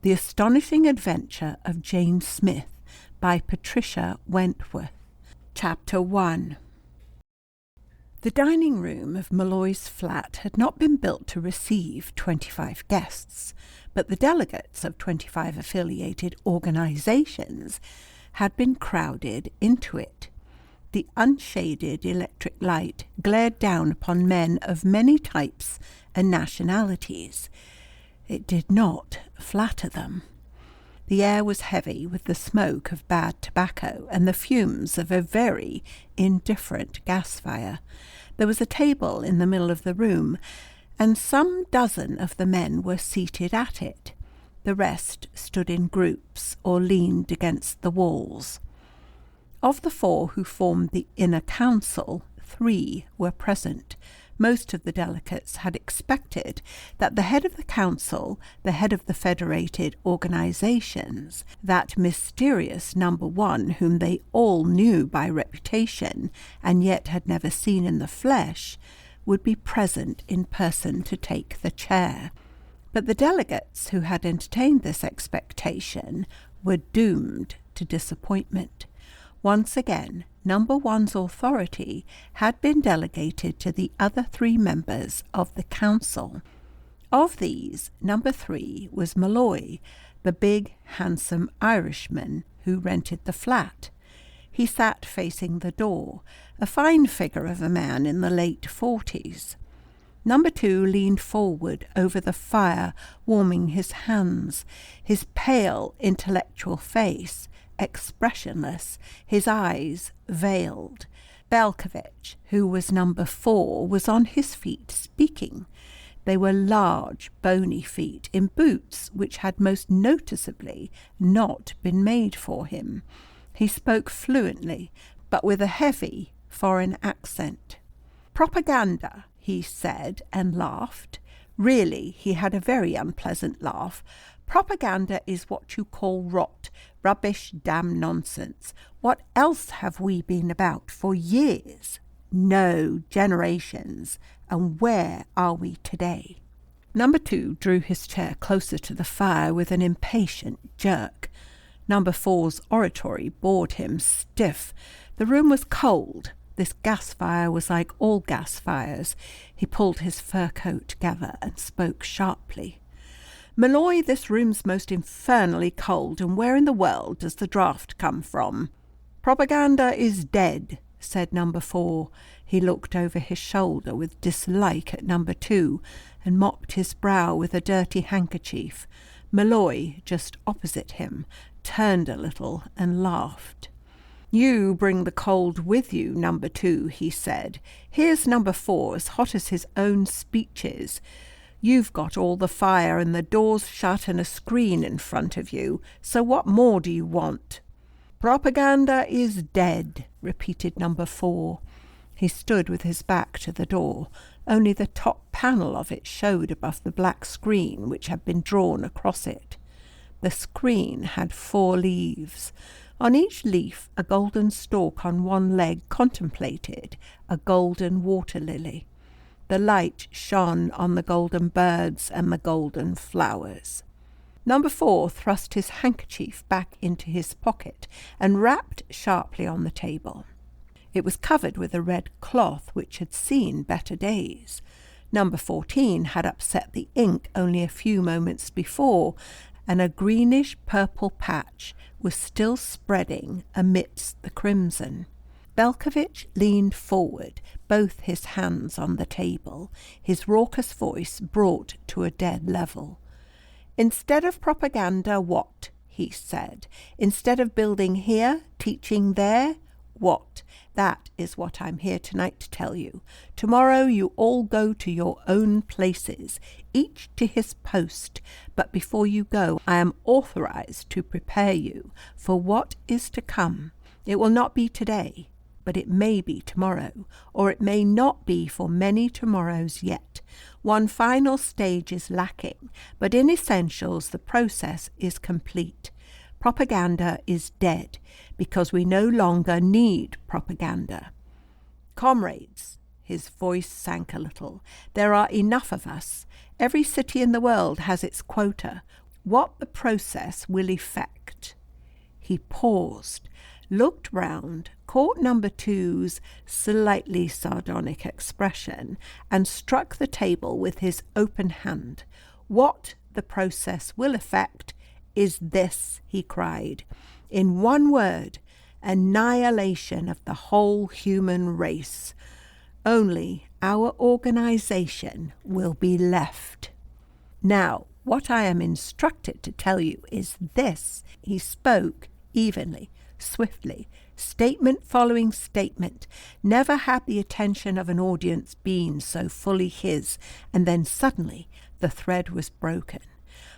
The Astonishing Adventure of Jane Smith by Patricia Wentworth. Chapter 1. The dining room of Malloy's flat had not been built to receive 25 guests, but the delegates of 25 affiliated organisations had been crowded into it. The unshaded electric light glared down upon men of many types and nationalities. It did not flatter them. The air was heavy with the smoke of bad tobacco and the fumes of a very indifferent gas fire. There was a table in the middle of the room, and some dozen of the men were seated at it. The rest stood in groups or leaned against the walls. Of the 4 who formed the inner council, 3 were present. Most of the delegates had expected that the head of the council, the head of the federated organisations, that mysterious number 1 whom they all knew by reputation and yet had never seen in the flesh, would be present in person to take the chair. But the delegates who had entertained this expectation were doomed to disappointment. Once again, number 1's authority had been delegated to the other 3 members of the council. Of these, number 3 was Malloy, the big, handsome Irishman who rented the flat. He sat facing the door, a fine figure of a man in the late 40s. Number 2 leaned forward over the fire, warming his hands, his pale, intellectual face expressionless, his eyes veiled. Belkovich, who was number 4, was on his feet speaking. They were large, bony feet in boots which had most noticeably not been made for him. He spoke fluently, but with a heavy foreign accent. "Propaganda," he said, and laughed. Really, he had a very unpleasant laugh. "Propaganda is what you call rot, rubbish, damn nonsense. What else have we been about for years? No, generations. And where are we today?" Number 2 drew his chair closer to the fire with an impatient jerk. Number 4's oratory bored him stiff. The room was cold. This gas fire was like all gas fires. He pulled his fur coat together and spoke sharply. "Malloy, this room's most infernally cold, and where in the world does the draught come from?" "Propaganda is dead," said number 4. He looked over his shoulder with dislike at number 2 and mopped his brow with a dirty handkerchief. Malloy, just opposite him, turned a little and laughed. "You bring the cold with you, number 2, he said. "Here's number 4, as hot as his own speeches. You've got all the fire and the doors shut and a screen in front of you, so what more do you want?" "Propaganda is dead," repeated number 4. He stood with his back to the door. Only the top panel of it showed above the black screen which had been drawn across it. The screen had 4 leaves. On each leaf a golden stalk on one leg contemplated a golden water lily. The light shone on the golden birds and the golden flowers. Number 4 thrust his handkerchief back into his pocket and rapped sharply on the table. It was covered with a red cloth which had seen better days. Number 14 had upset the ink only a few moments before, and a greenish-purple patch was still spreading amidst the crimson. Belkovich leaned forward, both his hands on the table, his raucous voice brought to a dead level. "Instead of propaganda, what?" he said. "Instead of building here, teaching there, what? That is what I'm here tonight to tell you. Tomorrow you all go to your own places, each to his post, but before you go I am authorized to prepare you for what is to come. It will not be today, but it may be tomorrow, or it may not be for many tomorrows yet. One final stage is lacking, but in essentials the process is complete. Propaganda is dead, because we no longer need propaganda. Comrades," his voice sank a little, "there are enough of us. Every city in the world has its quota. what the process will effect. He paused, looked round, caught number two's slightly sardonic expression, and struck the table with his open hand. What the process will effect is this, he cried. In one word, annihilation of the whole human race. Only our organization will be left. Now, what I am instructed to tell you is this. He spoke evenly, swiftly, statement following statement. Never had the attention of an audience been so fully his, and then suddenly the thread was broken.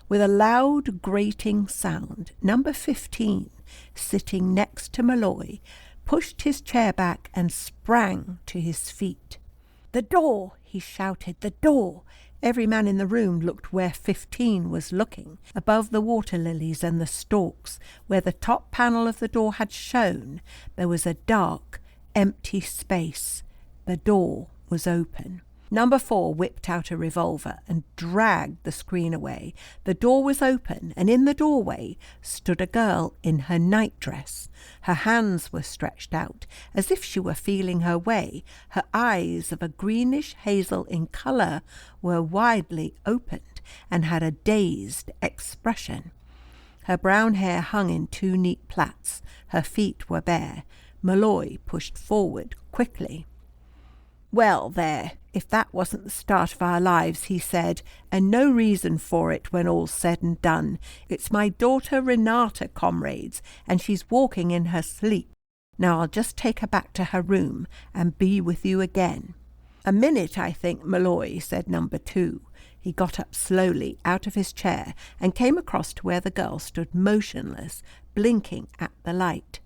With a loud, grating sound, number 15, sitting next to Malloy, pushed his chair back and sprang to his feet. "The door!" he shouted. "The door!" Every man in the room looked where 15 was looking, above the water lilies and the stalks. Where the top panel of the door had shown, there was a dark, empty space. The door was open. Number 4 whipped out a revolver and dragged the screen away. The door was open, and in the doorway stood a girl in her nightdress. Her hands were stretched out, as if she were feeling her way. Her eyes, of a greenish hazel in colour, were widely opened and had a dazed expression. Her brown hair hung in 2 neat plaits. Her feet were bare. Malloy pushed forward quickly. "Well, there, if that wasn't the start of our lives," he said, "and no reason for it when all's said and done. It's my daughter Renata, comrades, and she's walking in her sleep. Now I'll just take her back to her room and be with you again." "A minute, I think, Malloy," said number 2. He got up slowly out of his chair and came across to where the girl stood motionless, blinking at the light.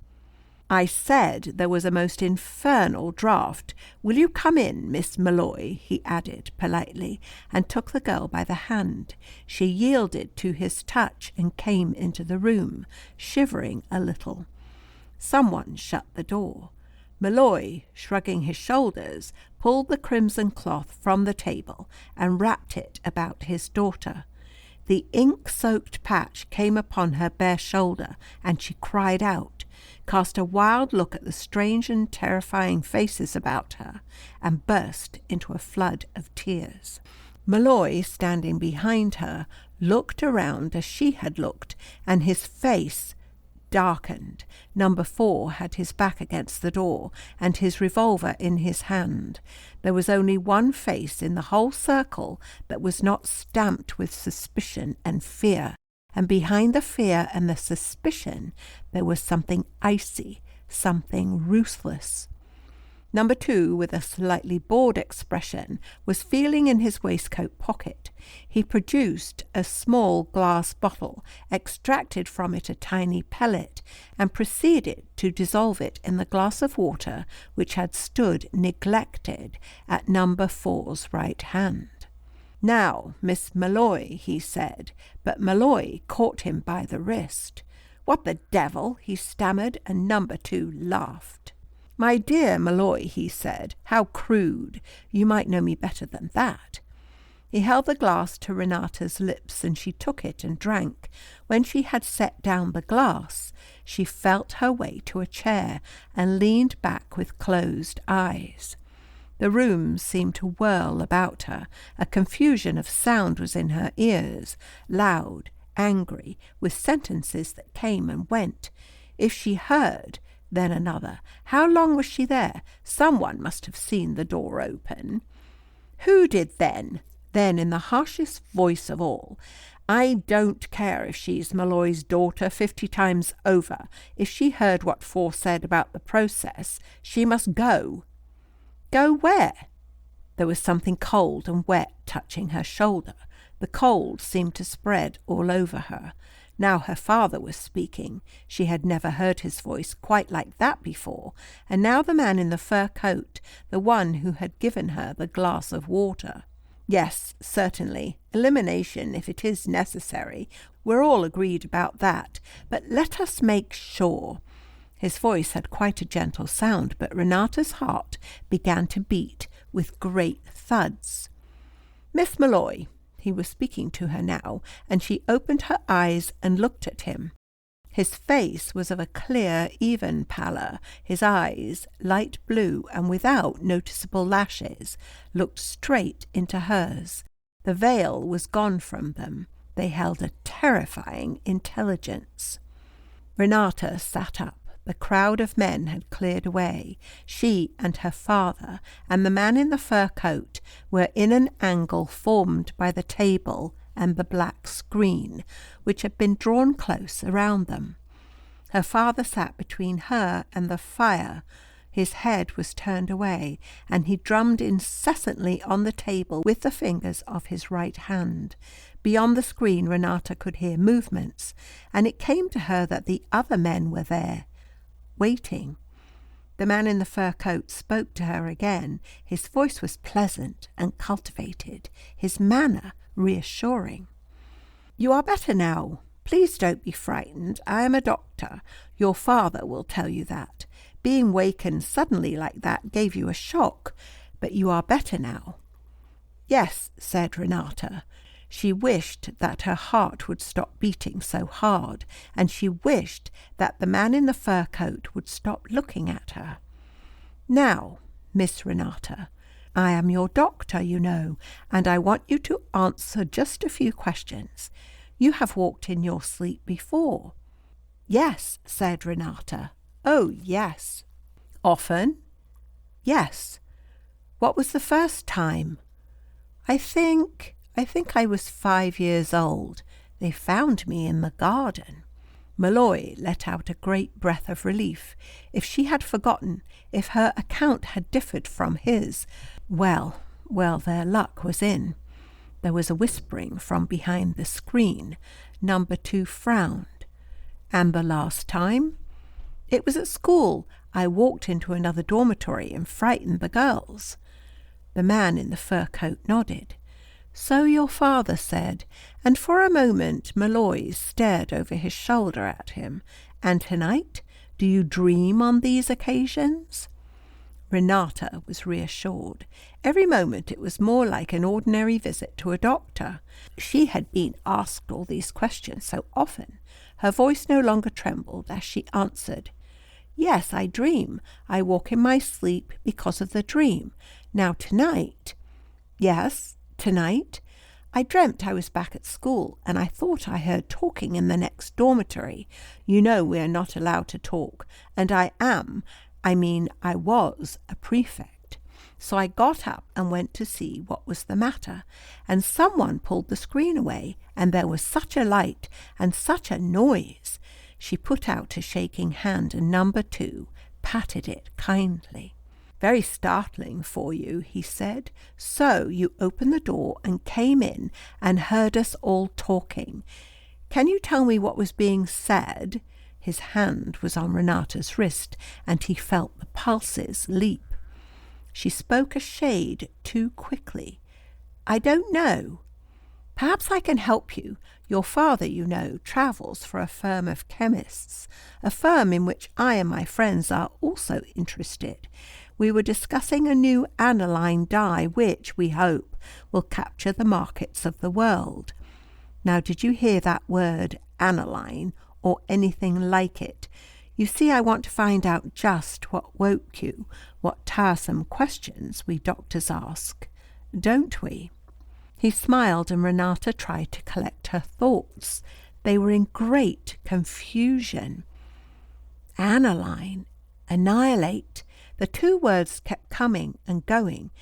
"I said there was a most infernal draught. Will you come in, Miss Malloy?" he added politely, and took the girl by the hand. She yielded to his touch and came into the room, shivering a little. Someone shut the door. Malloy, shrugging his shoulders, pulled the crimson cloth from the table and wrapped it about his daughter. The ink-soaked patch came upon her bare shoulder, and she cried out, cast a wild look at the strange and terrifying faces about her, and burst into a flood of tears. Malloy, standing behind her, looked around as she had looked, and his face darkened. Number 4 had his back against the door, and his revolver in his hand. There was only one face in the whole circle that was not stamped with suspicion and fear, and behind the fear and the suspicion there was something icy, something ruthless. Number 2, with a slightly bored expression, was feeling in his waistcoat pocket. He produced a small glass bottle, extracted from it a tiny pellet, and proceeded to dissolve it in the glass of water which had stood neglected at number 4's right hand. "Now, Miss Malloy," he said, but Malloy caught him by the wrist. "What the devil?" he stammered, and number 2 laughed. "My dear Malloy," he said, "how crude! You might know me better than that." He held the glass to Renata's lips, and she took it and drank. When she had set down the glass, she felt her way to a chair and leaned back with closed eyes. The room seemed to whirl about her. A confusion of sound was in her ears, loud, angry, with sentences that came and went. If she heard, then another. How long was she there? Someone must have seen the door open. "Who did then?" Then, in the harshest voice of all, "I don't care if she's Malloy's daughter 50 times over. If she heard what 4 said about the process, she must go." "Go where?" There was something cold and wet touching her shoulder. The cold seemed to spread all over her. Now her father was speaking. She had never heard his voice quite like that before. And now the man in the fur coat, the one who had given her the glass of water. "Yes, certainly. Elimination, if it is necessary. We're all agreed about that. But let us make sure." His voice had quite a gentle sound, but Renata's heart began to beat with great thuds. "Miss Malloy, He was speaking to her now, and she opened her eyes and looked at him. His face was of a clear, even pallor. His eyes, light blue and without noticeable lashes, looked straight into hers. The veil was gone from them. They held a terrifying intelligence. Renata sat up. The crowd of men had cleared away. She and her father and the man in the fur coat were in an angle formed by the table and the black screen, which had been drawn close around them. Her father sat between her and the fire. His head was turned away, and he drummed incessantly on the table with the fingers of his right hand. Beyond the screen Renata could hear movements, and it came to her that the other men were there, waiting. The man in the fur coat spoke to her again. His voice was pleasant and cultivated, his manner reassuring. "You are better now. Please don't be frightened. I am a doctor. Your father will tell you that. Being wakened suddenly like that gave you a shock, but you are better now." "Yes," said Renata. She wished that her heart would stop beating so hard, and she wished that the man in the fur coat would stop looking at her. "Now, Miss Renata, I am your doctor, you know, and I want you to answer just a few questions. You have walked in your sleep before." "Yes," said Renata. "Oh, yes." "Often?" "Yes." "What was the first time?" I think I was 5 years old. They found me in the garden." Malloy let out a great breath of relief. If she had forgotten, if her account had differed from his, well, their luck was in. There was a whispering from behind the screen. Number 2 frowned. "And the last time?" "It was at school. I walked into another dormitory and frightened the girls." The man in the fur coat nodded. "So your father said," and for a moment Malloy stared over his shoulder at him. "And tonight? Do you dream on these occasions?" Renata was reassured. Every moment it was more like an ordinary visit to a doctor. She had been asked all these questions so often. Her voice no longer trembled as she answered, "Yes, I dream. I walk in my sleep because of the dream. Now tonight—" "Yes, tonight? I dreamt I was back at school, and I thought I heard talking in the next dormitory. You know we are not allowed to talk, and I was a prefect. So I got up and went to see what was the matter, and someone pulled the screen away, and there was such a light and such a noise." She put out a shaking hand, and number 2 patted it kindly. "Very startling for you," he said. "So you opened the door and came in and heard us all talking. Can you tell me what was being said?" His hand was on Renata's wrist, and he felt the pulses leap. She spoke a shade too quickly. "I don't know." "Perhaps I can help you. Your father, you know, travels for a firm of chemists, a firm in which I and my friends are also interested. We were discussing a new aniline dye which, we hope, will capture the markets of the world. Now, did you hear that word, aniline, or anything like it? You see, I want to find out just what woke you, what tiresome questions we doctors ask, don't we?" He smiled, and Renata tried to collect her thoughts. They were in great confusion. Aniline, annihilate. The 2 words kept coming and going.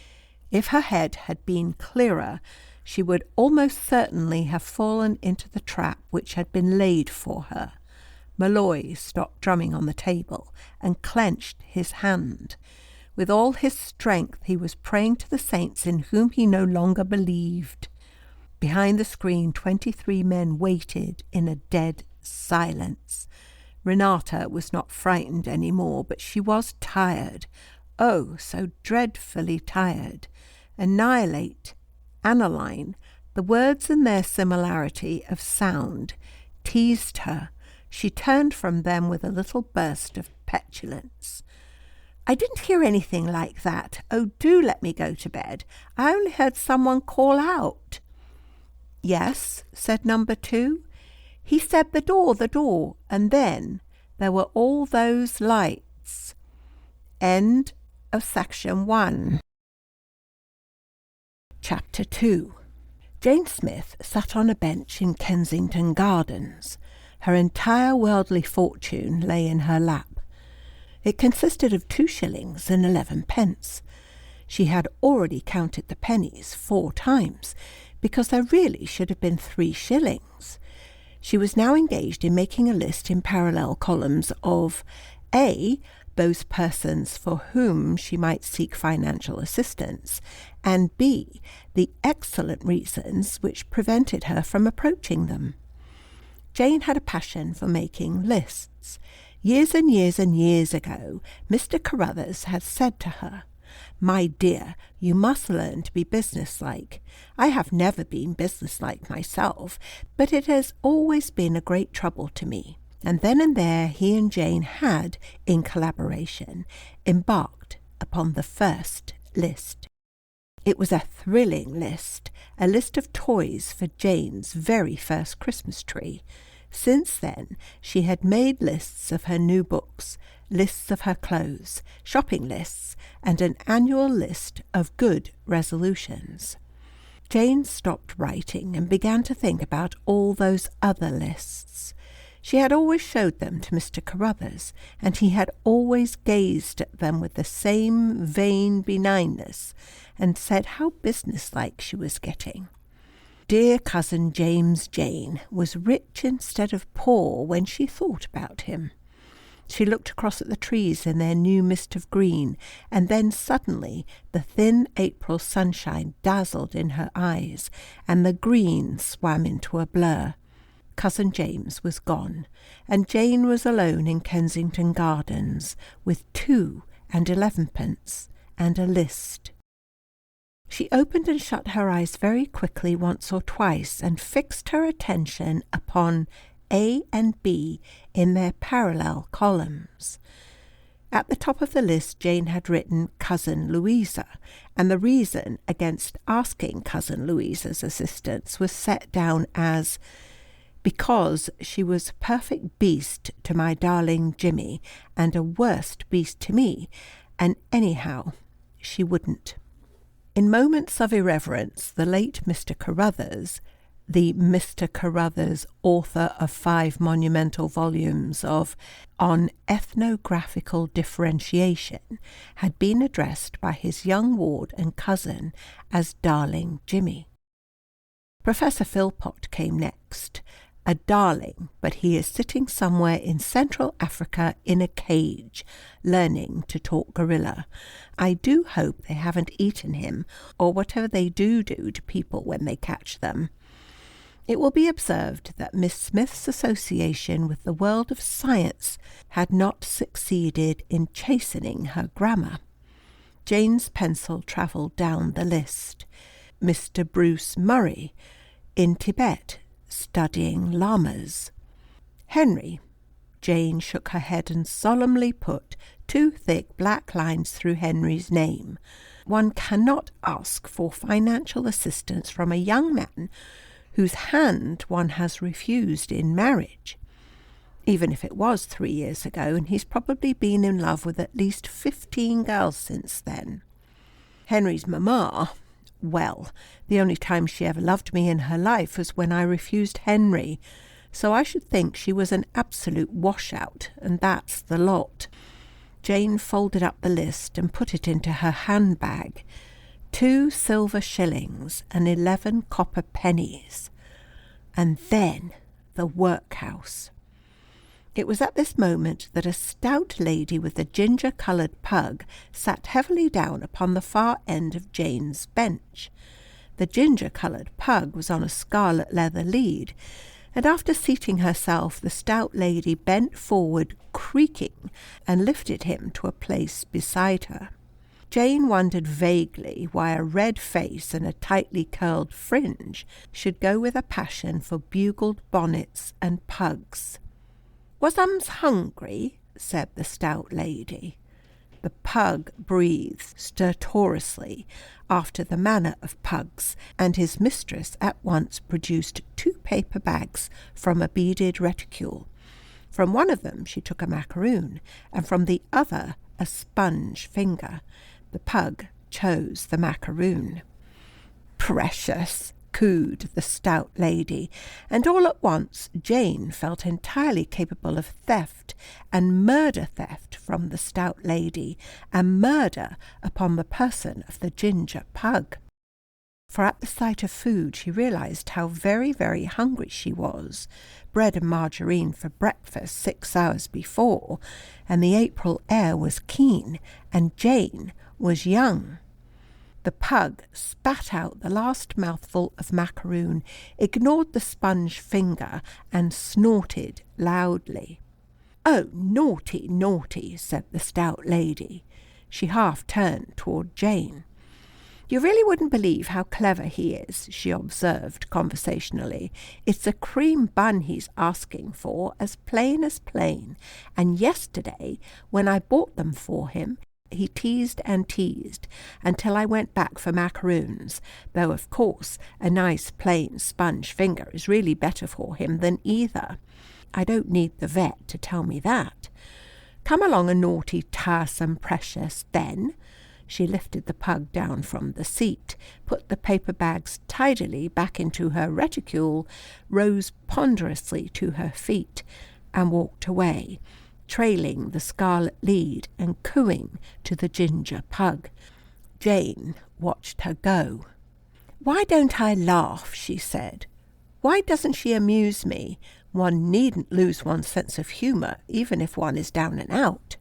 If her head had been clearer, she would almost certainly have fallen into the trap which had been laid for her. Malloy stopped drumming on the table and clenched his hand. With all his strength he was praying to the saints in whom he no longer believed. Behind the screen 23 men waited in a dead silence. Renata was not frightened any more, but she was tired. Oh, so dreadfully tired. Annihilate, aniline, the words and their similarity of sound teased her. She turned from them with a little burst of petulance. "I didn't hear anything like that. Oh, do let me go to bed. I only heard someone call out." "Yes," said number 2. "He said the door, and then there were all those lights." End of section 1. Chapter 2. Jane Smith sat on a bench in Kensington Gardens. Her entire worldly fortune lay in her lap. It consisted of 2 shillings and 11 pence. She had already counted the pennies 4 times, because there really should have been 3 shillings. She was now engaged in making a list in parallel columns of A, those persons for whom she might seek financial assistance, and B, the excellent reasons which prevented her from approaching them. Jane had a passion for making lists. Years and years and years ago, Mr. Carruthers had said to her, "My dear, you must learn to be businesslike. I have never been businesslike myself, but it has always been a great trouble to me." And then and there he and Jane had, in collaboration, embarked upon the first list. It was a thrilling list, a list of toys for Jane's very first Christmas tree. Since then, she had made lists of her new books, lists of her clothes, shopping lists, and an annual list of good resolutions. Jane stopped writing and began to think about all those other lists. She had always showed them to Mr. Carruthers, and he had always gazed at them with the same vain benignness, and said how businesslike she was getting. Dear cousin James Jane was rich instead of poor when she thought about him. She looked across at the trees in their new mist of green, and then suddenly the thin April sunshine dazzled in her eyes, and the green swam into a blur. Cousin James was gone, and Jane was alone in Kensington Gardens with 2 and 11 pence and a list. She opened and shut her eyes very quickly once or twice, and fixed her attention upon A and B in their parallel columns. At the top of the list Jane had written Cousin Louisa, and the reason against asking Cousin Louisa's assistance was set down as because she was a perfect beast to my darling Jimmy, and a worst beast to me, and anyhow she wouldn't. In moments of irreverence, the late Mr. Carruthers, the Mr. Carruthers, author of 5 monumental volumes of On Ethnographical Differentiation, had been addressed by his young ward and cousin as Darling Jimmy. Professor Philpott came next, a darling, but he is sitting somewhere in Central Africa in a cage, learning to talk gorilla. I do hope they haven't eaten him, or whatever they do to people when they catch them. It will be observed that Miss Smith's association with the world of science had not succeeded in chastening her grammar. Jane's pencil travelled down the list. Mr. Bruce Murray, in Tibet, studying llamas. Henry. Jane shook her head and solemnly put 2 thick black lines through Henry's name. One cannot ask for financial assistance from a young man whose hand one has refused in marriage. Even if it was 3 years ago, and he's probably been in love with at least 15 girls since then. Henry's mamma, well, the only time she ever loved me in her life was when I refused Henry, so I should think she was an absolute washout, and that's the lot. Jane folded up the list and put it into her handbag. 2 silver shillings and 11 copper pennies. And then the workhouse. It was at this moment that a stout lady with a ginger-coloured pug sat heavily down upon the far end of Jane's bench. The ginger-coloured pug was on a scarlet leather lead, and after seating herself, the stout lady bent forward, creaking, and lifted him to a place beside her. Jane wondered vaguely why a red face and a tightly curled fringe should go with a passion for bugled bonnets and pugs. "Was ums hungry?" said the stout lady. The pug breathed stertorously, after the manner of pugs, and his mistress at once produced 2 paper bags from a beaded reticule. From one of them she took a macaroon, and from the other a sponge finger. The pug chose the macaroon. "Precious!" cooed the stout lady, and all at once Jane felt entirely capable of theft and murder theft from the stout lady, and murder upon the person of the ginger pug. For at the sight of food she realized how very, very hungry she was. Bread and margarine for breakfast 6 hours before, and the April air was keen, and Jane was young. The pug spat out the last mouthful of macaroon, ignored the sponge finger, and snorted loudly. "Oh, naughty, naughty," said the stout lady. She half turned toward Jane. "You really wouldn't believe how clever he is," she observed conversationally. "It's a cream bun he's asking for, as plain, and yesterday, when I bought them for him, he teased and teased until I went back for macaroons, though of course a nice plain sponge finger is really better for him than either. I don't need the vet to tell me that. Come along, a naughty, tiresome precious, then." She lifted the pug down from the seat, put the paper bags tidily back into her reticule, rose ponderously to her feet, and walked away, trailing the scarlet lead and cooing to the ginger pug. Jane watched her go. "Why don't I laugh?" she said. "Why doesn't she amuse me? One needn't lose one's sense of humour, even if one is down and out."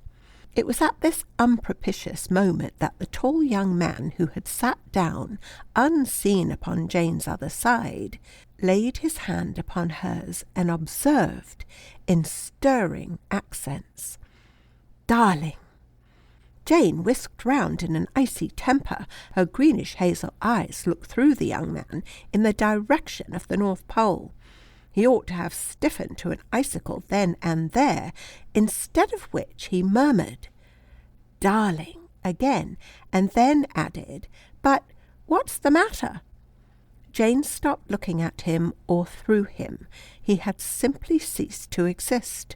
It was at this unpropitious moment that the tall young man who had sat down, unseen upon Jane's other side, laid his hand upon hers and observed, in stirring accents, "Darling." Jane whisked round in an icy temper. Her greenish hazel eyes looked through the young man in the direction of the North Pole. He ought to have stiffened to an icicle then and there, instead of which he murmured, "Darling," again, and then added, "But what's the matter?" Jane stopped looking at him or through him. He had simply ceased to exist.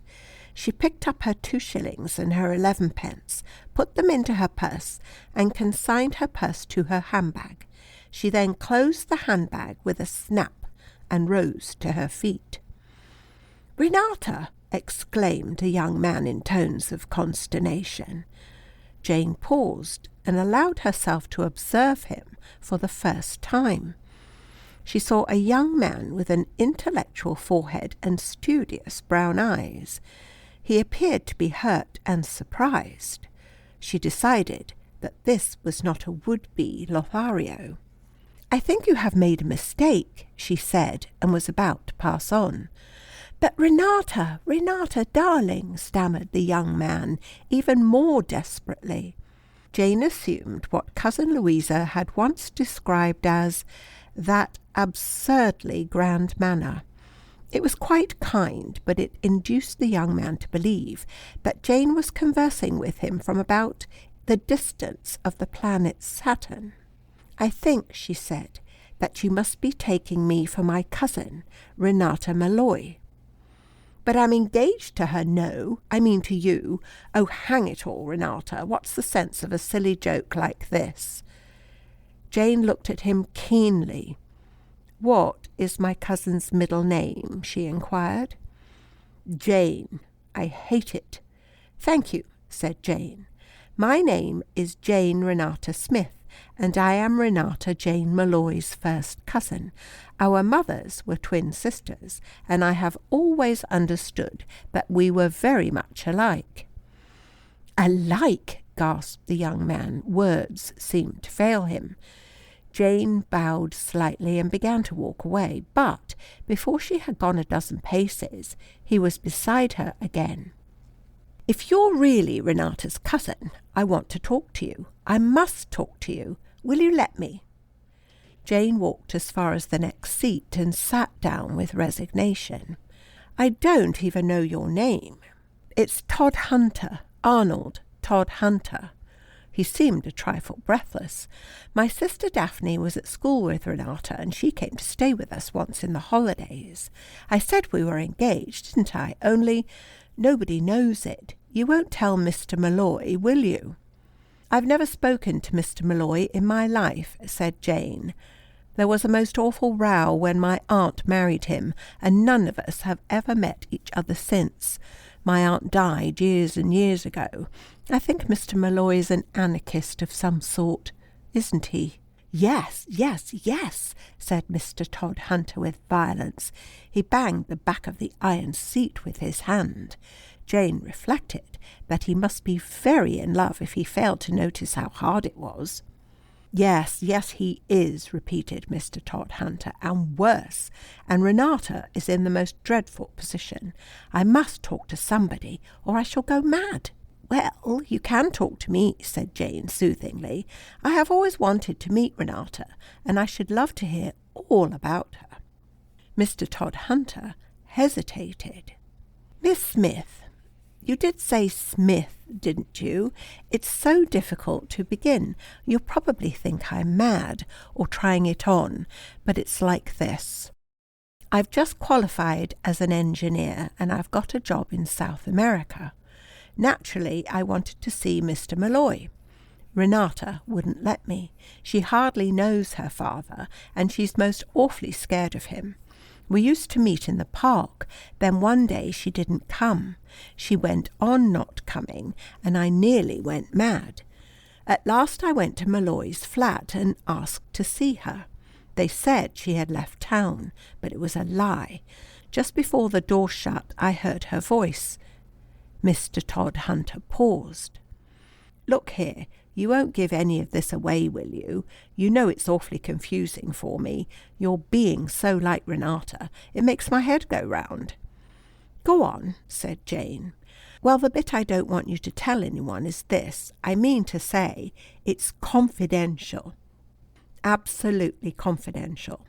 She picked up her 2 shillings and her 11 pence, put them into her purse, and consigned her purse to her handbag. She then closed the handbag with a snap and rose to her feet. "Renata!" exclaimed a young man in tones of consternation. Jane paused and allowed herself to observe him for the first time. She saw a young man with an intellectual forehead and studious brown eyes. He appeared to be hurt and surprised. She decided that this was not a would-be Lothario. "I think you have made a mistake," she said, and was about to pass on. "But Renata, darling," stammered the young man, even more desperately. Jane assumed what Cousin Louisa had once described as that absurdly grand manner. It was quite kind, but it induced the young man to believe that Jane was conversing with him from about the distance of the planet Saturn. "I think," she said, "that you must be taking me for my cousin, Renata Malloy." "But I'm engaged to her, no, I mean to you. Oh, hang it all, Renata, what's the sense of a silly joke like this?" Jane looked at him keenly. "What is my cousin's middle name?" she inquired. "Jane. I hate it." "Thank you," said Jane. "My name is Jane Renata Smith, and I am Renata Jane Malloy's first cousin. Our mothers were twin sisters, and I have always understood that we were very much alike." "Alike?" gasped the young man. Words seemed to fail him. Jane bowed slightly and began to walk away, but before she had gone a dozen paces, he was beside her again. "If you're really Renata's cousin, I want to talk to you. I must talk to you. Will you let me?" Jane walked as far as the next seat and sat down with resignation. "I don't even know your name." "It's Todd Hunter, Arnold Todd Hunter." He seemed a trifle breathless. "My sister Daphne was at school with Renata, and she came to stay with us once in the holidays. I said we were engaged, didn't I? Only nobody knows it. You won't tell Mr. Malloy, will you?" "I've never spoken to Mr. Malloy in my life," said Jane. "There was a most awful row when my aunt married him, and none of us have ever met each other since. My aunt died years and years ago. I think Mr. Malloy's an anarchist of some sort, isn't he?" Yes, said Mr. Todhunter with violence. He banged the back of the iron seat with his hand. Jane reflected that he must be very in love if he failed to notice how hard it was. Yes, he is," repeated Mr. Todhunter, "and worse. And Renata is in the most dreadful position. I must talk to somebody, or I shall go mad." "Well, you can talk to me," said Jane soothingly. "I have always wanted to meet Renata, and I should love to hear all about her." Mr. Todhunter hesitated. "Miss Smith, you did say Smith, didn't you? It's so difficult to begin. You'll probably think I'm mad or trying it on, but it's like this. I've just qualified as an engineer, and I've got a job in South America. Naturally, I wanted to see Mr. Malloy. Renata wouldn't let me. She hardly knows her father, and she's most awfully scared of him. We used to meet in the park. Then one day she didn't come. She went on not coming, and I nearly went mad. At last I went to Malloy's flat and asked to see her. They said she had left town, but it was a lie. Just before the door shut, I heard her voice." Mr. Todhunter paused. "Look here, you won't give any of this away, will you? You know it's awfully confusing for me. Your being so like Renata, it makes my head go round." "Go on," said Jane. "Well, the bit I don't want you to tell anyone is this. I mean to say, it's confidential. Absolutely confidential.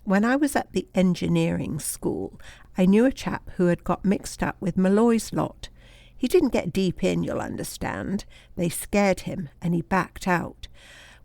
When I was at the engineering school, I knew a chap who had got mixed up with Malloy's lot. He didn't get deep in, you'll understand. They scared him, and he backed out.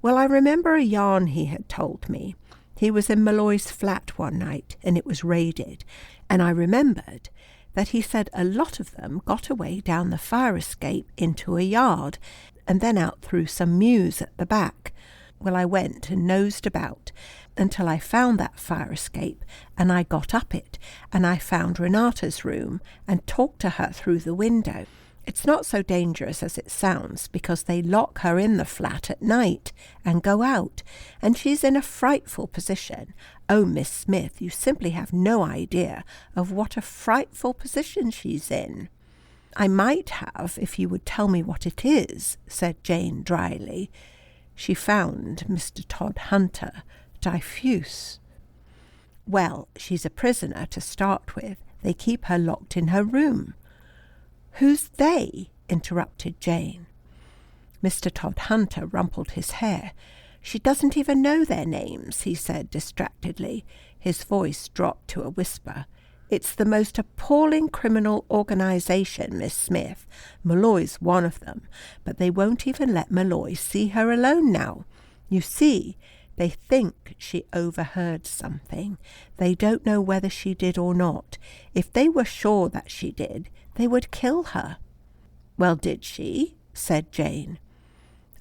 Well, I remember a yarn he had told me. He was in Malloy's flat one night, and it was raided, and I remembered that he said a lot of them got away down the fire escape into a yard, and then out through some mews at the back. Well, I went and nosed about until I found that fire escape, and I got up it, and I found Renata's room and talked to her through the window. It's not so dangerous as it sounds, because they lock her in the flat at night and go out, and she's in a frightful position. Oh, Miss Smith, you simply have no idea of what a frightful position she's in." "I might have, if you would tell me what it is," said Jane dryly. She found Mr. Todhunter diffuse. "Well, she's a prisoner to start with. They keep her locked in her room." "Who's they?" interrupted Jane. Mr. Todhunter rumpled his hair. "She doesn't even know their names," he said distractedly. His voice dropped to a whisper. "It's the most appalling criminal organization, Miss Smith. Malloy's one of them, but they won't even let Malloy see her alone now. You see, they think she overheard something. They don't know whether she did or not. If they were sure that she did, they would kill her." "Well, did she?" said Jane.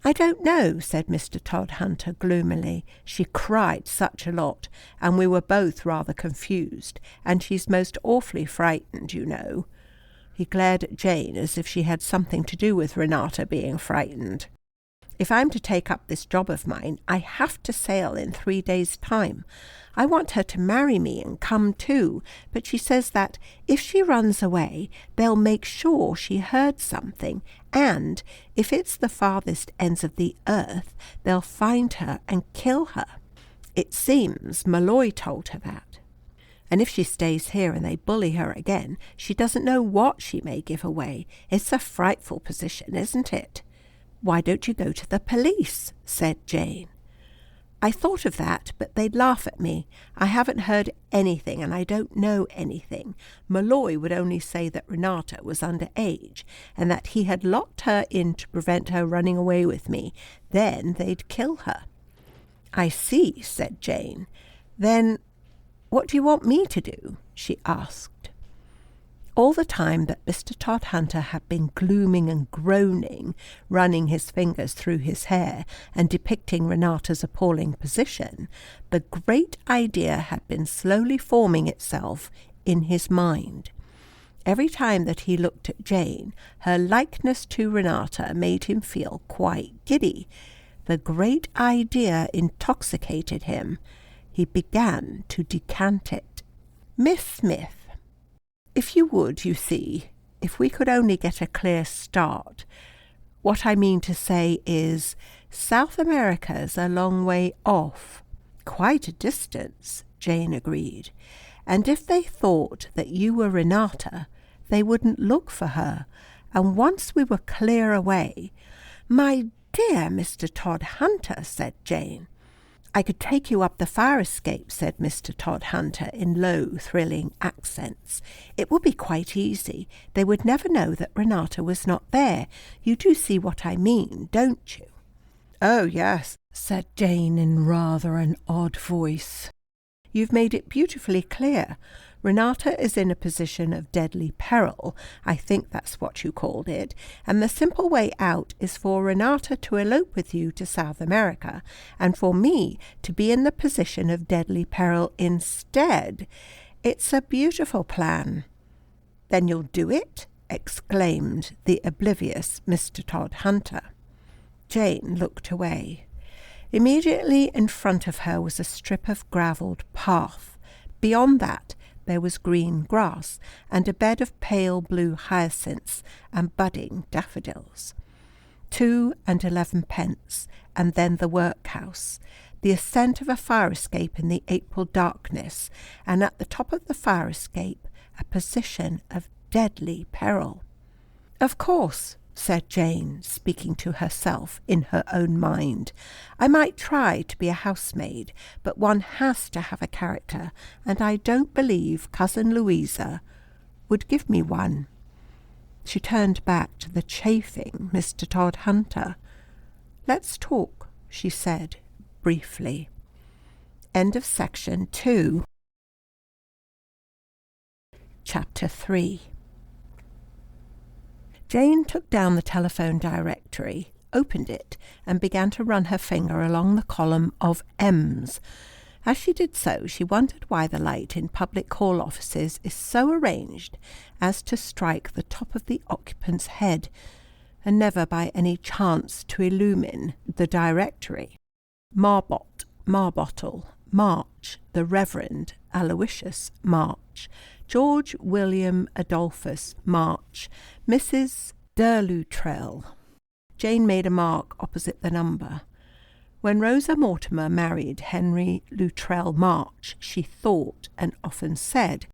"I don't know," said Mr. Todhunter gloomily. "She cried such a lot, and we were both rather confused, and she's most awfully frightened, you know." He glared at Jane as if she had something to do with Renata being frightened. "If I'm to take up this job of mine, I have to sail in 3 days' time. I want her to marry me and come too, but she says that if she runs away, they'll make sure she heard something, and if it's the farthest ends of the earth, they'll find her and kill her. It seems Malloy told her that. And if she stays here and they bully her again, she doesn't know what she may give away. It's a frightful position, isn't it?" "Why don't you go to the police?" said Jane. I thought of that, but they'd laugh at me. I haven't heard anything, and I don't know anything. Malloy would only say that Renata was underage, and that he had locked her in to prevent her running away with me. Then they'd kill her." "I see," said Jane. "Then what do you want me to do?" she asked. All the time that Mr. Todhunter had been glooming and groaning, running his fingers through his hair and depicting Renata's appalling position, the great idea had been slowly forming itself in his mind. Every time that he looked at Jane, her likeness to Renata made him feel quite giddy. The great idea intoxicated him. He began to decant it. "Miss Smith, if you would, you see, if we could only get a clear start. What I mean to say is, South America's a long way off." "Quite a distance," Jane agreed. "And if they thought that you were Renata, they wouldn't look for her. And once we were clear away—" "My dear Mr. Todhunter," said Jane. "I could take you up the fire escape," said Mr. Todhunter in low, thrilling accents. "It would be quite easy. They would never know that Renata was not there. You do see what I mean, don't you?" "Oh, yes," said Jane in rather an odd voice. "You've made it beautifully clear. Renata is in a position of deadly peril, I think that's what you called it, and the simple way out is for Renata to elope with you to South America, and for me to be in the position of deadly peril instead. It's a beautiful plan." "Then you'll do it?" exclaimed the oblivious Mr. Todhunter. Jane looked away. Immediately in front of her was a strip of gravelled path. Beyond that, there was green grass and a bed of pale blue hyacinths and budding daffodils. 2 and 11 pence, and then the workhouse, the ascent of a fire escape in the April darkness, and at the top of the fire escape a position of deadly peril. "Of course," said Jane, speaking to herself in her own mind. "I might try to be a housemaid, but one has to have a character, and I don't believe Cousin Louisa would give me one." She turned back to the chafing Mr. Todhunter. "Let's talk," she said briefly. End of section 2. Chapter 3. Jane took down the telephone directory, opened it, and began to run her finger along the column of M's. As she did so, she wondered why the light in public call offices is so arranged as to strike the top of the occupant's head, and never by any chance to illumine the directory. Marbot, Marbottle, March, the Reverend Aloysius March, George William Adolphus March, Mrs. de Luttrell. Jane made a mark opposite the number. When Rosa Mortimer married Henry Luttrell March, she thought and often said,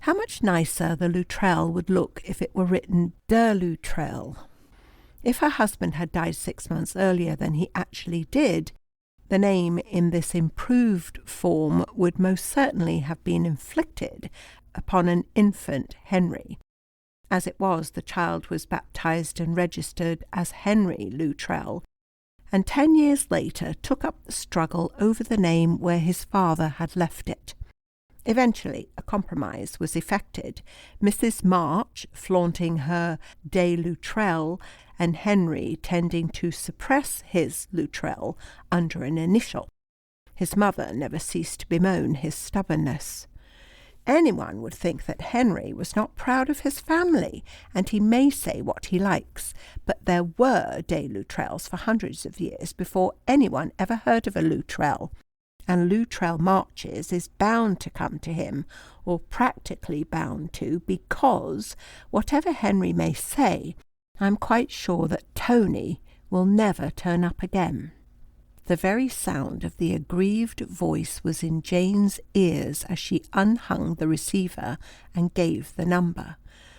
how much nicer the Luttrell would look if it were written de Luttrell. If her husband had died 6 months earlier than he actually did, the name in this improved form would most certainly have been inflicted upon an infant Henry. As it was, the child was baptized and registered as Henry Luttrell, and 10 years later took up the struggle over the name where his father had left it. Eventually, a compromise was effected, Mrs. March flaunting her de Luttrell and Henry tending to suppress his Luttrell under an initial. His mother never ceased to bemoan his stubbornness. Anyone would think that Henry was not proud of his family, and he may say what he likes, but there were de Luttrells for hundreds of years before anyone ever heard of a Luttrell, and Luttrell Marches is bound to come to him, or practically bound to, because, whatever Henry may say, I'm quite sure that Tony will never turn up again. The very sound of the aggrieved voice was in Jane's ears as she unhung the receiver and gave the number.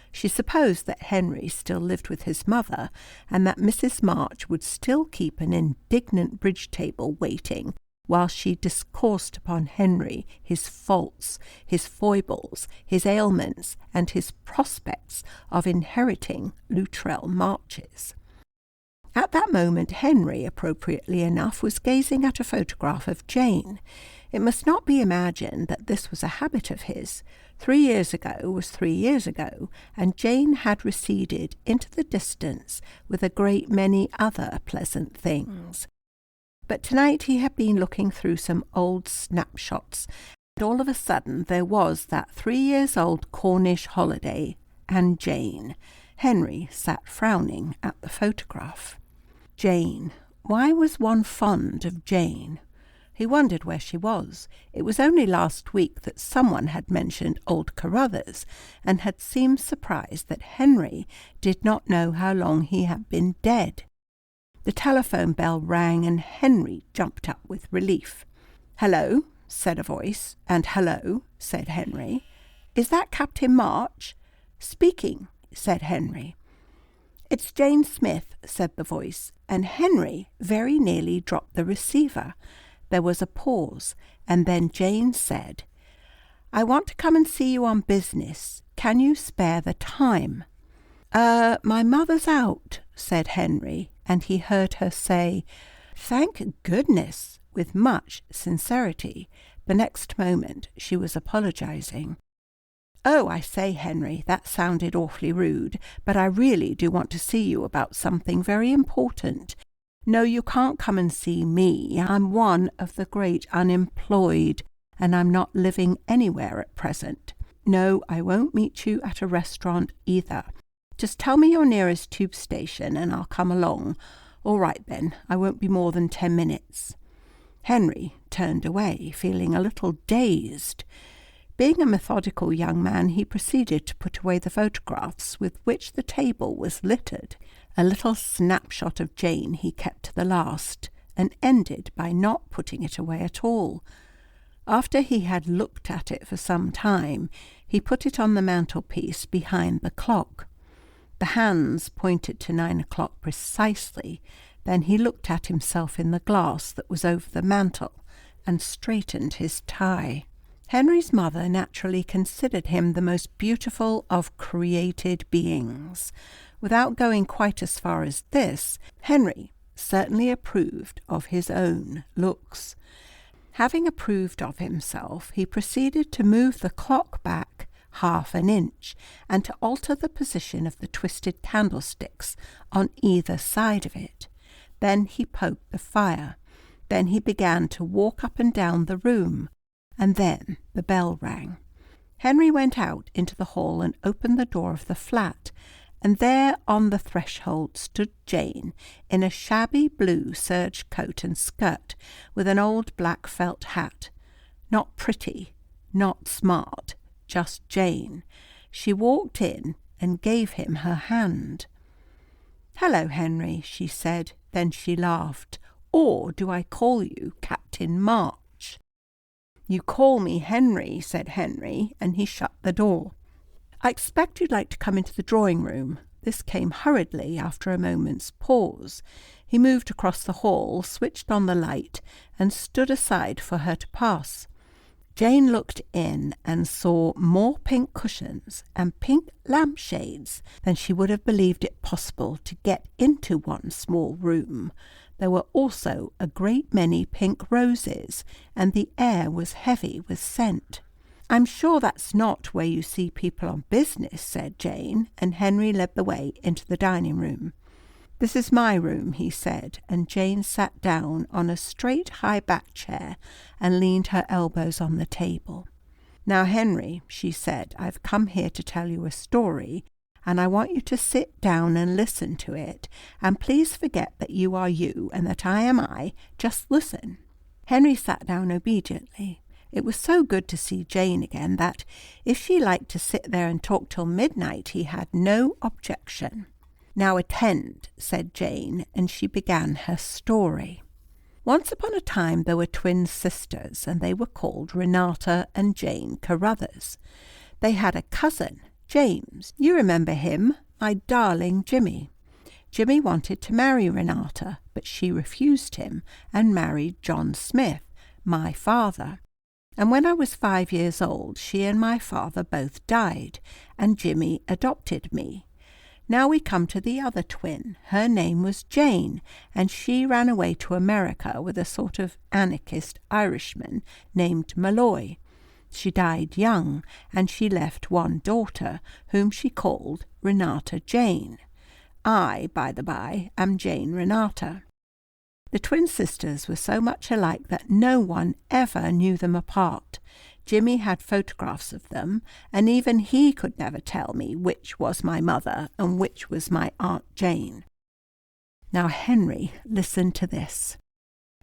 She supposed that Henry still lived with his mother, and that Mrs. March would still keep an indignant bridge table waiting while she discoursed upon Henry, his faults, his foibles, his ailments, and his prospects of inheriting Luttrell Marches. At that moment Henry, appropriately enough, was gazing at a photograph of Jane. It must not be imagined that this was a habit of his. 3 years ago was 3 years ago, and Jane had receded into the distance with a great many other pleasant things. But tonight he had been looking through some old snapshots, and all of a sudden there was that 3 years old Cornish holiday and Jane. Henry sat frowning at the photograph. Jane. Why was one fond of Jane? He wondered where she was. It was only last week that someone had mentioned old Carruthers, and had seemed surprised that Henry did not know how long he had been dead. The telephone bell rang, and Henry jumped up with relief. "Hello," said a voice, and "Hello," said Henry. "Is that Captain March?" "Speaking," said Henry. "It's Jane Smith," said the voice, and Henry very nearly dropped the receiver. There was a pause, and then Jane said, "I want to come and see you on business. Can you spare the time?" My mother's out," said Henry, and he heard her say, "Thank goodness," with much sincerity. The next moment she was apologizing. "Oh, I say, Henry, that sounded awfully rude, but I really do want to see you about something very important. No, you can't come and see me. I'm one of the great unemployed, and I'm not living anywhere at present. No, I won't meet you at a restaurant either. Just tell me your nearest tube station and I'll come along. All right then, I won't be more than 10 minutes. Henry turned away, feeling a little dazed. Being a methodical young man, he proceeded to put away the photographs with which the table was littered. A little snapshot of Jane he kept to the last, and ended by not putting it away at all. After he had looked at it for some time, he put it on the mantelpiece behind the clock. The hands pointed to 9 o'clock precisely. Then he looked at himself in the glass that was over the mantel, and straightened his tie. Henry's mother naturally considered him the most beautiful of created beings. Without going quite as far as this, Henry certainly approved of his own looks. Having approved of himself, he proceeded to move the clock back half an inch, and to alter the position of the twisted candlesticks on either side of it. Then he poked the fire. Then he began to walk up and down the room, and then the bell rang. Henry went out into the hall and opened the door of the flat, and there on the threshold stood Jane, in a shabby blue serge coat and skirt, with an old black felt hat. Not pretty, not smart, just Jane. She walked in and gave him her hand. "Hello, Henry," she said. Then she laughed. "Or do I call you Captain March?" "You call me Henry," said Henry, and he shut the door. "I expect you'd like to come into the drawing-room." This came hurriedly after a moment's pause. He moved across the hall, switched on the light, and stood aside for her to pass. Jane looked in and saw more pink cushions and pink lampshades than she would have believed it possible to get into one small room. There were also a great many pink roses, and the air was heavy with scent. "I'm sure that's not where you see people on business," said Jane, and Henry led the way into the dining room. "This is my room," he said, and Jane sat down on a straight high-backed chair and leaned her elbows on the table. "Now, Henry," she said, "I've come here to tell you a story, and I want you to sit down and listen to it, and please forget that you are you and that I am I. Just listen." Henry sat down obediently. It was so good to see Jane again that, if she liked to sit there and talk till midnight, he had no objection. "Now attend," said Jane, and she began her story. Once upon a time there were twin sisters, and they were called Renata and Jane Carruthers. They had a cousin, James. You remember him, my darling Jimmy. Jimmy wanted to marry Renata, but she refused him and married John Smith, my father. And when I was 5 years old, she and my father both died, and Jimmy adopted me. Now we come to the other twin. Her name was Jane, and she ran away to America with a sort of anarchist Irishman named Malloy. She died young, and she left one daughter, whom she called Renata Jane. I, by the by, am Jane Renata. The twin sisters were so much alike that no one ever knew them apart. Jimmy had photographs of them, and even he could never tell me which was my mother and which was my Aunt Jane. Now, Henry, listen to this.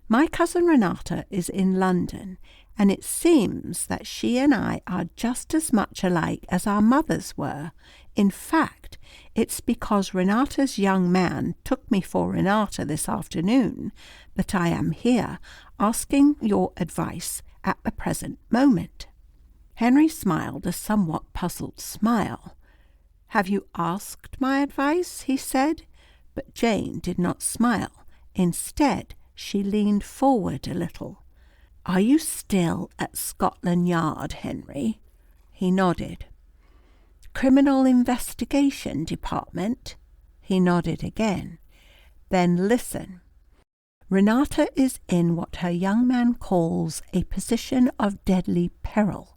My cousin Renata is in London, and it seems that she and I are just as much alike as our mothers were. In fact, it's because Renata's young man took me for Renata this afternoon that I am here asking your advice at the present moment. Henry smiled a somewhat puzzled smile. Have you asked my advice? He said. But Jane did not smile. Instead, she leaned forward a little. Are you still at Scotland Yard, Henry? He nodded. Criminal Investigation Department? He nodded again. Then listen. Renata is in what her young man calls a position of deadly peril.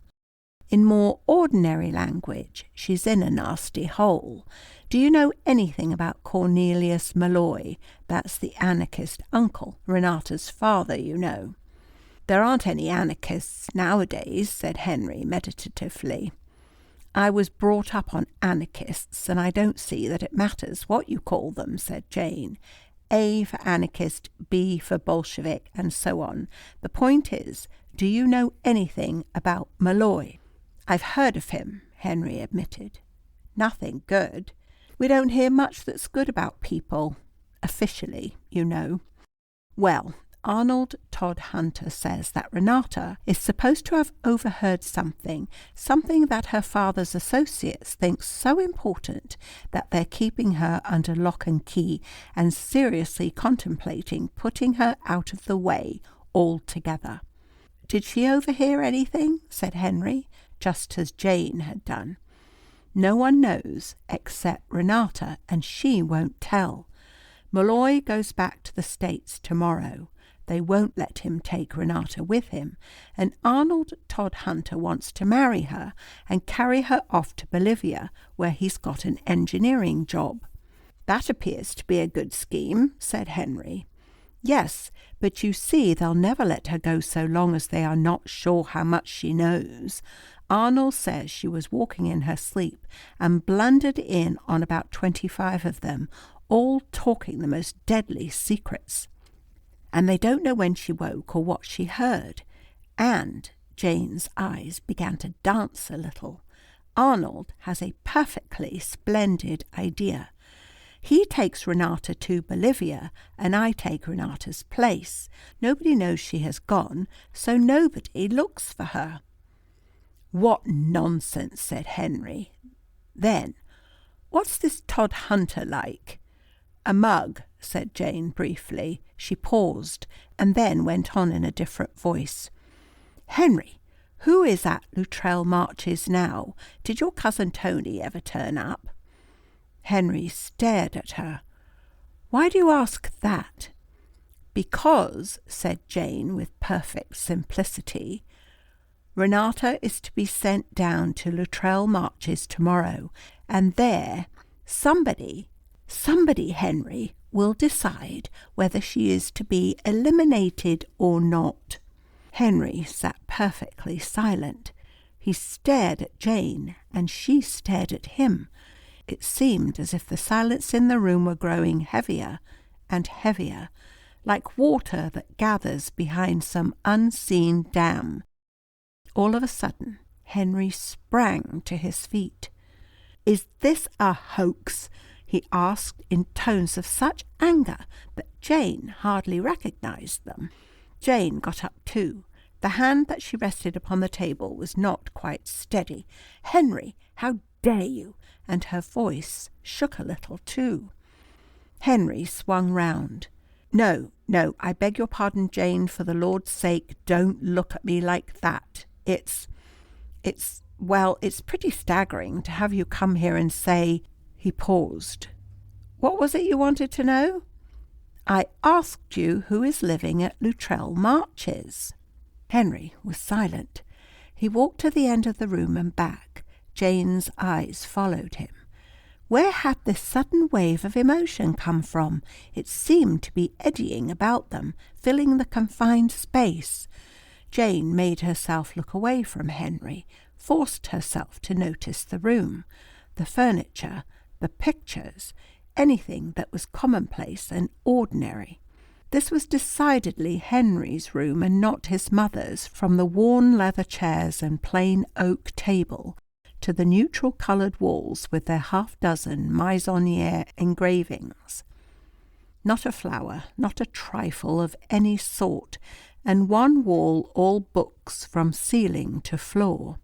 In more ordinary language, she's in a nasty hole. Do you know anything about Cornelius Malloy? That's the anarchist uncle, Renata's father, you know. There aren't any anarchists nowadays, said Henry meditatively. I was brought up on anarchists, and I don't see that it matters what you call them, said Jane. A for anarchist, B for Bolshevik, and so on. The point is, do you know anything about Malloy? I've heard of him, Henry admitted. Nothing good. We don't hear much that's good about people. Officially, you know. Well, Arnold Todd Hunter says that Renata is supposed to have overheard something that her father's associates think so important that they're keeping her under lock and key and seriously contemplating putting her out of the way altogether. Did she overhear anything? Said Henry, just as Jane had done. No one knows except Renata, and she won't tell. Malloy goes back to the States tomorrow. They won't let him take Renata with him, and Arnold Todd Hunter wants to marry her and carry her off to Bolivia, where he's got an engineering job. That appears to be a good scheme, said Henry. Yes, but you see they'll never let her go so long as they are not sure how much she knows. Arnold says she was walking in her sleep and blundered in on about 25 of them, all talking the most deadly secrets. And they don't know when she woke or what she heard. And Jane's eyes began to dance a little. Arnold has a perfectly splendid idea. He takes Renata to Bolivia, and I take Renata's place. Nobody knows she has gone, so nobody looks for her. What nonsense, said Henry. Then, what's this Todd Hunter like? A mug, said Jane briefly. She paused, and then went on in a different voice. Henry, who is at Luttrell Marches now? Did your cousin Tony ever turn up? Henry stared at her. Why do you ask that? Because, said Jane with perfect simplicity, Renata is to be sent down to Luttrell Marches tomorrow, and there somebody, Henry, will decide whether she is to be eliminated or not. Henry sat perfectly silent. He stared at Jane, and she stared at him. It seemed as if the silence in the room were growing heavier and heavier, like water that gathers behind some unseen dam. All of a sudden, Henry sprang to his feet. Is this a hoax? He asked in tones of such anger that Jane hardly recognized them. Jane got up too. The hand that she rested upon the table was not quite steady. Henry, how dare you? And her voice shook a little too. Henry swung round. No, I beg your pardon, Jane, for the Lord's sake, don't look at me like that. It's pretty staggering to have you come here and say—" He paused. "What was it you wanted to know?" "I asked you who is living at Luttrell Marches." Henry was silent. He walked to the end of the room and back. Jane's eyes followed him. Where had this sudden wave of emotion come from? It seemed to be eddying about them, filling the confined space. Jane made herself look away from Henry, forced herself to notice the room, the furniture, the pictures, anything that was commonplace and ordinary. This was decidedly Henry's room and not his mother's, from the worn leather chairs and plain oak table to the neutral-coloured walls with their half-dozen maisonnière engravings. Not a flower, not a trifle of any sort, and one wall all books from ceiling to floor.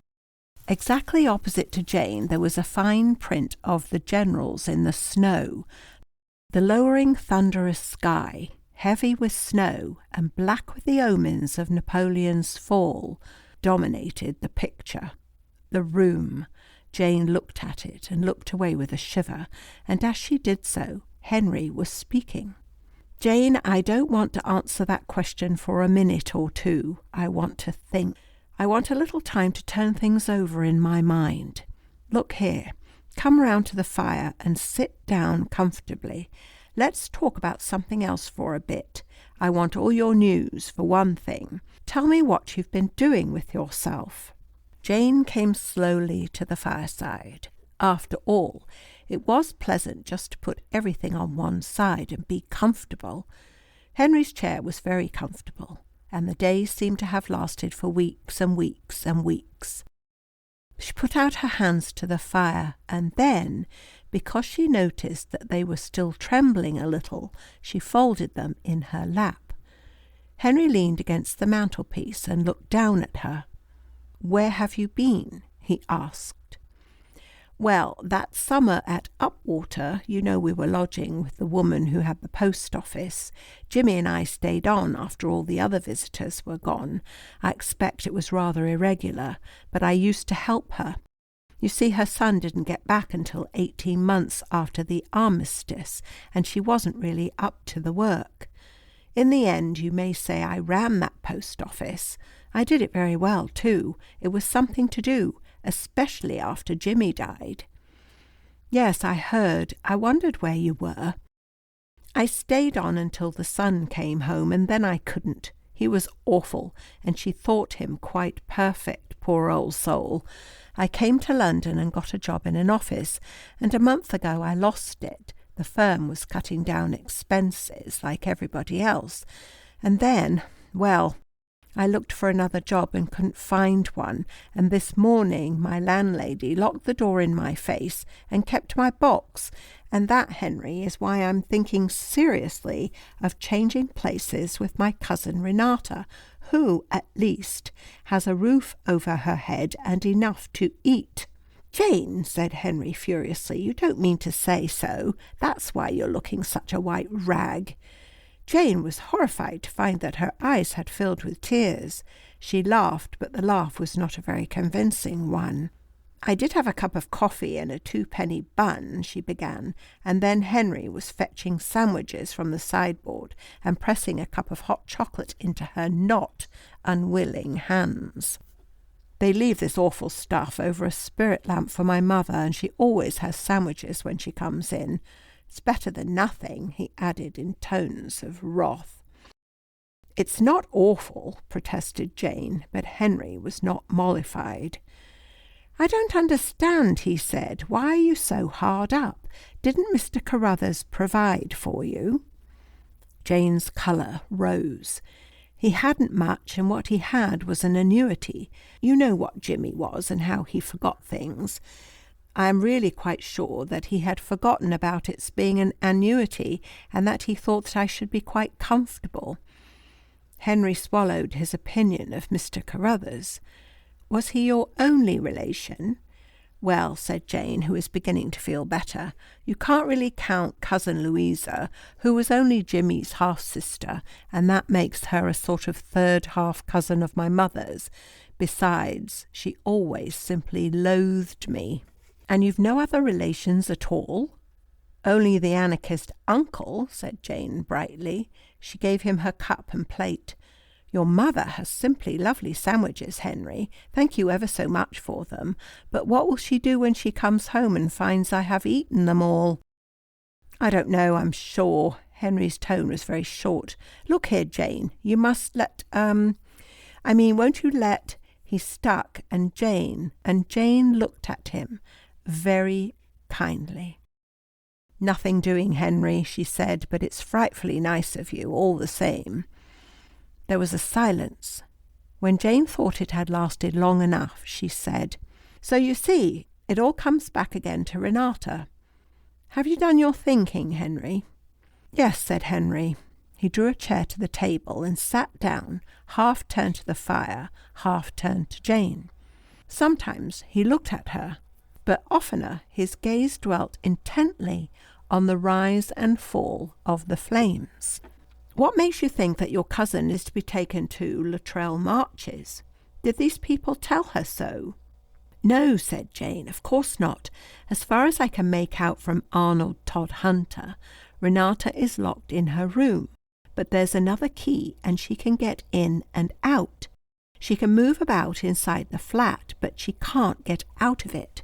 Exactly opposite to Jane there was a fine print of the generals in the snow. The lowering thunderous sky, heavy with snow and black with the omens of Napoleon's fall, dominated the picture. The room. Jane looked at it and looked away with a shiver, and as she did so, Henry was speaking. "Jane, I don't want to answer that question for a minute or two. I want to think. I want a little time to turn things over in my mind. Look here, come round to the fire and sit down comfortably. Let's talk about something else for a bit. I want all your news, for one thing. Tell me what you've been doing with yourself." Jane came slowly to the fireside. After all, it was pleasant just to put everything on one side and be comfortable. Henry's chair was very comfortable, and the day seemed to have lasted for weeks and weeks and weeks. She put out her hands to the fire, and then, because she noticed that they were still trembling a little, she folded them in her lap. Henry leaned against the mantelpiece and looked down at her. "Where have you been?" he asked. "Well, that summer at Upwater, you know we were lodging with the woman who had the post office. Jimmy and I stayed on after all the other visitors were gone. I expect it was rather irregular, but I used to help her. You see, her son didn't get back until 18 months after the armistice, and she wasn't really up to the work. In the end, you may say I ran that post office. I did it very well, too. It was something to do, especially after Jimmy died." "Yes, I heard. I wondered where you were." "I stayed on until the son came home, and then I couldn't. He was awful, and she thought him quite perfect, poor old soul. I came to London and got a job in an office, and a month ago I lost it. The firm was cutting down expenses, like everybody else. And then, well, I looked for another job and couldn't find one, and this morning my landlady locked the door in my face and kept my box, and that, Henry, is why I'm thinking seriously of changing places with my cousin Renata, who, at least, has a roof over her head and enough to eat." "Jane," said Henry furiously, "you don't mean to say so. That's why you're looking such a white rag." Jane was horrified to find that her eyes had filled with tears. She laughed, but the laugh was not a very convincing one. "I did have a cup of coffee and a 2-penny bun," she began, and then Henry was fetching sandwiches from the sideboard and pressing a cup of hot chocolate into her not unwilling hands. "They leave this awful stuff over a spirit lamp for my mother, and she always has sandwiches when she comes in. It's better than nothing," he added in tones of wrath. "It's not awful," protested Jane, but Henry was not mollified. "I don't understand," he said. "Why are you so hard up? Didn't Mr. Carruthers provide for you?" Jane's colour rose. He hadn't much, and what he had was an annuity. You know what Jimmy was and how he forgot things. I am really quite sure that he had forgotten about its being an annuity, and that he thought that I should be quite comfortable. Henry swallowed his opinion of Mr. Carruthers. "Was he your only relation?" "Well," said Jane, who was beginning to feel better, "you can't really count Cousin Louisa, who was only Jimmy's half-sister, and that makes her a sort of third half-cousin of my mother's. Besides, she always simply loathed me." "And you've no other relations at all?" "Only the anarchist uncle," said Jane brightly. She gave him her cup and plate. "Your mother has simply lovely sandwiches, Henry. Thank you ever so much for them. But what will she do when she comes home and finds I have eaten them all?" "I don't know, I'm sure." Henry's tone was very short. "Look here, Jane, you must won't you let—" He stuck, and Jane looked at him very kindly. "Nothing doing, Henry," she said, "but it's frightfully nice of you, all the same." There was a silence. When Jane thought it had lasted long enough, she said, "So you see, it all comes back again to Renata. Have you done your thinking, Henry?" "Yes," said Henry. He drew a chair to the table and sat down, half turned to the fire, half turned to Jane. Sometimes he looked at her, but oftener his gaze dwelt intently on the rise and fall of the flames. "What makes you think that your cousin is to be taken to Luttrell Marches? Did these people tell her so?" "No," said Jane, "of course not. As far as I can make out from Arnold Todhunter, Renata is locked in her room. But there's another key, and she can get in and out. She can move about inside the flat, but she can't get out of it.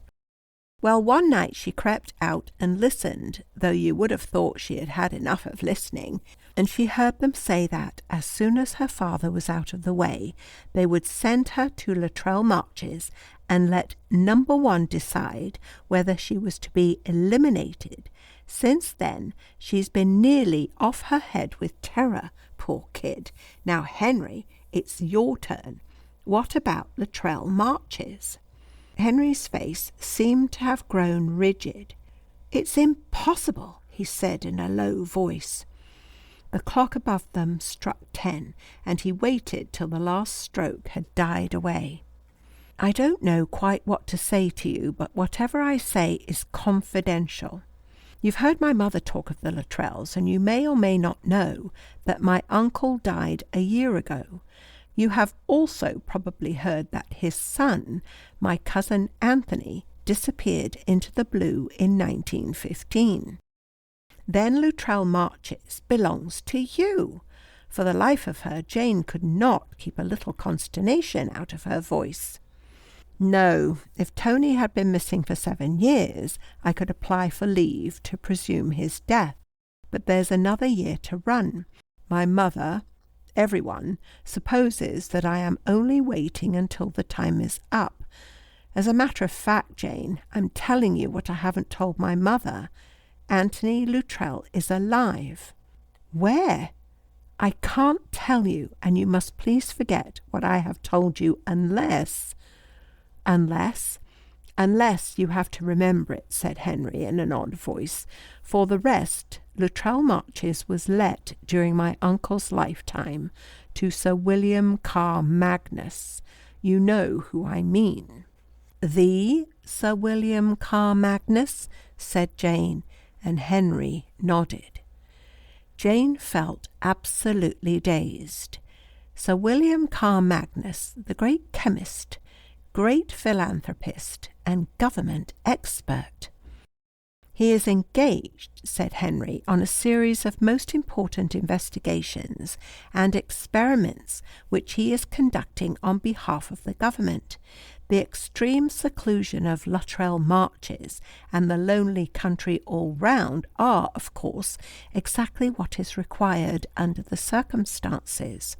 Well, one night she crept out and listened, though you would have thought she had had enough of listening, and she heard them say that, as soon as her father was out of the way, they would send her to Luttrell Marches and let number one decide whether she was to be eliminated. Since then, she's been nearly off her head with terror, poor kid. Now, Henry, it's your turn. What about Luttrell Marches?" Henry's face seemed to have grown rigid. "It's impossible," he said in a low voice. The clock above them struck 10, and he waited till the last stroke had died away. "I don't know quite what to say to you, but whatever I say is confidential. You've heard my mother talk of the Luttrells, and you may or may not know that my uncle died a year ago. You have also probably heard that his son, my cousin Anthony, disappeared into the blue in 1915. Then Luttrell Marches belongs to you." For the life of her, Jane could not keep a little consternation out of her voice. "No, if Tony had been missing for 7 years, I could apply for leave to presume his death. But there's another year to run. My mother, everyone, supposes that I am only waiting until the time is up. As a matter of fact, Jane, I'm telling you what I haven't told my mother. Anthony Luttrell is alive." "Where?" "I can't tell you, and you must please forget what I have told you unless—" "Unless?" "Unless you have to remember it," said Henry in an odd voice. "For the rest, Luttrell Marches was let during my uncle's lifetime to Sir William Carr Magnus. You know who I mean." "The Sir William Carr Magnus?" said Jane, and Henry nodded. Jane felt absolutely dazed. Sir William Carr Magnus, the great chemist, great philanthropist, and government expert. "He is engaged," said Henry, "on a series of most important investigations and experiments which he is conducting on behalf of the government. The extreme seclusion of Luttrell Marches and the lonely country all round are, of course, exactly what is required under the circumstances."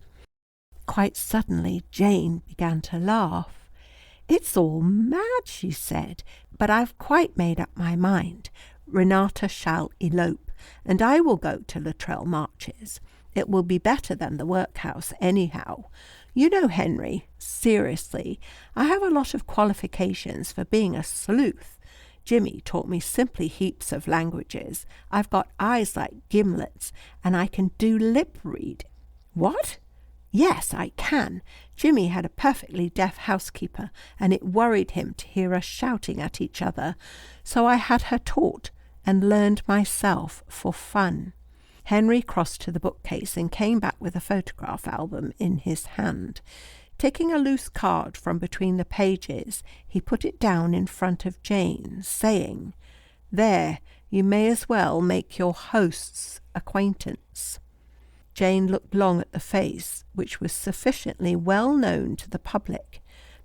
Quite suddenly Jane began to laugh. "It's all mad," she said, "but I've quite made up my mind. Renata shall elope, and I will go to Luttrell Marches. It will be better than the workhouse anyhow. You know, Henry, seriously, I have a lot of qualifications for being a sleuth. Jimmy taught me simply heaps of languages. I've got eyes like gimlets, and I can do lip read." "What? "Yes, I can. Jimmy had a perfectly deaf housekeeper, and it worried him to hear us shouting at each other, so I had her taught and learned myself for fun." Henry crossed to the bookcase and came back with a photograph album in his hand. Taking a loose card from between the pages, he put it down in front of Jane, saying, "There, you may as well make your host's acquaintance." Jane looked long at the face, which was sufficiently well known to the public.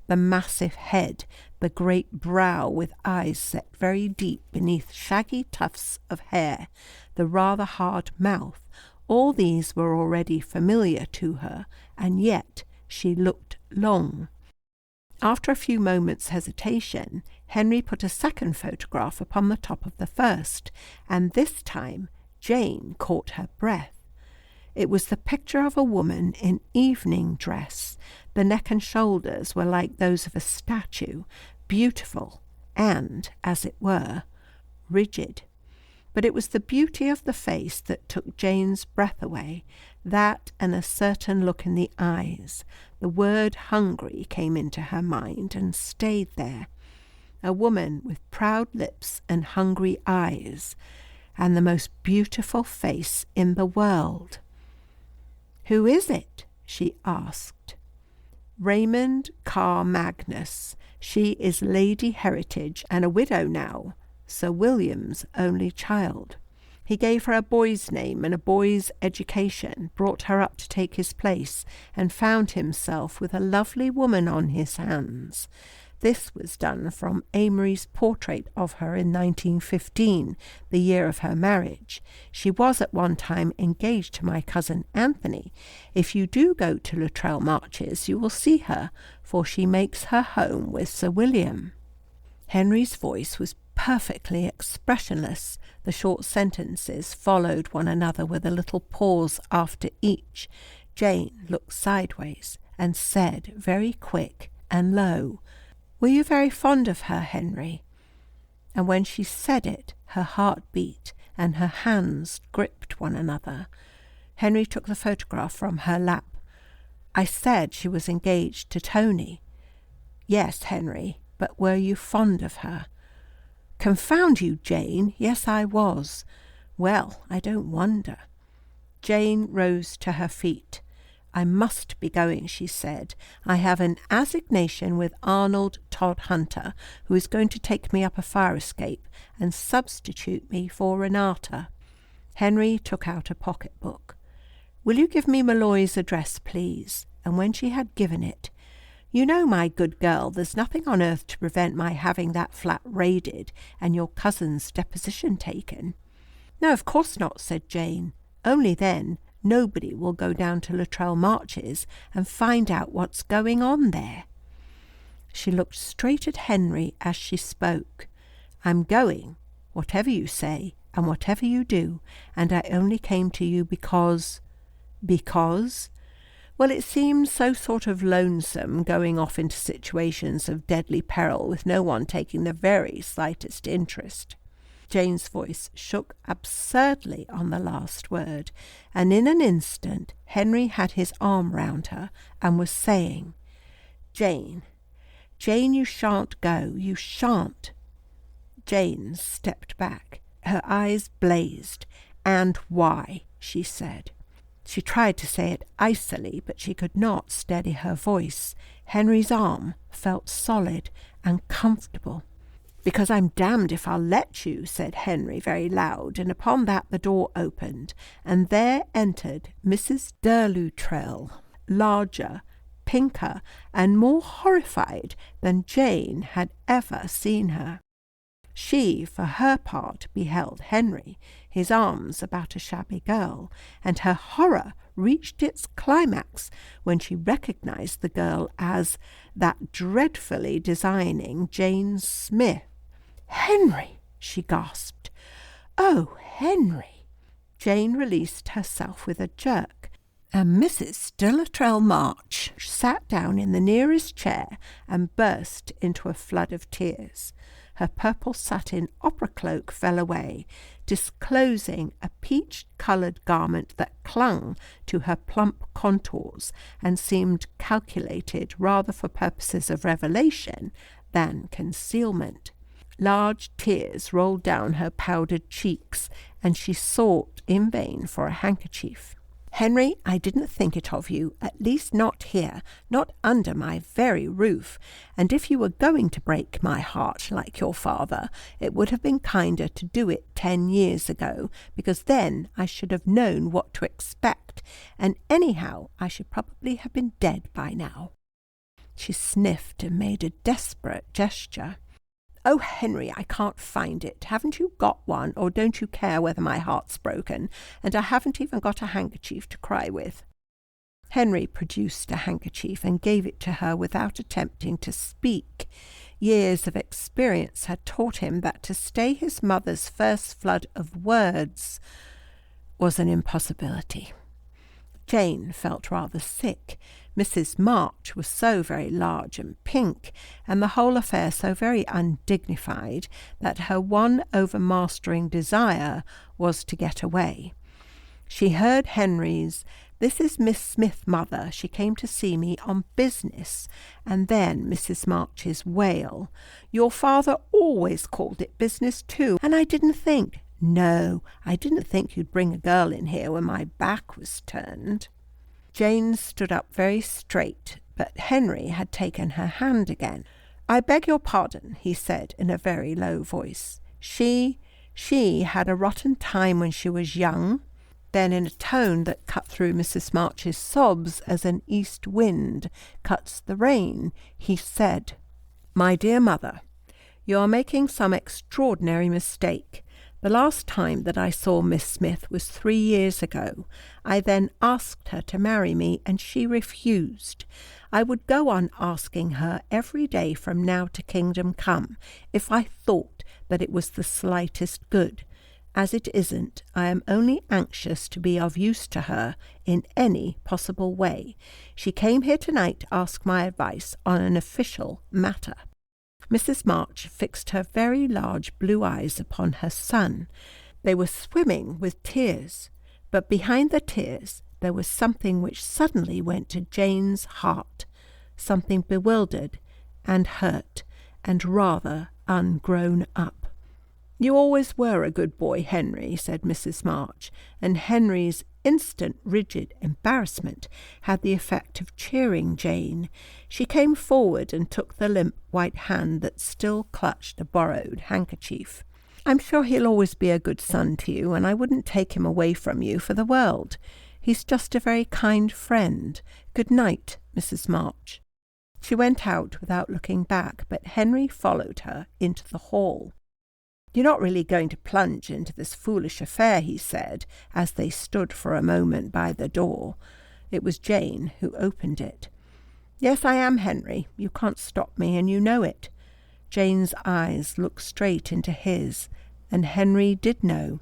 The massive head, the great brow with eyes set very deep beneath shaggy tufts of hair, the rather hard mouth, all these were already familiar to her, and yet she looked long. After a few moments' hesitation, Henry put a second photograph upon the top of the first, and this time Jane caught her breath. It was the picture of a woman in evening dress. The neck and shoulders were like those of a statue, beautiful and, as it were, rigid. But it was the beauty of the face that took Jane's breath away, that and a certain look in the eyes. The word hungry came into her mind and stayed there. A woman with proud lips and hungry eyes, and the most beautiful face in the world. "Who is it?" she asked. "Raymond Carr Magnus. She is Lady Heritage and a widow now, Sir William's only child. He gave her a boy's name and a boy's education, brought her up to take his place, and found himself with a lovely woman on his hands. This was done from Amory's portrait of her in 1915, the year of her marriage. She was at one time engaged to my cousin Anthony. If you do go to Luttrell Marches, you will see her, for she makes her home with Sir William." Henry's voice was perfectly expressionless. The short sentences followed one another with a little pause after each. Jane looked sideways and said, very quick and low, "Were you very fond of her, Henry?" And when she said it, her heart beat and her hands gripped one another. Henry took the photograph from her lap. "I said she was engaged to Tony." "Yes, Henry, but were you fond of her?" "Confound you, Jane, yes, I was." "Well, I don't wonder." Jane rose to her feet. "I must be going," she said. "I have an assignation with Arnold Todhunter, who is going to take me up a fire escape and substitute me for Renata." Henry took out a pocket-book. "Will you give me Malloy's address, please?" And when she had given it, "You know, my good girl, there's nothing on earth to prevent my having that flat raided and your cousin's deposition taken." "No, of course not," said Jane. "Only then nobody will go down to Luttrell Marches and find out what's going on there." She looked straight at Henry as she spoke. "I'm going, whatever you say and whatever you do, and I only came to you because—" "Because?" "Well, it seems so sort of lonesome going off into situations of deadly peril with no one taking the very slightest interest." Jane's voice shook absurdly on the last word, and in an instant Henry had his arm round her and was saying, Jane, you shan't go, you shan't." Jane stepped back. Her eyes blazed. "And why?" she said. She tried to say it icily, but she could not steady her voice. Henry's arm felt solid and comfortable. "Because I'm damned if I'll let you," said Henry very loud, and upon that the door opened, and there entered Mrs. de Luttrell, larger, pinker, and more horrified than Jane had ever seen her. She, for her part, beheld Henry, his arms about a shabby girl, and her horror reached its climax when she recognized the girl as that dreadfully designing Jane Smith. "Henry!" she gasped. "Oh, Henry!" Jane released herself with a jerk, and Mrs. de Luttrell March sat down in the nearest chair and burst into a flood of tears. her purple satin opera cloak fell away, disclosing a peach-coloured garment that clung to her plump contours and seemed calculated rather for purposes of revelation than concealment. Large tears rolled down her powdered cheeks, and she sought in vain for a handkerchief. "Henry, I didn't think it of you, at least not here, not under my very roof, and if you were going to break my heart like your father, it would have been kinder to do it 10 years ago, because then I should have known what to expect, and anyhow I should probably have been dead by now." She sniffed and made a desperate gesture. "Oh, Henry, I can't find it. Haven't you got one, or don't you care whether my heart's broken? And I haven't even got a handkerchief to cry with." Henry produced a handkerchief and gave it to her without attempting to speak. Years of experience had taught him that to stay his mother's first flood of words was an impossibility. Jane felt rather sick. Mrs. March was so very large and pink, and the whole affair so very undignified, that her one overmastering desire was to get away. She heard Henry's, "This is Miss Smith, mother. She came to see me on business," and then Mrs. March's wail, "Your father always called it business too, and I didn't think. No, I didn't think you'd bring a girl in here when my back was turned." Jane stood up very straight, but Henry had taken her hand again. "I beg your pardon," he said in a very low voice. She had a rotten time when she was young." Then in a tone that cut through Mrs. March's sobs as an east wind cuts the rain, he said, "My dear mother, you are making some extraordinary mistake. The last time that I saw Miss Smith was 3 years ago. I then asked her to marry me, and she refused. I would go on asking her every day from now to kingdom come, if I thought that it was the slightest good. As it isn't, I am only anxious to be of use to her in any possible way. She came here tonight to ask my advice on an official matter." Mrs. March fixed her very large blue eyes upon her son. They were swimming with tears, but behind the tears there was something which suddenly went to Jane's heart, something bewildered and hurt and rather ungrown up. "You always were a good boy, Henry," said Mrs. March, and Henry's instant rigid embarrassment had the effect of cheering Jane. She came forward and took the limp white hand that still clutched a borrowed handkerchief. "I'm sure he'll always be a good son to you, and I wouldn't take him away from you for the world. He's just a very kind friend. Good night, Mrs. March." She went out without looking back, but Henry followed her into the hall. "You're not really going to plunge into this foolish affair," he said, as they stood for a moment by the door. It was Jane who opened it. "Yes, I am, Henry. You can't stop me, and you know it." Jane's eyes looked straight into his, and Henry did know.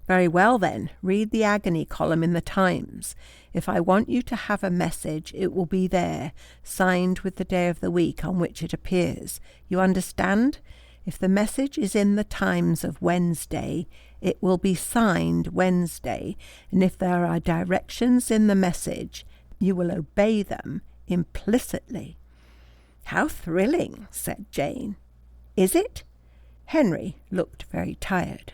"Very well, then. Read the agony column in the Times. If I want you to have a message, it will be there, signed with the day of the week on which it appears. You understand? If the message is in the Times of Wednesday, it will be signed Wednesday, and if there are directions in the message, you will obey them implicitly." "How thrilling," said Jane. "Is it?" Henry looked very tired.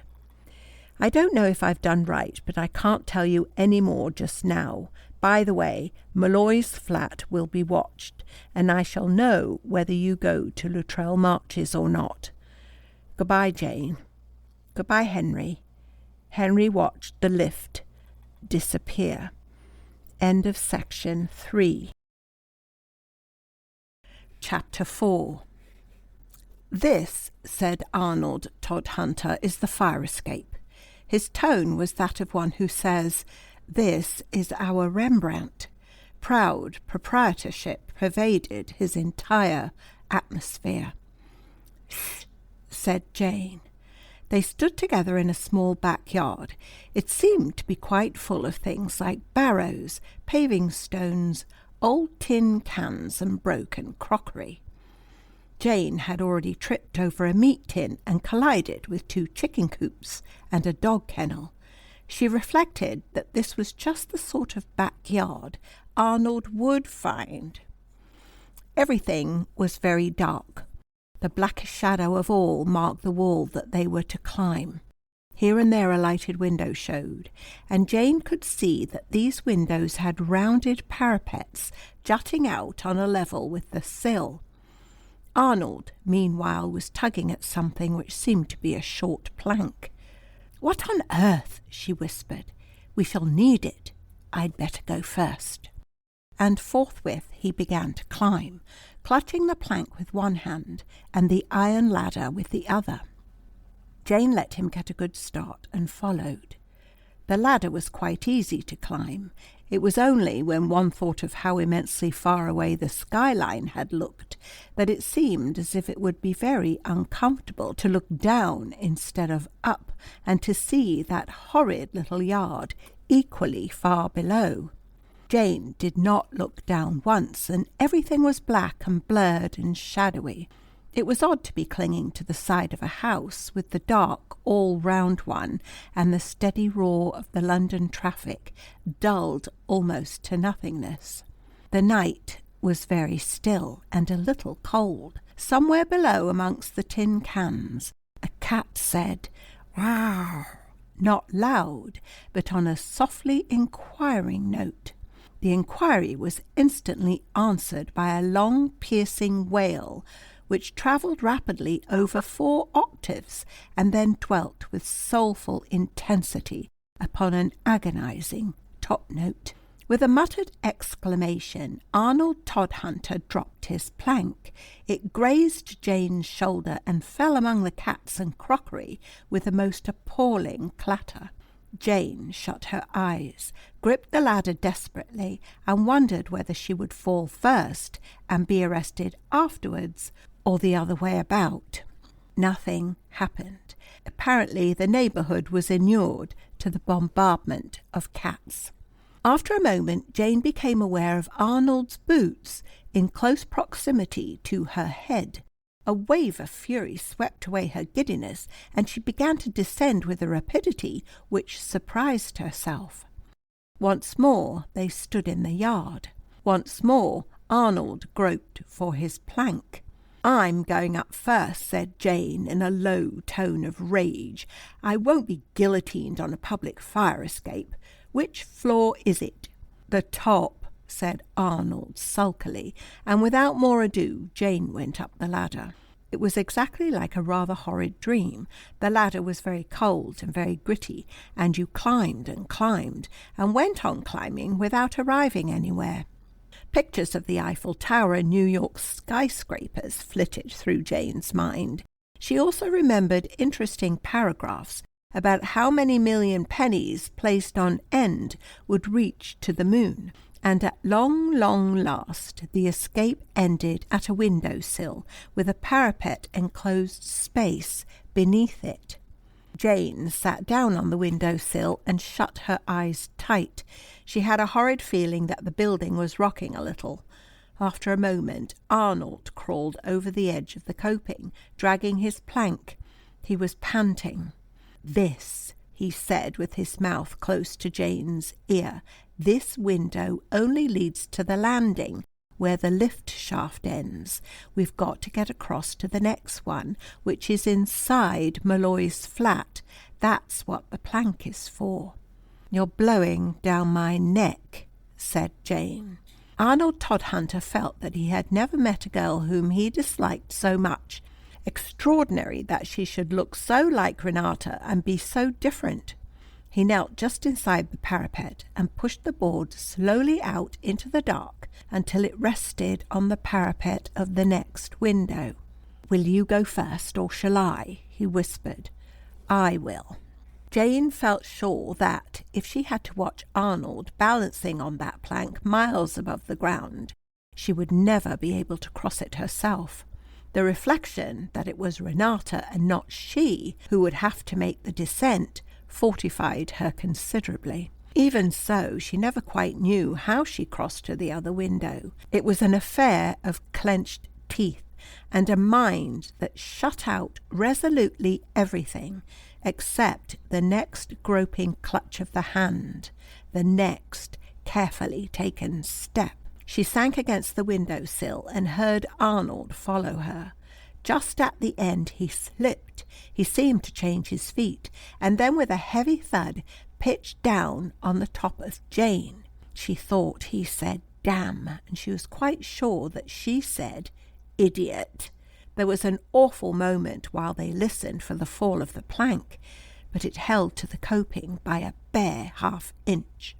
"I don't know if I've done right, but I can't tell you any more just now. By the way, Malloy's flat will be watched, and I shall know whether you go to Luttrell Marches or not. Goodbye, Jane." "Goodbye, Henry." Henry watched the lift disappear. End of section 3. Chapter 4. "This," said Arnold Todhunter, "is the fire escape." His tone was that of one who says, "This is our Rembrandt." Proud proprietorship pervaded his entire atmosphere. "Shh," said Jane. They stood together in a small backyard. It seemed to be quite full of things like barrows, paving stones, old tin cans and broken crockery. Jane had already tripped over a meat tin and collided with 2 chicken coops and a dog kennel. She reflected that this was just the sort of backyard Arnold would find. Everything was very dark. The blackest shadow of all marked the wall that they were to climb. Here and there a lighted window showed, and Jane could see that these windows had rounded parapets jutting out on a level with the sill. Arnold, meanwhile, was tugging at something which seemed to be a short plank. "What on earth?" she whispered. "We shall need it. I'd better go first." And forthwith he began to climb, clutching the plank with one hand and the iron ladder with the other. Jane let him get a good start and followed. The ladder was quite easy to climb. It was only when one thought of how immensely far away the skyline had looked that it seemed as if it would be very uncomfortable to look down instead of up and to see that horrid little yard equally far below. Jane did not look down once, and everything was black and blurred and shadowy. It was odd to be clinging to the side of a house with the dark all round one and the steady roar of the London traffic dulled almost to nothingness. The night was very still and a little cold. Somewhere below amongst the tin cans a cat said, "Wow," not loud, but on a softly inquiring note. The inquiry was instantly answered by a long piercing wail, which travelled rapidly over 4 octaves and then dwelt with soulful intensity upon an agonizing top note. With a muttered exclamation, Arnold Todhunter dropped his plank. It grazed Jane's shoulder and fell among the cats and crockery with a most appalling clatter. Jane shut her eyes, gripped the ladder desperately, and wondered whether she would fall first and be arrested afterwards, or the other way about. Nothing happened. Apparently the neighbourhood was inured to the bombardment of cats. After a moment, Jane became aware of Arnold's boots in close proximity to her head. A wave of fury swept away her giddiness, and she began to descend with a rapidity which surprised herself. Once more they stood in the yard. Once more Arnold groped for his plank. "I'm going up first," said Jane in a low tone of rage. "I won't be guillotined on a public fire escape. Which floor is it?" "The top," said Arnold sulkily, and without more ado Jane went up the ladder. It was exactly like a rather horrid dream. The ladder was very cold and very gritty, and you climbed and went on climbing without arriving anywhere. Pictures of the Eiffel Tower and New York skyscrapers flitted through Jane's mind. She also remembered interesting paragraphs about how many million pennies placed on end would reach to the moon, and at long last the escape ended at a window-sill with a parapet enclosed space beneath it. Jane sat down on the window-sill and shut her eyes tight. She had a horrid feeling that the building was rocking a little. After a moment, Arnold crawled over the edge of the coping, dragging his plank. He was panting. "This," he said with his mouth close to Jane's ear, "this window only leads to the landing, where the lift shaft ends. We've got to get across to the next one, which is inside Malloy's flat. That's what the plank is for." "You're blowing down my neck," said Jane. Arnold Todhunter felt that he had never met a girl whom he disliked so much. Extraordinary that she should look so like Renata and be so different. He knelt just inside the parapet and pushed the board slowly out into the dark until it rested on the parapet of the next window. "Will you go first, or shall I?" he whispered. "I will." Jane felt sure that, if she had to watch Arnold balancing on that plank miles above the ground, she would never be able to cross it herself. The reflection that it was Renata and not she who would have to make the descent fortified her considerably. Even so, she never quite knew how she crossed to the other window. It was an affair of clenched teeth, and a mind that shut out resolutely everything except the next groping clutch of the hand, the next carefully taken step. She sank against the window-sill and heard Arnold follow her. Just at the end he slipped. He seemed to change his feet, and then with a heavy thud pitched down on the top of Jane. She thought he said damn, and she was quite sure that she said idiot. There was an awful moment while they listened for the fall of the plank, but it held to the coping by a bare half-inch.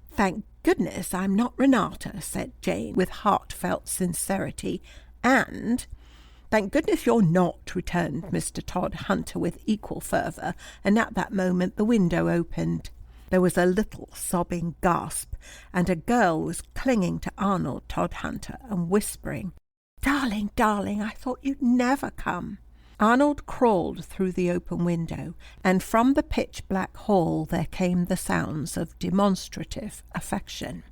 "Thank goodness I'm not Renata," said Jane with heartfelt sincerity, and "Thank goodness you're not," returned Mr. Todhunter with equal fervour, and at that moment the window opened. There was a little sobbing gasp, and a girl was clinging to Arnold Todhunter and whispering, "Darling, darling, I thought you'd never come." Arnold crawled through the open window, and from the pitch-black hall there came the sounds of demonstrative affection.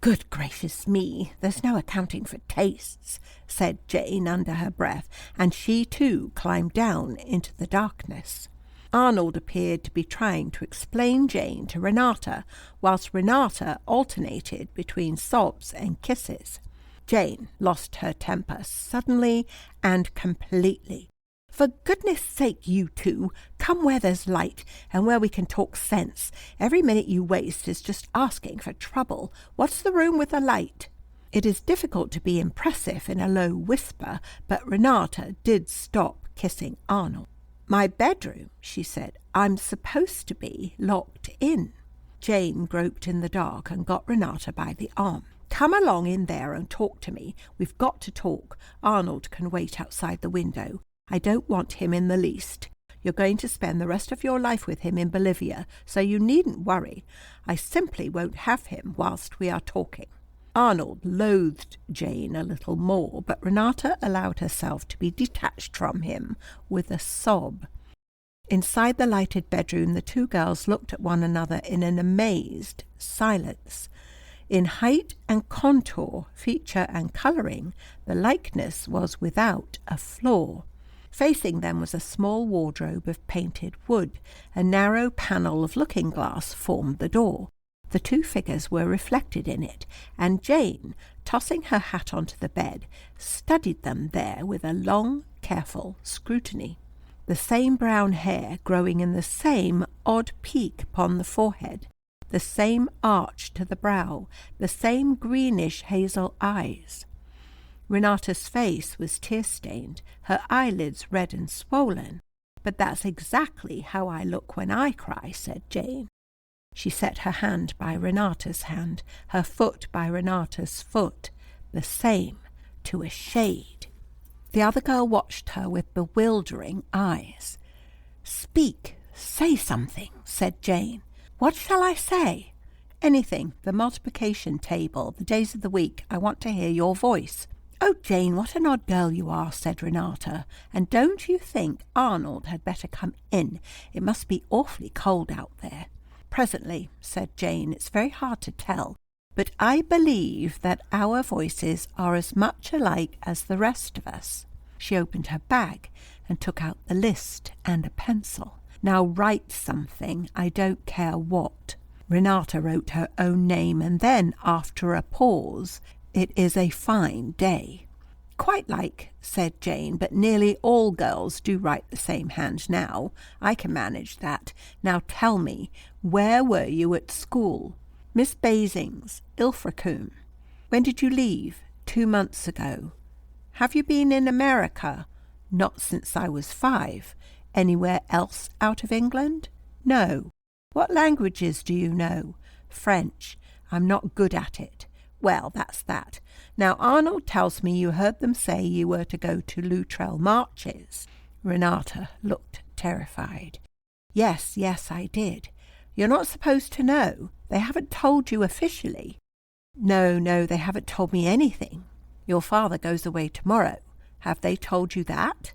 "Good gracious me, there's no accounting for tastes," said Jane under her breath, and she too climbed down into the darkness. Arnold appeared to be trying to explain Jane to Renata, whilst Renata alternated between sobs and kisses. Jane lost her temper suddenly and completely. "For goodness sake, you two, come where there's light and where we can talk sense. Every minute you waste is just asking for trouble. What's the room with the light?" It is difficult to be impressive in a low whisper, but Renata did stop kissing Arnold. "My bedroom," she said. "I'm supposed to be locked in." Jane groped in the dark and got Renata by the arm. "Come along in there and talk to me. We've got to talk. Arnold can wait outside the window. I don't want him in the least. You're going to spend the rest of your life with him in Bolivia, so you needn't worry. I simply won't have him whilst we are talking." Arnold loathed Jane a little more, but Renata allowed herself to be detached from him with a sob. Inside the lighted bedroom, the two girls looked at one another in an amazed silence. In height and contour, feature and colouring, the likeness was without a flaw. Facing them was a small wardrobe of painted wood. A narrow panel of looking-glass formed the door. The two figures were reflected in it, and Jane, tossing her hat onto the bed, studied them there with a long, careful scrutiny. The same brown hair growing in the same odd peak upon the forehead, the same arch to the brow, the same greenish hazel eyes. Renata's face was tear-stained, her eyelids red and swollen. "But that's exactly how I look when I cry," said Jane. She set her hand by Renata's hand, her foot by Renata's foot, the same, to a shade. The other girl watched her with bewildering eyes. "Speak, say something," said Jane. "What shall I say?" "Anything, the multiplication table, the days of the week. I want to hear your voice." "Oh, Jane, what an odd girl you are," said Renata. "And don't you think Arnold had better come in? It must be awfully cold out there." "Presently," said Jane. "It's very hard to tell, but I believe that our voices are as much alike as the rest of us." She opened her bag and took out the list and a pencil. "Now write something, I don't care what." Renata wrote her own name, and then, after a pause, "It is a fine day." "Quite like," said Jane, "but nearly all girls do write the same hand now. I can manage that. Now tell me, where were you at school?" "Miss Basing's, Ilfracombe." "When did you leave?" 2 months ago." "Have you been in America?" "Not since I was 5. Anywhere else out of England?" "No." "What languages do you know?" "French. I'm not good at it." "Well, that's that. Now Arnold tells me you heard them say you were to go to Luttrell Marches." Renata looked terrified. Yes, I did." "You're not supposed to know. They haven't told you officially." No, they haven't told me anything." "Your father goes away tomorrow. Have they told you that?"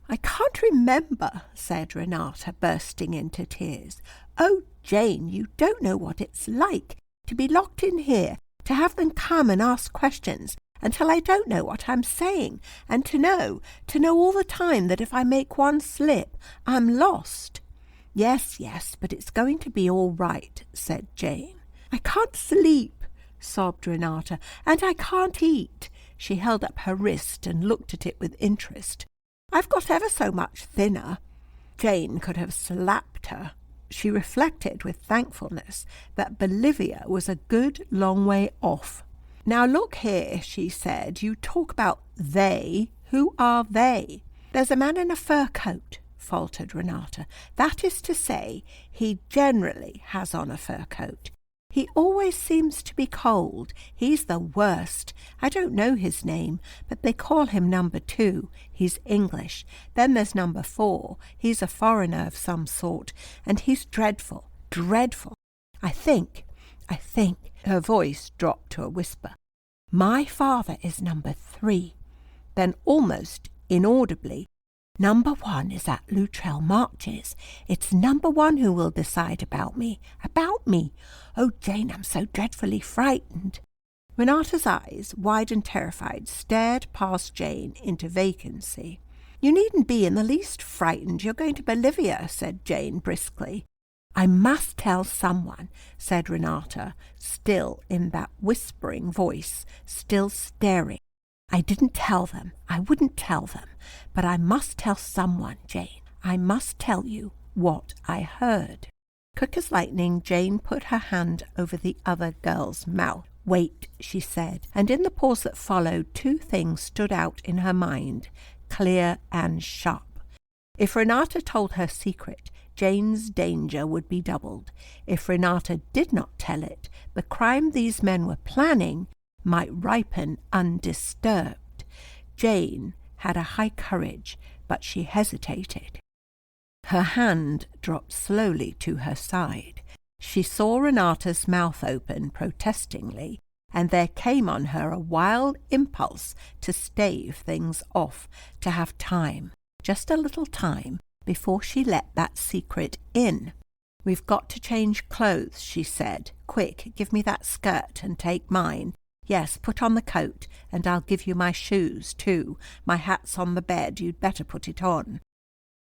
"I can't remember," said Renata, bursting into tears. "Oh, Jane, you don't know what it's like to be locked in here, to have them come and ask questions, until I don't know what I'm saying, and to know all the time that if I make one slip, I'm lost." Yes, but it's going to be all right," said Jane. "I can't sleep," sobbed Renata, "and I can't eat." She held up her wrist and looked at it with interest. "I've got ever so much thinner." Jane could have slapped her. She reflected with thankfulness that Bolivia was a good long way off. "Now look here," she said, "you talk about they. Who are they?" "There's a man in a fur coat," faltered Renata. "That is to say, he generally has on a fur coat. He always seems to be cold. He's the worst. I don't know his name, but they call him number 2. He's English. Then there's number 4. He's a foreigner of some sort, and he's dreadful, dreadful. I think, her voice dropped to a whisper, my father is number 3. Then almost inaudibly, number 1 is at Luttrell Marches. It's number 1 who will decide about me. About me. Oh, Jane, I'm so dreadfully frightened." Renata's eyes, wide and terrified, stared past Jane into vacancy. "You needn't be in the least frightened. You're going to Bolivia," said Jane briskly. "I must tell someone," said Renata, still in that whispering voice, still staring. "I didn't tell them. I wouldn't tell them. But I must tell someone, Jane. I must tell you what I heard." Quick as lightning, Jane put her hand over the other girl's mouth. "Wait," she said, and in the pause that followed, 2 things stood out in her mind, clear and sharp. If Renata told her secret, Jane's danger would be doubled. If Renata did not tell it, the crime these men were planning might ripen undisturbed. Jane had a high courage, but she hesitated. Her hand dropped slowly to her side. She saw Renata's mouth open protestingly, and there came on her a wild impulse to stave things off, to have time, just a little time, before she let that secret in. "We've got to change clothes," she said. "Quick, give me that skirt and take mine. Yes, put on the coat, and I'll give you my shoes, too. My hat's on the bed. You'd better put it on."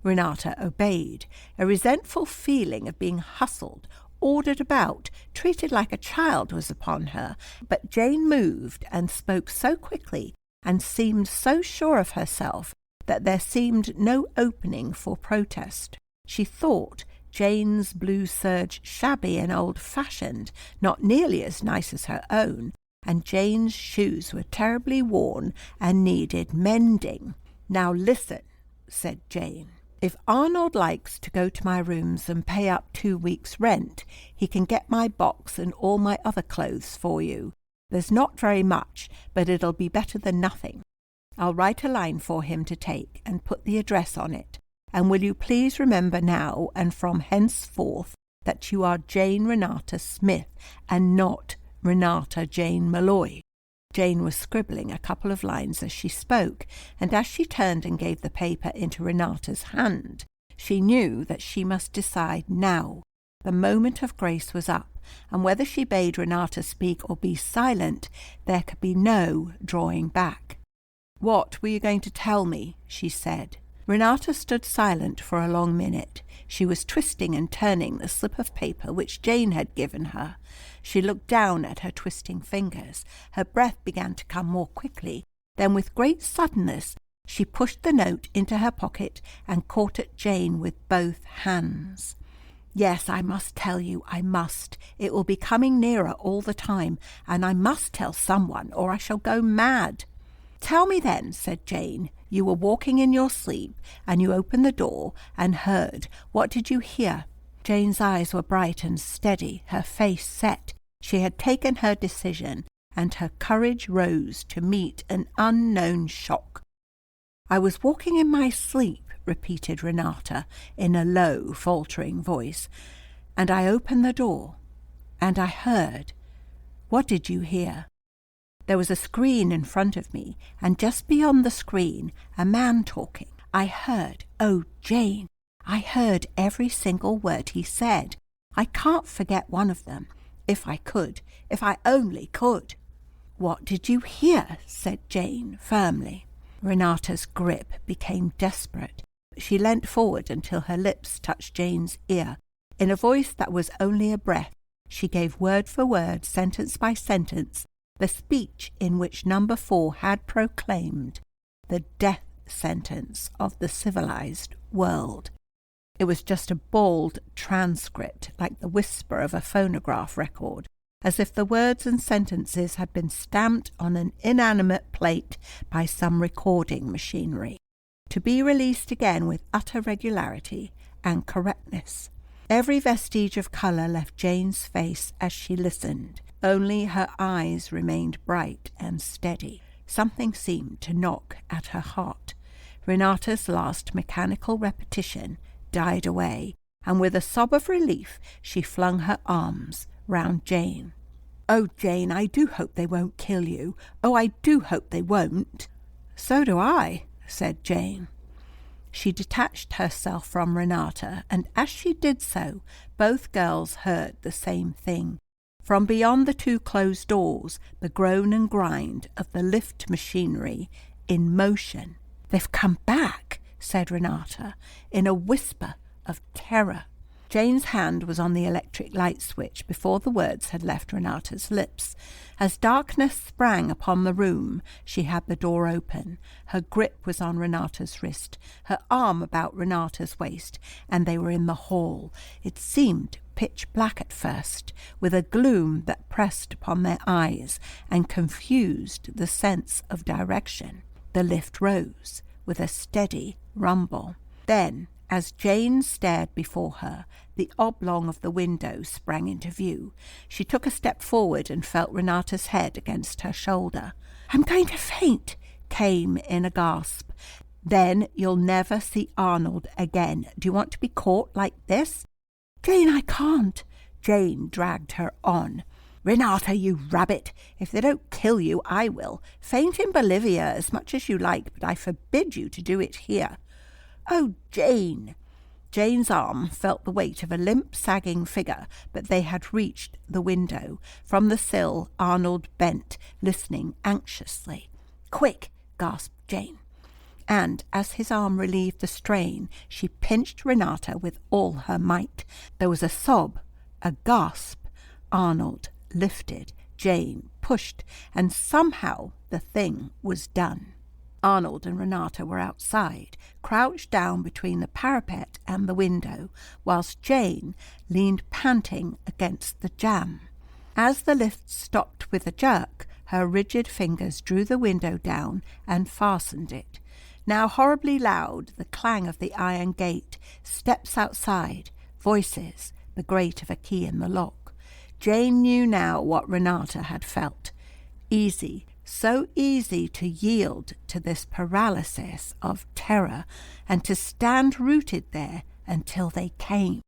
Renata obeyed. A resentful feeling of being hustled, ordered about, treated like a child was upon her, but Jane moved and spoke so quickly and seemed so sure of herself that there seemed no opening for protest. She thought Jane's blue serge shabby and old-fashioned, not nearly as nice as her own, and Jane's shoes were terribly worn and needed mending. "Now listen," said Jane. "If Arnold likes to go to my rooms and pay up 2 weeks' rent, he can get my box and all my other clothes for you. There's not very much, but it'll be better than nothing. I'll write a line for him to take and put the address on it. And will you please remember now and from henceforth that you are Jane Renata Smith and not Renata Jane Malloy." Jane was scribbling a couple of lines as she spoke, and as she turned and gave the paper into Renata's hand, she knew that she must decide now. The moment of grace was up, and whether she bade Renata speak or be silent, there could be no drawing back. "What were you going to tell me?" she said. Renata stood silent for a long minute. She was twisting and turning the slip of paper which Jane had given her. She looked down at her twisting fingers. Her breath began to come more quickly. Then with great suddenness she pushed the note into her pocket and caught at Jane with both hands. "Yes, I must tell you, I must. It will be coming nearer all the time, and I must tell someone, or I shall go mad." "Tell me then," said Jane. "You were walking in your sleep, and you opened the door and heard. What did you hear?" Jane's eyes were bright and steady, her face set. She had taken her decision, and her courage rose to meet an unknown shock. "I was walking in my sleep," repeated Renata in a low, faltering voice, "and I opened the door, and I heard." "What did you hear?" "There was a screen in front of me, and just beyond the screen, a man talking. I heard, oh, Jane, I heard every single word he said. I can't forget one of them. If I could, if I only could." "What did you hear?" said Jane firmly. Renata's grip became desperate. She leant forward until her lips touched Jane's ear. In a voice that was only a breath, she gave word for word, sentence by sentence, the speech in which Number 4 had proclaimed the death sentence of the civilized world. It was just a bald transcript, like the whisper of a phonograph record, as if the words and sentences had been stamped on an inanimate plate by some recording machinery, to be released again with utter regularity and correctness. Every vestige of colour left Jane's face as she listened. Only her eyes remained bright and steady. Something seemed to knock at her heart. Renata's last mechanical repetition died away, and with a sob of relief she flung her arms round Jane. "Oh, Jane, I do hope they won't kill you. Oh, I do hope they won't." "So do I," said Jane. She detached herself from Renata, and as she did so, both girls heard the same thing. From beyond the 2 closed doors, the groan and grind of the lift machinery in motion. "They've come back," said Renata, in a whisper of terror. Jane's hand was on the electric light switch before the words had left Renata's lips. As darkness sprang upon the room, she had the door open. Her grip was on Renata's wrist, her arm about Renata's waist, and they were in the hall. It seemed pitch black at first, with a gloom that pressed upon their eyes and confused the sense of direction. The lift rose with a steady rumble. Then, as Jane stared before her, the oblong of the window sprang into view. She took a step forward and felt Renata's head against her shoulder. "I'm going to faint," came in a gasp. "Then you'll never see Arnold again. Do you want to be caught like this?" "Jane, I can't." Jane dragged her on. "Renata, you rabbit! If they don't kill you, I will. Faint in Bolivia as much as you like, but I forbid you to do it here." "Oh, Jane!" Jane's arm felt the weight of a limp, sagging figure, but they had reached the window. From the sill, Arnold bent, listening anxiously. "Quick!" gasped Jane. And as his arm relieved the strain, she pinched Renata with all her might. There was a sob, a gasp. Arnold lifted, Jane pushed, and somehow the thing was done. Arnold and Renata were outside, crouched down between the parapet and the window, whilst Jane leaned panting against the jamb. As the lift stopped with a jerk, her rigid fingers drew the window down and fastened it. Now horribly loud, the clang of the iron gate, steps outside, voices, the grate of a key in the lock. Jane knew now what Renata had felt. Easy, so easy to yield to this paralysis of terror and to stand rooted there until they came.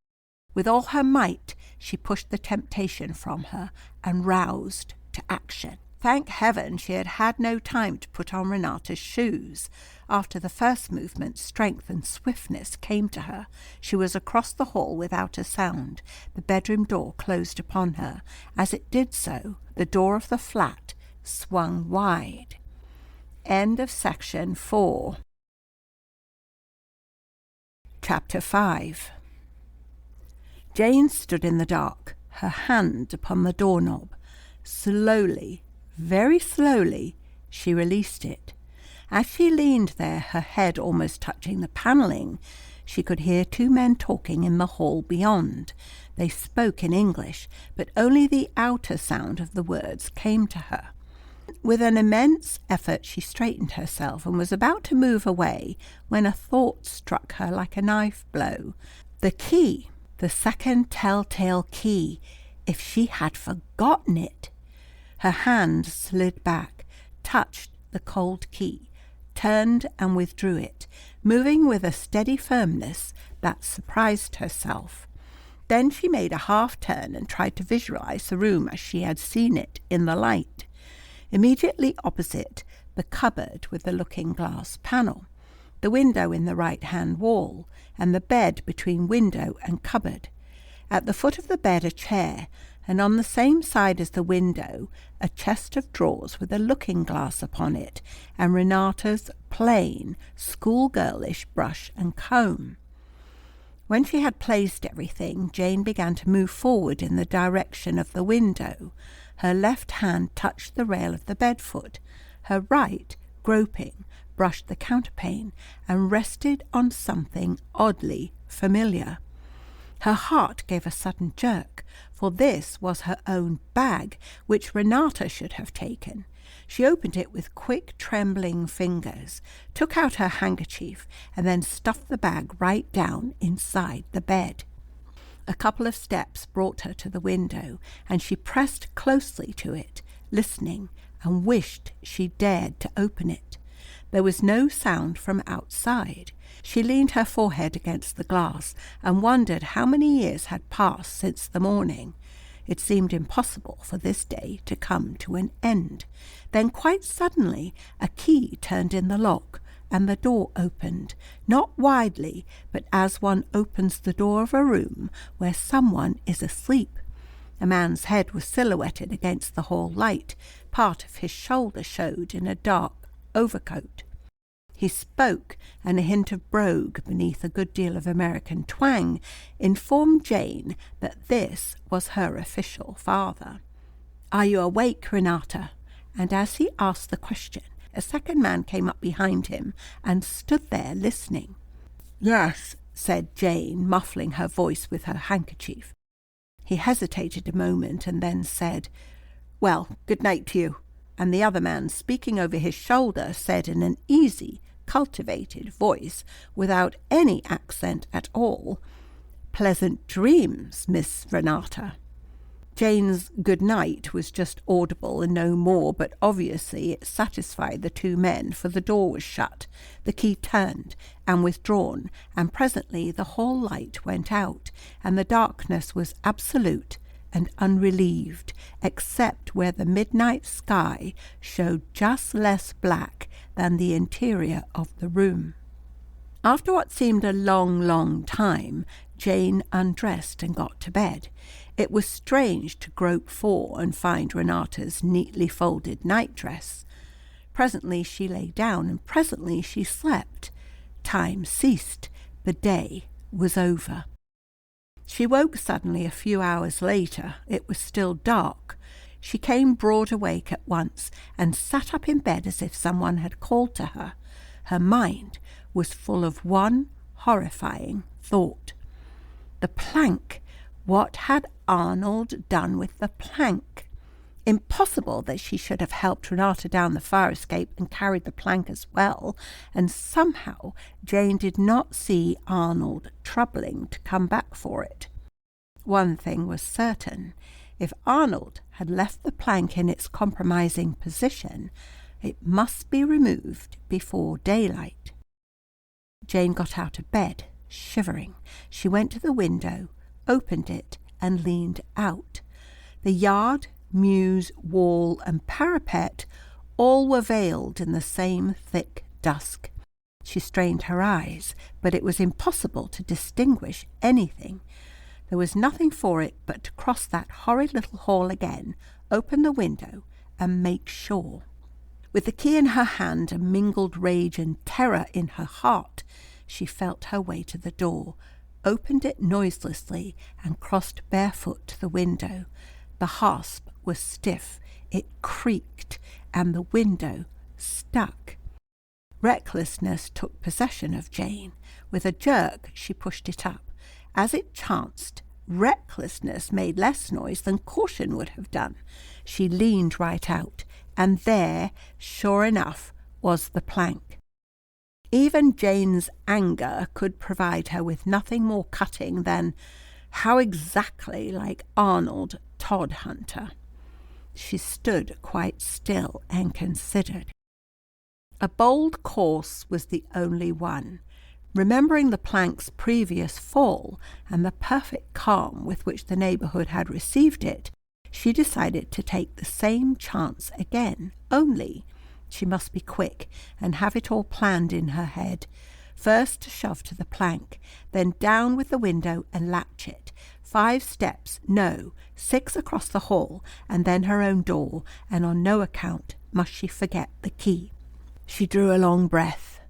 With all her might, she pushed the temptation from her and roused to action. Thank heaven she had had no time to put on Renata's shoes. After the first movement, strength and swiftness came to her. She was across the hall without a sound. The bedroom door closed upon her. As it did so, the door of the flat swung wide. End of section 4. Chapter 5. Jane stood in the dark, her hand upon the doorknob. Slowly, very slowly, she released it. As she leaned there, her head almost touching the panelling, she could hear 2 men talking in the hall beyond. They spoke in English, but only the outer sound of the words came to her. With an immense effort she straightened herself and was about to move away when a thought struck her like a knife blow. The key, the second telltale key, if she had forgotten it! Her hand slid back, touched the cold key, turned and withdrew it, moving with a steady firmness that surprised herself. Then she made a half-turn and tried to visualize the room as she had seen it in the light. Immediately opposite, the cupboard with the looking-glass panel, the window in the right-hand wall, and the bed between window and cupboard. At the foot of the bed a chair, and on the same side as the window, a chest of drawers with a looking-glass upon it, and Renata's plain, schoolgirlish brush and comb. When she had placed everything, Jane began to move forward in the direction of the window. Her left hand touched the rail of the bed-foot. Her right, groping, brushed the counterpane and rested on something oddly familiar. Her heart gave a sudden jerk, for this was her own bag, which Renata should have taken. She opened it with quick, trembling fingers, took out her handkerchief, and then stuffed the bag right down inside the bed. A couple of steps brought her to the window, and she pressed closely to it, listening, and wished she dared to open it. There was no sound from outside. She leaned her forehead against the glass and wondered how many years had passed since the morning. It seemed impossible for this day to come to an end. Then quite suddenly a key turned in the lock, and the door opened, not widely, but as one opens the door of a room where someone is asleep. A man's head was silhouetted against the hall light. Part of his shoulder showed in a dark overcoat. He spoke, and a hint of brogue beneath a good deal of American twang informed Jane that this was her official father. "Are you awake, Renata?" And as he asked the question, a second man came up behind him and stood there listening. "Yes," said Jane, muffling her voice with her handkerchief. He hesitated a moment and then said, "Well, good night to you." And the other man, speaking over his shoulder, said in an easy, cultivated voice, without any accent at all, "Pleasant dreams, Miss Renata." Jane's good night was just audible and no more, but obviously it satisfied the two men, for the door was shut, the key turned and withdrawn, and presently the hall light went out, and the darkness was absolute and unrelieved, except where the midnight sky showed just less black than the interior of the room. After what seemed a long, long time, Jane undressed and got to bed. It was strange to grope for and find Renata's neatly folded nightdress. Presently she lay down, and presently she slept. Time ceased. The day was over. She woke suddenly a few hours later. It was still dark. She came broad awake at once and sat up in bed as if someone had called to her. Her mind was full of one horrifying thought. The plank. What had Arnold done with the plank? Impossible that she should have helped Renata down the fire escape and carried the plank as well, and somehow Jane did not see Arnold troubling to come back for it. One thing was certain. If Arnold had left the plank in its compromising position, it must be removed before daylight. Jane got out of bed, shivering. She went to the window, opened it, and leaned out. The yard, mews, wall, and parapet all were veiled in the same thick dusk. She strained her eyes, but it was impossible to distinguish anything. There was nothing for it but to cross that horrid little hall again, open the window, and make sure. With the key in her hand and mingled rage and terror in her heart, she felt her way to the door, opened it noiselessly, and crossed barefoot to the window. The hasp was stiff, it creaked, and the window stuck. Recklessness took possession of Jane. With a jerk, she pushed it up. As it chanced, recklessness made less noise than caution would have done. She leaned right out, and there, sure enough, was the plank. Even Jane's anger could provide her with nothing more cutting than, how exactly like Arnold Todhunter. She stood quite still and considered. A bold course was the only one. Remembering the plank's previous fall and the perfect calm with which the neighbourhood had received it, she decided to take the same chance again, only she must be quick and have it all planned in her head. First to shove to the plank, then down with the window and latch it, 5 steps, no, 6 across the hall, and then her own door, and on no account must she forget the key. She drew a long breath,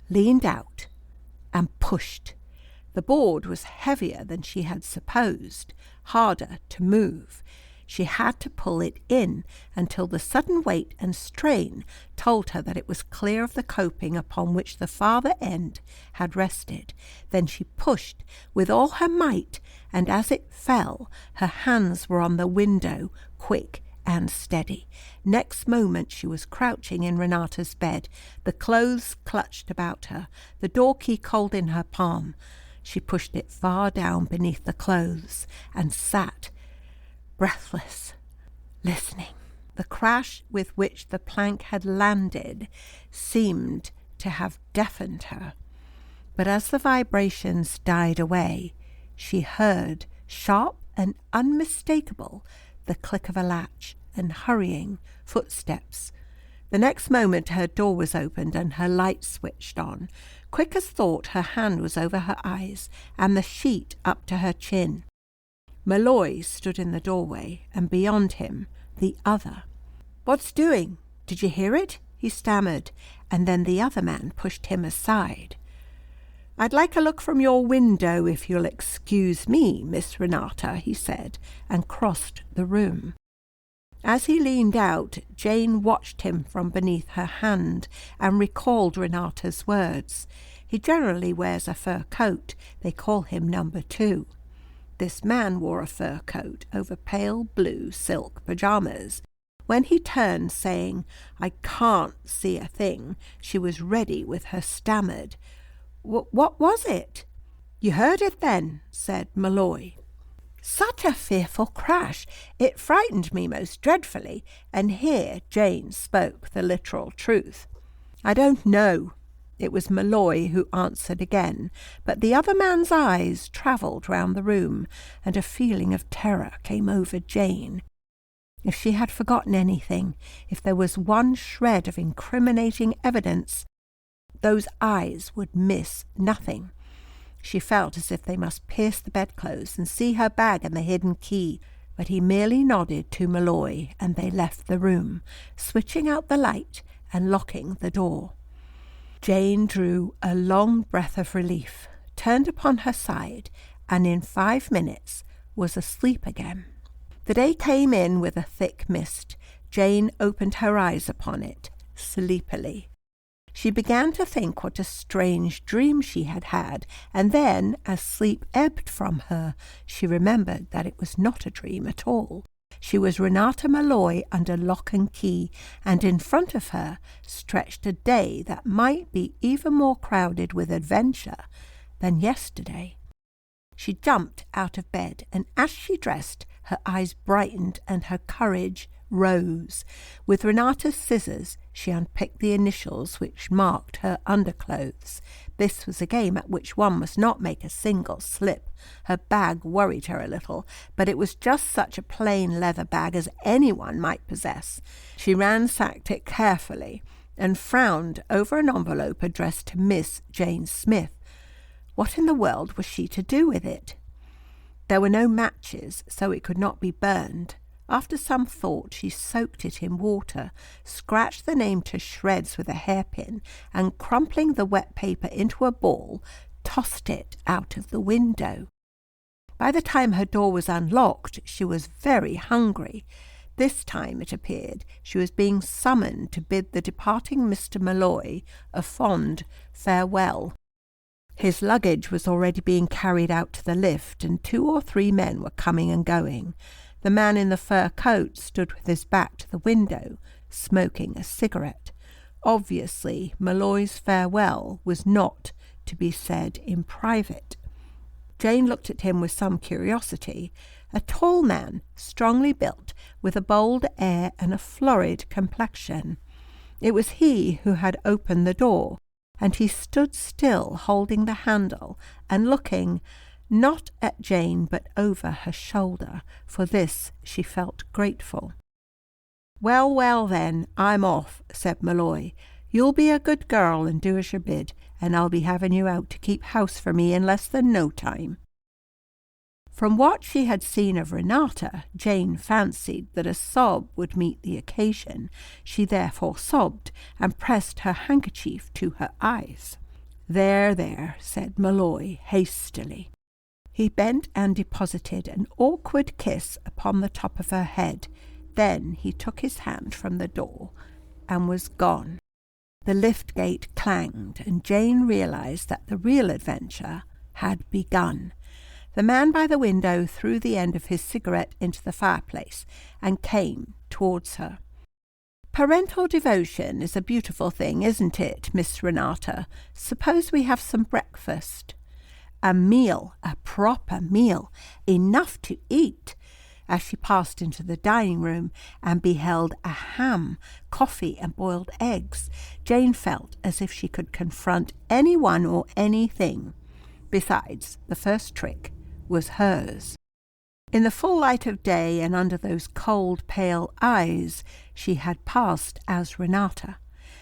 leaned out, and pushed. The board was heavier than she had supposed, harder to move. She had to pull it in until the sudden weight and strain told her that it was clear of the coping upon which the farther end had rested. Then she pushed with all her might, and as it fell, her hands were on the window, quick and steady. Next moment she was crouching in Renata's bed, the clothes clutched about her, the door key cold in her palm. She pushed it far down beneath the clothes and sat breathless, listening. The crash with which the plank had landed seemed to have deafened her. But as the vibrations died away, she heard, sharp and unmistakable, the click of a latch and hurrying footsteps. The next moment her door was opened and her light switched on. Quick as thought, her hand was over her eyes and the sheet up to her chin. Malloy stood in the doorway, and beyond him, the other. "What's doing? Did you hear it?" he stammered, and then the other man pushed him aside. "I'd like a look from your window, if you'll excuse me, Miss Renata," he said, and crossed the room. As he leaned out, Jane watched him from beneath her hand and recalled Renata's words. "He generally wears a fur coat. They call him number 2. This man wore a fur coat over pale blue silk pyjamas. When he turned, saying, "I can't see a thing," she was ready with her stammered, "What was it?" "You heard it then," said Malloy. "Such a fearful crash. It frightened me most dreadfully," and here Jane spoke the literal truth. "I don't know." It was Malloy who answered again, but the other man's eyes travelled round the room, and a feeling of terror came over Jane. If she had forgotten anything, if there was one shred of incriminating evidence, those eyes would miss nothing. She felt as if they must pierce the bedclothes and see her bag and the hidden key, but he merely nodded to Malloy, and they left the room, switching out the light and locking the door. Jane drew a long breath of relief, turned upon her side, and in 5 minutes was asleep again. The day came in with a thick mist. Jane opened her eyes upon it, sleepily. She began to think what a strange dream she had had, and then, as sleep ebbed from her, she remembered that it was not a dream at all. She was Renata Malloy under lock and key, and in front of her stretched a day that might be even more crowded with adventure than yesterday. She jumped out of bed, and as she dressed, her eyes brightened and her courage rose. With Renata's scissors, she unpicked the initials which marked her underclothes. This was a game at which one must not make a single slip. Her bag worried her a little, but it was just such a plain leather bag as anyone might possess. She ransacked it carefully and frowned over an envelope addressed to Miss Jane Smith. What in the world was she to do with it? There were no matches, so it could not be burned. After some thought, she soaked it in water, scratched the name to shreds with a hairpin, and crumpling the wet paper into a ball, tossed it out of the window. By the time her door was unlocked, she was very hungry. This time, it appeared, she was being summoned to bid the departing Mr. Malloy a fond farewell. His luggage was already being carried out to the lift, and 2 or 3 men were coming and going. The man in the fur coat stood with his back to the window, smoking a cigarette. Obviously, Malloy's farewell was not to be said in private. Jane looked at him with some curiosity. A tall man, strongly built, with a bold air and a florid complexion. It was he who had opened the door, and he stood still, holding the handle, and looking not at Jane but over her shoulder. For this she felt grateful. "Well, well, then, I'm off," said Malloy. "You'll be a good girl and do as you're bid, and I'll be having you out to keep house for me in less than no time." From what she had seen of Renata, Jane fancied that a sob would meet the occasion. She therefore sobbed and pressed her handkerchief to her eyes. "There, there," said Malloy hastily. He bent and deposited an awkward kiss upon the top of her head. Then he took his hand from the door and was gone. The lift gate clanged, and Jane realized that the real adventure had begun. The man by the window threw the end of his cigarette into the fireplace and came towards her. "Parental devotion is a beautiful thing, isn't it, Miss Renata? Suppose we have some breakfast?" "A meal, a proper meal, enough to eat." As she passed into the dining room and beheld a ham, coffee, and boiled eggs, Jane felt as if she could confront anyone or anything. Besides, the first trick was hers. In the full light of day and under those cold, pale eyes, she had passed as Renata.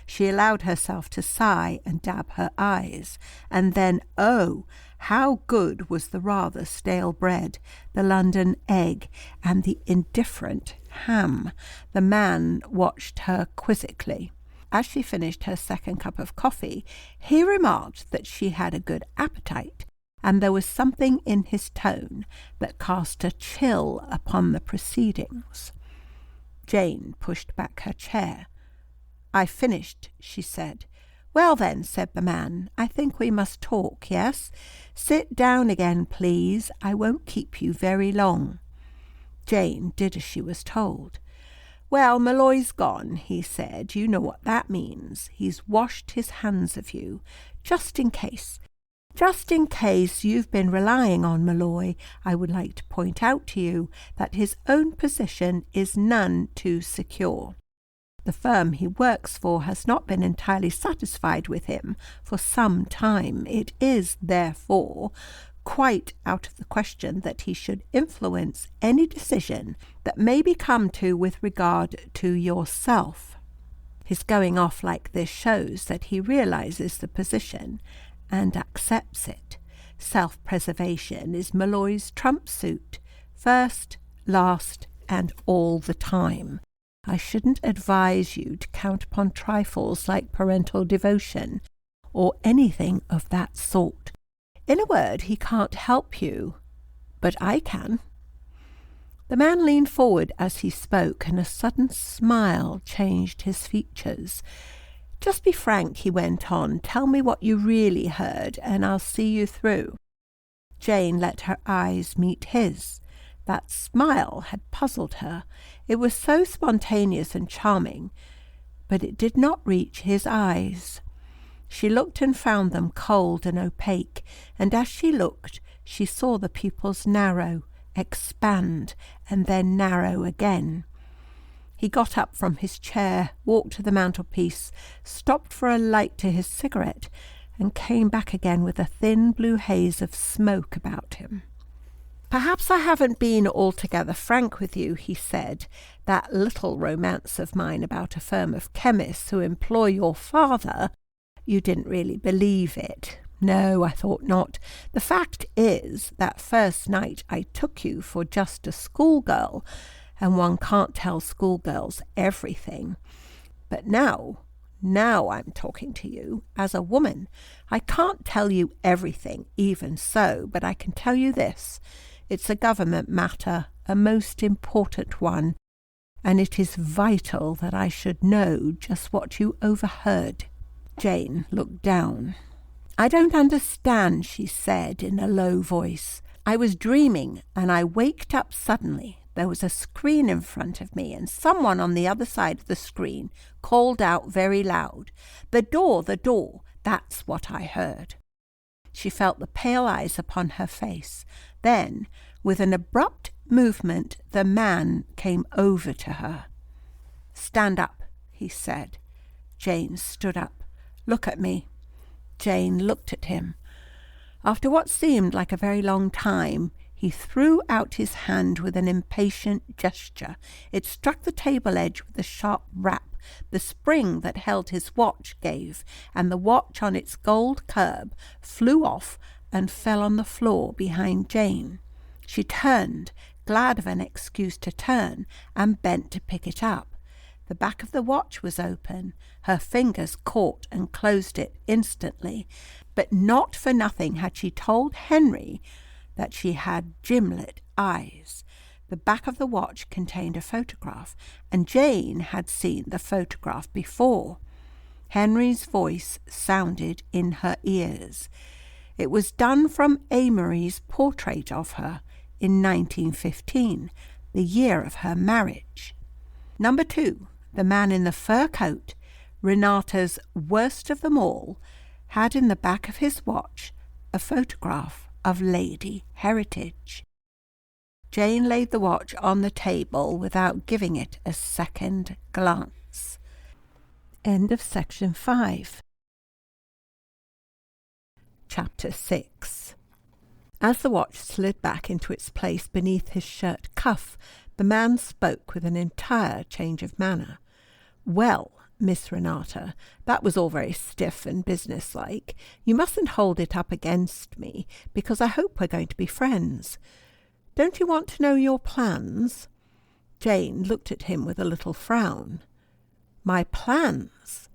She allowed herself to sigh and dab her eyes, and then, oh, how good was the rather stale bread, the London egg, and the indifferent ham. The man watched her quizzically. As she finished her second cup of coffee, he remarked that she had a good appetite, and there was something in his tone that cast a chill upon the proceedings. Jane pushed back her chair. "I've finished," she said. "Well then," said the man, "I think we must talk, yes? Sit down again, please. I won't keep you very long." Jane did as she was told. "Well, Malloy's gone," he said. "You know what that means. He's washed his hands of you, just in case. Just in case you've been relying on Malloy, I would like to point out to you that his own position is none too secure. The firm he works for has not been entirely satisfied with him for some time. It is, therefore, quite out of the question that he should influence any decision that may be come to with regard to yourself. His going off like this shows that he realizes the position and accepts it. Self-preservation is Malloy's trump suit, first, last, and all the time. I shouldn't advise you to count upon trifles like parental devotion, or anything of that sort. In a word, he can't help you, but I can." The man leaned forward as he spoke, and a sudden smile changed his features. "Just be frank," he went on. "Tell me what you really heard, and I'll see you through." Jane let her eyes meet his. That smile had puzzled her. It was so spontaneous and charming, but it did not reach his eyes. She looked and found them cold and opaque, and as she looked, she saw the pupils narrow, expand, and then narrow again. He got up from his chair, walked to the mantelpiece, stopped for a light to his cigarette, and came back again with a thin blue haze of smoke about him. "Perhaps I haven't been altogether frank with you," he said. "That little romance of mine about a firm of chemists who employ your father, you didn't really believe it. No, I thought not. The fact is, that first night I took you for just a schoolgirl, and one can't tell schoolgirls everything. But now I'm talking to you as a woman. I can't tell you everything, even so, but I can tell you this. It's a government matter, a most important one, and it is vital that I should know just what you overheard." Jane looked down. "I don't understand," she said in a low voice. "I was dreaming, and I waked up suddenly. There was a screen in front of me, and someone on the other side of the screen called out very loud, 'The door, the door!' That's what I heard." She felt the pale eyes upon her face. Then, with an abrupt movement, the man came over to her. "Stand up," he said. Jane stood up. "Look at me." Jane looked at him. After what seemed like a very long time, he threw out his hand with an impatient gesture. It struck the table edge with a sharp rap. The spring that held his watch gave, and the watch on its gold curb flew off and fell on the floor behind Jane. She turned, glad of an excuse to turn, and bent to pick it up. The back of the watch was open. Her fingers caught and closed it instantly, but not for nothing had she told Henry that she had gimlet eyes. The back of the watch contained a photograph, and Jane had seen the photograph before. Henry's voice sounded in her ears. It was done from Amory's portrait of her in 1915, the year of her marriage. Number 2, the man in the fur coat, Renata's worst of them all, had in the back of his watch a photograph of Lady Heritage. Jane laid the watch on the table without giving it a second glance. End of section 5. Chapter 6. As the watch slid back into its place beneath his shirt cuff, the man spoke with an entire change of manner. "Well, Miss Renata, that was all very stiff and businesslike. You mustn't hold it up against me, because I hope we're going to be friends. Don't you want to know your plans?" Jane looked at him with a little frown. "My plans?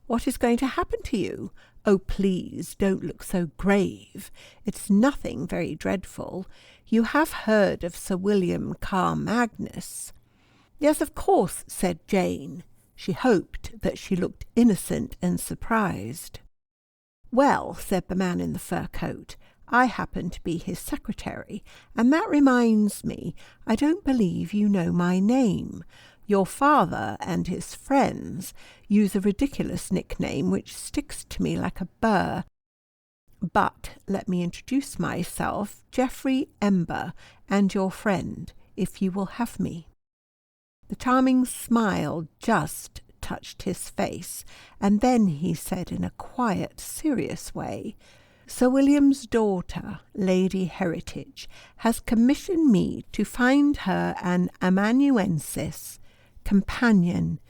What is going to happen to you? Oh, please, don't look so grave. It's nothing very dreadful. You have heard of Sir William Carr Magnus?" "Yes, of course," said Jane. She hoped that she looked innocent and surprised. "Well," said the man in the fur coat, "I happen to be his secretary, and that reminds me, I don't believe you know my name. Your father and his friends use a ridiculous nickname which sticks to me like a burr. But let me introduce myself, Geoffrey Ember, and your friend, if you will have me." The charming smile just touched his face, and then he said in a quiet, serious way, "Sir William's daughter, Lady Heritage, has commissioned me to find her an amanuensis companion.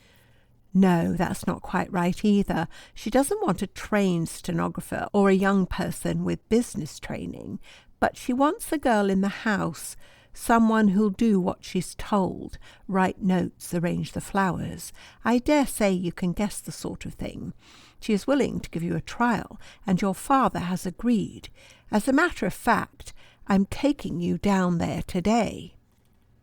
No, that's not quite right either. She doesn't want a trained stenographer or a young person with business training, but she wants a girl in the house, someone who'll do what she's told, write notes, arrange the flowers. I dare say you can guess the sort of thing. She is willing to give you a trial, and your father has agreed. As a matter of fact, I'm taking you down there today."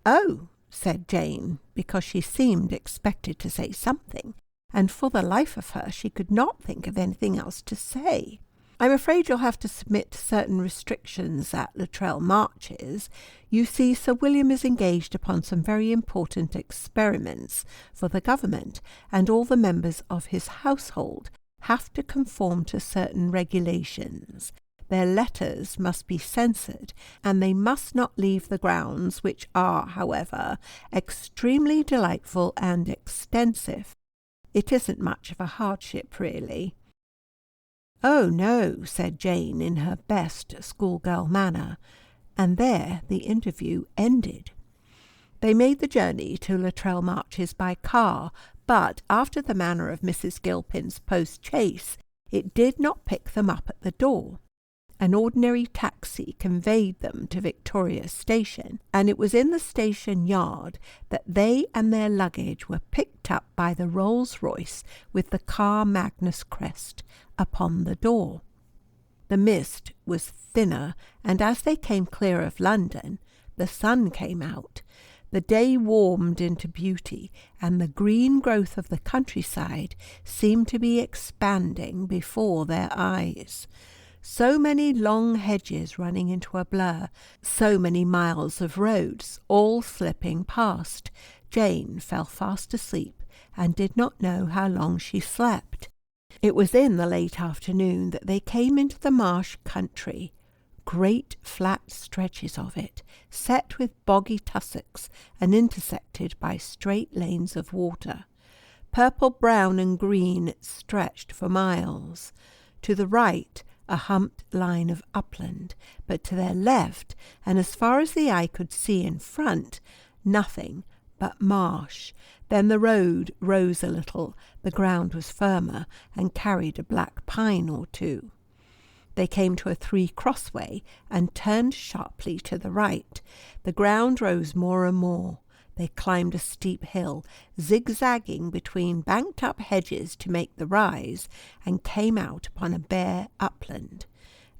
"Oh," said Jane, because she seemed expected to say something, and for the life of her she could not think of anything else to say. "I'm afraid you'll have to submit to certain restrictions at Luttrell Marches. You see, Sir William is engaged upon some very important experiments for the government, and all the members of his household have to conform to certain regulations. Their letters must be censored, and they must not leave the grounds, which are, however, extremely delightful and extensive. It isn't much of a hardship, really." "Oh, no," said Jane in her best schoolgirl manner, and there the interview ended. They made the journey to Luttrell Marches by car, but after the manner of Mrs. Gilpin's post-chaise, it did not pick them up at the door. An ordinary taxi conveyed them to Victoria Station, and it was in the station yard that they and their luggage were picked up by the Rolls-Royce with the Carr Magnus crest upon the door. The mist was thinner, and as they came clear of London, the sun came out. The day warmed into beauty, and the green growth of the countryside seemed to be expanding before their eyes. So many long hedges running into a blur, so many miles of roads, all slipping past. Jane fell fast asleep and did not know how long she slept. It was in the late afternoon that they came into the marsh country, great flat stretches of it, set with boggy tussocks and intersected by straight lanes of water. Purple, brown and green it stretched for miles. To the right, a humped line of upland, but to their left, and as far as the eye could see in front, nothing but marsh. Then the road rose a little, the ground was firmer, and carried a black pine or two. They came to a 3-crossway and turned sharply to the right. The ground rose more and more. They climbed a steep hill, zigzagging between banked-up hedges to make the rise, and came out upon a bare upland.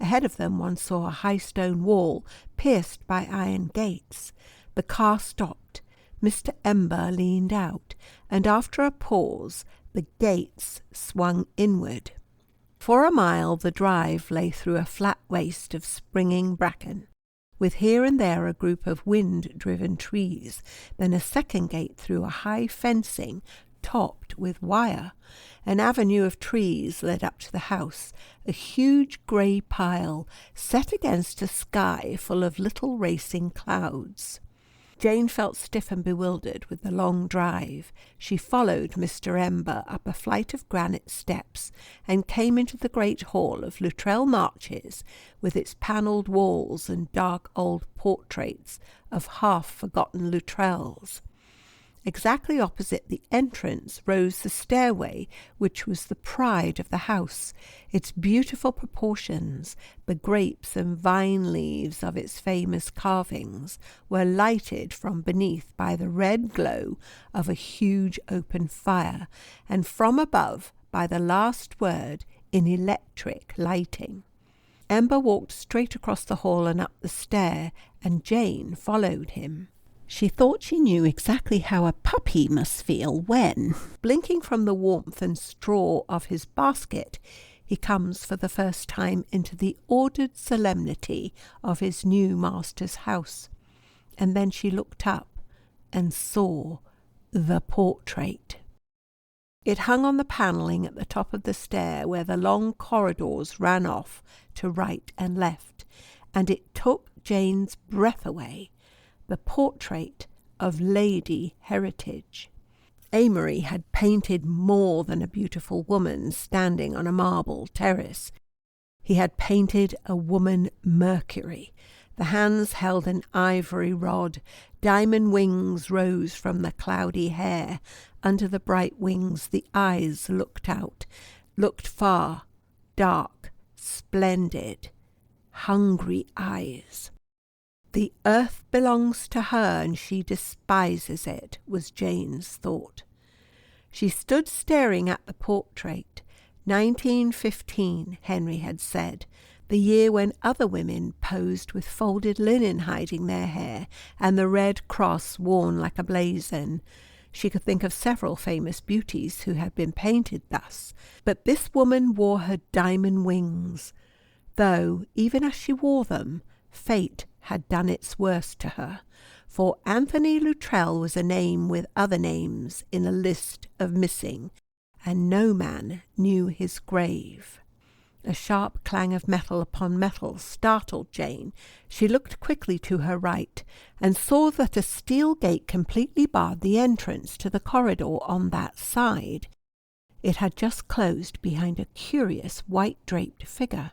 Ahead of them one saw a high stone wall pierced by iron gates. The car stopped. Mr. Ember leaned out, and after a pause the gates swung inward. For a mile the drive lay through a flat waste of springing bracken, with here and there a group of wind-driven trees, then a second gate through a high fencing topped with wire. An avenue of trees led up to the house, a huge grey pile set against a sky full of little racing clouds. Jane felt stiff and bewildered with the long drive. She followed Mr. Ember up a flight of granite steps and came into the great hall of Luttrell Marches, with its panelled walls and dark old portraits of half-forgotten Luttrells. Exactly opposite the entrance rose the stairway, which was the pride of the house. Its beautiful proportions, the grapes and vine leaves of its famous carvings, were lighted from beneath by the red glow of a huge open fire, and from above by the last word in electric lighting. Ember walked straight across the hall and up the stair, and Jane followed him. She thought she knew exactly how a puppy must feel when, blinking from the warmth and straw of his basket, he comes for the first time into the ordered solemnity of his new master's house. And then she looked up and saw the portrait. It hung on the panelling at the top of the stair where the long corridors ran off to right and left, and it took Jane's breath away. The portrait of Lady Heritage. Amory had painted more than a beautiful woman standing on a marble terrace. He had painted a woman Mercury. The hands held an ivory rod. Diamond wings rose from the cloudy hair. Under the bright wings the eyes looked out, looked far, dark, splendid, hungry eyes. The earth belongs to her and she despises it, was Jane's thought. She stood staring at the portrait. 1915, Henry had said, the year when other women posed with folded linen hiding their hair and the red cross worn like a blazon. She could think of several famous beauties who had been painted thus, but this woman wore her diamond wings, though, even as she wore them, fate had done its worst to her, for Anthony Luttrell was a name with other names in a list of missing, and no man knew his grave. A sharp clang of metal upon metal startled Jane. She looked quickly to her right, and saw that a steel gate completely barred the entrance to the corridor on that side. It had just closed behind a curious white-draped figure.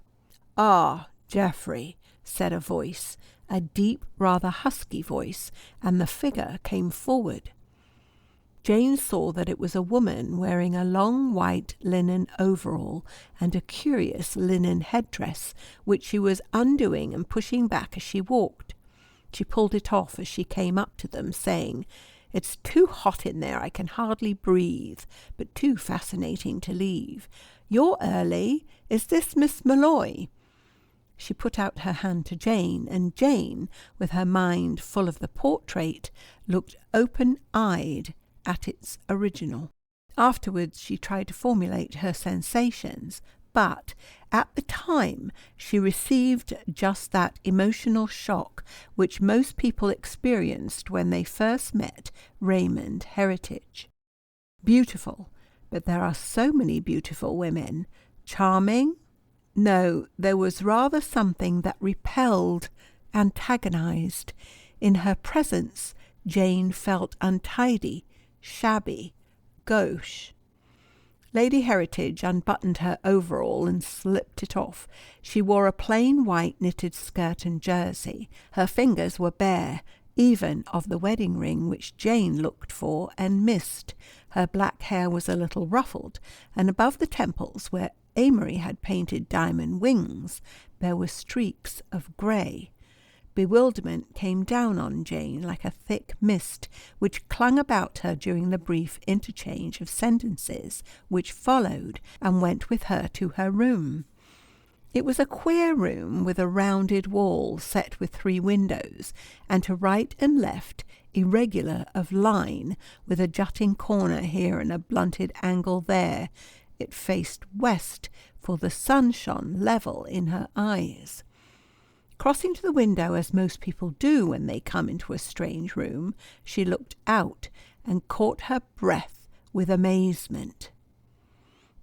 "Ah, Geoffrey," said a voice, a deep, rather husky voice, and the figure came forward. Jane saw that it was a woman wearing a long white linen overall and a curious linen headdress, which she was undoing and pushing back as she walked. She pulled it off as she came up to them, saying, "It's too hot in there, I can hardly breathe, but too fascinating to leave. You're early. Is this Miss Malloy?" She put out her hand to Jane, and Jane, with her mind full of the portrait, looked open-eyed at its original. Afterwards she tried to formulate her sensations, but at the time she received just that emotional shock which most people experienced when they first met Raymond Heritage. Beautiful, but there are so many beautiful women. Charming? No, there was rather something that repelled, antagonized. In her presence, Jane felt untidy, shabby, gauche. Lady Heritage unbuttoned her overall and slipped it off. She wore a plain white knitted skirt and jersey. Her fingers were bare, even of the wedding ring which Jane looked for and missed. Her black hair was a little ruffled, and above the temples, where Amory had painted diamond wings, there were streaks of grey. Bewilderment came down on Jane like a thick mist, which clung about her during the brief interchange of sentences which followed and went with her to her room. It was a queer room with a rounded wall set with 3 windows, and to right and left irregular of line, with a jutting corner here and a blunted angle there. It faced west, for the sun shone level in her eyes. Crossing to the window, as most people do when they come into a strange room, she looked out and caught her breath with amazement.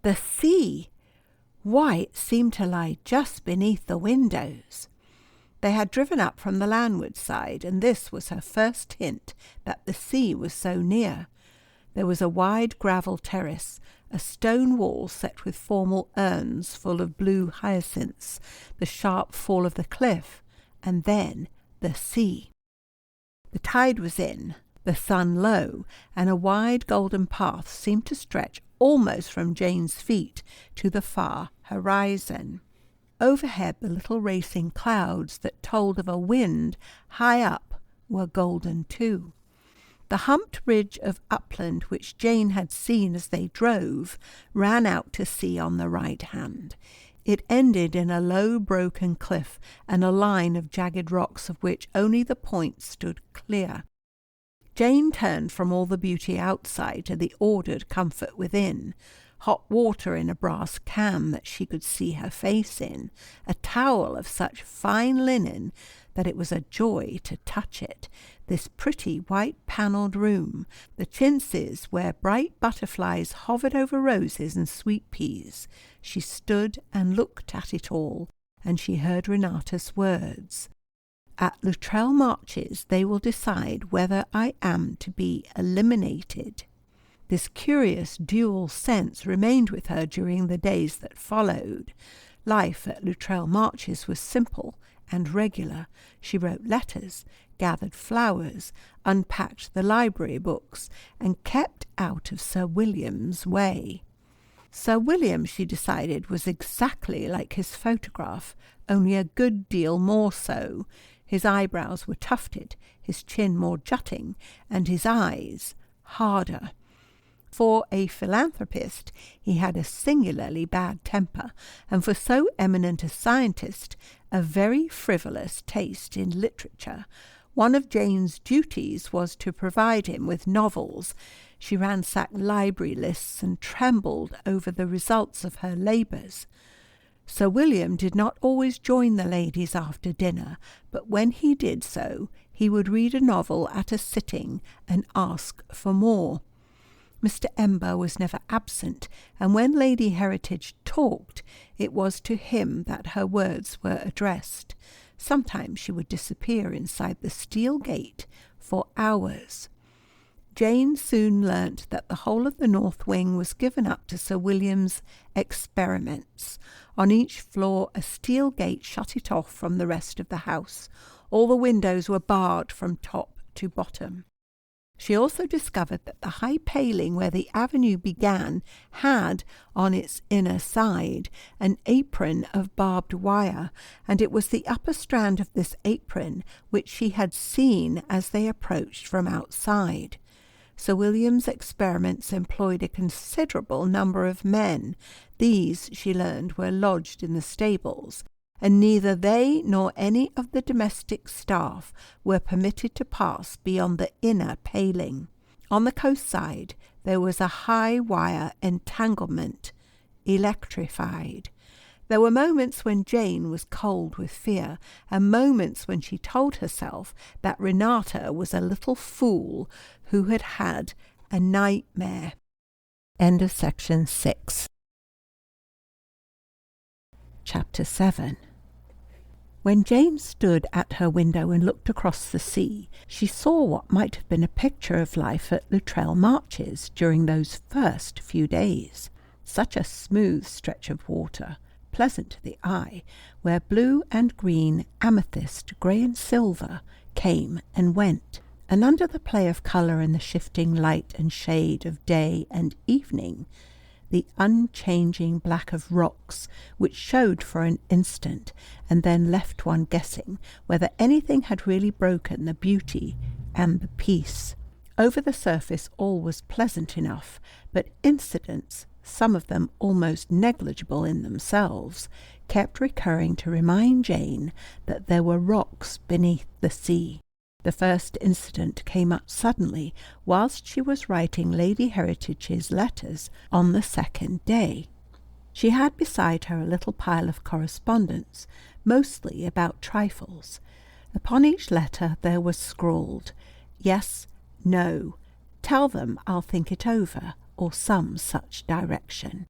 The sea! Why, it seemed to lie just beneath the windows. They had driven up from the landward side, and this was her first hint that the sea was so near. There was a wide gravel terrace, a stone wall set with formal urns full of blue hyacinths, the sharp fall of the cliff, and then the sea. The tide was in, the sun low, and a wide golden path seemed to stretch almost from Jane's feet to the far horizon. Overhead, the little racing clouds that told of a wind high up were golden too. The humped ridge of upland which Jane had seen as they drove ran out to sea on the right hand. It ended in a low broken cliff and a line of jagged rocks of which only the point stood clear. Jane turned from all the beauty outside to the ordered comfort within. Hot water in a brass can that she could see her face in, a towel of such fine linen that it was a joy to touch it, this pretty white-panelled room, the chintzes where bright butterflies hovered over roses and sweet peas. She stood and looked at it all, and she heard Renata's words. At Luttrell Marches they will decide whether I am to be eliminated. This curious dual sense remained with her during the days that followed. Life at Luttrell Marches was simple and regular. She wrote letters, gathered flowers, unpacked the library books, and kept out of Sir William's way. Sir William, she decided, was exactly like his photograph, only a good deal more so. His eyebrows were tufted, his chin more jutting, and his eyes harder. For a philanthropist, he had a singularly bad temper, and for so eminent a scientist, a very frivolous taste in literature. One of Jane's duties was to provide him with novels. She ransacked library lists and trembled over the results of her labours. Sir William did not always join the ladies after dinner, but when he did so, he would read a novel at a sitting and ask for more. Mr. Ember was never absent, and when Lady Heritage talked, it was to him that her words were addressed. Sometimes she would disappear inside the steel gate for hours. Jane soon learnt that the whole of the north wing was given up to Sir William's experiments. On each floor a steel gate shut it off from the rest of the house. All the windows were barred from top to bottom. She also discovered that the high paling where the avenue began had, on its inner side, an apron of barbed wire, and it was the upper strand of this apron which she had seen as they approached from outside. Sir William's experiments employed a considerable number of men. These, she learned, were lodged in the stables, and neither they nor any of the domestic staff were permitted to pass beyond the inner paling. On the coast side there was a high wire entanglement, electrified. There were moments when Jane was cold with fear, and moments when she told herself that Renata was a little fool who had had a nightmare. End of section 6. Chapter 7. When Jane stood at her window and looked across the sea, she saw what might have been a picture of life at Luttrell Marches during those first few days. Such a smooth stretch of water, pleasant to the eye, where blue and green, amethyst, grey and silver came and went, and under the play of colour and the shifting light and shade of day and evening, the unchanging black of rocks, which showed for an instant, and then left one guessing whether anything had really broken the beauty and the peace. Over the surface all was pleasant enough, but incidents, some of them almost negligible in themselves, kept recurring to remind Jane that there were rocks beneath the sea. The first incident came up suddenly whilst she was writing Lady Heritage's letters on the second day. She had beside her a little pile of correspondence, mostly about trifles. Upon each letter there was scrawled, "Yes, no, tell them I'll think it over," or some such direction.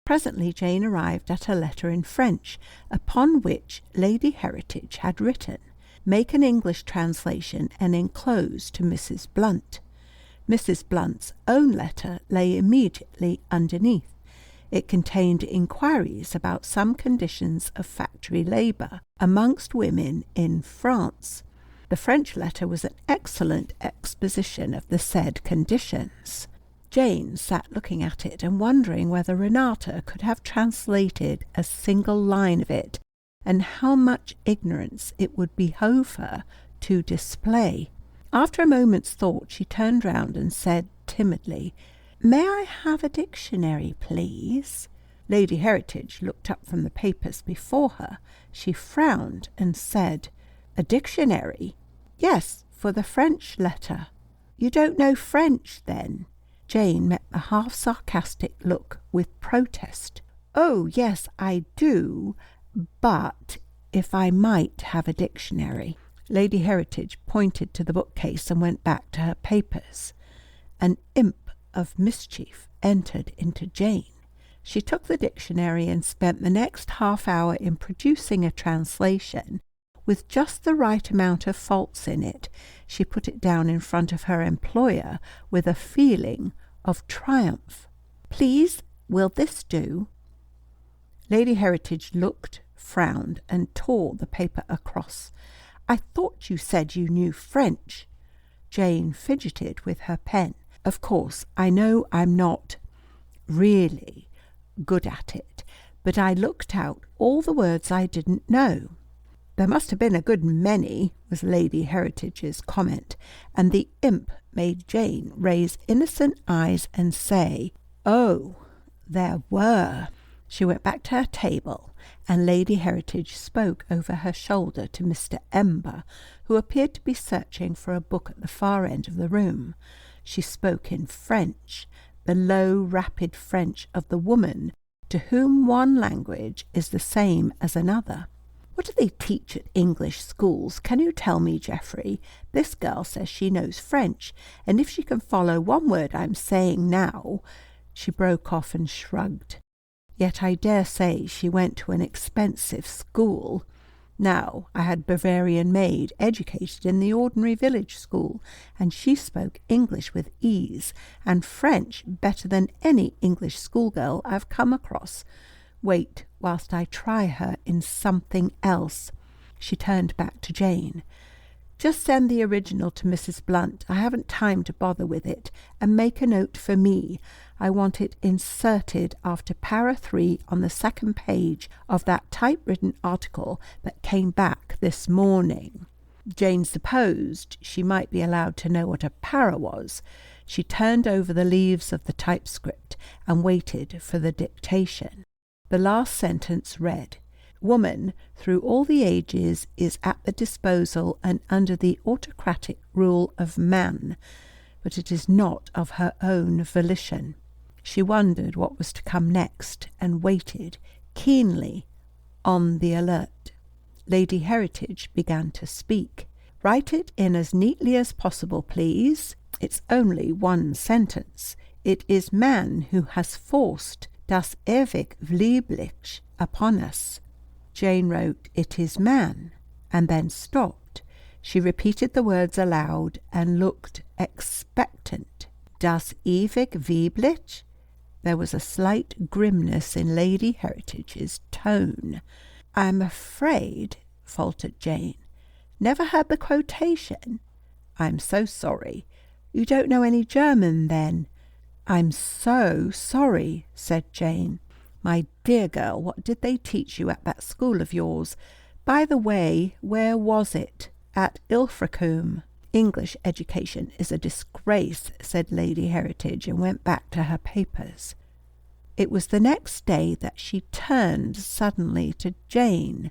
Presently Jane arrived at a letter in French, upon which Lady Heritage had written, "Make an English translation and enclose to Mrs. Blunt." Mrs. Blunt's own letter lay immediately underneath. It contained inquiries about some conditions of factory labour amongst women in France. The French letter was an excellent exposition of the said conditions. Jane sat looking at it and wondering whether Renata could have translated a single line of it, and how much ignorance it would behove her to display. After a moment's thought she turned round and said timidly, "May I have a dictionary, please?" Lady Heritage looked up from the papers before her. She frowned and said, "A dictionary?" "Yes, for the French letter." "You don't know French, then?" Jane met the half-sarcastic look with protest. "Oh, yes, I do, but if I might have a dictionary." Lady Heritage pointed to the bookcase and went back to her papers. An imp of mischief entered into Jane. She took the dictionary and spent the next half-hour in producing a translation with just the right amount of faults in it. She put it down in front of her employer with a feeling of triumph. "Please, will this do?" Lady Heritage looked, frowned, and tore the paper across. "I thought you said you knew French." Jane fidgeted with her pen. "Of course, I know I'm not really good at it, but I looked out all the words I didn't know." "There must have been a good many," was Lady Heritage's comment, and the imp made Jane raise innocent eyes and say, "Oh, there were." She went back to her table, and Lady Heritage spoke over her shoulder to Mr. Ember, who appeared to be searching for a book at the far end of the room. She spoke in French, the low, rapid French of the woman to whom one language is the same as another. "What do they teach at English schools? Can you tell me, Geoffrey? This girl says she knows French, and if she can follow one word I'm saying now—" She broke off and shrugged. "Yet I dare say she went to an expensive school. Now, I had Bavarian maid educated in the ordinary village school, and she spoke English with ease, and French better than any English schoolgirl I've come across. Wait whilst I try her in something else." She turned back to Jane. "Just send the original to Mrs. Blunt. I haven't time to bother with it. And make a note for me. I want it inserted after para 3 on the second page of that typewritten article that came back this morning." Jane supposed she might be allowed to know what a para was. She turned over the leaves of the typescript and waited for the dictation. The last sentence read, "Woman, through all the ages, is at the disposal and under the autocratic rule of man, but it is not of her own volition." She wondered what was to come next and waited, keenly, on the alert. Lady Heritage began to speak. "Write it in as neatly as possible, please. It's only one sentence. It is man who has forced das ewig Liebliche upon us." Jane wrote, "It is man," and then stopped. She repeated the words aloud and looked expectant. "Das ewig Liebliche?" There was a slight grimness in Lady Heritage's tone. "I'm afraid," faltered Jane. "Never heard the quotation?" "I'm so sorry. You don't know any German, then?" "I'm so sorry," said Jane. "My dear girl, what did they teach you at that school of yours? By the way, where was it?" "At Ilfracombe." "English education is a disgrace," said Lady Heritage, and went back to her papers. It was the next day that she turned suddenly to Jane.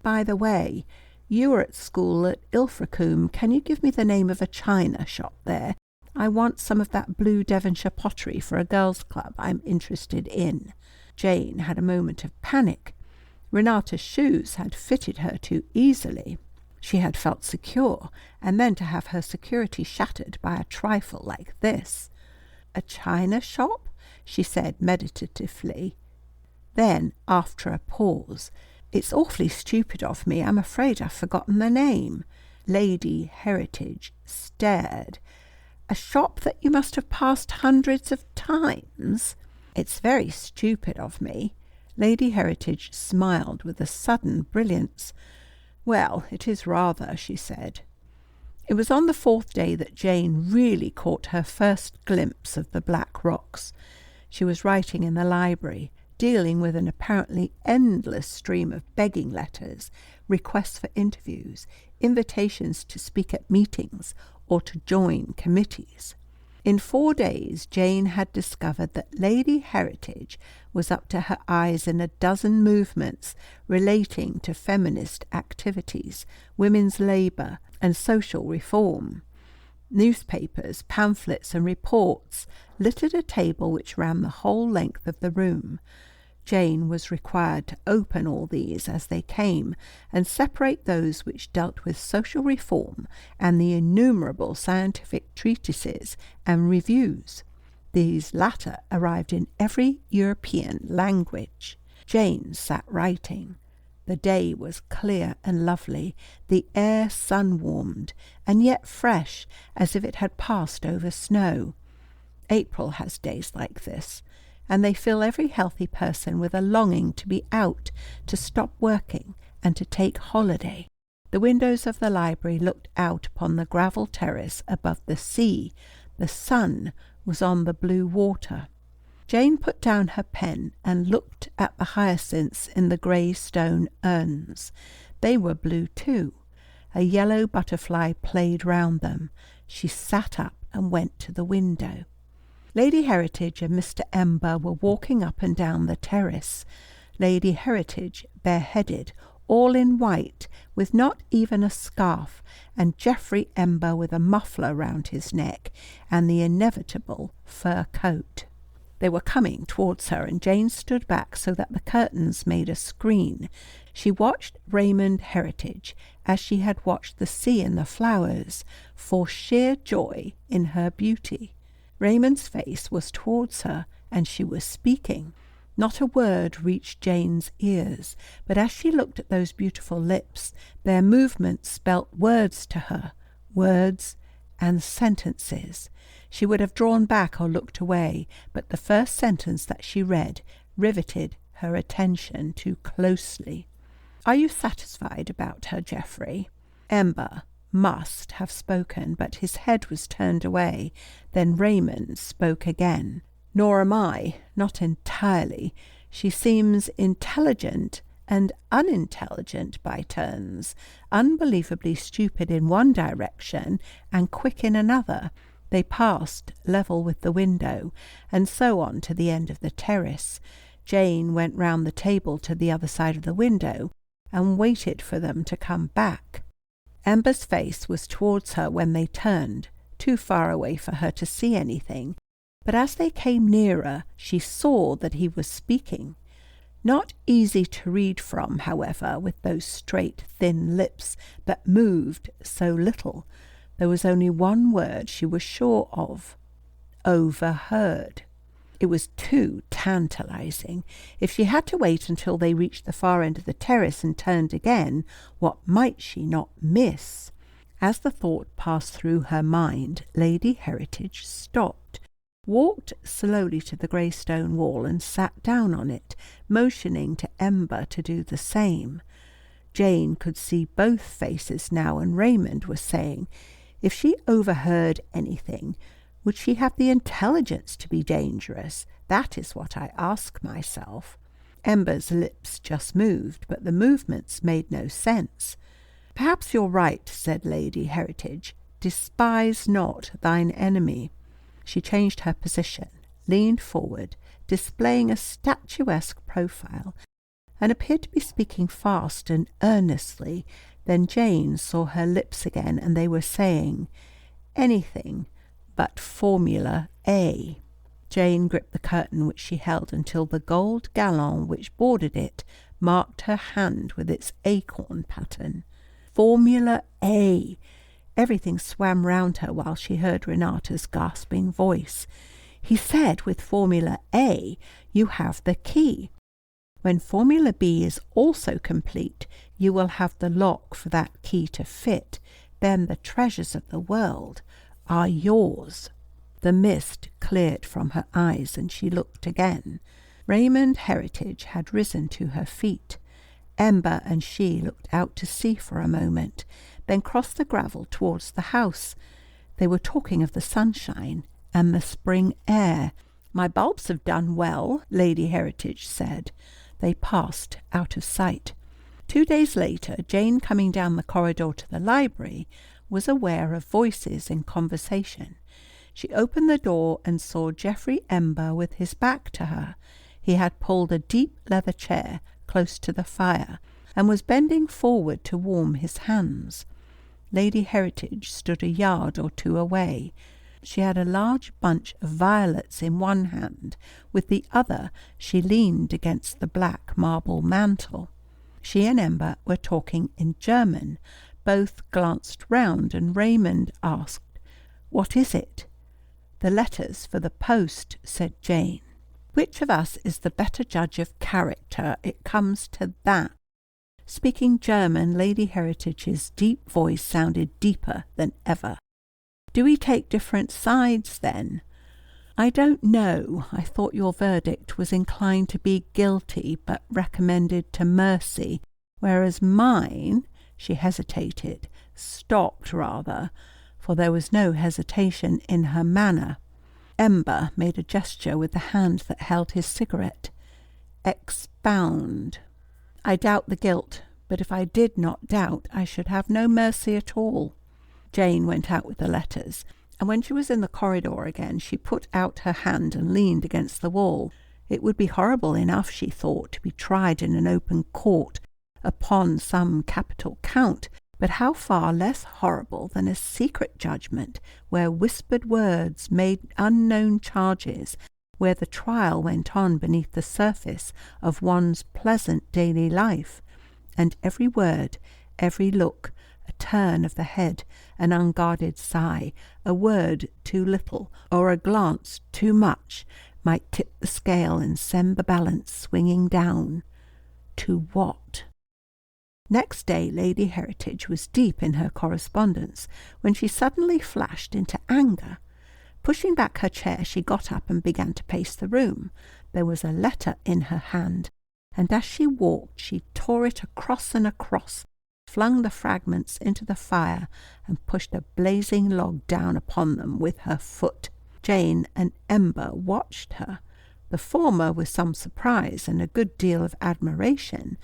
"By the way, you were at school at Ilfracombe. Can you give me the name of a china shop there? I want some of that blue Devonshire pottery for a girls' club I'm interested in." Jane had a moment of panic. Renata's shoes had fitted her too easily. She had felt secure, and then to have her security shattered by a trifle like this. "A china shop?" she said meditatively. Then, after a pause, "It's awfully stupid of me. I'm afraid I've forgotten the name." Lady Heritage stared. "A shop that you must have passed hundreds of times?" "It's very stupid of me." Lady Heritage smiled with a sudden brilliance. "Well, it is rather," she said. It was on the fourth day that Jane really caught her first glimpse of the Black Rocks. She was writing in the library, dealing with an apparently endless stream of begging letters, requests for interviews, invitations to speak at meetings or to join committees. In 4 days, Jane had discovered that Lady Heritage was up to her eyes in a dozen movements relating to feminist activities, women's labour, and social reform. Newspapers, pamphlets, and reports littered a table which ran the whole length of the room. Jane was required to open all these as they came and separate those which dealt with social reform and the innumerable scientific treatises and reviews. These latter arrived in every European language. Jane sat writing. The day was clear and lovely, the air sun-warmed, and yet fresh, as if it had passed over snow. April has days like this, and they fill every healthy person with a longing to be out, to stop working, and to take holiday. The windows of the library looked out upon the gravel terrace above the sea. The sun was on the blue water. Jane put down her pen and looked at the hyacinths in the grey stone urns. They were blue too. A yellow butterfly played round them. She sat up and went to the window. Lady Heritage and Mr. Ember were walking up and down the terrace. Lady Heritage, bareheaded, all in white, with not even a scarf, and Geoffrey Ember with a muffler round his neck and the inevitable fur coat. They were coming towards her, and Jane stood back so that the curtains made a screen. She watched Raymond Heritage as she had watched the sea and the flowers, for sheer joy in her beauty. Raymond's face was towards her, and she was speaking. Not a word reached Jane's ears, but as she looked at those beautiful lips, their movements spelt words to her, words and sentences. She would have drawn back or looked away, but the first sentence that she read riveted her attention too closely. "Are you satisfied about her, Geoffrey?" Ember must have spoken, but his head was turned away. Then Raymond spoke again. "Nor am I, not entirely. She seems intelligent and unintelligent by turns, unbelievably stupid in one direction and quick in another." They passed level with the window, and so on to the end of the terrace. Jane went round the table to the other side of the window and waited for them to come back. Ember's face was towards her when they turned, too far away for her to see anything, but as they came nearer she saw that he was speaking. Not easy to read from, however, with those straight, thin lips that moved so little. There was only one word she was sure of: overheard. It was too tantalizing. If she had to wait until they reached the far end of the terrace and turned again, what might she not miss? As the thought passed through her mind, Lady Heritage stopped, walked slowly to the grey stone wall and sat down on it, motioning to Ember to do the same. Jane could see both faces now, and Raymond was saying, if she overheard anything, Would she have the intelligence to be dangerous? That is what I ask myself. Ember's lips just moved, but the movements made no sense. Perhaps you're right, said Lady Heritage. Despise not thine enemy. She changed her position, leaned forward, displaying a statuesque profile, and appeared to be speaking fast and earnestly. Then Jane saw her lips again, and they were saying anything but Formula A. Jane gripped the curtain which she held until the gold galon which bordered it marked her hand with its acorn pattern. Formula A! Everything swam round her while she heard Renata's gasping voice. He said, with Formula A, you have the key. When Formula B is also complete, you will have the lock for that key to fit. Then the treasures of the world are yours. The mist cleared from her eyes, and she looked again. Raymond Heritage had risen to her feet. Ember and she looked out to sea for a moment, then crossed the gravel towards the house. They were talking of the sunshine and the spring air. My bulbs have done well, Lady Heritage said. They passed out of sight. 2 days later, Jane, coming down the corridor to the library, was aware of voices in conversation. She opened the door and saw Geoffrey Ember with his back to her. He had pulled a deep leather chair close to the fire and was bending forward to warm his hands. Lady Heritage stood a yard or two away. She had a large bunch of violets in one hand. With the other she leaned against the black marble mantel. She and Ember were talking in German. Both glanced round, and Raymond asked, "What is it?" "The letters for the post," said Jane. "Which of us is the better judge of character? It comes to that." Speaking German, Lady Heritage's deep voice sounded deeper than ever. "Do we take different sides, then?" "I don't know. I thought your verdict was inclined to be guilty, but recommended to mercy, whereas mine," she hesitated, stopped rather, for there was no hesitation in her manner. Ember made a gesture with the hand that held his cigarette. "Expound." "I doubt the guilt, but if I did not doubt, I should have no mercy at all." Jane went out with the letters, and when she was in the corridor again, she put out her hand and leaned against the wall. It would be horrible enough, she thought, to be tried in an open court upon some capital count, but how far less horrible than a secret judgment, where whispered words made unknown charges, where the trial went on beneath the surface of one's pleasant daily life, and every word, every look, a turn of the head, an unguarded sigh, a word too little, or a glance too much, might tip the scale and send the balance swinging down. To what? Next day Lady Heritage was deep in her correspondence, when she suddenly flashed into anger. Pushing back her chair, she got up and began to pace the room. There was a letter in her hand, and as she walked she tore it across and across, flung the fragments into the fire, and pushed a blazing log down upon them with her foot. Jane and Ember watched her, the former with some surprise and a good deal of admiration,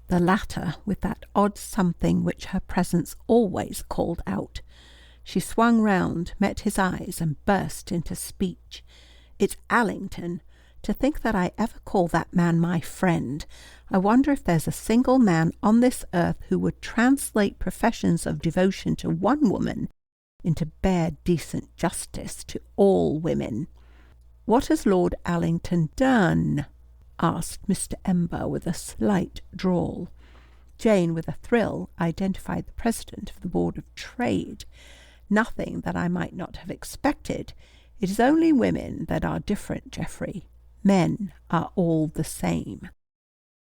the latter with that odd something which her presence always called out. She swung round, met his eyes, and burst into speech. "It's Allington. To think that I ever call that man my friend. I wonder if there's a single man on this earth who would translate professions of devotion to one woman into bare decent justice to all women." "What has Lord Allington done?" asked Mr. Ember with a slight drawl. Jane, with a thrill, identified the President of the Board of Trade. "Nothing that I might not have expected. It is only women that are different, Geoffrey. Men are all the same."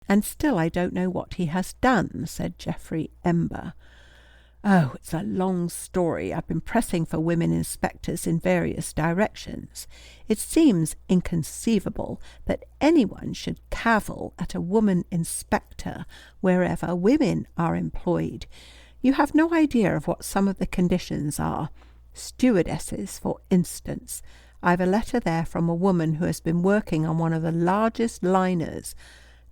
"And still I don't know what he has done," said Geoffrey Ember. "Oh, it's a long story. I've been pressing for women inspectors in various directions. It seems inconceivable that anyone should cavil at a woman inspector wherever women are employed. You have no idea of what some of the conditions are. Stewardesses, for instance. I've a letter there from a woman who has been working on one of the largest liners,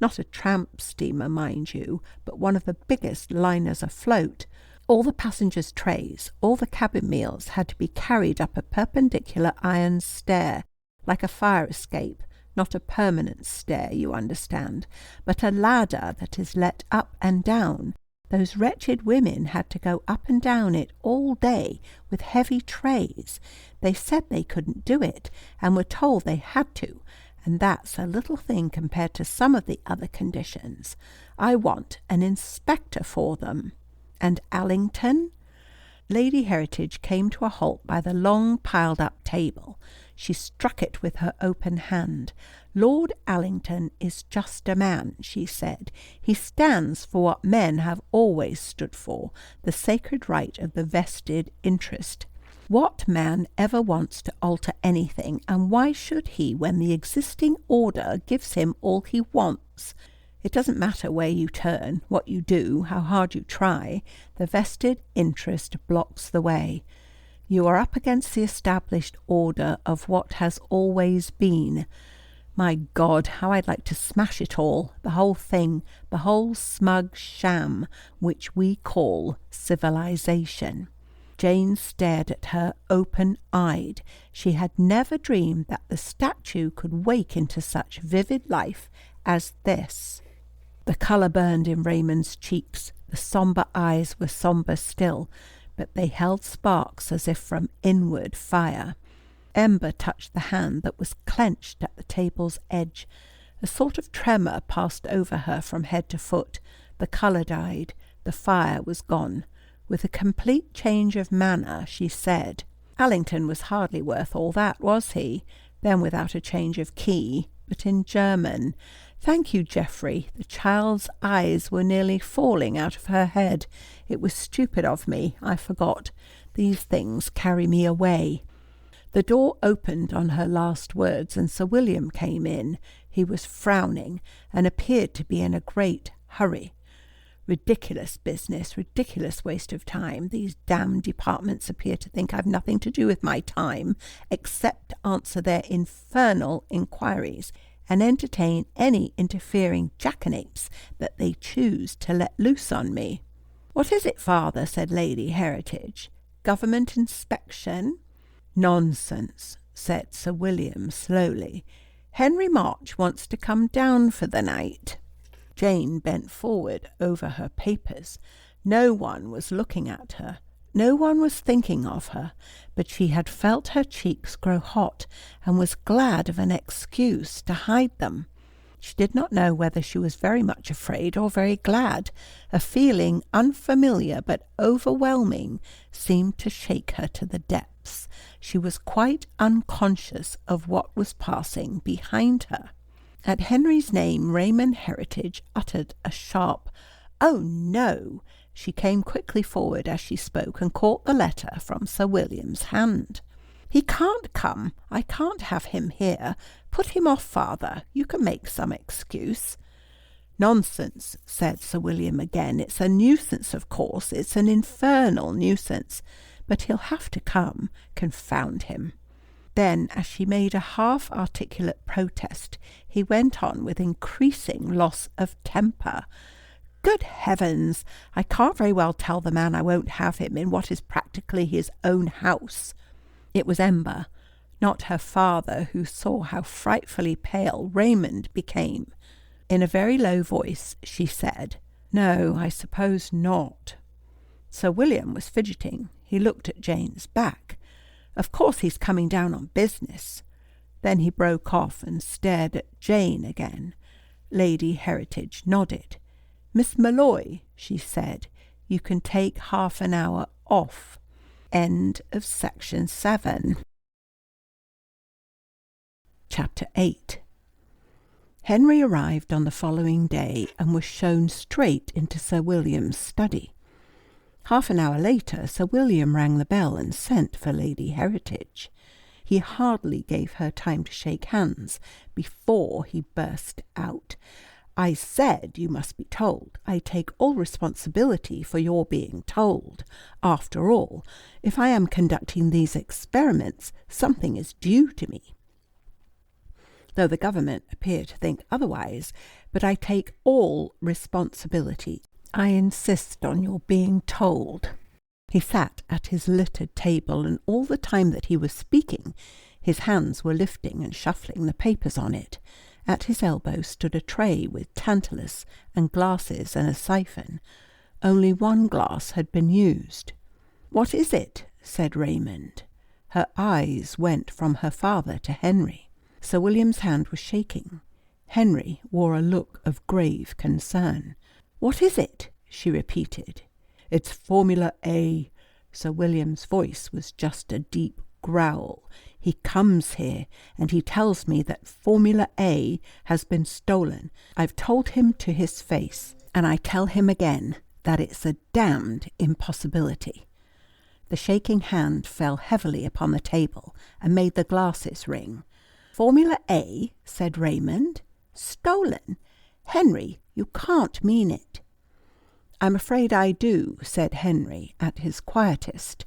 not a tramp steamer, mind you, but one of the biggest liners afloat. All the passengers' trays, all the cabin meals had to be carried up a perpendicular iron stair, like a fire escape, not a permanent stair, you understand, but a ladder that is let up and down. Those wretched women had to go up and down it all day with heavy trays. They said they couldn't do it, and were told they had to, and that's a little thing compared to some of the other conditions. I want an inspector for them. And Allington? Lady Heritage came to a halt by the long piled-up table. She struck it with her open hand. Lord Allington is just a man, she said. He stands for what men have always stood for, the sacred right of the vested interest. What man ever wants to alter anything, and why should he when the existing order gives him all he wants? It doesn't matter where you turn, what you do, how hard you try, the vested interest blocks the way. You are up against the established order of what has always been. My God, how I'd like to smash it all, the whole thing, the whole smug sham which we call civilization. Jane stared at her open-eyed. She had never dreamed that the statue could wake into such vivid life as this. The colour burned in Raymond's cheeks. The sombre eyes were sombre still, but they held sparks as if from inward fire. Ember touched the hand that was clenched at the table's edge. A sort of tremor passed over her from head to foot. The colour died. The fire was gone. With a complete change of manner, she said, "Allington was hardly worth all that, was he?" Then, without a change of key, but in German, "Thank you, Geoffrey." The child's eyes were nearly falling out of her head. "It was stupid of me. I forgot. These things carry me away." The door opened on her last words, and Sir William came in. He was frowning, and appeared to be in a great hurry. "Ridiculous business, ridiculous waste of time. These damned departments appear to think I've nothing to do with my time, except to answer their infernal inquiries, and entertain any interfering jackanapes that they choose to let loose on me." "What is it, father?" said Lady Heritage. "Government inspection?" "Nonsense," said Sir William slowly. "Henry March wants to come down for the night." Jane bent forward over her papers. No one was looking at her. No one was thinking of her, but she had felt her cheeks grow hot, and was glad of an excuse to hide them. She did not know whether she was very much afraid or very glad. A feeling unfamiliar but overwhelming seemed to shake her to the depths. She was quite unconscious of what was passing behind her. At Henry's name, Raymond Heritage uttered a sharp, "Oh, no!" She came quickly forward as she spoke, and caught the letter from Sir William's hand. "He can't come. I can't have him here. Put him off, father. You can make some excuse." "Nonsense," said Sir William again. "It's a nuisance, of course. It's an infernal nuisance. But he'll have to come. Confound him." Then, as she made a half-articulate protest, he went on with increasing loss of temper. "Good heavens! I can't very well tell the man I won't have him in what is practically his own house." It was Ember, not her father, who saw how frightfully pale Raymond became. In a very low voice she said, "No, I suppose not." Sir William was fidgeting. He looked at Jane's back. "Of course he's coming down on business." Then he broke off and stared at Jane again. Lady Heritage nodded. "Miss Molloy," she said, "you can take half an hour off." End of section 7. Chapter 8. Henry arrived on the following day and was shown straight into Sir William's study. Half an hour later, Sir William rang the bell and sent for Lady Heritage. He hardly gave her time to shake hands before he burst out. I said you must be told. I take all responsibility for your being told. After all, if I am conducting these experiments, something is due to me. Though the government appear to think otherwise, but I take all responsibility. I insist on your being told." He sat at his littered table, and all the time that he was speaking, his hands were lifting and shuffling the papers on it. At his elbow stood a tray with tantalus and glasses and a siphon. Only one glass had been used. "What is it?" said Raymond. Her eyes went from her father to Henry. Sir William's hand was shaking. Henry wore a look of grave concern. "What is it?" she repeated. "It's Formula A." Sir William's voice was just a deep growl. "He comes here, and he tells me that Formula A has been stolen. I've told him to his face, and I tell him again that it's a damned impossibility." The shaking hand fell heavily upon the table and made the glasses ring. "Formula A," said Raymond. "Stolen? Henry, you can't mean it." "I'm afraid I do," said Henry at his quietest.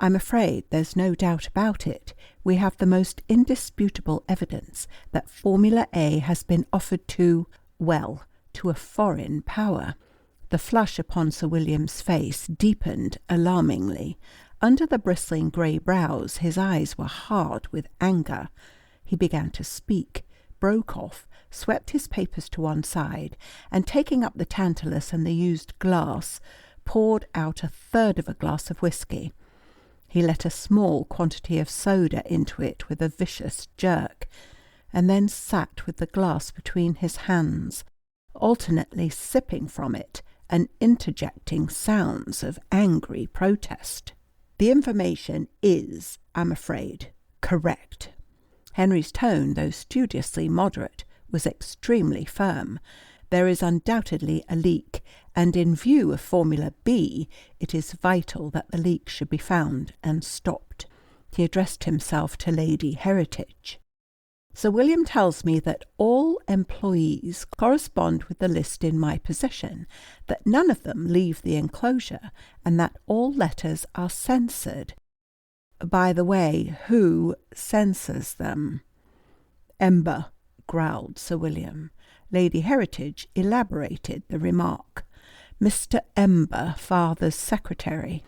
"I'm afraid there's no doubt about it. We have the most indisputable evidence that Formula A has been offered to a foreign power." The flush upon Sir William's face deepened alarmingly. Under the bristling grey brows his eyes were hard with anger. He began to speak, broke off, swept his papers to one side, and taking up the tantalus and the used glass, poured out a third of a glass of whisky. He let a small quantity of soda into it with a vicious jerk, and then sat with the glass between his hands, alternately sipping from it and interjecting sounds of angry protest. "The information is, I'm afraid, correct." Henry's tone, though studiously moderate, was extremely firm. "There is undoubtedly a leak, and in view of Formula B, it is vital that the leak should be found and stopped." He addressed himself to Lady Heritage. "Sir William tells me that all employees correspond with the list in my possession, that none of them leave the enclosure, and that all letters are censored. By the way, who censors them?" "Ember," growled Sir William. Lady Heritage elaborated the remark. "Mr. Ember, father's secretary."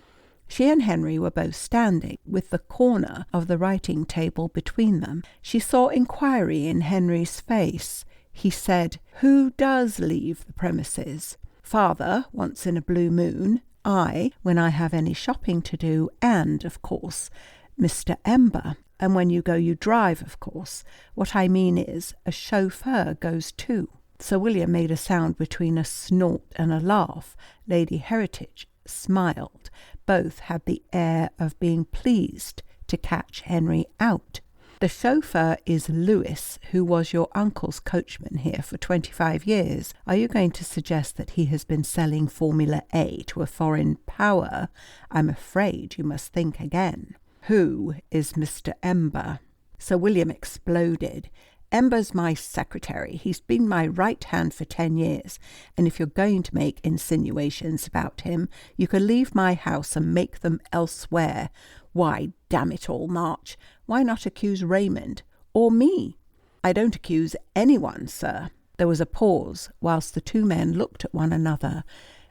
She and Henry were both standing, with the corner of the writing table between them. She saw inquiry in Henry's face. He said, "Who does leave the premises?" "Father, once in a blue moon. I, when I have any shopping to do, and, of course, Mr. Ember. And when you go you drive, of course. What I mean is, a chauffeur goes too." Sir William made a sound between a snort and a laugh. Lady Heritage smiled. Both had the air of being pleased to catch Henry out. "The chauffeur is Lewis, who was your uncle's coachman here for 25 years. Are you going to suggest that he has been selling Formula A to a foreign power? I'm afraid you must think again." "Who is Mr. Ember?" Sir William exploded. "Ember's my secretary. He's been my right hand for 10 years. And if you're going to make insinuations about him, you can leave my house and make them elsewhere. Why, damn it all, March, why not accuse Raymond? Or me?" "I don't accuse anyone, sir." There was a pause, whilst the two men looked at one another.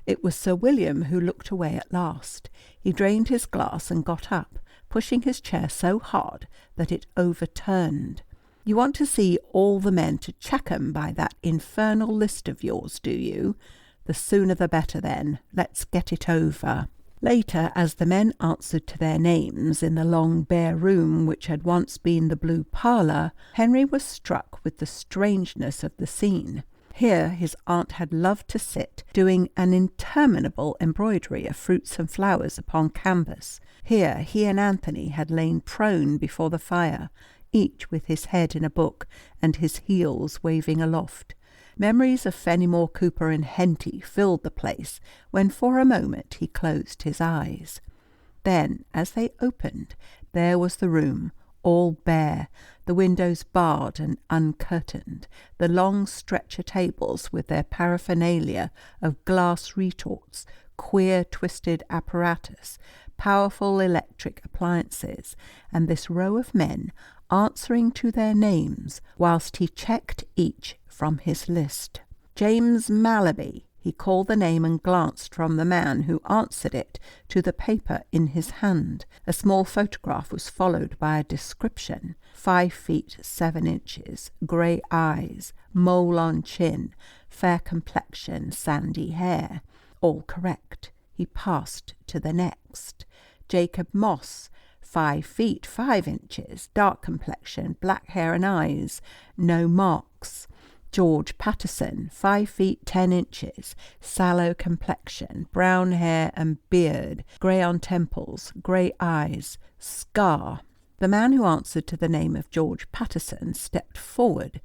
It was Sir William who looked away at last. He drained his glass and got up, pushing his chair so hard that it overturned. "You want to see all the men to Checkham by that infernal list of yours, do you? The sooner the better, then. Let's get it over." Later, as the men answered to their names in the long bare room which had once been the blue parlour, Henry was struck with the strangeness of the scene. Here his aunt had loved to sit, doing an interminable embroidery of fruits and flowers upon canvas. Here he and Anthony had lain prone before the fire, each with his head in a book and his heels waving aloft. Memories of Fenimore Cooper and Henty filled the place, when for a moment he closed his eyes. Then, as they opened, there was the room, all bare, the windows barred and uncurtained, the long stretcher tables with their paraphernalia of glass retorts, queer twisted apparatus, powerful electric appliances, and this row of men answering to their names whilst he checked each from his list. James Mallaby. He called the name and glanced from the man who answered it to the paper in his hand. A small photograph was followed by a description. 5 feet 7 inches, grey eyes, mole on chin, fair complexion, sandy hair. All correct. He passed to the next. Jacob Moss, 5 feet 5 inches, dark complexion, black hair and eyes, no marks. George Patterson, 5 feet 10 inches, sallow complexion, brown hair and beard, grey on temples, grey eyes, scar. The man who answered to the name of George Patterson stepped forward.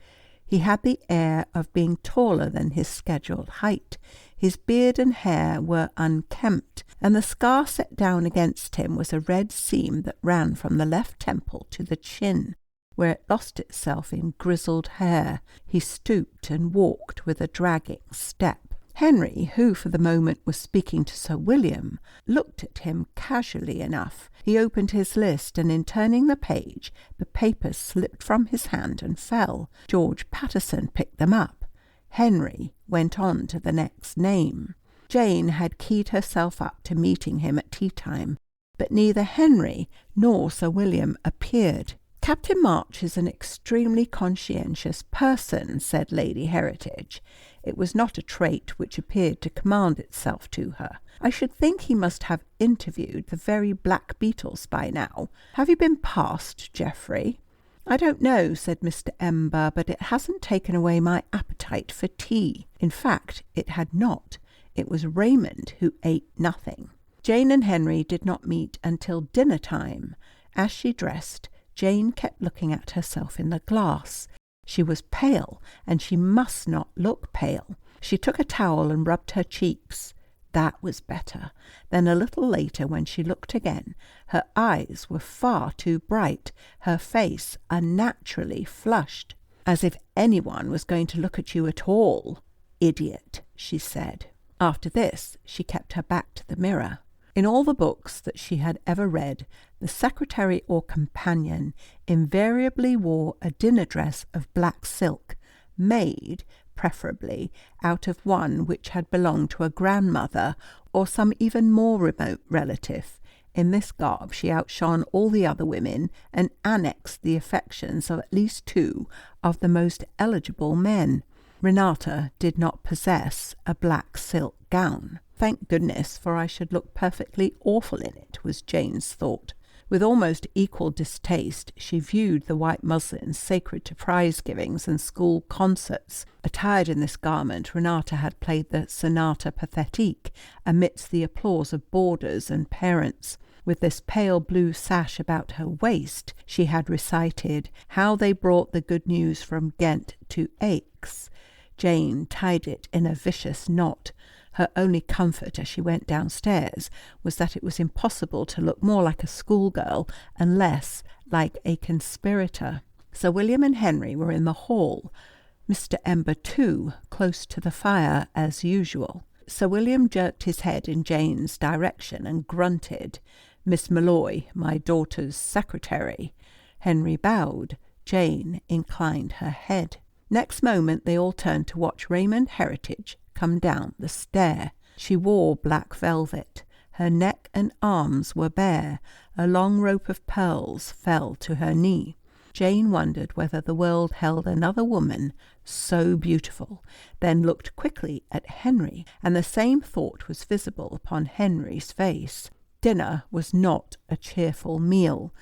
He had the air of being taller than his scheduled height. His beard and hair were unkempt, and the scar set down against him was a red seam that ran from the left temple to the chin, where it lost itself in grizzled hair. He stooped and walked with a dragging step. Henry, who for the moment was speaking to Sir William, looked at him casually enough. He opened his list, and in turning the page, the papers slipped from his hand and fell. George Patterson picked them up. Henry went on to the next name. Jane had keyed herself up to meeting him at tea time, but neither Henry nor Sir William appeared. "Captain March is an extremely conscientious person," said Lady Heritage. It was not a trait which appeared to command itself to her. "I should think he must have interviewed the very black beetles by now. Have you been past, Geoffrey?" "I don't know," said Mr. Ember, "but it hasn't taken away my appetite for tea. In fact, it had not. It was Raymond who ate nothing." Jane and Henry did not meet until dinner time. As she dressed, Jane kept looking at herself in the glass. She was pale, and she must not look pale. She took a towel and rubbed her cheeks. That was better. Then a little later, when she looked again, her eyes were far too bright, her face unnaturally flushed. "As if anyone was going to look at you at all. Idiot," she said. After this, she kept her back to the mirror. In all the books that she had ever read, the secretary or companion invariably wore a dinner dress of black silk, made, preferably, out of one which had belonged to a grandmother or some even more remote relative. In this garb she outshone all the other women and annexed the affections of at least 2 of the most eligible men. Renata did not possess a black silk gown. "Thank goodness, for I should look perfectly awful in it," was Jane's thought. With almost equal distaste, she viewed the white muslin sacred to prize-givings and school concerts. Attired in this garment, Renata had played the Sonata Pathétique amidst the applause of boarders and parents. With this pale blue sash about her waist, she had recited "How They Brought the Good News from Ghent to Aix." Jane tied it in a vicious knot. Her only comfort as she went downstairs was that it was impossible to look more like a schoolgirl and less like a conspirator. Sir William and Henry were in the hall. Mr. Ember, too, close to the fire as usual. Sir William jerked his head in Jane's direction and grunted, "Miss Malloy, my daughter's secretary." Henry bowed. Jane inclined her head. Next moment they all turned to watch Raymond Heritage come down the stair. She wore black velvet. Her neck and arms were bare. A long rope of pearls fell to her knee. Jane wondered whether the world held another woman so beautiful, then looked quickly at Henry, and the same thought was visible upon Henry's face. Dinner was not a cheerful meal.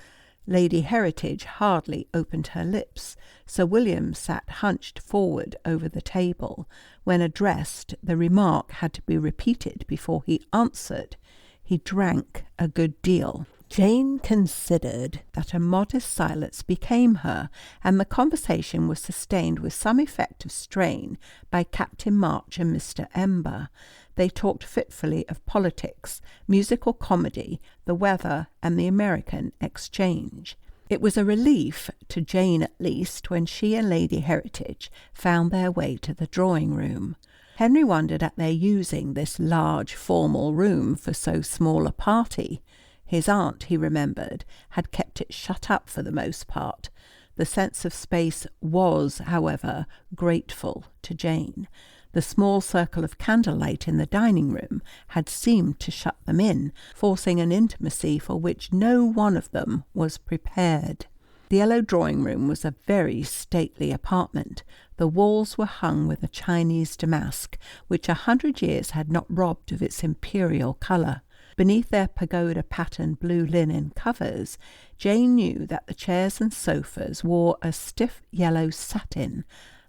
Lady Heritage hardly opened her lips. Sir William sat hunched forward over the table. When addressed, the remark had to be repeated before he answered. He drank a good deal. Jane considered that a modest silence became her, and the conversation was sustained with some effect of strain by Captain March and Mr. Ember. They talked fitfully of politics, musical comedy, the weather, and the American exchange. It was a relief, to Jane at least, when she and Lady Heritage found their way to the drawing-room. Henry wondered at their using this large, formal room for so small a party. His aunt, he remembered, had kept it shut up for the most part. The sense of space was, however, grateful to Jane. The small circle of candlelight in the dining-room had seemed to shut them in, forcing an intimacy for which no one of them was prepared. The yellow drawing-room was a very stately apartment. The walls were hung with a Chinese damask, which 100 years had not robbed of its imperial colour. Beneath their pagoda-patterned blue linen covers, Jane knew that the chairs and sofas wore a stiff yellow satin,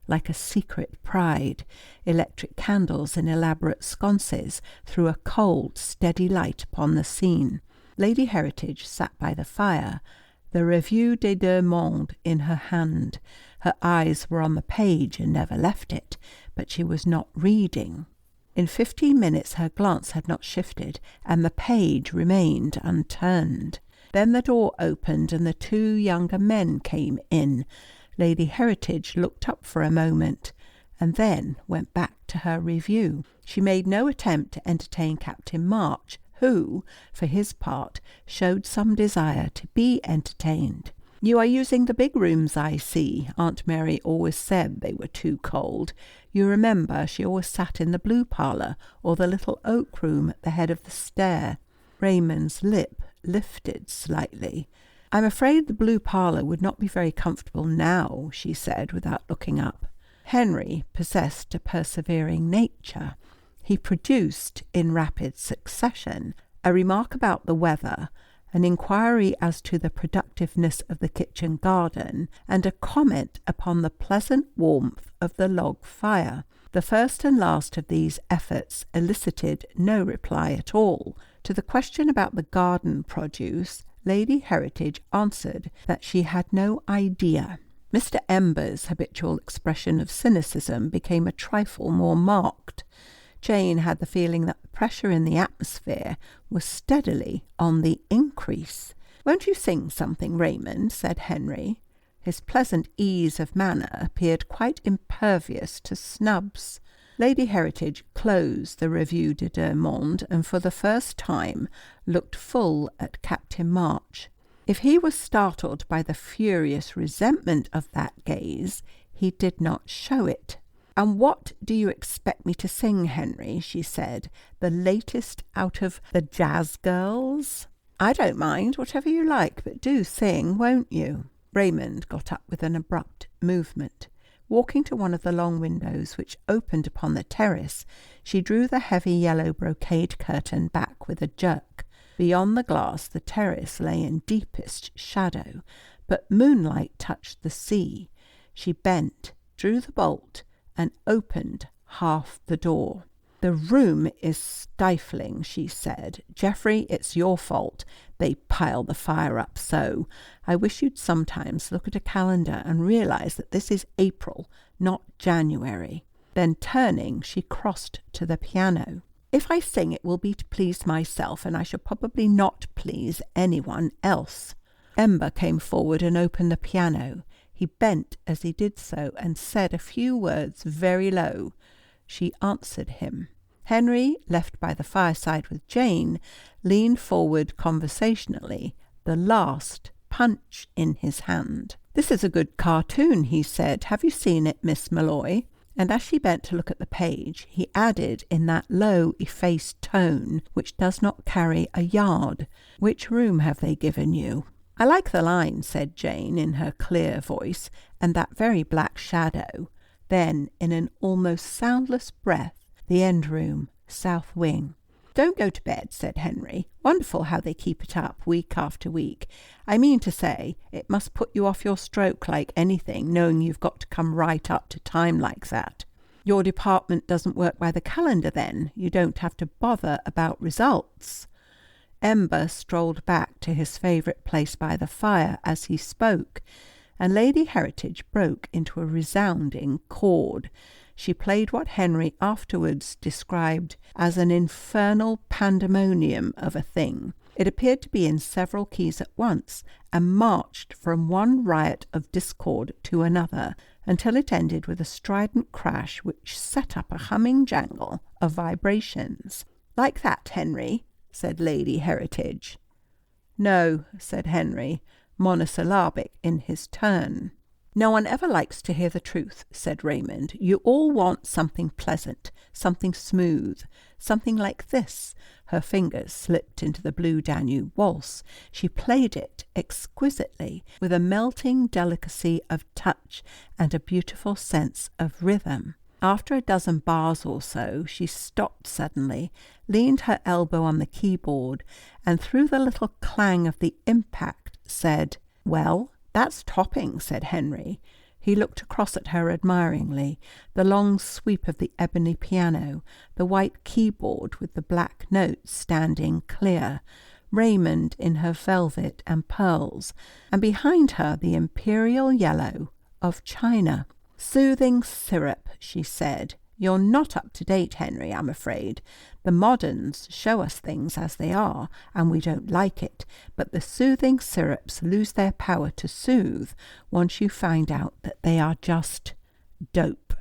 like a secret pride. Electric candles in elaborate sconces threw a cold, steady light upon the scene. Lady Heritage sat by the fire, the Revue des Deux Mondes in her hand. Her eyes were on the page and never left it, but she was not reading. In 15 minutes her glance had not shifted, and the page remained unturned. Then the door opened and the 2 younger men came in. Lady Heritage looked up for a moment, and then went back to her review. She made no attempt to entertain Captain March, who, for his part, showed some desire to be entertained. "You are using the big rooms, I see. Aunt Mary always said they were too cold. You remember she always sat in the blue parlour, or the little oak room at the head of the stair." Raymond's lip lifted slightly. "I'm afraid the blue parlour would not be very comfortable now," she said, without looking up. Henry possessed a persevering nature. He produced, in rapid succession, a remark about the weather, an inquiry as to the productiveness of the kitchen garden, and a comment upon the pleasant warmth of the log fire. The first and last of these efforts elicited no reply at all. To the question about the garden produce, Lady Heritage answered that she had no idea. Mr. Ember's habitual expression of cynicism became a trifle more marked. Jane had the feeling that the pressure in the atmosphere was steadily on the increase. "Won't you sing something, Raymond?" said Henry. His pleasant ease of manner appeared quite impervious to snubs. Lady Heritage closed the Revue des Deux Mondes and for the first time looked full at Captain March. If he was startled by the furious resentment of that gaze, he did not show it. "And what do you expect me to sing, Henry?" she said. "The latest out of the Jazz Girls?" "I don't mind, whatever you like, but do sing, won't you?" Raymond got up with an abrupt movement. Walking to one of the long windows which opened upon the terrace, she drew the heavy yellow brocade curtain back with a jerk. Beyond the glass the terrace lay in deepest shadow, but moonlight touched the sea. She bent, drew the bolt, and opened half the door. "The room is stifling," she said. "Geoffrey, it's your fault. They pile the fire up so. I wish you'd sometimes look at a calendar and realize that this is April, not January." Then turning, she crossed to the piano. "If I sing, it will be to please myself, and I shall probably not please anyone else." Ember came forward and opened the piano. He bent as he did so and said a few words very low. She answered him. Henry, left by the fireside with Jane, leaned forward conversationally, the last punch in his hand. "This is a good cartoon," he said. "Have you seen it, Miss Malloy?" And as she bent to look at the page, he added in that low, effaced tone which does not carry a yard, "Which room have they given you?" "I like the line," said Jane in her clear voice, "and that very black shadow." Then, in an almost soundless breath, "The end room, south wing." "Don't go to bed," said Henry. "Wonderful how they keep it up, week after week. I mean to say, it must put you off your stroke like anything, knowing you've got to come right up to time like that." "Your department doesn't work by the calendar, then? You don't have to bother about results?" Ember strolled back to his favourite place by the fire as he spoke, and Lady Heritage broke into a resounding chord. She played what Henry afterwards described as an infernal pandemonium of a thing. It appeared to be in several keys at once, and marched from one riot of discord to another, until it ended with a strident crash which set up a humming jangle of vibrations. "Like that, Henry?" said Lady Heritage. "No," said Henry, monosyllabic in his turn. "No one ever likes to hear the truth," said Raymond. "You all want something pleasant, something smooth, something like this." Her fingers slipped into the Blue Danube waltz. She played it exquisitely, with a melting delicacy of touch and a beautiful sense of rhythm. After a dozen bars or so, she stopped suddenly, leaned her elbow on the keyboard, and through the little clang of the impact said, "Well, that's topping," said Henry. He looked across at her admiringly, the long sweep of the ebony piano, the white keyboard with the black notes standing clear, Raymond in her velvet and pearls, and behind her the imperial yellow of China. "Soothing syrup," she said. "You're not up to date, Henry, I'm afraid. The moderns show us things as they are, and we don't like it. But the soothing syrups lose their power to soothe once you find out that they are just dope."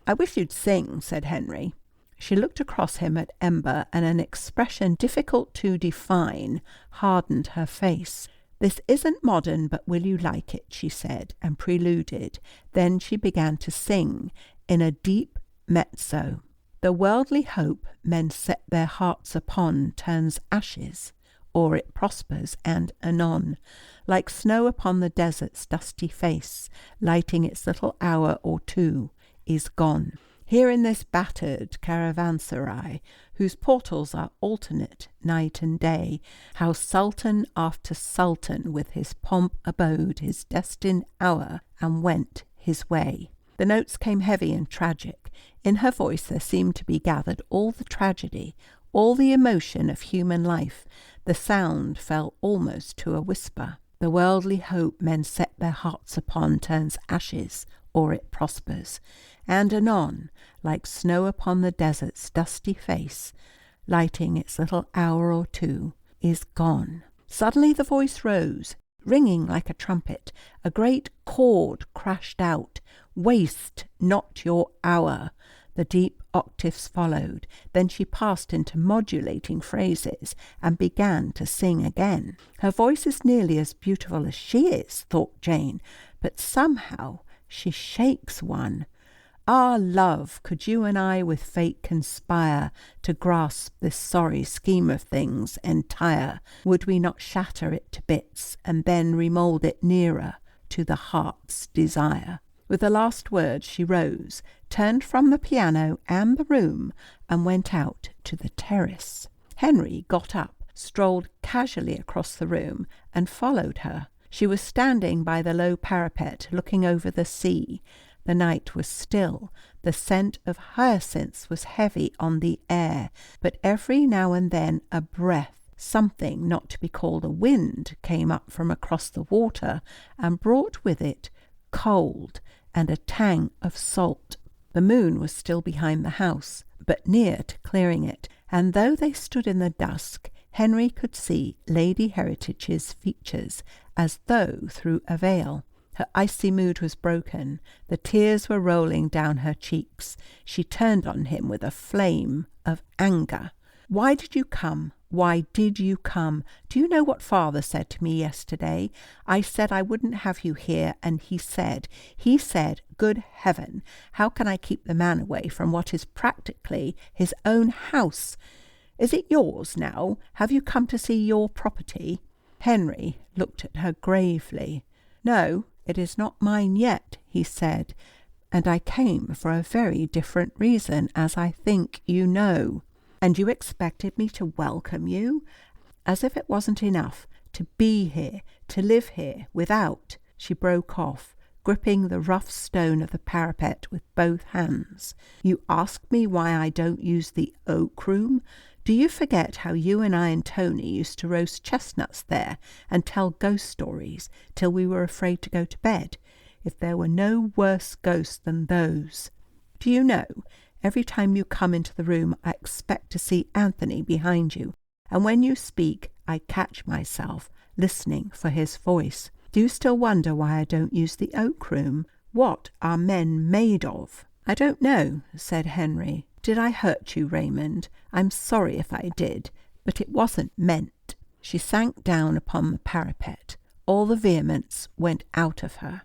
"I wish you'd sing," said Henry. She looked across him at Ember, and an expression difficult to define hardened her face. "This isn't modern, but will you like it?" she said, and preluded. Then she began to sing in a deep mezzo. "The worldly hope men set their hearts upon turns ashes, or it prospers, and anon, like snow upon the desert's dusty face, lighting its little hour or two, is gone. Here in this battered caravanserai, whose portals are alternate night and day, how sultan after sultan with his pomp abode his destined hour and went his way." The notes came heavy and tragic. In her voice there seemed to be gathered all the tragedy, all the emotion of human life. The sound fell almost to a whisper. "The worldly hope men set their hearts upon turns ashes, or it prospers, and anon, like snow upon the desert's dusty face, lighting its little hour or two, is gone." Suddenly the voice rose, ringing like a trumpet. A great chord crashed out. "Waste not your hour." The deep octaves followed. Then she passed into modulating phrases and began to sing again. "Her voice is nearly as beautiful as she is," thought Jane, "but somehow she shakes one. Ah, love, could you and I with fate conspire to grasp this sorry scheme of things entire, would we not shatter it to bits and then remould it nearer to the heart's desire?" With the last words she rose, turned from the piano and the room, and went out to the terrace. Henry got up, strolled casually across the room, and followed her. She was standing by the low parapet, looking over the sea. The night was still. The scent of hyacinths was heavy on the air, but every now and then a breath, something not to be called a wind, came up from across the water and brought with it cold and a tang of salt. The moon was still behind the house, but near to clearing it, and though they stood in the dusk, Henry could see Lady Heritage's features as though through a veil. Her icy mood was broken. The tears were rolling down her cheeks. She turned on him with a flame of anger. "Why did you come? Why did you come? Do you know what father said to me yesterday? I said I wouldn't have you here, and he said, good heaven, how can I keep the man away from what is practically his own house? Is it yours now? Have you come to see your property?" Henry looked at her gravely. "No, it is not mine yet," he said, "and I came for a very different reason, as I think you know." "And you expected me to welcome you? As if it wasn't enough to be here, to live here, without—" She broke off, gripping the rough stone of the parapet with both hands. "You asked me why I don't use the oak room? Do you forget how you and I and Tony used to roast chestnuts there and tell ghost stories till we were afraid to go to bed? If there were no worse ghosts than those. Do you know, every time you come into the room I expect to see Anthony behind you, and when you speak I catch myself listening for his voice. Do you still wonder why I don't use the oak room? What are men made of? I don't know, said Henry. Did I hurt you, Raymond? I'm sorry if I did, but it wasn't meant. She sank down upon the parapet. All the vehemence went out of her.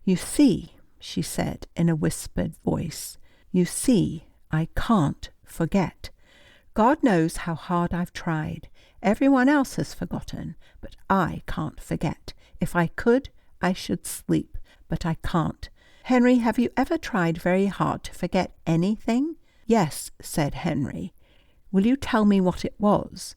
You see, she said in a whispered voice, you see, I can't forget. God knows how hard I've tried. Everyone else has forgotten, but I can't forget. If I could, I should sleep, but I can't. Henry, have you ever tried very hard to forget anything? Yes, said Henry. Will you tell me what it was?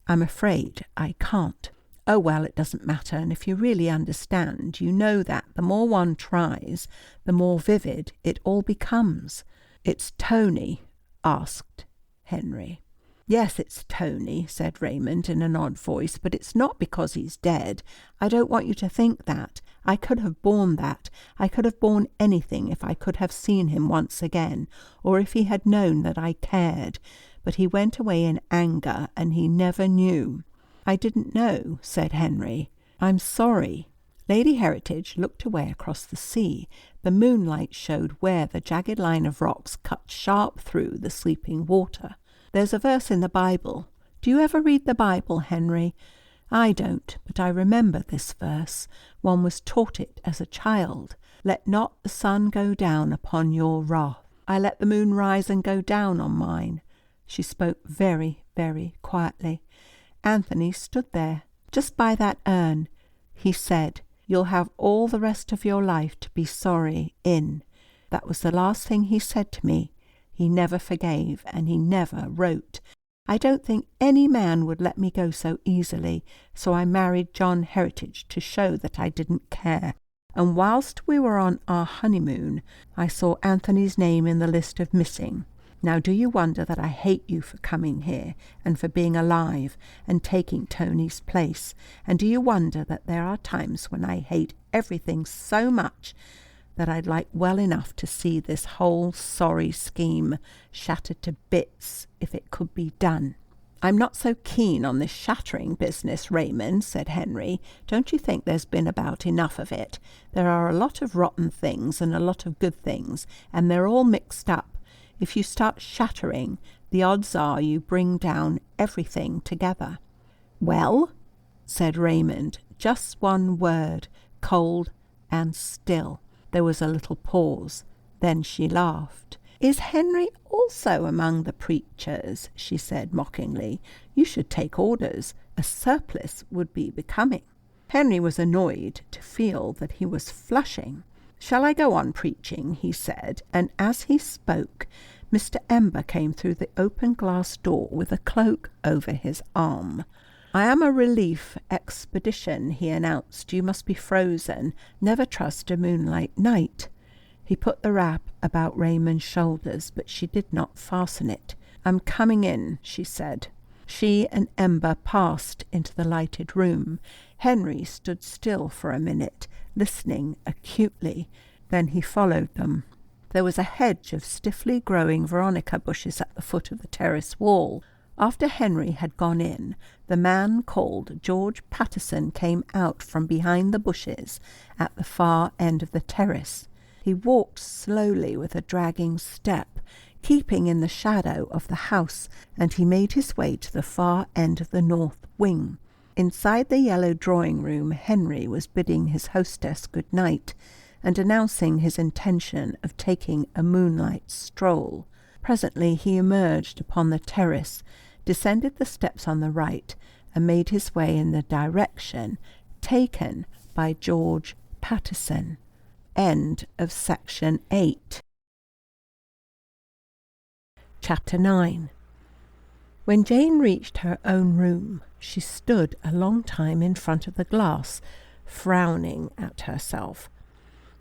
I'm afraid I can't. Oh, well, it doesn't matter, and if you really understand, you know that the more one tries, the more vivid it all becomes. It's Tony, asked Henry. Yes, it's Tony, said Raymond in an odd voice, but it's not because he's dead. I don't want you to think that. I could have borne that. I could have borne anything if I could have seen him once again, or if he had known that I cared. But he went away in anger, and he never knew. I didn't know, said Henry. I'm sorry. Lady Heritage looked away across the sea. The moonlight showed where the jagged line of rocks cut sharp through the sleeping water. There's a verse in the Bible. Do you ever read the Bible, Henry? I don't, but I remember this verse. One was taught it as a child. Let not the sun go down upon your wrath. I let the moon rise and go down on mine. She spoke very, very quietly. Anthony stood there, just by that urn. He said, you'll have all the rest of your life to be sorry in. That was the last thing he said to me. He never forgave, and he never wrote. I don't think any man would let me go so easily, so I married John Heritage to show that I didn't care. And whilst we were on our honeymoon, I saw Anthony's name in the list of missing. Now do you wonder that I hate you for coming here, and for being alive, and taking Tony's place? And do you wonder that there are times when I hate everything so much that I'd like well enough to see this whole sorry scheme shattered to bits if it could be done? I'm not so keen on this shattering business, Raymond, said Henry. Don't you think there's been about enough of it? There are a lot of rotten things and a lot of good things, and they're all mixed up. If you start shattering, the odds are you bring down everything together. Well, said Raymond, just one word, cold and still. There was a little pause. Then she laughed. Is Henry also among the preachers? She said mockingly. You should take orders. A surplice would be becoming. Henry was annoyed to feel that he was flushing. Shall I go on preaching? He said, and as he spoke, Mr. Ember came through the open glass door with a cloak over his arm. I am a relief expedition, he announced. You must be frozen. Never trust a moonlight night. He put the wrap about Raymond's shoulders, but she did not fasten it. I'm coming in, she said. She and Ember passed into the lighted room. Henry stood still for a minute, listening acutely. Then he followed them. There was a hedge of stiffly growing veronica bushes at the foot of the terrace wall. After Henry had gone in, the man called George Patterson came out from behind the bushes at the far end of the terrace. He walked slowly with a dragging step, keeping in the shadow of the house, and he made his way to the far end of the north wing. Inside the yellow drawing-room, Henry was bidding his hostess good night and announcing his intention of taking a moonlight stroll. Presently he emerged upon the terrace, descended the steps on the right, and made his way in the direction taken by George Patterson. End of section 8. Chapter 9. When Jane reached her own room, she stood a long time in front of the glass, frowning at herself.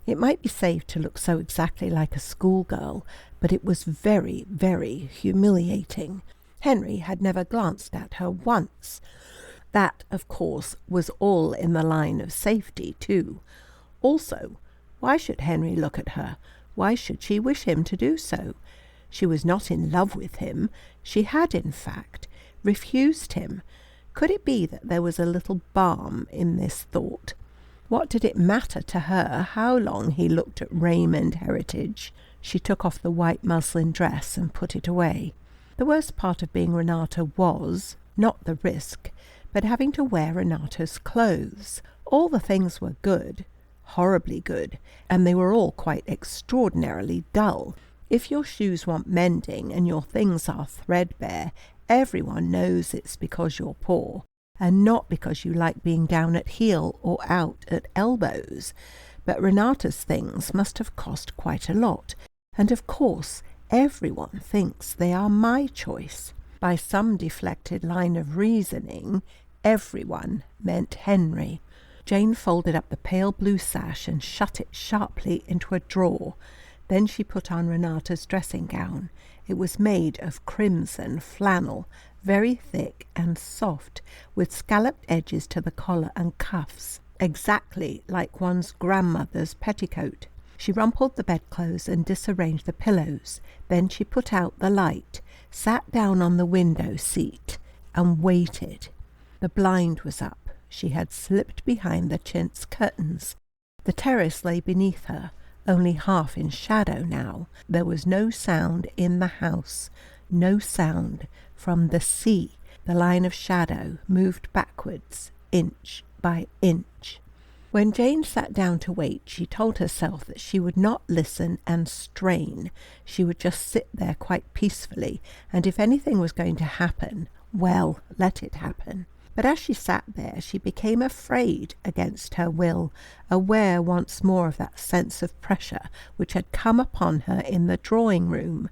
It might be safe to look so exactly like a schoolgirl, but it was very, very humiliating. Henry had never glanced at her once. That, of course, was all in the line of safety, too. Also, why should Henry look at her? Why should she wish him to do so? She was not in love with him. She had, in fact, refused him. Could it be that there was a little balm in this thought? What did it matter to her how long he looked at Raymond Heritage? She took off the white muslin dress and put it away. The worst part of being Renata was, not the risk, but having to wear Renata's clothes. All the things were good, horribly good, and they were all quite extraordinarily dull. If your shoes want mending and your things are threadbare, everyone knows it's because you're poor, and not because you like being down at heel or out at elbows. But Renata's things must have cost quite a lot, and of course everyone thinks they are my choice. By some deflected line of reasoning, everyone meant Henry. Jane folded up the pale blue sash and shut it sharply into a drawer. Then she put on Renata's dressing gown. It was made of crimson flannel, very thick and soft, with scalloped edges to the collar and cuffs, exactly like one's grandmother's petticoat. She rumpled the bedclothes and disarranged the pillows. Then she put out the light, sat down on the window seat, and waited. The blind was up. She had slipped behind the chintz curtains. The terrace lay beneath her, only half in shadow now. There was no sound in the house, no sound from the sea. The line of shadow moved backwards, inch by inch. When Jane sat down to wait, she told herself that she would not listen and strain. She would just sit there quite peacefully, and if anything was going to happen, well, let it happen. But as she sat there, she became afraid against her will, aware once more of that sense of pressure which had come upon her in the drawing-room.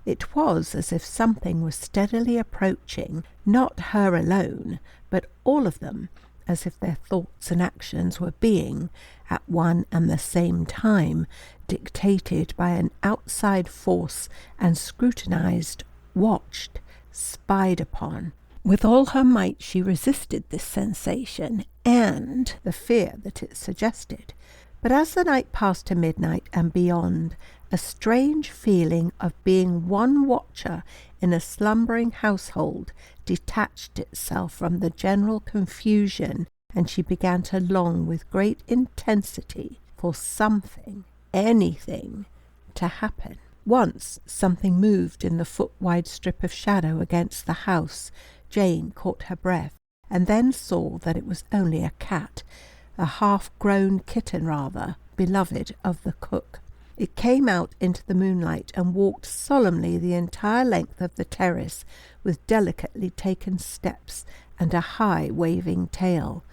It was as if something was steadily approaching, not her alone, but all of them, as if their thoughts and actions were being, at one and the same time, dictated by an outside force and scrutinized, watched, spied upon. With all her might she resisted this sensation and the fear that it suggested. But as the night passed to midnight and beyond, a strange feeling of being one watcher in a slumbering household detached itself from the general confusion, and she began to long with great intensity for something, anything, to happen. Once something moved in the foot-wide strip of shadow against the house. Jane caught her breath, and then saw that it was only a cat, a half-grown kitten rather, beloved of the cook. It came out into the moonlight and walked solemnly the entire length of the terrace with delicately taken steps and a high waving tail.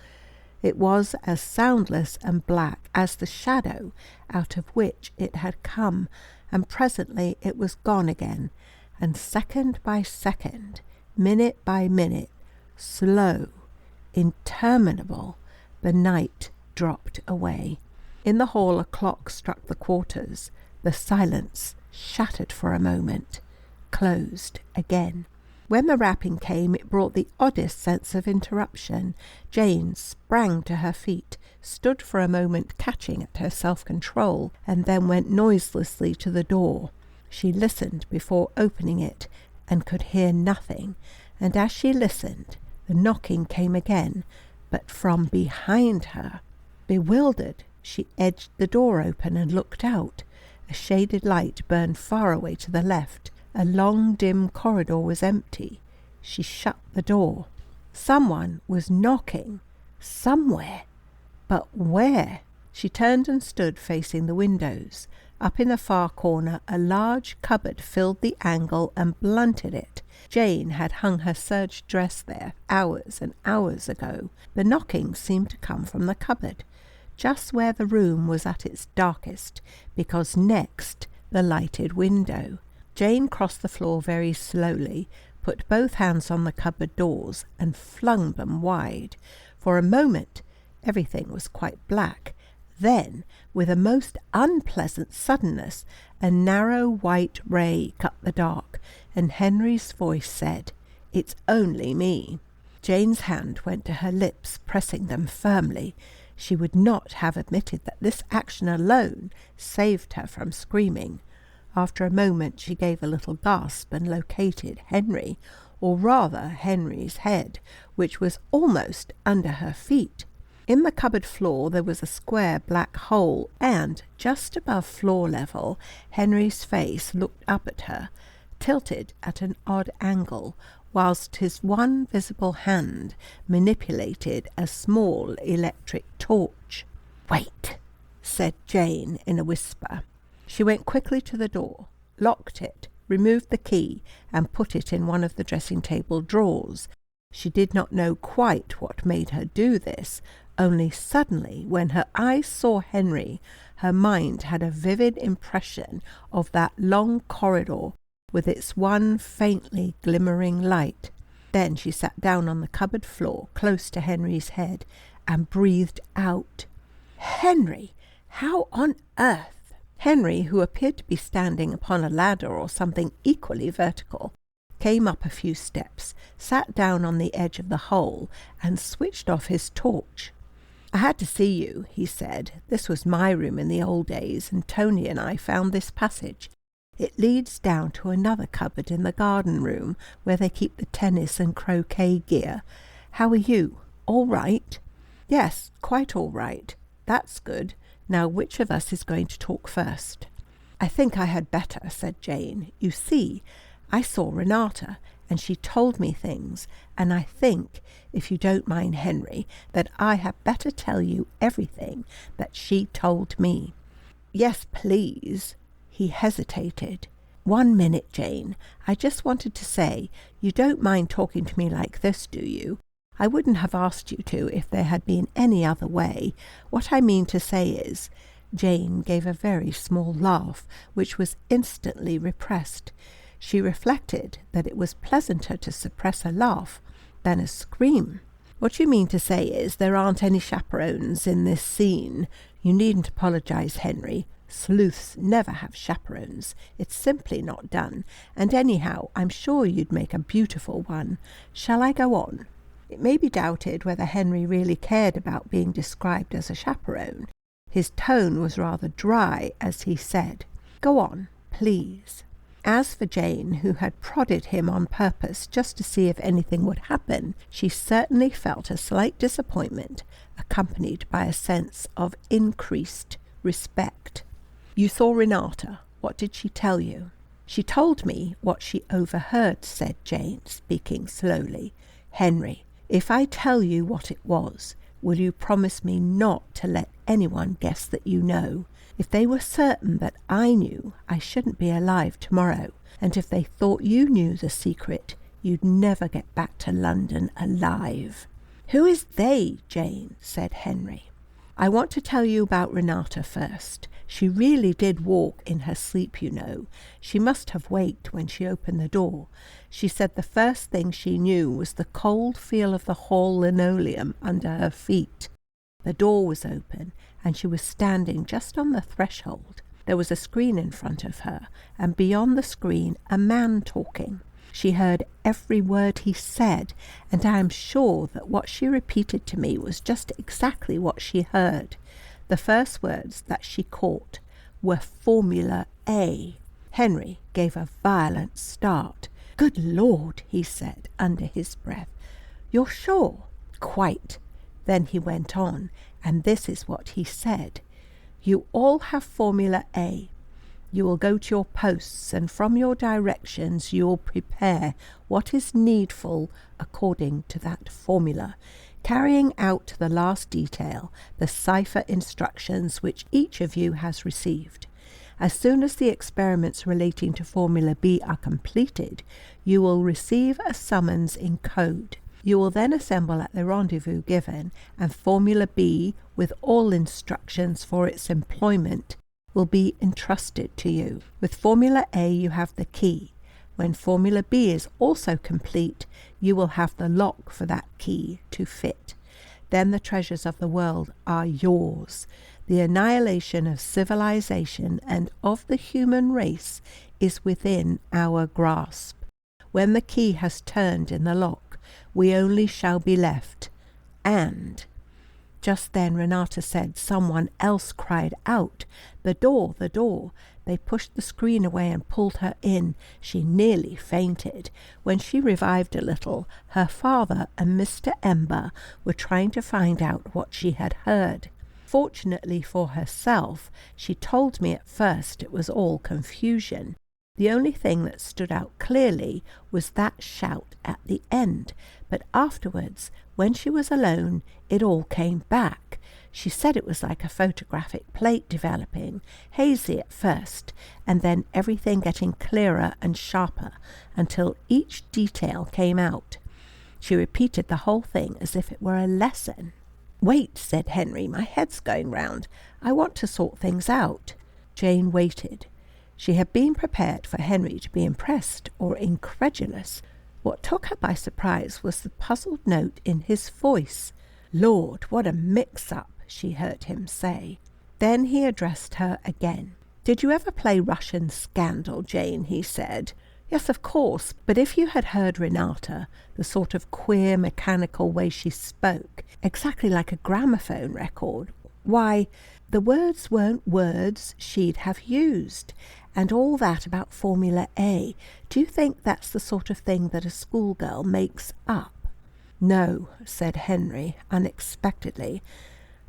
It was as soundless and black as the shadow out of which it had come, and presently it was gone again, and second by second, minute by minute, slow, interminable, the night dropped away. In the hall a clock struck the quarters. The silence shattered for a moment, closed again. When the rapping came, it brought the oddest sense of interruption. Jane sprang to her feet, stood for a moment catching at her self-control, and then went noiselessly to the door. She listened before opening it, and could hear nothing, and as she listened, the knocking came again, but from behind her. Bewildered, she edged the door open and looked out. A shaded light burned far away to the left. A long, dim corridor was empty. She shut the door. Someone was knocking, somewhere, but where? She turned and stood facing the windows. Up in the far corner, a large cupboard filled the angle and blunted it. Jane had hung her serge dress there hours and hours ago. The knocking seemed to come from the cupboard, just where the room was at its darkest, because next the lighted window. Jane crossed the floor very slowly, put both hands on the cupboard doors, and flung them wide. For a moment everything was quite black. Then, with a most unpleasant suddenness, a narrow white ray cut the dark, and Henry's voice said, "It's only me." Jane's hand went to her lips, pressing them firmly. She would not have admitted that this action alone saved her from screaming. After a moment she gave a little gasp and located Henry, or rather Henry's head, which was almost under her feet. In the cupboard floor there was a square black hole, and just above floor level Henry's face looked up at her, tilted at an odd angle, whilst his one visible hand manipulated a small electric torch. "Wait," said Jane in a whisper. She went quickly to the door, locked it, removed the key, and put it in one of the dressing-table drawers. She did not know quite what made her do this, only suddenly, when her eyes saw Henry, her mind had a vivid impression of that long corridor with its one faintly glimmering light. Then she sat down on the cupboard floor close to Henry's head and breathed out, "Henry, how on earth?" Henry, who appeared to be standing upon a ladder or something equally vertical, came up a few steps, sat down on the edge of the hole, and switched off his torch. "I had to see you," he said. "This was my room in the old days, and Tony and I found this passage. It leads down to another cupboard in the garden room where they keep the tennis and croquet gear. How are you? All right?" "Yes, quite all right." "That's good. Now, which of us is going to talk first?" "I think I had better," said Jane. "You see, I saw Renata, and she told me things, and I think, if you don't mind, Henry, that I had better tell you everything that she told me." "Yes, please." He hesitated. "1 minute, Jane. I just wanted to say, you don't mind talking to me like this, do you? I wouldn't have asked you to if there had been any other way. What I mean to say is—" Jane gave a very small laugh, which was instantly repressed. She reflected that it was pleasanter to suppress a laugh than a scream. "What you mean to say is there aren't any chaperones in this scene. You needn't apologize, Henry. Sleuths never have chaperones. It's simply not done. And anyhow, I'm sure you'd make a beautiful one. Shall I go on?" It may be doubted whether Henry really cared about being described as a chaperone. His tone was rather dry as he said, "Go on, please." As for Jane, who had prodded him on purpose just to see if anything would happen, she certainly felt a slight disappointment, accompanied by a sense of increased respect. "You saw Renata. What did she tell you?" "She told me what she overheard," said Jane, speaking slowly. "Henry, if I tell you what it was, will you promise me not to let anyone guess that you know? If they were certain that I knew, I shouldn't be alive tomorrow, and if they thought you knew the secret, you'd never get back to London alive." "Who is they, Jane?" said Henry. "I want to tell you about Renata first. She really did walk in her sleep, you know. She must have waked when she opened the door. She said the first thing she knew was the cold feel of the hall linoleum under her feet. The door was open, and she was standing just on the threshold. There was a screen in front of her, and beyond the screen a man talking. She heard every word he said, and I am sure that what she repeated to me was just exactly what she heard. The first words that she caught were Formula A." Henry gave a violent start. "Good Lord," he said under his breath. "You're sure?" "Quite." Then he went on, and this is what he said. "You all have Formula A. You will go to your posts, and from your directions you will prepare what is needful according to that formula, carrying out to the last detail the cipher instructions which each of you has received. As soon as the experiments relating to Formula B are completed, you will receive a summons in code. You will then assemble at the rendezvous given, and Formula B, with all instructions for its employment, will be entrusted to you. With Formula A you have the key. When Formula B is also complete, you will have the lock for that key to fit. Then the treasures of the world are yours. The annihilation of civilization and of the human race is within our grasp. When the key has turned in the lock, we only shall be left. And Just then Renata said someone else cried out, "The door, the door!" They pushed the screen away and pulled her in. She nearly fainted. When she revived a little, her father and Mr. Ember were trying to find out what she had heard. Fortunately for herself, she told me at first it was all confusion. The only thing that stood out clearly was that shout at the end, but afterwards, when she was alone, it all came back. She said it was like a photographic plate developing, hazy at first, and then everything getting clearer and sharper until each detail came out. She repeated the whole thing as if it were a lesson. "Wait," said Henry, "my head's going round. I want to sort things out." Jane waited. She had been prepared for Henry to be impressed or incredulous. What took her by surprise was the puzzled note in his voice. "Lord, what a mix-up," she heard him say. Then he addressed her again. "Did you ever play Russian Scandal, Jane?" he said. "Yes, of course, but if you had heard Renata, the sort of queer mechanical way she spoke, exactly like a gramophone record, why, the words weren't words she'd have used. And all that about Formula A, do you think that's the sort of thing that a schoolgirl makes up?" "No," said Henry, unexpectedly.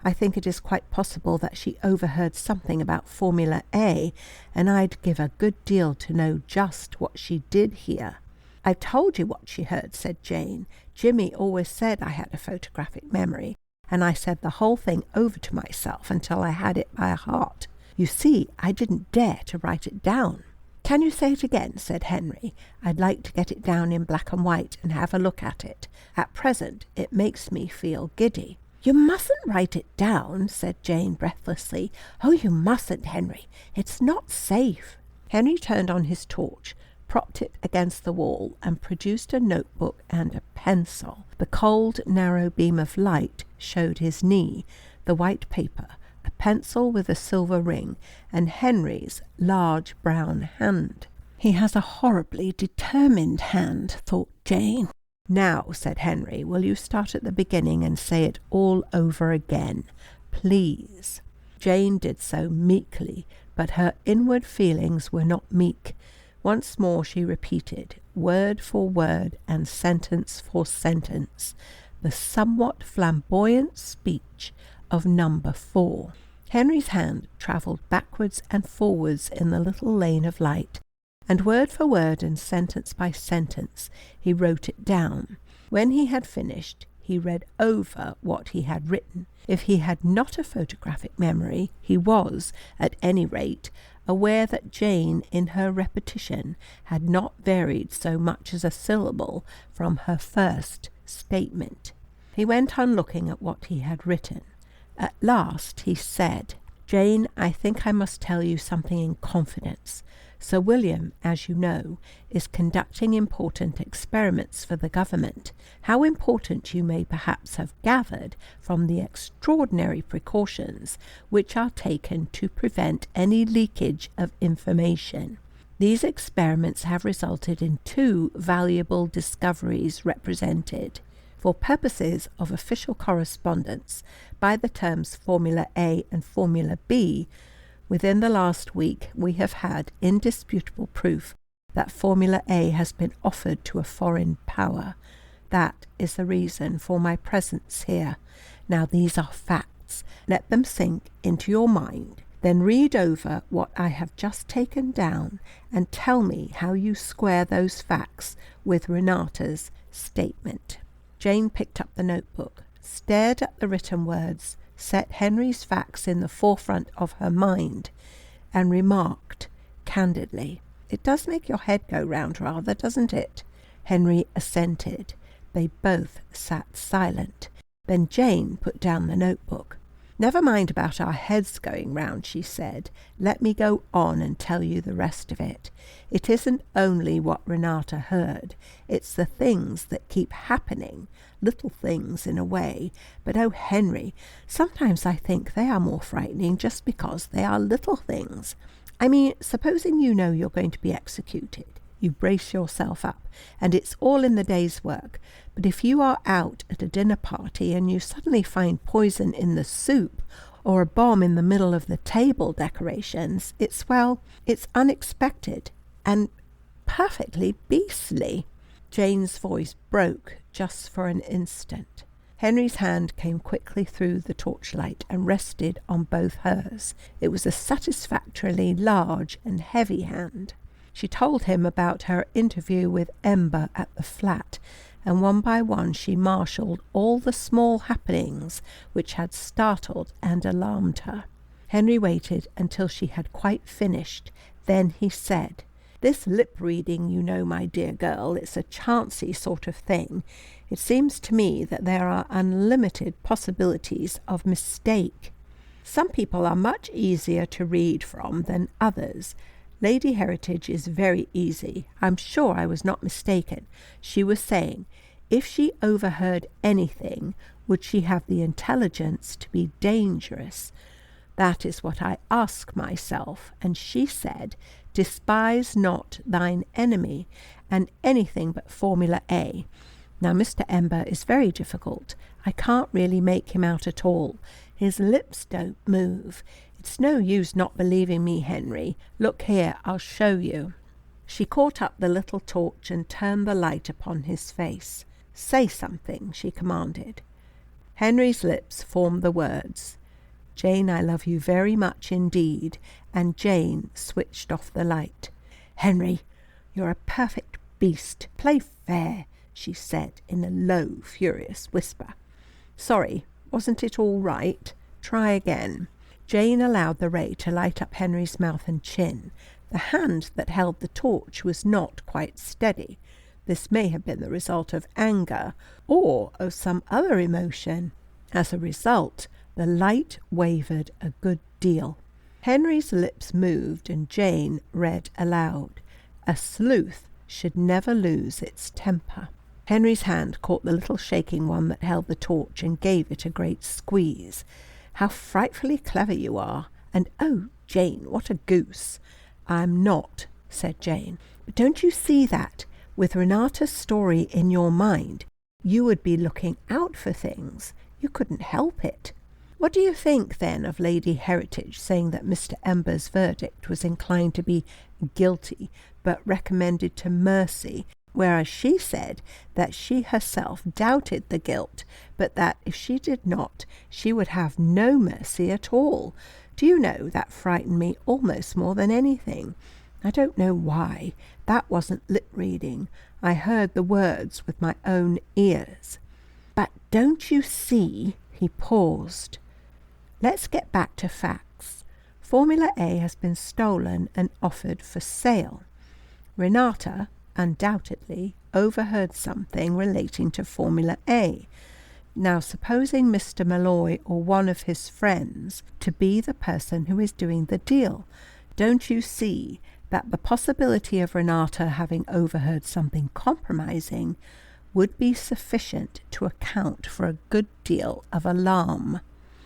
"I think it is quite possible that she overheard something about Formula A, and I'd give a good deal to know just what she did hear." "I've told you what she heard," said Jane. "Jimmy always said I had a photographic memory, and I said the whole thing over to myself until I had it by heart. You see, I didn't dare to write it down." "Can you say it again?" said Henry. "I'd like to get it down in black and white and have a look at it. At present, it makes me feel giddy." "You mustn't write it down," said Jane breathlessly. "Oh, you mustn't, Henry. It's not safe." Henry turned on his torch, propped it against the wall, and produced a notebook and a pencil. The cold, narrow beam of light showed his knee, the white paper, a pencil with a silver ring, and Henry's large brown hand. "He has a horribly determined hand," thought Jane. "Now," said Henry, "will you start at the beginning and say it all over again, please?" Jane did so meekly, but her inward feelings were not meek. Once more she repeated, word for word and sentence for sentence, the somewhat flamboyant speech of number 4. Henry's hand travelled backwards and forwards in the little lane of light, and word for word and sentence by sentence he wrote it down. When he had finished, he read over what he had written. If he had not a photographic memory, he was, at any rate, aware that Jane, in her repetition, had not varied so much as a syllable from her first statement. He went on looking at what he had written. At last he said, "Jane, I think I must tell you something in confidence. Sir William, as you know, is conducting important experiments for the government. How important you may perhaps have gathered from the extraordinary precautions which are taken to prevent any leakage of information. These experiments have resulted in 2 valuable discoveries represented, for purposes of official correspondence, by the terms Formula A and Formula B. Within the last week we have had indisputable proof that Formula A has been offered to a foreign power. That is the reason for my presence here. Now these are facts. Let them sink into your mind. Then read over what I have just taken down and tell me how you square those facts with Renata's statement." Jane picked up the notebook, stared at the written words, set Henry's facts in the forefront of her mind, and remarked candidly, "It does make your head go round rather, doesn't it?" Henry assented. They both sat silent. Then Jane put down the notebook. "Never mind about our heads going round," she said. "Let me go on and tell you the rest of it. It isn't only what Renata heard. It's the things that keep happening, little things in a way. But oh, Henry, sometimes I think they are more frightening just because they are little things. I mean, supposing you know you're going to be executed. you brace yourself up, and it's all in the day's work. But if you are out at a dinner party and you suddenly find poison in the soup, or a bomb in the middle of the table decorations, it's unexpected and perfectly beastly." Jane's voice broke just for an instant. Henry's hand came quickly through the torchlight and rested on both hers. It was a satisfactorily large and heavy hand. She told him about her interview with Ember at the flat, and one by one she marshalled all the small happenings which had startled and alarmed her. Henry waited until she had quite finished. Then he said, "This lip-reading, you know, my dear girl, it's a chancy sort of thing. It seems to me that there are unlimited possibilities of mistake. Some people are much easier to read from than others. Lady Heritage is very easy. I'm sure I was not mistaken. She was saying, if she overheard anything, would she have the intelligence to be dangerous? That is what I ask myself. And she said, despise not thine enemy, and anything but Formula A. Now, Mr. Ember is very difficult. I can't really make him out at all. His lips don't move. It's no use not believing me, Henry. Look here, I'll show you." She caught up the little torch and turned the light upon his face. "Say something," she commanded. Henry's lips formed the words, "Jane, I love you very much indeed," and Jane switched off the light. "Henry, you're a perfect beast. Play fair," she said in a low, furious whisper. "Sorry, wasn't it all right? Try again." Jane allowed the ray to light up Henry's mouth and chin. The hand that held the torch was not quite steady. This may have been the result of anger or of some other emotion. As a result, the light wavered a good deal. Henry's lips moved and Jane read aloud, "A sleuth should never lose its temper." Henry's hand caught the little shaking one that held the torch and gave it a great squeeze. "How frightfully clever you are! And oh, Jane, what a goose!" "I'm not," said Jane. "But don't you see that, with Renata's story in your mind, you would be looking out for things? You couldn't help it. What do you think, then, of Lady Heritage saying that Mr. Ember's verdict was inclined to be guilty, but recommended to mercy, whereas she said that she herself doubted the guilt, but that if she did not, she would have no mercy at all? Do you know, that frightened me almost more than anything. I don't know why. That wasn't lip-reading. I heard the words with my own ears. But don't you see?" He paused. "Let's get back to facts. Formula A has been stolen and offered for sale. Renata undoubtedly overheard something relating to Formula A. Now, supposing Mr. Malloy or one of his friends to be the person who is doing the deal, don't you see that the possibility of Renata having overheard something compromising would be sufficient to account for a good deal of alarm?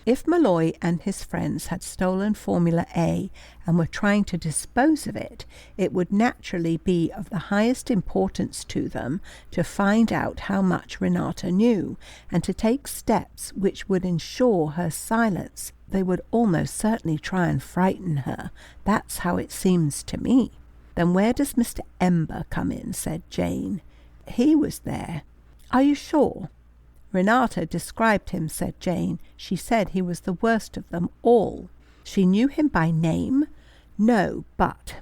If Malloy and his friends had stolen Formula A and were trying to dispose of it, it would naturally be of the highest importance to them to find out how much Renata knew, and to take steps which would ensure her silence. They would almost certainly try and frighten her. That's how it seems to me." "Then where does Mr. Ember come in?" said Jane. "He was there." "Are you sure?" "Renata described him," said Jane. "She said he was the worst of them all." "She knew him by name?" "No, but—"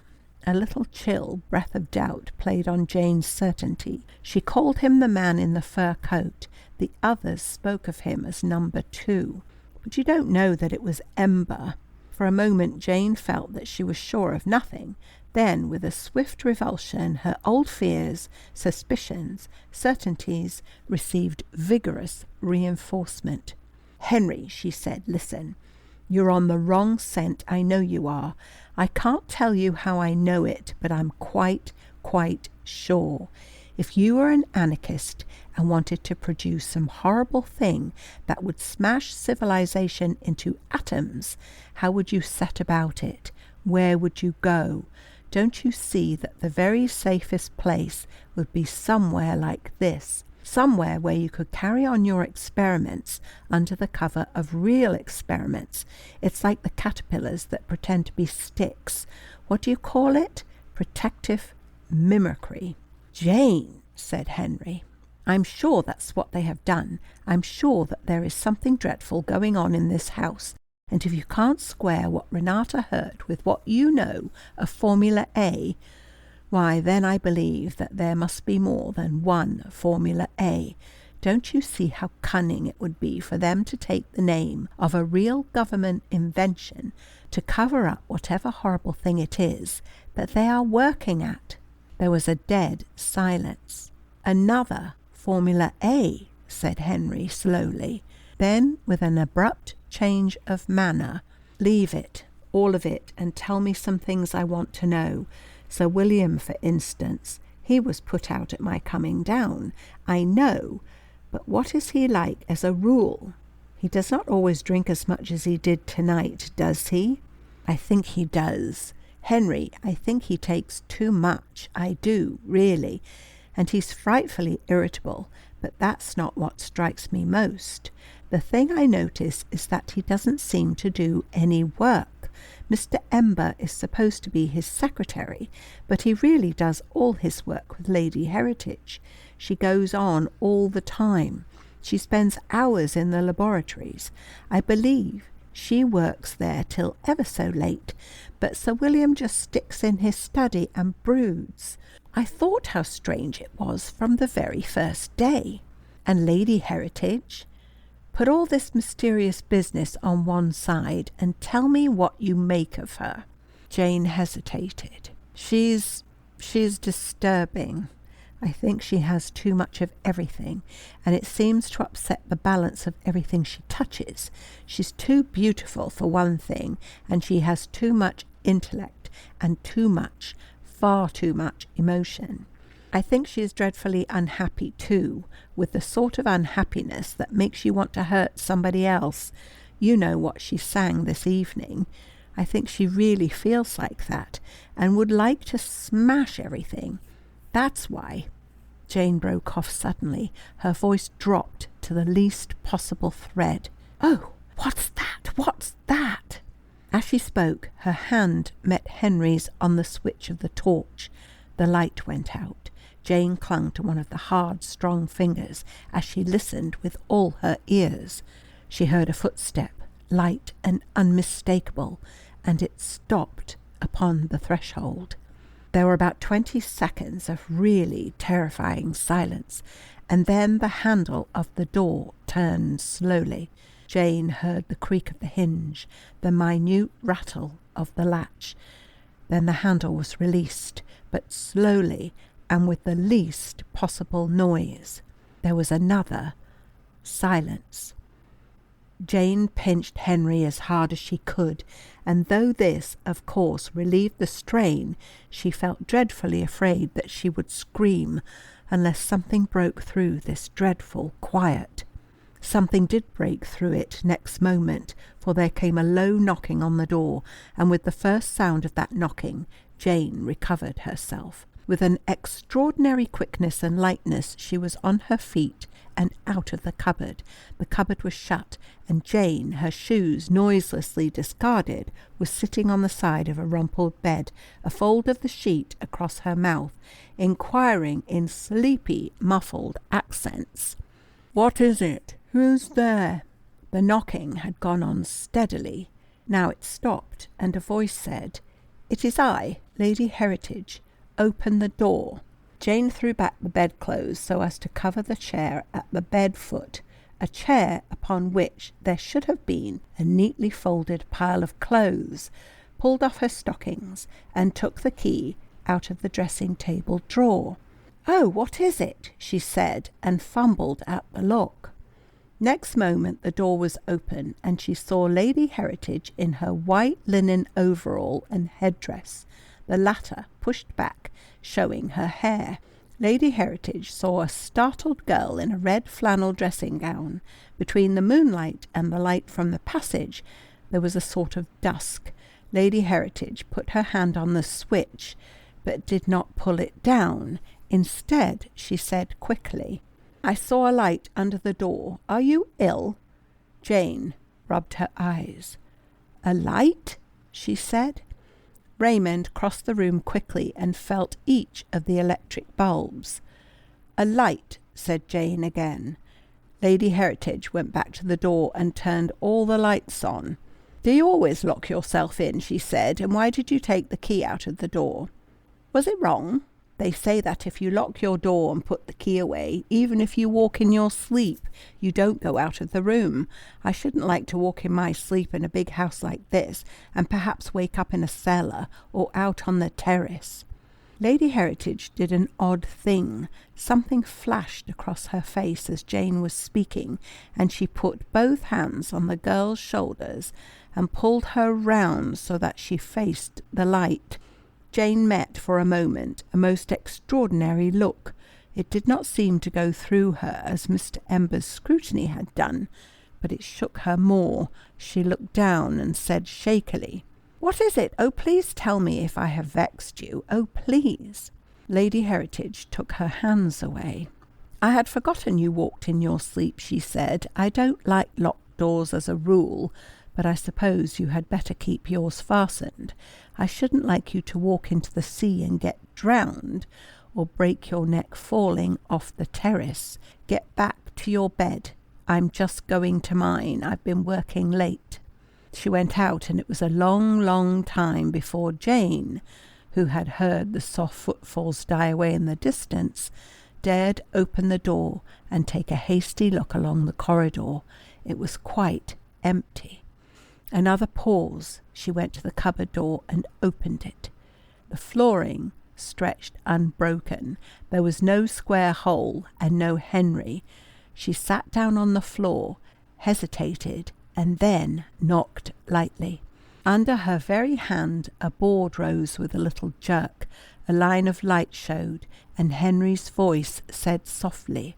A little chill breath of doubt played on Jane's certainty. "She called him the man in the fur coat. The others spoke of him as number 2. But you don't know that it was Ember." For a moment Jane felt that she was sure of nothing. Then, with a swift revulsion, her old fears, suspicions, certainties received vigorous reinforcement. "Henry," she said, "listen. You're on the wrong scent, I know you are. I can't tell you how I know it, but I'm quite sure. If you were an anarchist and wanted to produce some horrible thing that would smash civilization into atoms, how would you set about it? Where would you go? Don't you see that the very safest place would be somewhere like this? Somewhere where you could carry on your experiments under the cover of real experiments. It's like the caterpillars that pretend to be sticks. What do you call it? Protective mimicry. Jane, said Henry, I'm sure that's what they have done. I'm sure that there is something dreadful going on in this house. And if you can't square what Renata heard with what you know of Formula A, why, then I believe that there must be more than one Formula A. Don't you see how cunning it would be for them to take the name of a real government invention to cover up whatever horrible thing it is that they are working at? There was a dead silence. Another Formula A, said Henry slowly. Then, with an abrupt change of manner, leave it, all of it, and tell me some things I want to know. Sir William, for instance, he was put out at my coming down, I know, but what is he like as a rule? He does not always drink as much as he did tonight, does he? I think he does. Henry, I think he takes too much, I do, really, and he's frightfully irritable, but that's not what strikes me most. The thing I notice is that he doesn't seem to do any work. Mr. Ember is supposed to be his secretary, but he really does all his work with Lady Heritage. She goes on all the time. She spends hours in the laboratories. I believe she works there till ever so late, but Sir William just sticks in his study and broods. I thought how strange it was from the very first day. And Lady Heritage? Put all this mysterious business on one side and tell me what you make of her. Jane hesitated. She's disturbing. I think she has too much of everything, and it seems to upset the balance of everything she touches. She's too beautiful for one thing, and she has too much intellect and far too much emotion. I think she is dreadfully unhappy too, with the sort of unhappiness that makes you want to hurt somebody else. You know what she sang this evening. I think she really feels like that, and would like to smash everything. That's why. Jane broke off suddenly. Her voice dropped to the least possible thread. Oh, what's that? What's that? As she spoke, her hand met Henry's on the switch of the torch. The light went out. Jane clung to one of the hard, strong fingers as she listened with all her ears. She heard a footstep, light and unmistakable, and it stopped upon the threshold. There were about 20 seconds of really terrifying silence, and then the handle of the door turned slowly. Jane heard the creak of the hinge, the minute rattle of the latch. Then the handle was released, but slowly and with the least possible noise. There was another silence. Jane pinched Henry as hard as she could, and though this, of course, relieved the strain, she felt dreadfully afraid that she would scream unless something broke through this dreadful quiet. Something did break through it next moment, for there came a low knocking on the door, and with the first sound of that knocking, Jane recovered herself. With an extraordinary quickness and lightness, she was on her feet and out of the cupboard. The cupboard was shut, and Jane, her shoes noiselessly discarded, was sitting on the side of a rumpled bed, a fold of the sheet across her mouth, inquiring in sleepy, muffled accents, "What is it? Who's there?" The knocking had gone on steadily. Now it stopped, and a voice said, "It is I, Lady Heritage. Open the door." Jane threw back the bedclothes so as to cover the chair at the bed foot, a chair upon which there should have been a neatly folded pile of clothes, pulled off her stockings, and took the key out of the dressing-table drawer. "Oh, what is it?" she said, and fumbled at the lock. Next moment the door was open, and she saw Lady Heritage in her white linen overall and headdress, the latter pushed back, showing her hair. Lady Heritage saw a startled girl in a red flannel dressing-gown. Between the moonlight and the light from the passage there was a sort of dusk. Lady Heritage put her hand on the switch, but did not pull it down. Instead, she said quickly, "I saw a light under the door. Are you ill?" Jane rubbed her eyes. "A light?" she said. Raymond crossed the room quickly and felt each of the electric bulbs. "A light," said Jane again. Lady Heritage went back to the door and turned all the lights on. "Do you always lock yourself in?" she said, "and why did you take the key out of the door?" "Was it wrong? They say that if you lock your door and put the key away, even if you walk in your sleep, you don't go out of the room. I shouldn't like to walk in my sleep in a big house like this, and perhaps wake up in a cellar or out on the terrace." Lady Heritage did an odd thing. Something flashed across her face as Jane was speaking, and she put both hands on the girl's shoulders and pulled her round so that she faced the light. Jane met for a moment a most extraordinary look. It did not seem to go through her as Mr. Ember's scrutiny had done, but it shook her more. She looked down and said shakily, "What is it? Oh, please tell me if I have vexed you. Oh, please." Lady Heritage took her hands away. "I had forgotten you walked in your sleep," she said. "I don't like locked doors as a rule, but I suppose you had better keep yours fastened. I shouldn't like you to walk into the sea and get drowned, or break your neck falling off the terrace. Get back to your bed. I'm just going to mine. I've been working late." She went out, and it was a long, long time before Jane, who had heard the soft footfalls die away in the distance, dared open the door and take a hasty look along the corridor. It was quite empty. Another pause. She went to the cupboard door and opened it. The flooring stretched unbroken. There was no square hole and no Henry. She sat down on the floor, hesitated, and then knocked lightly. Under her very hand a board rose with a little jerk. A line of light showed, and Henry's voice said softly,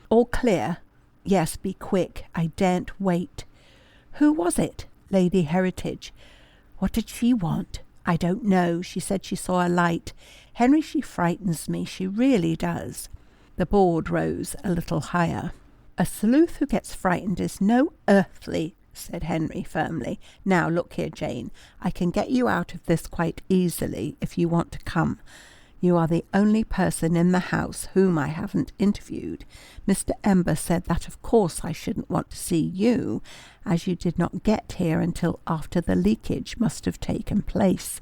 "All clear? Yes, be quick. I daren't wait." "Who was it?" "Lady Heritage." "What did she want?" "I don't know. She said she saw a light. Henry, she frightens me. She really does." The board rose a little higher. "A sleuth who gets frightened is no earthly," said Henry firmly. "Now, look here, Jane. I can get you out of this quite easily if you want to come. You are the only person in the house whom I haven't interviewed. Mr. Ember said that of course I shouldn't want to see you, as you did not get here until after the leakage must have taken place.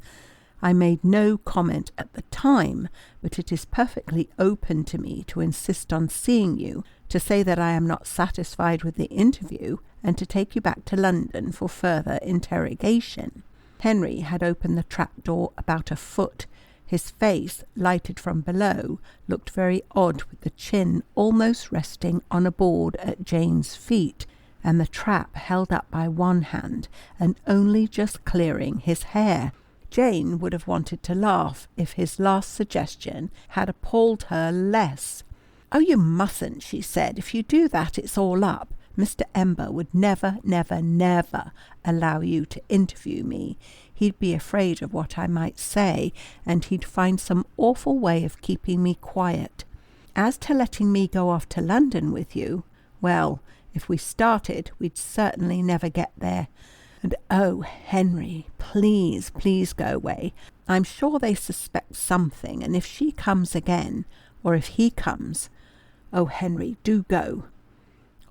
I made no comment at the time, but it is perfectly open to me to insist on seeing you, to say that I am not satisfied with the interview, and to take you back to London for further interrogation." Henry had opened the trapdoor about a foot. His face, lighted from below, looked very odd with the chin almost resting on a board at Jane's feet, and the trap held up by one hand and only just clearing his hair. Jane would have wanted to laugh if his last suggestion had appalled her less. "Oh, you mustn't," she said. "If you do that, it's all up. Mr. Ember would never, never, never allow you to interview me. He'd be afraid of what I might say, and he'd find some awful way of keeping me quiet. As to letting me go off to London with you, well, if we started, we'd certainly never get there. And oh, Henry, please, please go away. I'm sure they suspect something, and if she comes again, or if he comes, oh, Henry, do go."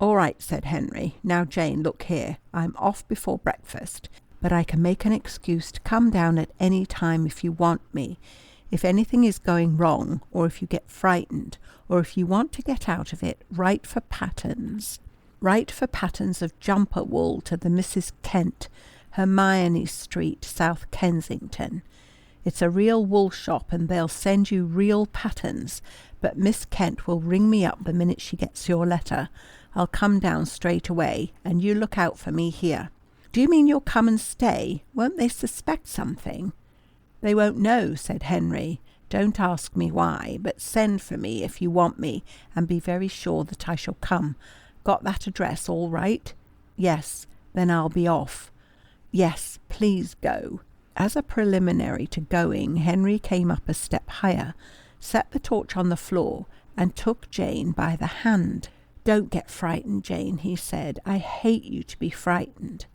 "All right," said Henry. "Now, Jane, look here. I'm off before breakfast, but I can make an excuse to come down at any time if you want me. If anything is going wrong, or if you get frightened, or if you want to get out of it, write for patterns. Write for patterns of jumper wool to the Mrs. Kent, Hermione Street, South Kensington. It's a real wool shop, and they'll send you real patterns, but Miss Kent will ring me up the minute she gets your letter. I'll come down straight away, and you look out for me here." "Do you mean you'll come and stay? Won't they suspect something?" "They won't know," said Henry. "Don't ask me why, but send for me if you want me, and be very sure that I shall come. Got that address all right?" "Yes." "Then I'll be off." "Yes, please go." As a preliminary to going, Henry came up a step higher, set the torch on the floor, and took Jane by the hand. "Don't get frightened, Jane," he said. "I hate you to be frightened."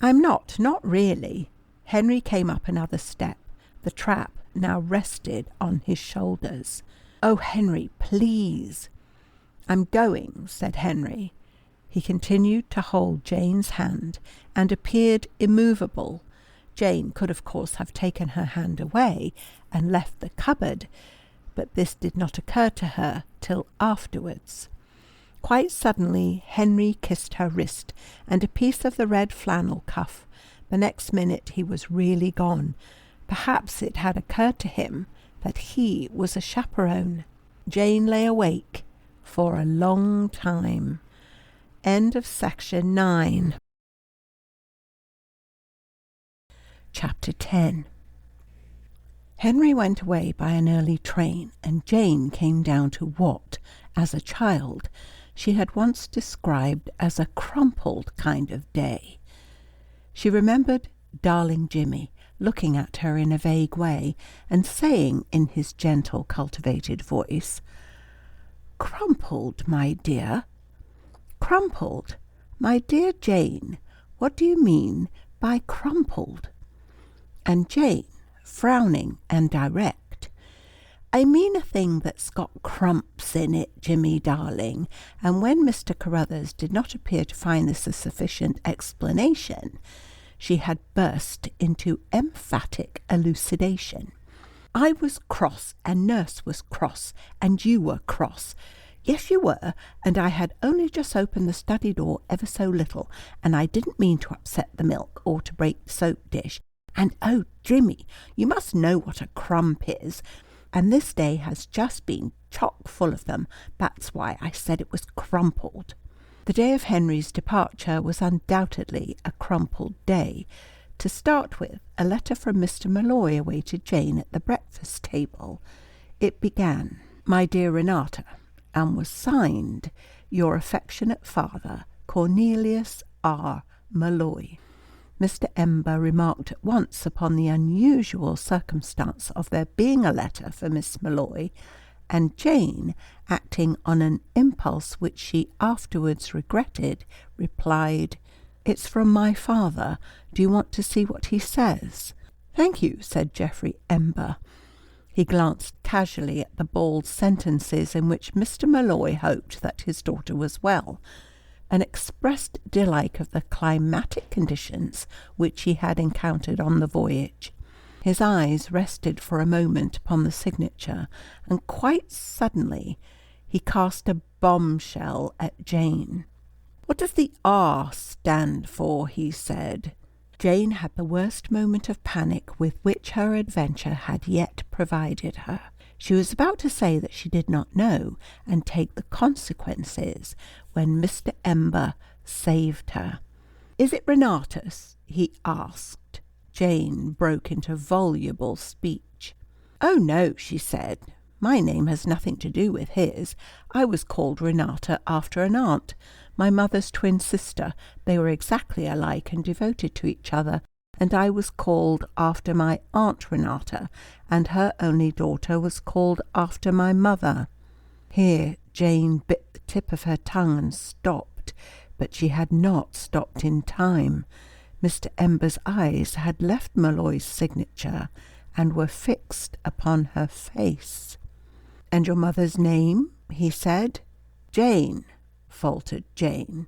"I'm not really." Henry came up another step. The trap now rested on his shoulders. "Oh, Henry, please." "I'm going," said Henry. He continued to hold Jane's hand and appeared immovable. Jane could, of course, have taken her hand away and left the cupboard, but this did not occur to her till afterwards. Quite suddenly, Henry kissed her wrist and a piece of the red flannel cuff. The next minute he was really gone. Perhaps it had occurred to him that he was a chaperone. Jane lay awake for a long time. End of section 9. Chapter 10. Henry went away by an early train, and Jane came down to what, as a child, she had once described as a crumpled kind of day. She remembered darling Jimmy looking at her in a vague way and saying in his gentle, cultivated voice, "Crumpled, my dear?" "Crumpled? My dear Jane, what do you mean by crumpled?" And Jane, frowning and direct, "I mean a thing that's got crumps in it, Jimmy darling." And when Mr. Carruthers did not appear to find this a sufficient explanation, she had burst into emphatic elucidation. "I was cross, and nurse was cross, and you were cross. Yes, you were, and I had only just opened the study door ever so little, and I didn't mean to upset the milk or to break the soap dish. And oh, Jimmy, you must know what a crump is, and this day has just been chock full of them. That's why I said it was crumpled." The day of Henry's departure was undoubtedly a crumpled day. To start with, a letter from Mr. Malloy awaited Jane at the breakfast table. It began, "My dear Renata," and was signed, "Your affectionate father, Cornelius R. Malloy." Mr. Ember remarked at once upon the unusual circumstance of there being a letter for Miss Malloy, and Jane, acting on an impulse which she afterwards regretted, replied, "It's from my father. Do you want to see what he says?" "Thank you," said Geoffrey Ember. He glanced casually at the bald sentences in which Mr. Malloy hoped that his daughter was well, and expressed dislike of the climatic conditions which he had encountered on the voyage. His eyes rested for a moment upon the signature, and quite suddenly he cast a bombshell at Jane. "What does the R stand for?" he said. Jane had the worst moment of panic with which her adventure had yet provided her. She was about to say that she did not know, and take the consequences, when Mr. Ember saved her. "Is it Renatus?" he asked. Jane broke into voluble speech. "Oh, no," she said. "My name has nothing to do with his. I was called Renata after an aunt, my mother's twin sister. They were exactly alike and devoted to each other, and I was called after my Aunt Renata, and her only daughter was called after my mother." Here Jane bit the tip of her tongue and stopped, but she had not stopped in time. Mr. Ember's eyes had left Malloy's signature and were fixed upon her face. "And your mother's name?" he said. "Jane," faltered Jane.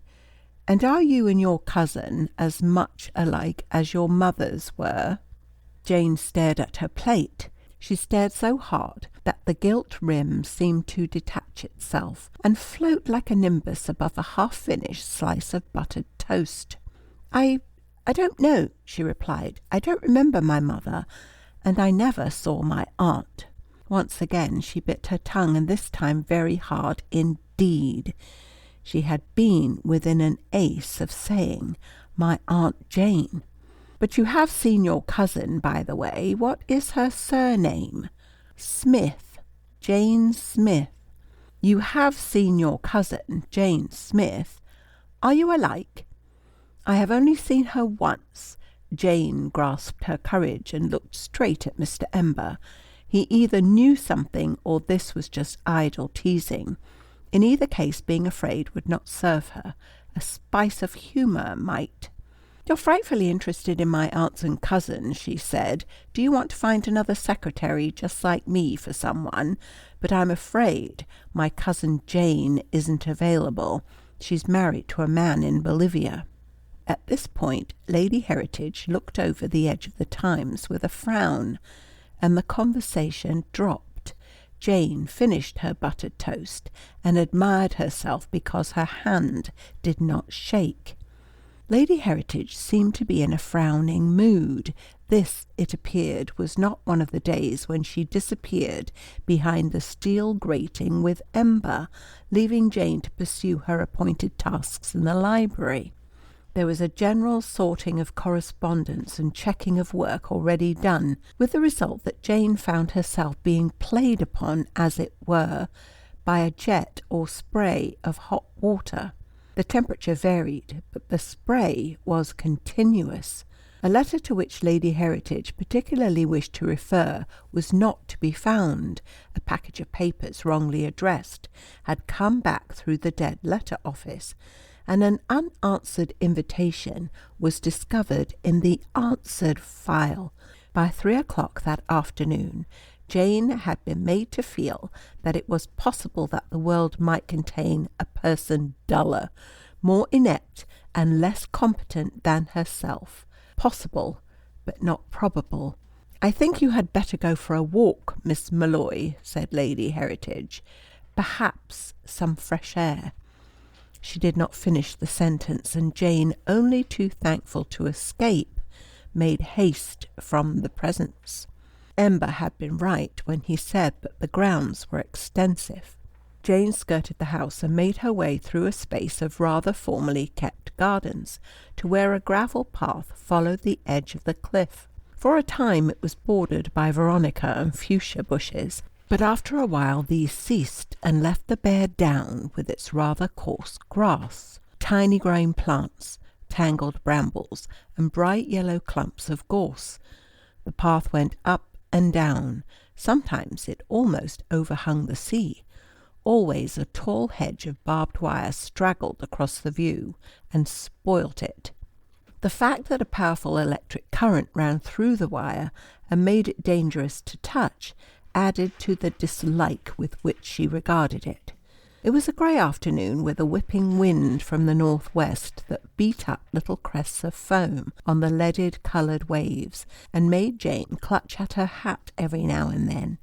"And are you and your cousin as much alike as your mothers were?" Jane stared at her plate. She stared so hard that the gilt rim seemed to detach itself and float like a nimbus above a half-finished slice of buttered toast. I don't know," she replied. "I don't remember my mother, and I never saw my aunt." Once again she bit her tongue, and this time very hard indeed. She had been within an ace of saying, "My Aunt Jane." "But you have seen your cousin, by the way. What is her surname?" "Smith. Jane Smith." "You have seen your cousin, Jane Smith. Are you alike?" "I have only seen her once. Jane grasped her courage and looked straight at Mr. Ember. He either knew something or this was just idle teasing. In either case, being afraid would not serve her. A spice of humour might. "You're frightfully interested in my aunts and cousins," she said. "Do you want to find another secretary just like me for someone? But I'm afraid my cousin Jane isn't available. She's married to a man in Bolivia." At this point, Lady Heritage looked over the edge of the Times with a frown, and the conversation dropped. Jane finished her buttered toast and admired herself because her hand did not shake. Lady Heritage seemed to be in a frowning mood. This, it appeared, was not one of the days when she disappeared behind the steel grating with Ember, leaving Jane to pursue her appointed tasks in the library. There was a general sorting of correspondence and checking of work already done, with the result that Jane found herself being played upon, as it were, by a jet or spray of hot water. The temperature varied, but the spray was continuous. A letter to which Lady Heritage particularly wished to refer was not to be found. A package of papers wrongly addressed had come back through the dead letter office, and an unanswered invitation was discovered in the answered file. By 3 o'clock that afternoon, Jane had been made to feel that it was possible that the world might contain a person duller, more inept, and less competent than herself. Possible, but not probable. "I think you had better go for a walk, Miss Molloy," said Lady Heritage. "Perhaps some fresh air." She did not finish the sentence, and Jane, only too thankful to escape, made haste from the presence. Ember had been right when he said that the grounds were extensive. Jane skirted the house and made her way through a space of rather formally kept gardens to where a gravel path followed the edge of the cliff. For a time it was bordered by veronica and fuchsia bushes, but after a while these ceased and left the bare down with its rather coarse grass, tiny growing plants, tangled brambles, and bright yellow clumps of gorse. The path went up and down. Sometimes it almost overhung the sea. Always a tall hedge of barbed wire straggled across the view and spoilt it. The fact that a powerful electric current ran through the wire and made it dangerous to touch added to the dislike with which she regarded it. It was a grey afternoon with a whipping wind from the northwest that beat up little crests of foam on the leaded-coloured waves and made Jane clutch at her hat every now and then.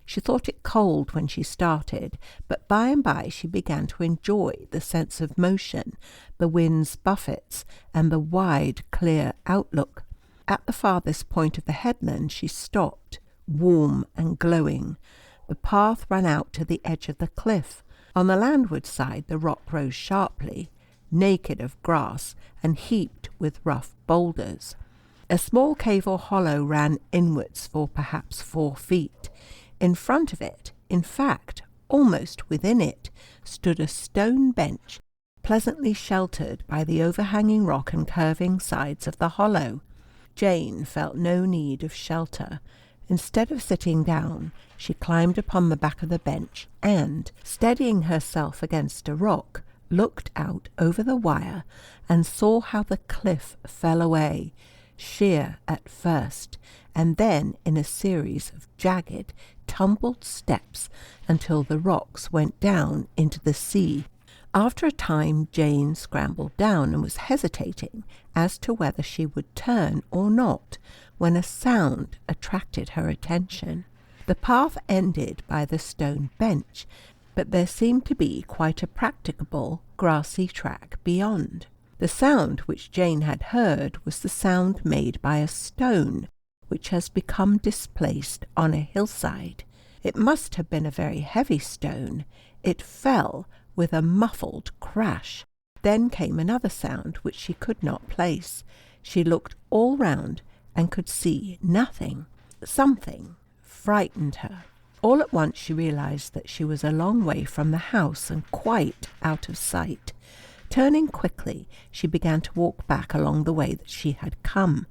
She thought it cold when she started, but by and by she began to enjoy the sense of motion, the wind's buffets, and the wide, clear outlook. At the farthest point of the headland she stopped, warm and glowing. The path ran out to the edge of the cliff. On the landward side the rock rose sharply, naked of grass and heaped with rough boulders. A small cave or hollow ran inwards for perhaps 4 feet. In front of it, in fact, almost within it, stood a stone bench, pleasantly sheltered by the overhanging rock and curving sides of the hollow. Jane felt no need of shelter. Instead of sitting down, she climbed upon the back of the bench and, steadying herself against a rock, looked out over the wire and saw how the cliff fell away, sheer at first, and then in a series of jagged, tumbled steps until the rocks went down into the sea. After a time Jane scrambled down and was hesitating as to whether she would turn or not, when a sound attracted her attention. The path ended by the stone bench, but there seemed to be quite a practicable grassy track beyond. The sound which Jane had heard was the sound made by a stone which has become displaced on a hillside. It must have been a very heavy stone. It fell with a muffled crash. Then came another sound which she could not place. She looked all round and could see nothing. Something frightened her. All at once she realized that she was a long way from the house and quite out of sight. Turning quickly, she began to walk back along the way that she had come.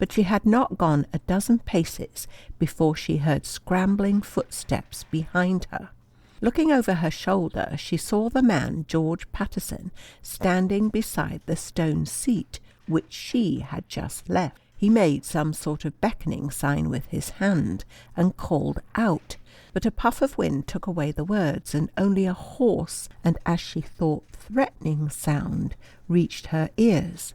but she had not gone a dozen paces before she heard scrambling footsteps behind her. Looking over her shoulder, she saw the man, George Patterson, standing beside the stone seat which she had just left. He made some sort of beckoning sign with his hand and called out, but a puff of wind took away the words, and only a hoarse and, as she thought, threatening sound reached her ears.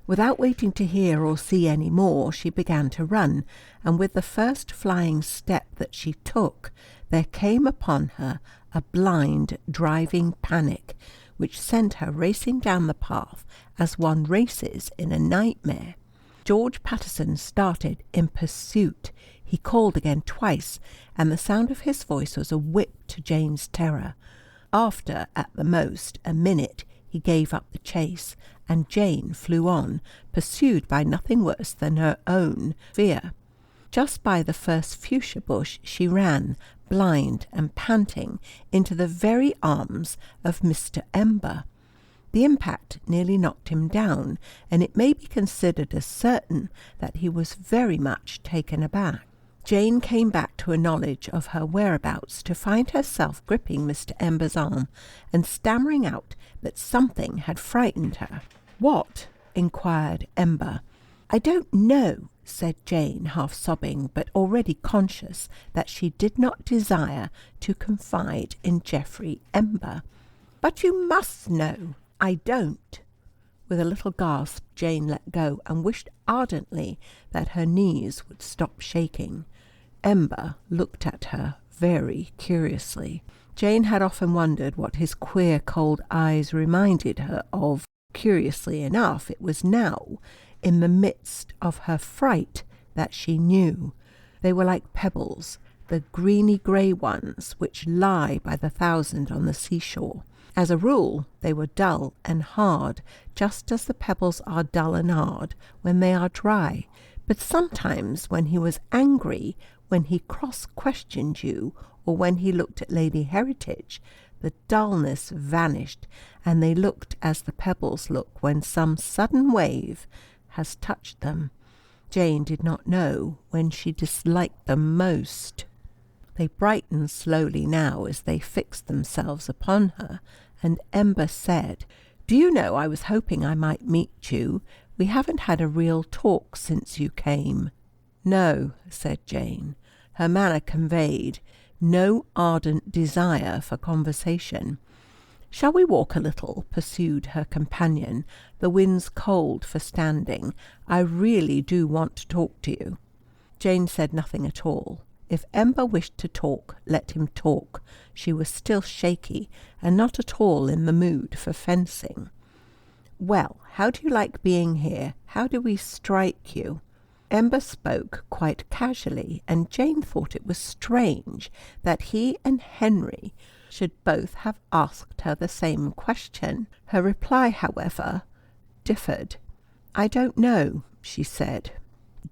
Without waiting to hear or see any more, she began to run, and with the first flying step that she took, there came upon her a blind, driving panic, which sent her racing down the path as one races in a nightmare. George Patterson started in pursuit. He called again twice, and the sound of his voice was a whip to Jane's terror. After, at the most, a minute, he gave up the chase, and Jane flew on, pursued by nothing worse than her own fear. Just by the first fuchsia bush she ran, blind and panting, into the very arms of Mr. Ember. The impact nearly knocked him down, and it may be considered as certain that he was very much taken aback. Jane came back to a knowledge of her whereabouts to find herself gripping Mr. Ember's arm and stammering out that something had frightened her. "What?" inquired Ember. "I don't know," said Jane, half sobbing, but already conscious that she did not desire to confide in Geoffrey Ember. "But you must know." "I don't." With a little gasp, Jane let go and wished ardently that her knees would stop shaking. Ember looked at her very curiously. Jane had often wondered what his queer, cold eyes reminded her of. Curiously enough, it was now, in the midst of her fright, that she knew. They were like pebbles, the greeny-grey ones which lie by the thousand on the seashore. As a rule, they were dull and hard, just as the pebbles are dull and hard when they are dry. But sometimes when he was angry, when he cross-questioned you, or when he looked at Lady Heritage, the dullness vanished, and they looked as the pebbles look when some sudden wave has touched them. Jane did not know when she disliked them most. They brightened slowly now as they fixed themselves upon her, and Ember said, "Do you know, I was hoping I might meet you. We haven't had a real talk since you came." "No," said Jane. Her manner conveyed no ardent desire for conversation. "Shall we walk a little?" pursued her companion. "The wind's cold for standing. I really do want to talk to you." Jane said nothing at all. If Ember wished to talk, let him talk. She was still shaky, and not at all in the mood for fencing. "Well, how do you like being here? How do we strike you?" Ember spoke quite casually, and Jane thought it was strange that he and Henry should both have asked her the same question. Her reply, however, differed. "I don't know," she said.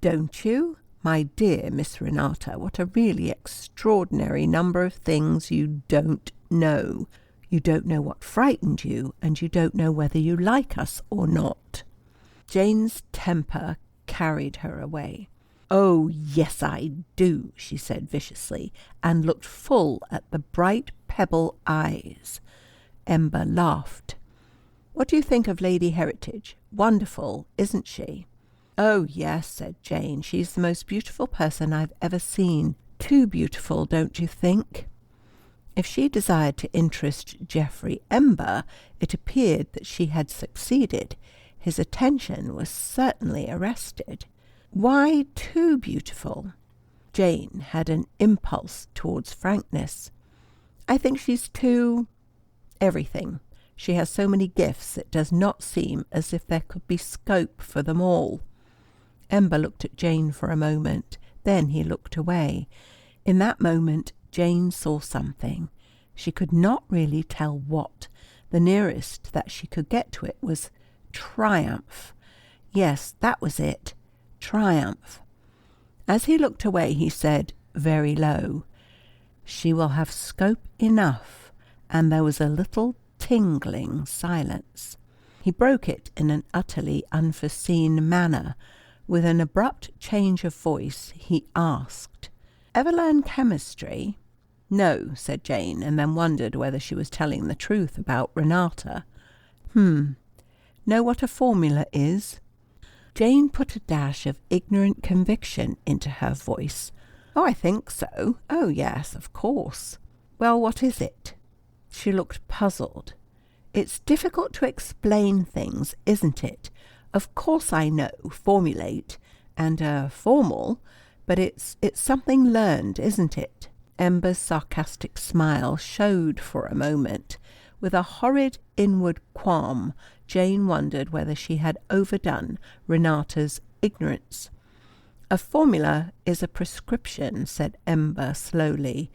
"Don't you? My dear Miss Renata, what a really extraordinary number of things you don't know. You don't know what frightened you, and you don't know whether you like us or not." Jane's temper carried her away. "Oh, yes, I do," she said viciously, and looked full at the bright pebble eyes. Ember laughed. "What do you think of Lady Heritage? Wonderful, isn't she?" "Oh, yes," said Jane. "She's the most beautiful person I've ever seen. Too beautiful, don't you think?" If she desired to interest Geoffrey Ember, it appeared that she had succeeded. His attention was certainly arrested. "Why too beautiful?" Jane had an impulse towards frankness. "I think she's too everything. She has so many gifts it does not seem as if there could be scope for them all." Ember looked at Jane for a moment. Then he looked away. In that moment Jane saw something. She could not really tell what. The nearest that she could get to it was triumph. Yes, that was it. Triumph. As he looked away, he said, very low, "She will have scope enough," and there was a little tingling silence. He broke it in an utterly unforeseen manner. With an abrupt change of voice, he asked, "Ever learn chemistry?" "No," said Jane, and then wondered whether she was telling the truth about Renata. Know what a formula is?" Jane put a dash of ignorant conviction into her voice. "Oh, I think so. Oh, yes, of course." "Well, what is it?" She looked puzzled. "It's difficult to explain things, isn't it? Of course I know formulate and formal, but it's something learned, isn't it?" Ember's sarcastic smile showed for a moment. With a horrid inward qualm, Jane wondered whether she had overdone Renata's ignorance. "A formula is a prescription," said Ember slowly.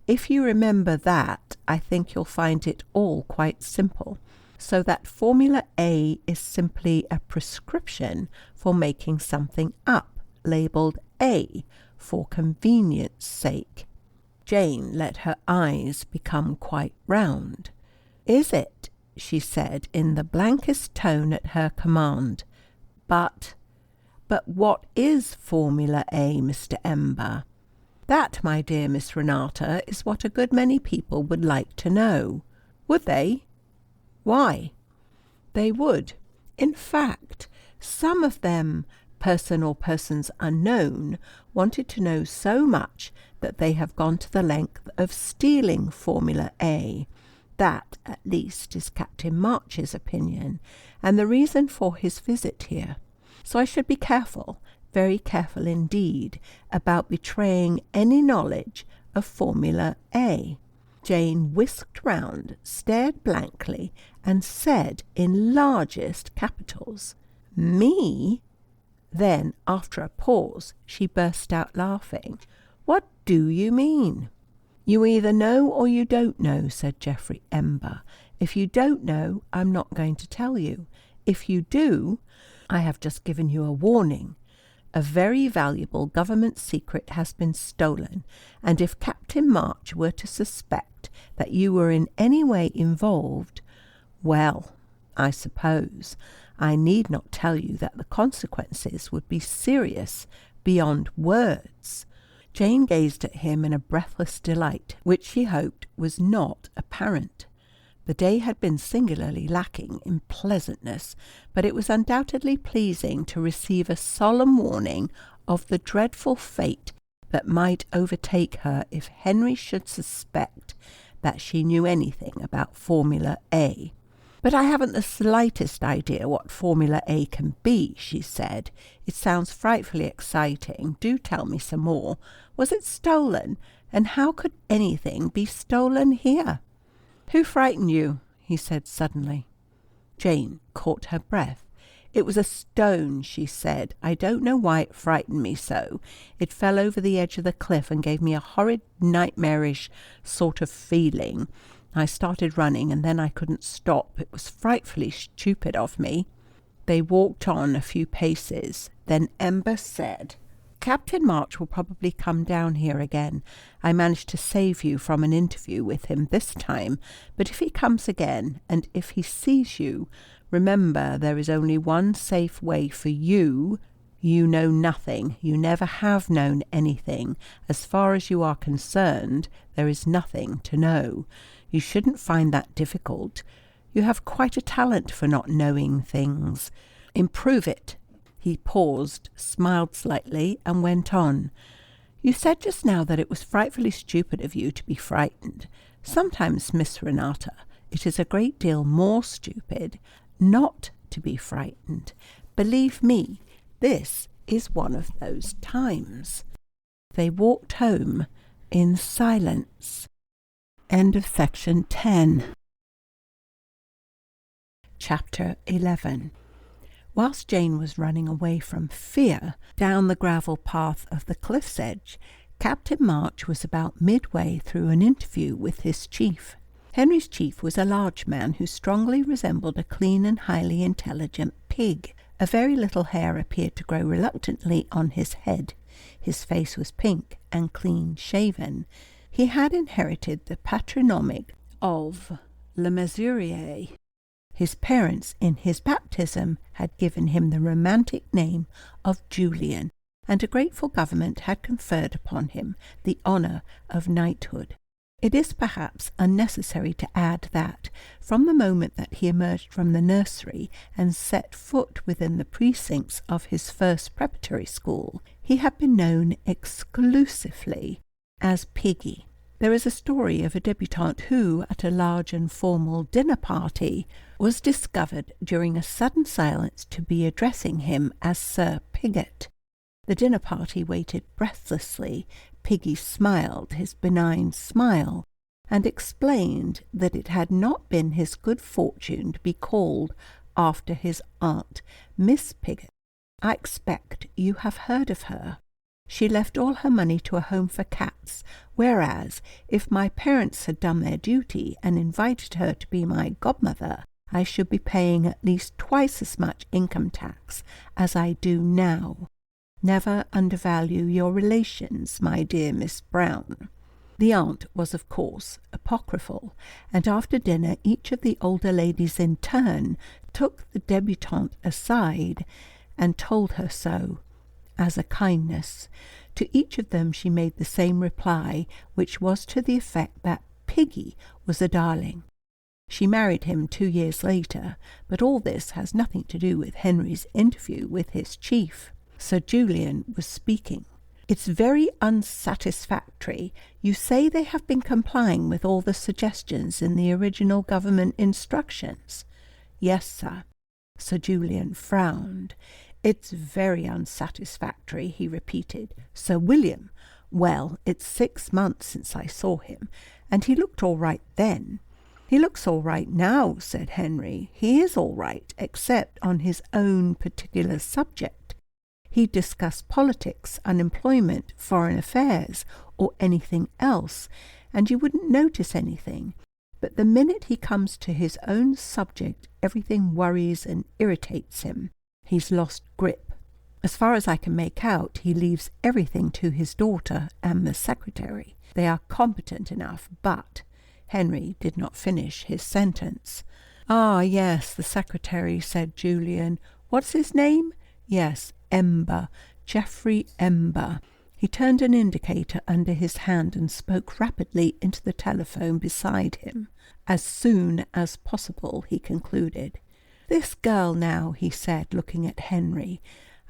"If you remember that, I think you'll find it all quite simple. So that Formula A is simply a prescription for making something up, labelled A, for convenience sake." Jane let her eyes become quite round. "Is it?" she said in the blankest tone at her command. But what is Formula A, Mr. Ember?" "That, my dear Miss Renata, is what a good many people would like to know." "Would they? Why?" "They would. In fact, some of them, person or persons unknown, wanted to know so much that they have gone to the length of stealing Formula A. That, at least, is Captain March's opinion, and the reason for his visit here. So I should be careful, very careful indeed, about betraying any knowledge of Formula A." Jane whisked round, stared blankly, and said in largest capitals, "Me?" Then, after a pause, she burst out laughing. "What do you mean?" "You either know or you don't know," said Geoffrey Ember. "If you don't know, I'm not going to tell you. If you do, I have just given you a warning. A very valuable government secret has been stolen, and if Captain March were to suspect that you were in any way involved, well, I suppose I need not tell you that the consequences would be serious beyond words." Jane gazed at him in a breathless delight, which she hoped was not apparent. The day had been singularly lacking in pleasantness, but it was undoubtedly pleasing to receive a solemn warning of the dreadful fate that might overtake her if Henry should suspect that she knew anything about Formula A. "But I haven't the slightest idea what Formula A can be," she said. "It sounds frightfully exciting. Do tell me some more. Was it stolen? And how could anything be stolen here?" "Who frightened you?" he said suddenly. Jane caught her breath. "It was a stone," she said. "I don't know why it frightened me so. It fell over the edge of the cliff and gave me a horrid, nightmarish sort of feeling. I started running, and then I couldn't stop. It was frightfully stupid of me." They walked on a few paces. Then Ember said, "Captain March will probably come down here again. I managed to save you from an interview with him this time, but if he comes again, and if he sees you, remember there is only one safe way for you. You know nothing. You never have known anything. As far as you are concerned, there is nothing to know. You shouldn't find that difficult. You have quite a talent for not knowing things. Improve it." He paused, smiled slightly, and went on. "You said just now that it was frightfully stupid of you to be frightened. Sometimes, Miss Renata, it is a great deal more stupid not to be frightened. Believe me, this is one of those times." They walked home in silence. End of section 10. Chapter 11. Whilst Jane was running away from fear down the gravel path of the cliff's edge, Captain March was about midway through an interview with his chief. Henry's chief was a large man who strongly resembled a clean and highly intelligent pig. A very little hair appeared to grow reluctantly on his head. His face was pink and clean-shaven. He had inherited the patronymic of Le Mesurier. His parents in his baptism had given him the romantic name of Julian, and a grateful government had conferred upon him the honour of knighthood. It is perhaps unnecessary to add that, from the moment that he emerged from the nursery and set foot within the precincts of his first preparatory school, he had been known exclusively as Piggy. There is a story of a debutante who, at a large and formal dinner party, was discovered during a sudden silence to be addressing him as Sir Piggott. The dinner party waited breathlessly. Piggy smiled his benign smile, and explained that it had not been his good fortune to be called after his aunt, Miss Piggott. I expect you have heard of her. She left all her money to a home for cats, whereas, if my parents had done their duty and invited her to be my godmother, I should be paying at least twice as much income tax as I do now. Never undervalue your relations, my dear Miss Brown. The aunt was, of course, apocryphal, and after dinner each of the older ladies in turn took the debutante aside and told her so, as a kindness. To each of them she made the same reply, which was to the effect that Piggy was a darling. She married him 2 years later, but all this has nothing to do with Henry's interview with his chief. Sir Julian was speaking. It's very unsatisfactory. You say they have been complying with all the suggestions in the original government instructions? Yes, sir. Sir Julian frowned. It's very unsatisfactory, he repeated. Sir William, well, it's 6 months since I saw him, and he looked all right then. He looks all right now, said Henry. He is all right, except on his own particular subject. He'd discuss politics, unemployment, foreign affairs, or anything else, and you wouldn't notice anything. But the minute he comes to his own subject, everything worries and irritates him. He's lost grip. As far as I can make out, he leaves everything to his daughter and the secretary. They are competent enough, but Henry did not finish his sentence. Ah, yes, the secretary, said Julian. What's his name? Yes, Ember, Geoffrey Ember. He turned an indicator under his hand and spoke rapidly into the telephone beside him. As soon as possible, he concluded. This girl now, he said, looking at Henry.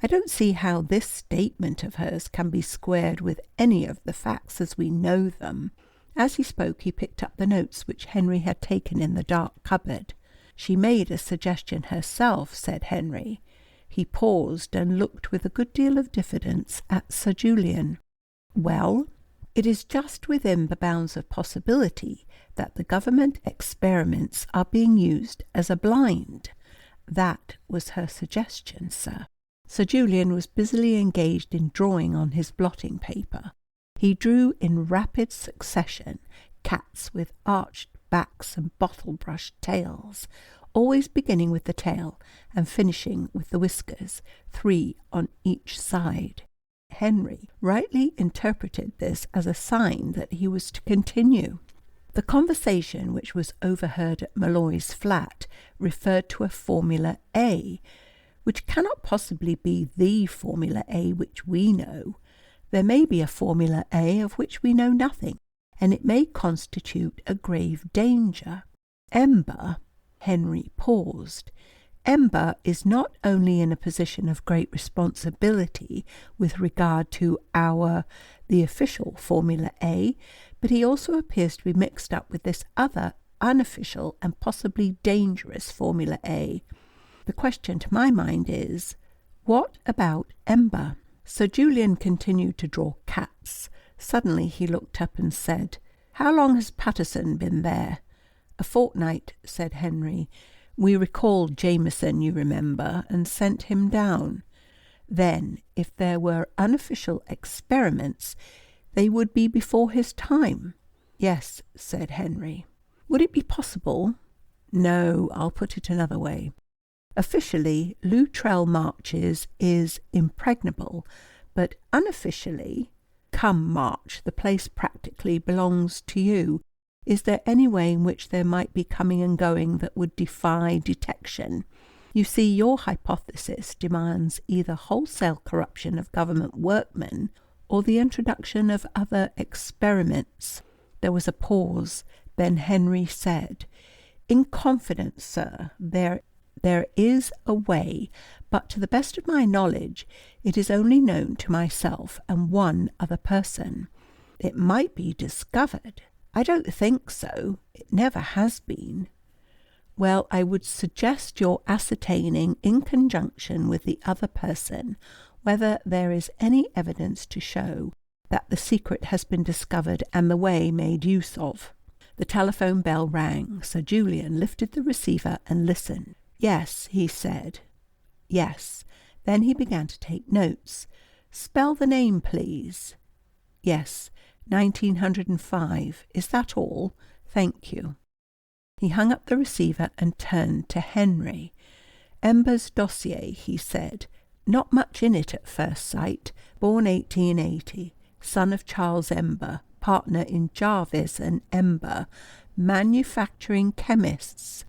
I don't see how this statement of hers can be squared with any of the facts as we know them. As he spoke, he picked up the notes which Henry had taken in the dark cupboard. She made a suggestion herself, said Henry. He paused and looked with a good deal of diffidence at Sir Julian. Well, it is just within the bounds of possibility that the government experiments are being used as a blind. That was her suggestion, sir. Sir Julian was busily engaged in drawing on his blotting paper. He drew in rapid succession cats with arched backs and bottle-brushed tails, always beginning with the tail and finishing with the whiskers, 3 on each side. Henry rightly interpreted this as a sign that he was to continue. The conversation which was overheard at Molloy's flat referred to a Formula A, which cannot possibly be the Formula A which we know. There may be a Formula A of which we know nothing, and it may constitute a grave danger. Ember, Henry paused. Ember is not only in a position of great responsibility with regard to the official Formula A, but he also appears to be mixed up with this other unofficial and possibly dangerous Formula A. The question to my mind is, what about Ember? Sir Julian continued to draw cats. Suddenly he looked up and said, How long has Patterson been there? A fortnight, said Henry. We recalled Jameson, you remember, and sent him down. Then, if there were unofficial experiments, they would be before his time. Yes, said Henry. Would it be possible? No, I'll put it another way. Officially, Luttrell Marches is impregnable, but unofficially, come March, the place practically belongs to you. Is there any way in which there might be coming and going that would defy detection? You see, your hypothesis demands either wholesale corruption of government workmen or the introduction of other experiments. There was a pause. Then Henry said, "In confidence, sir, there is a way, but to the best of my knowledge, it is only known to myself and one other person. It might be discovered." "I don't think so. It never has been." "Well, I would suggest your ascertaining in conjunction with the other person whether there is any evidence to show that the secret has been discovered and the way made use of." The telephone bell rang. Sir Julian lifted the receiver and listened. "Yes," he said. "Yes." Then he began to take notes. "Spell the name, please." "Yes, 1905. Is that all? Thank you." He hung up the receiver and turned to Henry. "Ember's dossier," he said. "Not much in it at first sight. Born 1880, son of Charles Ember, partner in Jarvis and Ember, manufacturing chemists.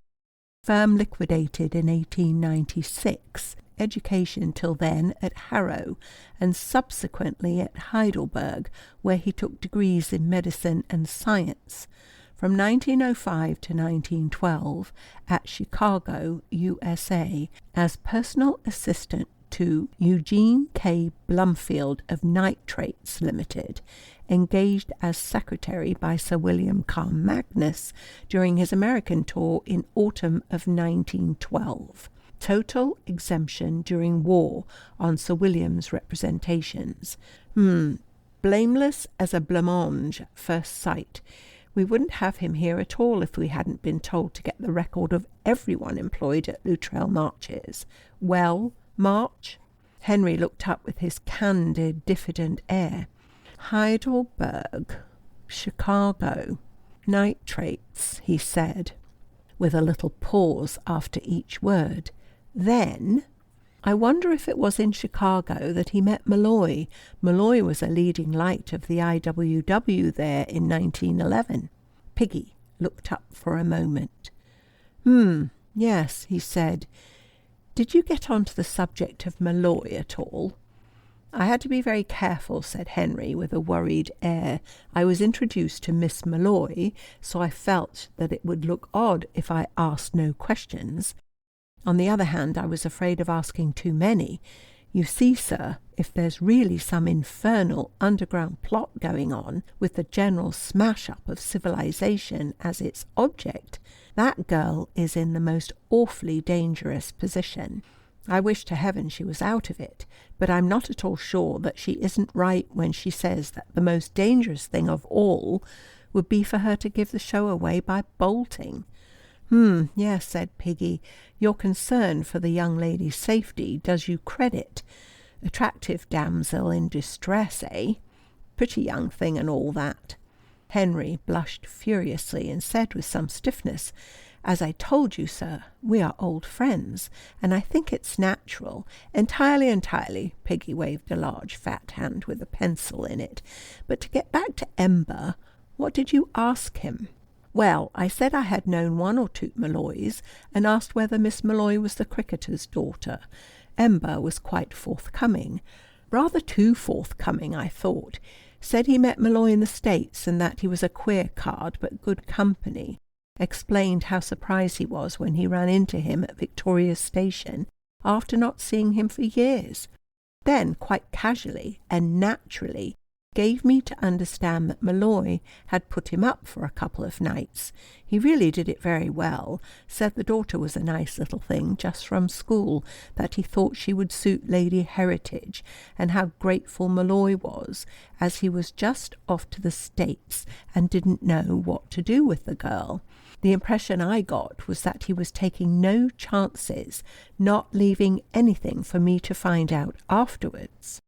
Firm liquidated in 1896. Education till then at Harrow, and subsequently at Heidelberg, where he took degrees in medicine and science. From 1905 to 1912 at Chicago, USA, as personal assistant to Eugene K. Blumfield of Nitrates Limited, engaged as secretary by Sir William Carr Magnus during his American tour in autumn of 1912. Total exemption during war on Sir William's representations. Blameless as a blancmange at first sight. We wouldn't have him here at all if we hadn't been told to get the record of everyone employed at Luttrell Marches. Well, March?" Henry looked up with his candid, diffident air. "Heidelberg, Chicago, nitrates," he said, with a little pause after each word. Then, "I wonder if it was in Chicago that he met Malloy. Malloy was a leading light of the IWW there in 1911. Piggy looked up for a moment. Yes," he said. "Did you get on to the subject of Malloy at all?" "I had to be very careful," said Henry with a worried air. "I was introduced to Miss Malloy, so I felt that it would look odd if I asked no questions. On the other hand, I was afraid of asking too many. You see, sir, if there's really some infernal underground plot going on, with the general smash-up of civilization as its object, that girl is in the most awfully dangerous position. I wish to heaven she was out of it, but I'm not at all sure that she isn't right when she says that the most dangerous thing of all would be for her to give the show away by bolting." Yes," said Piggy. "Your concern for the young lady's safety does you credit. Attractive damsel in distress, eh? Pretty young thing and all that." Henry blushed furiously and said with some stiffness, "As I told you, sir, we are old friends, and I think it's natural." Entirely, Piggy waved a large fat hand with a pencil in it. "But to get back to Ember, what did you ask him?" "Well, I said I had known one or two Malloys, and asked whether Miss Malloy was the cricketer's daughter. Ember was quite forthcoming. Rather too forthcoming, I thought. Said he met Malloy in the States, and that he was a queer card, but good company. Explained how surprised he was when he ran into him at Victoria Station, after not seeing him for years. Then, quite casually and naturally, gave me to understand that Malloy had put him up for a couple of nights. He really did it very well. Said the daughter was a nice little thing just from school, that he thought she would suit Lady Heritage, and how grateful Malloy was, as he was just off to the States and didn't know what to do with the girl. The impression I got was that he was taking no chances, not leaving anything for me to find out afterwards."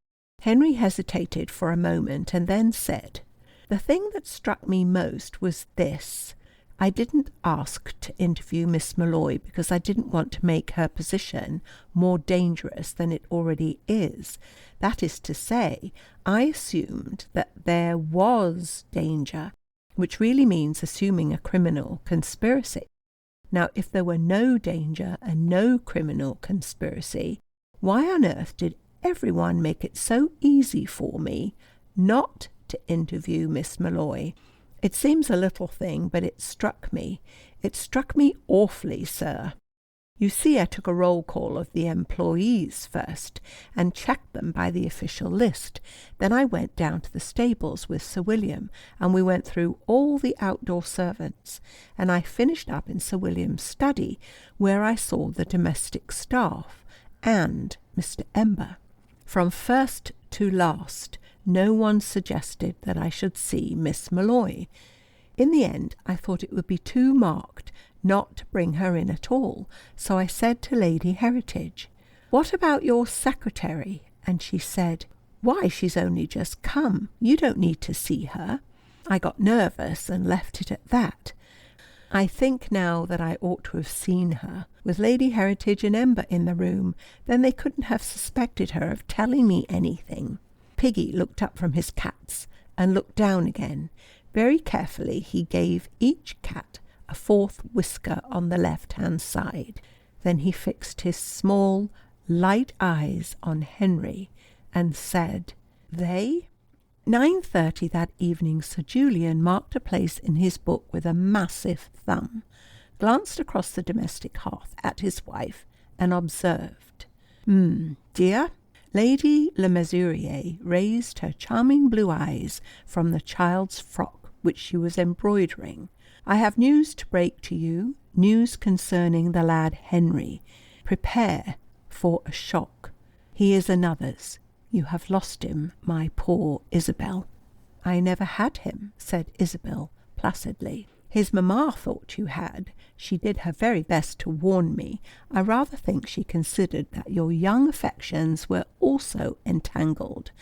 Henry hesitated for a moment and then said, "The thing that struck me most was this. I didn't ask to interview Miss Malloy because I didn't want to make her position more dangerous than it already is. That is to say, I assumed that there was danger, which really means assuming a criminal conspiracy. Now, if there were no danger and no criminal conspiracy, why on earth did everyone make it so easy for me not to interview Miss Malloy? It seems a little thing, but it struck me. It struck me awfully, sir. You see, I took a roll call of the employees first and checked them by the official list. Then I went down to the stables with Sir William, and we went through all the outdoor servants, and I finished up in Sir William's study, where I saw the domestic staff and Mr. Ember. From first to last, no one suggested that I should see Miss Malloy. In the end, I thought it would be too marked not to bring her in at all, so I said to Lady Heritage, "What about your secretary?" And she said, "Why, she's only just come. You don't need to see her." I got nervous and left it at that. I think now that I ought to have seen her. With Lady Heritage and Ember in the room, then they couldn't have suspected her of telling me anything. Piggy looked up from his cats and looked down again. Very carefully he gave each cat a fourth whisker on the left-hand side. Then he fixed his small, light eyes on Henry and said, "They?" 9:30 that evening, Sir Julian marked a place in his book with a massive thumb, glanced across the domestic hearth at his wife, and observed, "Dear?" Lady Le Mesurier raised her charming blue eyes from the child's frock which she was embroidering. "I have news to break to you, news concerning the lad Henry. Prepare for a shock. He is another's. You have lost him, my poor Isabel." "I never had him," said Isabel placidly. "His mamma thought you had. She did her very best to warn me. I rather think she considered that your young affections were also entangled.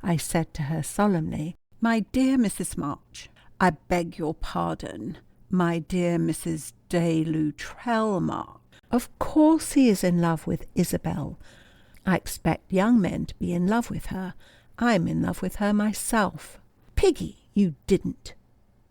I said to her solemnly, 'My dear Mrs. March, I beg your pardon. My dear Mrs. de Loutrell March, of course he is in love with Isabel. I expect young men to be in love with her. I'm in love with her myself.' Piggy, you didn't."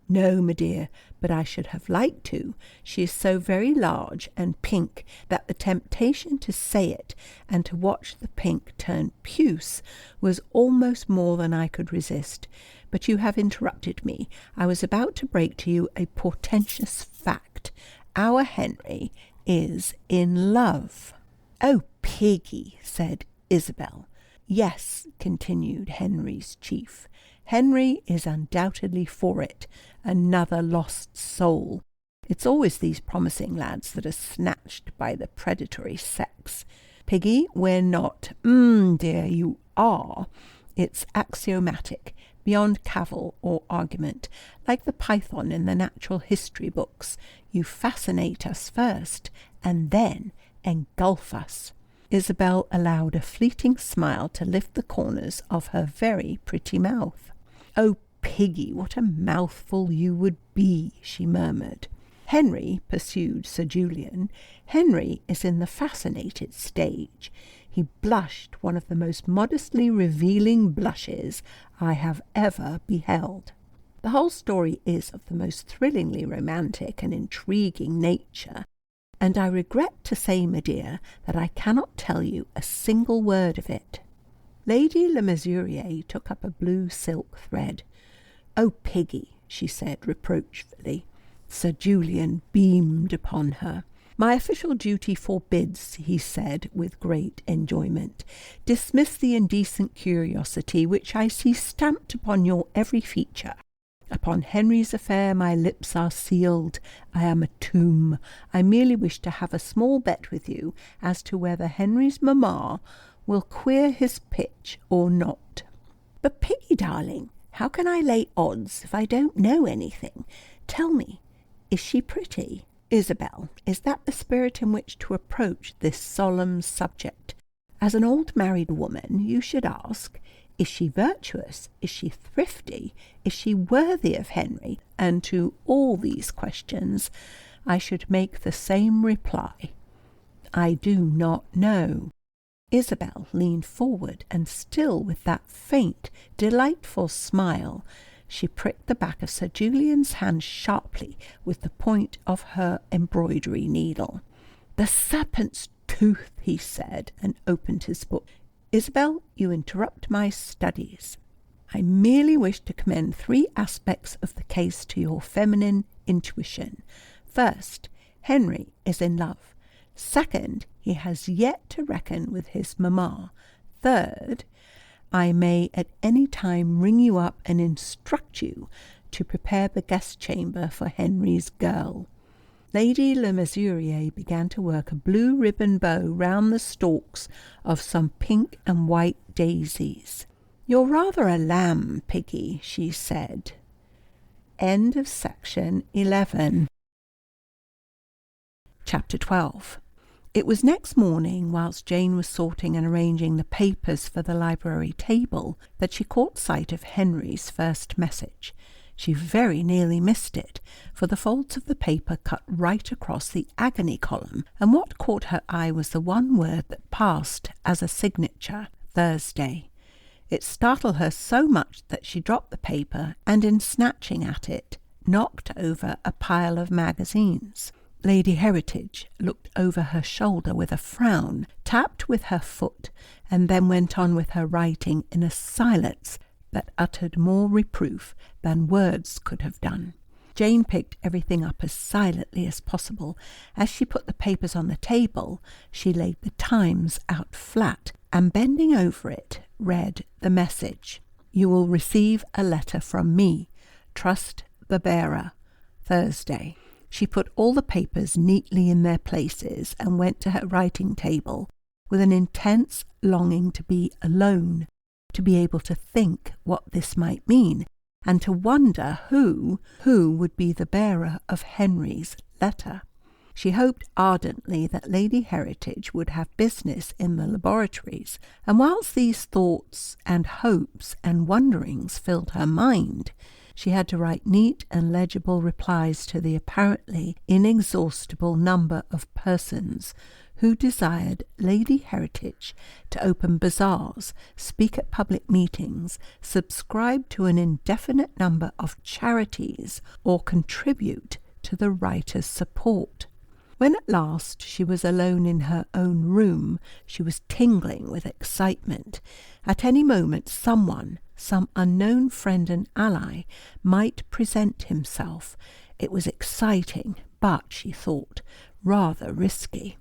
"No, my dear, but I should have liked to. She is so very large and pink that the temptation to say it and to watch the pink turn puce was almost more than I could resist. But you have interrupted me. I was about to break to you a portentous fact. Our Henry is in love." "Oh, Piggy," said Isabel. "Yes," continued Henry's chief. "Henry is undoubtedly for it. Another lost soul. It's always these promising lads that are snatched by the predatory sex. Piggy, we're not—" Dear, you are. It's axiomatic, beyond cavil or argument, like the python in the natural history books. You fascinate us first, and then engulf us." Isabel allowed a fleeting smile to lift the corners of her very pretty mouth. "Oh, Piggy, what a mouthful you would be," she murmured. "Henry," pursued Sir Julian, "Henry is in the fascinated stage. He blushed one of the most modestly revealing blushes I have ever beheld. The whole story is of the most thrillingly romantic and intriguing nature, and I regret to say, my dear, that I cannot tell you a single word of it." Lady Le Mesurier took up a blue silk thread. "Oh, Piggy," she said reproachfully. Sir Julian beamed upon her. "My official duty forbids," he said with great enjoyment. "Dismiss the indecent curiosity which I see stamped upon your every feature. Upon Henry's affair my lips are sealed. I am a tomb. I merely wish to have a small bet with you as to whether Henry's mamma will queer his pitch or not." "But, Piggy, darling, how can I lay odds if I don't know anything? Tell me, is she pretty?" "Isabel, is that the spirit in which to approach this solemn subject? As an old married woman, you should ask, is she virtuous? Is she thrifty? Is she worthy of Henry? And to all these questions I should make the same reply: I do not know." Isabel leaned forward, and still with that faint, delightful smile, She pricked the back of Sir Julian's hand sharply with the point of her embroidery needle. "The serpent's tooth," he said, and opened his book. "Isabel, you interrupt my studies. I merely wish to commend 3 aspects of the case to your feminine intuition. First, Henry is in love. Second, he has yet to reckon with his mamma. Third, I may at any time ring you up and instruct you to prepare the guest chamber for Henry's girl." Lady Le Mesurier began to work a blue ribbon bow round the stalks of some pink and white daisies. "You're rather a lamb, Piggy," she said. End of section 11. Chapter 12. It was next morning, whilst Jane was sorting and arranging the papers for the library table, that she caught sight of Henry's first message. She very nearly missed it, for the folds of the paper cut right across the agony column, and what caught her eye was the one word that passed as a signature: Thursday. It startled her so much that she dropped the paper, and in snatching at it, knocked over a pile of magazines. Lady Heritage looked over her shoulder with a frown, tapped with her foot, and then went on with her writing in a silence that uttered more reproof than words could have done. Jane picked everything up as silently as possible. As she put the papers on the table, she laid the Times out flat, and bending over it, read the message: "You will receive a letter from me. Trust the bearer. Thursday." She put all the papers neatly in their places and went to her writing table with an intense longing to be alone, to be able to think what this might mean, and to wonder who would be the bearer of Henry's letter. She hoped ardently that Lady Heritage would have business in the laboratories, and whilst these thoughts and hopes and wonderings filled her mind, she had to write neat and legible replies to the apparently inexhaustible number of persons who desired Lady Heritage to open bazaars, speak at public meetings, subscribe to an indefinite number of charities, or contribute to the writer's support. When at last she was alone in her own room, she was tingling with excitement. At any moment someone, some unknown friend and ally, might present himself. It was exciting, but, she thought, rather risky.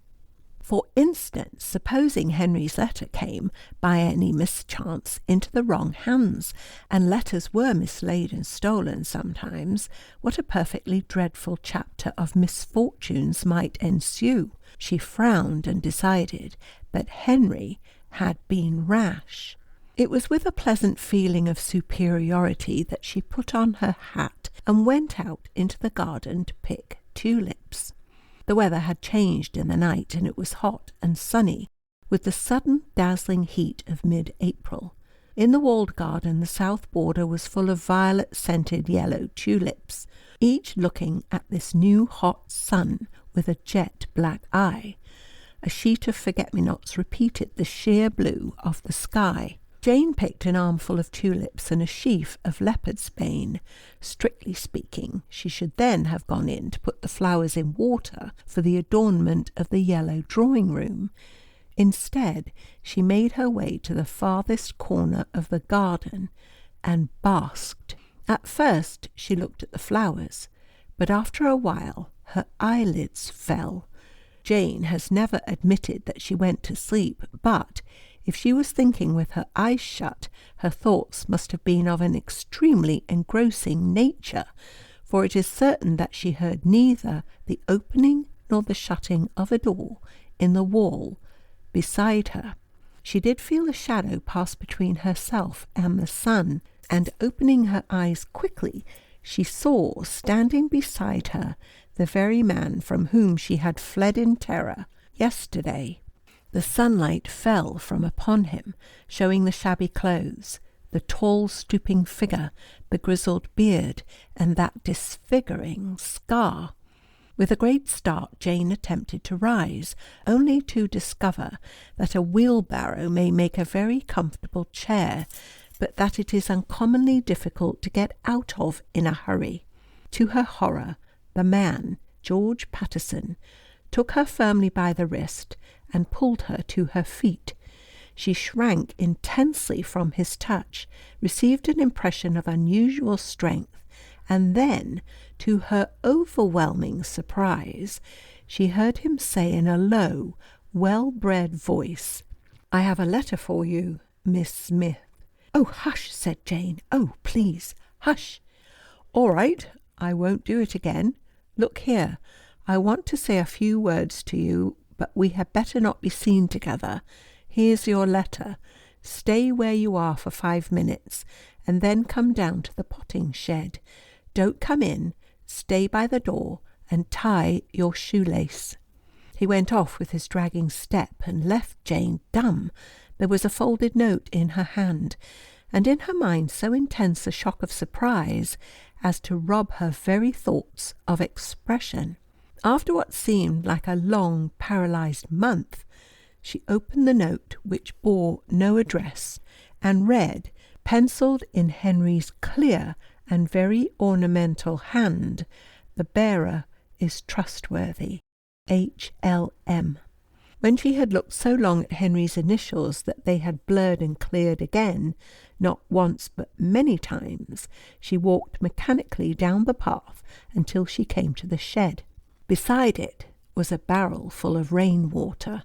For instance, supposing Henry's letter came, by any mischance, into the wrong hands, and letters were mislaid and stolen sometimes, what a perfectly dreadful chapter of misfortunes might ensue. She frowned and decided that Henry had been rash. It was with a pleasant feeling of superiority that she put on her hat and went out into the garden to pick tulips. The weather had changed in the night, and it was hot and sunny, with the sudden dazzling heat of mid-April. In the walled garden the south border was full of violet-scented yellow tulips, each looking at this new hot sun with a jet-black eye. A sheet of forget-me-nots repeated the sheer blue of the sky. Jane picked an armful of tulips and a sheaf of leopard's bane. Strictly speaking, she should then have gone in to put the flowers in water for the adornment of the yellow drawing-room. Instead, she made her way to the farthest corner of the garden and basked. At first she looked at the flowers, but after a while her eyelids fell. Jane has never admitted that she went to sleep, but if she was thinking with her eyes shut, her thoughts must have been of an extremely engrossing nature, for it is certain that she heard neither the opening nor the shutting of a door in the wall beside her. She did feel a shadow pass between herself and the sun, and opening her eyes quickly, she saw, standing beside her, the very man from whom she had fled in terror yesterday. The sunlight fell from upon him, showing the shabby clothes, the tall stooping figure, the grizzled beard, and that disfiguring scar. With a great start Jane attempted to rise, only to discover that a wheelbarrow may make a very comfortable chair, but that it is uncommonly difficult to get out of in a hurry. To her horror, the man, George Patterson, took her firmly by the wrist and pulled her to her feet. She shrank intensely from his touch, received an impression of unusual strength, and then, to her overwhelming surprise, she heard him say in a low, well-bred voice, "I have a letter for you, Miss Smith." "Oh, hush," said Jane. "Oh, please, hush." "All right, I won't do it again. Look here, I want to say a few words to you, but we had better not be seen together. Here's your letter. Stay where you are for 5 minutes, and then come down to the potting shed. Don't come in, stay by the door, and tie your shoelace." He went off with his dragging step and left Jane dumb. There was a folded note in her hand, and in her mind so intense a shock of surprise as to rob her very thoughts of expression. After what seemed like a long, paralysed month, she opened the note, which bore no address, and read, pencilled in Henry's clear and very ornamental hand, "The bearer is trustworthy. H.L.M." When she had looked so long at Henry's initials that they had blurred and cleared again, not once but many times, she walked mechanically down the path until she came to the shed. Beside it was a barrel full of rain-water.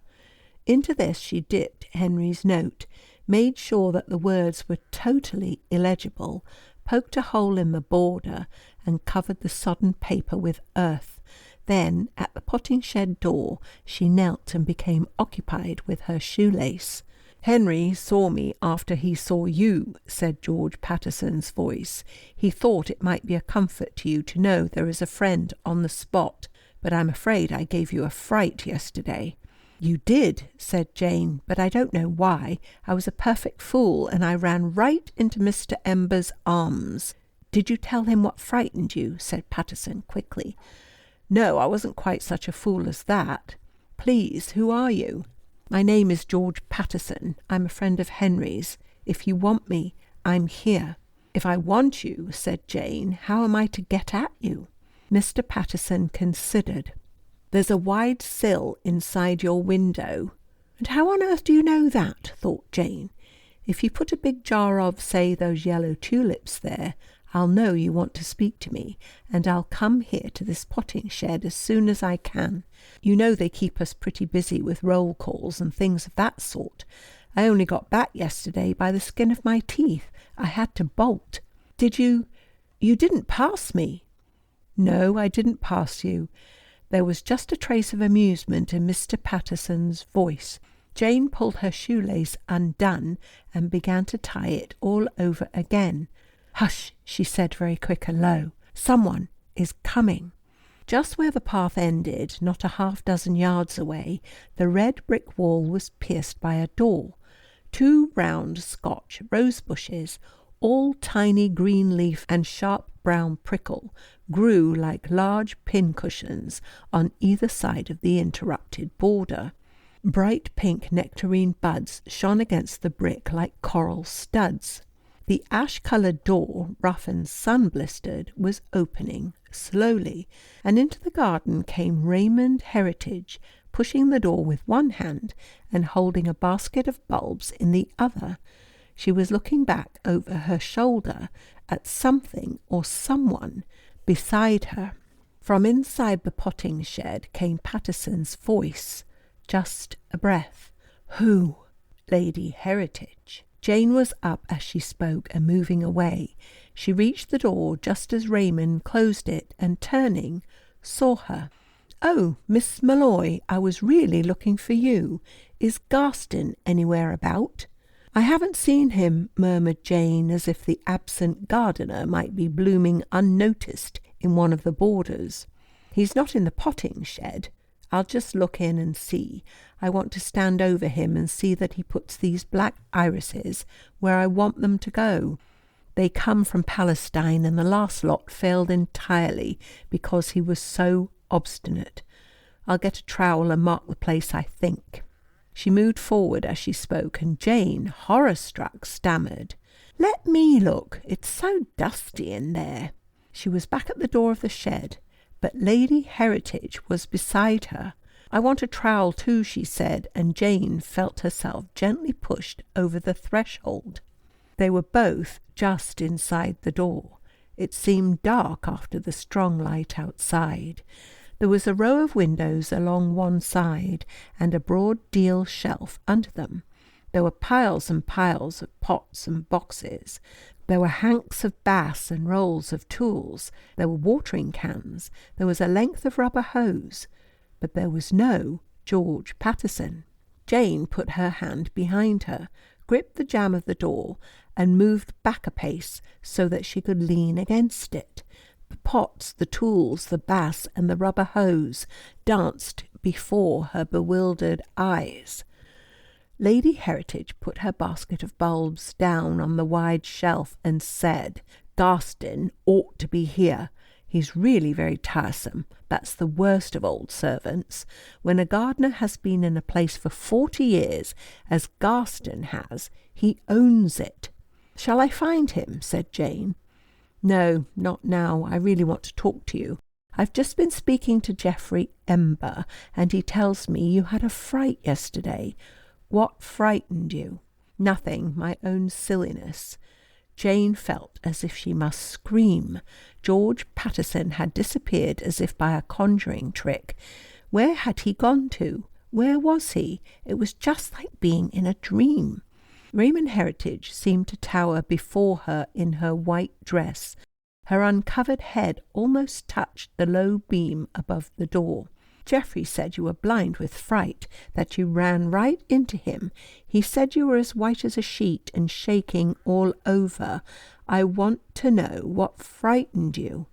Into this she dipped Henry's note, made sure that the words were totally illegible, poked a hole in the border, and covered the sodden paper with earth. Then, at the potting shed door, she knelt and became occupied with her shoelace. "Henry saw me after he saw you," said George Patterson's voice. "He thought it might be a comfort to you to know there is a friend on the spot, but I'm afraid I gave you a fright yesterday." "You did," said Jane, "but I don't know why. I was a perfect fool, and I ran right into Mr. Ember's arms." "Did you tell him what frightened you?" said Patterson quickly. "No, I wasn't quite such a fool as that. Please, who are you?" "My name is George Patterson. I'm a friend of Henry's. If you want me, I'm here." "If I want you," said Jane, "how am I to get at you?" Mr. Patterson considered. "There's a wide sill inside your window." "And how on earth do you know that?" thought Jane. "If you put a big jar of, say, those yellow tulips there, I'll know you want to speak to me, and I'll come here to this potting shed as soon as I can. You know they keep us pretty busy with roll calls and things of that sort. I only got back yesterday by the skin of my teeth. I had to bolt." You didn't pass me?" "No, I didn't pass you." There was just a trace of amusement in Mr. Patterson's voice. Jane pulled her shoelace undone and began to tie it all over again. "Hush," she said very quick and low. "Someone is coming." Just where the path ended, not a half-dozen yards away, the red brick wall was pierced by a door. 2 round Scotch rose bushes, all tiny green leaf and sharp brown prickle, grew like large pincushions on either side of the interrupted border. Bright pink nectarine buds shone against the brick like coral studs. The ash-coloured door, rough and sun-blistered, was opening slowly, and into the garden came Raymond Heritage, pushing the door with one hand and holding a basket of bulbs in the other. She was looking back over her shoulder at something or someone beside her. From inside the potting shed came Patterson's voice, just a breath. "Who?" "Lady Heritage." Jane was up as she spoke and moving away. She reached the door just as Raymond closed it and, turning, saw her. "Oh, Miss Malloy, I was really looking for you. Is Garstin anywhere about?" "I haven't seen him," murmured Jane, as if the absent gardener might be blooming unnoticed in one of the borders. "He's not in the potting shed. I'll just look in and see. I want to stand over him and see that he puts these black irises where I want them to go. They come from Palestine, and the last lot failed entirely because he was so obstinate. I'll get a trowel and mark the place, I think." She moved forward as she spoke, and Jane, horror-struck, stammered, "Let me look. It's so dusty in there." She was back at the door of the shed, but Lady Heritage was beside her. "I want a trowel too," she said, and Jane felt herself gently pushed over the threshold. They were both just inside the door. It seemed dark after the strong light outside. There was a row of windows along one side and a broad deal shelf under them. There were piles and piles of pots and boxes. There were hanks of bass and rolls of tools. There were watering cans. There was a length of rubber hose. But there was no George Patterson. Jane put her hand behind her, gripped the jamb of the door, and moved back a pace so that she could lean against it. The pots, the tools, the bass, and the rubber hose danced before her bewildered eyes. Lady Heritage put her basket of bulbs down on the wide shelf and said, "Garstin ought to be here. He's really very tiresome. That's the worst of old servants. When a gardener has been in a place for 40 years, as Garstin has, he owns it." "Shall I find him?" said Jane. "No, not now. I really want to talk to you. I've just been speaking to Geoffrey Ember, and he tells me you had a fright yesterday. What frightened you?" "Nothing, my own silliness." Jane felt as if she must scream. George Patterson had disappeared as if by a conjuring trick. Where had he gone to? Where was he? It was just like being in a dream. Raymond Heritage seemed to tower before her in her white dress. Her uncovered head almost touched the low beam above the door. "Geoffrey said you were blind with fright, that you ran right into him. He said you were as white as a sheet and shaking all over. I want to know what frightened you."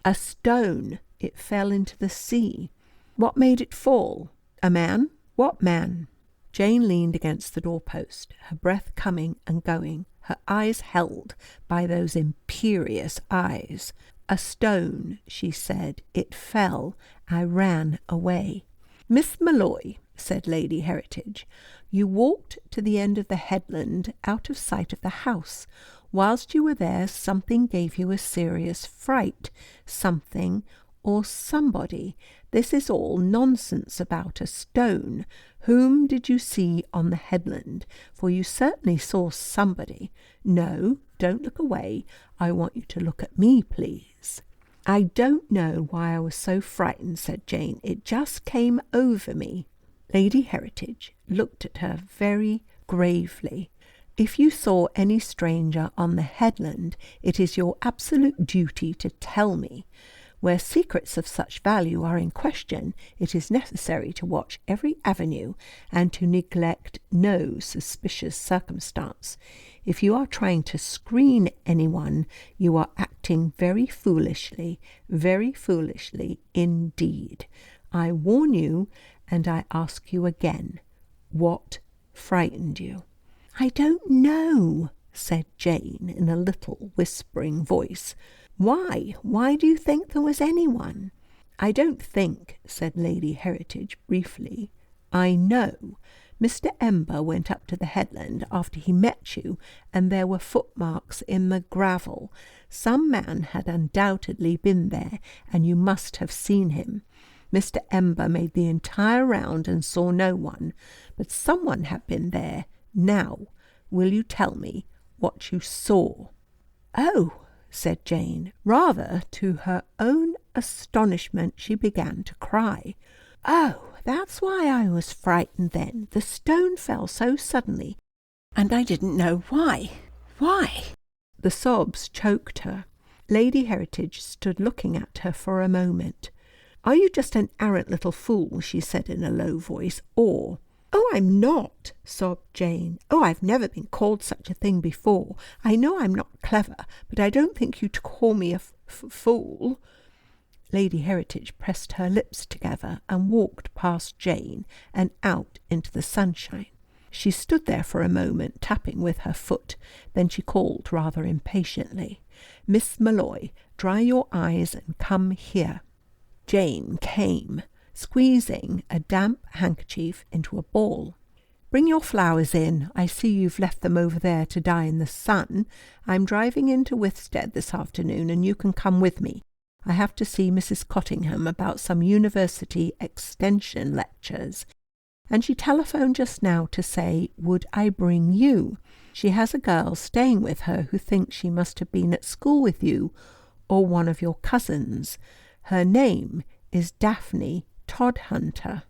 "A stone. It fell into the sea." "What made it fall? A man?" "What man?" Jane leaned against the doorpost, her breath coming and going, her eyes held by those imperious eyes. "A stone," she said. "It fell. I ran away." "Miss Molloy," said Lady Heritage, "you walked to the end of the headland out of sight of the house. Whilst you were there, something gave you a serious fright. Something or somebody. This is all nonsense about a stone. Whom did you see on the headland? For you certainly saw somebody. No, don't look away. I want you to look at me, please." "I don't know why I was so frightened," said Jane. "It just came over me." Lady Heritage looked at her very gravely. "If you saw any stranger on the headland, it is your absolute duty to tell me. Where secrets of such value are in question, it is necessary to watch every avenue and to neglect no suspicious circumstance. If you are trying to screen anyone, you are acting very foolishly indeed. I warn you, and I ask you again, what frightened you?" "I don't know," said Jane in a little whispering voice. "Why? Why do you think there was anyone?" "I don't think," said Lady Heritage briefly. "I know. Mr. Ember went up to the headland after he met you, and there were footmarks in the gravel. Some man had undoubtedly been there, and you must have seen him. Mr. Ember made the entire round and saw no one, but someone had been there. Now, will you tell me what you saw?" "Oh," said Jane. Rather to her own astonishment, she began to cry. "Oh, that's why I was frightened then. The stone fell so suddenly, and I didn't know why. Why?" The sobs choked her. Lady Heritage stood looking at her for a moment. "Are you just an arrant little fool," she said in a low voice, "or—" "Oh, I'm not," sobbed Jane. "Oh, I've never been called such a thing before. I know I'm not clever, but I don't think you to call me a fool." Lady Heritage pressed her lips together and walked past Jane and out into the sunshine. She stood there for a moment, tapping with her foot. Then she called rather impatiently, "Miss Molloy, dry your eyes and come here." Jane came, squeezing a damp handkerchief into a ball. Bring your flowers in. I see you've left them over there to die in the sun. I'm driving into Withstead this afternoon, and you can come with me. I have to see Mrs. Cottingham about some university extension lectures. And she telephoned just now to say, would I bring you? She has a girl staying with her who thinks she must have been at school with you, or one of your cousins. Her name is Daphne Todhunter."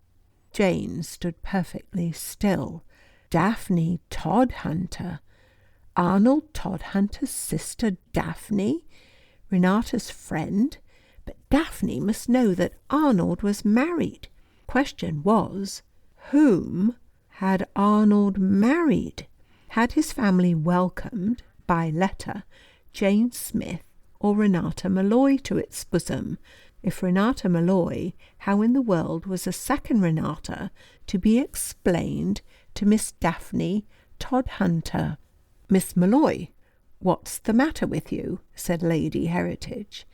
Jane stood perfectly still. Daphne Todhunter? Arnold Todhunter's sister Daphne? Renata's friend? But Daphne must know that Arnold was married. Question was, whom had Arnold married? Had his family welcomed, by letter, Jane Smith or Renata Malloy to its bosom? If Renata Malloy, how in the world was a second Renata to be explained to Miss Daphne Todhunter? "Miss Malloy, what's the matter with you?" said Lady Heritage.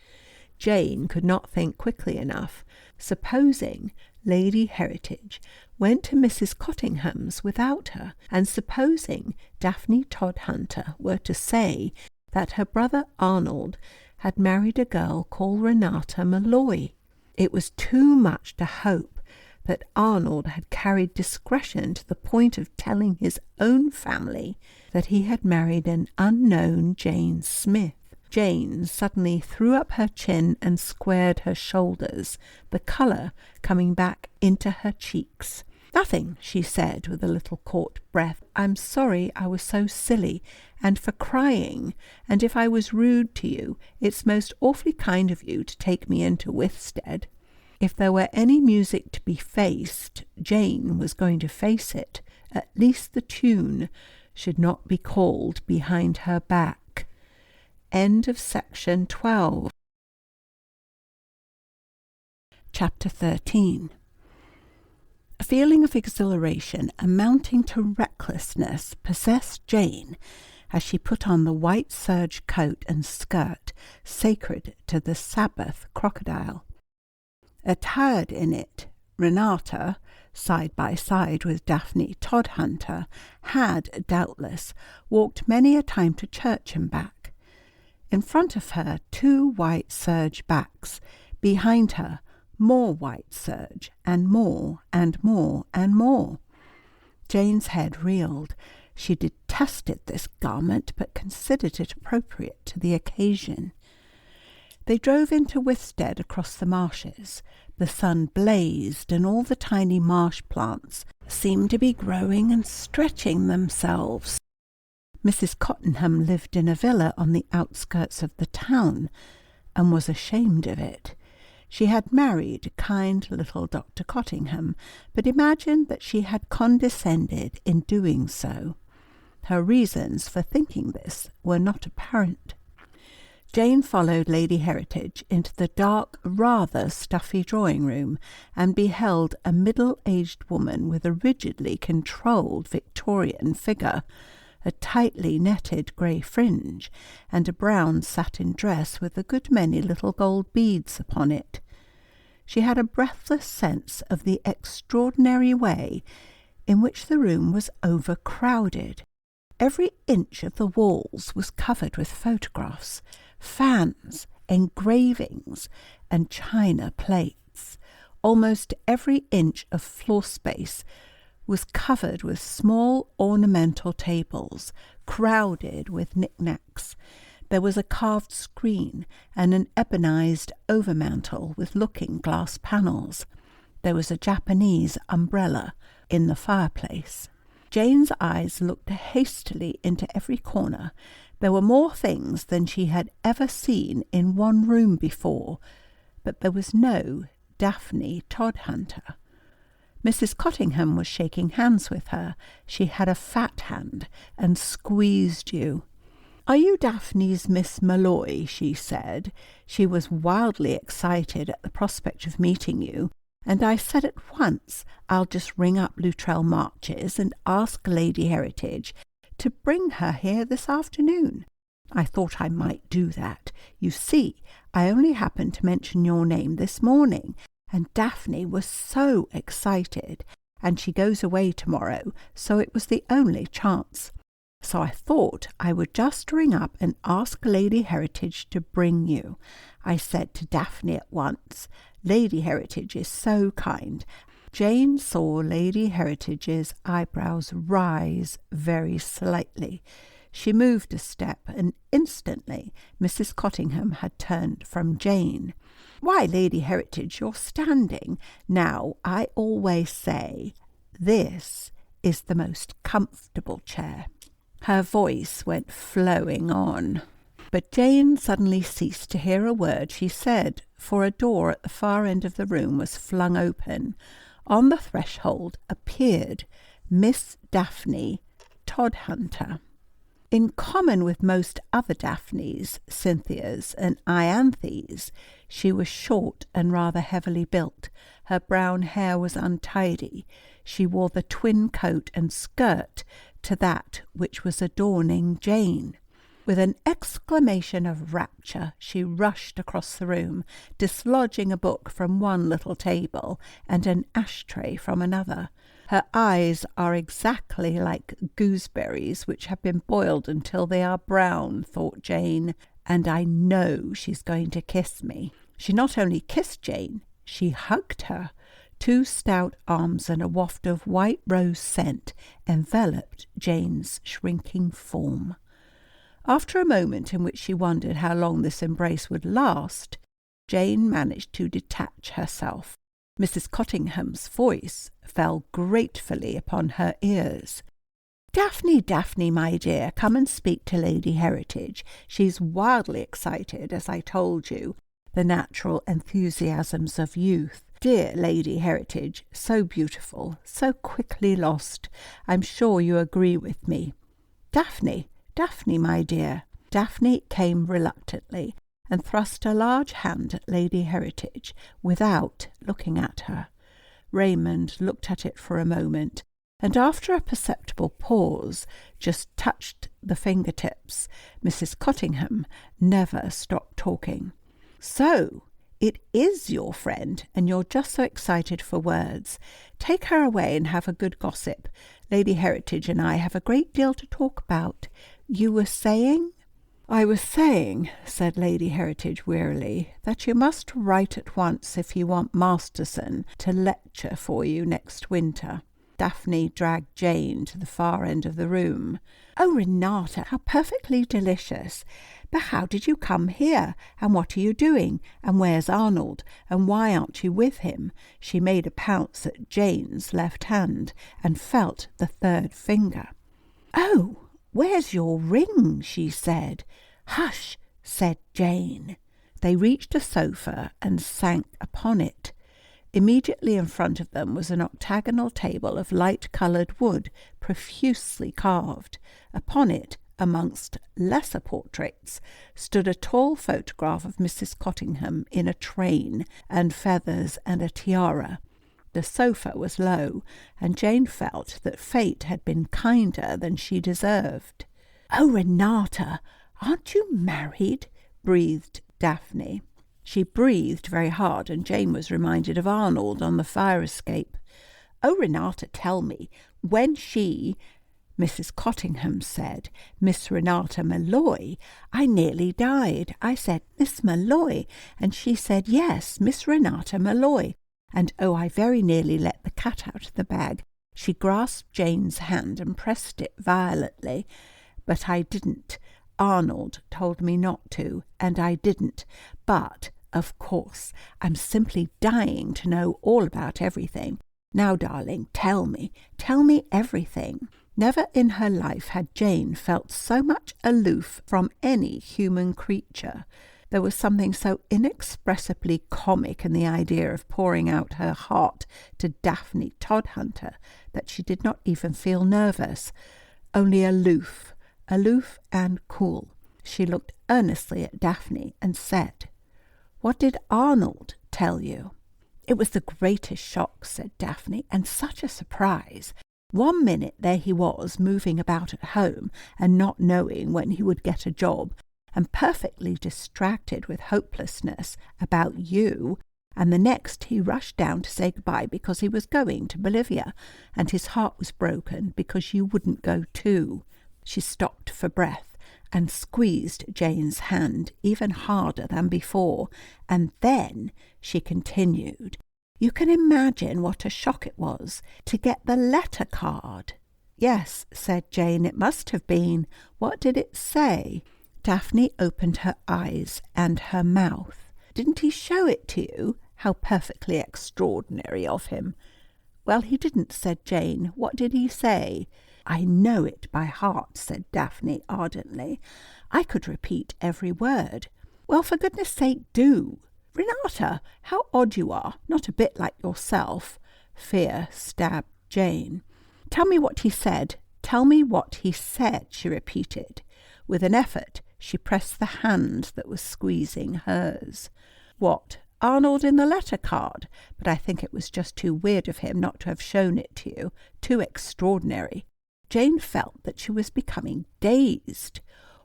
Jane could not think quickly enough. Supposing Lady Heritage went to Mrs. Cottingham's without her, and supposing Daphne Todhunter were to say that her brother Arnold had married a girl called Renata Malloy. It was too much to hope that Arnold had carried discretion to the point of telling his own family that he had married an unknown Jane Smith. Jane suddenly threw up her chin and squared her shoulders, the colour coming back into her cheeks. "Nothing," she said with a little caught breath. "I'm sorry I was so silly, and for crying, and if I was rude to you, it's most awfully kind of you to take me into Withstead." If there were any music to be faced, Jane was going to face it. At least the tune should not be called behind her back. End of section 12. Chapter 13. A feeling of exhilaration amounting to recklessness possessed Jane as she put on the white serge coat and skirt sacred to the Sabbath crocodile. Attired in it, Renata, side by side with Daphne Todhunter, had, doubtless, walked many a time to church and back. In front of her, 2 white serge backs. Behind her, more white serge, and more, and more, and more. Jane's head reeled. She detested this garment, but considered it appropriate to the occasion. They drove into Withstead across the marshes. The sun blazed, and all the tiny marsh plants seemed to be growing and stretching themselves. Mrs. Cottingham lived in a villa on the outskirts of the town, and was ashamed of it. She had married kind little Dr. Cottingham, but imagined that she had condescended in doing so. Her reasons for thinking this were not apparent. Jane followed Lady Heritage into the dark, rather stuffy drawing-room, and beheld a middle-aged woman with a rigidly controlled Victorian figure, a tightly netted grey fringe, and a brown satin dress with a good many little gold beads upon it. She had a breathless sense of the extraordinary way in which the room was overcrowded. Every inch of the walls was covered with photographs, fans, engravings, and china plates. Almost every inch of floor space was covered with small ornamental tables, crowded with knickknacks. There was a carved screen and an ebonized overmantel with looking-glass panels. There was a Japanese umbrella in the fireplace. Jane's eyes looked hastily into every corner. There were more things than she had ever seen in one room before, but there was no Daphne Todhunter. Mrs. Cottingham was shaking hands with her. She had a fat hand and squeezed you. "Are you Daphne's Miss Malloy?" she said. She was wildly excited at the prospect of meeting you, and I said at once, I'll just ring up Luttrell Marches and ask Lady Heritage to bring her here this afternoon. I thought I might do that. You see, I only happened to mention your name this morning, and Daphne was so excited, and she goes away tomorrow, so it was the only chance. So I thought I would just ring up and ask Lady Heritage to bring you. I said to Daphne at once, Lady Heritage is so kind. Jane saw Lady Heritage's eyebrows rise very slightly. She moved a step, and instantly Mrs. Cottingham had turned from Jane. Why, Lady Heritage, you're standing. Now, I always say, this is the most comfortable chair. Her voice went flowing on. But Jane suddenly ceased to hear a word she said, for a door at the far end of the room was flung open. On the threshold appeared Miss Daphne Todhunter. In common with most other Daphnes, Cynthias, and Ianthes, she was short and rather heavily built. Her brown hair was untidy. She wore the twin coat and skirt to that which was adorning Jane. With an exclamation of rapture, she rushed across the room, dislodging a book from one little table and an ashtray from another. Her eyes are exactly like gooseberries which have been boiled until they are brown, thought Jane, and I know she's going to kiss me. She not only kissed Jane, she hugged her. 2 stout arms and a waft of white rose scent enveloped Jane's shrinking form. After a moment in which she wondered how long this embrace would last, Jane managed to detach herself. Mrs. Cottingham's voice fell gratefully upon her ears. Daphne, Daphne, my dear, come and speak to Lady Heritage. She's wildly excited, as I told you, the natural enthusiasms of youth. Dear Lady Heritage, so beautiful, so quickly lost. I'm sure you agree with me. Daphne, Daphne, my dear. Daphne came reluctantly and thrust a large hand at Lady Heritage without looking at her. Raymond looked at it for a moment, and after a perceptible pause, just touched the fingertips. Mrs. Cottingham never stopped talking. So, it is your friend, and you're just so excited for words. Take her away and have a good gossip. Lady Heritage and I have a great deal to talk about. You were saying? I was saying, said Lady Heritage wearily, that you must write at once if you want Masterson to lecture for you next winter. Daphne dragged Jane to the far end of the room. Oh, Renata, how perfectly delicious! But how did you come here? And what are you doing? And where's Arnold? And why aren't you with him? She made a pounce at Jane's left hand and felt the third finger. Oh, where's your ring? She said. Hush, said Jane. They reached a sofa and sank upon it. Immediately in front of them was an octagonal table of light-coloured wood, profusely carved. Upon it, amongst lesser portraits, stood a tall photograph of Mrs. Cottingham in a train and feathers and a tiara. The sofa was low, and Jane felt that fate had been kinder than she deserved. Oh, Renata, aren't you married? Breathed Daphne. She breathed very hard, and Jane was reminded of Arnold on the fire escape. Oh, Renata, tell me, when she, Mrs. Cottingham said, Miss Renata Malloy, I nearly died. I said, Miss Malloy, and she said, yes, Miss Renata Malloy. And oh, I very nearly let the cat out of the bag. She grasped Jane's hand and pressed it violently. But I didn't. Arnold told me not to, and I didn't. But, of course, I'm simply dying to know all about everything. Now, darling, tell me everything. Never in her life had Jane felt so much aloof from any human creature. There was something so inexpressibly comic in the idea of pouring out her heart to Daphne Todhunter that she did not even feel nervous, only aloof and cool. She looked earnestly at Daphne and said, What did Arnold tell you? It was the greatest shock, said Daphne, and such a surprise. 1 minute there he was, moving about at home and not knowing when he would get a job, and perfectly distracted with hopelessness about you, and the next he rushed down to say goodbye because he was going to Bolivia, and his heart was broken because you wouldn't go too. She stopped for breath and squeezed Jane's hand even harder than before, and then she continued, "You can imagine what a shock it was to get the letter card." "Yes," said Jane, "it must have been. What did it say?" Daphne opened her eyes and her mouth. "Didn't he show it to you? How perfectly extraordinary of him." "Well, he didn't," said Jane. "What did he say?" "I know it by heart," said Daphne ardently. "I could repeat every word." "Well, for goodness sake, do." "Renata, how odd you are. Not a bit like yourself." Fear stabbed Jane. "Tell me what he said. Tell me what he said," she repeated. With an effort, she pressed the hand that was squeezing hers. "What, Arnold in the letter card? But I think it was just too weird of him not to have shown it to you. Too extraordinary." Jane felt that she was becoming dazed.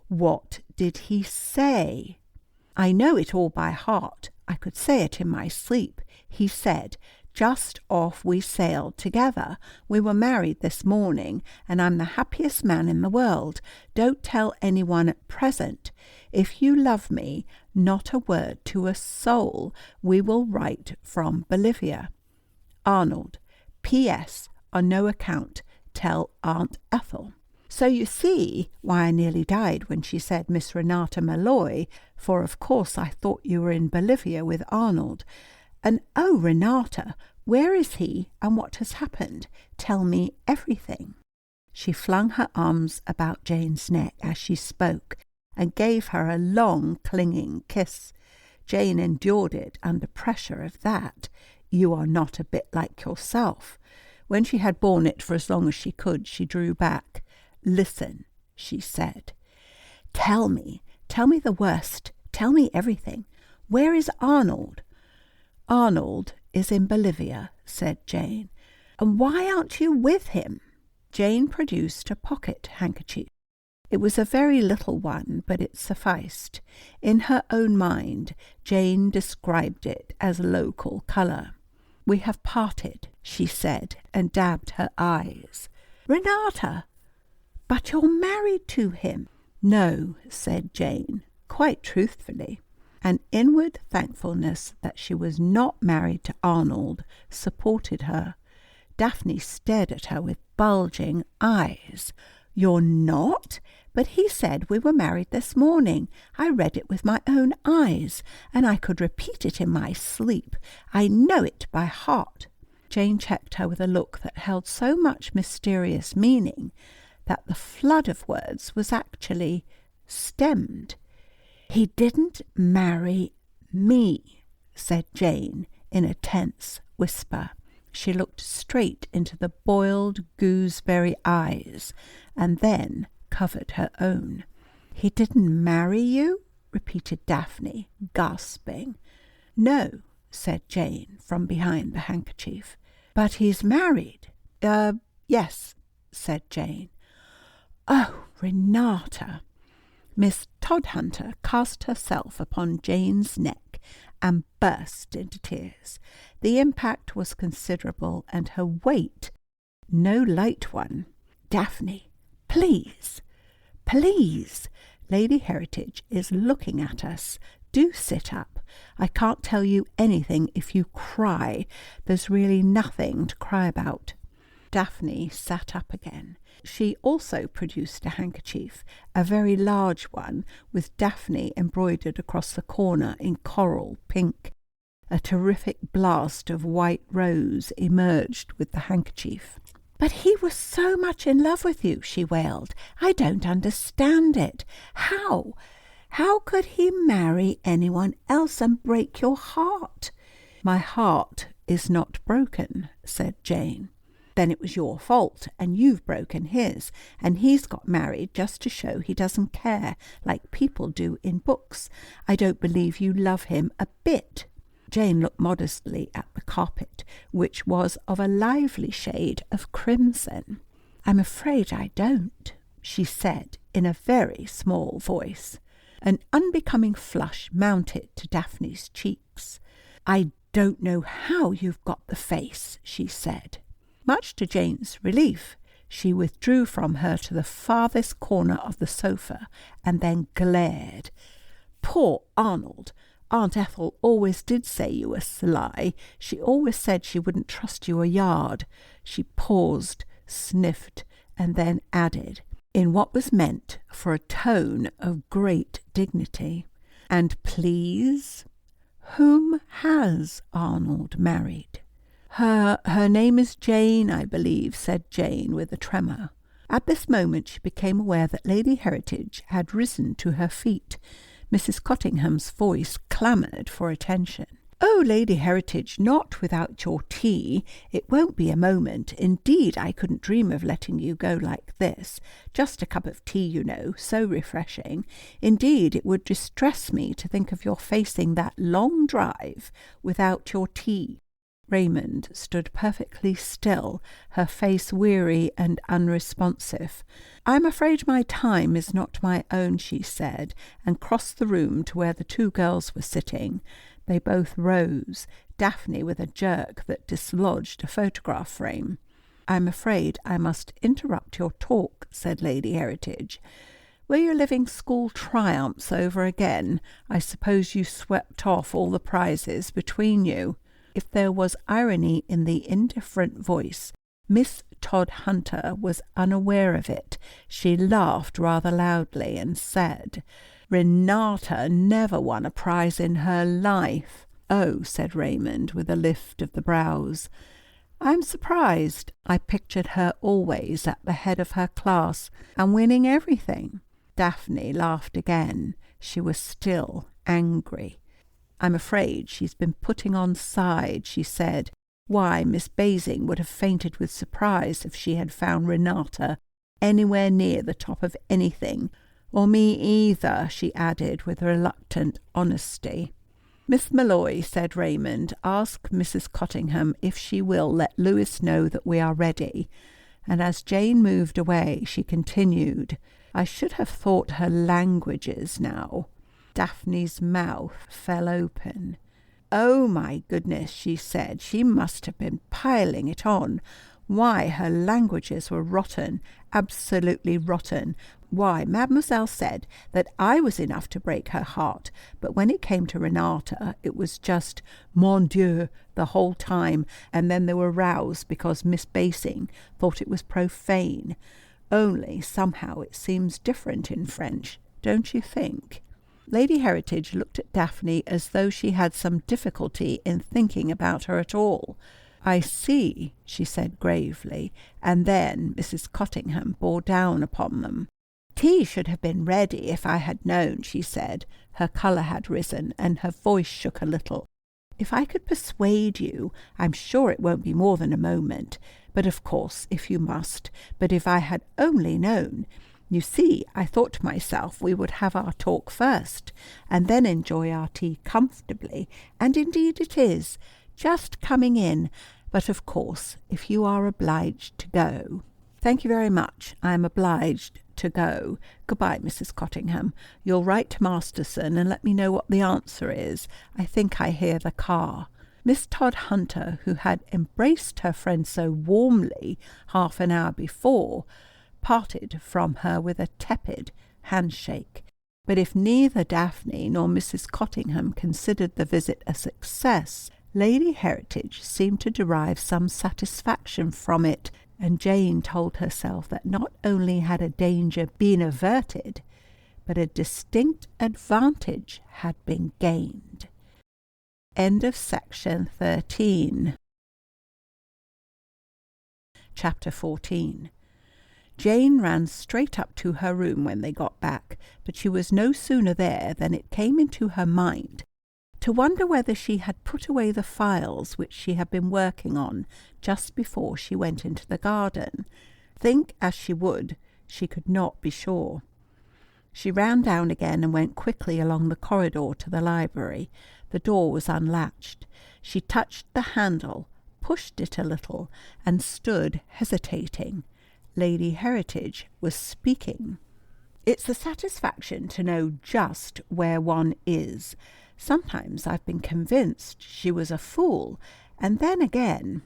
"What did he say?" "I know it all by heart. I could say it in my sleep. He said, 'Just off we sailed together. We were married this morning, and I'm the happiest man in the world. Don't tell anyone at present. If you love me, not a word to a soul. We will write from Bolivia. Arnold, P.S. On no account tell Aunt Ethel.'" So you see why I nearly died when she said Miss Renata Malloy, for of course I thought you were in Bolivia with Arnold. "And oh, Renata, where is he and what has happened? Tell me everything." She flung her arms about Jane's neck as she spoke and gave her a long, clinging kiss. Jane endured it under pressure of that. "You are not a bit like yourself." When she had borne it for as long as she could, she drew back. "Listen," she said. Tell me the worst. Tell me everything. Where is Arnold?" "Arnold is in Bolivia," said Jane. "And why aren't you with him?" Jane produced a pocket handkerchief. It was a very little one, but it sufficed. In her own mind, Jane described it as local colour. "We have parted," she said, and dabbed her eyes. "Renata, but you're married to him." "No," said Jane, quite truthfully. An inward thankfulness that she was not married to Arnold supported her. Daphne stared at her with bulging eyes. "You're not? But he said we were married this morning. I read it with my own eyes, and I could repeat it in my sleep. I know it by heart." Jane checked her with a look that held so much mysterious meaning that the flood of words was actually stemmed. "He didn't marry me," said Jane in a tense whisper. She looked straight into the boiled gooseberry eyes and then covered her own. "He didn't marry you?" repeated Daphne, gasping. "No," said Jane from behind the handkerchief. "But he's married." Yes," said Jane. "Oh, Renata." Miss Todhunter cast herself upon Jane's neck and burst into tears. The impact was considerable, and her weight no light one. "Daphne, please, please. Lady Heritage is looking at us. Do sit up. I can't tell you anything if you cry. There's really nothing to cry about." Daphne sat up again. She also produced a handkerchief, a very large one, with Daphne embroidered across the corner in coral pink. A terrific blast of white rose emerged with the handkerchief. "But he was so much in love with you," she wailed. "I don't understand it. How? How could he marry anyone else and break your heart?" "My heart is not broken," said Jane. "Then it was your fault, and you've broken his, and he's got married just to show he doesn't care, like people do in books. I don't believe you love him a bit." Jane looked modestly at the carpet, which was of a lively shade of crimson. "I'm afraid I don't," she said in a very small voice. An unbecoming flush mounted to Daphne's cheeks. "I don't know how you've got the face," she said. Much to Jane's relief, she withdrew from her to the farthest corner of the sofa and then glared. "Poor Arnold! Aunt Ethel always did say you were sly. She always said she wouldn't trust you a yard." She paused, sniffed, and then added, in what was meant for a tone of great dignity, "And please, whom has Arnold married?" Her name is Jane, I believe," said Jane with a tremor. At this moment she became aware that Lady Heritage had risen to her feet. Mrs. Cottingham's voice clamoured for attention. "Oh, Lady Heritage, not without your tea. It won't be a moment. Indeed, I couldn't dream of letting you go like this. Just a cup of tea, you know, so refreshing. Indeed, it would distress me to think of your facing that long drive without your tea." Raymond stood perfectly still, her face weary and unresponsive. "I'm afraid my time is not my own," she said, and crossed the room to where the two girls were sitting. They both rose, Daphne with a jerk that dislodged a photograph frame. "I'm afraid I must interrupt your talk," said Lady Heritage. "Were you living school triumphs over again? I suppose you swept off all the prizes between you." If there was irony in the indifferent voice, Miss Todhunter was unaware of it. She laughed rather loudly and said, "Renata never won a prize in her life." "Oh," said Raymond with a lift of the brows. "I'm surprised. I pictured her always at the head of her class and winning everything." Daphne laughed again. She was still angry. "I'm afraid she's been putting on side," she said. "Why, Miss Basing would have fainted with surprise if she had found Renata anywhere near the top of anything. Or me either," she added with reluctant honesty. "Miss Malloy," said Raymond, "ask Mrs. Cottingham if she will let Lewis know that we are ready." And as Jane moved away, she continued, "I should have thought her languages now." Daphne's mouth fell open. "Oh, my goodness," she said. "She must have been piling it on. Why, her languages were rotten, absolutely rotten. Why, Mademoiselle said that I was enough to break her heart, but when it came to Renata, it was just mon Dieu the whole time, and then they were roused because Miss Basing thought it was profane. Only somehow it seems different in French, don't you think?" Lady Heritage looked at Daphne as though she had some difficulty in thinking about her at all. "I see," she said gravely, and then Mrs. Cottingham bore down upon them. "Tea should have been ready if I had known," she said. Her colour had risen, and her voice shook a little. "If I could persuade you, I'm sure it won't be more than a moment. But of course, if you must. But if I had only known. You see, I thought to myself we would have our talk first, and then enjoy our tea comfortably, and indeed it is, just coming in. But of course, if you are obliged to go—" "Thank you very much. I am obliged to go. Goodbye, Mrs. Cottingham. You'll write to Masterson and let me know what the answer is. I think I hear the car." Miss Todhunter, who had embraced her friend so warmly half an hour before, parted from her with a tepid handshake. But if neither Daphne nor Mrs. Cottingham considered the visit a success, Lady Heritage seemed to derive some satisfaction from it, and Jane told herself that not only had a danger been averted, but a distinct advantage had been gained. End of section 13. Chapter 14. Jane ran straight up to her room when they got back, but she was no sooner there than it came into her mind to wonder whether she had put away the files which she had been working on just before she went into the garden. Think as she would, she could not be sure. She ran down again and went quickly along the corridor to the library. The door was unlatched. She touched the handle, pushed it a little, and stood hesitating. Lady Heritage was speaking. "It's a satisfaction to know just where one is. Sometimes I've been convinced she was a fool, and then again...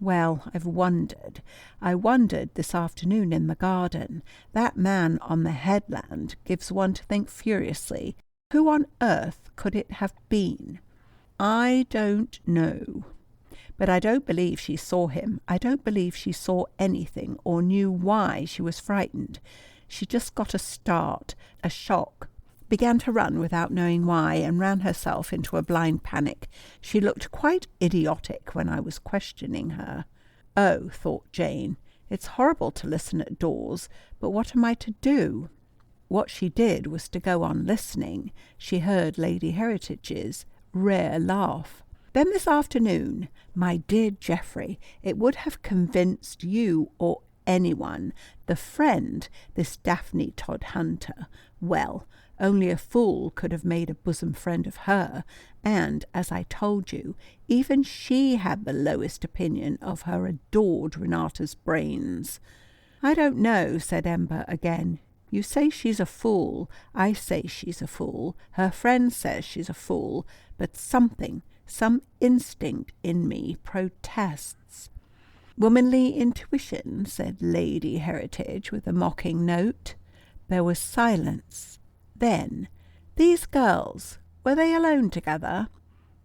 Well, I've wondered. I wondered this afternoon in the garden. That man on the headland gives one to think furiously. Who on earth could it have been? I don't know. But I don't believe she saw him. I don't believe she saw anything or knew why she was frightened. She just got a start, a shock, began to run without knowing why, and ran herself into a blind panic. She looked quite idiotic when I was questioning her. Oh, thought Jane, it's horrible to listen at doors, but what am I to do? What she did was to go on listening. She heard Lady Heritage's rare laugh. Then this afternoon, my dear Geoffrey, it would have convinced you or anyone, the friend, this Daphne Todhunter. Well, only a fool could have made a bosom friend of her, and, as I told you, even she had the lowest opinion of her adored Renata's brains. I don't know, said Ember again. You say she's a fool. I say she's a fool. Her friend says she's a fool. But something, some instinct in me protests. Womanly intuition, said Lady Heritage with a mocking note. There was silence. Then, these girls, were they alone together?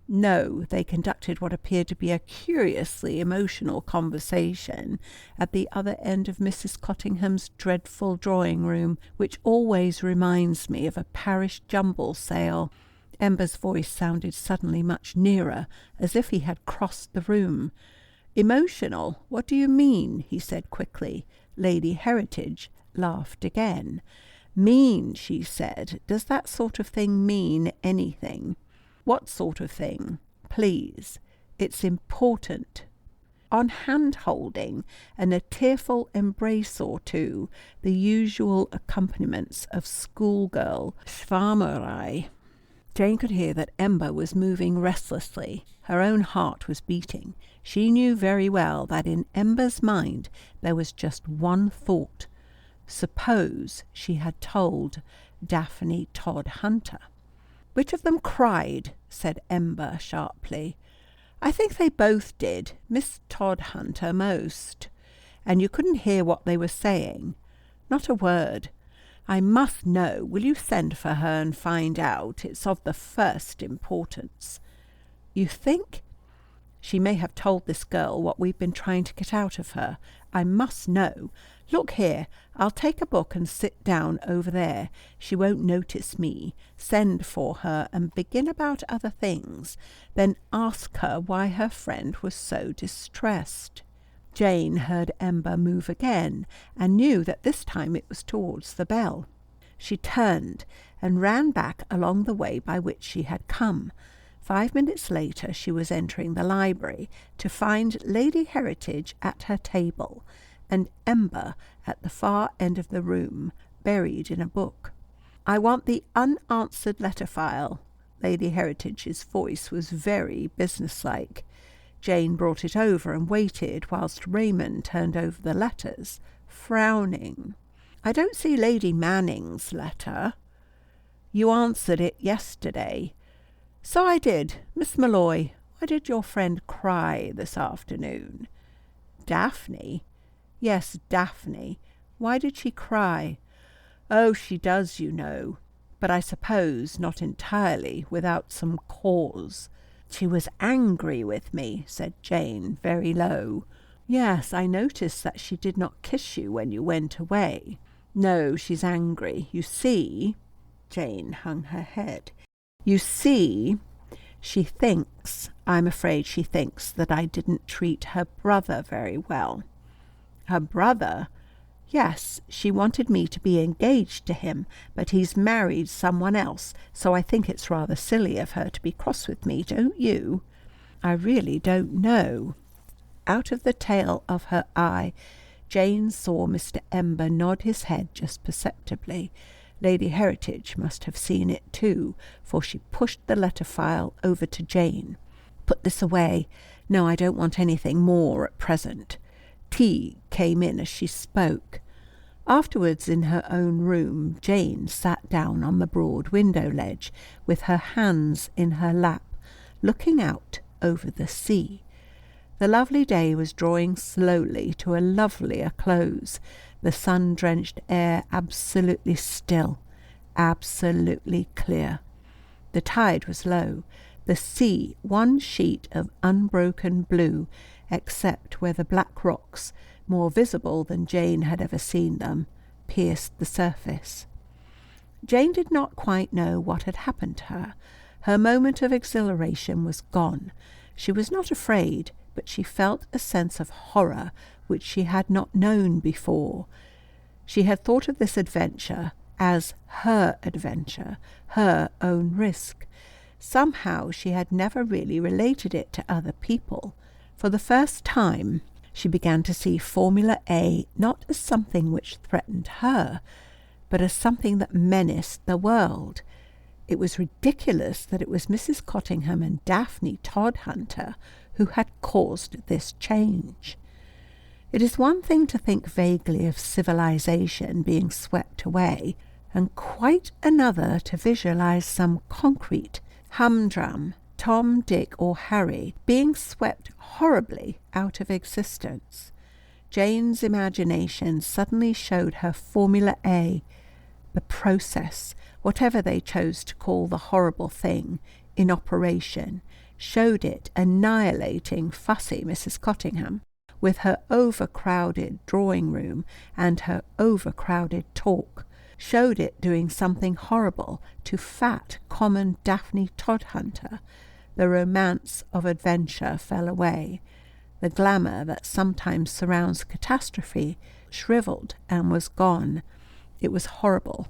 No, they conducted what appeared to be a curiously emotional conversation at the other end of Mrs. Cottingham's dreadful drawing-room, which always reminds me of a parish jumble sale. Ember's voice sounded suddenly much nearer, as if he had crossed the room. Emotional? What do you mean? He said quickly. Lady Heritage laughed again. Mean, she said. Does that sort of thing mean anything? What sort of thing? Please. It's important. On hand-holding and a tearful embrace or two, the usual accompaniments of schoolgirl schwärmerei. Jane could hear that Ember was moving restlessly. Her own heart was beating. She knew very well that in Ember's mind there was just one thought. Suppose she had told Daphne Todhunter. Which of them cried? Said Ember sharply. I think they both did, Miss Todhunter most. And you couldn't hear what they were saying? Not a word. I must know. Will you send for her and find out? It's of the first importance. You think? She may have told this girl what we've been trying to get out of her. I must know. Look here, I'll take a book and sit down over there. She won't notice me. Send for her and begin about other things. Then ask her why her friend was so distressed. Jane heard Ember move again, and knew that this time it was towards the bell. She turned and ran back along the way by which she had come. 5 minutes later she was entering the library to find Lady Heritage at her table, and Ember at the far end of the room, buried in a book. I want the unanswered letter file. Lady Heritage's voice was very businesslike. Jane brought it over and waited whilst Raymond turned over the letters, frowning. I don't see Lady Manning's letter. You answered it yesterday. So I did. Miss Malloy, why did your friend cry this afternoon? Daphne? Yes, Daphne. Why did she cry? Oh, she does, you know. But I suppose not entirely without some cause. She was angry with me, said Jane, very low. Yes, I noticed that she did not kiss you when you went away. No, she's angry. You see, Jane hung her head. You see, she thinks, I'm afraid she thinks that I didn't treat her brother very well. Her brother? Yes, she wanted me to be engaged to him, but he's married someone else, so I think it's rather silly of her to be cross with me, don't you? I really don't know. Out of the tail of her eye, Jane saw Mr. Ember nod his head just perceptibly. Lady Heritage must have seen it too, for she pushed the letter file over to Jane. Put this away. No, I don't want anything more at present. Tea came in as she spoke. Afterwards, in her own room, Jane sat down on the broad window ledge with her hands in her lap, looking out over the sea. The lovely day was drawing slowly to a lovelier close, the sun-drenched air absolutely still, absolutely clear. The tide was low, the sea one sheet of unbroken blue, except where the black rocks, more visible than Jane had ever seen them, pierced the surface. Jane did not quite know what had happened to her. Her moment of exhilaration was gone. She was not afraid, but she felt a sense of horror which she had not known before. She had thought of this adventure as her adventure, her own risk. Somehow she had never really related it to other people. For the first time, she began to see Formula A not as something which threatened her, but as something that menaced the world. It was ridiculous that it was Mrs. Cottingham and Daphne Todhunter who had caused this change. It is one thing to think vaguely of civilization being swept away, and quite another to visualize some concrete, humdrum Tom, Dick, or Harry being swept horribly out of existence. Jane's imagination suddenly showed her Formula A, the process, whatever they chose to call the horrible thing, in operation, showed it annihilating fussy Mrs. Cottingham, with her overcrowded drawing room and her overcrowded talk, showed it doing something horrible to fat, common Daphne Todhunter. The romance of adventure fell away. The glamour that sometimes surrounds catastrophe shriveled and was gone. It was horrible,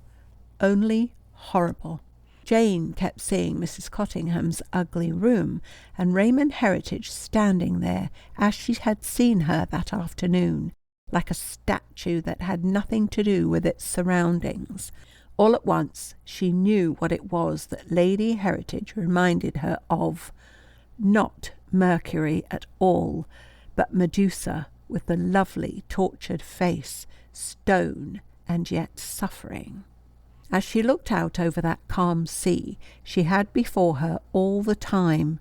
only horrible. Jane kept seeing Mrs. Cottingham's ugly room, and Raymond Heritage standing there as she had seen her that afternoon, like a statue that had nothing to do with its surroundings. All at once she knew what it was that Lady Heritage reminded her of. Not Mercury at all, but Medusa, with the lovely tortured face, stone and yet suffering. As she looked out over that calm sea, she had before her all the time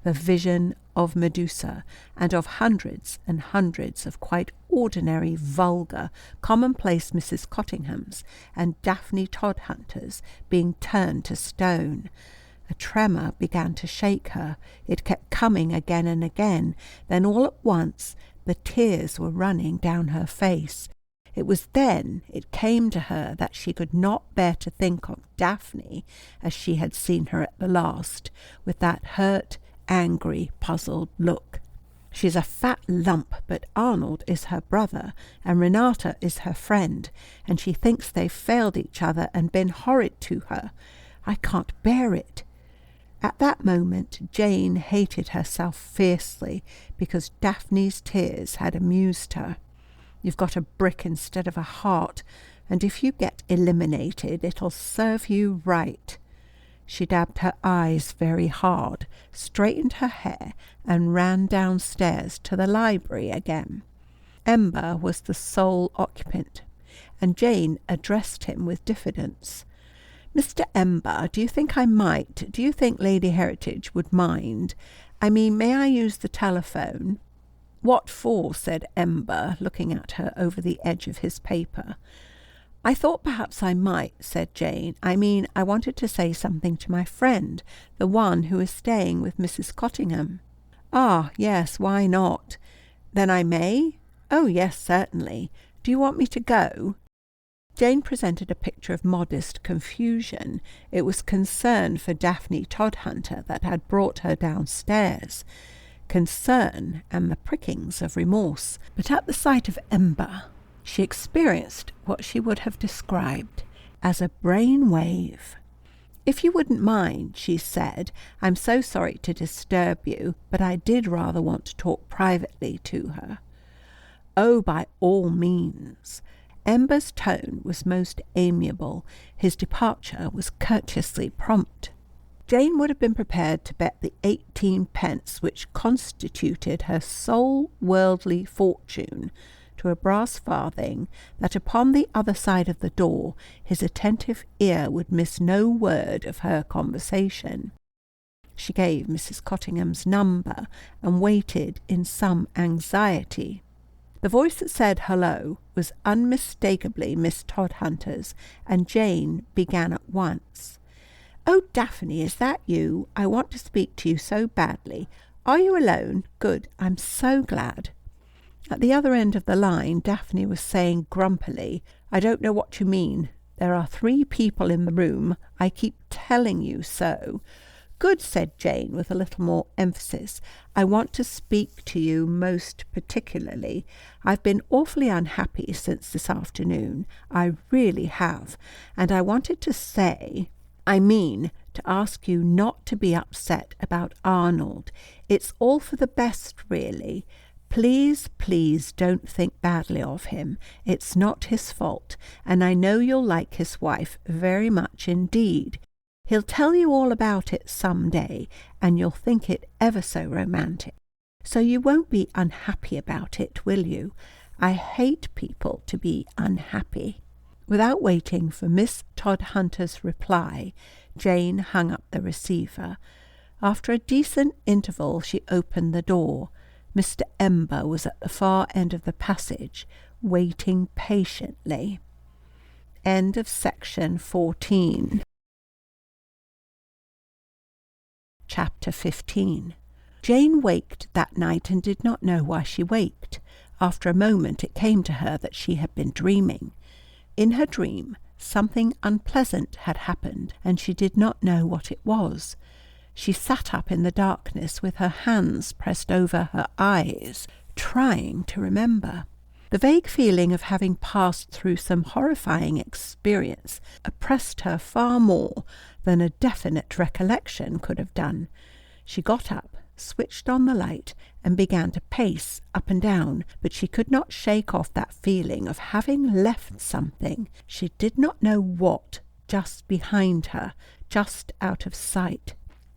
the vision of Medusa, and of hundreds and hundreds of quite ordinary, vulgar, commonplace Mrs. Cottinghams and Daphne Todhunters being turned to stone. A tremor began to shake her. It kept coming again and again. Then all at once the tears were running down her face. It was then it came to her that she could not bear to think of Daphne as she had seen her at the last, with that hurt, angry, puzzled look. She's a fat lump, but Arnold is her brother, and Renata is her friend, and she thinks they've failed each other and been horrid to her. I can't bear it. At that moment Jane hated herself fiercely, because Daphne's tears had amused her. You've got a brick instead of a heart, and if you get eliminated, it'll serve you right. She dabbed her eyes very hard, straightened her hair, and ran downstairs to the library again. Ember was the sole occupant, and Jane addressed him with diffidence. "Mr. Ember, do you think Lady Heritage would mind? I mean, may I use the telephone?" "What for?" said Ember, looking at her over the edge of his paper. "I thought perhaps I might," said Jane. I wanted to say something to my friend, the one who is staying with Mrs. Cottingham." "Ah, yes, why not?" "Then I may?" "Oh, yes, certainly. Do you want me to go?" Jane presented a picture of modest confusion. It was concern for Daphne Todhunter that had brought her downstairs. Concern and the prickings of remorse. But at the sight of Ember, she experienced what she would have described as a brain wave. "If you wouldn't mind," she said, "I'm so sorry to disturb you, but I did rather want to talk privately to her." "Oh, by all means." Ember's tone was most amiable. His departure was courteously prompt. Jane would have been prepared to bet the 18 pence which constituted her sole worldly fortune to to a brass farthing that upon the other side of the door his attentive ear would miss no word of her conversation. She gave Mrs. Cottingham's number and waited in some anxiety. The voice that said hello was unmistakably Miss Todhunter's, and Jane began at once. "Oh, Daphne, is that you? I want to speak to you so badly. Are you alone? Good, I'm so glad." At the other end of the line, Daphne was saying grumpily, "I don't know what you mean. There are 3 people in the room. I keep telling you so." "Good," said Jane with a little more emphasis. "I want to speak to you most particularly. I've been awfully unhappy since this afternoon. I really have. And I wanted to say, to ask you not to be upset about Arnold. It's all for the best, really. Please, please don't think badly of him. It's not his fault, and I know you'll like his wife very much indeed. He'll tell you all about it some day, and you'll think it ever so romantic. So you won't be unhappy about it, will you? I hate people to be unhappy." Without waiting for Miss Todhunter's reply, Jane hung up the receiver. After a decent interval, she opened the door. Mr. Ember was at the far end of the passage, waiting patiently. End of section 14. Chapter 15. Jane waked that night and did not know why she waked. After a moment it came to her that she had been dreaming. In her dream, something unpleasant had happened, and she did not know what it was. She sat up in the darkness with her hands pressed over her eyes, trying to remember. The vague feeling of having passed through some horrifying experience oppressed her far more than a definite recollection could have done. She got up, switched on the light, and began to pace up and down, but she could not shake off that feeling of having left something, she did not know what, just behind her, just out of sight.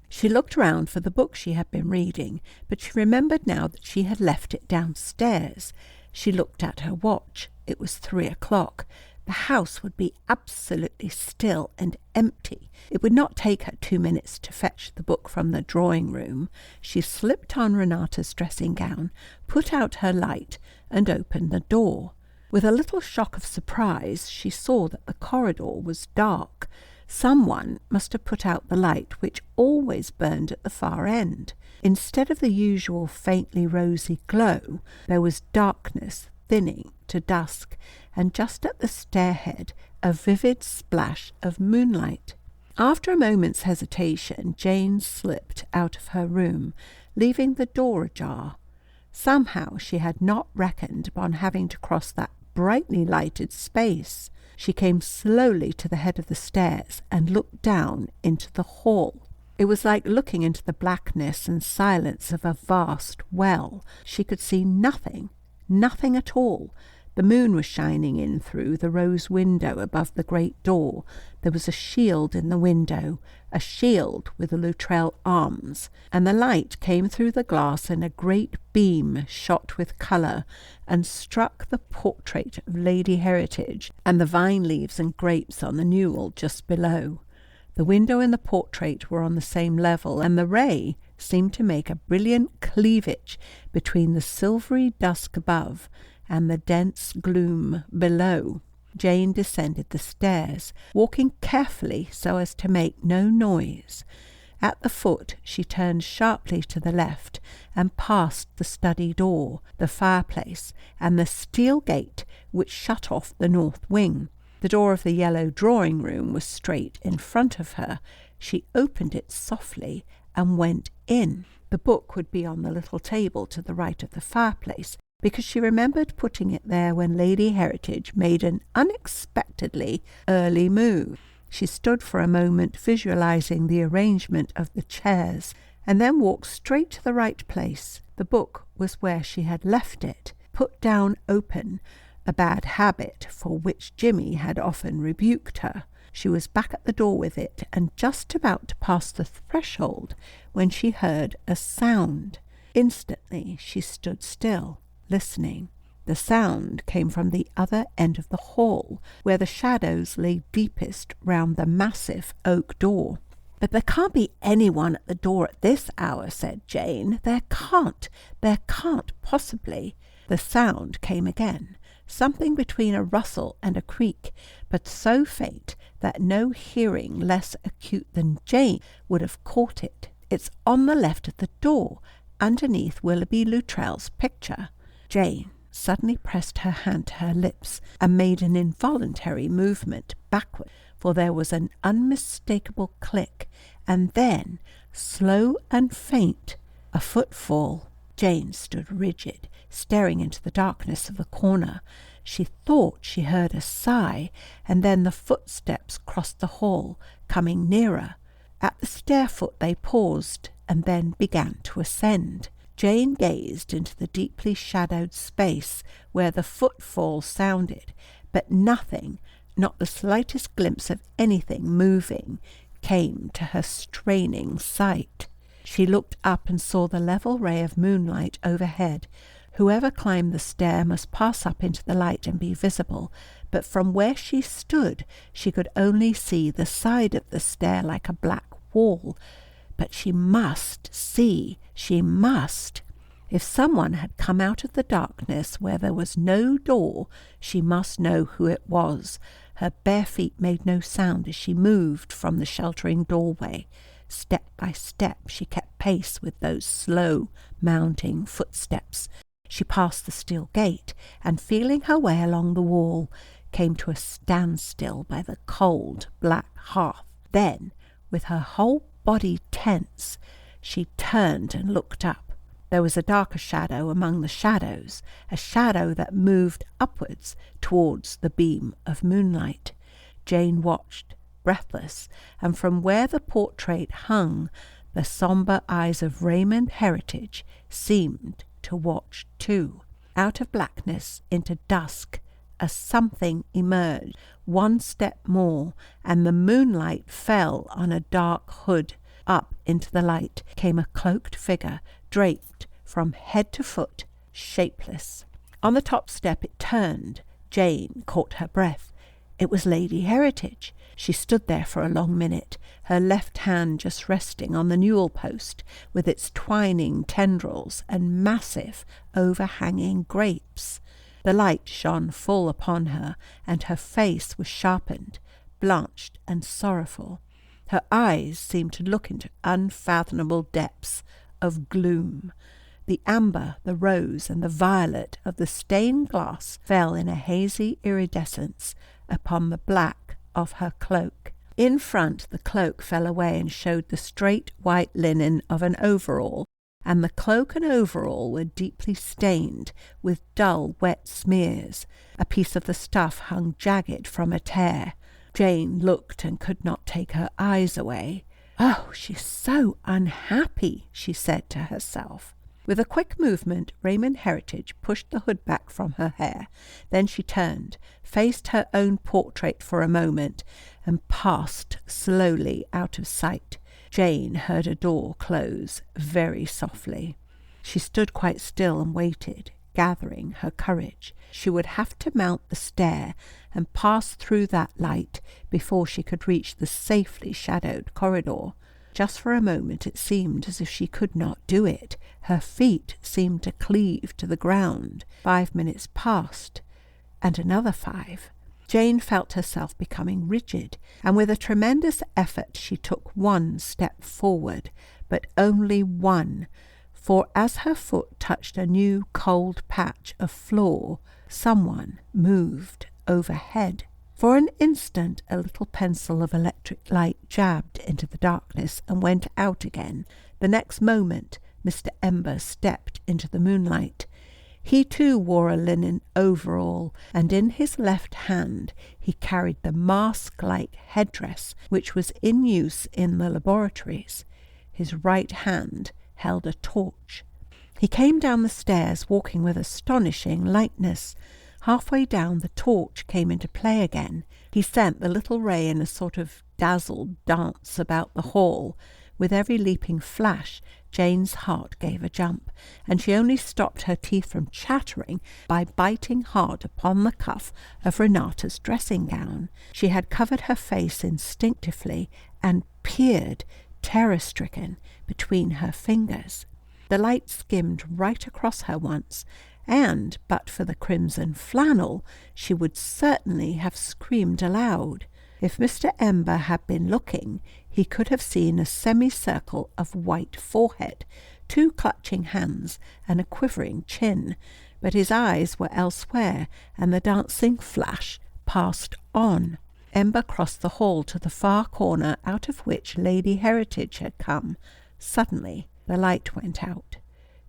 She looked round for the book she had been reading, but she remembered now that she had left it downstairs. She looked at her watch. It was 3 o'clock. The house would be absolutely still and empty. It would not take her 2 minutes to fetch the book from the drawing-room. She slipped on Renata's dressing gown, put out her light, and opened the door. With a little shock of surprise, she saw that the corridor was dark. Someone must have put out the light, which always burned at the far end. Instead of the usual faintly rosy glow, there was darkness thinning to dusk, and just at the stairhead a vivid splash of moonlight. After a moment's hesitation, Jane slipped out of her room, leaving the door ajar. Somehow she had not reckoned upon having to cross that brightly lighted space. She came slowly to the head of the stairs and looked down into the hall. It was like looking into the blackness and silence of a vast well. She could see nothing at all. The moon was shining in through the rose window above the great door. There was a shield in the window, a shield with the Luttrell arms, and the light came through the glass in a great beam shot with colour, and struck the portrait of Lady Heritage and the vine leaves and grapes on the newel just below. The window and the portrait were on the same level, and the ray seemed to make a brilliant cleavage between the silvery dusk above and the dense gloom below. Jane descended the stairs, walking carefully so as to make no noise. At the foot she turned sharply to the left and passed the study door, the fireplace, and the steel gate which shut off the north wing. The door of the yellow drawing-room was straight in front of her. She opened it softly and went in. The book would be on the little table to the right of the fireplace, because she remembered putting it there when Lady Heritage made an unexpectedly early move. She stood for a moment visualizing the arrangement of the chairs, and then walked straight to the right place. The book was where she had left it, put down open, a bad habit for which Jimmy had often rebuked her. She was back at the door with it, and just about to pass the threshold when she heard a sound. Instantly she stood still, listening. The sound came from the other end of the hall, where the shadows lay deepest round the massive oak door. "But there can't be anyone at the door at this hour," said Jane. There can't possibly." The sound came again, something between a rustle and a creak, but so faint that no hearing less acute than Jane would have caught it. "It's on the left of the door, underneath Willoughby Luttrell's picture." Jane suddenly pressed her hand to her lips and made an involuntary movement backward, for there was an unmistakable click, and then, slow and faint, a footfall. Jane stood rigid, staring into the darkness of the corner. She thought she heard a sigh, and then the footsteps crossed the hall, coming nearer. At the stair-foot they paused, and then began to ascend. Jane gazed into the deeply shadowed space where the footfall sounded, but nothing, not the slightest glimpse of anything moving, came to her straining sight. She looked up and saw the level ray of moonlight overhead. Whoever climbed the stair must pass up into the light and be visible, but from where she stood she could only see the side of the stair like a black wall. But she must see, she must. If someone had come out of the darkness where there was no door, she must know who it was. Her bare feet made no sound as she moved from the sheltering doorway. Step by step she kept pace with those slow, mounting footsteps. She passed the steel gate, and feeling her way along the wall, came to a standstill by the cold, black hearth. Then, with her whole body tense, she turned and looked up. There was a darker shadow among the shadows, a shadow that moved upwards towards the beam of moonlight. Jane watched, breathless, and from where the portrait hung, the sombre eyes of Raymond Heritage seemed to watch too. Out of blackness into dusk, a something emerged. One step more, and the moonlight fell on a dark hood. Up into the light came a cloaked figure, draped from head to foot, shapeless. On the top step it turned. Jane caught her breath. It was Lady Heritage. She stood there for a long minute, her left hand just resting on the newel post, with its twining tendrils and massive, overhanging grapes. The light shone full upon her, and her face was sharpened, blanched and sorrowful. Her eyes seemed to look into unfathomable depths of gloom. The amber, the rose, and the violet of the stained glass fell in a hazy iridescence upon the black of her cloak. In front the cloak fell away and showed the straight white linen of an overall, and the cloak and overall were deeply stained with dull wet smears. A piece of the stuff hung jagged from a tear. Jane looked and could not take her eyes away. "Oh, she's so unhappy," she said to herself. With a quick movement, Raymond Heritage pushed the hood back from her hair. Then she turned, faced her own portrait for a moment, and passed slowly out of sight. Jane heard a door close very softly. She stood quite still and waited, gathering her courage. She would have to mount the stair and pass through that light before she could reach the safely shadowed corridor. Just for a moment it seemed as if she could not do it. Her feet seemed to cleave to the ground. 5 minutes passed, and another 5. Jane felt herself becoming rigid, and with a tremendous effort she took one step forward, but only one, for as her foot touched a new cold patch of floor, someone moved overhead. For an instant a little pencil of electric light jabbed into the darkness and went out again. The next moment Mr. Ember stepped into the moonlight. He too wore a linen overall, and in his left hand he carried the mask-like headdress which was in use in the laboratories. His right hand held a torch. He came down the stairs, walking with astonishing lightness. Halfway down, the torch came into play again. He sent the little ray in a sort of dazzled dance about the hall. With every leaping flash, Jane's heart gave a jump, and she only stopped her teeth from chattering by biting hard upon the cuff of Renata's dressing gown. She had covered her face instinctively and peered, terror-stricken, between her fingers. The light skimmed right across her once, and, but for the crimson flannel, she would certainly have screamed aloud. If Mr. Ember had been looking, he could have seen a semicircle of white forehead, 2 clutching hands, and a quivering chin, but his eyes were elsewhere, and the dancing flash passed on. Ember crossed the hall to the far corner out of which Lady Heritage had come. Suddenly the light went out.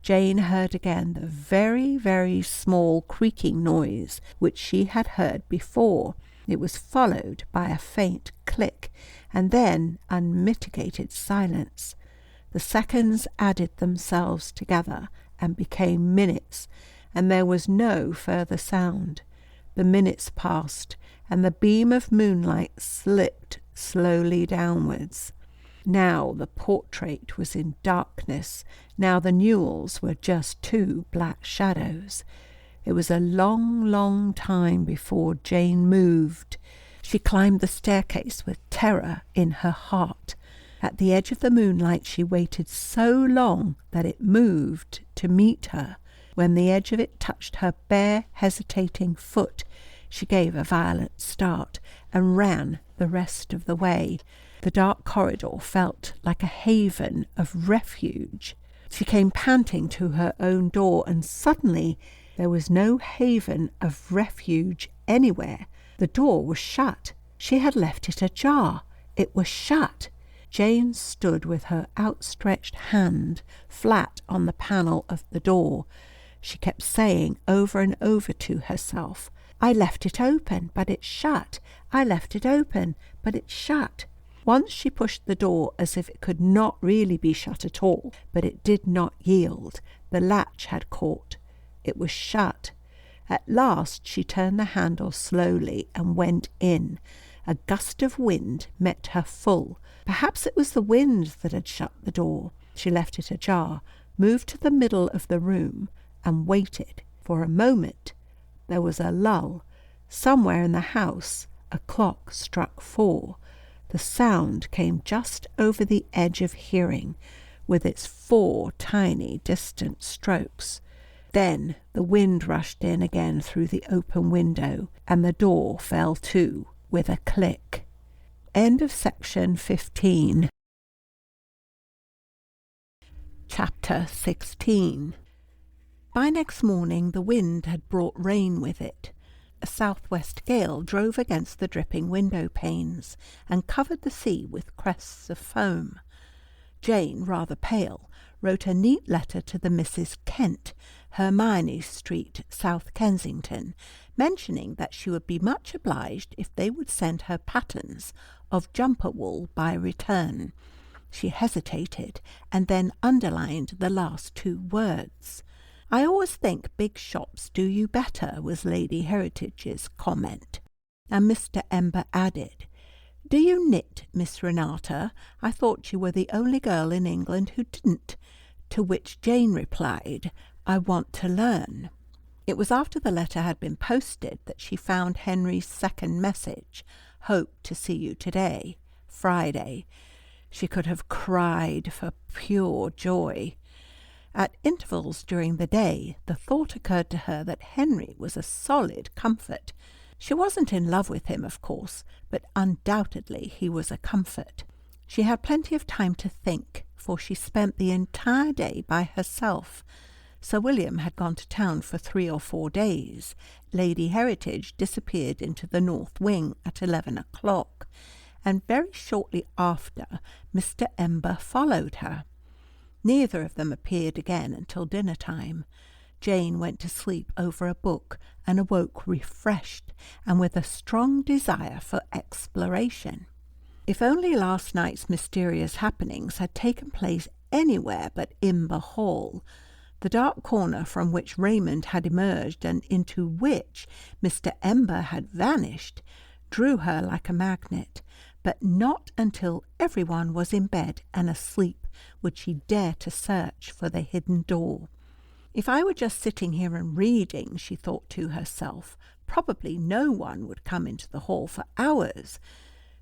Jane heard again the very, very small creaking noise which she had heard before. It was followed by a faint click, and then unmitigated silence. The seconds added themselves together and became minutes, and there was no further sound. The minutes passed, and the beam of moonlight slipped slowly downwards. Now the portrait was in darkness. Now the newels were just 2 black shadows. It was a long, long time before Jane moved. She climbed the staircase with terror in her heart. At the edge of the moonlight she waited so long that it moved to meet her. When the edge of it touched her bare, hesitating foot, she gave a violent start and ran the rest of the way. The dark corridor felt like a haven of refuge. She came panting to her own door, and suddenly there was no haven of refuge anywhere. The door was shut. She had left it ajar. It was shut. Jane stood with her outstretched hand flat on the panel of the door. She kept saying over and over to herself, "I left it open, but it's shut. I left it open, but it's shut." Once she pushed the door as if it could not really be shut at all, but it did not yield. The latch had caught. It was shut. At last she turned the handle slowly and went in. A gust of wind met her full. Perhaps it was the wind that had shut the door. She left it ajar, moved to the middle of the room, and waited. For a moment there was a lull. Somewhere in the house a clock struck 4. The sound came just over the edge of hearing, with its 4 tiny distant strokes. Then the wind rushed in again through the open window, and the door fell to with a click. End of section 15. Chapter 16. By next morning the wind had brought rain with it. A southwest gale drove against the dripping window panes and covered the sea with crests of foam. Jane, rather pale, wrote a neat letter to the Misses Kent, Hermione Street, South Kensington, mentioning that she would be much obliged if they would send her patterns of jumper wool by return. She hesitated and then underlined the last 2 words. "I always think big shops do you better," was Lady Heritage's comment. And Mr. Ember added, "Do you knit, Miss Renata? I thought you were the only girl in England who didn't." To which Jane replied, "I want to learn." It was after the letter had been posted that she found Henry's second message, "Hope to see you today, Friday." She could have cried for pure joy. At intervals during the day, the thought occurred to her that Henry was a solid comfort. She wasn't in love with him, of course, but undoubtedly he was a comfort. She had plenty of time to think, for she spent the entire day by herself. Sir William had gone to town for 3 or 4 days. Lady Heritage disappeared into the north wing at 11 o'clock, and very shortly after Mr. Ember followed her. Neither of them appeared again until dinner-time. Jane went to sleep over a book and awoke refreshed and with a strong desire for exploration. If only last night's mysterious happenings had taken place anywhere but Imber Hall, the dark corner from which Raymond had emerged and into which Mr. Ember had vanished, drew her like a magnet. but not until everyone was in bed and asleep would she dare to search for the hidden door. If I were just sitting here and reading, she thought to herself, probably no one would come into the hall for hours.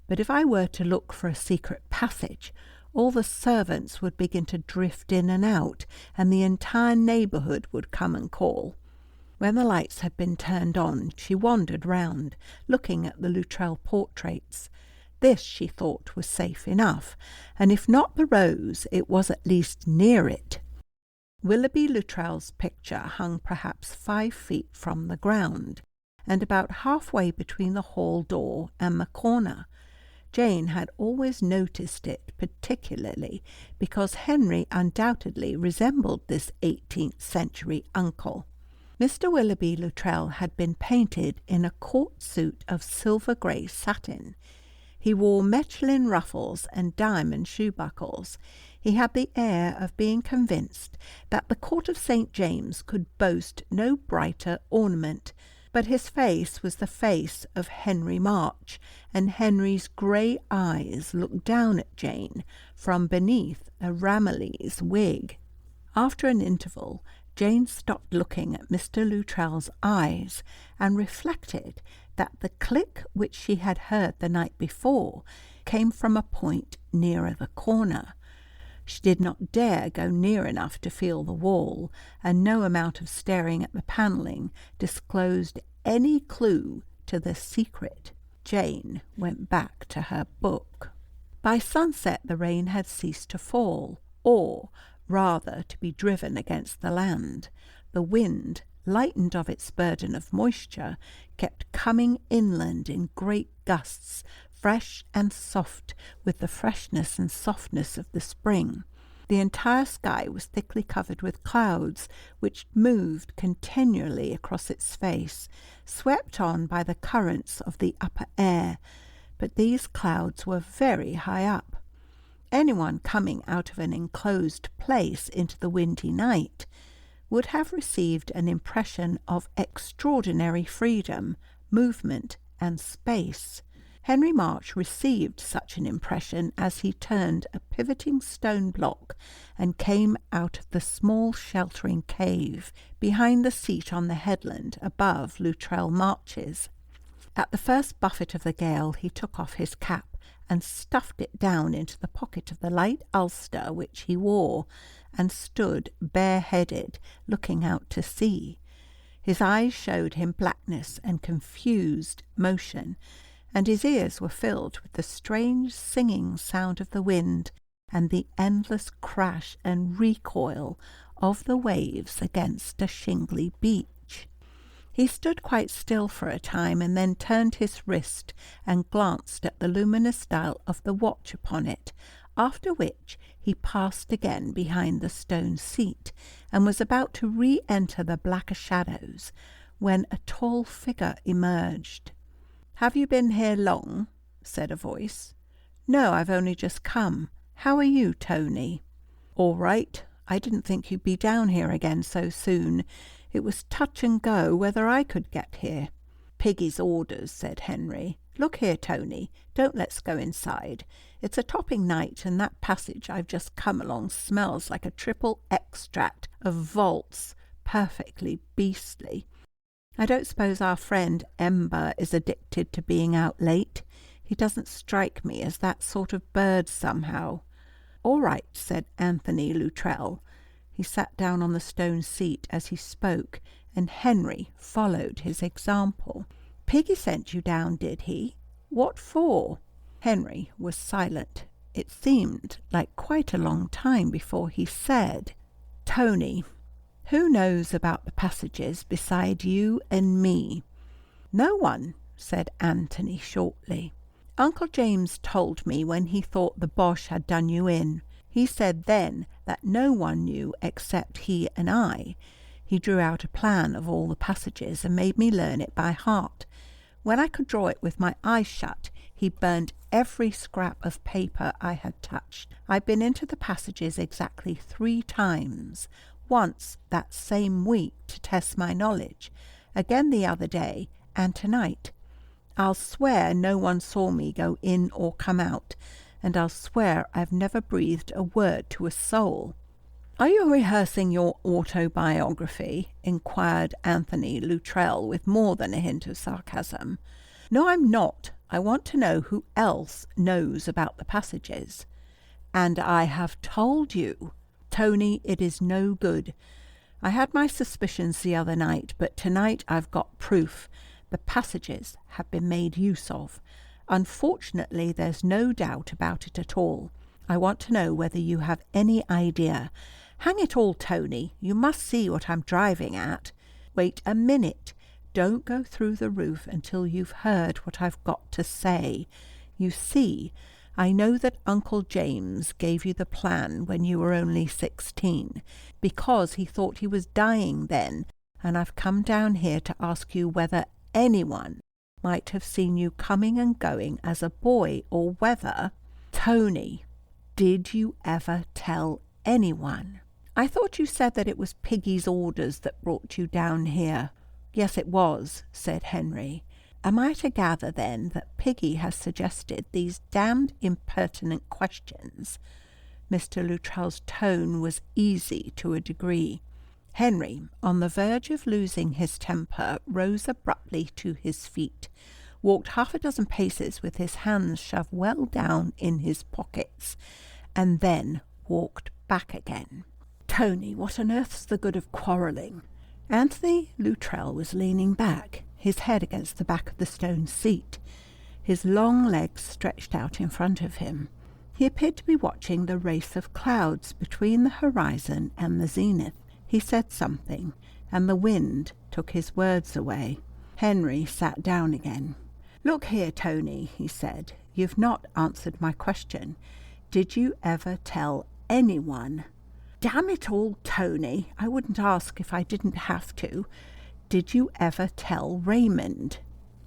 But if I were to look for a secret passage, all the servants would begin to drift in and out, and the entire neighbourhood would come and call. When the lights had been turned on, she wandered round, looking at the Luttrell portraits. This, she thought, was safe enough, and if not the rose, it was at least near it. Willoughby Luttrell's picture hung perhaps 5 feet from the ground, and about halfway between the hall door and the corner. Jane had always noticed it particularly because Henry undoubtedly resembled this 18th century uncle. Mr. Willoughby Luttrell had been painted in a court suit of silver-grey satin. He wore Mechlin ruffles and diamond shoe buckles. He had the air of being convinced that the court of St. James could boast no brighter ornament, but his face was the face of Henry March, and Henry's grey eyes looked down at Jane from beneath a Ramillies wig. After an interval, Jane stopped looking at Mr. Luttrell's eyes and reflected that the click which she had heard the night before came from a point nearer the corner. She did not dare go near enough to feel the wall, and no amount of staring at the panelling disclosed any clue to the secret. Jane went back to her book. By sunset the rain had ceased to fall, or rather to be driven against the land. The wind, lightened of its burden of moisture, kept coming inland in great gusts, fresh and soft with the freshness and softness of the spring. The entire sky was thickly covered with clouds, which moved continually across its face, swept on by the currents of the upper air, but these clouds were very high up. Anyone coming out of an enclosed place into the windy night would have received an impression of extraordinary freedom, movement, and space. Henry March received such an impression as he turned a pivoting stone block and came out of the small sheltering cave behind the seat on the headland above Luttrell Marches. At the first buffet of the gale he took off his cap and stuffed it down into the pocket of the light ulster which he wore, and stood bareheaded, looking out to sea. His eyes showed him blackness and confused motion, and his ears were filled with the strange singing sound of the wind and the endless crash and recoil of the waves against a shingly beach. He stood quite still for a time, and then turned his wrist and glanced at the luminous dial of the watch upon it, after which he passed again behind the stone seat, and was about to re-enter the blacker shadows, when a tall figure emerged. "Have you been here long?" said a voice. "No, I've only just come. How are you, Tony?" "All right. I didn't think you'd be down here again so soon. It was touch and go whether I could get here." "Piggy's orders," said Henry. "Look here, Tony, don't let's go inside. It's a topping night, and that passage I've just come along smells like a triple extract of vaults, perfectly beastly. I don't suppose our friend Ember is addicted to being out late. He doesn't strike me as that sort of bird somehow." "All right," said Anthony Luttrell. He sat down on the stone seat as he spoke, and Henry followed his example. "Piggy sent you down, did he? What for?" Henry was silent. It seemed like quite a long time before he said, "Tony, who knows about the passages beside you and me?" "No one," said Anthony shortly. "Uncle James told me when he thought the Boche had done you in. He said then that no one knew except he and I. He drew out a plan of all the passages and made me learn it by heart. When I could draw it with my eyes shut, he burned every scrap of paper I had touched. I've been into the passages exactly 3 times, once that same week to test my knowledge, again the other day, and tonight. I'll swear no one saw me go in or come out, and I'll swear I've never breathed a word to a soul." "Are you rehearsing your autobiography?" inquired Anthony Luttrell with more than a hint of sarcasm. "No, I'm not. I want to know who else knows about the passages." "And I have told you." "Tony, it is no good. I had my suspicions the other night, but tonight I've got proof. The passages have been made use of. Unfortunately, there's no doubt about it at all. I want to know whether you have any idea. Hang it all, Tony, you must see what I'm driving at." "Wait a minute. Don't go through the roof until you've heard what I've got to say. You see, I know that Uncle James gave you the plan when you were only 16, because he thought he was dying then, and I've come down here to ask you whether anyone might have seen you coming and going as a boy, or whether—" "Tony, did you ever tell anyone?" "I thought you said that it was Piggy's orders that brought you down here." "Yes, it was," said Henry. "Am I to gather, then, that Piggy has suggested these damned impertinent questions?" Mr. Luttrell's tone was easy to a degree. Henry, on the verge of losing his temper, rose abruptly to his feet, walked half a dozen paces with his hands shoved well down in his pockets, and then walked back again. "Tony, what on earth's the good of quarrelling?" Anthony Luttrell was leaning back, his head against the back of the stone seat, his long legs stretched out in front of him. He appeared to be watching the race of clouds between the horizon and the zenith. He said something, and the wind took his words away. Henry sat down again. "Look here, Tony," he said, "you've not answered my question. Did you ever tell anyone?" "Damn it all, Tony, I wouldn't ask if I didn't have to. Did you ever tell Raymond?"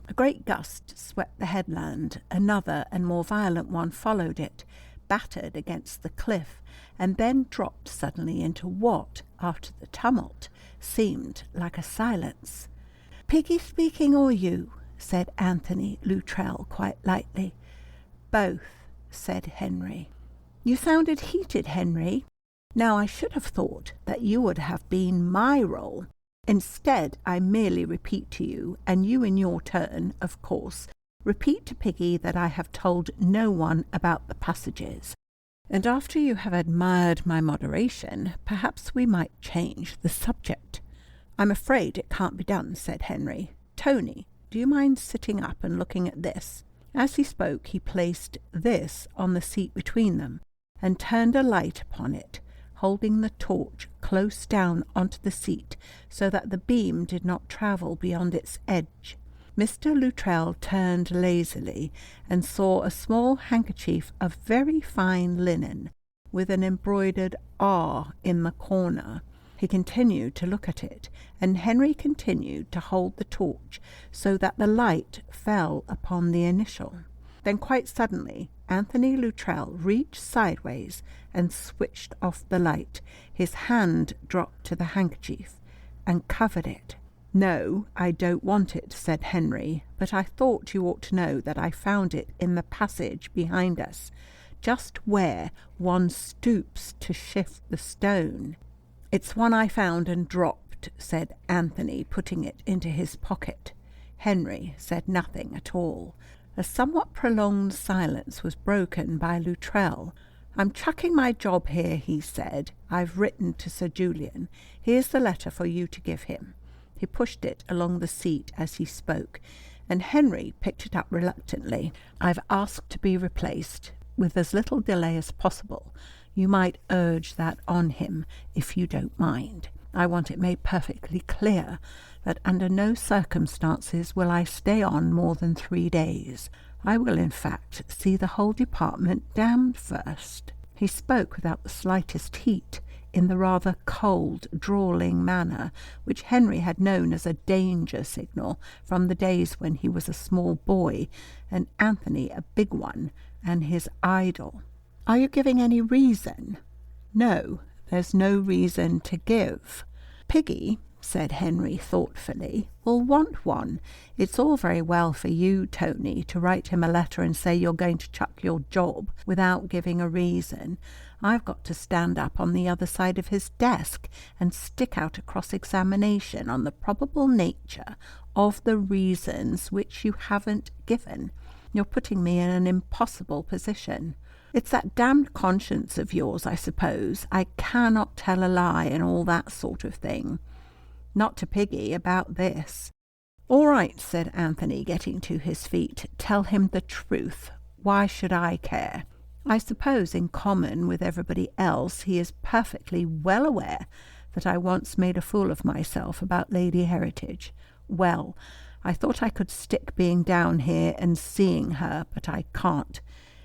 A great gust swept the headland. Another and more violent one followed it, battered against the cliff, and then dropped suddenly into what, after the tumult, seemed like a silence. "Piggy speaking or you?" said Anthony Luttrell quite lightly. "Both," said Henry. "You sounded heated, Henry. Now I should have thought that you would have been my role. Instead, I merely repeat to you, and you in your turn, of course, repeat to Piggy that I have told no one about the passages. And after you have admired my moderation, perhaps we might change the subject." "I'm afraid it can't be done," said Henry. "Tony, do you mind sitting up and looking at this?" As he spoke, he placed this on the seat between them, and turned a light upon it, holding the torch close down onto the seat so that the beam did not travel beyond its edge. Mr. Luttrell turned lazily and saw a small handkerchief of very fine linen with an embroidered R in the corner. He continued to look at it, and Henry continued to hold the torch so that the light fell upon the initial. Then quite suddenly Anthony Luttrell reached sideways and switched off the light. His hand dropped to the handkerchief and covered it. "No, I don't want it," said Henry, "but I thought you ought to know that I found it in the passage behind us, just where one stoops to shift the stone." "It's one I found and dropped," said Anthony, putting it into his pocket. Henry said nothing at all. A somewhat prolonged silence was broken by Luttrell. "I'm chucking my job here," he said. "I've written to Sir Julian. Here's the letter for you to give him." He pushed it along the seat as he spoke, and Henry picked it up reluctantly. "I've asked to be replaced with as little delay as possible. You might urge that on him, if you don't mind. I want it made perfectly clear that under no circumstances will I stay on more than 3 days. I will, in fact, see the whole department damned first." He spoke without the slightest heat, in the rather cold, drawling manner which Henry had known as a danger signal from the days when he was a small boy, and Anthony a big one, and his idol. "Are you giving any reason?" "No, there's no reason to give. Piggy said Henry thoughtfully, will want one. It's all very well for you, Tony, to write him a letter and say you're going to chuck your job without giving a reason. I've got to stand up on the other side of his desk and stick out a cross-examination on the probable nature of the reasons which you haven't given. You're putting me in an impossible position. It's that damned conscience of yours, I suppose. I cannot tell a lie and all that sort of thing. Not to Piggy about this. All right, said Anthony, getting to his feet. Tell him the truth. Why should I care? I suppose in common with everybody else he is perfectly well aware that I once made a fool of myself about Lady Heritage. Well, I thought I could stick being down here and seeing her, but I can't.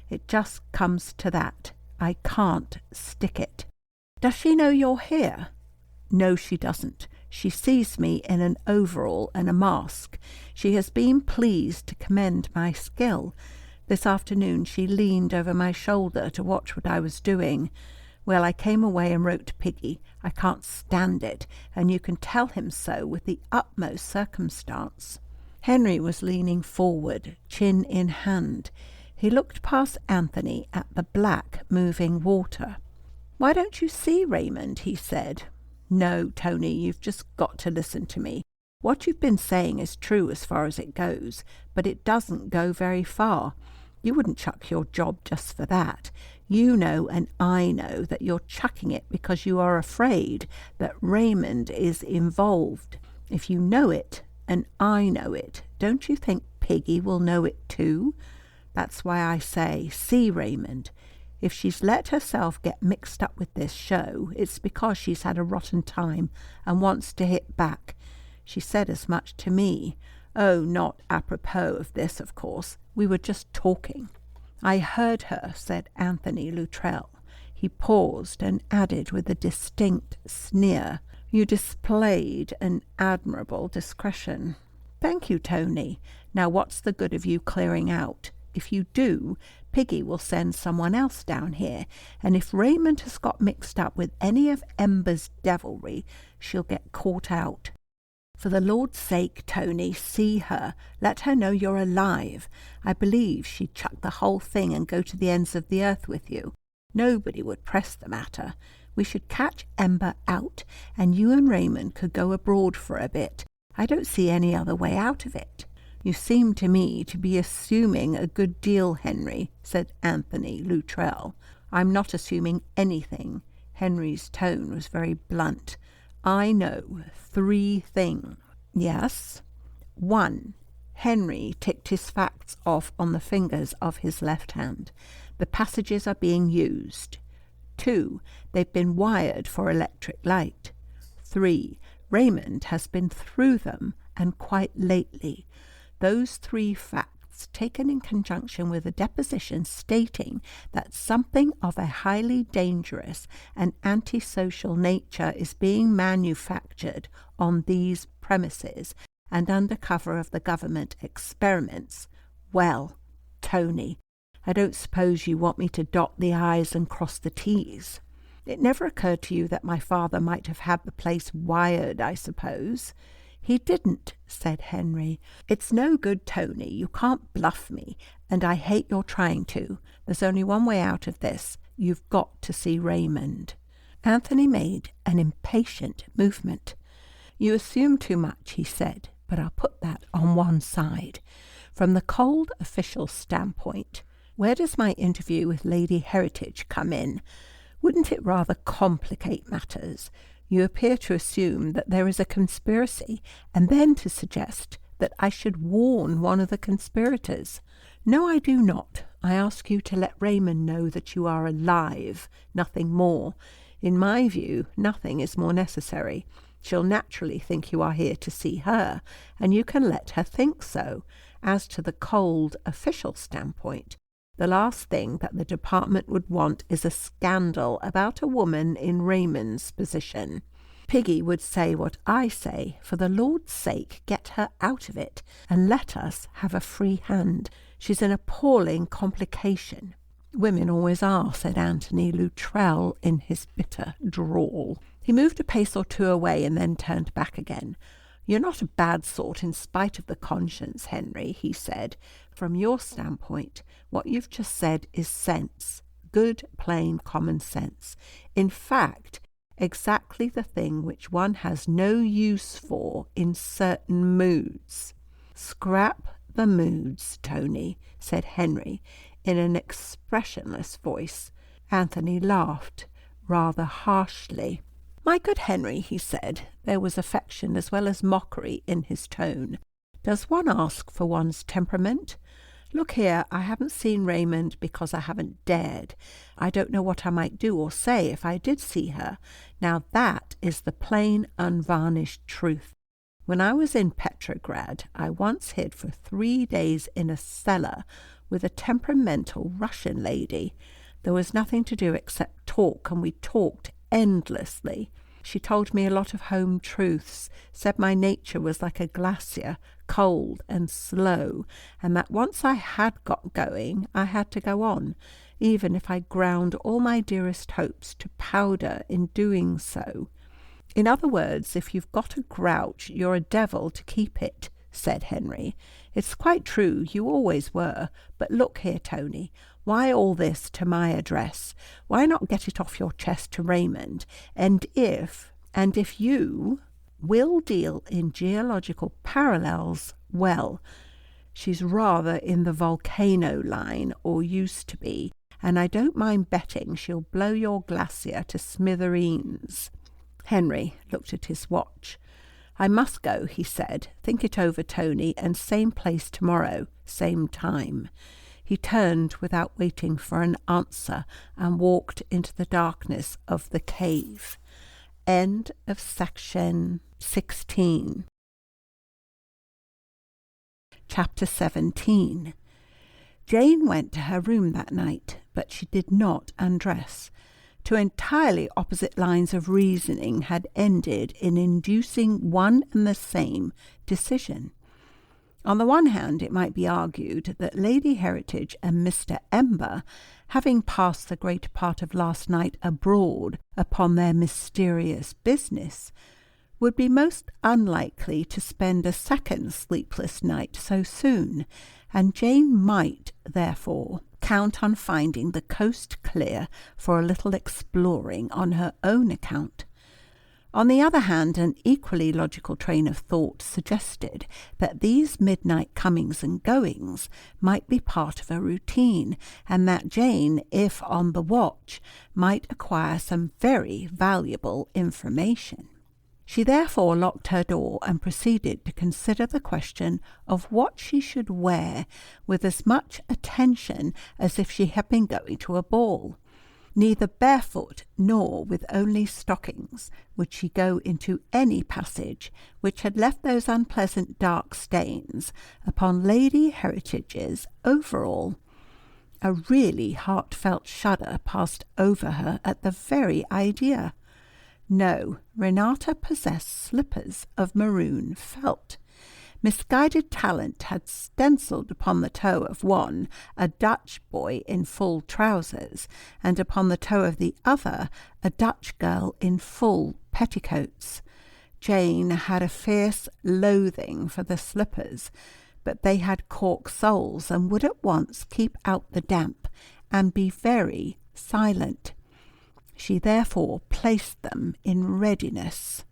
It just comes to that. I can't stick it. Does she know you're here? No, she doesn't. She sees me in an overall and a mask. She has been pleased to commend my skill. This afternoon she leaned over my shoulder to watch what I was doing. Well, I came away and wrote to Piggy. I can't stand it, and you can tell him so with the utmost circumstance. Henry was leaning forward, chin in hand. He looked past Anthony at the black, moving water. Why don't you see Raymond? He said. No, Tony, you've just got to listen to me. What you've been saying is true as far as it goes, but it doesn't go very far. You wouldn't chuck your job just for that. You know and I know that you're chucking it because you are afraid that Raymond is involved. If you know it, and I know it, don't you think Piggy will know it too? That's why I say, see Raymond. If she's let herself get mixed up with this show, it's because she's had a rotten time and wants to hit back. She said as much to me. Oh, not apropos of this, of course. We were just talking. I heard her, said Anthony Luttrell. He paused and added with a distinct sneer, You displayed an admirable discretion. Thank you, Tony. Now what's the good of you clearing out? If you do, Piggy will send someone else down here, and if Raymond has got mixed up with any of Ember's devilry, she'll get caught out. For the Lord's sake, Tony, see her. Let her know you're alive. I believe she'd chuck the whole thing and go to the ends of the earth with you. Nobody would press the matter. We should catch Ember out, and you and Raymond could go abroad for a bit. I don't see any other way out of it. You seem to me to be assuming a good deal, Henry, said Anthony Luttrell. I'm not assuming anything. Henry's tone was very blunt. I know 3 things. Yes? 1. Henry ticked his facts off on the fingers of his left hand. The passages are being used. 2. They've been wired for electric light. 3. Raymond has been through them, and quite lately. Those 3 facts, taken in conjunction with a deposition stating that something of a highly dangerous and antisocial nature is being manufactured on these premises and under cover of the government experiments. Well, Tony, I don't suppose you want me to dot the I's and cross the T's. It never occurred to you that my father might have had the place wired, I suppose. He didn't, said Henry. It's no good, Tony. You can't bluff me, and I hate your trying to. There's only one way out of this. You've got to see Raymond. Anthony made an impatient movement. You assume too much, he said, but I'll put that on one side. From the cold official standpoint, where does my interview with Lady Heritage come in? Wouldn't it rather complicate matters? You appear to assume that there is a conspiracy, and then to suggest that I should warn one of the conspirators. No, I do not. I ask you to let Raymond know that you are alive, nothing more. In my view, nothing is more necessary. She'll naturally think you are here to see her, and you can let her think so. As to the cold official standpoint, the last thing that the department would want is a scandal about a woman in Raymond's position. Piggy would say what I say. For the Lord's sake, get her out of it, and let us have a free hand. She's an appalling complication. Women always are, said Anthony Luttrell in his bitter drawl. He moved a pace or two away and then turned back again. "You're not a bad sort in spite of the conscience, Henry," he said. "From your standpoint, what you've just said is sense. Good, plain, common sense. In fact, exactly the thing which one has no use for in certain moods." "Scrap the moods, Tony," said Henry in an expressionless voice. Anthony laughed rather harshly. "My good Henry," he said, there was affection as well as mockery in his tone, "does one ask for one's temperament? Look here, I haven't seen Raymond because I haven't dared. I don't know what I might do or say if I did see her. Now that is the plain, unvarnished truth. When I was in Petrograd, I once hid for 3 days in a cellar with a temperamental Russian lady. There was nothing to do except talk, and we talked endlessly. She told me a lot of home truths, said my nature was like a glacier, cold and slow, and that once I had got going, I had to go on, even if I ground all my dearest hopes to powder in doing so. In other words, if you've got a grouch, you're a devil to keep it," said Henry. "It's quite true, you always were. But look here, Tony, why all this to my address? Why not get it off your chest to Raymond? And if you will deal in geological parallels, well, she's rather in the volcano line, or used to be, and I don't mind betting she'll blow your glacier to smithereens." Henry looked at his watch. "I must go," he said. "Think it over, Tony, and same place tomorrow, same time." He turned without waiting for an answer and walked into the darkness of the cave. End of section 16. Chapter 17. Jane went to her room that night, but she did not undress. Two entirely opposite lines of reasoning had ended in inducing one and the same decision. On the one hand, it might be argued that Lady Heritage and Mr. Ember, having passed the greater part of last night abroad upon their mysterious business, would be most unlikely to spend a second sleepless night so soon, and Jane might, therefore, count on finding the coast clear for a little exploring on her own account. On the other hand, an equally logical train of thought suggested that these midnight comings and goings might be part of a routine, and that Jane, if on the watch, might acquire some very valuable information. She therefore locked her door and proceeded to consider the question of what she should wear with as much attention as if she had been going to a ball. Neither barefoot nor with only stockings would she go into any passage which had left those unpleasant dark stains upon Lady Heritage's overall. A really heartfelt shudder passed over her at the very idea. No, Renata possessed slippers of maroon felt. Misguided talent had stencilled upon the toe of one a Dutch boy in full trousers, and upon the toe of the other a Dutch girl in full petticoats. Jane had a fierce loathing for the slippers, but they had cork soles and would at once keep out the damp and be very silent. She therefore placed them in readiness.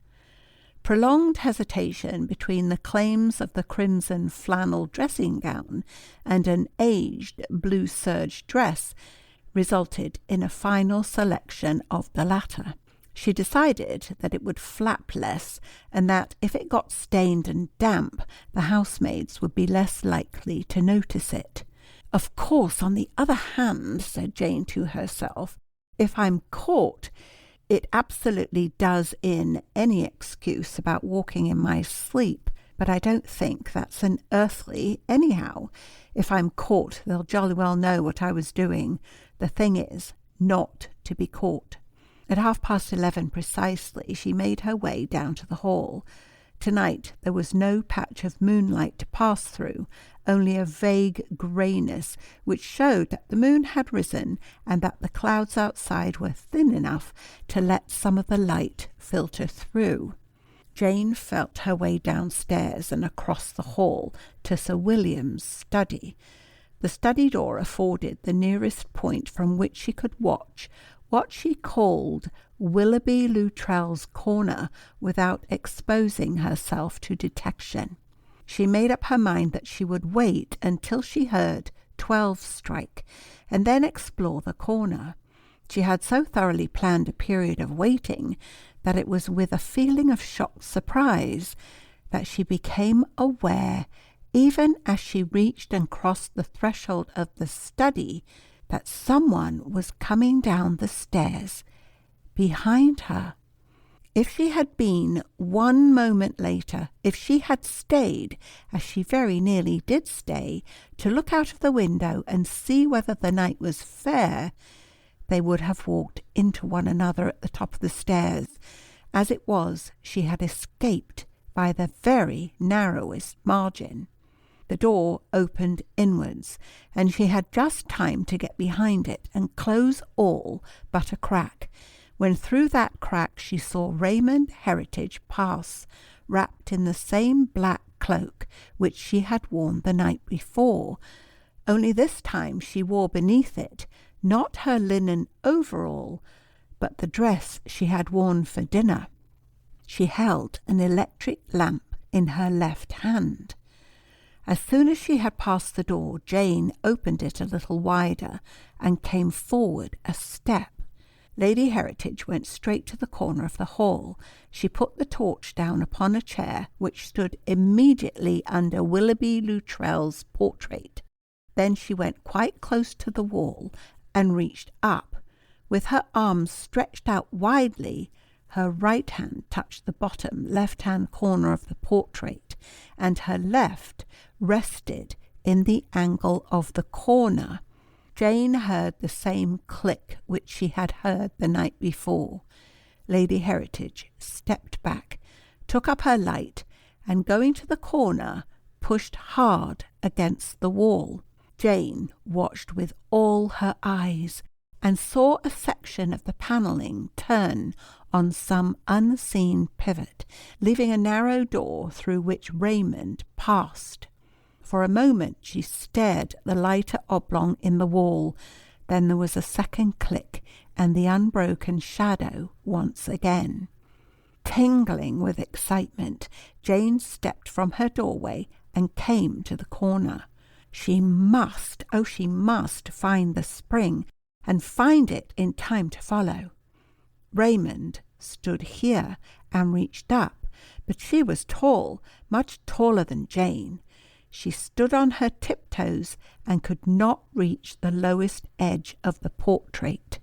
Prolonged hesitation between the claims of the crimson flannel dressing-gown and an aged blue serge dress resulted in a final selection of the latter. She decided that it would flap less, and that if it got stained and damp, the housemaids would be less likely to notice it. "Of course, on the other hand," said Jane to herself, "if I'm caught, it absolutely does in any excuse about walking in my sleep, but I don't think that's an earthly anyhow. If I'm caught, they'll jolly well know what I was doing. The thing is, not to be caught." At 11:30 precisely, she made her way down to the hall. Tonight there was no patch of moonlight to pass through, only a vague greyness which showed that the moon had risen and that the clouds outside were thin enough to let some of the light filter through. Jane felt her way downstairs and across the hall to Sir William's study. The study door afforded the nearest point from which she could watch what she called Willoughby Luttrell's corner without exposing herself to detection. She made up her mind that she would wait until she heard 12 strike, and then explore the corner. She had so thoroughly planned a period of waiting that it was with a feeling of shocked surprise that she became aware, even as she reached and crossed the threshold of the study, that someone was coming down the stairs behind her. If she had been 1 moment later, if she had stayed, as she very nearly did stay, to look out of the window and see whether the night was fair, they would have walked into one another at the top of the stairs. As it was, she had escaped by the very narrowest margin. The door opened inwards, and she had just time to get behind it and close all but a crack, when through that crack she saw Raymond Heritage pass, wrapped in the same black cloak which she had worn the night before, only this time she wore beneath it not her linen overall, but the dress she had worn for dinner. She held an electric lamp in her left hand. As soon as she had passed the door, Jane opened it a little wider and came forward a step. Lady Heritage went straight to the corner of the hall. She put the torch down upon a chair which stood immediately under Willoughby Luttrell's portrait. Then she went quite close to the wall and reached up. With her arms stretched out widely, her right hand touched the bottom left-hand corner of the portrait, and her left rested in the angle of the corner. Jane heard the same click which she had heard the night before. Lady Heritage stepped back, took up her light, and going to the corner, pushed hard against the wall. Jane watched with all her eyes and saw a section of the panelling turn on some unseen pivot, leaving a narrow door through which Raymond passed. For a moment she stared at the lighter oblong in the wall. Then there was a second click, and the unbroken shadow once again. Tingling with excitement, Jane stepped from her doorway and came to the corner. She must find the spring, and find it in time to follow. Raymond stood here and reached up, but she was tall, much taller than Jane. She stood on her tiptoes and could not reach the lowest edge of the portrait.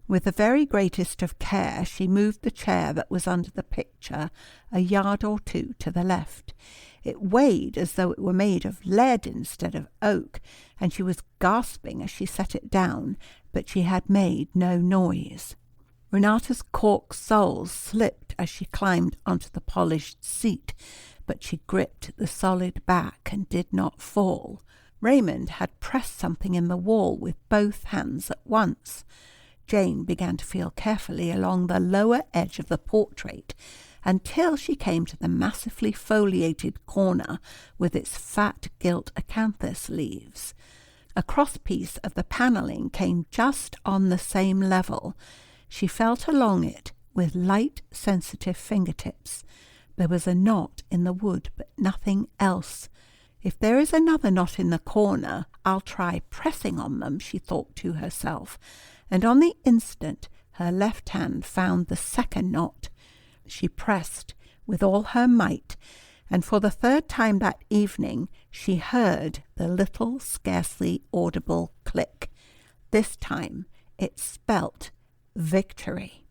With the very greatest of care, she moved the chair that was under the picture a yard or two to the left. It weighed as though it were made of lead instead of oak, and she was gasping as she set it down, but she had made no noise. Renata's cork soles slipped as she climbed onto the polished seat, but she gripped the solid back and did not fall. Raymond had pressed something in the wall with both hands at once. Jane began to feel carefully along the lower edge of the portrait until she came to the massively foliated corner with its fat gilt acanthus leaves. A crosspiece of the panelling came just on the same level. She felt along it with light, sensitive fingertips. There was a knot in the wood, but nothing else. If there is another knot in the corner, I'll try pressing on them, she thought to herself, and on the instant her left hand found the second knot. She pressed with all her might, and for the third time that evening she heard the little, scarcely audible click. This time it spelt victory.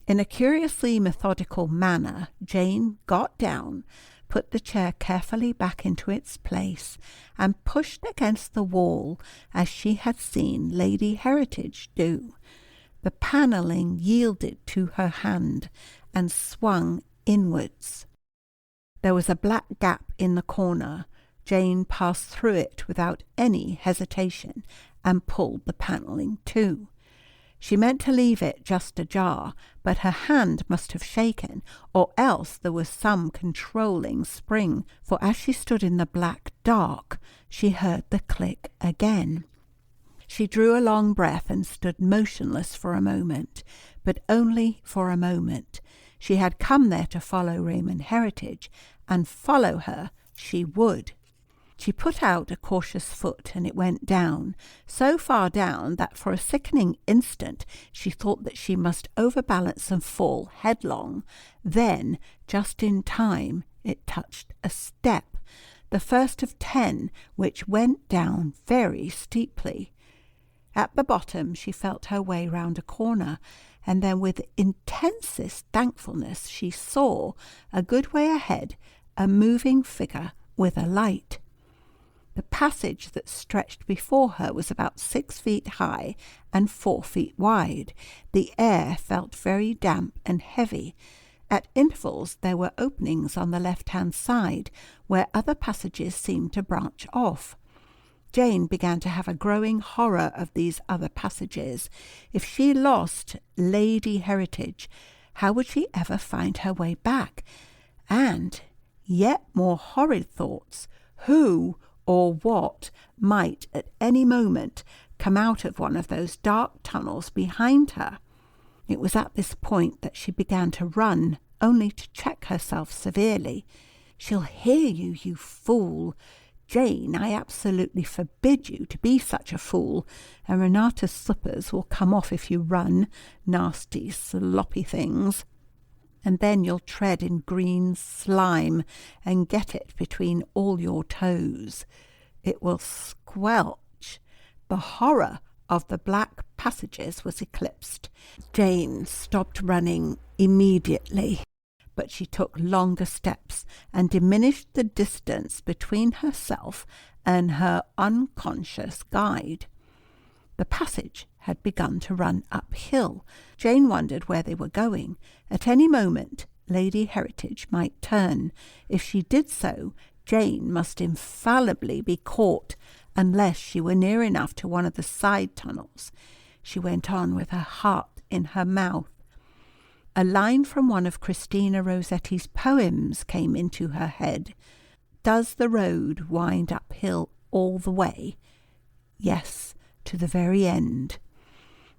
In a curiously methodical manner, Jane got down, put the chair carefully back into its place, and pushed against the wall as she had seen Lady Heritage do. The panelling yielded to her hand and swung inwards. There was a black gap in the corner. Jane passed through it without any hesitation and pulled the panelling to. She meant to leave it just ajar, but her hand must have shaken, or else there was some controlling spring, for as she stood in the black dark, she heard the click again. She drew a long breath and stood motionless for a moment, but only for a moment. She had come there to follow Raymond Heritage, and follow her she would. She put out a cautious foot, and it went down, so far down that for a sickening instant she thought that she must overbalance and fall headlong. Then, just in time, it touched a step, the first of 10, which went down very steeply. At the bottom she felt her way round a corner, and then with intensest thankfulness she saw, a good way ahead, a moving figure with a light. The passage that stretched before her was about 6 feet high and 4 feet wide. The air felt very damp and heavy. At intervals there were openings on the left-hand side, where other passages seemed to branch off. Jane began to have a growing horror of these other passages. If she lost Lady Heritage, how would she ever find her way back? And, yet more horrid thoughts, who or what might at any moment come out of one of those dark tunnels behind her? It was at this point that she began to run, only to check herself severely. "She'll hear you, you fool! Jane, I absolutely forbid you to be such a fool, and Renata's slippers will come off if you run, nasty, sloppy things. And then you'll tread in green slime and get it between all your toes. It will squelch." The horror of the black passages was eclipsed. Jane stopped running immediately, but she took longer steps and diminished the distance between herself and her unconscious guide. The passage had begun to run uphill. Jane wondered where they were going. At any moment, Lady Heritage might turn. If she did so, Jane must infallibly be caught, unless she were near enough to one of the side tunnels. She went on with her heart in her mouth. A line from one of Christina Rossetti's poems came into her head. "Does the road wind uphill all the way?" Yes, to the very end.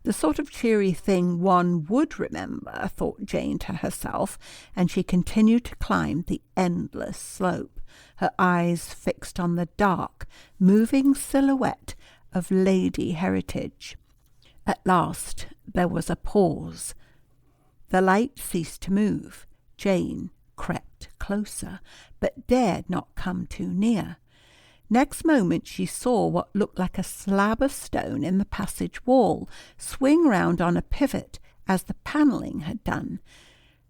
The sort of cheery thing one would remember, thought Jane to herself, and she continued to climb the endless slope, her eyes fixed on the dark, moving silhouette of Lady Heritage. At last there was a pause. The light ceased to move. Jane crept closer, but dared not come too near. Next moment she saw what looked like a slab of stone in the passage wall swing round on a pivot, as the panelling had done.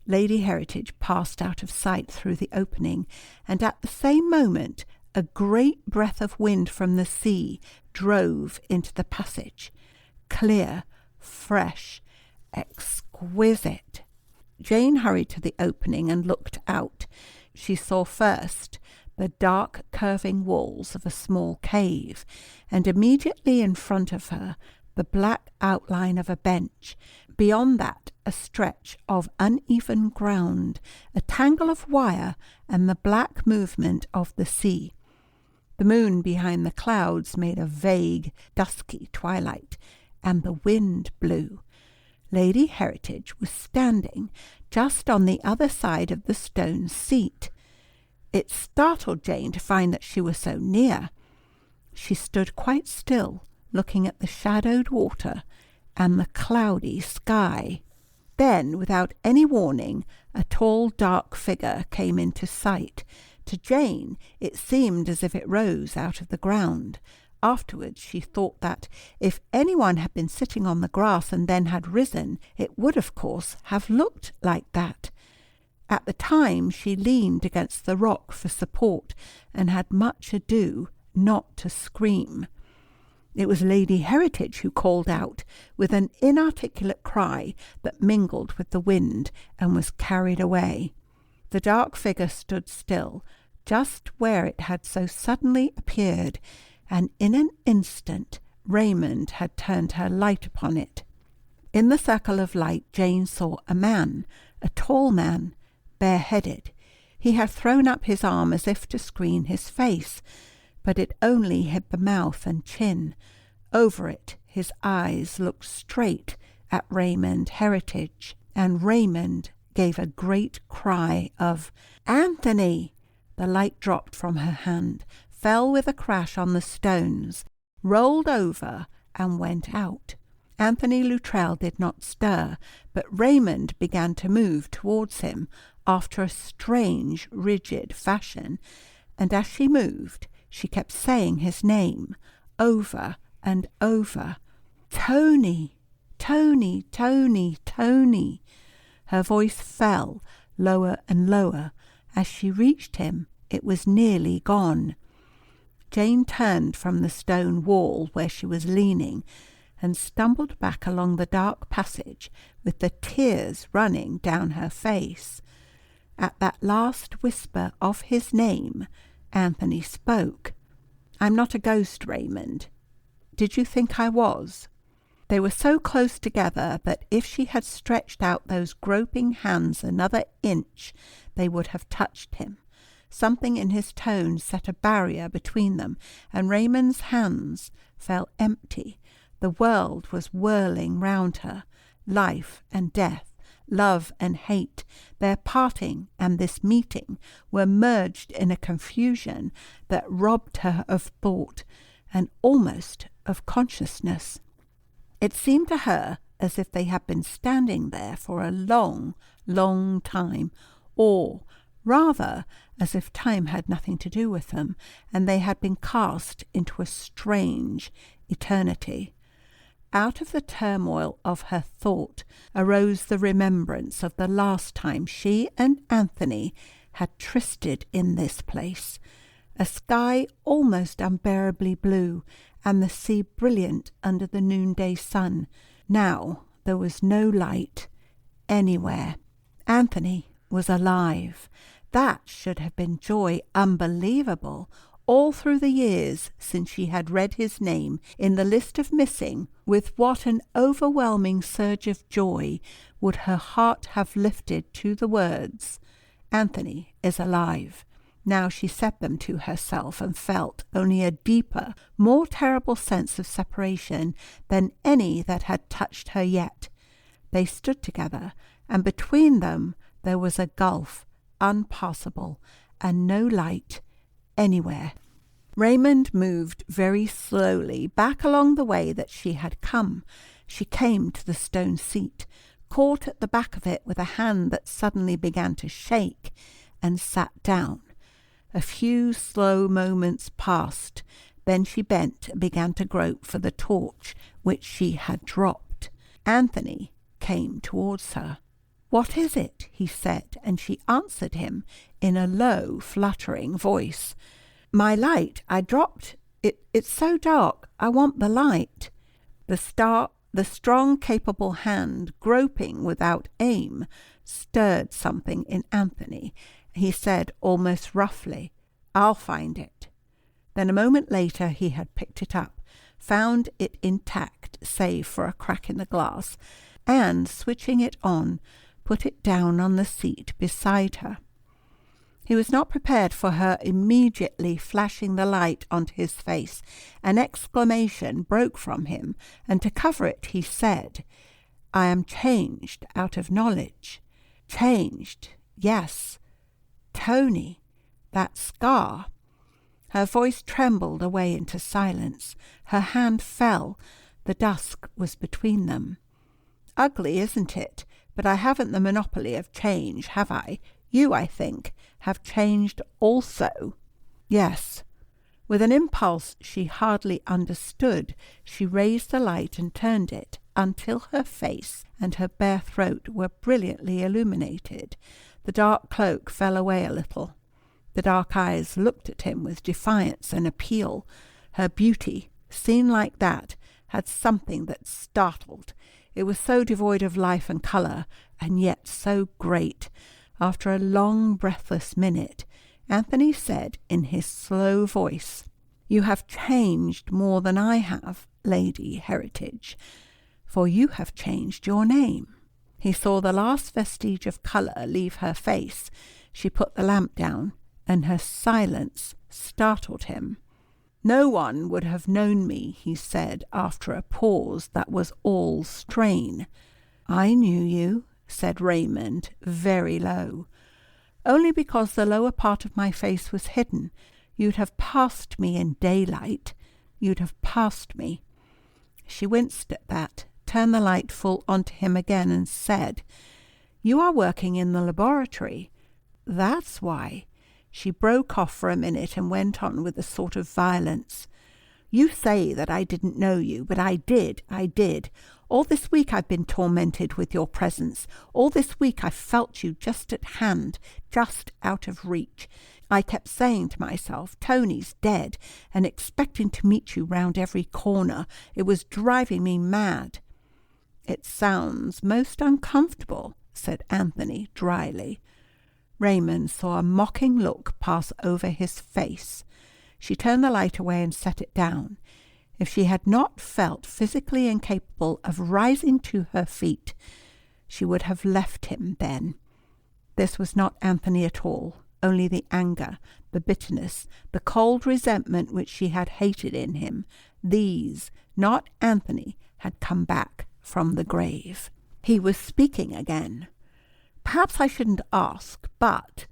Lady Heritage passed out of sight through the opening, and at the same moment a great breath of wind from the sea drove into the passage. Clear, fresh, exquisite. Jane hurried to the opening and looked out. She saw first the dark curving walls of a small cave, and immediately in front of her the black outline of a bench. Beyond that a stretch of uneven ground, a tangle of wire, and the black movement of the sea. The moon behind the clouds made a vague, dusky twilight, and the wind blew. Lady Heritage was standing just on the other side of the stone seat. It startled Jane to find that she was so near. She stood quite still, looking at the shadowed water and the cloudy sky. Then, without any warning, a tall, dark figure came into sight. To Jane, it seemed as if it rose out of the ground. Afterwards she thought that, if anyone had been sitting on the grass and then had risen, it would, of course, have looked like that. At the time she leaned against the rock for support, and had much ado not to scream. It was Lady Heritage who called out, with an inarticulate cry that mingled with the wind and was carried away. The dark figure stood still, just where it had so suddenly appeared, and in an instant Raymond had turned her light upon it. In the circle of light Jane saw a man, a tall man, bareheaded. He had thrown up his arm as if to screen his face, but it only hid the mouth and chin. Over it his eyes looked straight at Raymond Heritage, and Raymond gave a great cry of "Anthony!" The light dropped from her hand, fell with a crash on the stones, rolled over, and went out. Anthony Luttrell did not stir, but Raymond began to move towards him after a strange, rigid fashion, and as she moved, she kept saying his name over and over. "Tony! Tony! Tony! Tony!" Her voice fell lower and lower. As she reached him, it was nearly gone. Jane turned from the stone wall where she was leaning and stumbled back along the dark passage with the tears running down her face. At that last whisper of his name, Anthony spoke. "I'm not a ghost, Raymond. Did you think I was?" They were so close together that if she had stretched out those groping hands another inch, they would have touched him. Something in his tone set a barrier between them, and Raymond's hands fell empty. The world was whirling round her. Life and death, love and hate, their parting and this meeting were merged in a confusion that robbed her of thought and almost of consciousness. It seemed to her as if they had been standing there for a long, long time, or rather as if time had nothing to do with them, and they had been cast into a strange eternity. Out of the turmoil of her thought arose the remembrance of the last time she and Anthony had trysted in this place, a sky almost unbearably blue, and the sea brilliant under the noonday sun. Now there was no light anywhere. Anthony was alive. That should have been joy unbelievable. All through the years since she had read his name in the list of missing, with what an overwhelming surge of joy would her heart have lifted to the words, "Anthony is alive." Now she said them to herself and felt only a deeper, more terrible sense of separation than any that had touched her yet. They stood together, and between them there was a gulf unpassable, and no light anywhere. Raymond moved very slowly back along the way that she had come. She came to the stone seat, caught at the back of it with a hand that suddenly began to shake, and sat down. A few slow moments passed. Then she bent and began to grope for the torch which she had dropped. Anthony came towards her. "What is it?" he said, and she answered him in a low, fluttering voice. "My light. I dropped it. It's so dark. I want the light." The strong, capable hand, groping without aim, stirred something in Anthony. He said almost roughly, "I'll find it." Then a moment later he had picked it up, found it intact save for a crack in the glass, and, switching it on, put it down on the seat beside her. He was not prepared for her immediately flashing the light onto his face. An exclamation broke from him, and to cover it he said, "I am changed out of knowledge." Changed, yes. Tony, that scar. Her voice trembled away into silence. Her hand fell. The dusk was between them. "Ugly, isn't it? But I haven't the monopoly of change, have I? You, I think, have changed also." Yes. With an impulse she hardly understood, she raised the light and turned it until her face and her bare throat were brilliantly illuminated. The dark cloak fell away a little. The dark eyes looked at him with defiance and appeal. Her beauty, seen like that, had something that startled. It was so devoid of life and colour, and yet so great. After a long, breathless minute, Anthony said in his slow voice, "You have changed more than I have, Lady Heritage, for you have changed your name." He saw the last vestige of colour leave her face. She put the lamp down, and her silence startled him. "No one would have known me," he said after a pause that was all strain. "I knew you," said Raymond, very low. "Only because the lower part of my face was hidden. You'd have passed me in daylight. You'd have passed me." She winced at that, turned the light full onto him again, and said, "You are working in the laboratory. That's why." She broke off for a minute and went on with a sort of violence. "You say that I didn't know you, but I did. All this week I've been tormented with your presence. All this week I've felt you just at hand, just out of reach. I kept saying to myself, Tony's dead, and expecting to meet you round every corner. It was driving me mad." "It sounds most uncomfortable," said Anthony dryly. Raymond saw a mocking look pass over his face. She turned the light away and set it down. If she had not felt physically incapable of rising to her feet, she would have left him then. This was not Anthony at all, only the anger, the bitterness, the cold resentment which she had hated in him. These, not Anthony, had come back from the grave. He was speaking again. "Perhaps I shouldn't ask, but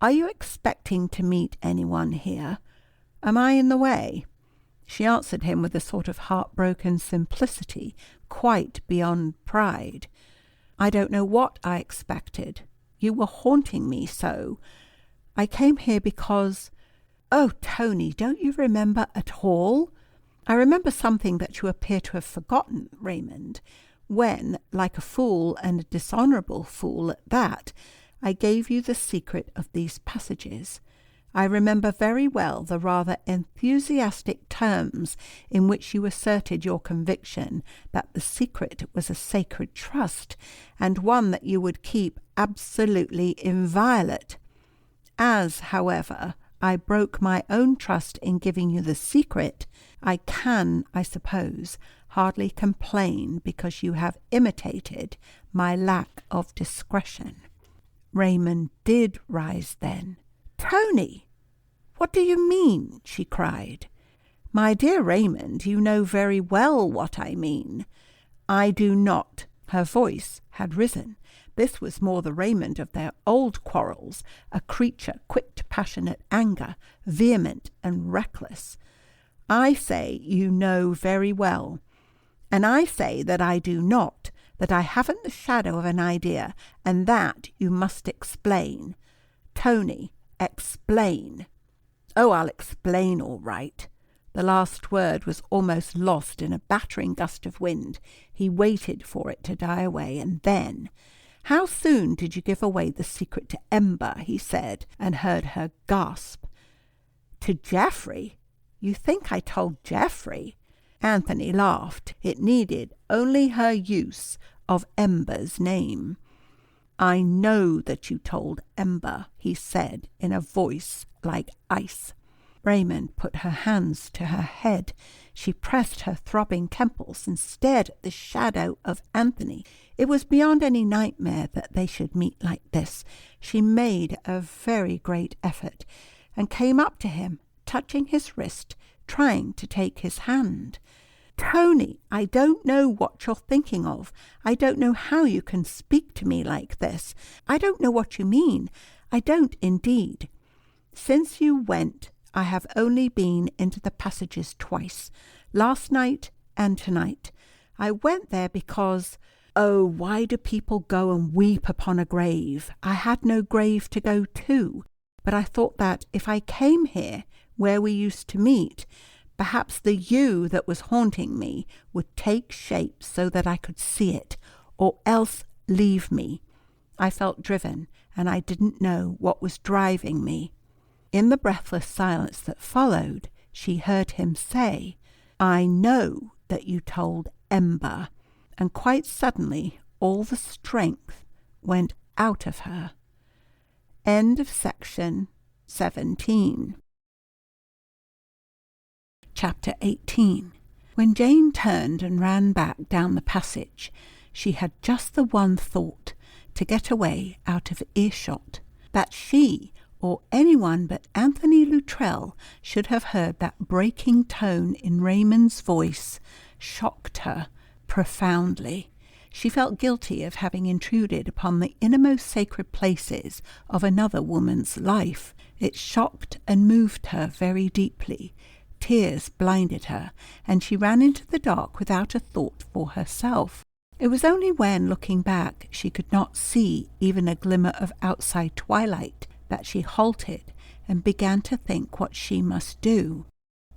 are you expecting to meet anyone here? Am I in the way?" She answered him with a sort of heartbroken simplicity, quite beyond pride. "I don't know what I expected. You were haunting me so. I came here because— Oh, Tony, don't you remember at all?" "I remember something that you appear to have forgotten, Raymond, when, like a fool, and a dishonourable fool at that, I gave you the secret of these passages. I remember very well the rather enthusiastic terms in which you asserted your conviction that the secret was a sacred trust, and one that you would keep absolutely inviolate. As, however, I broke my own trust in giving you the secret, I can, I suppose, hardly complain because you have imitated my lack of discretion." Raymond did rise then. "Tony, what do you mean?" she cried. "My dear Raymond, you know very well what I mean." "I do not." Her voice had risen. This was more the Raymond of their old quarrels, a creature quick to passionate anger, vehement and reckless. "I say you know very well. And I say that I do not, that I haven't the shadow of an idea, and that you must explain. Tony, explain." "Oh, I'll explain all right." The last word was almost lost in a battering gust of wind. He waited for it to die away, and then— "How soon did you give away the secret to Ember?" he said, and heard her gasp. "To Geoffrey? You think I told Geoffrey?" Anthony laughed. It needed only her use of Ember's name. "I know that you told Ember," he said in a voice like ice. Raymond put her hands to her head. She pressed her throbbing temples and stared at the shadow of Anthony. It was beyond any nightmare that they should meet like this. She made a very great effort and came up to him, touching his wrist, trying to take his hand. "Tony, I don't know what you're thinking of. I don't know how you can speak to me like this. I don't know what you mean. I don't indeed. Since you went, I have only been into the passages twice, last night and tonight. I went there because— Oh, why do people go and weep upon a grave? I had no grave to go to, but I thought that if I came here, where we used to meet, perhaps the you that was haunting me would take shape so that I could see it, or else leave me. I felt driven, and I didn't know what was driving me." In the breathless silence that followed, she heard him say, "I know that you told Ember," and quite suddenly all the strength went out of her. End of section 17. Chapter 18. When Jane turned and ran back down the passage, she had just the one thought, to get away out of earshot. That she, or anyone but Anthony Luttrell, should have heard that breaking tone in Raymond's voice shocked her profoundly. She felt guilty of having intruded upon the innermost sacred places of another woman's life. It shocked and moved her very deeply. Tears blinded her, and she ran into the dark without a thought for herself. It was only when, looking back, she could not see even a glimmer of outside twilight that she halted and began to think what she must do.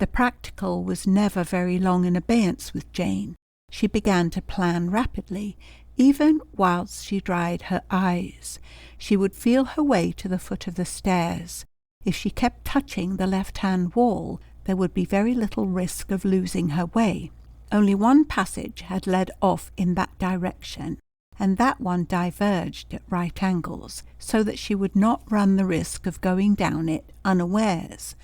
The practical was never very long in abeyance with Jane. She began to plan rapidly, even whilst she dried her eyes. She would feel her way to the foot of the stairs. If she kept touching the left-hand wall, there would be very little risk of losing her way. Only one passage had led off in that direction, and that one diverged at right angles, so that she would not run the risk of going down it unawares.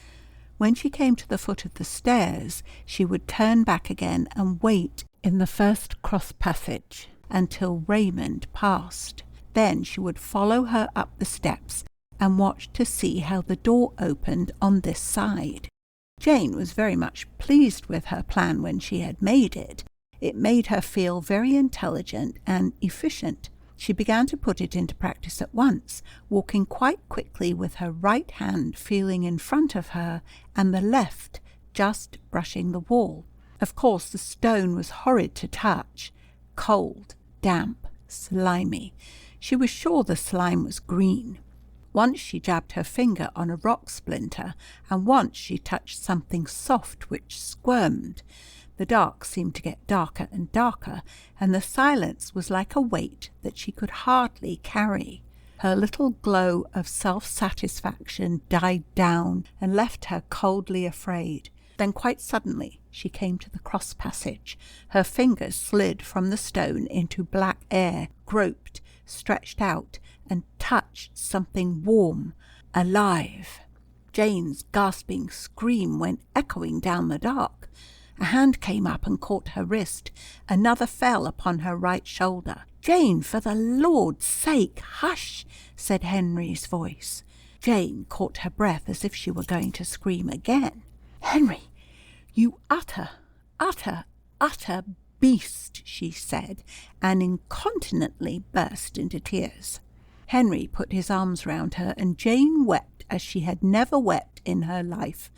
When she came to the foot of the stairs, she would turn back again and wait in the first cross passage until Raymond passed. Then she would follow her up the steps and watch to see how the door opened on this side. Jane was very much pleased with her plan when she had made it. It made her feel very intelligent and efficient. She began to put it into practice at once, walking quite quickly with her right hand feeling in front of her and the left just brushing the wall. Of course, the stone was horrid to touch, cold, damp, slimy. She was sure the slime was green. Once she jabbed her finger on a rock splinter, and once she touched something soft which squirmed. The dark seemed to get darker and darker, and the silence was like a weight that she could hardly carry. Her little glow of self-satisfaction died down and left her coldly afraid. Then quite suddenly she came to the cross passage. Her fingers slid from the stone into black air, groped, stretched out, and touched something warm, alive. Jane's gasping scream went echoing down the dark. A hand came up and caught her wrist. Another fell upon her right shoulder. "Jane, for the Lord's sake, hush," said Henry's voice. Jane caught her breath as if she were going to scream again. "Henry, you utter beast," she said, and incontinently burst into tears. Henry put his arms round her, and Jane wept as she had never wept in her life,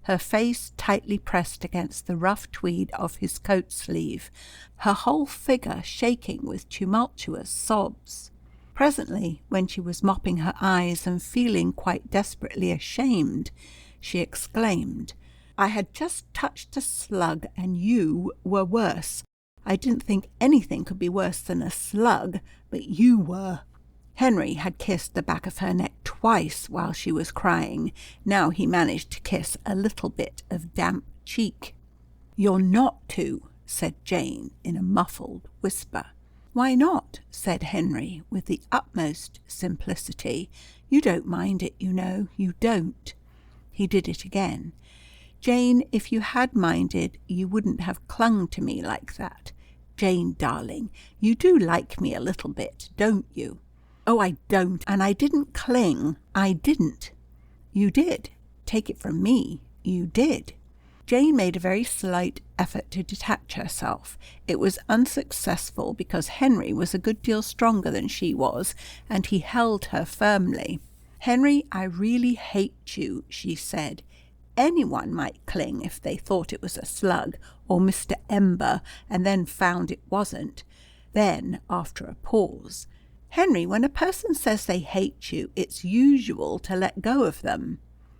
her face tightly pressed against the rough tweed of his coat sleeve, her whole figure shaking with tumultuous sobs. Presently, when she was mopping her eyes and feeling quite desperately ashamed, she exclaimed, "I had just touched a slug, and you were worse. I didn't think anything could be worse than a slug, but you were." Henry had kissed the back of her neck twice while she was crying. Now he managed to kiss a little bit of damp cheek. "You're not to," said Jane in a muffled whisper. "Why not?" said Henry with the utmost simplicity. "You don't mind it, you know, you don't." He did it again. "Jane, if you had minded, you wouldn't have clung to me like that. Jane, darling, you do like me a little bit, don't you?" "Oh, I don't, and I didn't cling. I didn't." "You did. Take it from me, you did." Jane made a very slight effort to detach herself. It was unsuccessful because Henry was a good deal stronger than she was, and he held her firmly. "Henry, I really hate you," she said. "Anyone might cling if they thought it was a slug or Mr. Ember and then found it wasn't." Then, after a pause, "Henry, when a person says they hate you, it's usual to let go of them."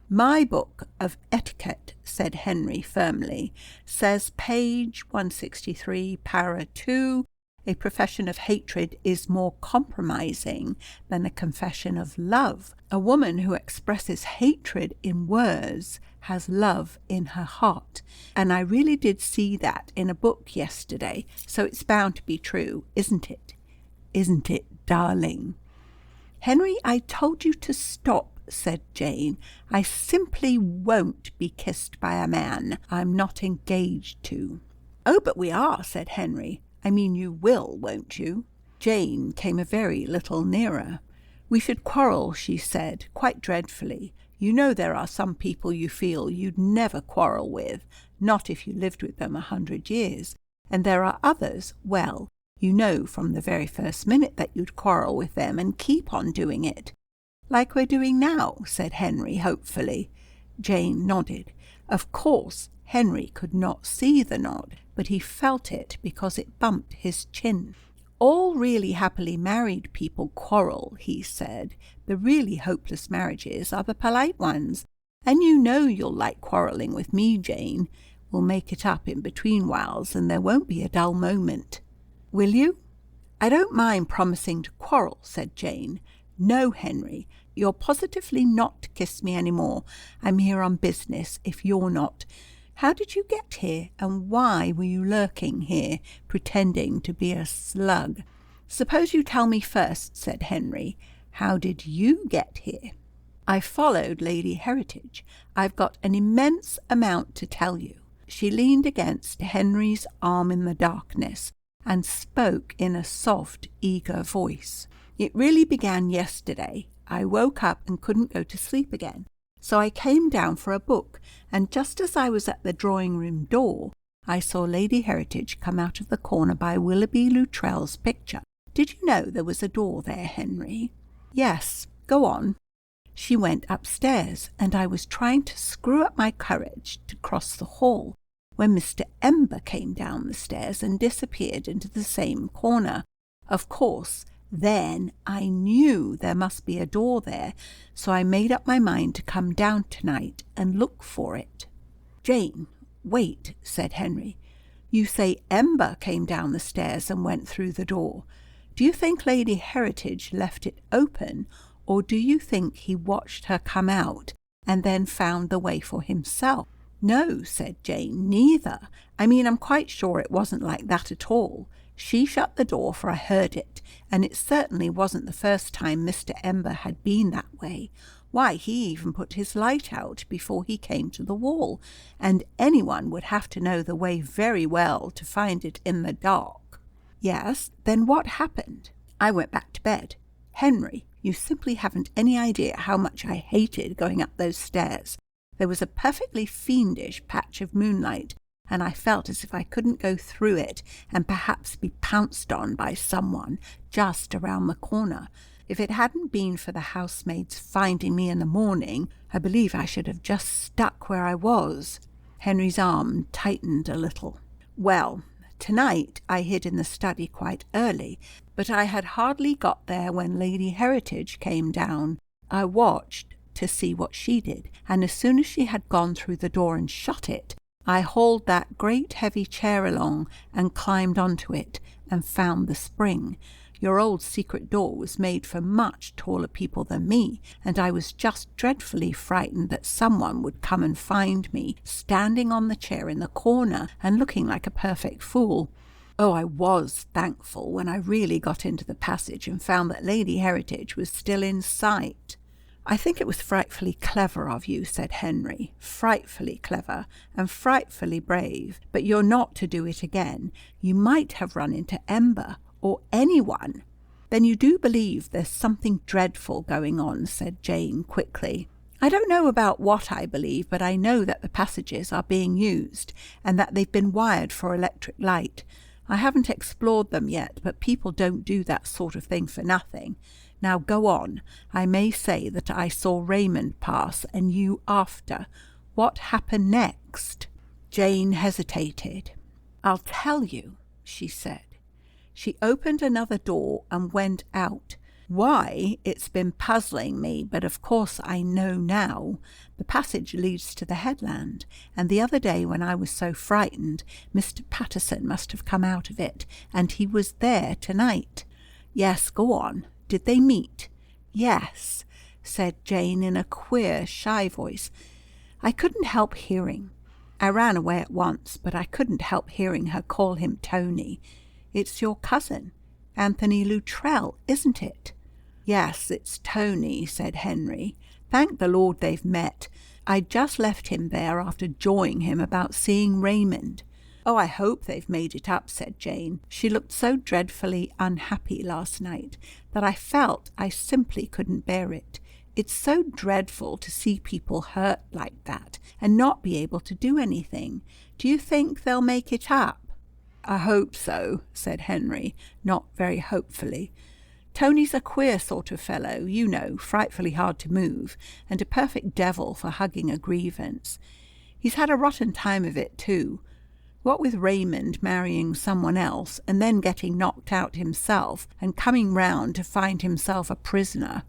"My book of etiquette," said Henry firmly, "says page 163, para 2, a profession of hatred is more compromising than a confession of love. A woman who expresses hatred in words has love in her heart. And I really did see that in a book yesterday, so it's bound to be true, isn't it? Isn't it, darling?" "Henry, I told you to stop," said Jane. "I simply won't be kissed by a man I'm not engaged to." "Oh, but we are," said Henry. "I mean, you will, won't you?" Jane came a very little nearer. "We should quarrel," she said, quite dreadfully. "You know there are some people you feel you'd never quarrel with, not if you lived with them 100 years. And there are others, well, you know from the very first minute that you'd quarrel with them and keep on doing it." "Like we're doing now," said Henry hopefully. Jane nodded. Of course, Henry could not see the nod, but he felt it because it bumped his chin. "All really happily married people quarrel," he said. "The really hopeless marriages are the polite ones. And you know you'll like quarrelling with me, Jane. We'll make it up in between whiles, and there won't be a dull moment." "Will you?" "I don't mind promising to quarrel," said Jane. "No, Henry, you're positively not to kiss me any more. I'm here on business, if you're not. How did you get here, and why were you lurking here, pretending to be a slug?" "Suppose you tell me first," said Henry. "How did you get here?" "I followed Lady Heritage. I've got an immense amount to tell you." She leaned against Henry's arm in the darkness and spoke in a soft, eager voice. "It really began yesterday. I woke up and couldn't go to sleep again. So I came down for a book, and just as I was at the drawing-room door, I saw Lady Heritage come out of the corner by Willoughby Luttrell's picture. Did you know there was a door there, Henry?" "Yes, go on." "She went upstairs, and I was trying to screw up my courage to cross the hall, when Mr. Ember came down the stairs and disappeared into the same corner. Of course, then I knew there must be a door there, so I made up my mind to come down tonight and look for it." "Jane, wait," said Henry. "You say Ember came down the stairs and went through the door. Do you think Lady Heritage left it open, or do you think he watched her come out and then found the way for himself?" "No," said Jane, "neither. I mean, I'm quite sure it wasn't like that at all. She shut the door, for I heard it, and it certainly wasn't the first time Mr. Ember had been that way. Why, he even put his light out before he came to the wall, and anyone would have to know the way very well to find it in the dark." "Yes, then what happened?" "I went back to bed. Henry, you simply haven't any idea how much I hated going up those stairs. There was a perfectly fiendish patch of moonlight, and I felt as if I couldn't go through it and perhaps be pounced on by someone just around the corner. If it hadn't been for the housemaids finding me in the morning, I believe I should have just stuck where I was." Henry's arm tightened a little. "Well, tonight I hid in the study quite early, but I had hardly got there when Lady Heritage came down. I watched to see what she did, and as soon as she had gone through the door and shut it, I hauled that great heavy chair along and climbed onto it and found the spring. Your old secret door was made for much taller people than me, and I was just dreadfully frightened that someone would come and find me standing on the chair in the corner and looking like a perfect fool. Oh, I was thankful when I really got into the passage and found that Lady Heritage was still in sight." "I think it was frightfully clever of you," said Henry. "Frightfully clever and frightfully brave. But you're not to do it again. You might have run into Ember or anyone." "Then you do believe there's something dreadful going on," said Jane quickly. "I don't know about what I believe, but I know that the passages are being used and that they've been wired for electric light. I haven't explored them yet, but people don't do that sort of thing for nothing. Now go on. I may say that I saw Raymond pass and you after. What happened next?" Jane hesitated. "I'll tell you," she said. She opened another door and went out. Why, it's been puzzling me, but of course I know now. The passage leads to the headland, and the other day when I was so frightened, Mr. Patterson must have come out of it, and he was there tonight. Yes, go on. Did they meet?" "Yes," said Jane in a queer, shy voice. "I couldn't help hearing. I ran away at once, but I couldn't help hearing her call him Tony. It's your cousin, Anthony Luttrell, isn't it?" "Yes, it's Tony," said Henry. "Thank the Lord they've met. I'd just left him there after jawing him about seeing Raymond." "Oh, I hope they've made it up," said Jane. "She looked so dreadfully unhappy last night that I felt I simply couldn't bear it. It's so dreadful to see people hurt like that and not be able to do anything. Do you think they'll make it up?" "I hope so," said Henry, not very hopefully. "Tony's a queer sort of fellow, you know, frightfully hard to move, and a perfect devil for hugging a grievance. He's had a rotten time of it, too. What with Raymond marrying someone else, and then getting knocked out himself, and coming round to find himself a prisoner.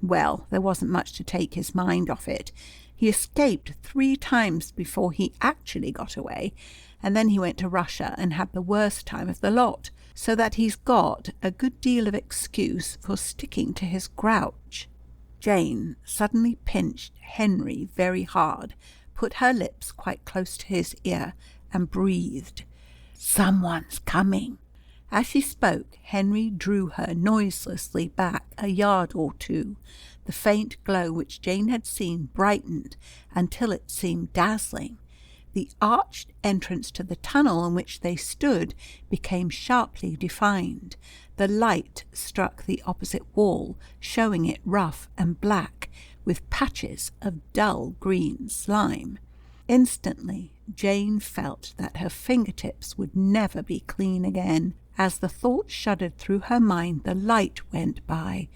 Well, there wasn't much to take his mind off it. He escaped 3 times before he actually got away, and then he went to Russia and had the worst time of the lot, so that he's got a good deal of excuse for sticking to his grouch." Jane suddenly pinched Henry very hard, put her lips quite close to his ear, and breathed, "Someone's coming." As she spoke, Henry drew her noiselessly back a yard or 2. The faint glow which Jane had seen brightened until it seemed dazzling. The arched entrance to the tunnel in which they stood became sharply defined. The light struck the opposite wall, showing it rough and black, with patches of dull green slime. Instantly, Jane felt that her fingertips would never be clean again. As the thought shuddered through her mind, the light went by.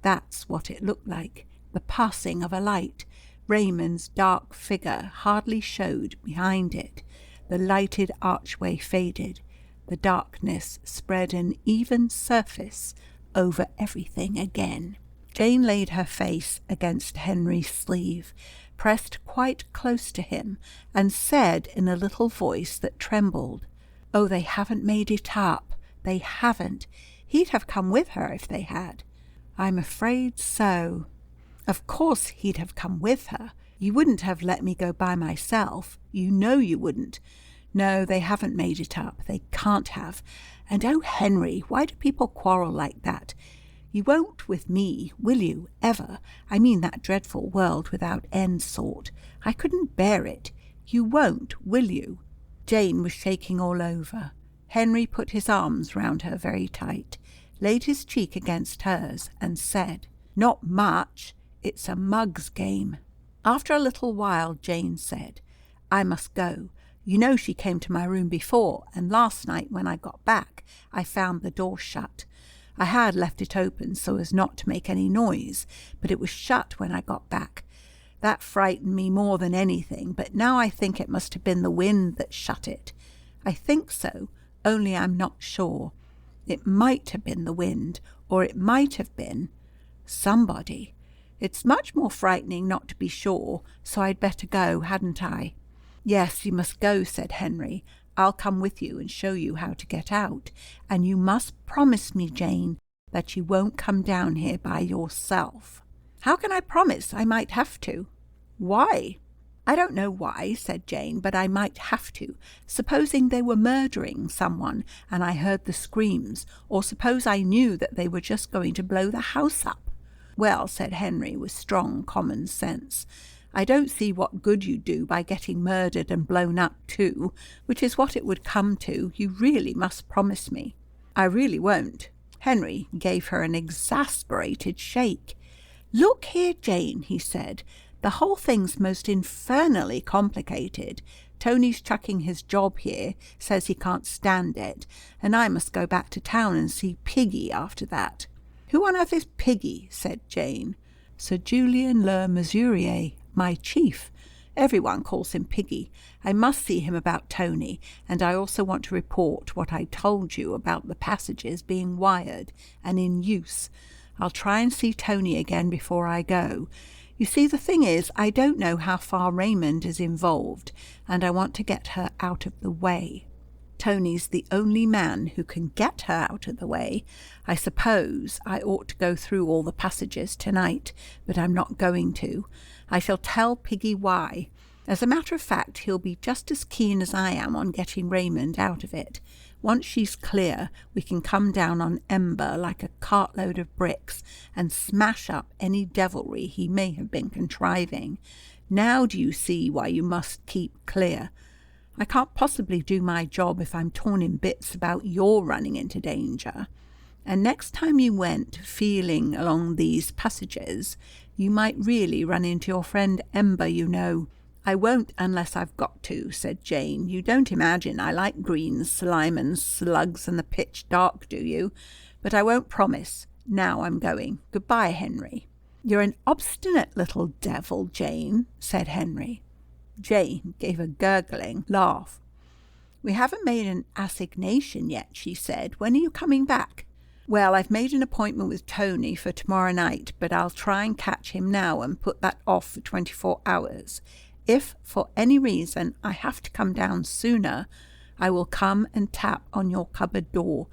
That's what it looked like, the passing of a light. Raymond's dark figure hardly showed behind it. The lighted archway faded. The darkness spread an even surface over everything again. Jane laid her face against Henry's sleeve, pressed quite close to him, and said in a little voice that trembled, "Oh, they haven't made it up. They haven't. He'd have come with her if they had." "I'm afraid so." "Of course he'd have come with her. You wouldn't have let me go by myself. You know you wouldn't. No, they haven't made it up. They can't have. And oh, Henry, why do people quarrel like that? You won't with me, will you, ever? I mean that dreadful world without end sort. I couldn't bear it. You won't, will you?" Jane was shaking all over. Henry put his arms round her very tight, laid his cheek against hers, and said, "Not much. It's a mug's game." After a little while, Jane said, "I must go. You know she came to my room before, and last night when I got back, I found the door shut. I had left it open so as not to make any noise, but it was shut when I got back. That frightened me more than anything, but now I think it must have been the wind that shut it. I think so, only I'm not sure. It might have been the wind, or it might have been somebody. It's much more frightening not to be sure, so I'd better go, hadn't I?" "Yes, you must go," said Henry. "I'll come with you and show you how to get out. And you must promise me, Jane, that you won't come down here by yourself." "How can I promise? I might have to." "Why?" "I don't know why," said Jane, "but I might have to. Supposing they were murdering someone and I heard the screams, or suppose I knew that they were just going to blow the house up." "Well," said Henry with strong common sense, "I don't see what good you'd do by getting murdered and blown up too, which is what it would come to. You really must promise me." "I really won't." Henry gave her an exasperated shake. "Look here, Jane," he said, "the whole thing's most infernally complicated. Tony's chucking his job here, says he can't stand it, and I must go back to town and see Piggy after that." "Who on earth is Piggy?" said Jane. "Sir Julian Le Mesurier, my chief. Everyone calls him Piggy. I must see him about Tony, and I also want to report what I told you about the passages being wired and in use. I'll try and see Tony again before I go. You see, the thing is, I don't know how far Raymond is involved, and I want to get her out of the way. Tony's the only man who can get her out of the way. I suppose I ought to go through all the passages tonight, but I'm not going to. I shall tell Piggy why. As a matter of fact, he'll be just as keen as I am on getting Raymond out of it. Once she's clear, we can come down on Ember like a cartload of bricks and smash up any devilry he may have been contriving. Now do you see why you must keep clear? I can't possibly do my job if I'm torn in bits about your running into danger. And next time you went feeling along these passages, you might really run into your friend Ember, you know. I won't unless I've got to, said Jane. You don't imagine I like green slime and slugs and the pitch dark, do you? But I won't promise. Now I'm going. Goodbye, Henry. You're an obstinate little devil, Jane, said Henry. Jane gave a gurgling laugh. We haven't made an assignation yet, she said. When are you coming back? Well, I've made an appointment with Tony for tomorrow night, but I'll try and catch him now and put that off for 24 hours. If, for any reason, I have to come down sooner, I will come and tap on your cupboard door.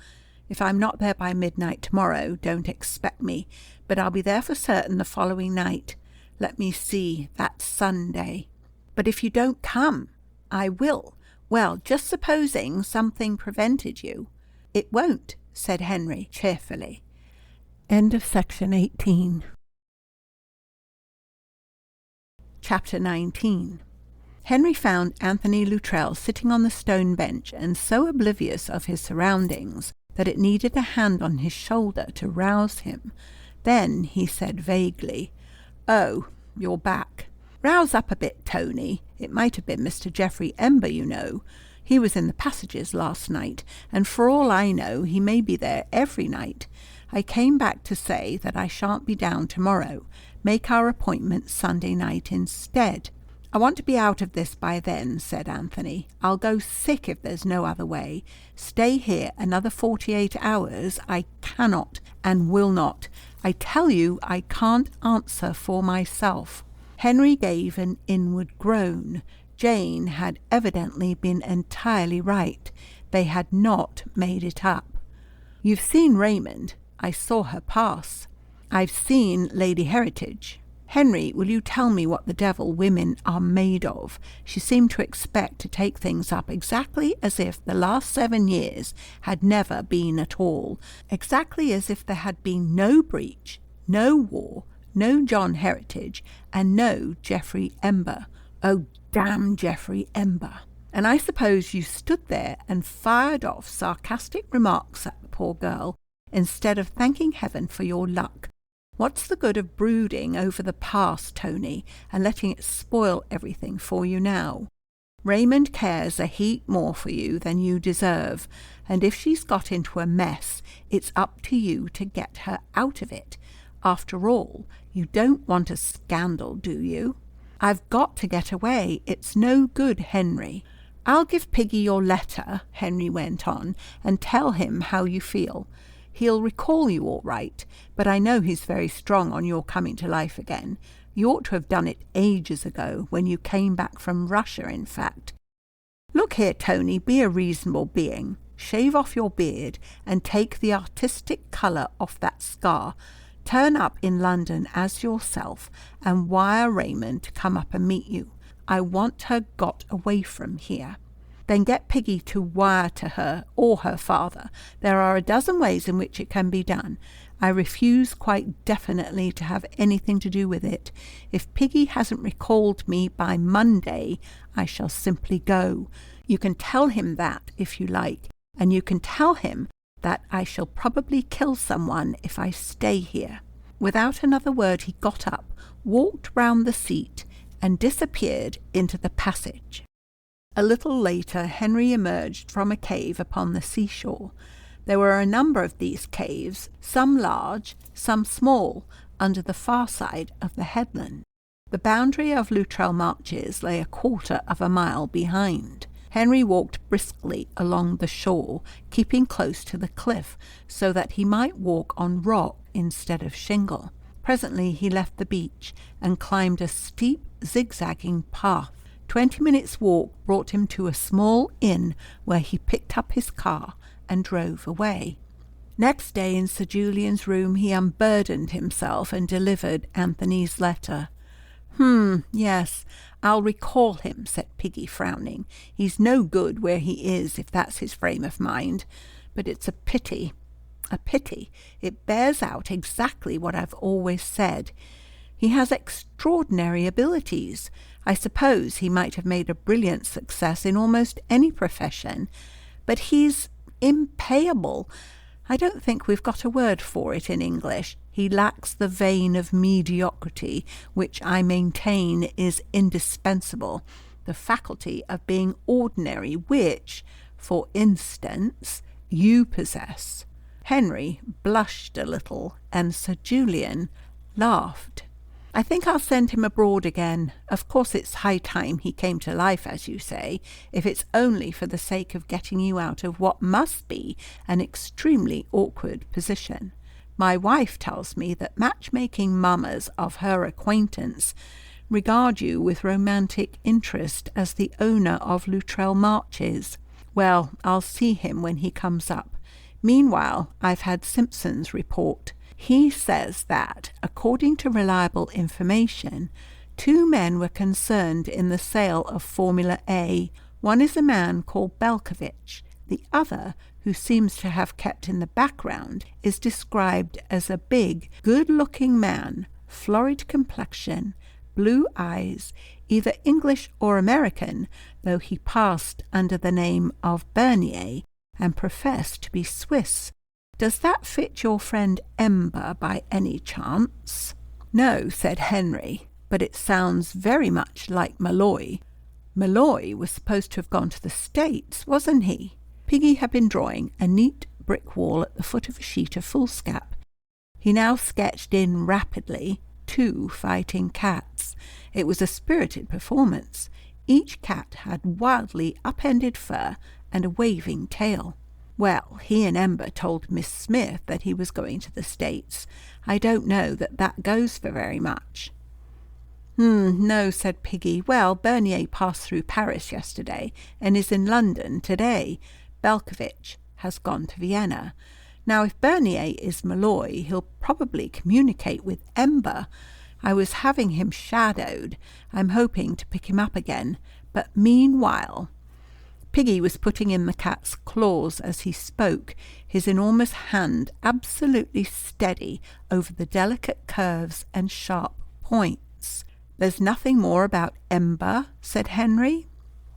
If I'm not there by midnight tomorrow, don't expect me, but I'll be there for certain the following night. Let me see, that's Sunday. But if you don't come, I will. Well, just supposing something prevented you. It won't, said Henry cheerfully. End of section 18. Chapter 19. Henry found Anthony Luttrell sitting on the stone bench and so oblivious of his surroundings that it needed a hand on his shoulder to rouse him. Then he said vaguely, "Oh, you're back. Rouse up a bit, Tony. It might have been Mr. Geoffrey Ember, you know. He was in the passages last night, and for all I know, he may be there every night. I came back to say that I shan't be down tomorrow. Make our appointment Sunday night instead." "I want to be out of this by then," said Anthony. "I'll go sick if there's no other way. Stay here another 48 hours. I cannot and will not. I tell you I can't answer for myself." Henry gave an inward groan. Jane had evidently been entirely right. They had not made it up. "You've seen Raymond. I saw her pass." "I've seen Lady Heritage." "Henry, will you tell me what the devil women are made of? She seemed to expect to take things up exactly as if the last 7 years had never been at all, exactly as if there had been no breach, no war, no John Heritage, and no Geoffrey Ember. Oh, damn Geoffrey Ember. And I suppose you stood there and fired off sarcastic remarks at the poor girl, instead of thanking heaven for your luck. What's the good of brooding over the past, Tony, and letting it spoil everything for you now? Raymond cares a heap more for you than you deserve, and if she's got into a mess, it's up to you to get her out of it. After all, you don't want a scandal, do you? I've got to get away. It's no good, Henry. I'll give Piggy your letter, Henry went on, and tell him how you feel. He'll recall you all right, but I know he's very strong on your coming to life again. You ought to have done it ages ago, when you came back from Russia, in fact. Look here, Tony, be a reasonable being. Shave off your beard and take the artistic colour off that scar. Turn up in London as yourself and wire Raymond to come up and meet you. I want her got away from here. Then get Piggy to wire to her or her father. There are a dozen ways in which it can be done. I refuse quite definitely to have anything to do with it. If Piggy hasn't recalled me by Monday, I shall simply go. You can tell him that if you like, and you can tell him that I shall probably kill someone if I stay here. Without another word he got up, walked round the seat, and disappeared into the passage. A little later Henry emerged from a cave upon the seashore. There were a number of these caves, some large, some small, under the far side of the headland. The boundary of Luttrell Marches lay 1/4 of a mile behind. Henry walked briskly along the shore, keeping close to the cliff, so that he might walk on rock instead of shingle. Presently he left the beach and climbed a steep, zigzagging path. 20 minutes' walk brought him to a small inn where he picked up his car and drove away. Next day in Sir Julian's room he unburdened himself and delivered Anthony's letter. Yes, I'll recall him, said Piggy, frowning. He's no good where he is, if that's his frame of mind. But it's a pity. A pity. It bears out exactly what I've always said. He has extraordinary abilities. I suppose he might have made a brilliant success in almost any profession. But he's impayable. I don't think we've got a word for it in English. He lacks the vein of mediocrity, which I maintain is indispensable, the faculty of being ordinary, which, for instance, you possess. Henry blushed a little, and Sir Julian laughed. I think I'll send him abroad again. Of course it's high time he came to life, as you say, if it's only for the sake of getting you out of what must be an extremely awkward position. My wife tells me that matchmaking mammas of her acquaintance regard you with romantic interest as the owner of Luttrell Marches. Well, I'll see him when he comes up. Meanwhile, I've had Simpson's report. He says that, according to reliable information, 2 men were concerned in the sale of Formula A. One is a man called Belkovich. The other, who seems to have kept in the background, is described as a big, good-looking man, florid complexion, blue eyes, either English or American, though he passed under the name of Bernier and professed to be Swiss. Does that fit your friend Ember by any chance? No, said Henry, but it sounds very much like Malloy. Malloy was supposed to have gone to the States, wasn't he? Piggy had been drawing a neat brick wall at the foot of a sheet of foolscap. He now sketched in rapidly 2 fighting cats. It was a spirited performance. Each cat had wildly upended fur and a waving tail. Well, he and Ember told Miss Smith that he was going to the States. I don't know that goes for very much. No, said Piggy. Well, Bernier passed through Paris yesterday and is in London today. Belkovich has gone to Vienna. Now, if Bernier is Malloy, he'll probably communicate with Ember. I was having him shadowed. I'm hoping to pick him up again. But meanwhile... Piggy was putting in the cat's claws as he spoke, his enormous hand absolutely steady over the delicate curves and sharp points. There's nothing more about Ember, said Henry.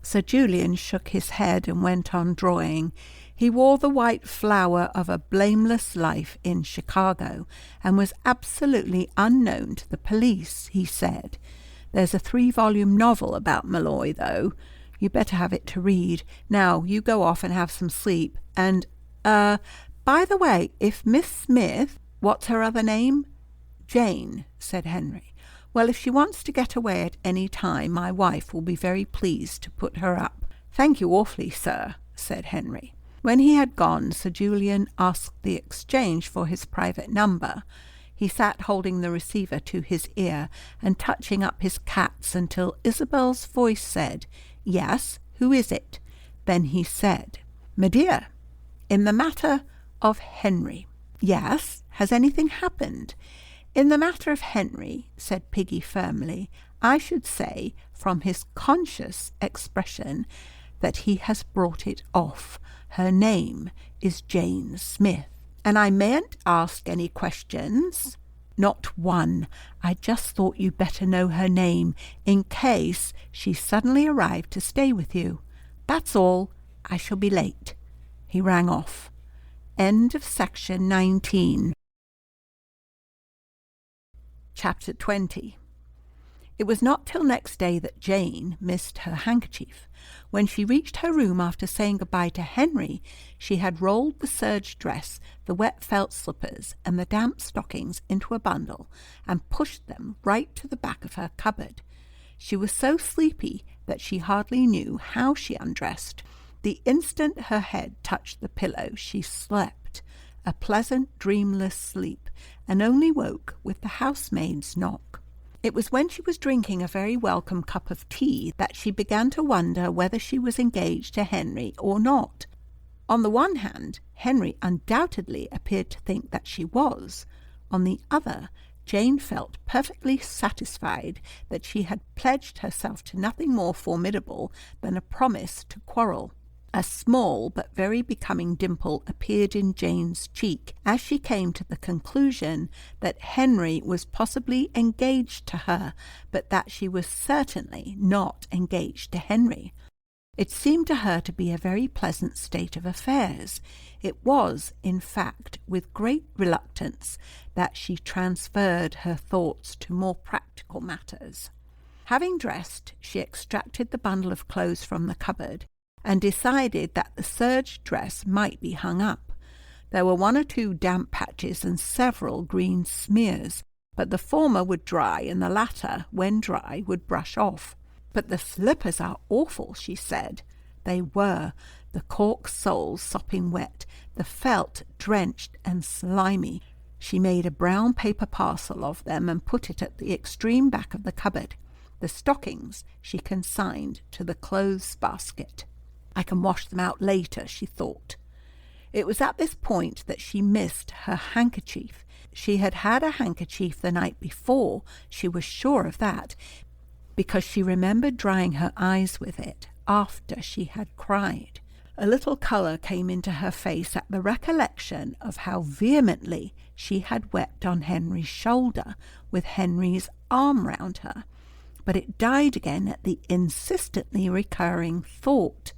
Sir Julian shook his head and went on drawing. He wore the white flower of a blameless life in Chicago and was absolutely unknown to the police, he said. There's a 3-volume novel about Malloy, though. You better have it to read. Now, you go off and have some sleep. And, by the way, if Miss Smith... What's her other name? Jane, said Henry. Well, if she wants to get away at any time, my wife will be very pleased to put her up. Thank you awfully, sir, said Henry. When he had gone, Sir Julian asked the exchange for his private number. He sat holding the receiver to his ear and touching up his cats until Isabel's voice said, Yes, who is it? Then he said, My dear, in the matter of Henry. Yes, has anything happened? In the matter of Henry, said Piggy firmly, I should say, from his conscious expression, that he has brought it off. Her name is Jane Smith. And I mayn't ask any questions? Not one. I just thought you'd better know her name, in case she suddenly arrived to stay with you. That's all. I shall be late. He rang off. End of section 19. Chapter 20. It was not till next day that Jane missed her handkerchief. When she reached her room after saying goodbye to Henry, she had rolled the serge dress, the wet felt slippers, and the damp stockings into a bundle and pushed them right to the back of her cupboard. She was so sleepy that she hardly knew how she undressed. The instant her head touched the pillow, she slept, a pleasant, dreamless sleep, and only woke with the housemaid's knock. It was when she was drinking a very welcome cup of tea that she began to wonder whether she was engaged to Henry or not. On the one hand, Henry undoubtedly appeared to think that she was. On the other, Jane felt perfectly satisfied that she had pledged herself to nothing more formidable than a promise to quarrel. A small but very becoming dimple appeared in Jane's cheek as she came to the conclusion that Henry was possibly engaged to her, but that she was certainly not engaged to Henry. It seemed to her to be a very pleasant state of affairs. It was, in fact, with great reluctance that she transferred her thoughts to more practical matters. Having dressed, she extracted the bundle of clothes from the cupboard and decided that the serge dress might be hung up. There were 1 or 2 damp patches and several green smears, but the former would dry and the latter, when dry, would brush off. "But the slippers are awful," she said. They were, the cork soles sopping wet, the felt drenched and slimy. She made a brown paper parcel of them and put it at the extreme back of the cupboard. The stockings she consigned to the clothes basket. "I can wash them out later," she thought. It was at this point that she missed her handkerchief. She had had a handkerchief the night before, she was sure of that, because she remembered drying her eyes with it after she had cried. A little colour came into her face at the recollection of how vehemently she had wept on Henry's shoulder, with Henry's arm round her. But it died again at the insistently recurring thought,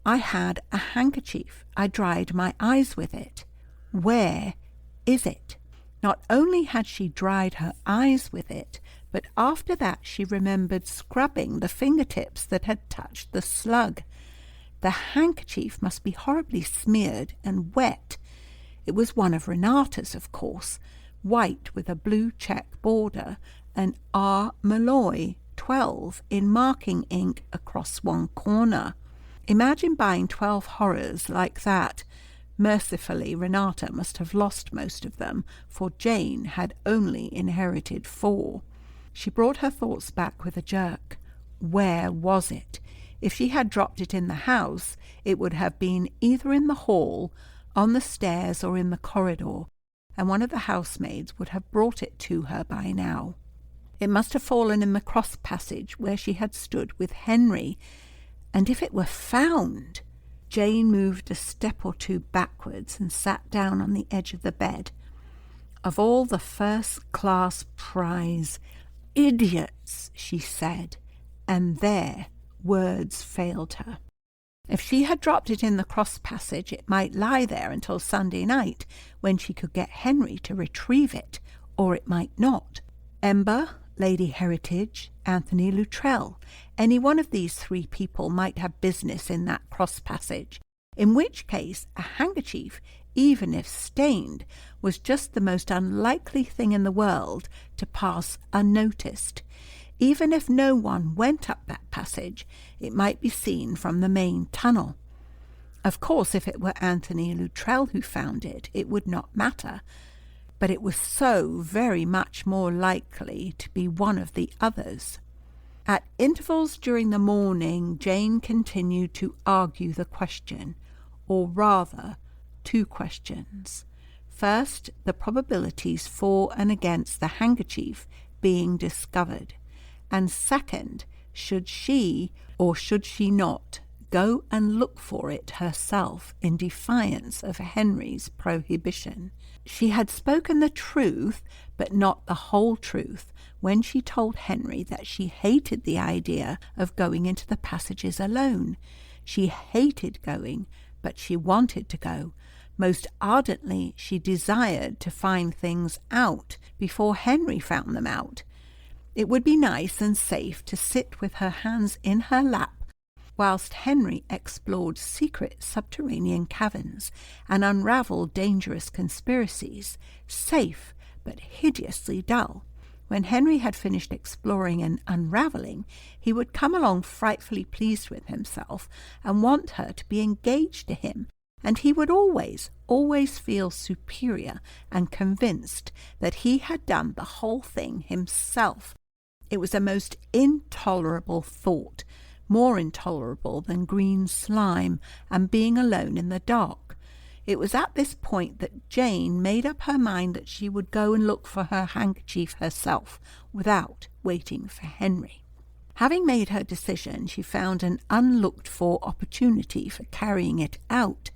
"I had a handkerchief. I dried my eyes with it. Where is it?" Not only had she dried her eyes with it, but after that she remembered scrubbing the fingertips that had touched the slug. The handkerchief must be horribly smeared and wet. It was one of Renata's, of course, white with a blue check border, and R. Malloy 12 in marking ink across one corner. Imagine buying 12 horrors like that. Mercifully, Renata must have lost most of them, for Jane had only inherited 4. She brought her thoughts back with a jerk. Where was it? If she had dropped it in the house, it would have been either in the hall, on the stairs, or in the corridor, and one of the housemaids would have brought it to her by now. It must have fallen in the cross passage where she had stood with Henry, and if it were found... Jane moved a step or 2 backwards and sat down on the edge of the bed. Of all the first-class prize... "Idiots," she said, and there words failed her. If she had dropped it in the cross passage, it might lie there until Sunday night, when she could get Henry to retrieve it, or it might not. Ember, Lady Heritage, Anthony Luttrell, any one of these 3 people might have business in that cross passage, in which case a handkerchief, even if stained, was just the most unlikely thing in the world to pass unnoticed. Even if no one went up that passage, it might be seen from the main tunnel. Of course, if it were Anthony Luttrell who found it, it would not matter, but it was so very much more likely to be one of the others. At intervals during the morning, Jane continued to argue the question, or rather, 2 questions. First, the probabilities for and against the handkerchief being discovered, and second, should she or should she not go and look for it herself in defiance of Henry's prohibition. She had spoken the truth, but not the whole truth, when she told Henry that she hated the idea of going into the passages alone. She hated going, but she wanted to go. Most ardently she desired to find things out before Henry found them out. It would be nice and safe to sit with her hands in her lap whilst Henry explored secret subterranean caverns and unravelled dangerous conspiracies, safe but hideously dull. When Henry had finished exploring and unravelling, he would come along frightfully pleased with himself and want her to be engaged to him, and he would always feel superior and convinced that he had done the whole thing himself. It was a most intolerable thought, more intolerable than green slime and being alone in the dark. It was at this point that Jane made up her mind that she would go and look for her handkerchief herself, without waiting for Henry. Having made her decision, she found an unlooked-for opportunity for carrying it out,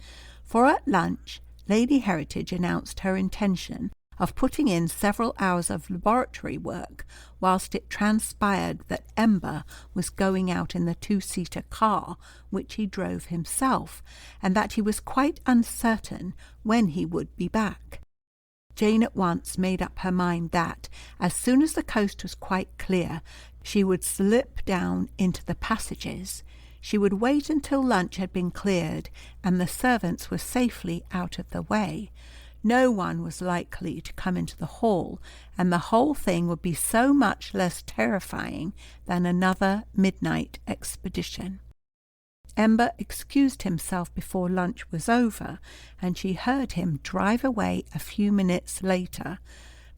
for at lunch Lady Heritage announced her intention of putting in several hours of laboratory work whilst it transpired that Ember was going out in the two-seater car which he drove himself, and that he was quite uncertain when he would be back. Jane at once made up her mind that, as soon as the coast was quite clear, she would slip down into the passages. She would wait until lunch had been cleared and the servants were safely out of the way. No one was likely to come into the hall, and the whole thing would be so much less terrifying than another midnight expedition. Ember excused himself before lunch was over, and she heard him drive away a few minutes later,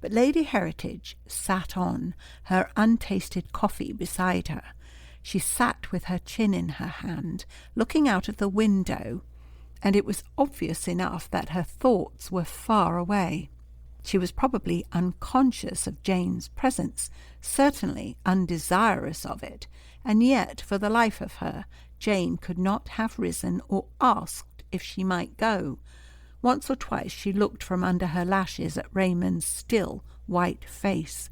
but Lady Heritage sat on, her untasted coffee beside her. She sat with her chin in her hand, looking out of the window, and it was obvious enough that her thoughts were far away. She was probably unconscious of Jane's presence, certainly undesirous of it, and yet, for the life of her, Jane could not have risen or asked if she might go. Once or twice she looked from under her lashes at Raymond's still, white face.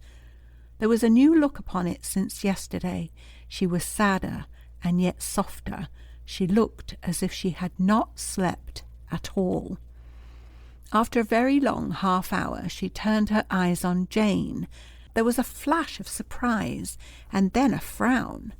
There was a new look upon it since yesterday. She was sadder, and yet softer. She looked as if she had not slept at all. After a very long half-hour, she turned her eyes on Jane. There was a flash of surprise, and then a frown.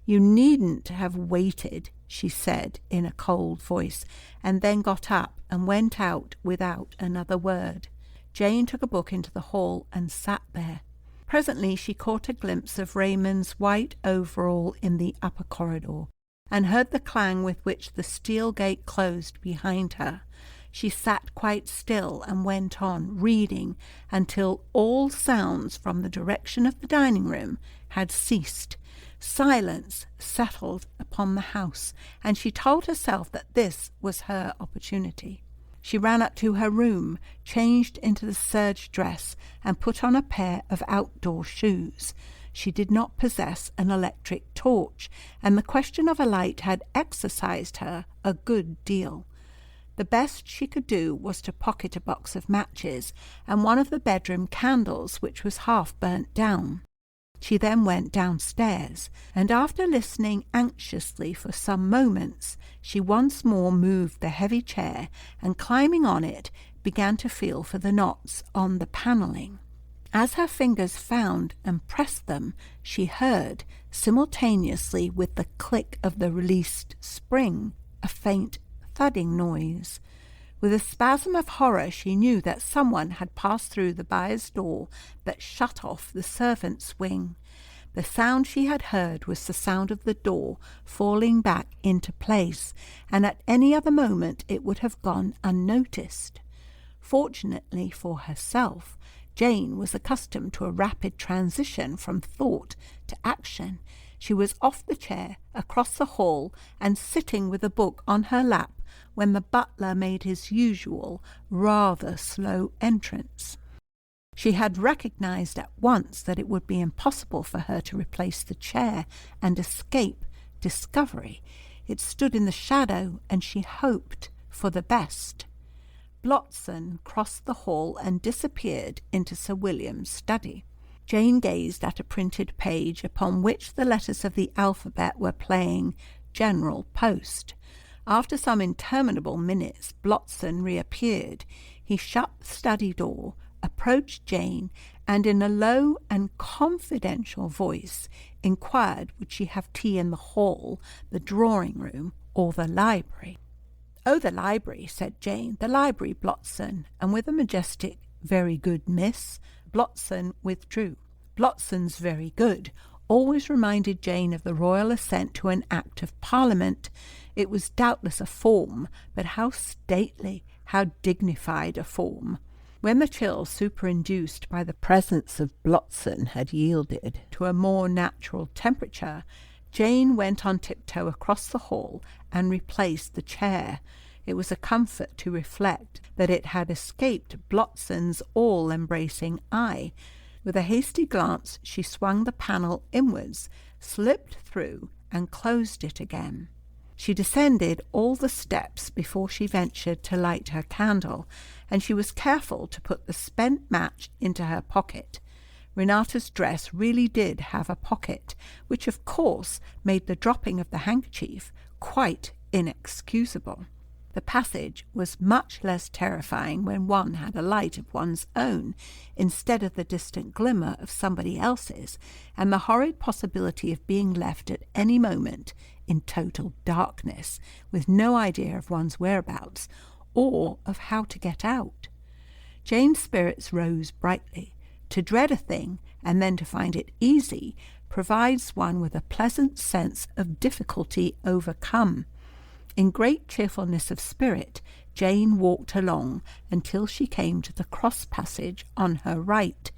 "You needn't have waited," she said in a cold voice, and then got up and went out without another word. Jane took a book into the hall and sat there. Presently she caught a glimpse of Raymond's white overall in the upper corridor, and heard the clang with which the steel gate closed behind her. She sat quite still and went on reading until all sounds from the direction of the dining room had ceased. Silence settled upon the house, and she told herself that this was her opportunity. She ran up to her room, changed into the serge dress, and put on a pair of outdoor shoes. She did not possess an electric torch, and the question of a light had exercised her a good deal. The best she could do was to pocket a box of matches and one of the bedroom candles, which was half burnt down. She then went downstairs, and after listening anxiously for some moments, she once more moved the heavy chair, and climbing on it, began to feel for the knots on the panelling. As her fingers found and pressed them, she heard, simultaneously with the click of the released spring, a faint thudding noise. With a spasm of horror she knew that someone had passed through the buyer's door that shut off the servants' wing. The sound she had heard was the sound of the door falling back into place, and at any other moment it would have gone unnoticed. Fortunately for herself, Jane was accustomed to a rapid transition from thought to action. She was off the chair, across the hall, and sitting with a book on her lap when the butler made his usual, rather slow entrance. She had recognized at once that it would be impossible for her to replace the chair and escape discovery. It stood in the shadow, and she hoped for the best. Blotson crossed the hall and disappeared into Sir William's study. Jane gazed at a printed page upon which the letters of the alphabet were playing General Post. After some interminable minutes, Blotson reappeared. He shut the study door, approached Jane, and in a low and confidential voice inquired would she have tea in the hall, the drawing-room, or the library. "Oh, the library," said Jane. "The library, Blotson," and with a majestic "Very good, miss," Blotson withdrew. Blotson's "very good" always reminded Jane of the royal assent to an Act of Parliament. It was doubtless a form, but how stately, how dignified a form. When the chill superinduced by the presence of Blotson had yielded to a more natural temperature, Jane went on tiptoe across the hall and replaced the chair. It was a comfort to reflect that it had escaped Blotson's all-embracing eye. With a hasty glance, she swung the panel inwards, slipped through, and closed it again. She descended all the steps before she ventured to light her candle, and she was careful to put the spent match into her pocket. Renata's dress really did have a pocket, which of course made the dropping of the handkerchief quite inexcusable. The passage was much less terrifying when one had a light of one's own, instead of the distant glimmer of somebody else's, and the horrid possibility of being left at any moment in total darkness, with no idea of one's whereabouts, or of how to get out. Jane's spirits rose brightly. To dread a thing, and then to find it easy, provides one with a pleasant sense of difficulty overcome. In great cheerfulness of spirit, Jane walked along until she came to the cross passage on her right.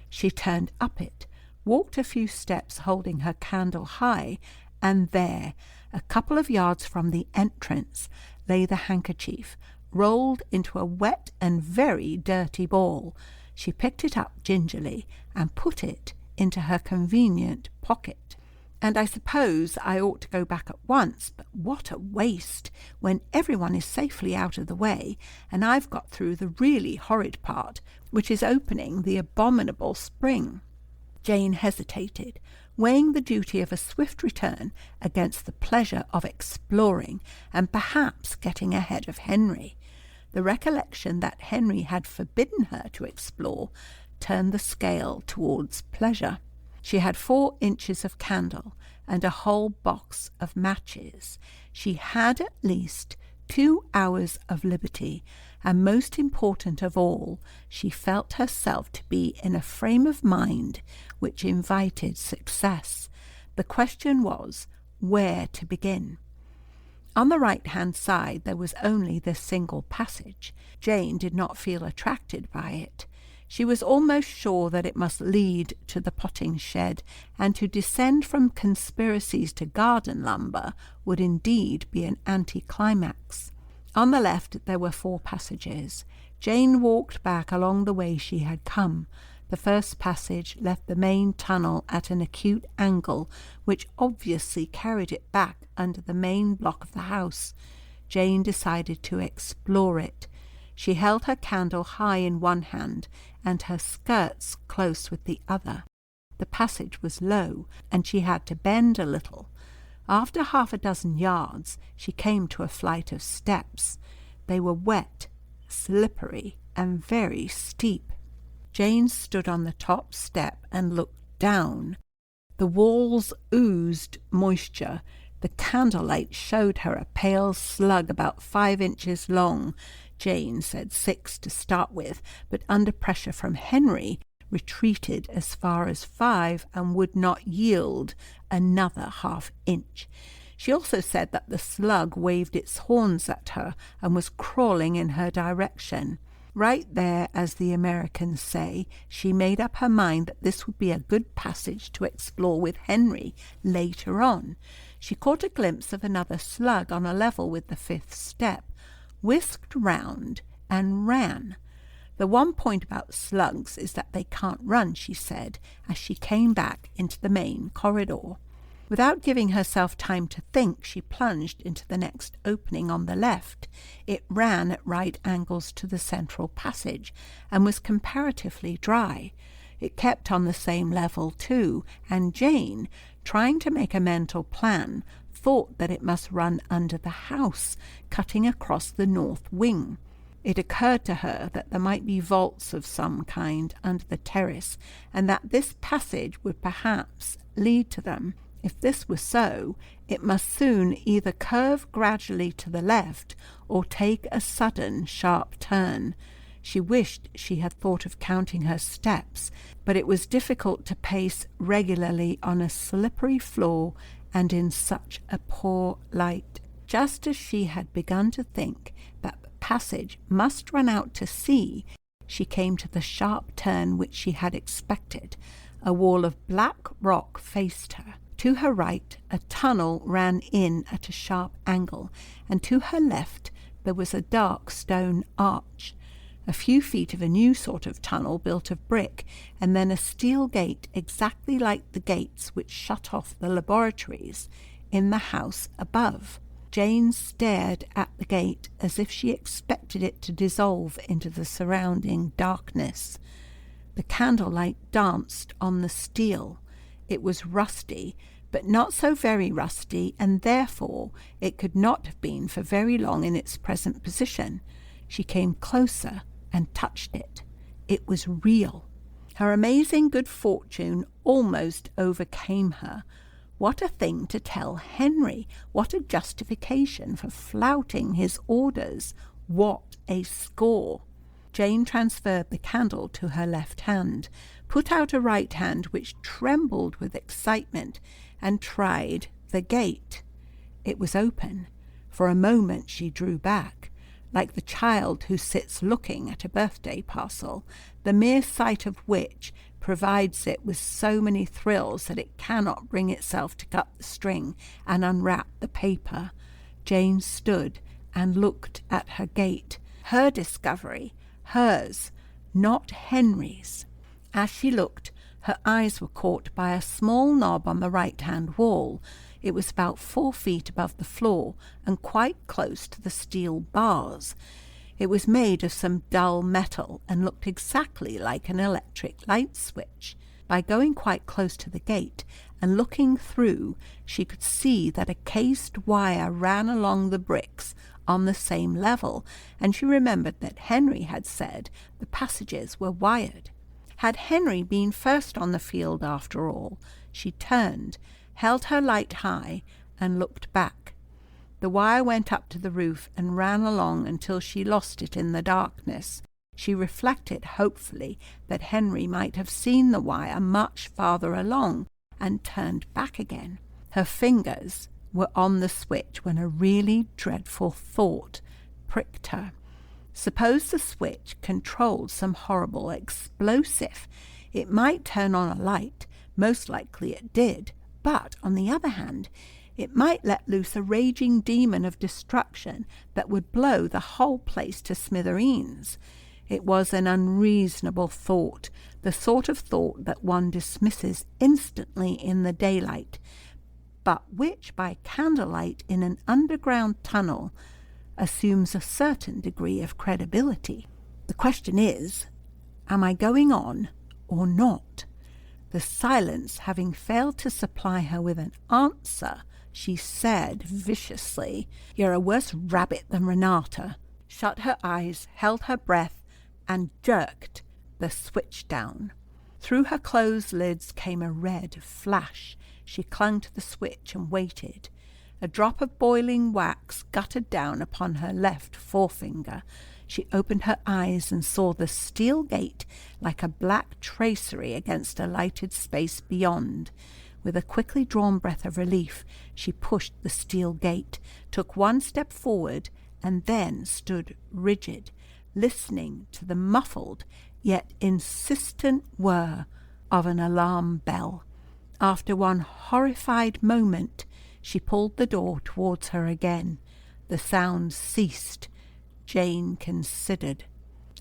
She turned up it, walked a few steps holding her candle high, and there, a couple of yards from the entrance, lay the handkerchief, rolled into a wet and very dirty ball. She picked it up gingerly and put it into her convenient pocket. And I suppose I ought to go back at once, but what a waste, when everyone is safely out of the way, and I've got through the really horrid part, which is opening the abominable spring. Jane hesitated, weighing the duty of a swift return against the pleasure of exploring, and perhaps getting ahead of Henry. The recollection that Henry had forbidden her to explore turned the scale towards pleasure. She had 4 inches of candle and a whole box of matches. She had at least 2 hours of liberty, and most important of all, she felt herself to be in a frame of mind which invited success. The question was, where to begin? On the right-hand side there was only this single passage. Jane did not feel attracted by it. She was almost sure that it must lead to the potting shed, and to descend from conspiracies to garden lumber would indeed be an anticlimax. On the left there were 4 passages. Jane walked back along the way she had come. The first passage left the main tunnel at an acute angle, which obviously carried it back under the main block of the house. Jane decided to explore it. She held her candle high in one hand and her skirts close with the other. The passage was low, and she had to bend a little. After 6 yards, she came to a flight of steps. They were wet, slippery, and very steep. Jane stood on the top step and looked down. The walls oozed moisture. The candlelight showed her a pale slug about 5 inches long. Jane said 6 to start with, but under pressure from Henry, retreated as far as 5 and would not yield another ½ inch. She also said that the slug waved its horns at her and was crawling in her direction. Right there, as the Americans say, she made up her mind that this would be a good passage to explore with Henry later on. She caught a glimpse of another slug on a level with the 5th step, whisked round, and ran. The one point about slugs is that they can't run, she said, as she came back into the main corridor. Without giving herself time to think, she plunged into the next opening on the left. It ran at right angles to the central passage, and was comparatively dry. It kept on the same level too, and Jane, trying to make a mental plan, thought that it must run under the house, cutting across the north wing. It occurred to her that there might be vaults of some kind under the terrace, and that this passage would perhaps lead to them. If this were so, it must soon either curve gradually to the left or take a sudden sharp turn. She wished she had thought of counting her steps, but it was difficult to pace regularly on a slippery floor and in such a poor light. Just as she had begun to think that the passage must run out to sea, she came to the sharp turn which she had expected. A wall of black rock faced her. To her right, a tunnel ran in at a sharp angle, and to her left, there was a dark stone arch, a few feet of a new sort of tunnel built of brick, and then a steel gate exactly like the gates which shut off the laboratories in the house above. Jane stared at the gate as if she expected it to dissolve into the surrounding darkness. The candlelight danced on the steel. It was rusty, but not so very rusty, and therefore it could not have been for very long in its present position. She came closer and touched it. It was real. Her amazing good fortune almost overcame her. What a thing to tell Henry! What a justification for flouting his orders! What a score! Jane transferred the candle to her left hand, put out a right hand which trembled with excitement, and tried the gate. It was open. For a moment she drew back, like the child who sits looking at a birthday parcel, the mere sight of which provides it with so many thrills that it cannot bring itself to cut the string and unwrap the paper. Jane stood and looked at her gate, her discovery, hers, not Henry's. As she looked, her eyes were caught by a small knob on the right-hand wall. It was about 4 feet above the floor and quite close to the steel bars. It was made of some dull metal and looked exactly like an electric light switch. By going quite close to the gate and looking through, she could see that a cased wire ran along the bricks on the same level, and she remembered that Henry had said the passages were wired. Had Henry been first on the field after all? She turned, held her light high, and looked back. The wire went up to the roof and ran along until she lost it in the darkness. She reflected hopefully that Henry might have seen the wire much farther along and turned back again. Her fingers were on the switch when a really dreadful thought pricked her. Suppose the switch controlled some horrible explosive. It might turn on a light, most likely it did, but, on the other hand, it might let loose a raging demon of destruction that would blow the whole place to smithereens. It was an unreasonable thought, the sort of thought that one dismisses instantly in the daylight, but which by candlelight in an underground tunnel assumes a certain degree of credibility. The question is, am I going on or not? The silence having failed to supply her with an answer, she said viciously, "You're a worse rabbit than Renata," shut her eyes, held her breath, and jerked the switch down. Through her closed lids came a red flash. She clung to the switch and waited. A drop of boiling wax guttered down upon her left forefinger. She opened her eyes and saw the steel gate like a black tracery against a lighted space beyond. With a quickly drawn breath of relief, she pushed the steel gate, took one step forward, and then stood rigid, listening to the muffled yet insistent whir of an alarm bell. After one horrified moment, she pulled the door towards her again. The sound ceased. Jane considered.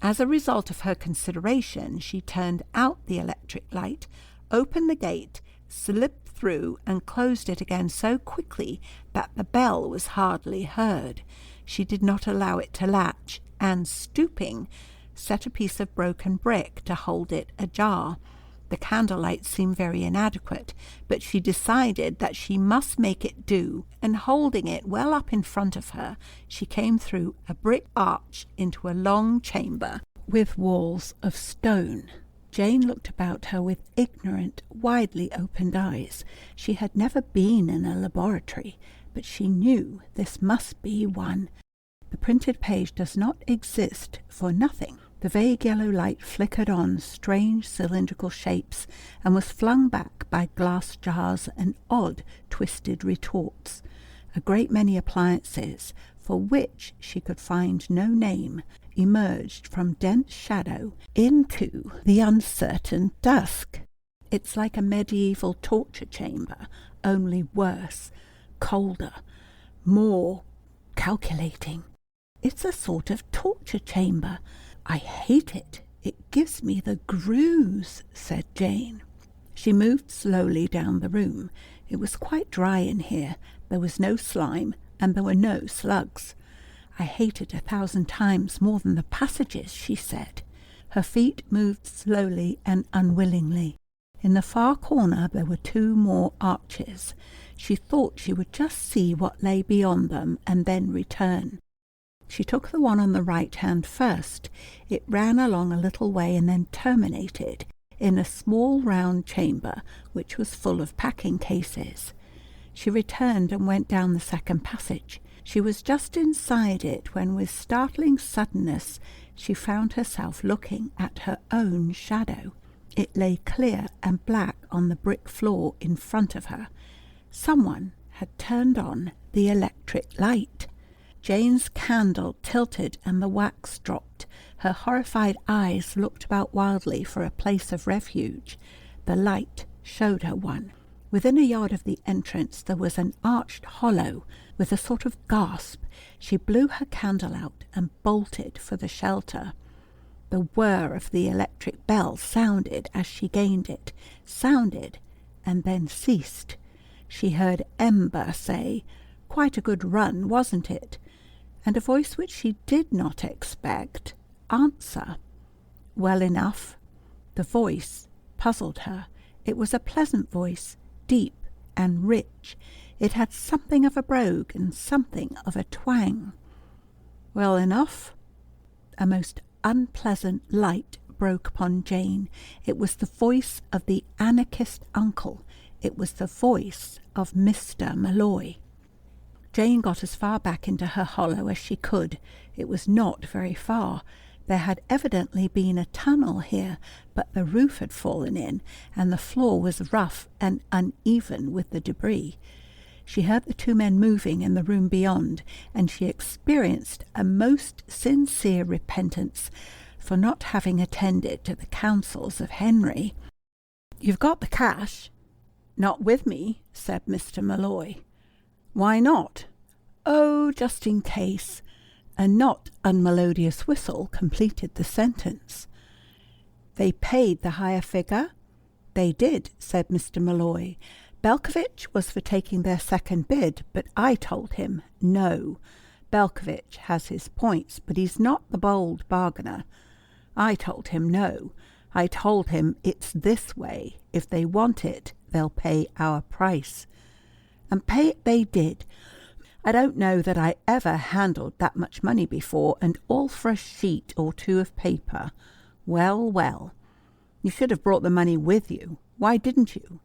As a result of her consideration, she turned out the electric light, opened the gate, slipped through, and closed it again so quickly that the bell was hardly heard. She did not allow it to latch, and, stooping, set a piece of broken brick to hold it ajar. The candlelight seemed very inadequate, but she decided that she must make it do, and holding it well up in front of her, she came through a brick arch into a long chamber with walls of stone. Jane looked about her with ignorant, widely opened eyes. She had never been in a laboratory, but she knew this must be one. The printed page does not exist for nothing. The vague yellow light flickered on strange cylindrical shapes and was flung back by glass jars and odd twisted retorts. A great many appliances, for which she could find no name, emerged from dense shadow into the uncertain dusk. It's like a medieval torture chamber, only worse, colder, more calculating. It's a sort of torture chamber. I hate it. It gives me the grooves," said Jane. She moved slowly down the room. It was quite dry in here. There was no slime, and there were no slugs. "I hate it 1,000 times more than the passages," she said. Her feet moved slowly and unwillingly. In the far corner there were 2 more arches. She thought she would just see what lay beyond them and then return. She took the one on the right hand first. It ran along a little way and then terminated in a small round chamber which was full of packing cases. She returned and went down the second passage. She was just inside it when, with startling suddenness, she found herself looking at her own shadow. It lay clear and black on the brick floor in front of her. Someone had turned on the electric light. Jane's candle tilted and the wax dropped. Her horrified eyes looked about wildly for a place of refuge. The light showed her one. Within a yard of the entrance there was an arched hollow. With a sort of gasp, she blew her candle out and bolted for the shelter. The whir of the electric bell sounded as she gained it, sounded, and then ceased. She heard Ember say, "Quite a good run, wasn't it?" and a voice which she did not expect answer, "Well enough." The voice puzzled her. It was a pleasant voice, deep and rich. It had something of a brogue and something of a twang. "Well enough?" A most unpleasant light broke upon Jane. It was the voice of the anarchist uncle. It was the voice of Mr. Malloy. Jane got as far back into her hollow as she could. It was not very far. There had evidently been a tunnel here, but the roof had fallen in, and the floor was rough and uneven with the debris. She heard the 2 men moving in the room beyond, and she experienced a most sincere repentance for not having attended to the counsels of Henry. "You've got the cash?" "Not with me," said Mr. Malloy. "Why not?" "Oh, just in case." A not unmelodious whistle completed the sentence. "They paid the higher figure?" "They did," said Mr. Malloy. "Belkovich was for taking their second bid, but I told him no. Belkovich has his points, but he's not the bold bargainer. I told him no. I told him it's this way. If they want it, they'll pay our price. And pay it they did. I don't know that I ever handled that much money before, and all for a sheet or 2 of paper. Well, well. You should have brought the money with you. Why didn't you?"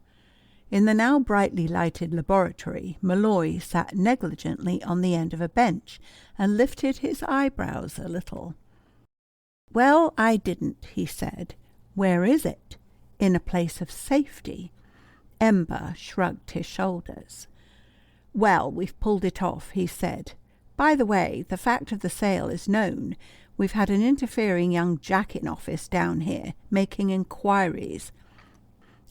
In the now brightly lighted laboratory, Malloy sat negligently on the end of a bench and lifted his eyebrows a little. "Well, I didn't," he said. "Where is it?" "In a place of safety." Ember shrugged his shoulders. "Well, we've pulled it off," he said. "By the way, the fact of the sale is known. We've had an interfering young jack in office down here, making inquiries.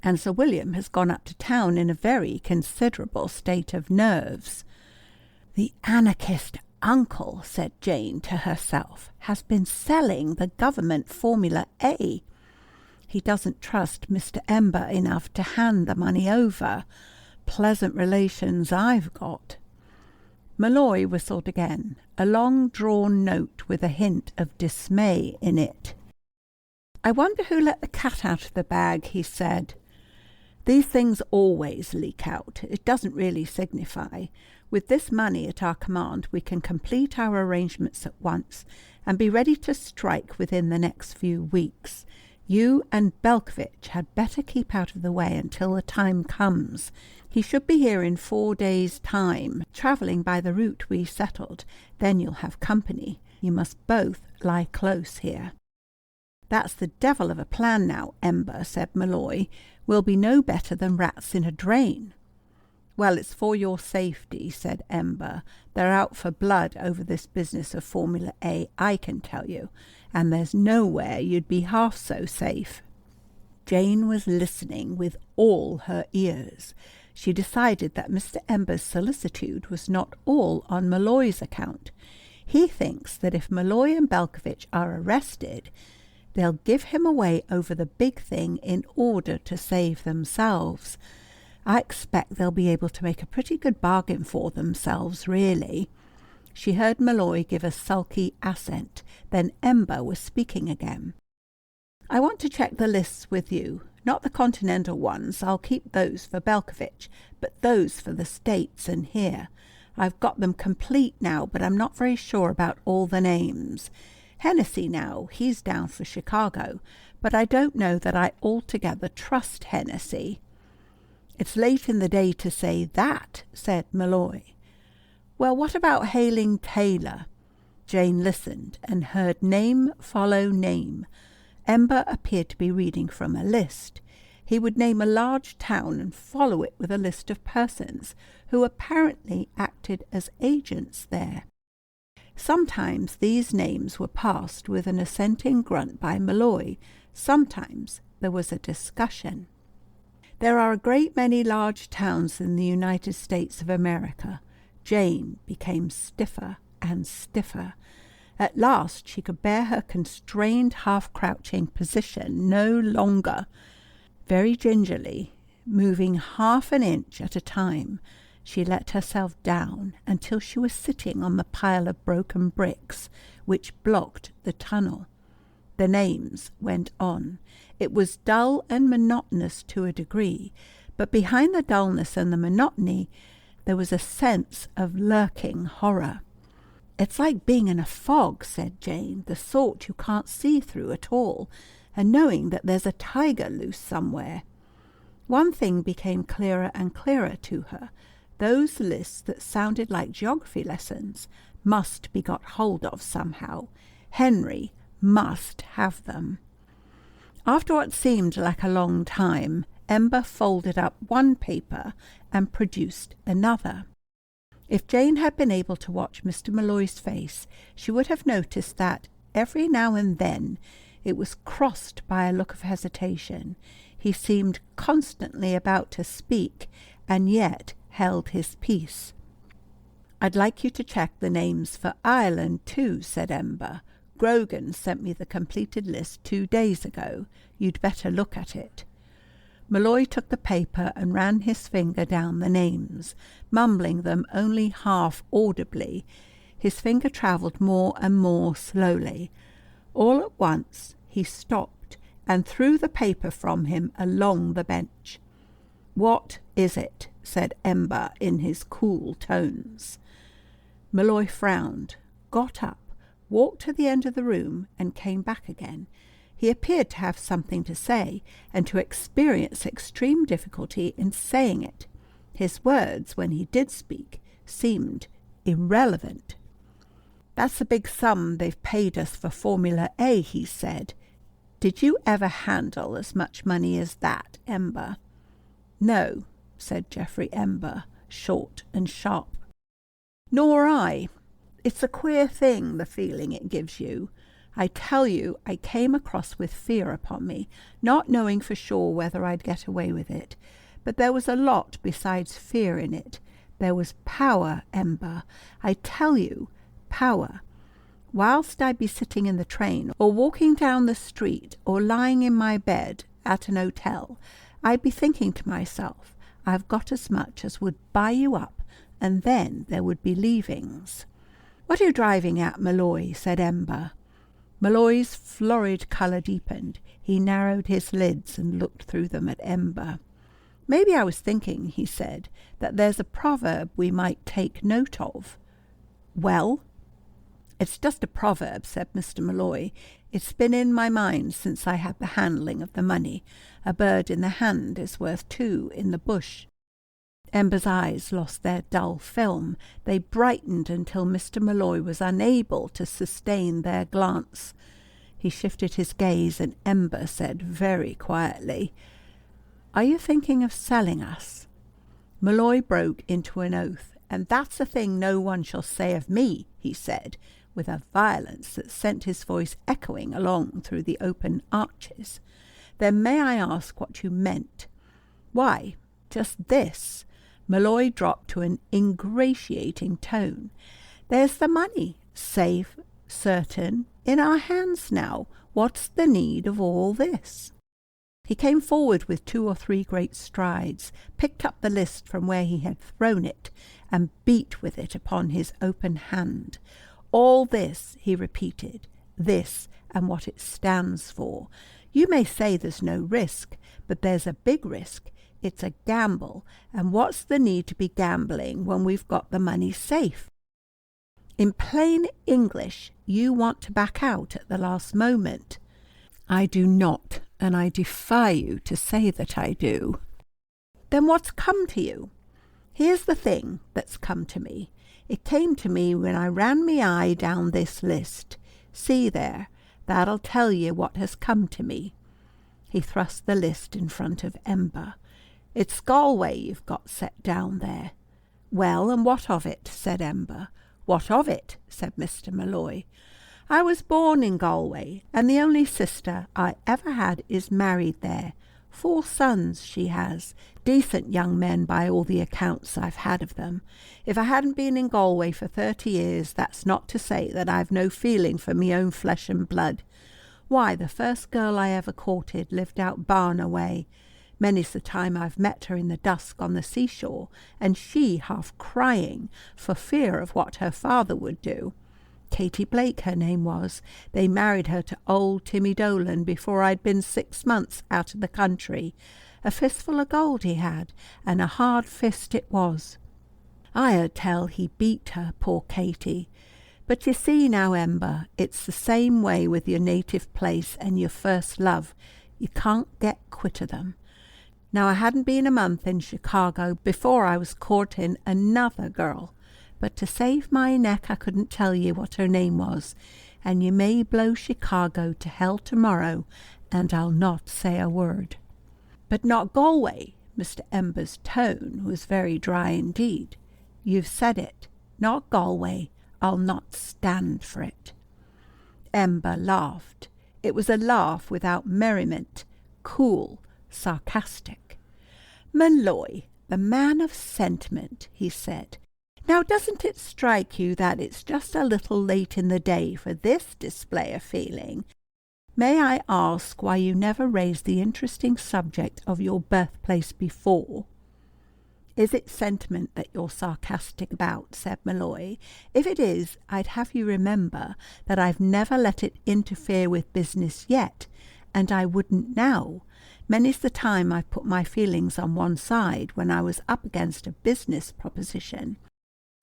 And Sir William has gone up to town in a very considerable state of nerves." "The anarchist uncle," said Jane to herself, "has been selling the government Formula A. He doesn't trust Mr. Ember enough to hand the money over. Pleasant relations I've got." Malloy whistled again, a long-drawn note with a hint of dismay in it. "I wonder who let the cat out of the bag," he said. "These things always leak out. It doesn't really signify. With this money at our command, we can complete our arrangements at once and be ready to strike within the next few weeks. You and Belkovich had better keep out of the way until the time comes. He should be here in 4 days' time, travelling by the route we settled. Then you'll have company. You must both lie close here." "That's the devil of a plan now, Ember," said Malloy. "We'll be no better than rats in a drain." "Well, it's for your safety," said Ember. "They're out for blood over this business of Formula A, I can tell you, and there's nowhere you'd be half so safe." Jane was listening with all her ears. She decided that Mr. Ember's solicitude was not all on Malloy's account. He thinks that if Malloy and Belkovich are arrested, they'll give him away over the big thing in order to save themselves. I expect they'll be able to make a pretty good bargain for themselves, really." She heard Malloy give a sulky assent. Then Ember was speaking again. "I want to check the lists with you. Not the continental ones, I'll keep those for Belkovich, but those for the States and here. I've got them complete now, but I'm not very sure about all the names. Hennessy now, he's down for Chicago, but I don't know that I altogether trust Hennessy." "It's late in the day to say that," said Malloy. "Well, what about Hailing Taylor?" Jane listened and heard name follow name. Ember appeared to be reading from a list. He would name a large town and follow it with a list of persons who apparently acted as agents there. Sometimes these names were passed with an assenting grunt by Malloy. Sometimes there was a discussion. "There are a great many large towns in the United States of America." Jane became stiffer and stiffer. At last she could bear her constrained, half-crouching position no longer. Very gingerly, moving half an inch at a time, she let herself down until she was sitting on the pile of broken bricks which blocked the tunnel. The names went on. It was dull and monotonous to a degree, but behind the dullness and the monotony there was a sense of lurking horror. "It's like being in a fog," said Jane, "the sort you can't see through at all, and knowing that there's a tiger loose somewhere." One thing became clearer and clearer to her. Those lists that sounded like geography lessons must be got hold of somehow. Henry must have them. After what seemed like a long time, Ember folded up one paper and produced another. If Jane had been able to watch Mr. Malloy's face, she would have noticed that every now and then it was crossed by a look of hesitation. He seemed constantly about to speak, and yet held his peace. "I'd like you to check the names for Ireland too," said Ember. "Grogan sent me the completed list 2 days ago. You'd better look at it." Malloy took the paper and ran his finger down the names, mumbling them only half audibly. His finger travelled more and more slowly. All at once he stopped and threw the paper from him along the bench. "What is it?" said Ember in his cool tones. Malloy frowned, got up, walked to the end of the room, and came back again. He appeared to have something to say, and to experience extreme difficulty in saying it. His words, when he did speak, seemed irrelevant. "That's a big sum they've paid us for Formula A," he said. "Did you ever handle as much money as that, Ember?" "No," said Geoffrey Ember, short and sharp. "Nor I. It's a queer thing, the feeling it gives you. I tell you, I came across with fear upon me, not knowing for sure whether I'd get away with it. But there was a lot besides fear in it. There was power, Ember. I tell you, power. Whilst I'd be sitting in the train, or walking down the street, or lying in my bed at an hotel, I'd be thinking to myself, I've got as much as would buy you up, and then there would be leavings." "What are you driving at, Malloy?" said Ember. Malloy's florid colour deepened. He narrowed his lids and looked through them at Ember. "Maybe I was thinking," he said, "that there's a proverb we might take note of." "Well?" "It's just a proverb," said Mr. Malloy. "It's been in my mind since I had the handling of the money. A bird in the hand is worth 2 in the bush." Ember's eyes lost their dull film. They brightened until Mr. Malloy was unable to sustain their glance. He shifted his gaze, and Ember said very quietly, "Are you thinking of selling us?" Malloy broke into an oath. "And that's a thing no one shall say of me," he said, with a violence that sent his voice echoing along through the open arches. "Then may I ask what you meant?" "Why, just this." Malloy dropped to an ingratiating tone. "There's the money," Safe, certain, in our hands now. What's the need of all this? He came forward with 2 or 3 great strides, picked up the list from where he had thrown it, and beat with it upon his open hand. All this, he repeated, this and what it stands for. You may say there's no risk, but there's a big risk. It's a gamble, and what's the need to be gambling when we've got the money safe? In plain English, you want to back out at the last moment. I do not, and I defy you to say that I do. Then what's come to you? Here's the thing that's come to me. It came to me when I ran me eye down this list. See there, that'll tell you what has come to me. He thrust the list in front of Ember. It's Galway you've got set down there. Well, and what of it? Said Ember. What of it? Said Mr. Molloy. I was born in Galway, and the only sister I ever had is married there. 4 sons she has, decent young men by all the accounts I've had of them. If I hadn't been in Galway for 30 years, that's not to say that I've no feeling for me own flesh and blood. Why, the first girl I ever courted lived out Barna way. Many's the time I've met her in the dusk on the seashore, and she half crying for fear of what her father would do. Katie Blake her name was. They married her to old Timmy Dolan before I'd been 6 months out of the country. A fistful of gold he had, and a hard fist it was. I heard tell he beat her, poor Katie. But you see now, Ember, it's the same way with your native place and your first love. You can't get quit of them. Now, I hadn't been a month in Chicago before I was courting another girl, but to save my neck I couldn't tell you what her name was, and you may blow Chicago to hell tomorrow, and I'll not say a word. But not Galway. Mr. Ember's tone was very dry indeed. You've said it. Not Galway. I'll not stand for it. Ember laughed. It was a laugh without merriment, cool, sarcastic. Molloy, the man of sentiment, he said. Now doesn't it strike you that it's just a little late in the day for this display of feeling? May I ask why you never raised the interesting subject of your birthplace before? Is it sentiment that you're sarcastic about? Said Molloy. If it is, I'd have you remember that I've never let it interfere with business yet, and I wouldn't now. Many's the time I've put my feelings on one side when I was up against a business proposition.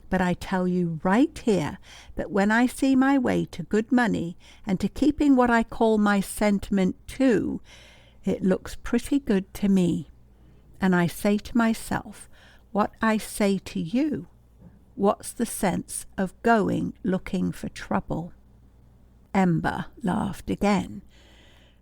But I tell you right here that when I see my way to good money and to keeping what I call my sentiment too, it looks pretty good to me. And I say to myself, what I say to you, what's the sense of going looking for trouble? Ember laughed again.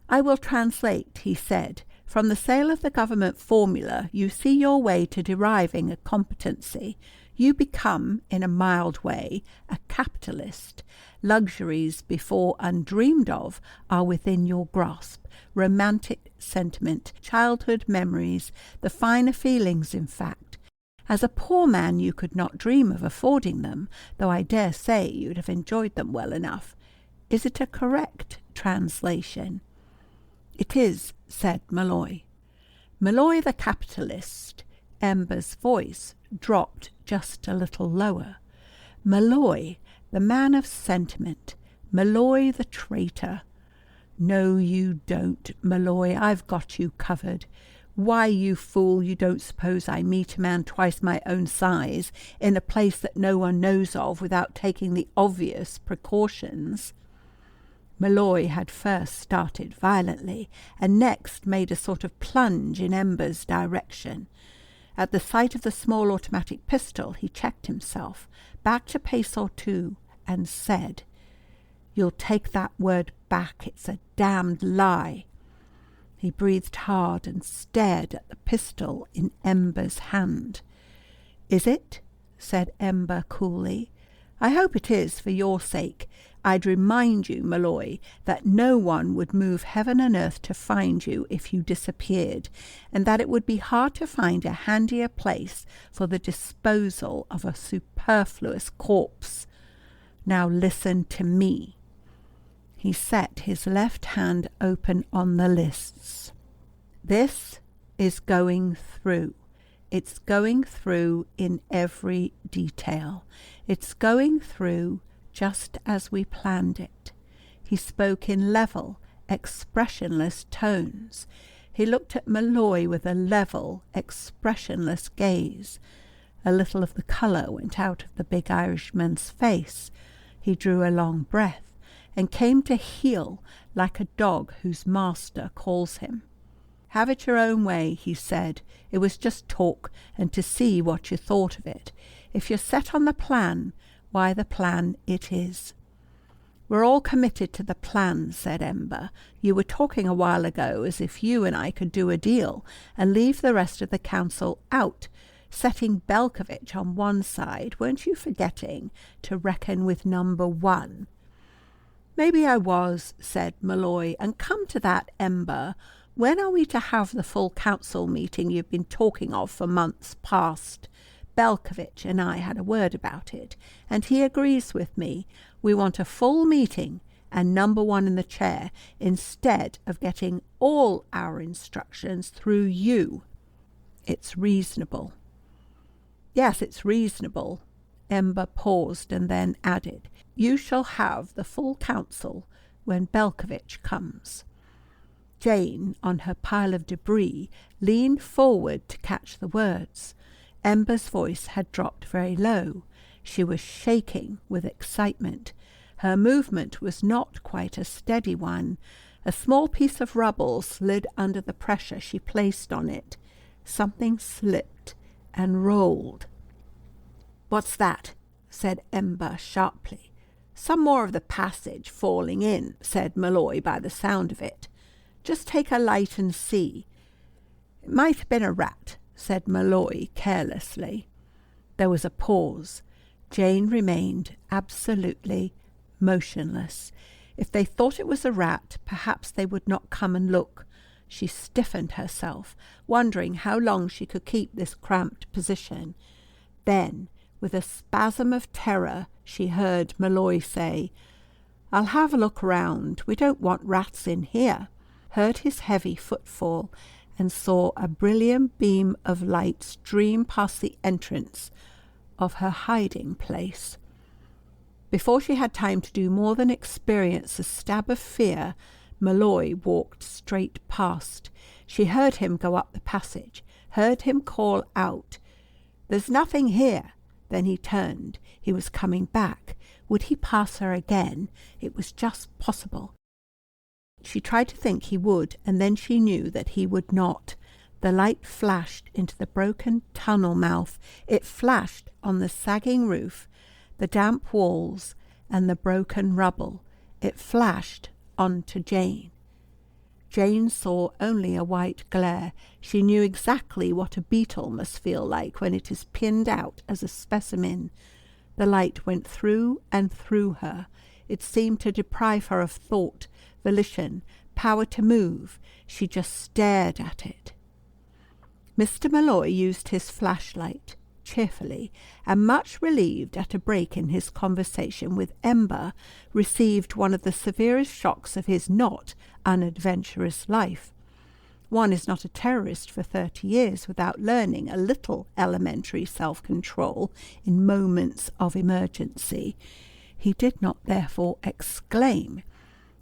I will translate, he said. From the sale of the government formula, you see your way to deriving a competency. You become, in a mild way, a capitalist. Luxuries before undreamed of are within your grasp. Romantic sentiment, childhood memories, the finer feelings, in fact. As a poor man you could not dream of affording them, though I dare say you'd have enjoyed them well enough. Is it a correct translation? It is, said Molloy. Molloy the capitalist. Ember's voice dropped just a little lower. Molloy, the man of sentiment. Molloy the traitor. No, you don't, Molloy. I've got you covered. Why, you fool, you don't suppose I meet a man twice my own size in a place that no one knows of without taking the obvious precautions? Molloy had first started violently, and next made a sort of plunge in Ember's direction. At the sight of the small automatic pistol he checked himself, backed a pace or two, and said, "You'll take that word back. It's a damned lie." He breathed hard and stared at the pistol in Ember's hand. "Is it?" said Ember coolly. "I hope it is, for your sake. I'd remind you, Molloy, that no one would move heaven and earth to find you if you disappeared, and that it would be hard to find a handier place for the disposal of a superfluous corpse. Now listen to me." He set his left hand open on the lists. "This is going through. It's going through in every detail. It's going through just as we planned it." He spoke in level, expressionless tones. He looked at Malloy with a level, expressionless gaze. A little of the colour went out of the big Irishman's face. He drew a long breath and came to heel like a dog whose master calls him. "Have it your own way," he said. "It was just talk, and to see what you thought of it. If you're set on the plan, why, the plan it is." "We're all committed to the plan," said Ember. "You were talking a while ago as if you and I could do a deal and leave the rest of the council out, setting Belkovich on one side. Weren't you forgetting to reckon with number one?" "Maybe I was," said Malloy. "And come to that, Ember, when are we to have the full council meeting you've been talking of for months past? Belkovich and I had a word about it, and he agrees with me. We want a full meeting and number one in the chair, instead of getting all our instructions through you. It's reasonable." "Yes, it's reasonable." Ember paused and then added, "You shall have the full council when Belkovich comes." Jane, on her pile of debris, leaned forward to catch the words. Ember's voice had dropped very low. She was shaking with excitement. Her movement was not quite a steady one. A small piece of rubble slid under the pressure she placed on it. Something slipped and rolled. "What's that?" said Ember sharply. "Some more of the passage falling in," said Malloy by the sound of it. "Just take a light and see." "It might have been a rat," said Malloy carelessly. There was a pause. Jane remained absolutely motionless. If they thought it was a rat, perhaps they would not come and look. She stiffened herself, wondering how long she could keep this cramped position. Then, with a spasm of terror, she heard Malloy say, "I'll have a look round. We don't want rats in here," heard his heavy footfall, and saw a brilliant beam of light stream past the entrance of her hiding place. Before she had time to do more than experience a stab of fear, Malloy walked straight past. She heard him go up the passage, heard him call out, "There's nothing here." Then he turned. He was coming back. Would he pass her again? It was just possible. She tried to think he would, and then she knew that he would not. The light flashed into the broken tunnel mouth. It flashed on the sagging roof, the damp walls, and the broken rubble. It flashed onto Jane. Jane saw only a white glare. She knew exactly what a beetle must feel like when it is pinned out as a specimen. The light went through and through her. It seemed to deprive her of thought, volition, power to move. She just stared at it. Mr. Malloy used his flashlight cheerfully, and much relieved at a break in his conversation with Ember, received one of the severest shocks of his not unadventurous life. One is not a terrorist for 30 years without learning a little elementary self-control in moments of emergency. He did not therefore exclaim.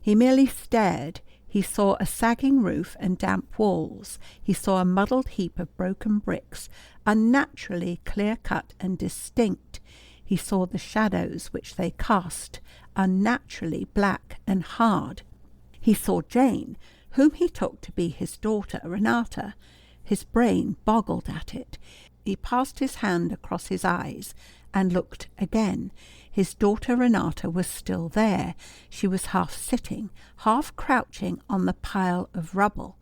He merely stared. He saw a sagging roof and damp walls. He saw a muddled heap of broken bricks, unnaturally clear-cut and distinct. He saw the shadows which they cast, unnaturally black and hard. He saw Jane, whom he took to be his daughter Renata. His brain boggled at it. He passed his hand across his eyes and looked again. His daughter Renata was still there. She was half sitting, half crouching on the pile of rubble.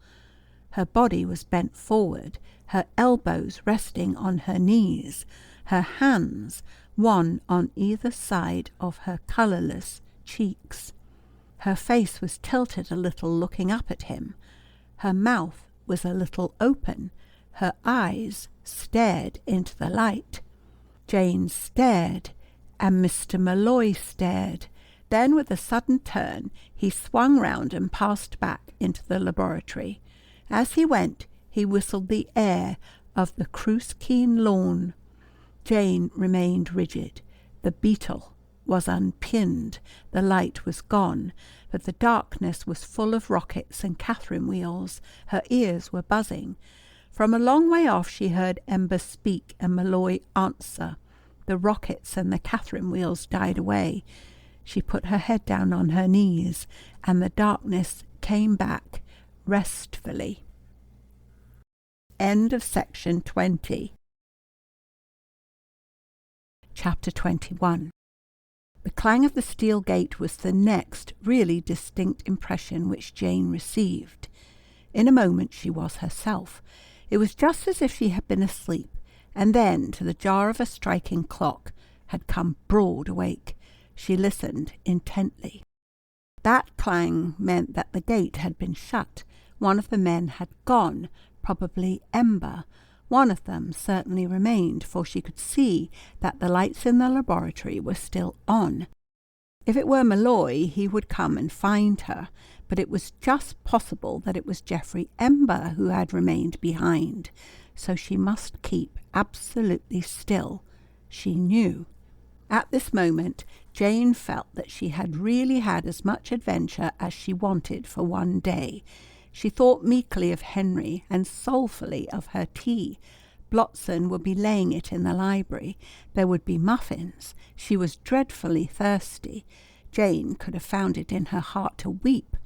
Her body was bent forward, her elbows resting on her knees, her hands, one on either side of her colourless cheeks. Her face was tilted a little, looking up at him. Her mouth was a little open. Her eyes stared into the light. Jane stared and Mr. Malloy stared. Then, with a sudden turn, he swung round and passed back into the laboratory. As he went, he whistled the air of the Cruiskeen lawn. Jane remained rigid. The beetle was unpinned. The light was gone, but the darkness was full of rockets and Catherine wheels. Her ears were buzzing. From a long way off she heard Ember speak and Malloy answer. The rockets and the Catherine wheels died away. She put her head down on her knees, and the darkness came back restfully. End of section 20. Chapter 21. The clang of the steel gate was the next really distinct impression which Jane received. In a moment she was herself. It was just as if she had been asleep, and then, to the jar of a striking clock, had come broad awake. She listened intently. That clang meant that the gate had been shut. One of the men had gone, probably Ember. One of them certainly remained, for she could see that the lights in the laboratory were still on. If it were Malloy, he would come and find her, but it was just possible that it was Geoffrey Ember who had remained behind, so she must keep absolutely still. She knew. At this moment, Jane felt that she had really had as much adventure as she wanted for one day. She thought meekly of Henry and soulfully of her tea. Blotson would be laying it in the library. There would be muffins. She was dreadfully thirsty. Jane could have found it in her heart to weep.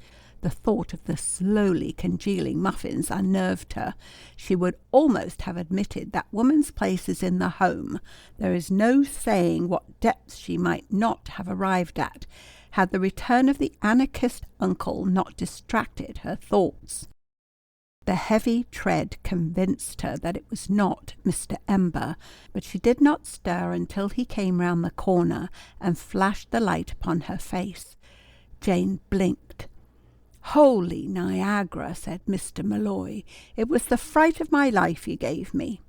The thought of the slowly congealing muffins unnerved her. She would almost have admitted that woman's place is in the home. There is no saying what depths she might not have arrived at, had the return of the anarchist uncle not distracted her thoughts. The heavy tread convinced her that it was not Mr. Ember, but she did not stir until he came round the corner and flashed the light upon her face. Jane blinked. "Holy Niagara," said Mr. Malloy. "It was the fright of my life you gave me."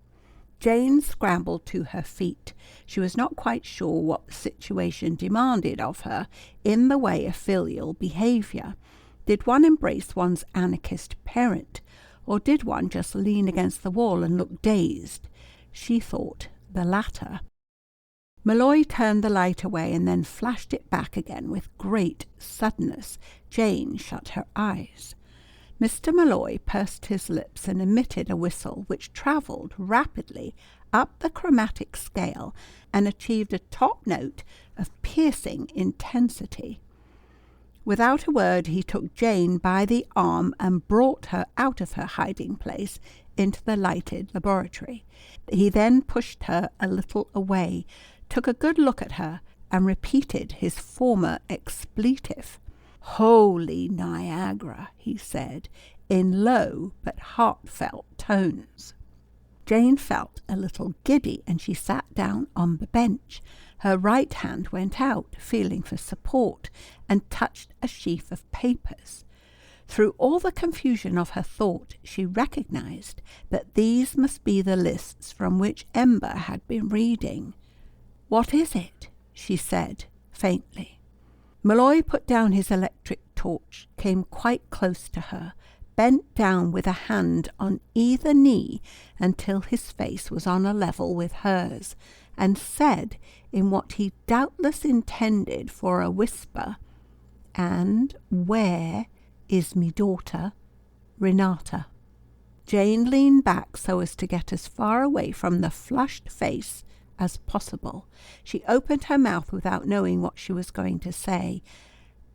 Jane scrambled to her feet. She was not quite sure what the situation demanded of her in the way of filial behaviour. Did one embrace one's anarchist parent, or did one just lean against the wall and look dazed? She thought the latter. Malloy turned the light away and then flashed it back again with great suddenness. Jane shut her eyes. Mr. Malloy pursed his lips and emitted a whistle which travelled rapidly up the chromatic scale and achieved a top note of piercing intensity. Without a word, he took Jane by the arm and brought her out of her hiding place into the lighted laboratory. He then pushed her a little away, took a good look at her, and repeated his former expletive. "Holy Niagara," he said, in low but heartfelt tones. Jane felt a little giddy, and she sat down on the bench. Her right hand went out, feeling for support, and touched a sheaf of papers. Through all the confusion of her thought, she recognized that these must be the lists from which Ember had been reading. "What is it?" she said faintly. Malloy put down his electric torch, came quite close to her, bent down with a hand on either knee until his face was on a level with hers, and said, in what he doubtless intended for a whisper, "And where is me daughter, Renata?" Jane leaned back so as to get as far away from the flushed face as possible. She opened her mouth without knowing what she was going to say,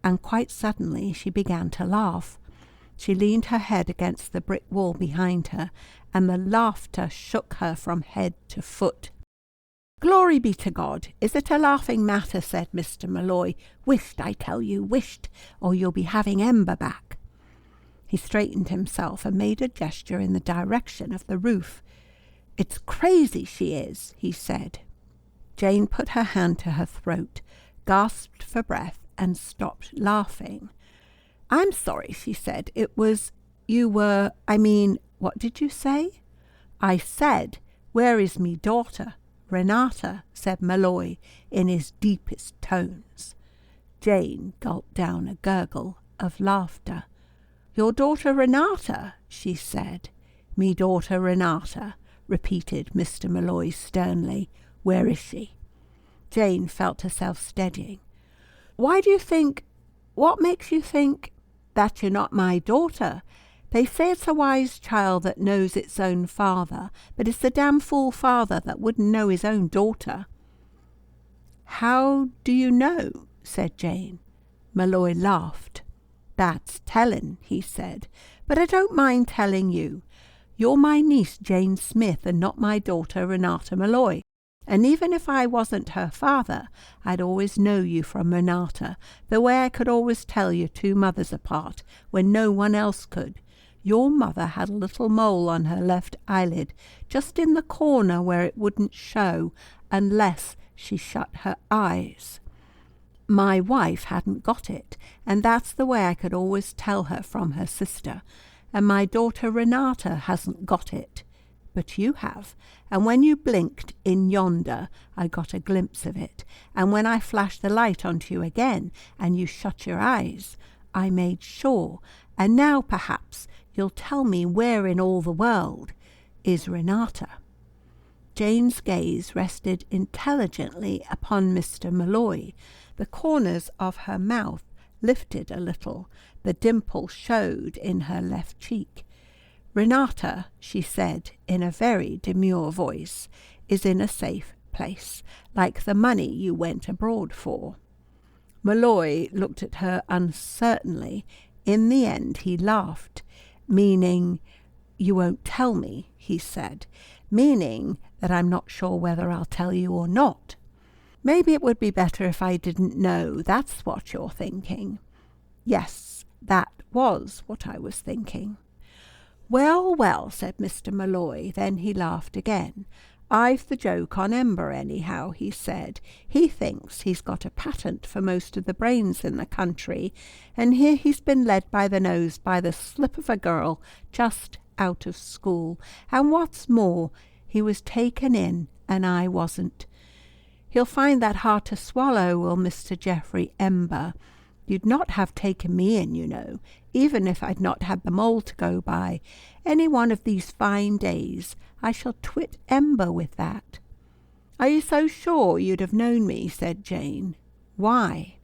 and quite suddenly she began to laugh. She leaned her head against the brick wall behind her, and the laughter shook her from head to foot. "Glory be to God! Is it a laughing matter?" said Mr. Malloy. "Wisht, I tell you, wisht, or you'll be having Ember back." He straightened himself and made a gesture in the direction of the roof. "It's crazy she is," he said. Jane put her hand to her throat, gasped for breath, and stopped laughing. "I'm sorry," she said. What did you say?" "I said, where is me daughter, "Renata," said Malloy in his deepest tones. Jane gulped down a gurgle of laughter. "Your daughter Renata," she said. "Me daughter Renata," repeated Mr. Malloy sternly. "Where is she?" Jane felt herself steadying. "What makes you think that you're not my daughter? They say it's a wise child that knows its own father, but it's the damn fool father that wouldn't know his own daughter." "How do you know?" said Jane. Malloy laughed. "That's telling," he said, "but I don't mind telling you. You're my niece Jane Smith and not my daughter Renata Malloy. And even if I wasn't her father, I'd always know you from Renata, the way I could always tell your two mothers apart when no one else could. Your mother had a little mole on her left eyelid, just in the corner where it wouldn't show unless she shut her eyes. My wife hadn't got it, and that's the way I could always tell her from her sister. And my daughter Renata hasn't got it. But you have, and when you blinked in yonder, I got a glimpse of it, and when I flashed the light onto you again, and you shut your eyes, I made sure, and now perhaps you'll tell me where in all the world is Renata." Jane's gaze rested intelligently upon Mr. Malloy. The corners of her mouth lifted a little. The dimple showed in her left cheek. "Renata," she said in a very demure voice, "is in a safe place, like the money you went abroad for." Malloy looked at her uncertainly. In the end he laughed, meaning, "You won't tell me," he said, "meaning that I'm not sure whether I'll tell you or not. Maybe it would be better if I didn't know. That's what you're thinking." "Yes, that was what I was thinking." "Well, well," said Mr. Malloy. Then he laughed again. "I've the joke on Ember anyhow," he said. "He thinks he's got a patent for most of the brains in the country, and here he's been led by the nose by the slip of a girl just out of school. And what's more, he was taken in and I wasn't. He'll find that hard to swallow, will Mr. Geoffrey Ember. You'd not have taken me in, you know, even if I'd not had the mole to go by. Any one of these fine days I shall twit Ember with that." "Are you so sure you'd have known me?" said Jane. "Why?"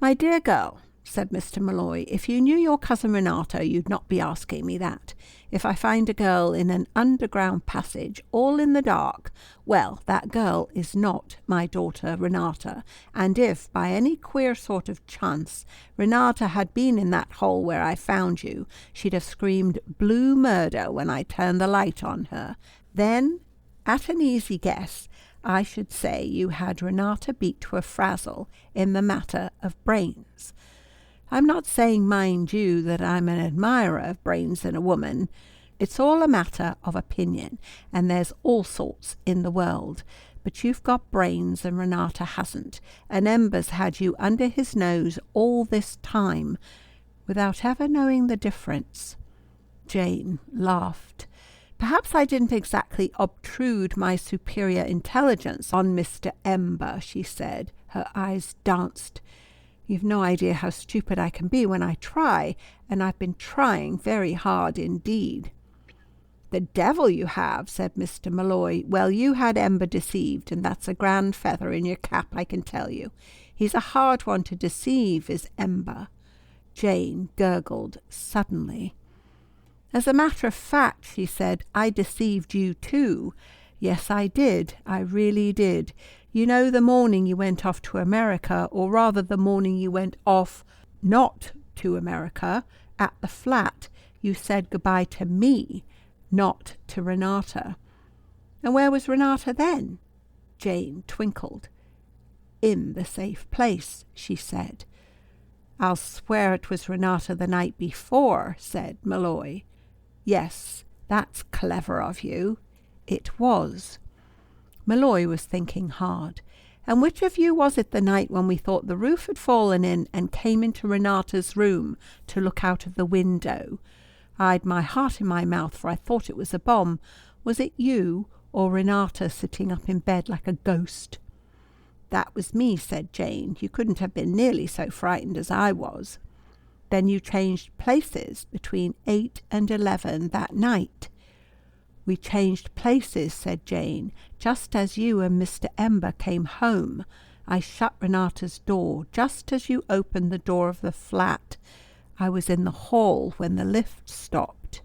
"My dear girl," said Mr. Malloy, "if you knew your cousin Renata, you'd not be asking me that. If I find a girl in an underground passage, all in the dark, well, that girl is not my daughter Renata, and if, by any queer sort of chance, Renata had been in that hole where I found you, she'd have screamed blue murder when I turned the light on her. Then, at an easy guess, I should say you had Renata beat to a frazzle in the matter of brains. I'm not saying, mind you, that I'm an admirer of brains in a woman. It's all a matter of opinion, and there's all sorts in the world. But you've got brains and Renata hasn't, and Ember's had you under his nose all this time, without ever knowing the difference." Jane laughed. "Perhaps I didn't exactly obtrude my superior intelligence on Mr. Ember," she said. Her eyes danced. "You've no idea how stupid I can be when I try, and I've been trying very hard indeed." "The devil you have," said Mr. Malloy. "Well, you had Ember deceived, and that's a grand feather in your cap, I can tell you. He's a hard one to deceive, is Ember." Jane gurgled suddenly. "As a matter of fact," she said, "I deceived you too. Yes, I did. I really did. You know, the morning you went off to America, or rather the morning you went off not to America, at the flat, you said goodbye to me, not to Renata." "And where was Renata then?" Jane twinkled. "In the safe place," she said. "I'll swear it was Renata the night before," said Malloy. "Yes, that's clever of you." "It was." Malloy was thinking hard. "And which of you was it the night when we thought the roof had fallen in and came into Renata's room to look out of the window? I'd my heart in my mouth, for I thought it was a bomb. Was it you or Renata sitting up in bed like a ghost?" "That was me," said Jane. "You couldn't have been nearly so frightened as I was." "Then you changed places between 8 and 11 that night?" "We changed places," said Jane, "just as you and Mr. Ember came home. I shut Renata's door just as you opened the door of the flat. I was in the hall when the lift stopped."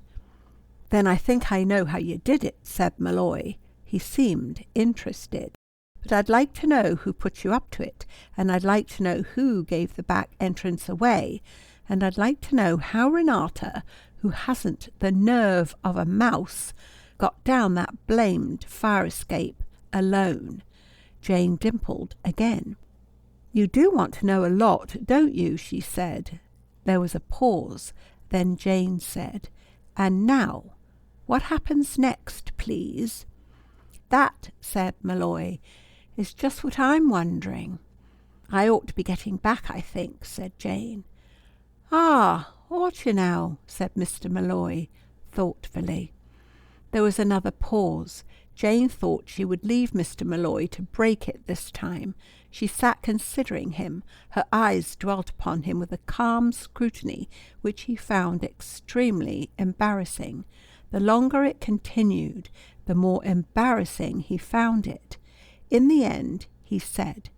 "Then I think I know how you did it," said Malloy. He seemed interested. "But I'd like to know who put you up to it, and I'd like to know who gave the back entrance away, and I'd like to know how Renata, who hasn't the nerve of a mouse, got down that blamed fire escape alone." Jane dimpled again. "You do want to know a lot, don't you?" she said. There was a pause. Then Jane said, "And now, what happens next, please?" "That," said Malloy, "is just what I'm wondering." "I ought to be getting back, I think," said Jane. "Ah, ought you now?" said Mr. Malloy, thoughtfully. There was another pause. Jane thought she would leave Mr. Malloy to break it this time. She sat considering him. Her eyes dwelt upon him with a calm scrutiny which he found extremely embarrassing. The longer it continued, the more embarrassing he found it. In the end, he said,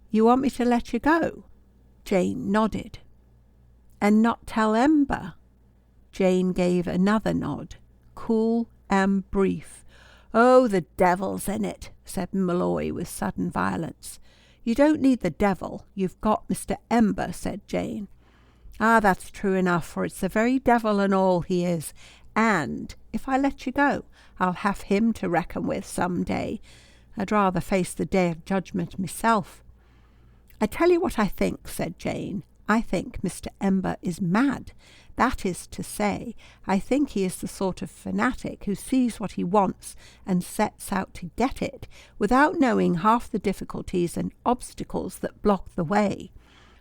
"You want me to let you go?" Jane nodded. "And not tell Ember?" Jane gave another nod, cool and brief. "Oh, the devil's in it," said Malloy with sudden violence. "You don't need the devil. You've got Mr. Ember," said Jane. "Ah, that's true enough, for it's the very devil and all he is. And if I let you go, I'll have him to reckon with some day. I'd rather face the day of judgment myself." "I tell you what I think," said Jane. "I think Mr. Ember is mad. That is to say, I think he is the sort of fanatic who sees what he wants and sets out to get it, without knowing half the difficulties and obstacles that block the way.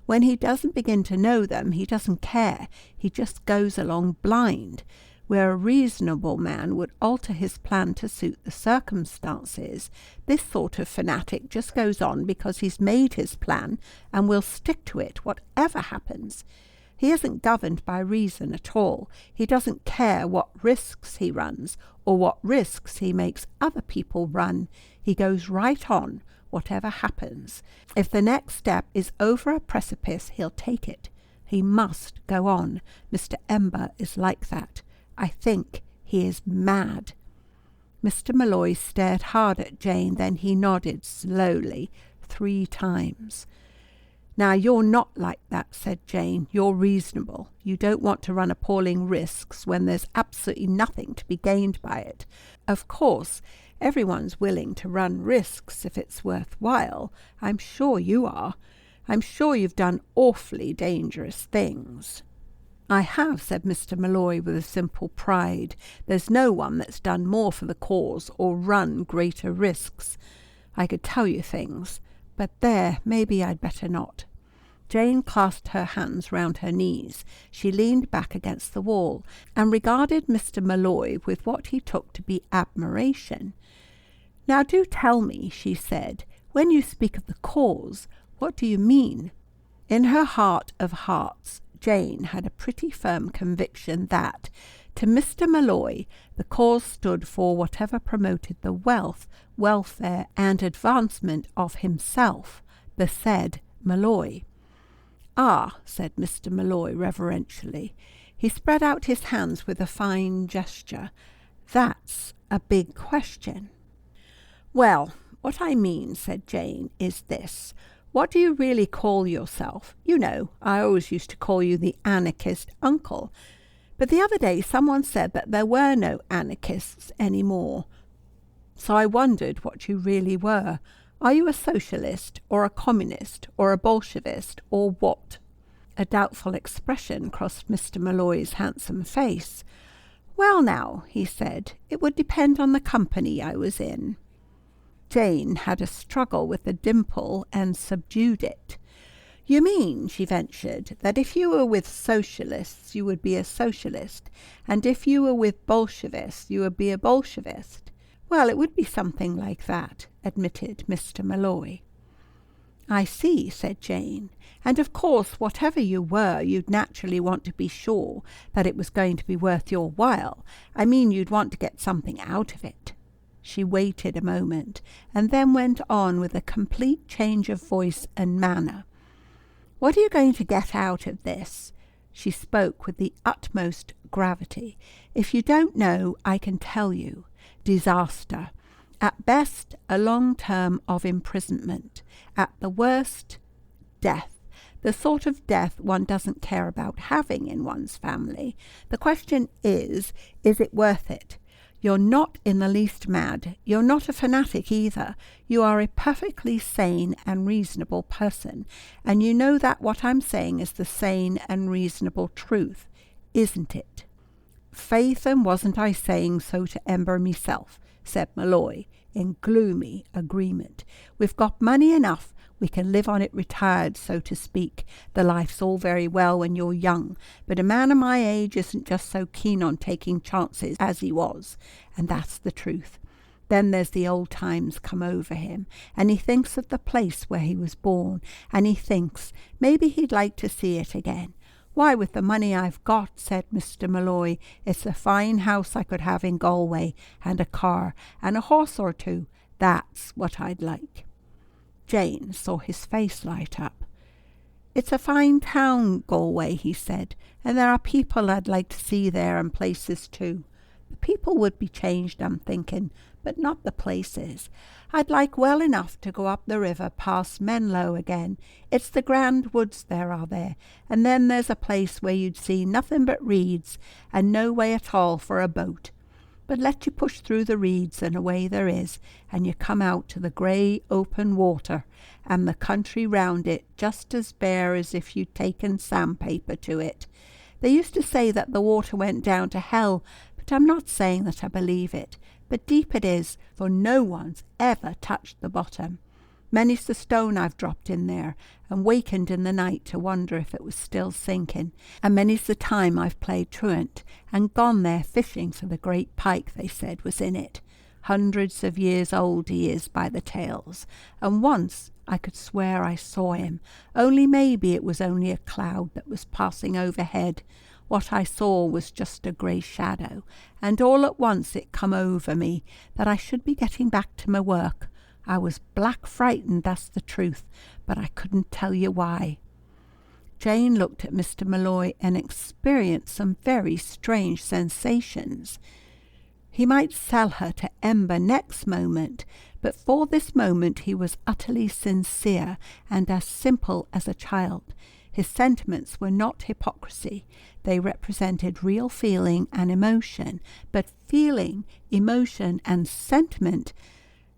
When he doesn't begin to know them, he doesn't care. He just goes along blind. Where a reasonable man would alter his plan to suit the circumstances, this sort of fanatic just goes on because he's made his plan and will stick to it whatever happens. He isn't governed by reason at all. He doesn't care what risks he runs or what risks he makes other people run. He goes right on, whatever happens. If the next step is over a precipice, he'll take it. He must go on. Mr. Ember is like that. I think he is mad." Mr. Malloy stared hard at Jane, then he nodded slowly 3 times. "Now, you're not like that," said Jane. "You're reasonable. You don't want to run appalling risks when there's absolutely nothing to be gained by it. Of course, everyone's willing to run risks if it's worthwhile. I'm sure you are. I'm sure you've done awfully dangerous things." "I have," said Mr. Malloy with a simple pride. "There's no one that's done more for the cause or run greater risks. I could tell you things, but there, maybe I'd better not." Jane clasped her hands round her knees. She leaned back against the wall and regarded Mr. Malloy with what he took to be admiration. "Now do tell me," she said, "when you speak of the cause, what do you mean?" In her heart of hearts, Jane had a pretty firm conviction that, to Mr. Malloy, the cause stood for whatever promoted the wealth, welfare, and advancement of himself, the said Malloy. "Ah," said Mr. Malloy reverentially. He spread out his hands with a fine gesture. "That's a big question." "Well, what I mean," said Jane, "is this. What do you really call yourself? You know, I always used to call you the anarchist uncle. But the other day someone said that there were no anarchists any more. So I wondered what you really were. Are you a socialist, or a communist, or a Bolshevist, or what?" A doubtful expression crossed Mr. Malloy's handsome face. "Well now," he said, "it would depend on the company I was in." Jane had a struggle with the dimple and subdued it. "You mean," she ventured, "that if you were with socialists you would be a socialist, and if you were with Bolshevists you would be a Bolshevist?" "Well, it would be something like that," admitted Mr. Malloy. "I see," said Jane. "And of course, whatever you were, you'd naturally want to be sure that it was going to be worth your while. I mean, you'd want to get something out of it." She waited a moment, and then went on with a complete change of voice and manner. "What are you going to get out of this?" She spoke with the utmost gravity. "If you don't know, I can tell you. Disaster. At best, a long term of imprisonment. At the worst, death. The sort of death one doesn't care about having in one's family. The question is it worth it? You're not in the least mad. You're not a fanatic either. You are a perfectly sane and reasonable person. And you know that what I'm saying is the sane and reasonable truth, isn't it?" "Faith, and wasn't I saying so to Ember myself," said Malloy, in gloomy agreement. "We've got money enough. We can live on it retired, so to speak. The life's all very well when you're young, but a man of my age isn't just so keen on taking chances as he was, and that's the truth. Then there's the old times come over him, and he thinks of the place where he was born, and he thinks maybe he'd like to see it again. Why, with the money I've got," said Mr. Malloy, "it's a fine house I could have in Galway, and a car, and a horse or two. That's what I'd like." Jane saw his face light up. "It's a fine town, Galway," he said, "and there are people I'd like to see there, and places too. The people would be changed, I'm thinking, but not the places. I'd like well enough to go up the river past Menlo again. It's the grand woods there are there, and then there's a place where you'd see nothing but reeds, and no way at all for a boat. But let you push through the reeds, and away there is, and you come out to the grey open water, and the country round it just as bare as if you'd taken sandpaper to it. They used to say that the water went down to hell, but I'm not saying that I believe it. But deep it is, for no one's ever touched the bottom. Many's the stone I've dropped in there, and wakened in the night to wonder if it was still sinking, and many's the time I've played truant, and gone there fishing for the great pike they said was in it. Hundreds of years old he is by the tails, and once I could swear I saw him, only maybe it was only a cloud that was passing overhead. What I saw was just a grey shadow, and all at once it come over me that I should be getting back to my work. I was black frightened, that's the truth, but I couldn't tell you why." Jane looked at Mr. Malloy and experienced some very strange sensations. He might sell her to Ember next moment, but for this moment he was utterly sincere and as simple as a child. His sentiments were not hypocrisy. They represented real feeling and emotion, but feeling, emotion, and sentiment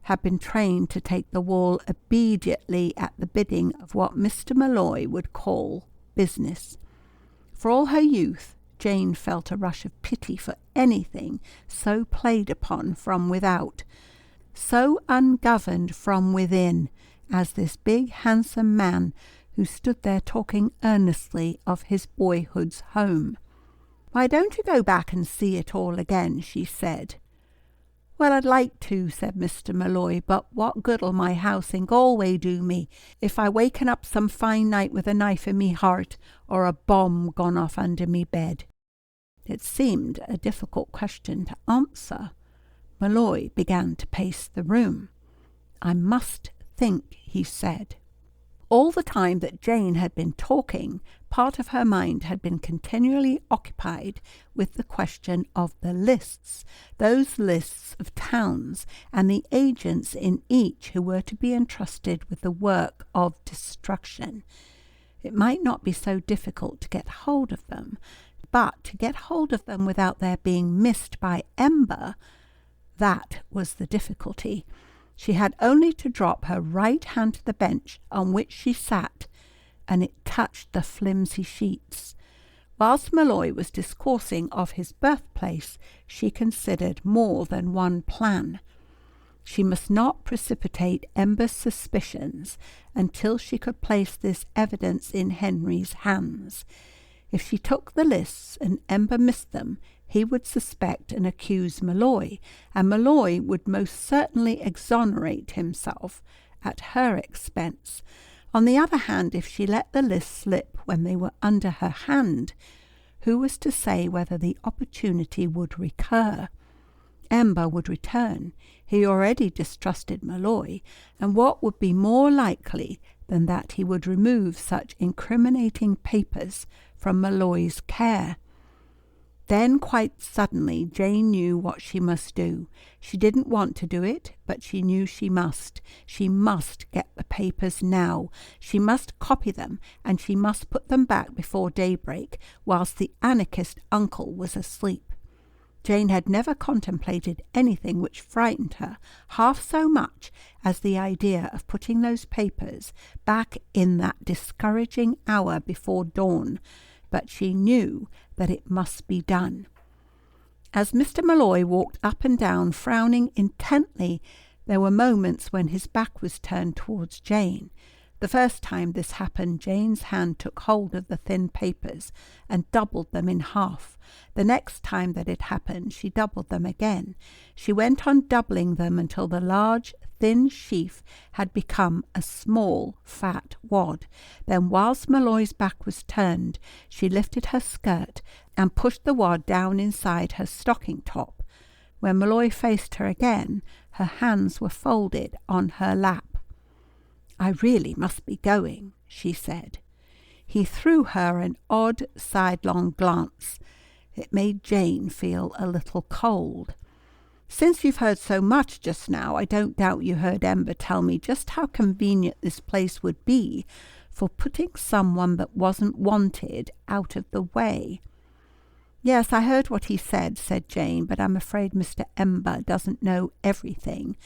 had been trained to take the wall obediently at the bidding of what Mr. Malloy would call business. For all her youth, Jane felt a rush of pity for anything so played upon from without, so ungoverned from within, as this big handsome man who stood there talking earnestly of his boyhood's home. "Why don't you go back and see it all again?" she said. "Well, I'd like to," said Mr. Malloy, "but what good'll my house in Galway do me if I waken up some fine night with a knife in me heart, or a bomb gone off under me bed?" It seemed a difficult question to answer. Malloy began to pace the room. "I must think," he said. All the time that Jane had been talking, part of her mind had been continually occupied with the question of the lists, those lists of towns, and the agents in each who were to be entrusted with the work of destruction. It might not be so difficult to get hold of them, but to get hold of them without their being missed by Ember, that was the difficulty. She had only to drop her right hand to the bench on which she sat, and it touched the flimsy sheets. Whilst Malloy was discoursing of his birthplace, she considered more than one plan. She must not precipitate Ember's suspicions until she could place this evidence in Henry's hands. If she took the lists and Ember missed them, he would suspect and accuse Malloy, and Malloy would most certainly exonerate himself at her expense. On the other hand, if she let the list slip when they were under her hand, who was to say whether the opportunity would recur? Ember would return. He already distrusted Malloy, and what would be more likely than that he would remove such incriminating papers from Malloy's care? Then, quite suddenly, Jane knew what she must do. She didn't want to do it, but she knew she must. She must get the papers now. She must copy them, and she must put them back before daybreak, whilst the anarchist uncle was asleep. Jane had never contemplated anything which frightened her half so much as the idea of putting those papers back in that discouraging hour before dawn, but she knew that it must be done. As Mr. Malloy walked up and down, frowning intently, there were moments when his back was turned towards Jane. The first time this happened, Jane's hand took hold of the thin papers and doubled them in half. The next time that it happened, she doubled them again. She went on doubling them until the large, thin sheaf had become a small, fat wad. Then, whilst Malloy's back was turned, she lifted her skirt and pushed the wad down inside her stocking top. When Malloy faced her again, her hands were folded on her lap. "I really must be going," she said. He threw her an odd, sidelong glance. It made Jane feel a little cold. "Since you've heard so much just now, I don't doubt you heard Ember tell me just how convenient this place would be for putting someone that wasn't wanted out of the way." "Yes, I heard what he said," said Jane, "but I'm afraid Mr. Ember doesn't know everything.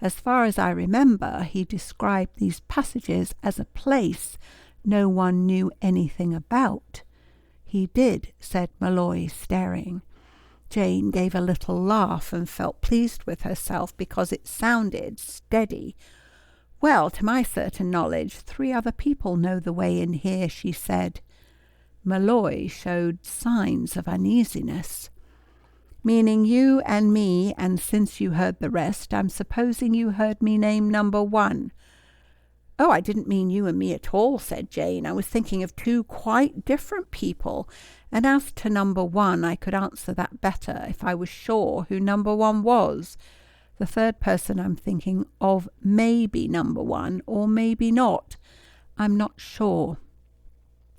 As far as I remember, he described these passages as a place no one knew anything about." "He did," said Malloy, staring. Jane gave a little laugh and felt pleased with herself because it sounded steady. "Well, to my certain knowledge, 3 other people know the way in here," she said. Malloy showed signs of uneasiness. "Meaning you and me, and since you heard the rest, I'm supposing you heard me name number 1. "Oh, I didn't mean you and me at all," said Jane. "I was thinking of 2 quite different people. And as to number 1, I could answer that better if I was sure who number 1 was. The third person I'm thinking of may be number 1, or maybe not. I'm not sure."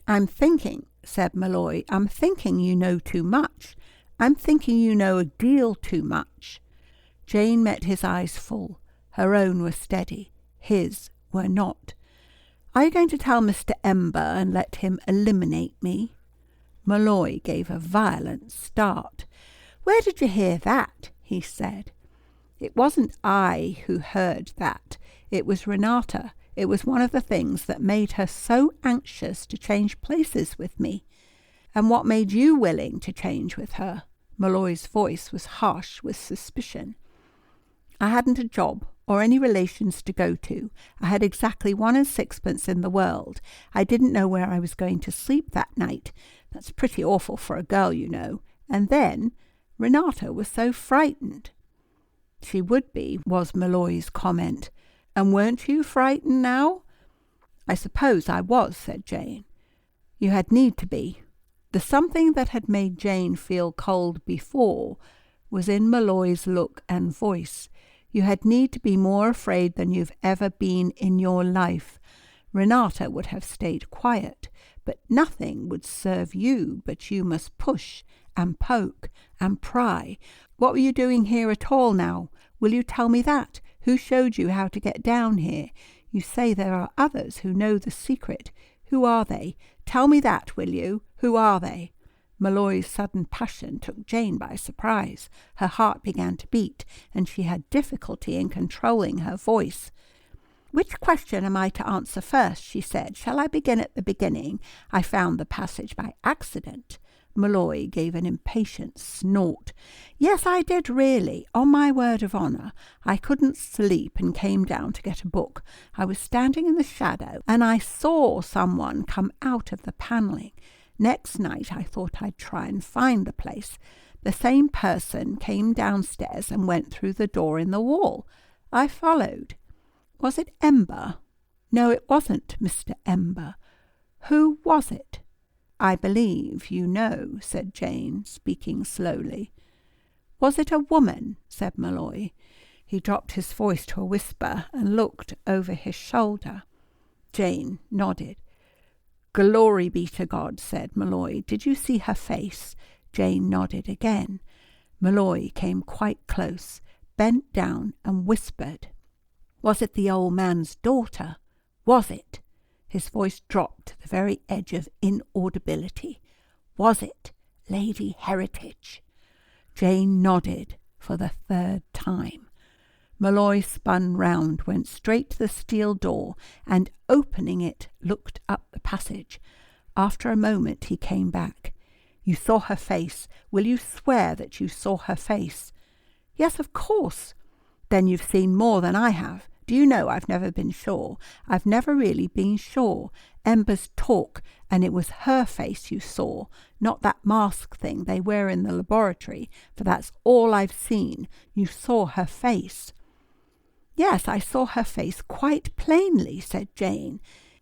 "I'm thinking," said Malloy, "I'm thinking you know too much. I'm thinking you know a deal too much." Jane met his eyes full. Her own were steady. His were not. "Are you going to tell Mr. Ember and let him eliminate me?" Malloy gave a violent start. "Where did you hear that?" he said. "It wasn't I who heard that. It was Renata. It was one of the things that made her so anxious to change places with me." "And what made you willing to change with her?" Malloy's voice was harsh with suspicion. "I hadn't a job or any relations to go to. I had exactly 1 and 6pence in the world. I didn't know where I was going to sleep that night. That's pretty awful for a girl, you know. And then Renata was so frightened." "She would be," was Malloy's comment. "And weren't you frightened now?" "I suppose I was," said Jane. "You had need to be." The something that had made Jane feel cold before was in Malloy's look and voice. You had need to be more afraid than you've ever been in your life. Renata would have stayed quiet, but nothing would serve you but you must push and poke and pry. "What were you doing here at all now? Will you tell me that? Who showed you how to get down here? You say there are others who know the secret. Who are they? Tell me that, will you? Who are they?" Malloy's sudden passion took Jane by surprise. Her heart began to beat, and she had difficulty in controlling her voice. "Which question am I to answer first?" she said. "Shall I begin at the beginning? I found the passage by accident." Malloy gave an impatient snort. "Yes, I did really. On my word of honour. I couldn't sleep and came down to get a book. I was standing in the shadow and I saw someone come out of the panelling. Next night I thought I'd try and find the place. The same person came downstairs and went through the door in the wall. I followed. Was it Ember? No, it wasn't Mr. Ember. Who was it? I believe you know, said Jane, speaking slowly. Was it a woman? Said Malloy. He dropped his voice to a whisper and looked over his shoulder. Jane nodded. Glory be to God, said Malloy. Did you see her face? Jane nodded again. Malloy came quite close, bent down and whispered. Was it the old man's daughter? Was it? His voice dropped to the very edge of inaudibility. Was it Lady Heritage? Jane nodded for the third time. Malloy spun round, went straight to the steel door, and opening it, looked up the passage. After a moment he came back. You saw her face. Will you swear that you saw her face? Yes, of course. Then you've seen more than I have. Do you know, I've never been sure. I've never really been sure. Ember's talk, and it was her face you saw, not that mask thing they wear in the laboratory, for that's all I've seen. You saw her face. Yes, I saw her face quite plainly, said Jane.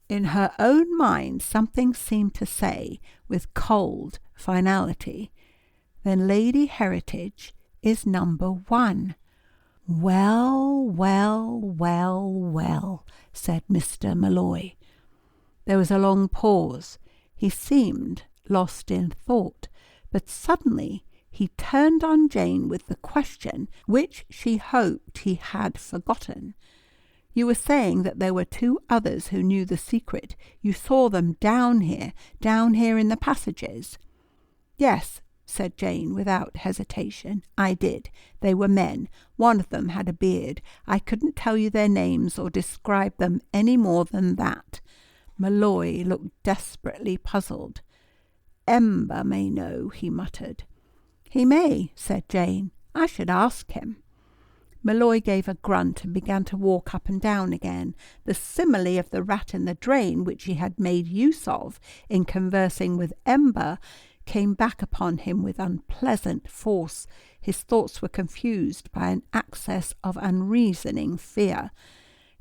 In her own mind something seemed to say, with cold finality, then Lady Heritage is number 1. Well, well, well, well, said Mr. Malloy. There was a long pause. He seemed lost in thought, but suddenly he turned on Jane with the question which she hoped he had forgotten. You were saying that there were 2 others who knew the secret. You saw them down here in the passages. Yes, said Jane without hesitation. I did. They were men. One of them had a beard. I couldn't tell you their names or describe them any more than that. Malloy looked desperately puzzled. Ember may know, he muttered. He may, said Jane. I should ask him. Malloy gave a grunt and began to walk up and down again. The simile of the rat in the drain, which he had made use of in conversing with Ember, came back upon him with unpleasant force. His thoughts were confused by an access of unreasoning fear.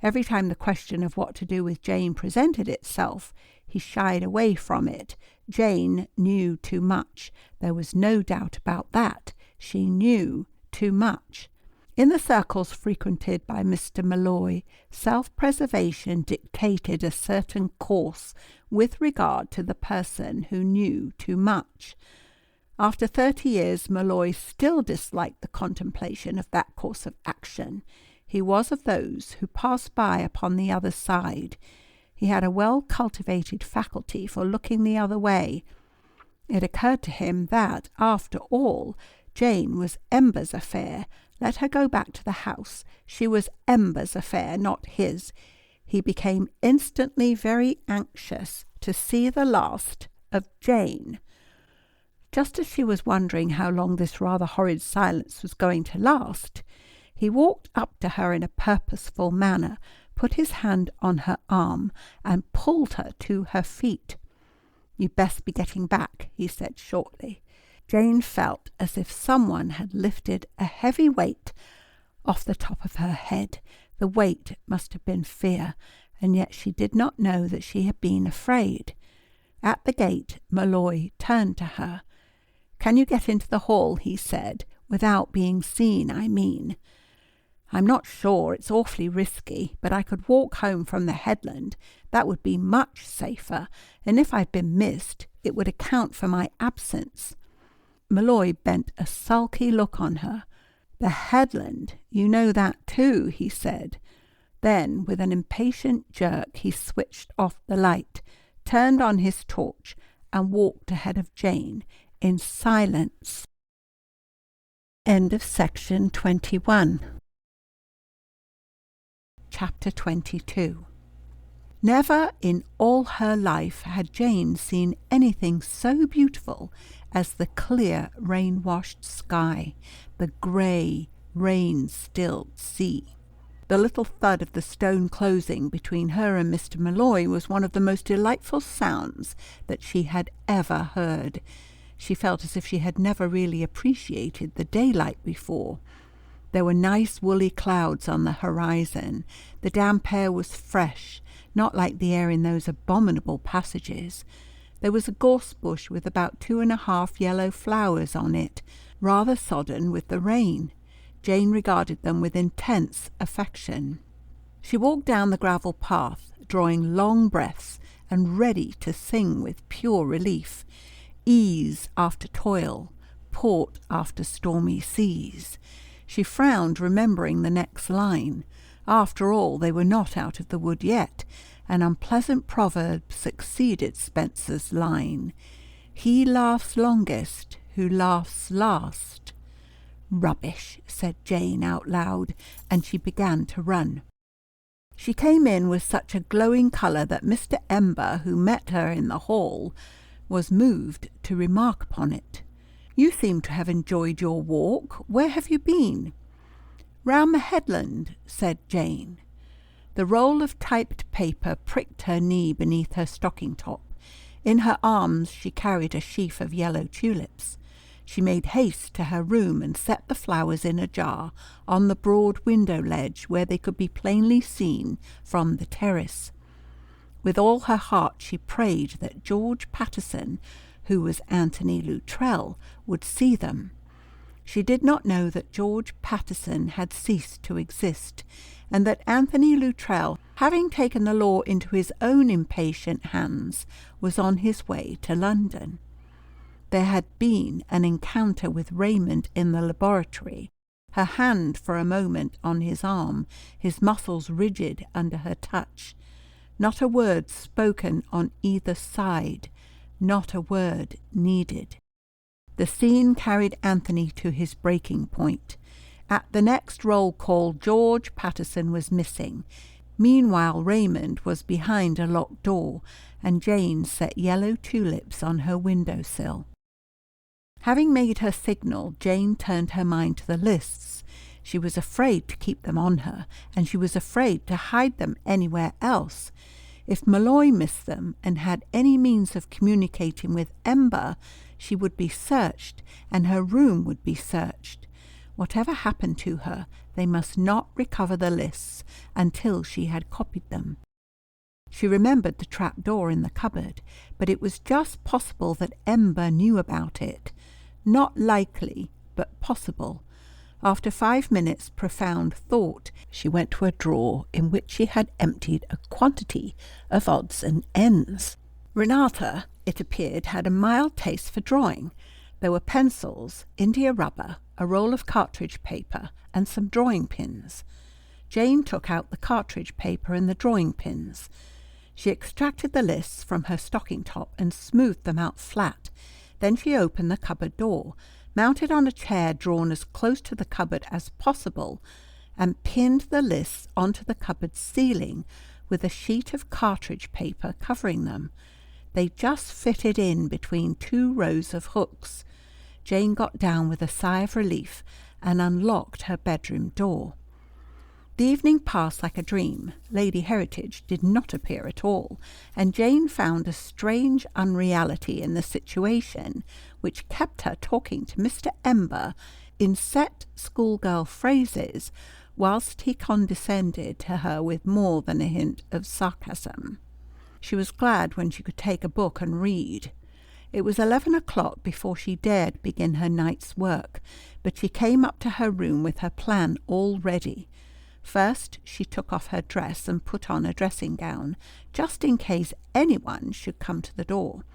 Every time the question of what to do with Jane presented itself, he shied away from it. Jane knew too much. There was no doubt about that. She knew too much. In the circles frequented by Mr. Malloy, self-preservation dictated a certain course with regard to the person who knew too much. After 30 years, Malloy still disliked the contemplation of that course of action. He was of those who pass by upon the other side. He had a well-cultivated faculty for looking the other way. It occurred to him that, after all, Jane was Ember's affair. Let her go back to the house. She was Ember's affair, not his. He became instantly very anxious to see the last of Jane. Just as she was wondering how long this rather horrid silence was going to last, he walked up to her in a purposeful manner, put his hand on her arm, and pulled her to her feet. "You'd best be getting back," he said shortly. Jane felt as if someone had lifted a heavy weight off the top of her head. The weight must have been fear, and yet she did not know that she had been afraid. At the gate, Malloy turned to her. "Can you get into the hall?" he said. "Without being seen, I mean." "I'm not sure. It's awfully risky, but I could walk home from the headland. That would be much safer, and if I'd been missed, it would account for my absence." Malloy bent a sulky look on her. "The headland, you know that too," he said. Then, with an impatient jerk, he switched off the light, turned on his torch, and walked ahead of Jane in silence. End of section 21. Chapter 22. Never in all her life had Jane seen anything so beautiful as the clear, rain-washed sky, the grey, rain-stilled sea. The little thud of the stone closing between her and Mr. Malloy was one of the most delightful sounds that she had ever heard. She felt as if she had never really appreciated the daylight before. There were nice woolly clouds on the horizon. The damp air was fresh, not like the air in those abominable passages. There was a gorse bush with about 2.5 yellow flowers on it, rather sodden with the rain. Jane regarded them with intense affection. She walked down the gravel path, drawing long breaths and ready to sing with pure relief. Ease after toil, port after stormy seas. She frowned, remembering the next line. After all, they were not out of the wood yet. An unpleasant proverb succeeded Spencer's line. He laughs longest who laughs last. Rubbish, said Jane out loud, and she began to run. She came in with such a glowing colour that Mr. Ember, who met her in the hall, was moved to remark upon it. You seem to have enjoyed your walk. Where have you been? Round the headland, said Jane. The roll of typed paper pricked her knee beneath her stocking top. In her arms she carried a sheaf of yellow tulips. She made haste to her room and set the flowers in a jar on the broad window ledge where they could be plainly seen from the terrace. With all her heart she prayed that George Paterson, who was Anthony Luttrell, would see them. She did not know that George Paterson had ceased to exist, and that Anthony Luttrell, having taken the law into his own impatient hands, was on his way to London. There had been an encounter with Raymond in the laboratory, her hand for a moment on his arm, his muscles rigid under her touch. Not a word spoken on either side, not a word needed. The scene carried Anthony to his breaking point. At the next roll call, George Paterson was missing. Meanwhile, Raymond was behind a locked door, and Jane set yellow tulips on her window-sill. Having made her signal, Jane turned her mind to the lists. She was afraid to keep them on her, and she was afraid to hide them anywhere else. If Malloy missed them and had any means of communicating with Ember, she would be searched, and her room would be searched. Whatever happened to her, they must not recover the lists until she had copied them. She remembered the trap-door in the cupboard, but it was just possible that Ember knew about it. Not likely, but possible. After 5 minutes' profound thought, she went to a drawer in which she had emptied a quantity of odds and ends. Renata, it appeared, had a mild taste for drawing. There were pencils, India rubber, a roll of cartridge paper, and some drawing pins. Jane took out the cartridge paper and the drawing pins. She extracted the lists from her stocking top and smoothed them out flat. Then she opened the cupboard door, mounted on a chair drawn as close to the cupboard as possible, and pinned the lists onto the cupboard ceiling with a sheet of cartridge paper covering them. They just fitted in between 2 rows of hooks. Jane got down with a sigh of relief and unlocked her bedroom door. The evening passed like a dream. Lady Heritage did not appear at all, and Jane found a strange unreality in the situation, which kept her talking to Mr. Ember in set schoolgirl phrases, whilst he condescended to her with more than a hint of sarcasm. She was glad when she could take a book and read. It was 11 o'clock before she dared begin her night's work, but she came up to her room with her plan all ready. First, she took off her dress and put on a dressing gown, just in case anyone should come to the door.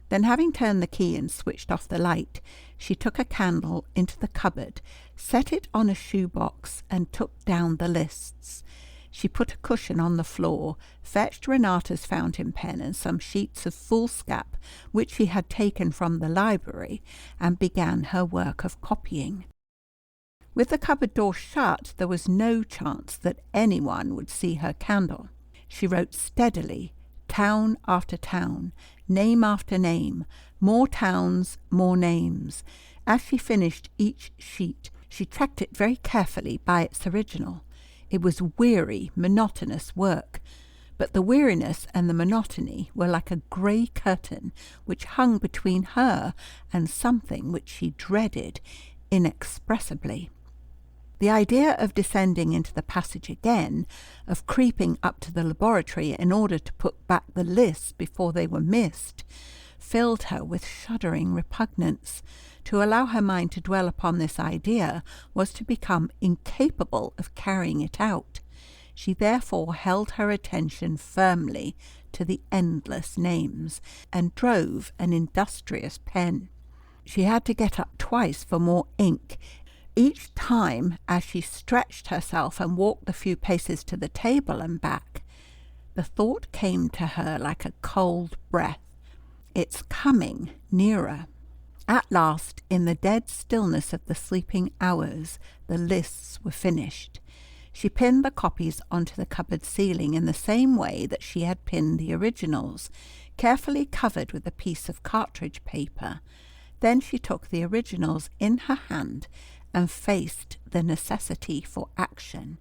Then, having turned the key and switched off the light, she took a candle into the cupboard, set it on a shoebox, and took down the lists. She put a cushion on the floor, fetched Renata's fountain pen and some sheets of foolscap which she had taken from the library, and began her work of copying. With the cupboard door shut, there was no chance that anyone would see her candle. She wrote steadily, town after town, name after name, more towns, more names. As she finished each sheet, she checked it very carefully by its original. It was weary, monotonous work, but the weariness and the monotony were like a grey curtain which hung between her and something which she dreaded inexpressibly. The idea of descending into the passage again, of creeping up to the laboratory in order to put back the lists before they were missed, filled her with shuddering repugnance. To allow her mind to dwell upon this idea was to become incapable of carrying it out. She therefore held her attention firmly to the endless names, and drove an industrious pen. She had to get up twice for more ink, each time as she stretched herself and walked the few paces to the table and back. The thought came to her like a cold breath. It's coming nearer. At last, in the dead stillness of the sleeping hours, the lists were finished. She pinned the copies onto the cupboard ceiling in the same way that she had pinned the originals, carefully covered with a piece of cartridge paper. Then she took the originals in her hand and faced the necessity for action.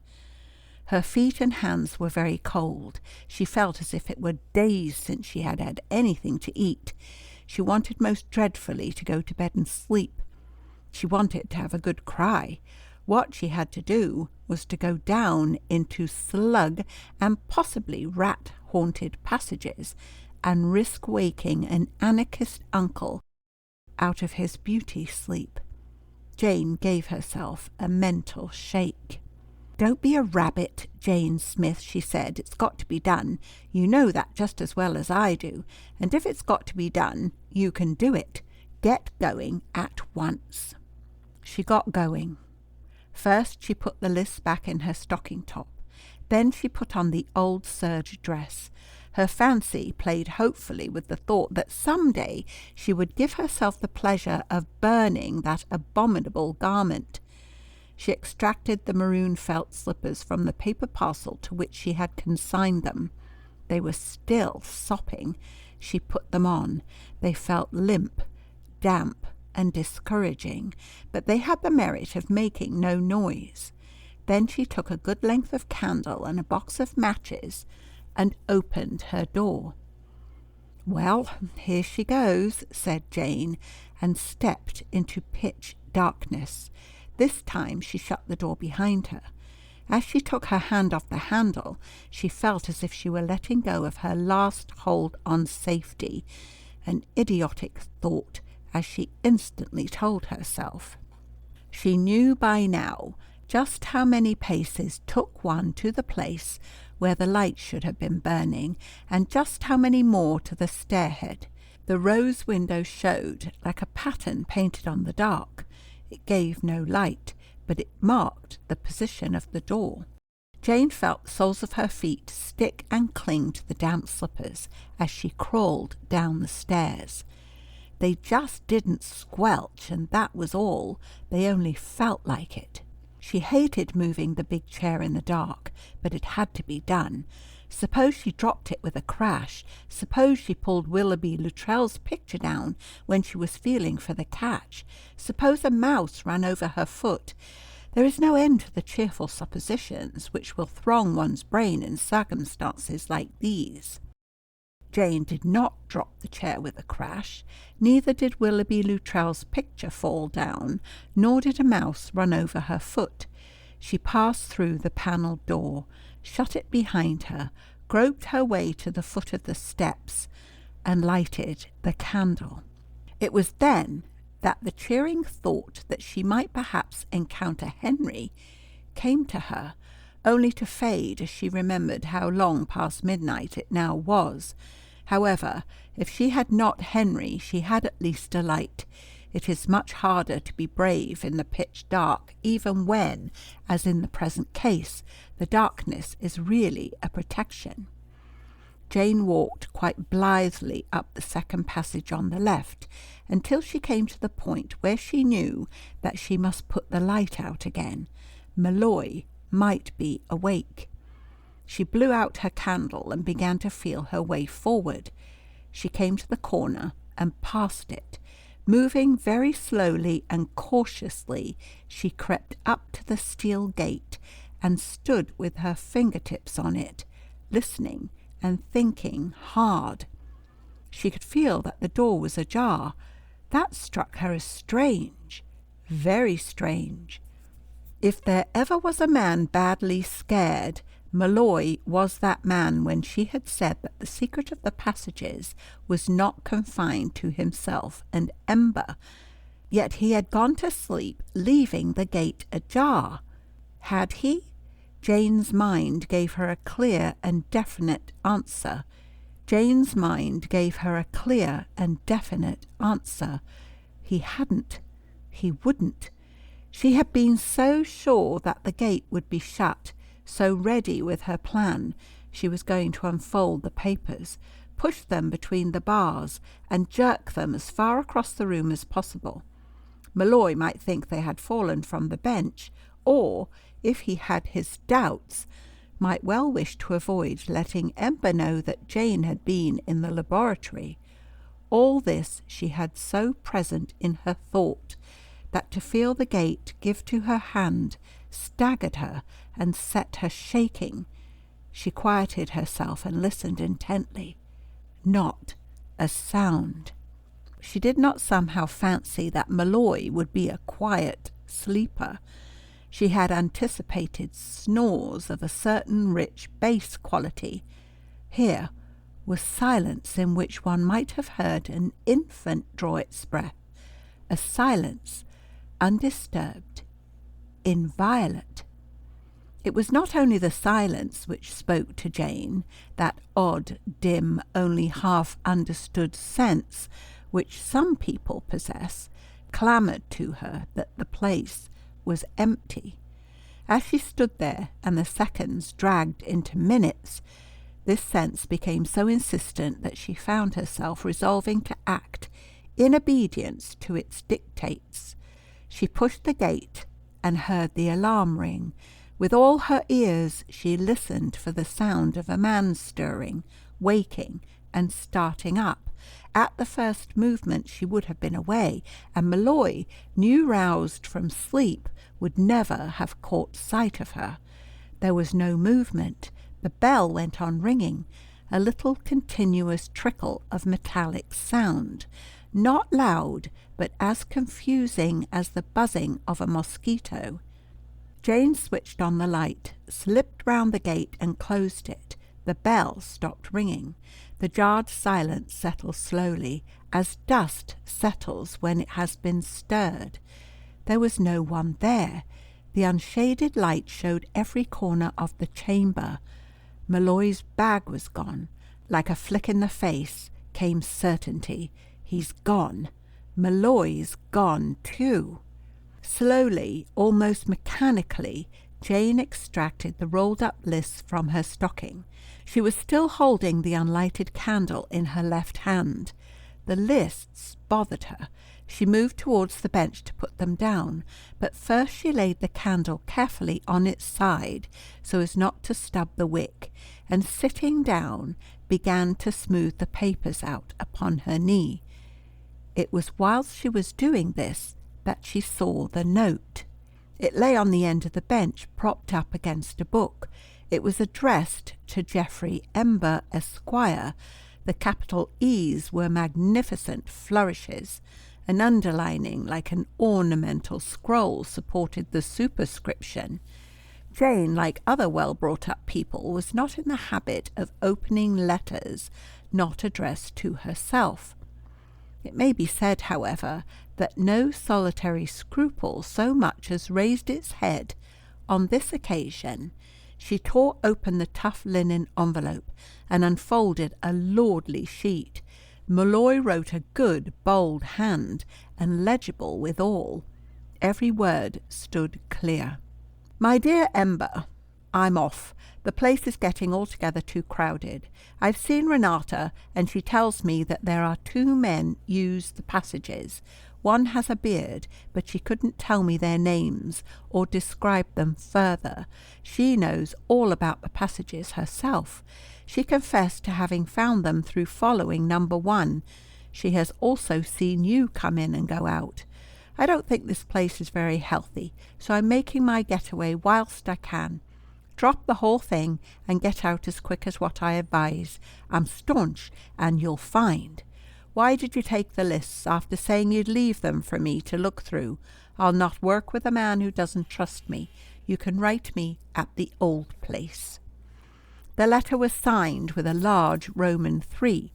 Her feet and hands were very cold. She felt as if it were days since she had had anything to eat. She wanted most dreadfully to go to bed and sleep. She wanted to have a good cry. What she had to do was to go down into slug and possibly rat-haunted passages and risk waking an anarchist uncle out of his beauty sleep. Jane gave herself a mental shake. "Don't be a rabbit, Jane Smith," she said. "It's got to be done. You know that just as well as I do. And if it's got to be done, you can do it. Get going at once." She got going. First she put the list back in her stocking top. Then she put on the old serge dress. Her fancy played hopefully with the thought that some day she would give herself the pleasure of burning that abominable garment. She extracted the maroon felt slippers from the paper parcel to which she had consigned them. They were still sopping. She put them on. They felt limp, damp, and discouraging, but they had the merit of making no noise. Then she took a good length of candle and a box of matches and opened her door. "Well, here she goes," said Jane, and stepped into pitch darkness. This time she shut the door behind her. As she took her hand off the handle, she felt as if she were letting go of her last hold on safety, an idiotic thought, as she instantly told herself. She knew by now just how many paces took one to the place where the light should have been burning, and just how many more to the stairhead. The rose window showed like a pattern painted on the dark. It gave no light, but it marked the position of the door. Jane felt the soles of her feet stick and cling to the damp slippers as she crawled down the stairs. They just didn't squelch, and that was all. They only felt like it. She hated moving the big chair in the dark, but it had to be done. Suppose she dropped it with a crash. Suppose she pulled Willoughby Luttrell's picture down when she was feeling for the catch. Suppose a mouse ran over her foot. There is no end to the cheerful suppositions which will throng one's brain in circumstances like these. Jane did not drop the chair with a crash. Neither did Willoughby Luttrell's picture fall down, nor did a mouse run over her foot. She passed through the panelled door, shut it behind her, groped her way to the foot of the steps, and lighted the candle. It was then that the cheering thought that she might perhaps encounter Henry came to her, only to fade as she remembered how long past midnight it now was. However, if she had not Henry, she had at least a light. It is much harder to be brave in the pitch dark, even when, as in the present case, the darkness is really a protection. Jane walked quite blithely up the second passage on the left, until she came to the point where she knew that she must put the light out again. Malloy might be awake. She blew out her candle and began to feel her way forward. She came to the corner and passed it. Moving very slowly and cautiously, she crept up to the steel gate and stood with her fingertips on it, listening and thinking hard. She could feel that the door was ajar. That struck her as strange, very strange. If there ever was a man badly scared, Malloy was that man when she had said that the secret of the passages was not confined to himself and Ember. Yet he had gone to sleep, leaving the gate ajar. Had he? Jane's mind gave her a clear and definite answer. Jane's mind gave her a clear and definite answer. He hadn't. He wouldn't. She had been so sure that the gate would be shut, so ready with her plan. She was going to unfold the papers, push them between the bars, and jerk them as far across the room as possible. Malloy might think they had fallen from the bench, or, if he had his doubts, might well wish to avoid letting Ember know that Jane had been in the laboratory. All this she had so present in her thought that to feel the gate give to her hand staggered her and set her shaking. She quieted herself and listened intently. Not a sound. She did not somehow fancy that Malloy would be a quiet sleeper. She had anticipated snores of a certain rich bass quality. Here was silence in which one might have heard an infant draw its breath, a silence undisturbed, inviolate. It was not only the silence which spoke to Jane, that odd, dim, only half-understood sense which some people possess, clamoured to her that the place was empty. As she stood there, and the seconds dragged into minutes, this sense became so insistent that she found herself resolving to act in obedience to its dictates. She pushed the gate and heard the alarm ring. With all her ears she listened for the sound of a man stirring, waking, and starting up. At the first movement she would have been away, and Malloy, new roused from sleep, would never have caught sight of her. There was no movement. The bell went on ringing, a little continuous trickle of metallic sound, not loud, but as confusing as the buzzing of a mosquito. Jane switched on the light, slipped round the gate and closed it. The bell stopped ringing. The jarred silence settled slowly, as dust settles when it has been stirred. There was no one there. The unshaded light showed every corner of the chamber. Malloy's bag was gone. Like a flick in the face came certainty. He's gone. Malloy's gone too. Slowly, almost mechanically, Jane extracted the rolled-up lists from her stocking. She was still holding the unlighted candle in her left hand. The lists bothered her. She moved towards the bench to put them down, but first she laid the candle carefully on its side so as not to stub the wick, and sitting down, began to smooth the papers out upon her knee. It was whilst she was doing this that she saw the note. It lay on the end of the bench, propped up against a book. It was addressed to Geoffrey Ember, Esquire. The capital E's were magnificent flourishes. An underlining like an ornamental scroll supported the superscription. Jane, like other well-brought-up people, was not in the habit of opening letters not addressed to herself. It may be said, however, that no solitary scruple so much as raised its head. On this occasion she tore open the tough linen envelope and unfolded a lordly sheet. Malloy wrote a good, bold hand, and legible withal. Every word stood clear. "My dear Ember, I'm off. The place is getting altogether too crowded. I've seen Renata, and she tells me that there are 2 men use the passages. One has a beard, but she couldn't tell me their names or describe them further. She knows all about the passages herself. She confessed to having found them through following number 1. She has also seen you come in and go out. I don't think this place is very healthy, so I'm making my getaway whilst I can. Drop the whole thing and get out as quick as what I advise. I'm staunch, and you'll find. Why did you take the lists after saying you'd leave them for me to look through? I'll not work with a man who doesn't trust me. You can write me at the old place." The letter was signed with a large Roman 3.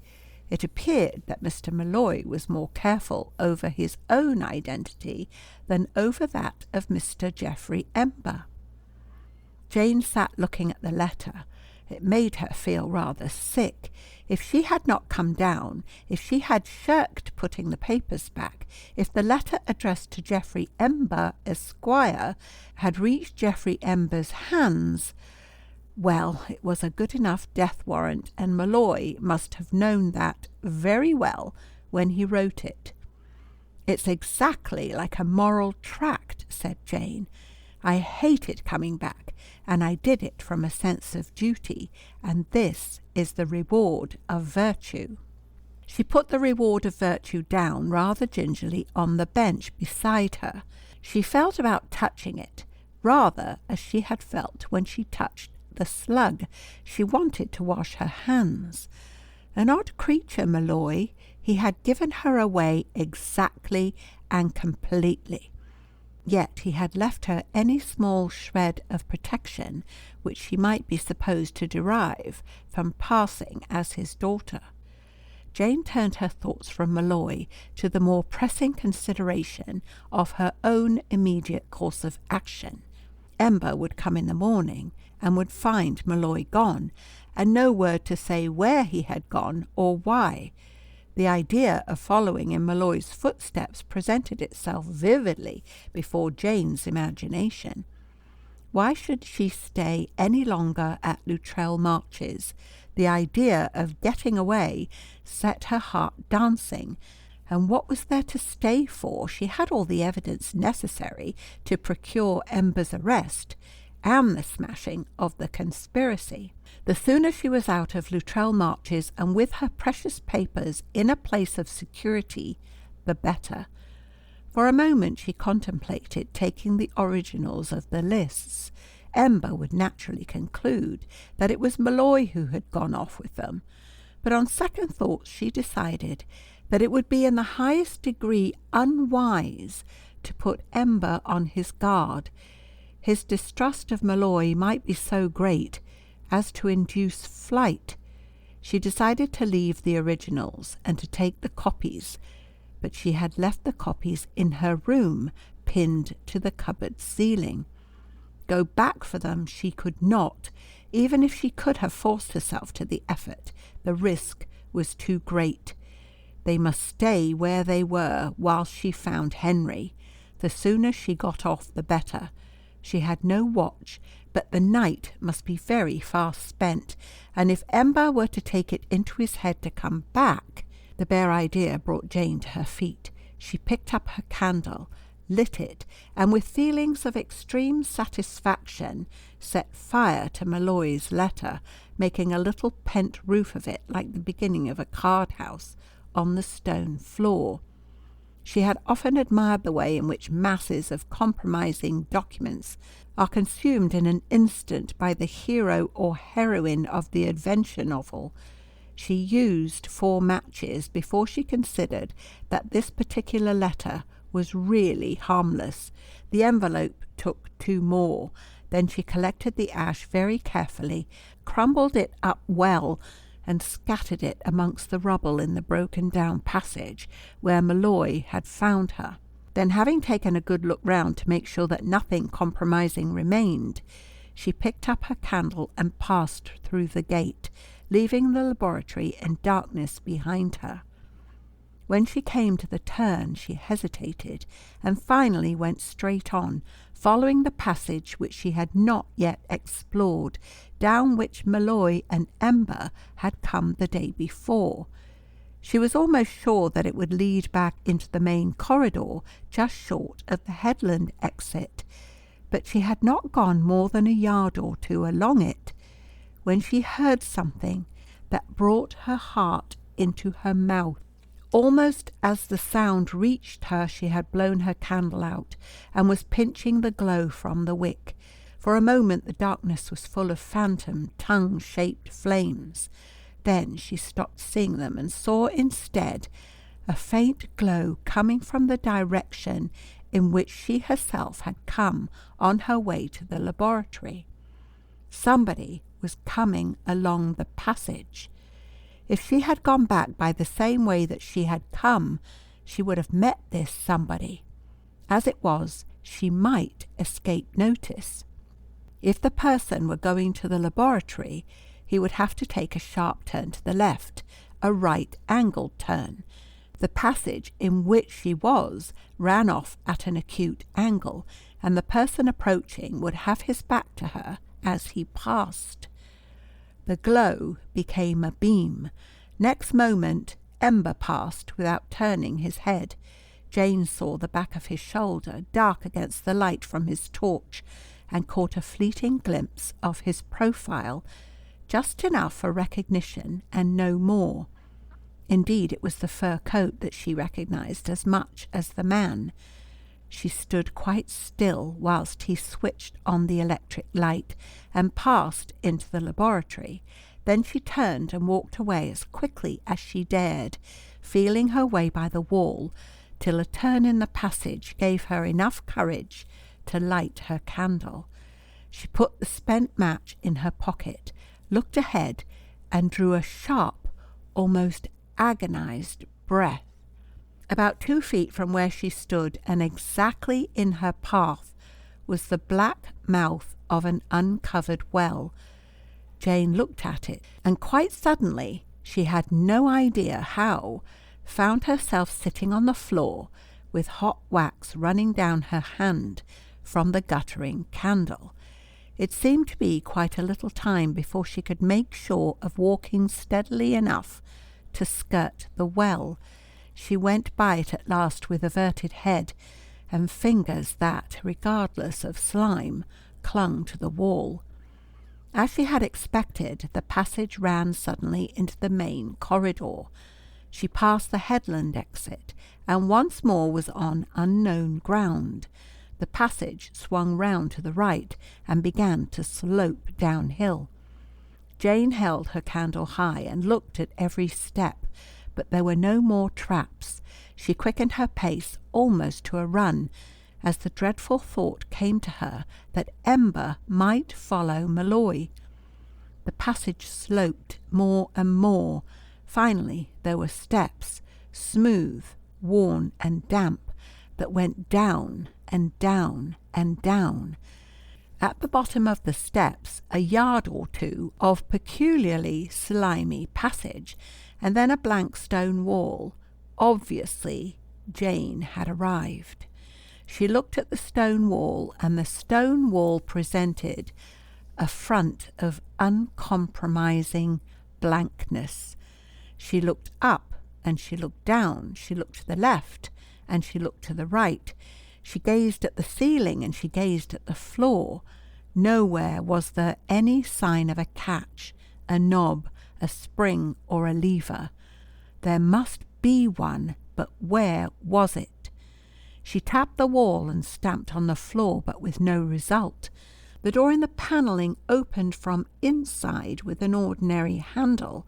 It appeared that Mr. Molloy was more careful over his own identity than over that of Mr. Geoffrey Ember. Jane sat looking at the letter. It made her feel rather sick. If she had not come down, if she had shirked putting the papers back, if the letter addressed to Geoffrey Ember, Esquire, had reached Geoffrey Ember's hands, well, it was a good enough death warrant, and Molloy must have known that very well when he wrote it. "It's exactly like a moral tract," said Jane. "I hated coming back, and I did it from a sense of duty, and this is the reward of virtue." She put the reward of virtue down rather gingerly on the bench beside her. She felt about touching it, rather as she had felt when she touched the slug. She wanted to wash her hands. An odd creature, Molloy. He had given her away exactly and completely. Yet he had left her any small shred of protection which she might be supposed to derive from passing as his daughter. Jane turned her thoughts from Molloy to the more pressing consideration of her own immediate course of action. Ember would come in the morning and would find Molloy gone, and no word to say where he had gone or why. The idea of following in Molloy's footsteps presented itself vividly before Jane's imagination. Why should she stay any longer at Luttrell Marches? The idea of getting away set her heart dancing. And what was there to stay for? She had all the evidence necessary to procure Ember's arrest and the smashing of the conspiracy. The sooner she was out of Luttrell Marches and with her precious papers in a place of security, the better. For a moment she contemplated taking the originals of the lists. Ember would naturally conclude that it was Molloy who had gone off with them, but on second thoughts she decided that it would be in the highest degree unwise to put Ember on his guard. His distrust of Molloy might be so great as to induce flight. She decided to leave the originals and to take the copies, but she had left the copies in her room, pinned to the cupboard ceiling. Go back for them she could not, even if she could have forced herself to the effort. The risk was too great. They must stay where they were while she found Henry. The sooner she got off, the better. She had no watch, but the night must be very fast spent, and if Ember were to take it into his head to come back— the bare idea brought Jane to her feet. She picked up her candle, lit it, and with feelings of extreme satisfaction set fire to Molloy's letter, making a little pent roof of it like the beginning of a card-house on the stone floor. She had often admired the way in which masses of compromising documents are consumed in an instant by the hero or heroine of the adventure novel. She used 4 matches before she considered that this particular letter was really harmless. The envelope took 2 more. Then she collected the ash very carefully, crumbled it up well, and scattered it amongst the rubble in the broken-down passage where Molloy had found her. Then, having taken a good look round to make sure that nothing compromising remained, she picked up her candle and passed through the gate, leaving the laboratory in darkness behind her. When she came to the turn, she hesitated, and finally went straight on, following the passage which she had not yet explored, down which Molloy and Ember had come the day before. She was almost sure that it would lead back into the main corridor, just short of the headland exit, but she had not gone more than a yard or 2 along it, when she heard something that brought her heart into her mouth. Almost as the sound reached her, she had blown her candle out and was pinching the glow from the wick. For a moment the darkness was full of phantom, tongue-shaped flames. Then she stopped seeing them and saw instead a faint glow coming from the direction in which she herself had come on her way to the laboratory. Somebody was coming along the passage. If she had gone back by the same way that she had come, she would have met this somebody. As it was, she might escape notice. If the person were going to the laboratory, he would have to take a sharp turn to the left, a right-angled turn. The passage in which she was ran off at an acute angle, and the person approaching would have his back to her as he passed. The glow became a beam. Next moment, Ember passed without turning his head. Jane saw the back of his shoulder, dark against the light from his torch, and caught a fleeting glimpse of his profile, just enough for recognition and no more. Indeed, it was the fur coat that she recognized as much as the man. She stood quite still whilst he switched on the electric light and passed into the laboratory. Then she turned and walked away as quickly as she dared, feeling her way by the wall, till a turn in the passage gave her enough courage to light her candle. She put the spent match in her pocket, looked ahead, and drew a sharp, almost agonized breath. About 2 feet from where she stood, and exactly in her path, was the black mouth of an uncovered well. Jane looked at it, and quite suddenly, she had no idea how, found herself sitting on the floor with hot wax running down her hand from the guttering candle. It seemed to be quite a little time before she could make sure of walking steadily enough to skirt the well. She went by it at last with averted head and fingers that, regardless of slime, clung to the wall. As she had expected, the passage ran suddenly into the main corridor. She passed the headland exit and once more was on unknown ground. The passage swung round to the right and began to slope downhill. Jane held her candle high and looked at every step, but there were no more traps. She quickened her pace almost to a run, as the dreadful thought came to her that Ember might follow Malloy. The passage sloped more and more. Finally there were steps, smooth, worn and damp, that went down and down and down. At the bottom of the steps, a yard or two of peculiarly slimy passage, and then a blank stone wall. Obviously, Jane had arrived. She looked at the stone wall, and the stone wall presented a front of uncompromising blankness. She looked up, and she looked down. She looked to the left, and she looked to the right. She gazed at the ceiling, and she gazed at the floor. Nowhere was there any sign of a catch, a knob, a spring, or a lever. There must be one, but where was it? She tapped the wall and stamped on the floor, but with no result. The door in the panelling opened from inside with an ordinary handle.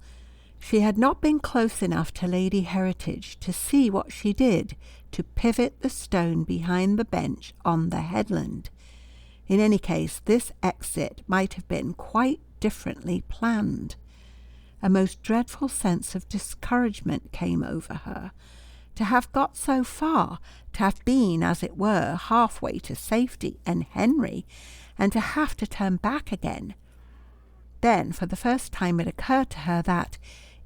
She had not been close enough to Lady Heritage to see what she did to pivot the stone behind the bench on the headland. In any case, this exit might have been quite differently planned. A most dreadful sense of discouragement came over her. To have got so far, to have been, as it were, halfway to safety and Henry, and to have to turn back again. Then, for the first time, it occurred to her that,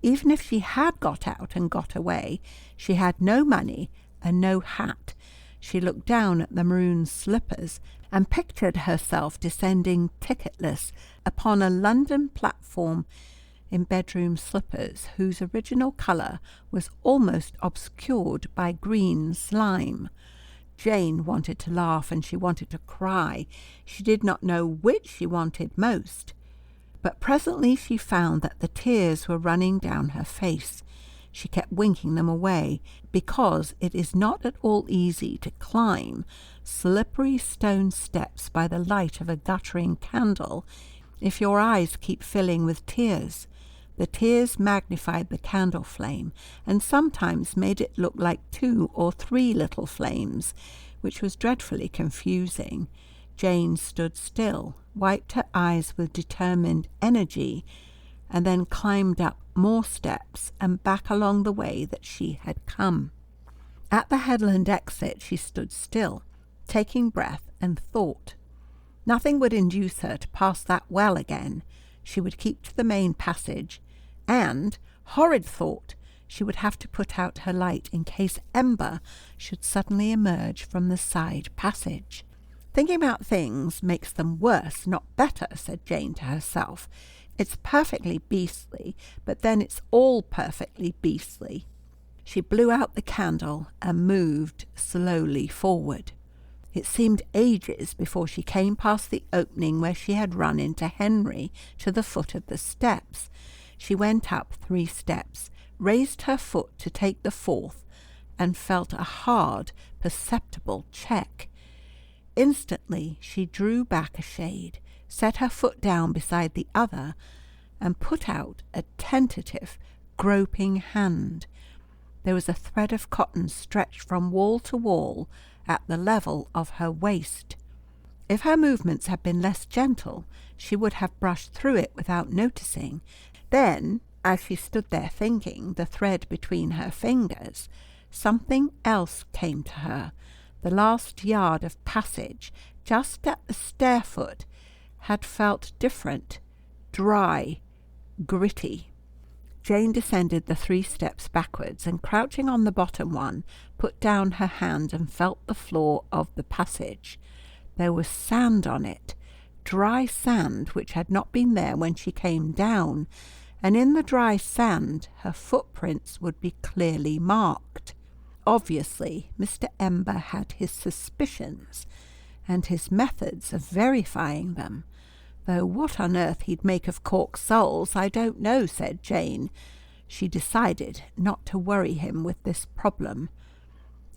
even if she had got out and got away, she had no money and no hat. She looked down at the maroon slippers and pictured herself descending ticketless upon a London platform in bedroom slippers whose original colour was almost obscured by green slime. Jane wanted to laugh and she wanted to cry. She did not know which she wanted most. But presently she found that the tears were running down her face. She kept winking them away, because it is not at all easy to climb slippery stone steps by the light of a guttering candle if your eyes keep filling with tears. The tears magnified the candle flame, and sometimes made it look like 2 or 3 little flames, which was dreadfully confusing. Jane stood still, wiped her eyes with determined energy, and then climbed up more steps and back along the way that she had come. At the headland exit she stood still, taking breath and thought. Nothing would induce her to pass that well again. She would keep to the main passage, and, horrid thought, she would have to put out her light in case Ember should suddenly emerge from the side passage. Thinking about things makes them worse, not better, said Jane to herself. It's perfectly beastly, but then it's all perfectly beastly. She blew out the candle and moved slowly forward. It seemed ages before she came past the opening where she had run into Henry to the foot of the steps. She went up 3 steps, raised her foot to take the 4th, and felt a hard, perceptible check. Instantly she drew back a shade, set her foot down beside the other, and put out a tentative, groping hand. There was a thread of cotton stretched from wall to wall at the level of her waist. If her movements had been less gentle, she would have brushed through it without noticing. Then, as she stood there thinking, the thread between her fingers, something else came to her. The last yard of passage, just at the stair foot, had felt different, dry, gritty. Jane descended the 3 steps backwards, and crouching on the bottom one, put down her hand and felt the floor of the passage. There was sand on it, dry sand which had not been there when she came down, and in the dry sand her footprints would be clearly marked. Obviously, Mr. Ember had his suspicions, and his methods of verifying them, though what on earth he'd make of cork soles I don't know, said Jane. She decided not to worry him with this problem.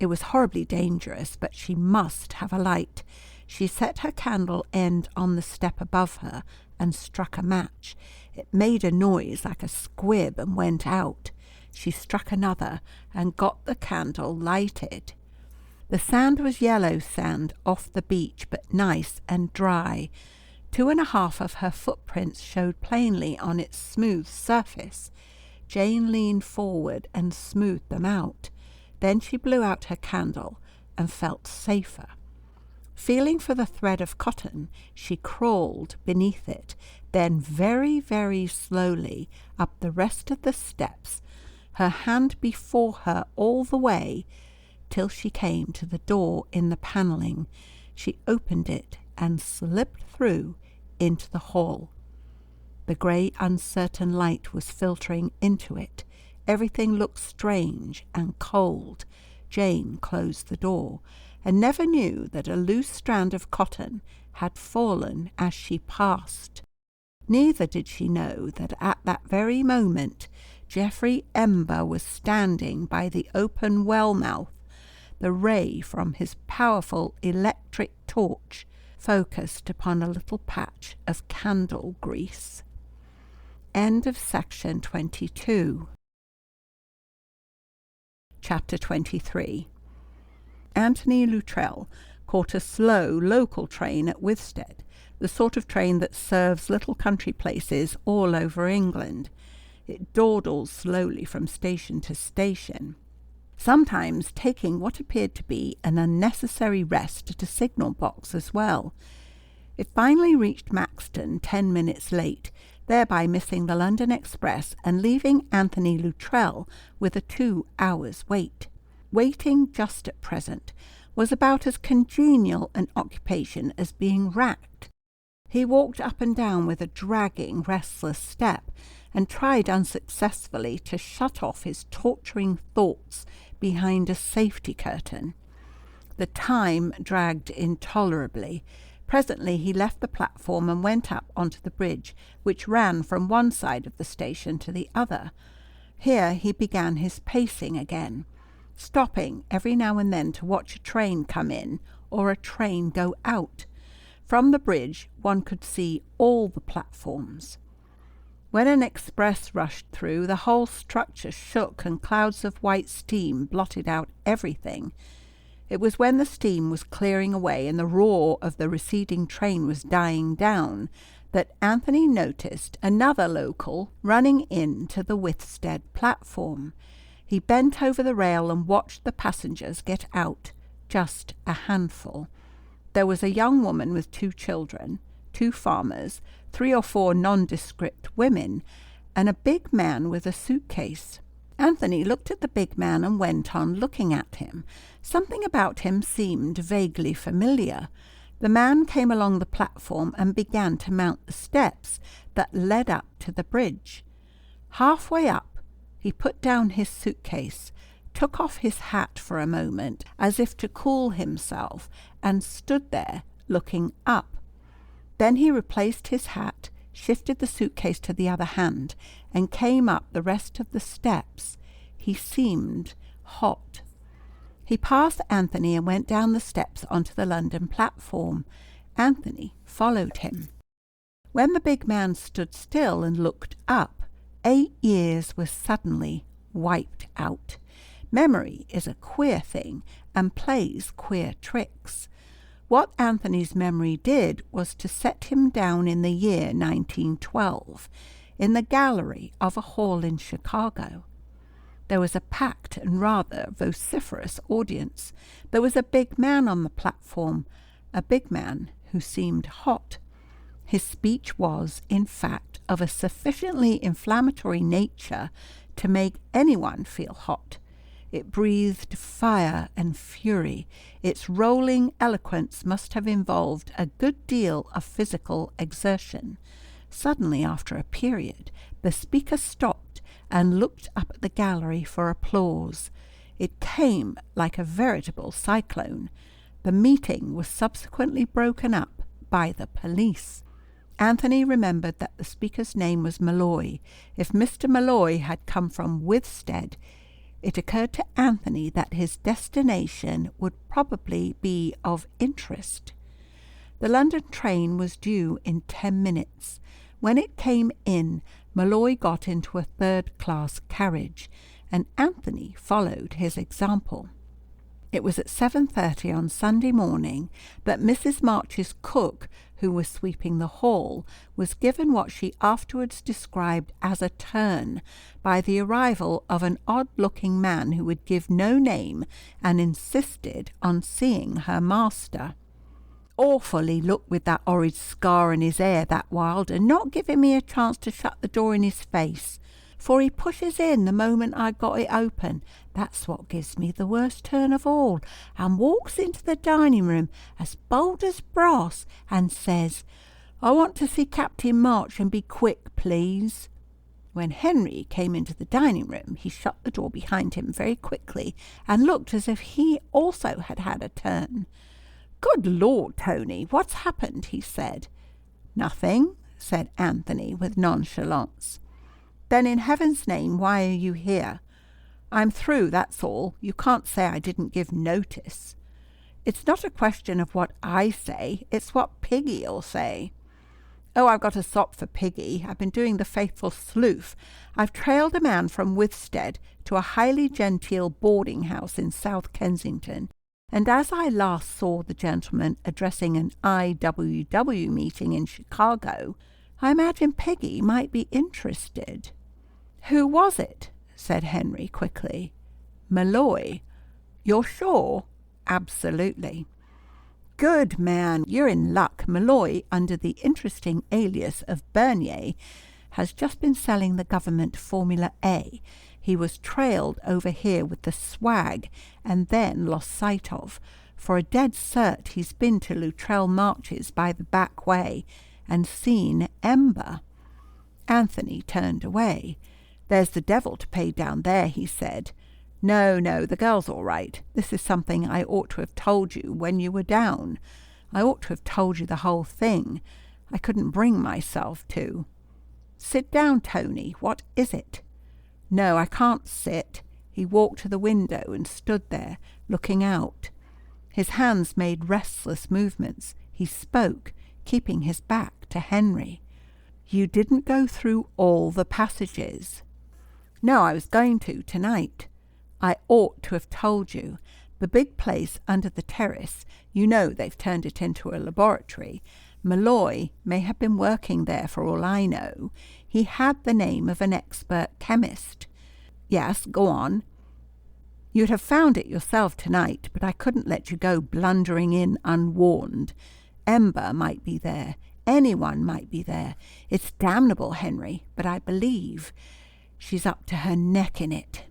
It was horribly dangerous, but she must have a light. She set her candle end on the step above her and struck a match. It made a noise like a squib and went out. She struck another and got the candle lighted. The sand was yellow sand off the beach, but nice and dry. 2.5 of her footprints showed plainly on its smooth surface. Jane leaned forward and smoothed them out. Then she blew out her candle and felt safer. Feeling for the thread of cotton, she crawled beneath it, then very, very slowly up the rest of the steps, her hand before her all the way, till she came to the door in the panelling. She opened it and slipped through into the hall. The grey, uncertain light was filtering into it. Everything looked strange and cold. Jane closed the door, and never knew that a loose strand of cotton had fallen as she passed. Neither did she know that at that very moment Geoffrey Ember was standing by the open well mouth, the ray from his powerful electric torch focused upon a little patch of candle grease. End of section 22. Chapter 23. Anthony Luttrell caught a slow local train at Withstead, the sort of train that serves little country places all over England. It dawdles slowly from station to station, sometimes taking what appeared to be an unnecessary rest at a signal box as well. It finally reached Maxton 10 minutes late, thereby missing the London express and leaving Anthony Luttrell with a 2 hours wait. Waiting just at present was about as congenial an occupation as being racked. He walked up and down with a dragging, restless step, and tried unsuccessfully to shut off his torturing thoughts behind a safety curtain. The time dragged intolerably. Presently he left the platform and went up onto the bridge, which ran from one side of the station to the other. Here he began his pacing again, stopping every now and then to watch a train come in or a train go out. From the bridge one could see all the platforms. When an express rushed through, the whole structure shook and clouds of white steam blotted out everything. It was when the steam was clearing away and the roar of the receding train was dying down that Anthony noticed another local running into the Withstead platform. He bent over the rail and watched the passengers get out, just a handful. There was a young woman with 2 children, 2 farmers, 3 or 4 nondescript women, and a big man with a suitcase. Anthony looked at the big man and went on looking at him. Something about him seemed vaguely familiar. The man came along the platform and began to mount the steps that led up to the bridge. Halfway up, he put down his suitcase, took off his hat for a moment as if to cool himself, and stood there looking up. Then he replaced his hat, shifted the suitcase to the other hand, and came up the rest of the steps. He seemed hot. He passed Anthony and went down the steps onto the London platform. Anthony followed him. When the big man stood still and looked up, 8 years was suddenly wiped out. Memory is a queer thing and plays queer tricks. What Anthony's memory did was to set him down in the year 1912, in the gallery of a hall in Chicago. There was a packed and rather vociferous audience. There was a big man on the platform, a big man who seemed hot. His speech was, in fact, of a sufficiently inflammatory nature to make anyone feel hot. It breathed fire and fury. Its rolling eloquence must have involved a good deal of physical exertion. Suddenly, after a period, the speaker stopped and looked up at the gallery for applause. It came like a veritable cyclone. The meeting was subsequently broken up by the police. Anthony remembered that the speaker's name was Malloy. If Mr. Malloy had come from Withstead, it occurred to Anthony that his destination would probably be of interest. The London train was due in 10 minutes. When it came in, Malloy got into a 3rd-class carriage, and Anthony followed his example. It was at 7:30 on Sunday morning that Mrs. March's cook, who was sweeping the hall, was given what she afterwards described as a turn by the arrival of an odd-looking man who would give no name and insisted on seeing her master. Awful he looked with that horrid scar in his hair that wild, and not giving me a chance to shut the door in his face, for he pushes in the moment I got it open. That's what gives me the worst turn of all, and walks into the dining room as bold as brass and says, "I want to see Captain March and be quick, please." When Henry came into the dining room, he shut the door behind him very quickly and looked as if he also had had a turn. "Good Lord, Tony, what's happened?" he said. "Nothing," said Anthony with nonchalance. "Then in heaven's name, why are you here?" "I'm through, that's all. You can't say I didn't give notice." "It's not a question of what I say, it's what Piggy'll say." "Oh, I've got a sop for Piggy. I've been doing the faithful sleuth. I've trailed a man from Withstead to a highly genteel boarding house in South Kensington, and as I last saw the gentleman addressing an IWW meeting in Chicago, I imagine Piggy might be interested." "Who was it?" said Henry quickly. "Malloy." "You're sure?" "Absolutely." "Good man, you're in luck. Malloy, under the interesting alias of Bernier, has just been selling the government Formula A. He was trailed over here with the swag and then lost sight of. For a dead cert, he's been to Luttrell Marches by the back way and seen Ember." Anthony turned away. "There's the devil to pay down there," he said. No, the girl's all right. This is something I ought to have told you when you were down. I ought to have told you the whole thing. I couldn't bring myself to." "Sit down, Tony. What is it?" "No, I can't sit." He walked to the window and stood there, looking out. His hands made restless movements. He spoke, keeping his back to Henry. "You didn't go through all the passages." "No, I was going to tonight. I ought to have told you. The big place under the terrace, you know they've turned it into a laboratory. Malloy may have been working there for all I know. He had the name of an expert chemist." "Yes, go on." "You'd have found it yourself tonight, but I couldn't let you go blundering in unwarned. Ember might be there. Anyone might be there. It's damnable, Henry, but I believe she's up to her neck in it."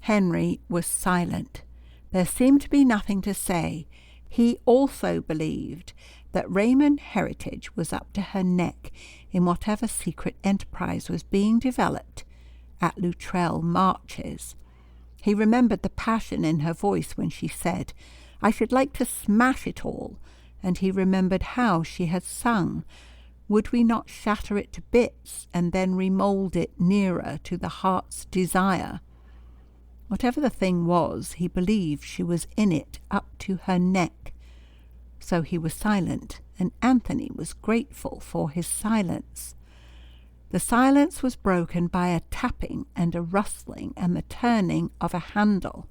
Henry was silent. There seemed to be nothing to say. He also believed that Raymond Heritage was up to her neck in whatever secret enterprise was being developed at Luttrell Marches. He remembered the passion in her voice when she said, "I should like to smash it all," and he remembered how she had sung, "Would we not shatter it to bits and then remould it nearer to the heart's desire?" Whatever the thing was, he believed she was in it up to her neck. So he was silent, and Anthony was grateful for his silence. The silence was broken by a tapping and a rustling and the turning of a handle.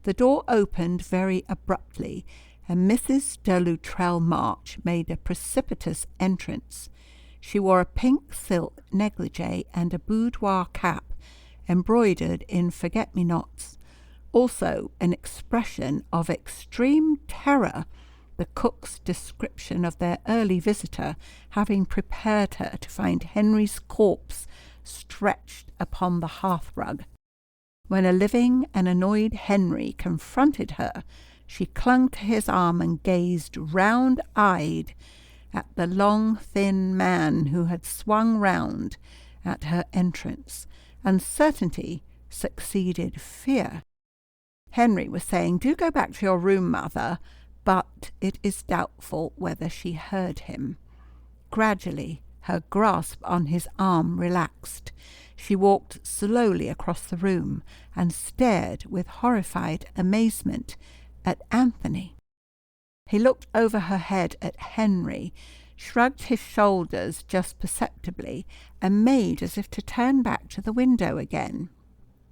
The door opened very abruptly, and Mrs. de Luttrell March made a precipitous entrance. She wore a pink silk negligee and a boudoir cap embroidered in forget-me-nots, also an expression of extreme terror, the cook's description of their early visitor having prepared her to find Henry's corpse stretched upon the hearthrug. When a living and annoyed Henry confronted her, she clung to his arm and gazed round-eyed at the long, thin man who had swung round at her entrance. Uncertainty succeeded fear. Henry was saying, "Do go back to your room, Mother," but it is doubtful whether she heard him. Gradually, her grasp on his arm relaxed. She walked slowly across the room and stared with horrified amazement at Anthony. He looked over her head at Henry, shrugged his shoulders just perceptibly, and made as if to turn back to the window again.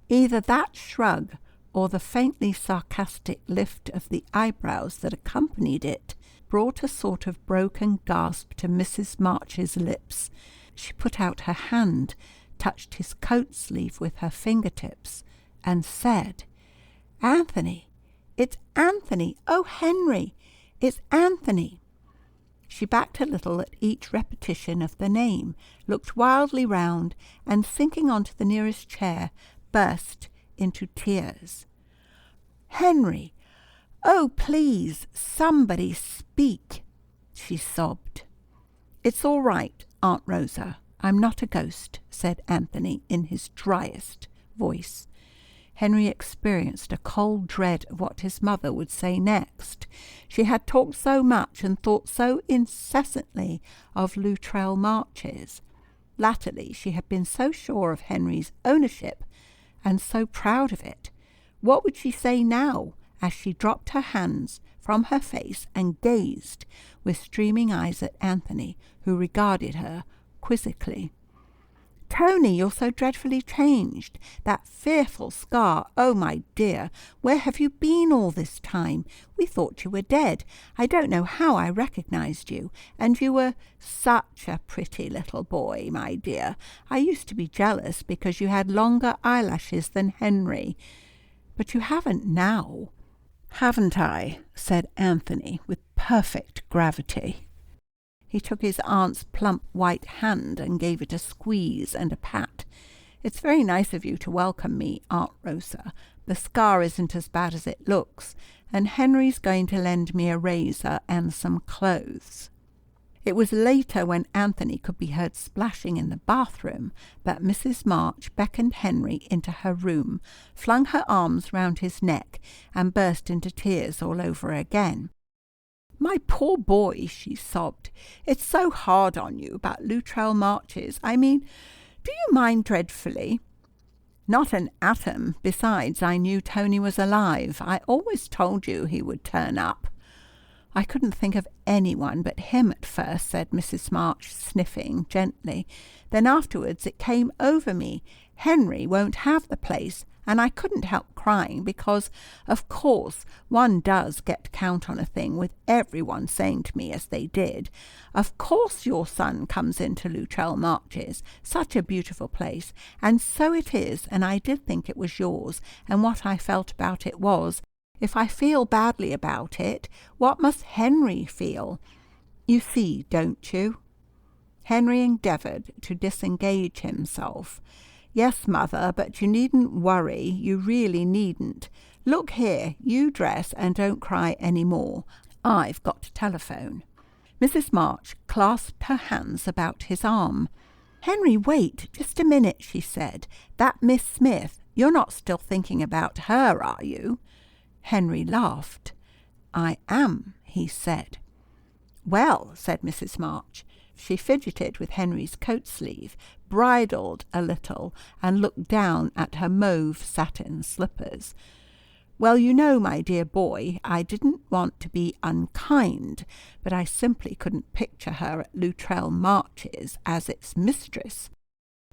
Either that shrug or the faintly sarcastic lift of the eyebrows that accompanied it brought a sort of broken gasp to Mrs. March's lips. She put out her hand, touched his coat sleeve with her fingertips, and said, "Anthony! It's Anthony! Oh, Henry! It's Anthony!" She backed a little at each repetition of the name, looked wildly round, and sinking onto the nearest chair, burst into tears. "Henry! Oh, please, somebody speak!" she sobbed. "It's all right, Aunt Rosa. I'm not a ghost," said Anthony in his driest voice. Henry experienced a cold dread of what his mother would say next. She had talked so much and thought so incessantly of Luttrell Marches. Latterly she had been so sure of Henry's ownership and so proud of it. What would she say now, as she dropped her hands from her face and gazed with streaming eyes at Anthony, who regarded her quizzically? "Tony, you're so dreadfully changed. That fearful scar. Oh, my dear, where have you been all this time? We thought you were dead. I don't know how I recognized you. And you were such a pretty little boy, my dear. I used to be jealous because you had longer eyelashes than Henry. But you haven't now." "Haven't I?" said Anthony with perfect gravity. He took his aunt's plump white hand and gave it a squeeze and a pat. "It's very nice of you to welcome me, Aunt Rosa. The scar isn't as bad as it looks, and Henry's going to lend me a razor and some clothes." It was later, when Anthony could be heard splashing in the bathroom, that Mrs. March beckoned Henry into her room, flung her arms round his neck, and burst into tears all over again. "My poor boy," she sobbed. "It's so hard on you about Luttrell Marches. I mean, do you mind dreadfully?" Not an atom. Besides, I knew Tony was alive. I always told you he would turn up. I couldn't think of anyone but him at first, said Mrs. March, sniffing gently. Then afterwards it came over me. Henry won't have the place, and I couldn't help crying because, of course, one does get count on a thing with everyone saying to me as they did, "Of course your son comes into Luttrell Marches, such a beautiful place, and so it is, and I did think it was yours, and what I felt about it was, if I feel badly about it, what must Henry feel? You see, don't you?" Henry endeavoured to disengage himself. "Yes, mother, but you needn't worry. You really needn't. Look here, you dress and don't cry any more. I've got to telephone." Mrs. March clasped her hands about his arm. "Henry, wait just a minute," she said. "That Miss Smith, you're not still thinking about her, are you?" Henry laughed. "I am," he said. "Well," said Mrs. March. She fidgeted with Henry's coat sleeve, bridled a little, and looked down at her mauve satin slippers. "Well, you know, my dear boy, I didn't want to be unkind, but I simply couldn't picture her at Luttrell Marches as its mistress.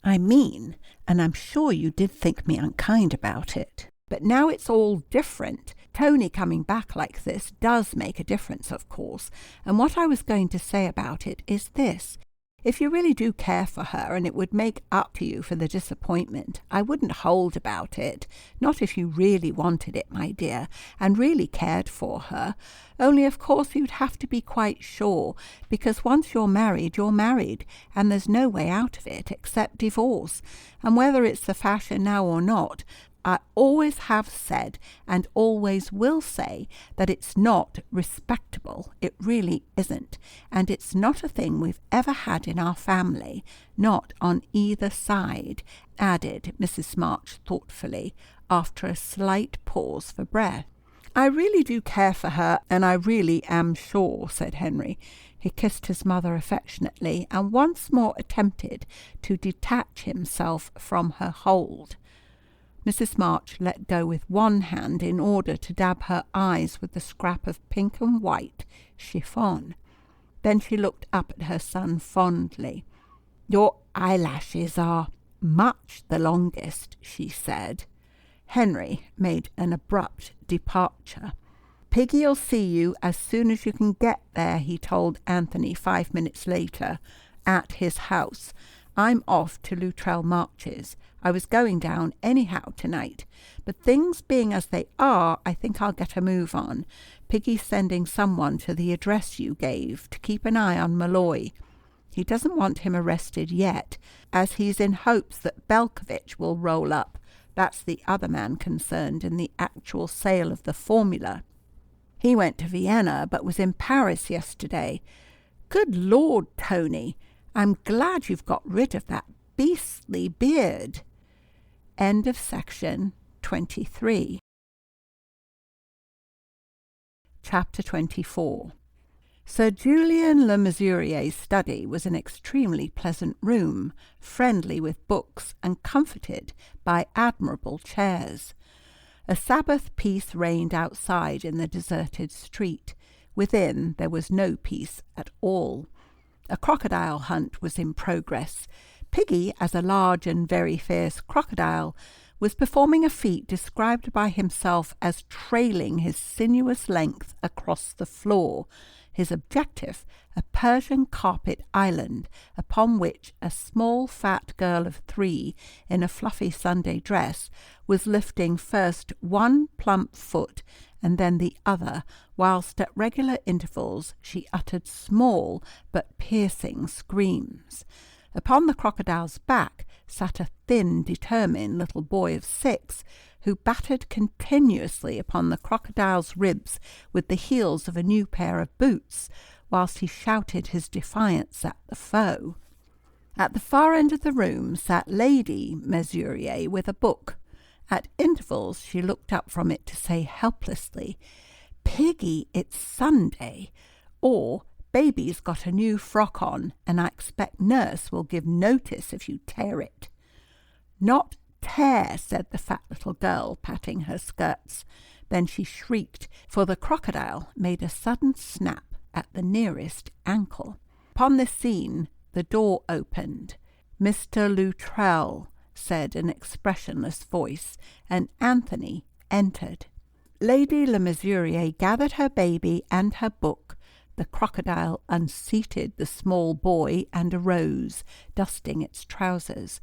I mean, and I'm sure you did think me unkind about it. But now it's all different. Tony coming back like this does make a difference, of course, and what I was going to say about it is this. If you really do care for her, and it would make up to you for the disappointment, I wouldn't hold about it, not if you really wanted it, my dear, and really cared for her. Only, of course, you'd have to be quite sure, because once you're married, and there's no way out of it except divorce, and whether it's the fashion now or not, I always have said and always will say that it's not respectable. It really isn't. And it's not a thing we've ever had in our family, not on either side," added Mrs. March thoughtfully, after a slight pause for breath. "I really do care for her, and I really am sure," said Henry. He kissed his mother affectionately and once more attempted to detach himself from her hold. Mrs. March let go with one hand in order to dab her eyes with the scrap of pink and white chiffon. Then she looked up at her son fondly. "Your eyelashes are much the longest," she said. Henry made an abrupt departure. "Piggy'll see you as soon as you can get there," he told Anthony 5 minutes later, at his house. "I'm off to Luttrell Marches. I was going down anyhow tonight, but things being as they are, I think I'll get a move on. Piggy's sending someone to the address you gave to keep an eye on Malloy. He doesn't want him arrested yet, as he's in hopes that Belkovich will roll up. That's the other man concerned in the actual sale of the formula. He went to Vienna, but was in Paris yesterday. Good Lord, Tony, I'm glad you've got rid of that beastly beard." End of section 23. Chapter 24. Sir Julian Le Mesurier's study was an extremely pleasant room, friendly with books and comforted by admirable chairs. A Sabbath peace reigned outside in the deserted street. Within there was no peace at all. A crocodile hunt was in progress. Piggy, as a large and very fierce crocodile, was performing a feat described by himself as trailing his sinuous length across the floor, his objective a Persian carpet island, upon which a small fat girl of 3 in a fluffy Sunday dress was lifting first one plump foot and then the other, whilst at regular intervals she uttered small but piercing screams. Upon the crocodile's back sat a thin, determined little boy of 6, who battered continuously upon the crocodile's ribs with the heels of a new pair of boots, whilst he shouted his defiance at the foe. At the far end of the room sat Lady Mesurier with a book. At intervals she looked up from it to say helplessly, "Piggy, it's Sunday," or "Baby's got a new frock on, and I expect nurse will give notice if you tear it." "Not tear," said the fat little girl, patting her skirts. Then she shrieked, for the crocodile made a sudden snap at the nearest ankle. Upon this scene, the door opened. "Mr. Luttrell," said an expressionless voice, and Anthony entered. Lady Le Mesurier gathered her baby and her book. The crocodile unseated the small boy and arose, dusting its trousers.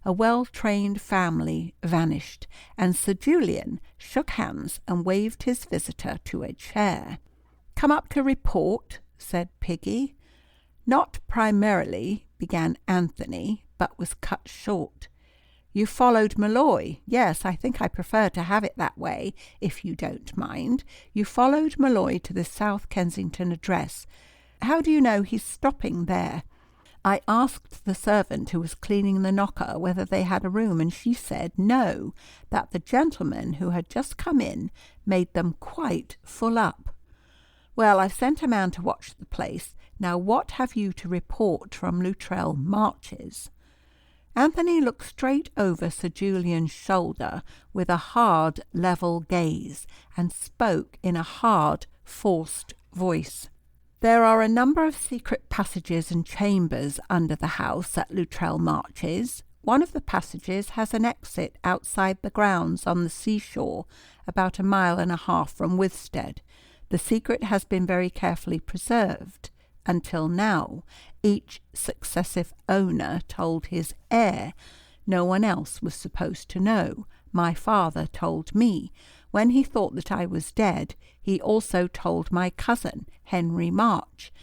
A well-trained family vanished, and Sir Julian shook hands and waved his visitor to a chair. "Come up to report," said Piggy. "Not primarily," began Anthony, but was cut short. "You followed Malloy. Yes, I think I prefer to have it that way, if you don't mind. You followed Malloy to the South Kensington address. How do you know he's stopping there?" "I asked the servant who was cleaning the knocker whether they had a room, and she said no, that the gentleman who had just come in made them quite full up." "Well, I've sent a man to watch the place. Now what have you to report from Luttrell Marches?" Anthony looked straight over Sir Julian's shoulder with a hard, level gaze, and spoke in a hard, forced voice. "There are a number of secret passages and chambers under the house at Luttrell Marches. One of the passages has an exit outside the grounds on the seashore, about 1.5 miles from Withstead. The secret has been very carefully preserved. Until now, each successive owner told his heir. No one else was supposed to know. My father told me. When he thought that I was dead, he also told my cousin, Henry March.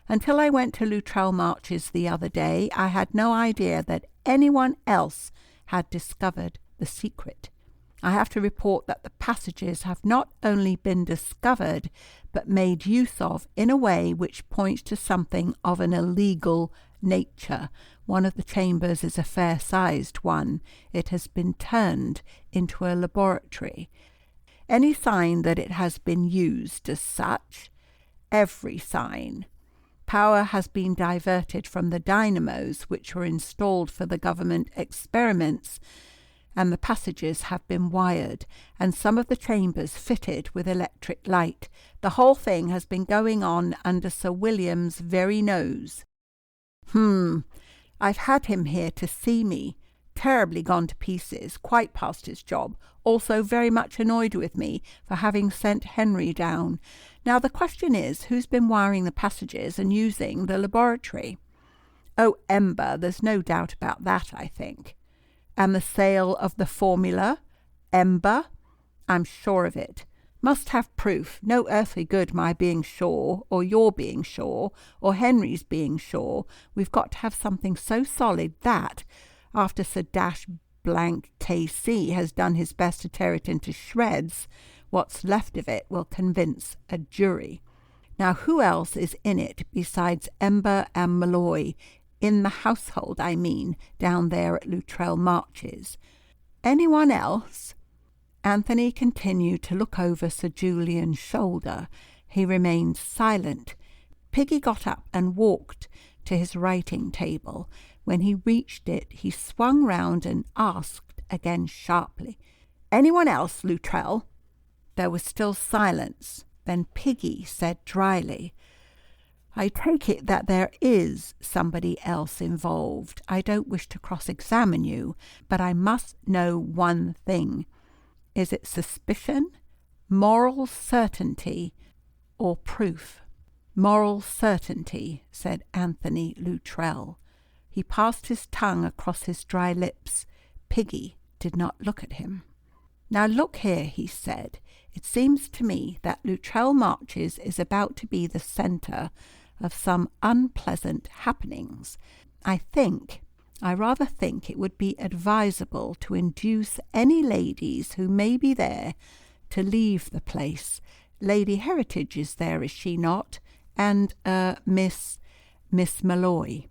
Until I went to Luttrell Marches the other day, I had no idea that anyone else had discovered the secret. I have to report that the passages have not only been discovered, but made use of in a way which points to something of an illegal nature. One of the chambers is a fair-sized one. It has been turned into a laboratory. Any sign that it has been used as such? Every sign. Power has been diverted from the dynamos which were installed for the government experiments, and the passages have been wired, and some of the chambers fitted with electric light. The whole thing has been going on under Sir William's very nose. I've had him here to see me. Terribly gone to pieces, quite past his job, also very much annoyed with me for having sent Henry down. Now the question is, who's been wiring the passages and using the laboratory? Oh, Ember, there's no doubt about that, I think. And the sale of the formula? Ember? I'm sure of it. Must have proof. No earthly good my being sure, or your being sure, or Henry's being sure. We've got to have something so solid that, after Sir K.C. has done his best to tear it into shreds, what's left of it will convince a jury. Now who else is in it besides Ember and Malloy? In the household, I mean, down there at Luttrell Marches. Anyone else? Anthony continued to look over Sir Julian's shoulder. He remained silent. Piggy got up and walked to his writing table. When he reached it, he swung round and asked again sharply, "Anyone else, Luttrell?" There was still silence. Then Piggy said dryly, "I take it that there is somebody else involved. I don't wish to cross-examine you, but I must know one thing. Is it suspicion, moral certainty, or proof?" "Moral certainty," said Anthony Luttrell. He passed his tongue across his dry lips. Piggy did not look at him. "Now look here," he said. "It seems to me that Luttrell Marches is about to be the centre of some unpleasant happenings. I rather think it would be advisable to induce any ladies who may be there to leave the place. Lady Heritage is there, is she not? And, Miss Malloy."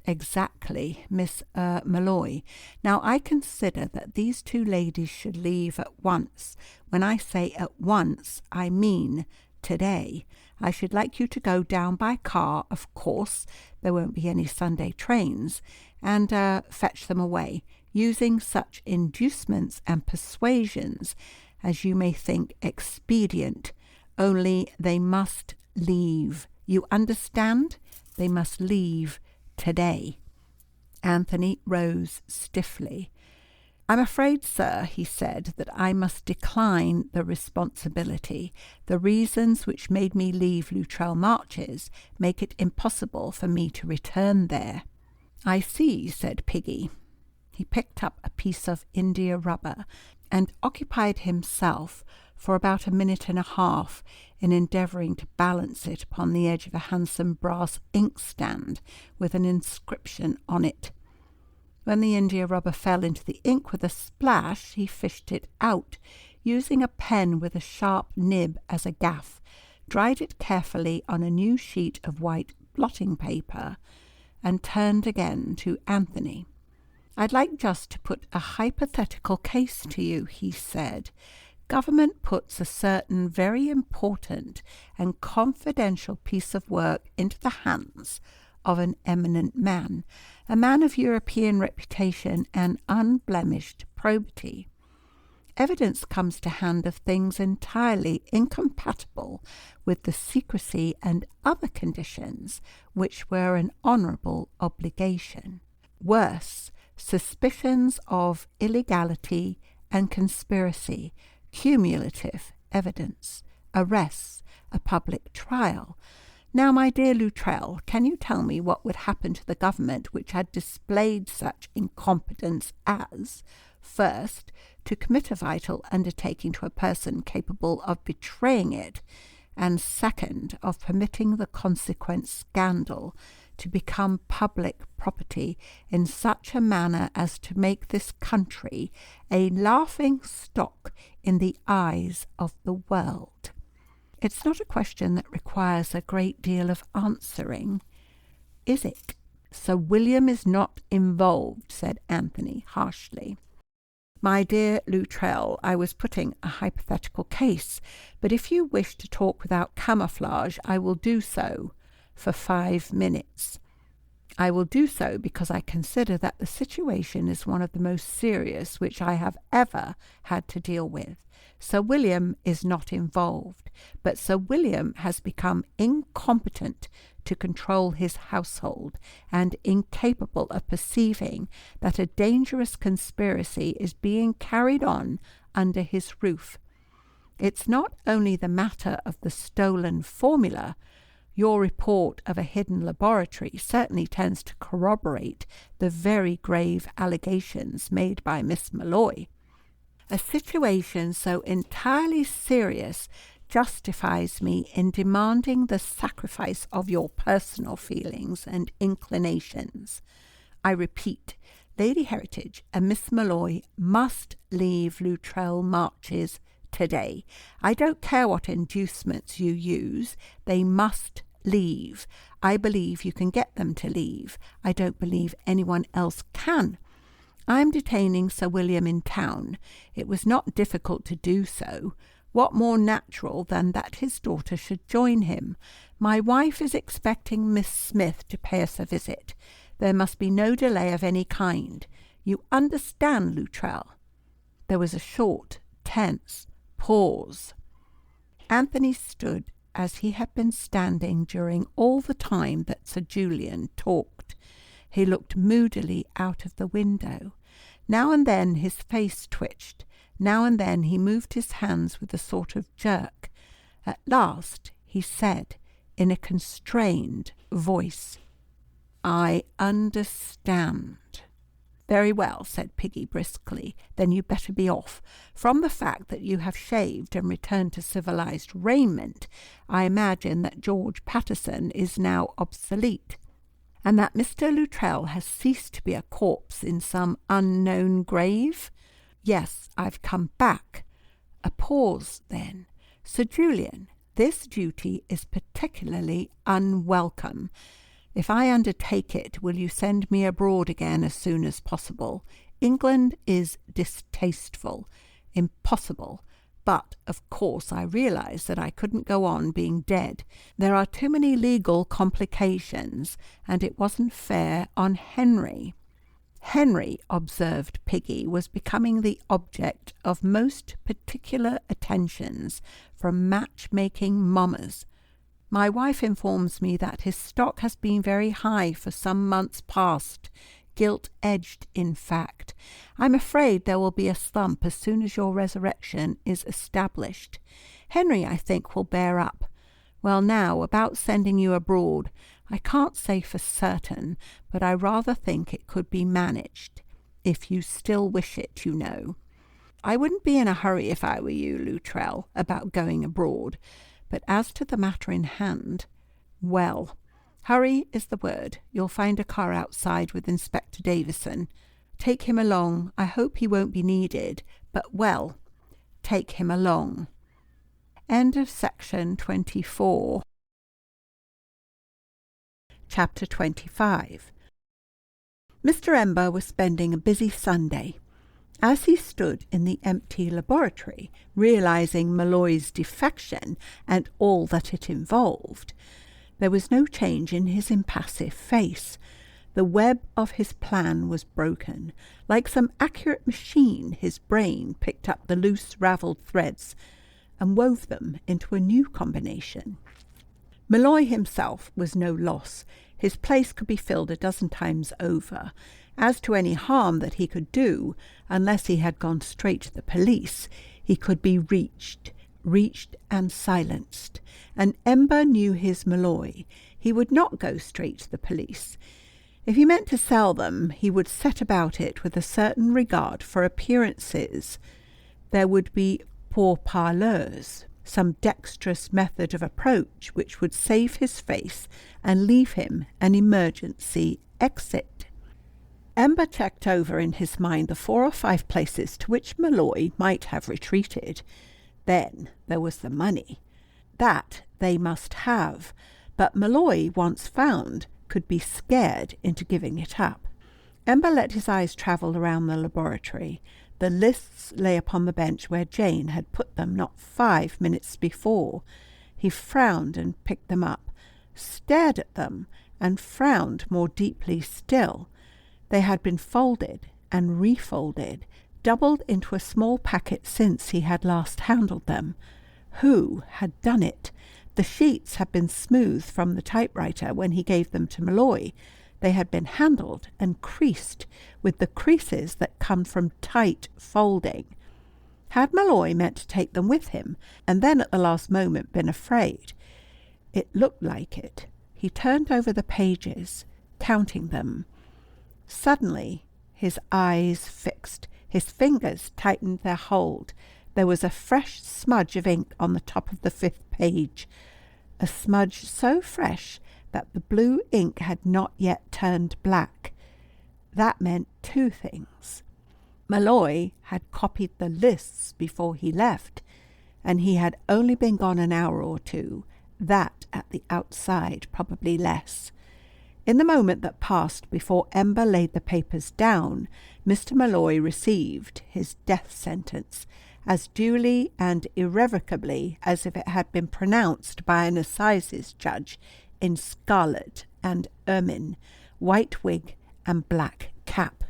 "Exactly, Miss Malloy. Now I consider that these two ladies should leave at once. When I say at once, I mean today. I should like you to go down by car, of course. There won't be any Sunday trains, and fetch them away. using such inducements and persuasions as you may think expedient, only they must leave. You understand? They must leave today." Anthony rose stiffly. "I'm afraid, sir," he said, "that I must decline the responsibility. The reasons which made me leave Luttrell Marches make it impossible for me to return there." "I see," said Piggy. He picked up a piece of india rubber and occupied himself for about a minute and a half in endeavouring to balance it upon the edge of a handsome brass inkstand with an inscription on it. When the india-rubber fell into the ink with a splash, he fished it out, using a pen with a sharp nib as a gaff, dried it carefully on a new sheet of white blotting paper, and turned again to Anthony. "I'd like just to put a hypothetical case to you," he said. "Government puts a certain very important and confidential piece of work into the hands of an eminent man, a man of European reputation and unblemished probity. Evidence comes to hand of things entirely incompatible with the secrecy and other conditions which were an honourable obligation. Worse, suspicions of illegality and conspiracy, cumulative evidence, arrests, a public trial. Now, my dear Luttrell, can you tell me what would happen to the government which had displayed such incompetence as, first, to commit a vital undertaking to a person capable of betraying it, and second, of permitting the consequent scandal to become public property in such a manner as to make this country a laughing stock in the eyes of the world? It's not a question that requires a great deal of answering, is it?" "Sir William is not involved," said Anthony harshly. "My dear Luttrell, I was putting a hypothetical case, but if you wish to talk without camouflage, I will do so for 5 minutes. I will do so because I consider that the situation is one of the most serious which I have ever had to deal with. Sir William is not involved, but Sir William has become incompetent to control his household and incapable of perceiving that a dangerous conspiracy is being carried on under his roof. It's not only the matter of the stolen formula. Your report of a hidden laboratory certainly tends to corroborate the very grave allegations made by Miss Molloy. A situation so entirely serious justifies me in demanding the sacrifice of your personal feelings and inclinations. I repeat, Lady Heritage and Miss Molloy must leave Luttrell Marches today. I don't care what inducements you use, they must leave. I believe you can get them to leave. I don't believe anyone else can. I'm detaining Sir William in town. It was not difficult to do so. What more natural than that his daughter should join him? My wife is expecting Miss Smith to pay us a visit. There must be no delay of any kind. You understand, Luttrell?" There was a short, tense pause. Anthony stood as he had been standing during all the time that Sir Julian talked. He looked moodily out of the window. Now and then his face twitched. Now and then he moved his hands with a sort of jerk. At last he said, in a constrained voice, "I understand." "Very well," said Piggy briskly. "Then you'd better be off. From the fact that you have shaved and returned to civilized raiment, I imagine that George Patterson is now obsolete, and that Mr. Luttrell has ceased to be a corpse in some unknown grave. Yes, I've come back." A pause, then. "Sir Julian, this duty is particularly unwelcome. If I undertake it, will you send me abroad again as soon as possible? England is distasteful, impossible. But, of course, I realize that I couldn't go on being dead. There are too many legal complications, and it wasn't fair on Henry." Henry, observed Piggy, was becoming the object of most particular attentions from match-making mummers. My wife informs me that his stock has been very high for some months past, gilt-edged, in fact. I'm afraid there will be a slump as soon as your resurrection is established. Henry, I think, will bear up. Well, now, about sending you abroad, I can't say for certain, but I rather think it could be managed, if you still wish it, you know. I wouldn't be in a hurry if I were you, Luttrell, about going abroad, but as to the matter in hand, well, hurry is the word. You'll find a car outside with Inspector Davison. Take him along. I hope he won't be needed, but, well, take him along. End of section 24. Chapter 25. Mr. Ember was spending a busy Sunday. As he stood in the empty laboratory, realizing Malloy's defection and all that it involved, there was no change in his impassive face. The web of his plan was broken. Like some accurate machine, his brain picked up the loose, ravelled threads and wove them into a new combination. Malloy himself was no loss. His place could be filled a dozen times over. As to any harm that he could do, unless he had gone straight to the police, he could be reached and silenced. And Ember knew his Malloy. He would not go straight to the police. If he meant to sell them, he would set about it with a certain regard for appearances. There would be pourparlers, some dexterous method of approach which would save his face and leave him an emergency exit. Ember checked over in his mind the 4 or 5 places to which Malloy might have retreated. Then there was the money. That they must have, but Malloy, once found, could be scared into giving it up. Ember let his eyes travel around the laboratory. The lists lay upon the bench where Jane had put them not 5 minutes before. He frowned and picked them up, stared at them, and frowned more deeply still. They had been folded and refolded, doubled into a small packet since he had last handled them. Who had done it? The sheets had been smoothed from the typewriter when he gave them to Malloy. They had been handled and creased with the creases that come from tight folding. Had Malloy meant to take them with him, and then at the last moment been afraid? It looked like it. He turned over the pages, counting them. Suddenly his eyes fixed. His fingers tightened their hold. There was a fresh smudge of ink on the top of the 5th page, a smudge so fresh that the blue ink had not yet turned black. That meant 2 things. Malloy had copied the lists before he left, and he had only been gone an hour or 2, that at the outside, probably less. In the moment that passed before Ember laid the papers down, Mr. Malloy received his death sentence as duly and irrevocably as if it had been pronounced by an assizes judge in scarlet and ermine, white wig and black cap.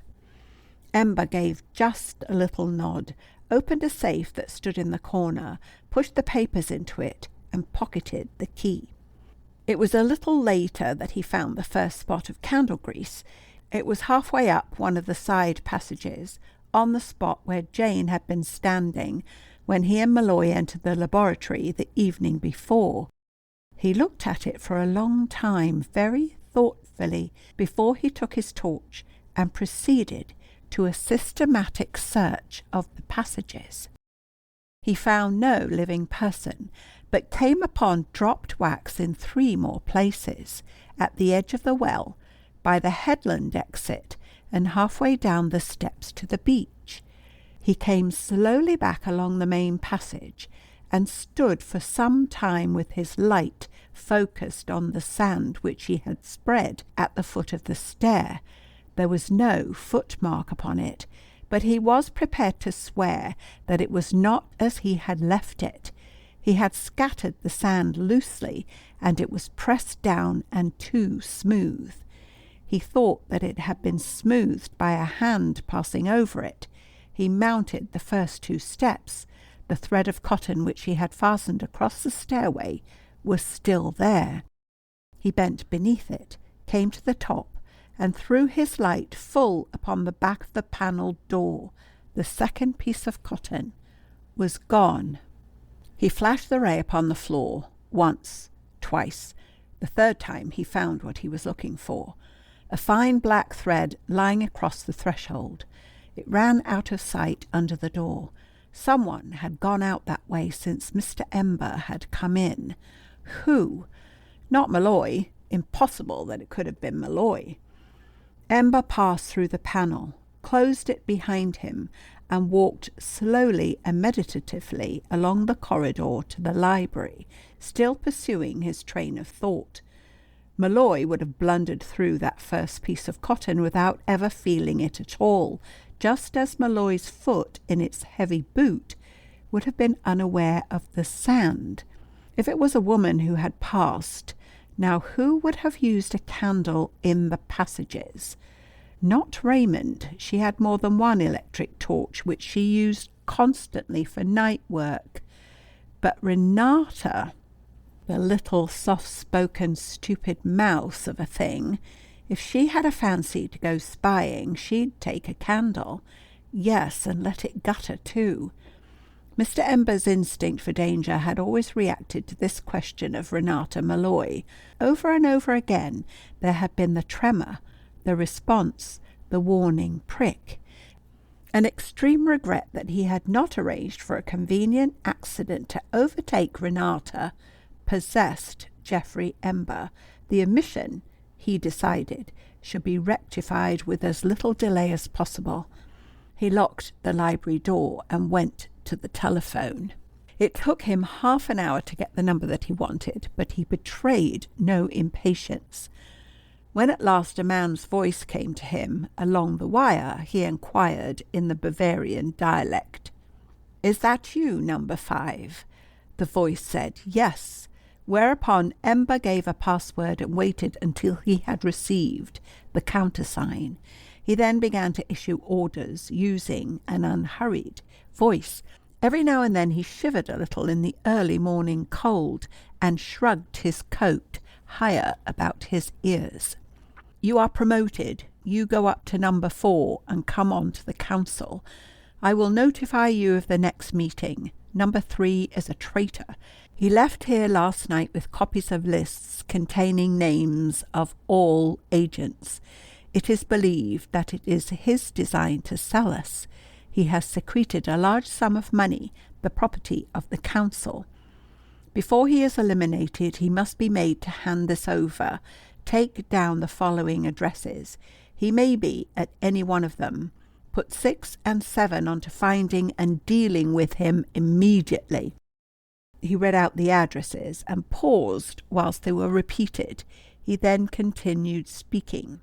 Ember gave just a little nod, opened a safe that stood in the corner, pushed the papers into it, and pocketed the key. It was a little later that he found the first spot of candle grease. It was halfway up one of the side passages, on the spot where Jane had been standing when he and Malloy entered the laboratory the evening before. He looked at it for a long time, very thoughtfully, before he took his torch and proceeded to a systematic search of the passages. He found no living person, but came upon dropped wax in 3 more places, at the edge of the well, by the headland exit, and halfway down the steps to the beach. He came slowly back along the main passage, and stood for some time with his light focused on the sand which he had spread at the foot of the stair. There was no footmark upon it, but he was prepared to swear that it was not as he had left it. He had scattered the sand loosely, and it was pressed down and too smooth. He thought that it had been smoothed by a hand passing over it. He mounted the first 2 steps. The thread of cotton which he had fastened across the stairway was still there. He bent beneath it, came to the top, and threw his light full upon the back of the panelled door. The second piece of cotton was gone. He flashed the ray upon the floor, once, twice. The third time he found what he was looking for. A fine black thread lying across the threshold. It ran out of sight under the door. Someone had gone out that way since Mr. Ember had come in. Who? Not Malloy. Impossible that it could have been Malloy. Ember passed through the panel, closed it behind him, and walked slowly and meditatively along the corridor to the library, still pursuing his train of thought. Malloy would have blundered through that first piece of cotton without ever feeling it at all, just as Malloy's foot in its heavy boot would have been unaware of the sand. If it was a woman who had passed, now who would have used a candle in the passages? Not Raymond. She had more than one electric torch, which she used constantly for night work. But Renata, the little soft-spoken stupid mouse of a thing, if she had a fancy to go spying, she'd take a candle. Yes, and let it gutter too. Mr. Ember's instinct for danger had always reacted to this question of Renata Malloy. Over and over again there had been the tremor, the response, the warning prick. An extreme regret that he had not arranged for a convenient accident to overtake Renata possessed Geoffrey Ember. The omission, he decided, should be rectified with as little delay as possible. He locked the library door and went to the telephone. It took him half an hour to get the number that he wanted, but he betrayed no impatience. When at last a man's voice came to him along the wire, he inquired in the Bavarian dialect, "Is that you, number 5? The voice said, "Yes," whereupon Ember gave a password and waited until he had received the countersign. He then began to issue orders using an unhurried voice. Every now and then he shivered a little in the early morning cold and shrugged his coat higher about his ears. "You are promoted. You go up to number 4 and come on to the council. I will notify you of the next meeting. Number 3 is a traitor. He left here last night with copies of lists containing names of all agents. It is believed that it is his design to sell us. He has secreted a large sum of money, the property of the council. Before he is eliminated, he must be made to hand this over. Take down the following addresses. He may be at any one of them. Put 6 and 7 onto finding and dealing with him immediately." He read out the addresses and paused whilst they were repeated. He then continued speaking.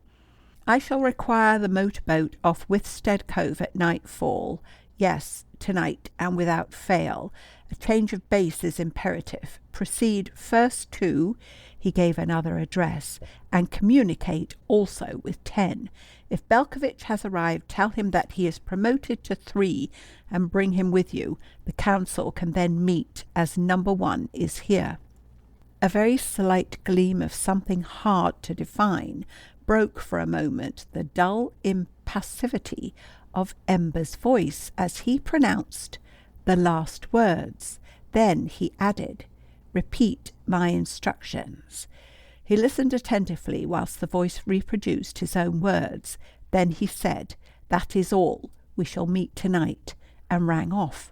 "I shall require the motorboat off Withstead Cove at nightfall. Yes, tonight and without fail. A change of base is imperative. Proceed first to," he gave another address, "and communicate also with 10. If Belkovich has arrived, tell him that he is promoted to 3 and bring him with you. The council can then meet as number 1 is here." A very slight gleam of something hard to define broke for a moment the dull impassivity of Ember's voice as he pronounced the last words. Then he added, "Repeat my instructions." He listened attentively whilst the voice reproduced his own words. Then he said, "That is all. We shall meet tonight," and rang off.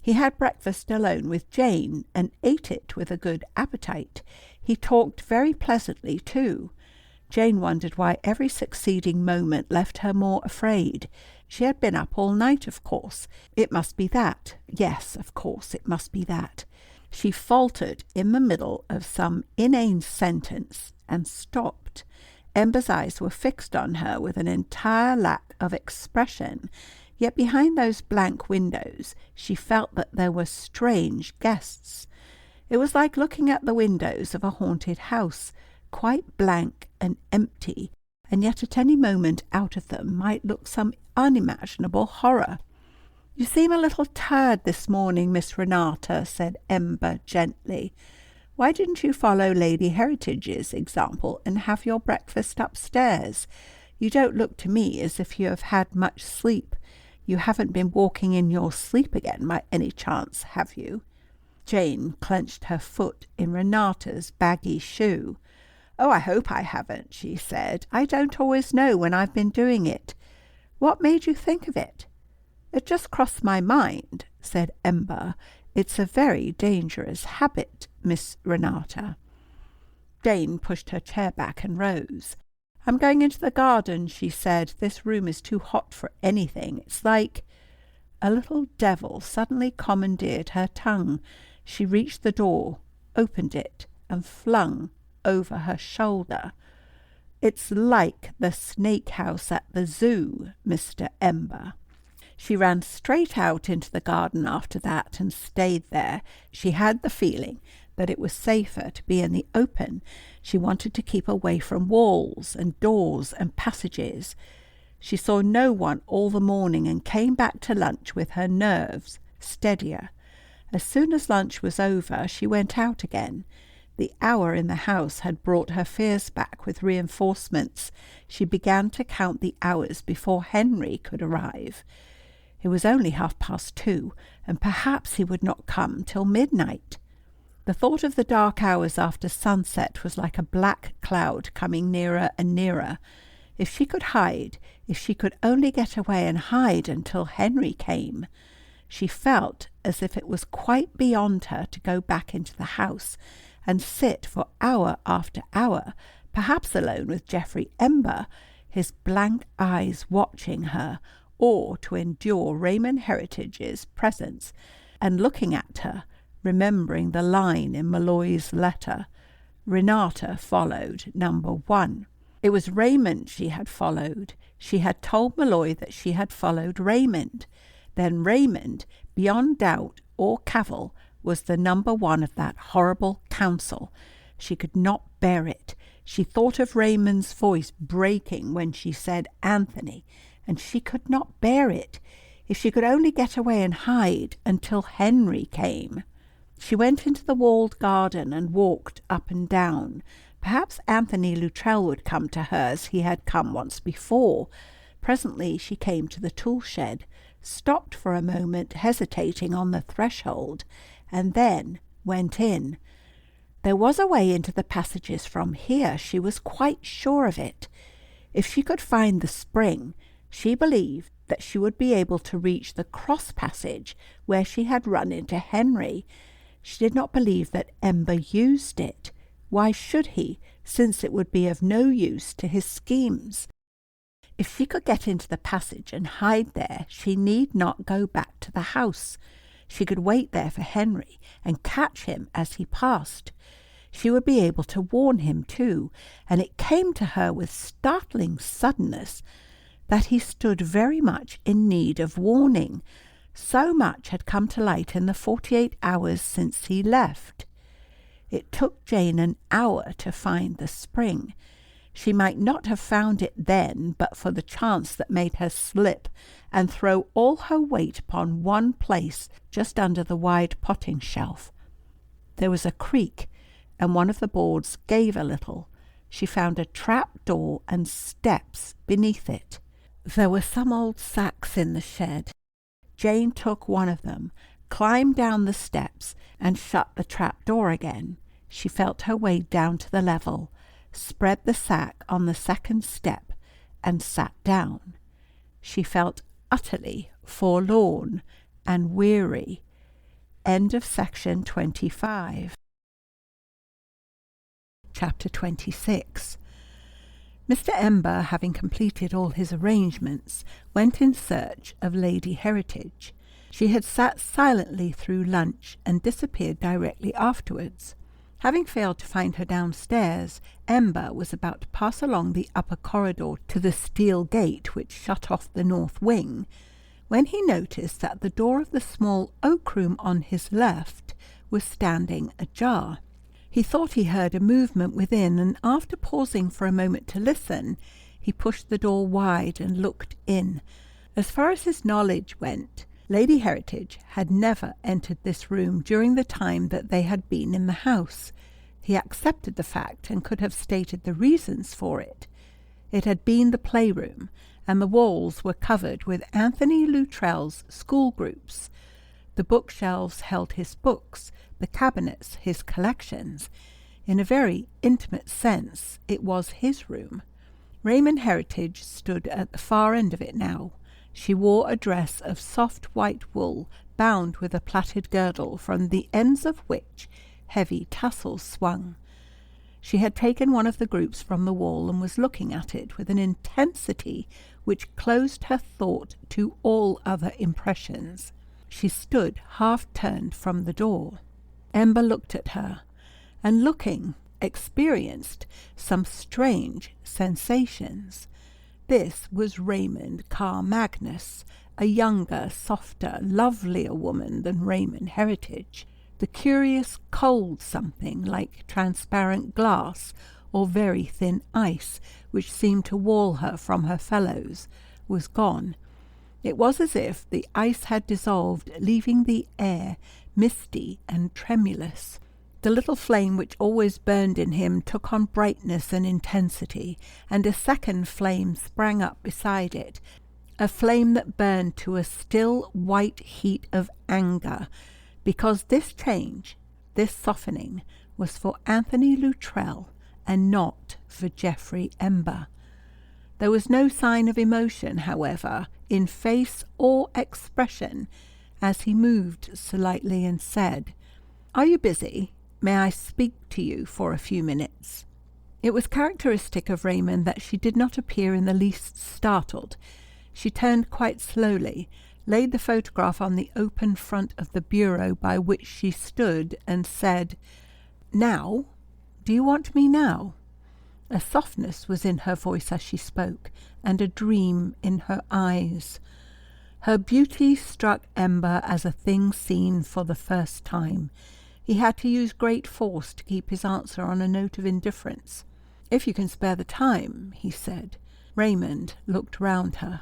He had breakfast alone with Jane and ate it with a good appetite. He talked very pleasantly too. Jane wondered why every succeeding moment left her more afraid. She had been up all night, of course. It must be that. Yes, of course, it must be that. She faltered in the middle of some inane sentence and stopped. Ember's eyes were fixed on her with an entire lack of expression, yet behind those blank windows she felt that there were strange guests. It was like looking at the windows of a haunted house, quite blank and empty, and yet at any moment out of them might look some unimaginable horror. "You seem a little tired this morning, Miss Renata," said Ember gently. "Why didn't you follow Lady Heritage's example and have your breakfast upstairs? You don't look to me as if you have had much sleep. You haven't been walking in your sleep again by any chance, have you?" Jane clenched her foot in Renata's baggy shoe. "Oh, I hope I haven't," she said. "I don't always know when I've been doing it. What made you think of it?" "It just crossed my mind," said Ember. "It's a very dangerous habit, Miss Renata." Jane pushed her chair back and rose. "I'm going into the garden," she said. "This room is too hot for anything. It's like—" A little devil suddenly commandeered her tongue. She reached the door, opened it, and flung over her shoulder. "It's like the snake house at the zoo, Mr. Ember." She ran straight out into the garden after that and stayed there. She had the feeling that it was safer to be in the open. She wanted to keep away from walls and doors and passages. She saw no one all the morning and came back to lunch with her nerves steadier. As soon as lunch was over, she went out again. The hour in the house had brought her fears back with reinforcements. She began to count the hours before Henry could arrive. It was only 2:30, and perhaps he would not come till midnight. The thought of the dark hours after sunset was like a black cloud coming nearer and nearer. If she could hide, if she could only get away and hide until Henry came. She felt as if it was quite beyond her to go back into the house and sit for hour after hour, perhaps alone with Geoffrey Ember, his blank eyes watching her, or to endure Raymond Heritage's presence and looking at her, remembering the line in Malloy's letter. Renata followed number 1. It was Raymond she had followed. She had told Malloy that she had followed Raymond. Then Raymond, beyond doubt or cavil, was the number 1 of that horrible council. She could not bear it. She thought of Raymond's voice breaking when she said Anthony, and she could not bear it. If she could only get away and hide until Henry came. She went into the walled garden and walked up and down. Perhaps Anthony Luttrell would come to her as he had come once before. Presently she came to the tool shed, stopped for a moment, hesitating on the threshold, and then went in. There was a way into the passages from here. She was quite sure of it. If she could find the spring, she believed that she would be able to reach the cross passage where she had run into Henry. She did not believe that Ember used it. Why should he, since it would be of no use to his schemes? If she could get into the passage and hide there, she need not go back to the house. She could wait there for Henry and catch him as he passed. She would be able to warn him too, and it came to her with startling suddenness that he stood very much in need of warning. So much had come to light in the 48 hours since he left. It took Jane an hour to find the spring. She might not have found it then but for the chance that made her slip and throw all her weight upon one place just under the wide potting shelf. There was a creak, and one of the boards gave a little. She found a trap door and steps beneath it. There were some old sacks in the shed. Jane took one of them, climbed down the steps, and shut the trap door again. She felt her way down to the level, spread the sack on the second step, and sat down. She felt utterly forlorn and weary. End of section 25. Chapter 26. Mr. Ember, having completed all his arrangements, went in search of Lady Heritage. She had sat silently through lunch and disappeared directly afterwards. Having failed to find her downstairs, Ember was about to pass along the upper corridor to the steel gate which shut off the north wing, when he noticed that the door of the small oak room on his left was standing ajar. He thought he heard a movement within, and after pausing for a moment to listen, He pushed the door wide and looked in. As far as his knowledge went, Lady Heritage had never entered this room during the time that they had been in the house. He accepted the fact and could have stated the reasons for it. It had been the playroom, and the walls were covered with Anthony Luttrell's school groups. The bookshelves held his books, the cabinets his collections. In a very intimate sense, it was his room. Raymond Heritage stood at the far end of it now. She wore a dress of soft white wool, bound with a plaited girdle, from the ends of which heavy tassels swung. She had taken one of the groups from the wall and was looking at it with an intensity which closed her thought to all other impressions. She stood half-turned from the door. Ember looked at her, and looking, experienced some strange sensations. This was Raymond Carr Magnus, a younger, softer, lovelier woman than Raymond Heritage. The curious cold something like transparent glass or very thin ice, which seemed to wall her from her fellows, was gone. It was as if the ice had dissolved, leaving the air misty and tremulous. The little flame which always burned in him took on brightness and intensity, and a second flame sprang up beside it, a flame that burned to a still white heat of anger, because this change, this softening, was for Anthony Luttrell and not for Geoffrey Ember. There was no sign of emotion, however, in face or expression, as he moved slightly and said, "Are you busy? May I speak to you for a few minutes?" It was characteristic of Raymond that she did not appear in the least startled. She turned quite slowly, laid the photograph on the open front of the bureau by which she stood, and said, "Now? Do you want me now?" A softness was in her voice as she spoke, and a dream in her eyes. Her beauty struck Ember as a thing seen for the first time. He had to use great force to keep his answer on a note of indifference. "If you can spare the time," he said. Raymond looked round her.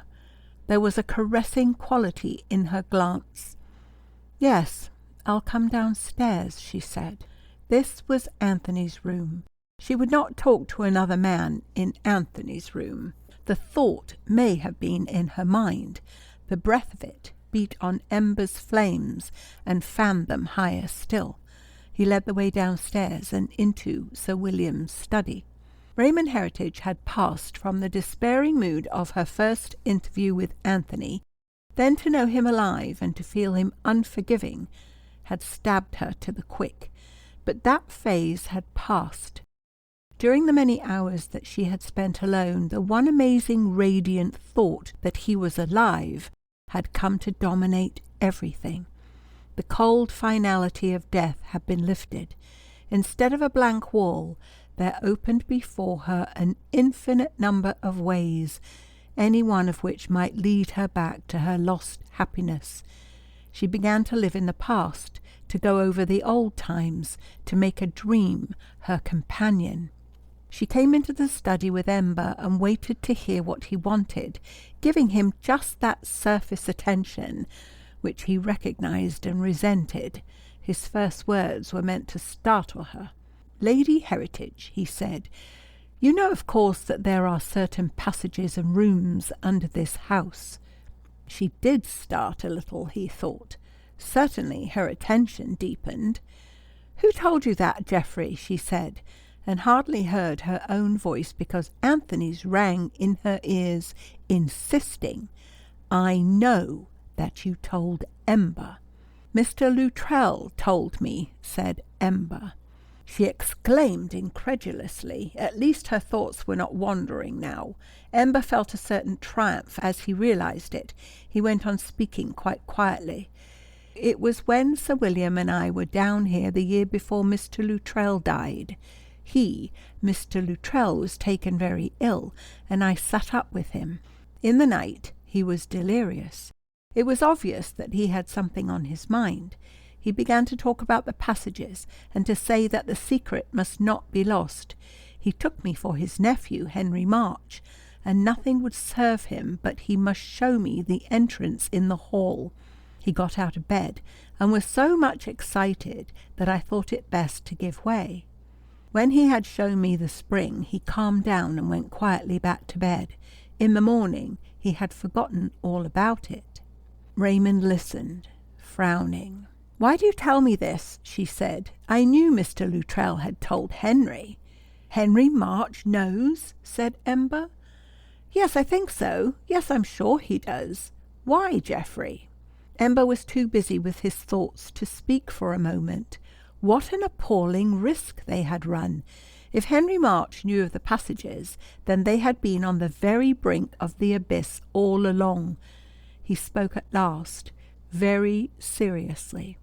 There was a caressing quality in her glance. "Yes, I'll come downstairs," she said. This was Anthony's room. She would not talk to another man in Anthony's room. The thought may have been in her mind. The breath of it beat on Ember's flames and fanned them higher still. He led the way downstairs and into Sir William's study. Raymond Heritage had passed from the despairing mood of her first interview with Anthony, then to know him alive and to feel him unforgiving, had stabbed her to the quick. But that phase had passed. During the many hours that she had spent alone, the one amazing radiant thought that he was alive had come to dominate everything. The cold finality of death had been lifted. Instead of a blank wall, there opened before her an infinite number of ways, any one of which might lead her back to her lost happiness. She began to live in the past, to go over the old times, to make a dream her companion. She came into the study with Ember and waited to hear what he wanted, giving him just that surface attention which he recognized and resented. His first words were meant to startle her. "Lady Heritage," he said, "you know, of course, that there are certain passages and rooms under this house." She did start a little, he thought. Certainly her attention deepened. "Who told you that, Geoffrey?" she said, and hardly heard her own voice because Anthony's rang in her ears, insisting, "I know that you told Ember." "Mr. Luttrell told me," said Ember. She exclaimed incredulously. At least her thoughts were not wandering now. Ember felt a certain triumph as he realized it. He went on speaking quite quietly. "It was when Sir William and I were down here the year before Mr. Luttrell died. Mr. Luttrell, was taken very ill, and I sat up with him. In the night he was delirious. It was obvious that he had something on his mind. He began to talk about the passages, and to say that the secret must not be lost. He took me for his nephew, Henry March, and nothing would serve him but he must show me the entrance in the hall. He got out of bed, and was so much excited that I thought it best to give way. When he had shown me the spring, he calmed down and went quietly back to bed. In the morning he had forgotten all about it. Raymond listened, frowning. "Why do you tell me this?" she said. "I knew Mr. Luttrell had told Henry." "Henry March knows?" said Ember. "Yes, I think so. Yes, I'm sure he does. Why, Geoffrey?" Ember was too busy with his thoughts to speak for a moment. What an appalling risk they had run! If Henry March knew of the passages, then they had been on the very brink of the abyss all along. He spoke at last, very seriously.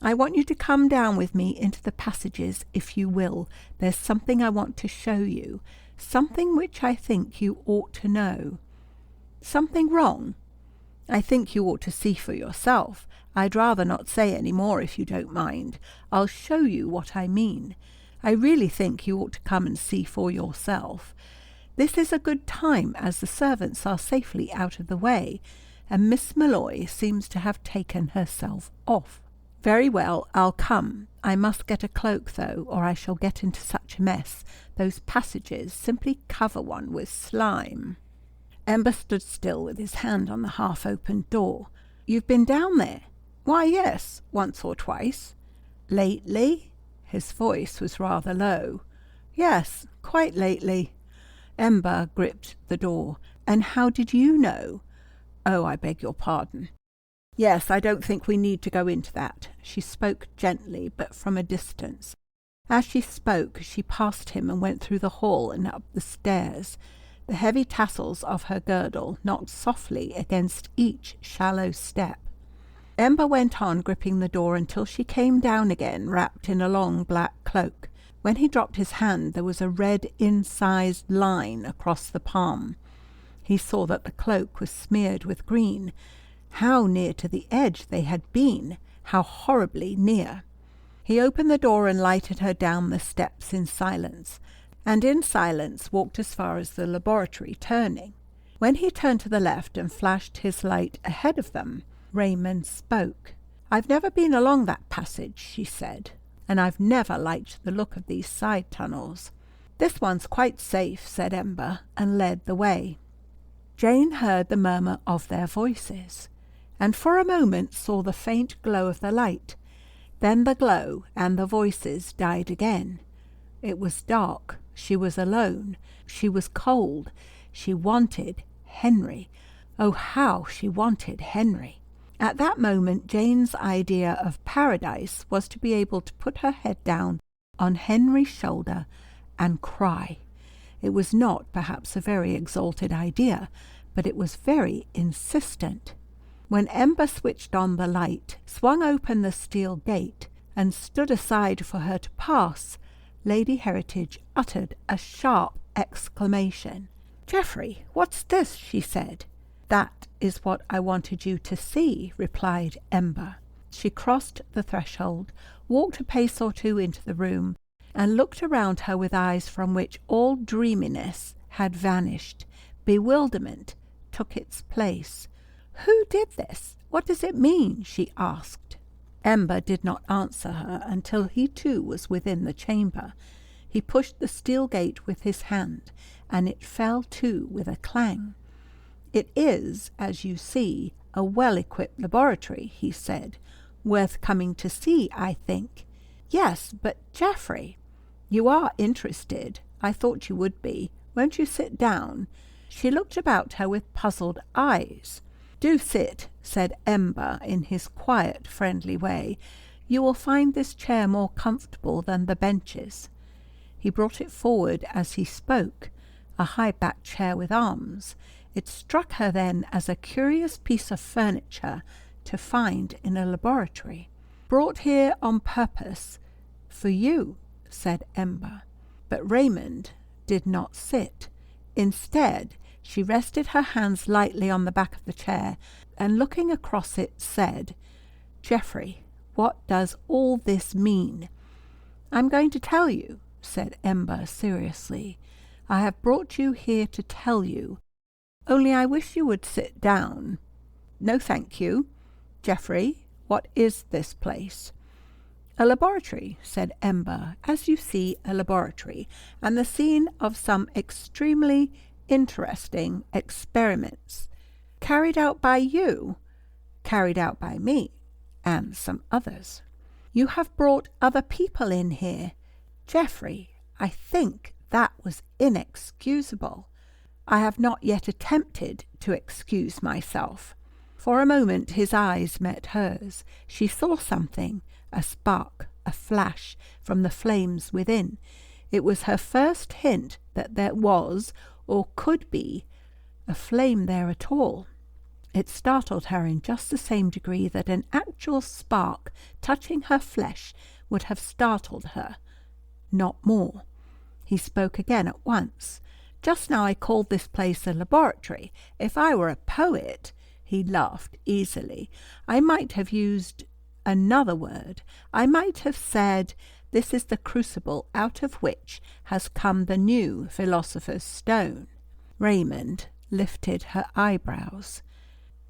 "I want you to come down with me into the passages, if you will. There's something I want to show you, something which I think you ought to know." "Something wrong?" "I think you ought to see for yourself. I'd rather not say any more, if you don't mind. I'll show you what I mean. I really think you ought to come and see for yourself. This is a good time, as the servants are safely out of the way, and Miss Molloy seems to have taken herself off." "Very well, I'll come. I must get a cloak, though, or I shall get into such a mess. Those passages simply cover one with slime." Ember stood still with his hand on the half-opened door. "You've been down there?" "Why, yes, once or twice." "Lately?" His voice was rather low. "Yes, quite lately." Ember gripped the door. "And how did you know?" "Oh, I beg your pardon." "Yes, I don't think we need to go into that." She spoke gently, but from a distance. As she spoke, she passed him and went through the hall and up the stairs. The heavy tassels of her girdle knocked softly against each shallow step. Ember went on gripping the door until she came down again, wrapped in a long black cloak. When he dropped his hand, there was a red incised line across the palm. He saw that the cloak was smeared with green. How near to the edge they had been! How horribly near! He opened the door and lighted her down the steps in silence, and in silence walked as far as the laboratory, turning. When he turned to the left and flashed his light ahead of them, Raymond spoke. "I've never been along that passage," she said, "and I've never liked the look of these side tunnels." "This one's quite safe," said Ember, and led the way. Jane heard the murmur of their voices, and for a moment saw the faint glow of the light. Then the glow and the voices died again. It was dark. She was alone. She was cold. She wanted Henry. Oh, how she wanted Henry! At that moment Jane's idea of paradise was to be able to put her head down on Henry's shoulder and cry. It was not perhaps a very exalted idea, but it was very insistent. When Ember switched on the light, swung open the steel gate, and stood aside for her to pass, Lady Heritage uttered a sharp exclamation. "Geoffrey, what's this?" she said. "That is what I wanted you to see," replied Ember. She crossed the threshold, walked a pace or two into the room, and looked around her with eyes from which all dreaminess had vanished. Bewilderment took its place. "Who did this? What does it mean?" she asked. Ember did not answer her until he too was within the chamber. He pushed the steel gate with his hand, and it fell to with a clang. "It is, as you see, a well-equipped laboratory," he said. "Worth coming to see, I think." "Yes, but Geoffrey—" "You are interested. I thought you would be. Won't you sit down?" She looked about her with puzzled eyes. "Do sit," said Ember in his quiet, friendly way. "You will find this chair more comfortable than the benches." He brought it forward as he spoke, a high-backed chair with arms. It struck her then as a curious piece of furniture to find in a laboratory. "Brought here on purpose for you," said Ember. But Raymond did not sit. Instead, she rested her hands lightly on the back of the chair, and looking across it said, "Geoffrey, what does all this mean?" "I'm going to tell you," said Ember seriously. "I have brought you here to tell you Only I wish you would sit down." "No, thank you. Geoffrey, what is this place?" "A laboratory," said Ember, "as you see, a laboratory, and the scene of some extremely interesting experiments." "Carried out by you?" "Carried out by me, and some others." "You have brought other people in here?" "Geoffrey, I think that was inexcusable." "I have not yet attempted to excuse myself." For a moment his eyes met hers. She saw something, a spark, a flash, from the flames within. It was her first hint that there was, or could be, a flame there at all. It startled her in just the same degree that an actual spark touching her flesh would have startled her, not more. He spoke again at once. "Just now I called this place a laboratory. If I were a poet," he laughed easily, "I might have used another word. I might have said, 'This is the crucible out of which has come the new philosopher's stone.'" Raymond lifted her eyebrows.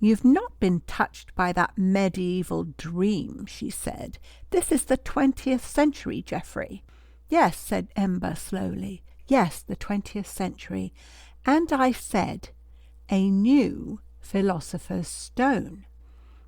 "You've not been touched by that medieval dream," she said. "This is the 20th century, Geoffrey." "Yes," said Ember slowly. "Yes, the 20th century. And I said, a new philosopher's stone.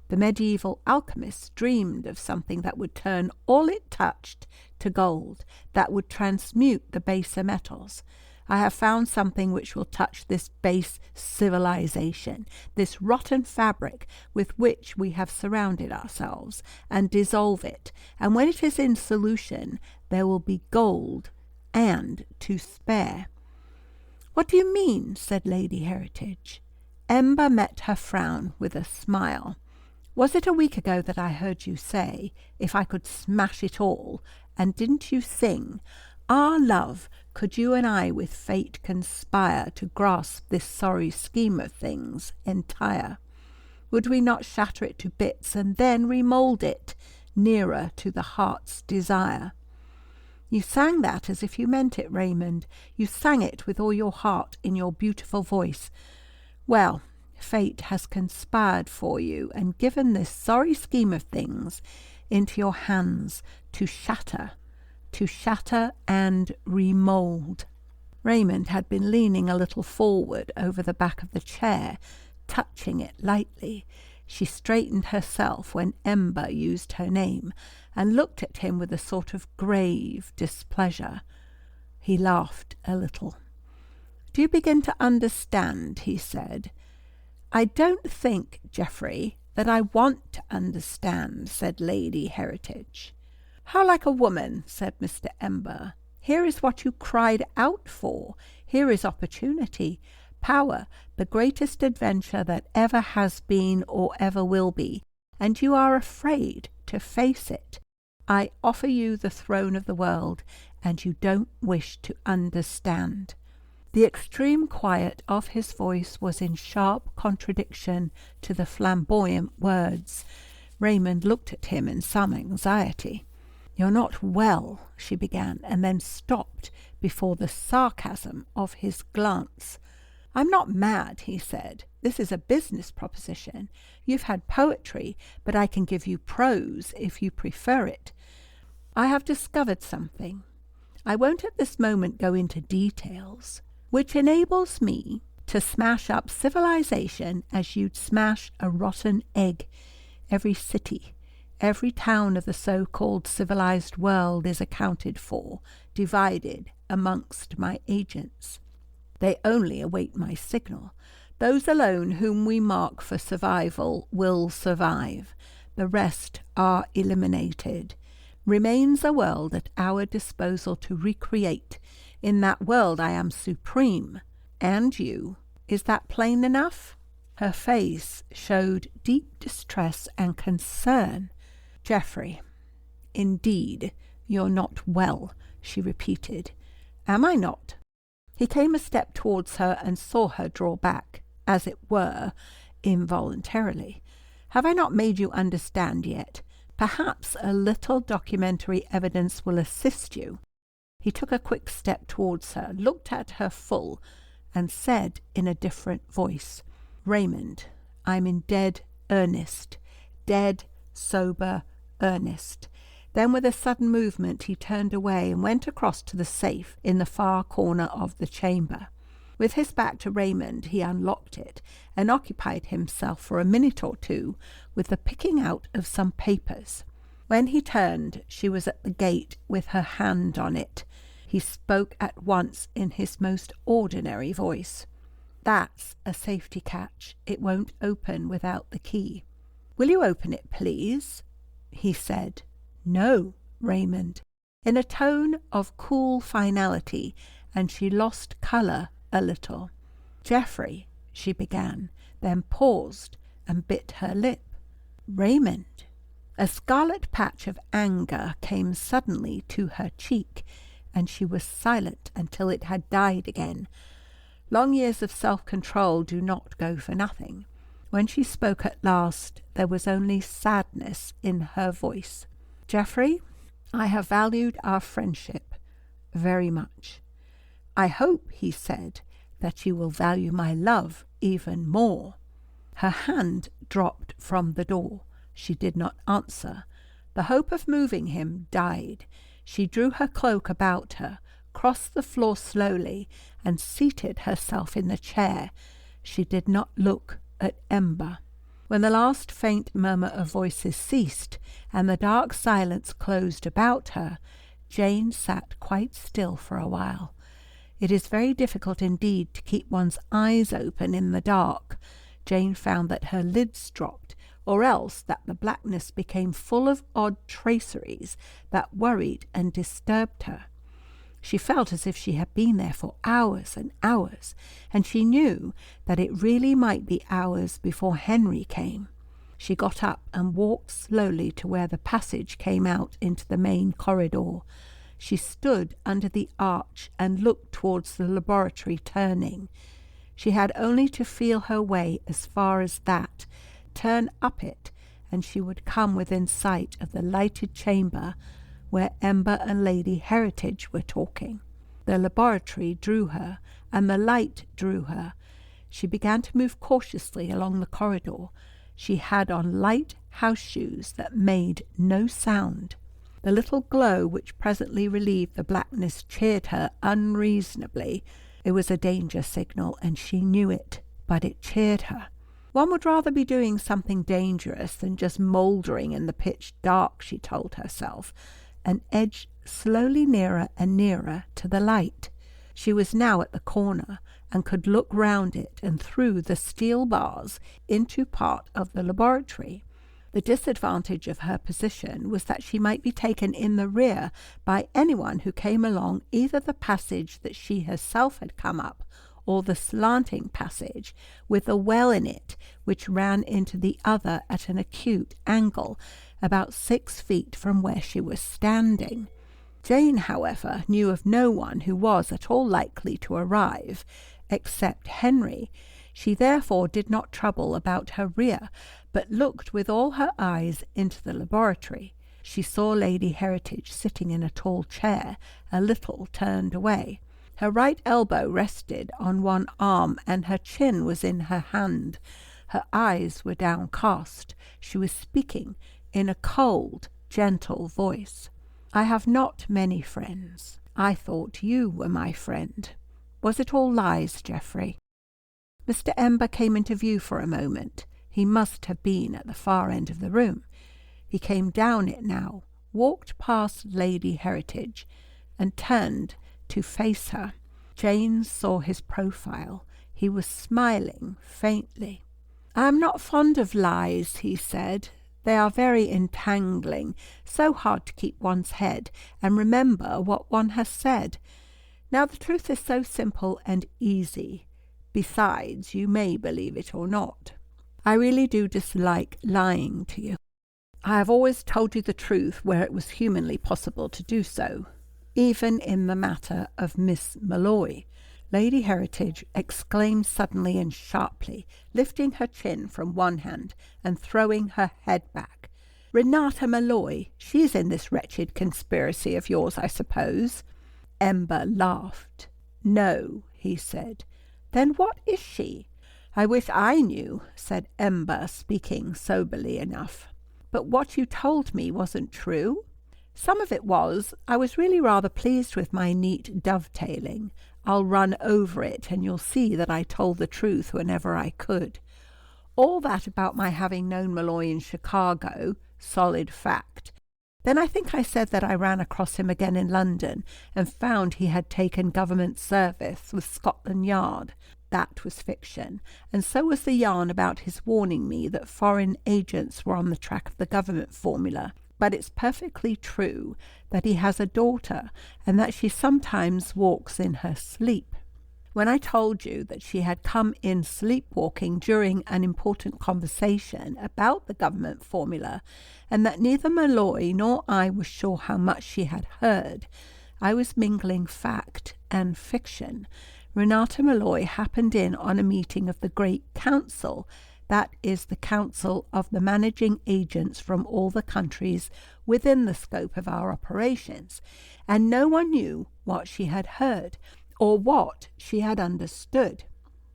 The medieval alchemists dreamed of something that would turn all it touched to gold, that would transmute the baser metals. I have found something which will touch this base civilization, this rotten fabric with which we have surrounded ourselves, and dissolve it, and when it is in solution, there will be gold, and to spare." "What do you mean?" said Lady Heritage. Ember met her frown with a smile. "Was it a week ago that I heard you say, 'If I could smash it all,' and didn't you sing, 'Our love, could you and I with fate conspire to grasp this sorry scheme of things entire? Would we not shatter it to bits and then remould it nearer to the heart's desire?' You sang that as if you meant it, Raymond. You sang it with all your heart in your beautiful voice. Well, fate has conspired for you and given this sorry scheme of things into your hands to shatter and remould." Raymond had been leaning a little forward over the back of the chair, touching it lightly. She straightened herself when Ember used her name, and looked at him with a sort of grave displeasure. He laughed a little. "Do you begin to understand?" he said. "I don't think, Geoffrey, that I want to understand," said Lady Heritage. "How like a woman," said Mr. Ember. "Here is what you cried out for. Here is opportunity, power, the greatest adventure that ever has been or ever will be, and you are afraid to face it. I offer you the throne of the world, and you don't wish to understand." The extreme quiet of his voice was in sharp contradiction to the flamboyant words. Raymond looked at him in some anxiety. "You're not well," she began, and then stopped before the sarcasm of his glance. "I'm not mad," he said. "This is a business proposition. You've had poetry, but I can give you prose if you prefer it. I have discovered something. I won't at this moment go into details, which enables me to smash up civilization as you'd smash a rotten egg. Every city, every town of the so-called civilized world is accounted for, divided amongst my agents. They only await my signal. Those alone whom we mark for survival will survive. The rest are eliminated. Remains a world at our disposal to recreate. In that world I am supreme. And you. Is that plain enough?" Her face showed deep distress and concern. "Geoffrey, indeed, you're not well," she repeated. "Am I not?" He came a step towards her and saw her draw back, as it were, involuntarily. "Have I not made you understand yet? Perhaps a little documentary evidence will assist you." He took a quick step towards her, looked at her full, and said in a different voice, "Raymond, I'm in dead earnest. Dead, sober earnest." Then with a sudden movement he turned away and went across to the safe in the far corner of the chamber. With his back to Raymond, he unlocked it and occupied himself for a minute or two with the picking out of some papers. When he turned, she was at the gate with her hand on it. He spoke at once in his most ordinary voice. "That's a safety catch. It won't open without the key." "Will you open it, please?" he said. "No, Raymond," in a tone of cool finality, and she lost colour a little. "Geoffrey," she began, then paused and bit her lip. "Raymond." A scarlet patch of anger came suddenly to her cheek, and she was silent until it had died again. Long years of self-control do not go for nothing. When she spoke at last, there was only sadness in her voice. "Geoffrey, I have valued our friendship very much. I hope," he said, "that you will value my love even more." Her hand dropped from the door. She did not answer. The hope of moving him died. She drew her cloak about her, crossed the floor slowly, and seated herself in the chair. She did not look at Ember. When the last faint murmur of voices ceased, and the dark silence closed about her, Jane sat quite still for a while. It is very difficult indeed to keep one's eyes open in the dark. Jane found that her lids dropped, or else that the blackness became full of odd traceries that worried and disturbed her. She felt as if she had been there for hours and hours, and she knew that it really might be hours before Henry came. She got up and walked slowly to where the passage came out into the main corridor. She stood under the arch and looked towards the laboratory, turning. She had only to feel her way as far as that, turn up it, and she would come within sight of the lighted chamber where Ember and Lady Heritage were talking. The laboratory drew her, and the light drew her. She began to move cautiously along the corridor. She had on light house shoes that made no sound. The little glow which presently relieved the blackness cheered her unreasonably. It was a danger signal, and she knew it, but it cheered her. One would rather be doing something dangerous than just mouldering in the pitch dark, she told herself, and edged slowly nearer and nearer to the light. She was now at the corner, and could look round it and through the steel bars into part of the laboratory. The disadvantage of her position was that she might be taken in the rear by anyone who came along either the passage that she herself had come up, or the slanting passage with a well in it, which ran into the other at an acute angle, about 6 feet from where she was standing. Jane, however, knew of no one who was at all likely to arrive, except Henry. She therefore did not trouble about her rear, but looked with all her eyes into the laboratory. She saw Lady Heritage sitting in a tall chair, a little turned away. Her right elbow rested on one arm, and her chin was in her hand. Her eyes were downcast. She was speaking in a cold, gentle voice. "I have not many friends. I thought you were my friend. Was it all lies, Geoffrey?" Mr. Ember came into view for a moment. He must have been at the far end of the room. He came down it now, walked past Lady Heritage, and turned to face her. Jane saw his profile. He was smiling faintly. "I am not fond of lies," he said. "They are very entangling, so hard to keep one's head and remember what one has said. Now the truth is so simple and easy. Besides, you may believe it or not. I really do dislike lying to you. I have always told you the truth where it was humanly possible to do so, even in the matter of Miss Malloy." Lady Heritage exclaimed suddenly and sharply, lifting her chin from one hand and throwing her head back. "Renata Malloy, she's in this wretched conspiracy of yours, I suppose?" Ember laughed. "No," he said. Then what is she?" "I wish I knew," said Ember, speaking soberly enough. "But what you told me wasn't true?" "Some of it was. I was really rather pleased with my neat dovetailing. I'll run over it, and you'll see that I told the truth whenever I could. All that about my having known Malloy in Chicago, solid fact. Then I think I said that I ran across him again in London and found he had taken government service with Scotland Yard. That was fiction, and so was the yarn about his warning me that foreign agents were on the track of the government formula. But it's perfectly true that he has a daughter and that she sometimes walks in her sleep. When I told you that she had come in sleepwalking during an important conversation about the government formula, and that neither Malloy nor I was sure how much she had heard, I was mingling fact and fiction. Renata Malloy happened in on a meeting of the Great Council, that is the council of the managing agents from all the countries within the scope of our operations, and no one knew what she had heard or what she had understood.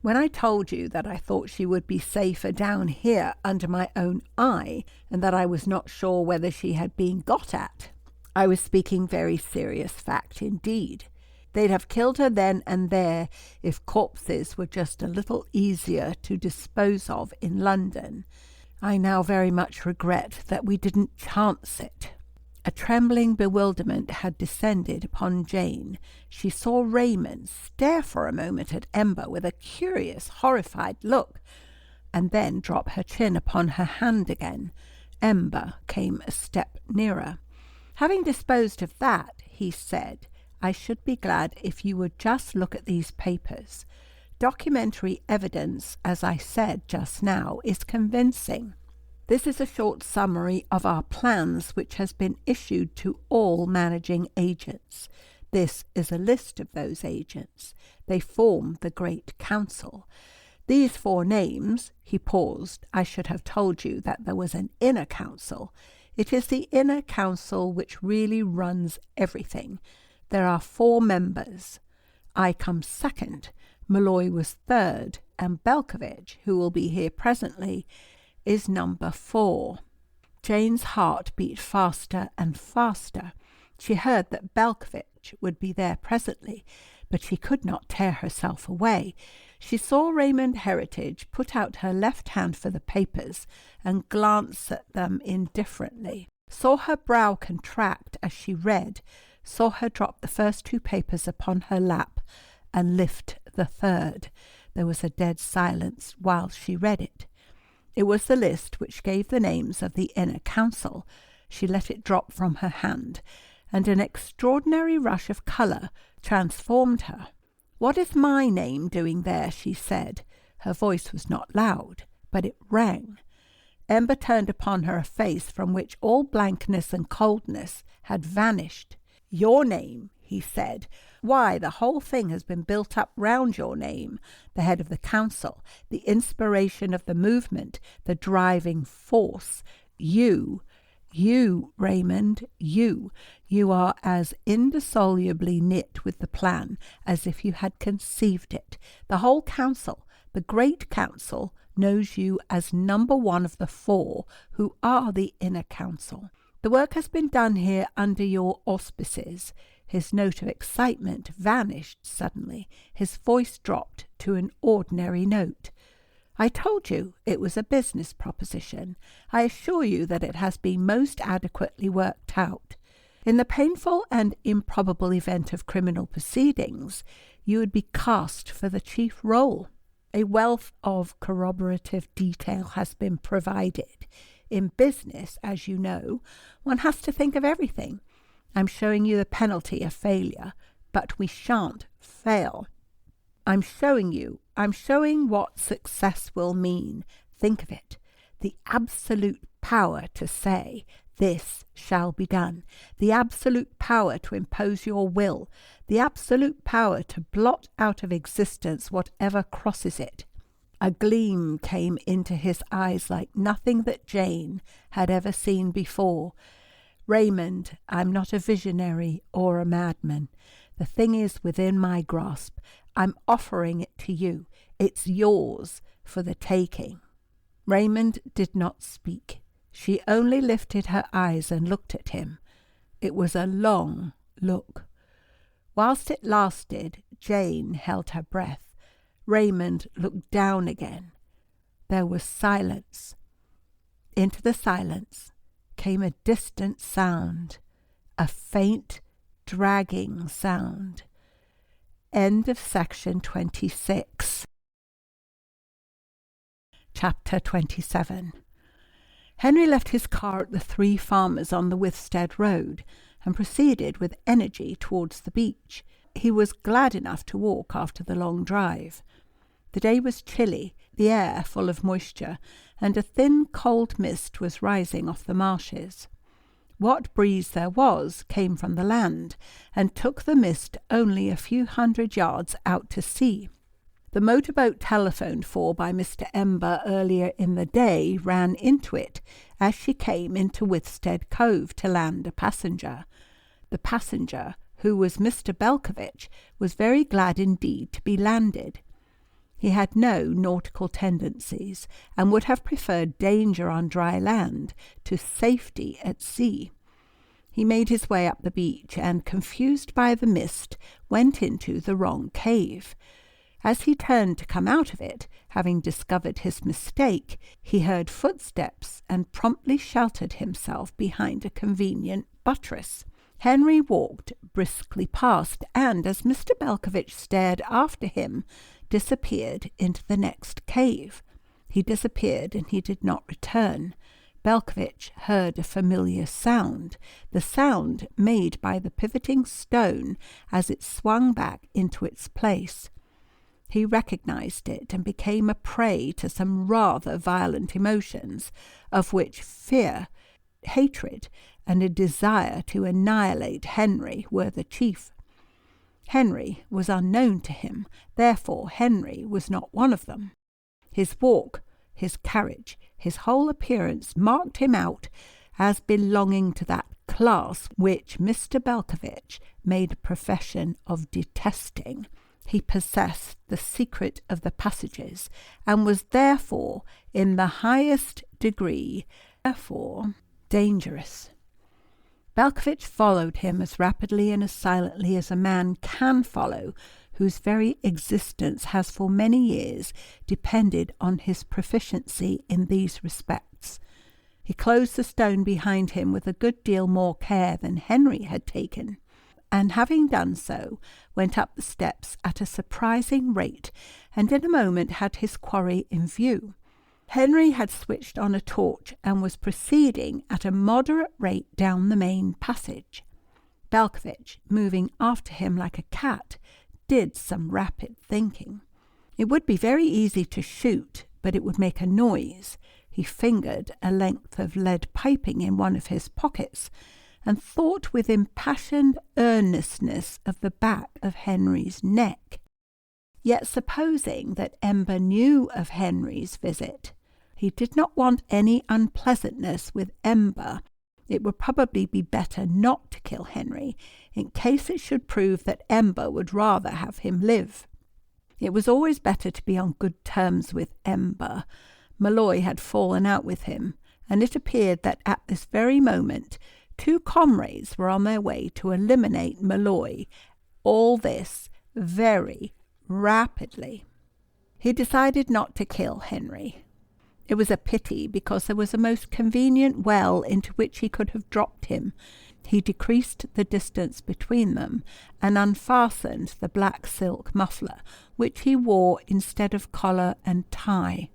When I told you that I thought she would be safer down here under my own eye, and that I was not sure whether she had been got at, I was speaking very serious fact indeed. They'd have killed her then and there if corpses were just a little easier to dispose of in London. I now very much regret that we didn't chance it." A trembling bewilderment had descended upon Jane. She saw Raymond stare for a moment at Ember with a curious, horrified look, and then drop her chin upon her hand again. Ember came a step nearer. "Having disposed of that," he said, "I should be glad if you would just look at these papers. Documentary evidence, as I said just now, is convincing. This is a short summary of our plans which has been issued to all managing agents. This is a list of those agents. They form the Great Council. These 4 names," he paused. "I should have told you that there was an inner council. It is the inner council which really runs everything. There are 4 members. I come second. Malloy was third, and Belkovich, who will be here presently, is number 4. Jane's heart beat faster and faster. She heard that Belkovich would be there presently, but she could not tear herself away. She saw Raymond Heritage put out her left hand for the papers and glance at them indifferently, saw her brow contract as she read, saw her drop the first 2 papers upon her lap and lift the third. There was a dead silence while she read it. It was the list which gave the names of the inner council. She let it drop from her hand, and an extraordinary rush of colour transformed her. "What is my name doing there?" she said. Her voice was not loud, but it rang. Ember turned upon her a face from which all blankness and coldness had vanished. "Your name," he said. "Why, the whole thing has been built up round your name, the head of the council, the inspiration of the movement, the driving force. You, Raymond, you are as indissolubly knit with the plan as if you had conceived it. The whole council, the Great Council, knows you as number 1 of the 4 who are the inner council. The work has been done here under your auspices." His note of excitement vanished suddenly. His voice dropped to an ordinary note. "I told you it was a business proposition. I assure you that it has been most adequately worked out. In the painful and improbable event of criminal proceedings, you would be cast for the chief role. A wealth of corroborative detail has been provided. In business, as you know, one has to think of everything. I'm showing you the penalty of failure, but we shan't fail. I'm showing what success will mean. Think of it. The absolute power to say, this shall be done. The absolute power to impose your will. The absolute power to blot out of existence whatever crosses it." A gleam came into his eyes like nothing that Jane had ever seen before. "Raymond, I'm not a visionary or a madman. The thing is within my grasp. I'm offering it to you. It's yours for the taking." Raymond did not speak. She only lifted her eyes and looked at him. It was a long look. Whilst it lasted, Jane held her breath. Raymond looked down again. There was silence. Into the silence came a distant sound, a faint, dragging sound. End of section 26. Chapter 27. Henry left his car at the Three Farmers on the Withstead Road and proceeded with energy towards the beach. He was glad enough to walk after the long drive. The day was chilly, the air full of moisture, and a thin cold mist was rising off the marshes. What breeze there was came from the land, and took the mist only a few 100 yards out to sea. The motorboat telephoned for by Mr. Ember earlier in the day ran into it as she came into Withstead Cove to land a passenger. The passenger, who was Mr. Belkovich, was very glad indeed to be landed. He had no nautical tendencies, and would have preferred danger on dry land to safety at sea. He made his way up the beach, and, confused by the mist, went into the wrong cave. As he turned to come out of it, having discovered his mistake, he heard footsteps and promptly sheltered himself behind a convenient buttress. Henry walked briskly past, and, as Mr. Belkovich stared after him, disappeared into the next cave. He disappeared, and he did not return. Belkovich heard a familiar sound, the sound made by the pivoting stone as it swung back into its place. He recognized it and became a prey to some rather violent emotions, of which fear, hatred, and a desire to annihilate Henry were the chief. Henry was unknown to him, therefore Henry was not one of them. His walk, his carriage, his whole appearance marked him out as belonging to that class which Mr. Belkovich made a profession of detesting. He possessed the secret of the passages, and was therefore in the highest degree, dangerous. Belkovich followed him as rapidly and as silently as a man can follow whose very existence has for many years depended on his proficiency in these respects. He closed the stone behind him with a good deal more care than Henry had taken, and having done so, went up the steps at a surprising rate, and in a moment had his quarry in view. Henry had switched on a torch and was proceeding at a moderate rate down the main passage. Belkovich, moving after him like a cat, did some rapid thinking. It would be very easy to shoot, but it would make a noise. He fingered a length of lead piping in one of his pockets, and thought with impassioned earnestness of the back of Henry's neck. Yet supposing that Ember knew of Henry's visit, he did not want any unpleasantness with Ember. It would probably be better not to kill Henry, in case it should prove that Ember would rather have him live. It was always better to be on good terms with Ember. Malloy had fallen out with him, and it appeared that at this very moment 2 comrades were on their way to eliminate Malloy. All this very rapidly. He decided not to kill Henry. It was a pity, because there was a most convenient well into which he could have dropped him. He decreased the distance between them, and unfastened the black silk muffler, which he wore instead of collar and tie.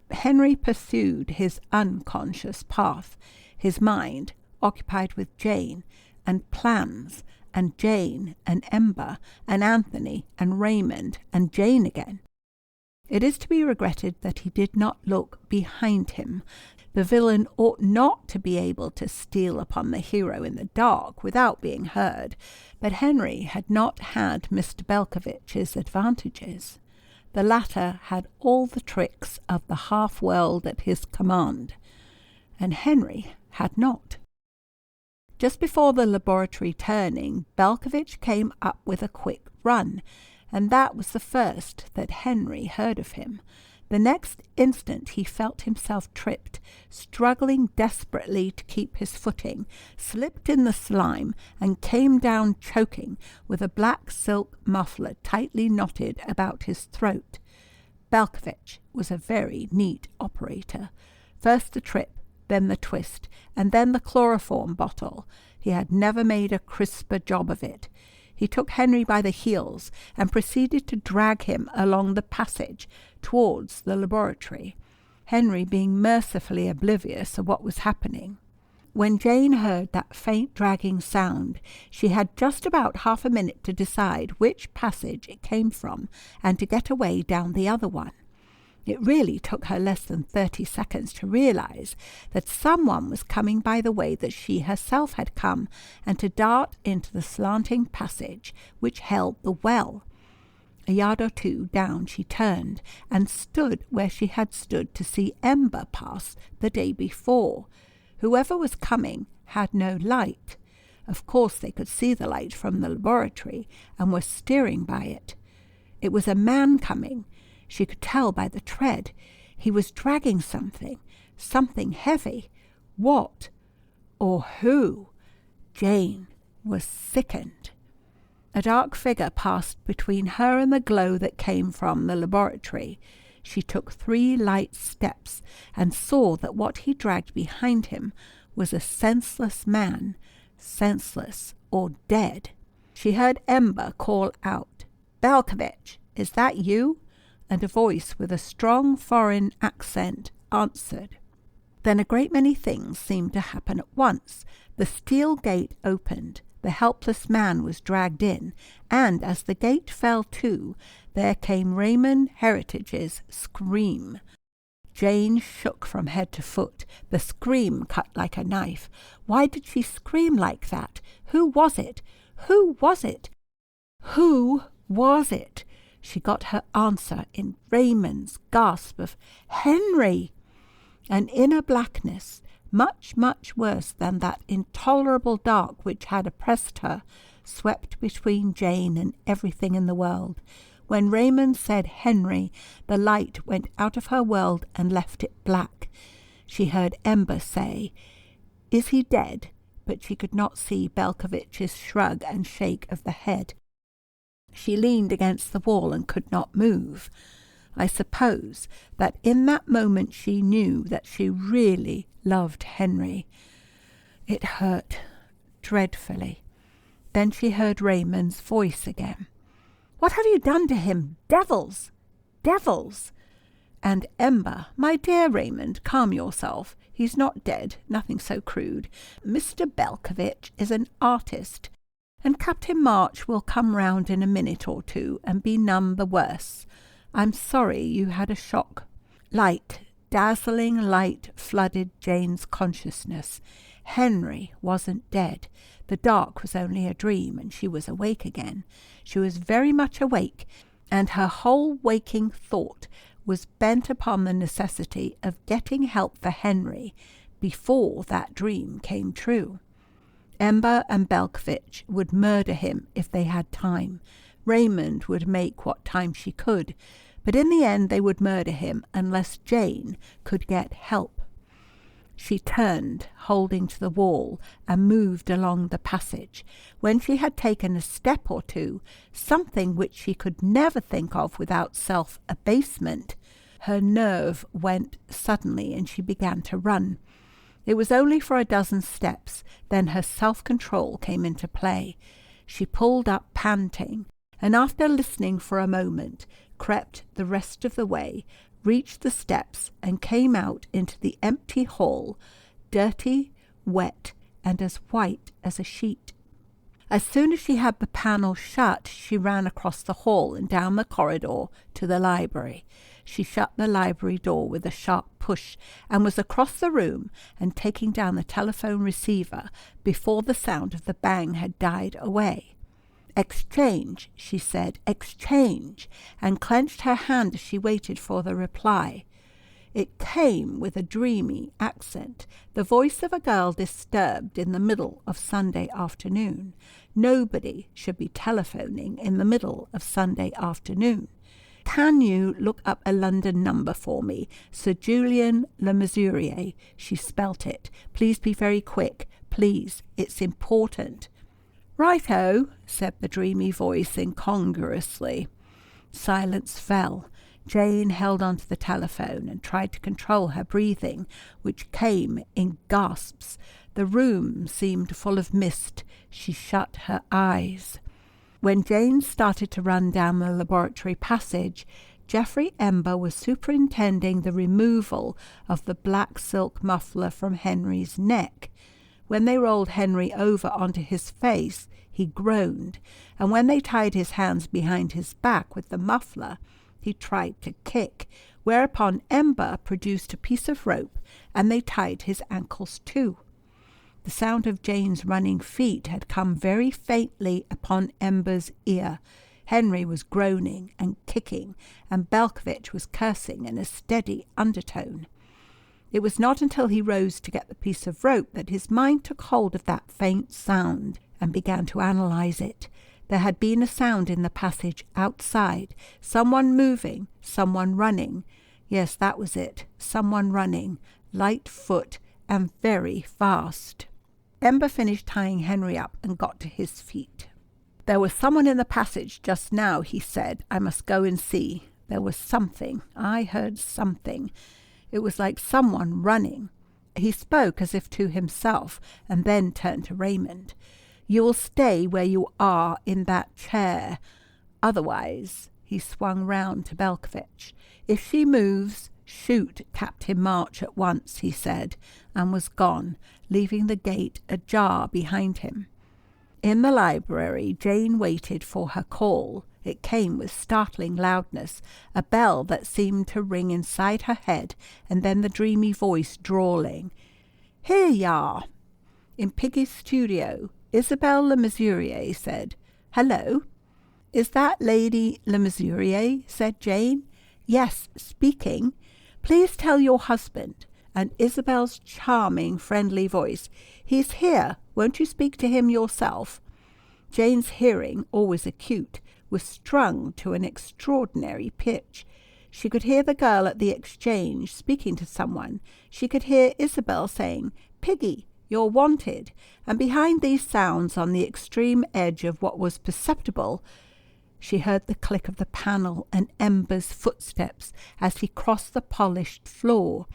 Henry pursued his unconscious path, his mind occupied with Jane, and plans, and Jane, and Ember, and Anthony, and Raymond, and Jane again. It is to be regretted that he did not look behind him. The villain ought not to be able to steal upon the hero in the dark without being heard, but Henry had not had Mr. Belkovich's advantages. The latter had all the tricks of the half-world at his command, and Henry had not. Just before the laboratory turning, Belkovich came up with a quick run, and that was the first that Henry heard of him. The next instant he felt himself tripped, struggling desperately to keep his footing, slipped in the slime, and came down choking, with a black silk muffler tightly knotted about his throat. Belkovich was a very neat operator. First the trip, then the twist, and then the chloroform bottle. He had never made a crisper job of it. He took Henry by the heels and proceeded to drag him along the passage towards the laboratory, Henry being mercifully oblivious of what was happening. When Jane heard that faint dragging sound, she had just about half a minute to decide which passage it came from and to get away down the other one. It really took her less than 30 seconds to realize that someone was coming by the way that she herself had come, and to dart into the slanting passage which held the well. A yard or two down she turned, and stood where she had stood to see Ember pass the day before. Whoever was coming had no light. Of course they could see the light from the laboratory, and were steering by it. It was a man coming. She could tell by the tread. He was dragging something heavy. What? Or who? Jane was sickened. A dark figure passed between her and the glow that came from the laboratory. She took 3 light steps, and saw that what he dragged behind him was a senseless man, senseless or dead. She heard Ember call out, "Belkovich, is that you?" and a voice with a strong foreign accent answered. Then a great many things seemed to happen at once. The steel gate opened, the helpless man was dragged in, and as the gate fell to, there came Raymond Heritage's scream. Jane shook from head to foot. The scream cut like a knife. Why did she scream like that? Who was it? Who was it? Who was it? She got her answer in Raymond's gasp of "Henry!" An inner blackness, much, much worse than that intolerable dark which had oppressed her, swept between Jane and everything in the world. When Raymond said "Henry," the light went out of her world and left it black. She heard Ember say, "Is he dead?" but she could not see Belkovich's shrug and shake of the head. She leaned against the wall and could not move. I suppose that in that moment she knew that she really loved Henry. It hurt dreadfully. Then she heard Raymond's voice again. "What have you done to him? Devils! Devils!" And Ember, "My dear Raymond, calm yourself. He's not dead, nothing so crude. Mr. Belkovich is an artist, and Captain March will come round in a minute or two and be none the worse. I'm sorry you had a shock." Light, dazzling light, flooded Jane's consciousness. Henry wasn't dead. The dark was only a dream, and she was awake again. She was very much awake, and her whole waking thought was bent upon the necessity of getting help for Henry before that dream came true. Ember and Belkovich would murder him if they had time. Raymond would make what time she could, but in the end they would murder him unless Jane could get help. She turned, holding to the wall, and moved along the passage. When she had taken a step or two, something which she could never think of without self-abasement, her nerve went suddenly and she began to run. It was only for a dozen steps, then her self-control came into play. She pulled up panting, and after listening for a moment, crept the rest of the way, reached the steps, and came out into the empty hall, dirty, wet, and as white as a sheet. As soon as she had the panel shut, she ran across the hall and down the corridor to the library. She shut the library door with a sharp push, and was across the room and taking down the telephone receiver before the sound of the bang had died away. "Exchange," she said, "exchange," and clenched her hand as she waited for the reply. It came with a dreamy accent, the voice of a girl disturbed in the middle of Sunday afternoon. Nobody should be telephoning in the middle of Sunday afternoon. "Can you look up a London number for me? Sir Julian Le Mesurier," she spelt it. "Please be very quick. Please, it's important." "Righto," said the dreamy voice incongruously. Silence fell. Jane held onto the telephone and tried to control her breathing, which came in gasps. The room seemed full of mist. She shut her eyes. When Jane started to run down the laboratory passage, Geoffrey Ember was superintending the removal of the black silk muffler from Henry's neck. When they rolled Henry over onto his face, he groaned, and when they tied his hands behind his back with the muffler, he tried to kick, whereupon Ember produced a piece of rope, and they tied his ankles too. The sound of Jane's running feet had come very faintly upon Ember's ear. Henry was groaning and kicking, and Belkovich was cursing in a steady undertone. It was not until he rose to get the piece of rope that his mind took hold of that faint sound and began to analyze it. There had been a sound in the passage outside, someone moving, someone running. Yes, that was it, someone running, light foot and very fast. Ember finished tying Henry up and got to his feet. "There was someone in the passage just now," he said. "I must go and see. There was something. I heard something. It was like someone running." He spoke as if to himself, and then turned to Raymond. "You will stay where you are in that chair. Otherwise," he swung round to Belkovich, "if she moves, shoot Captain March at once," he said, and was gone, leaving the gate ajar behind him. In the library, Jane waited for her call. It came with startling loudness, a bell that seemed to ring inside her head, and then the dreamy voice drawling, "Here y'are." In Piggy's studio, Isabelle Le Mesurier said, "Hello." "Is that Lady Le Mesurier?" said Jane. "Yes, speaking. Please tell your husband." And Isabel's charming, friendly voice, "He's here. Won't you speak to him yourself?" Jane's hearing, always acute, was strung to an extraordinary pitch. She could hear the girl at the exchange speaking to someone. She could hear Isabel saying, "Piggy, you're wanted." And behind these sounds, on the extreme edge of what was perceptible, she heard the click of the panel and Ember's footsteps as he crossed the polished floor.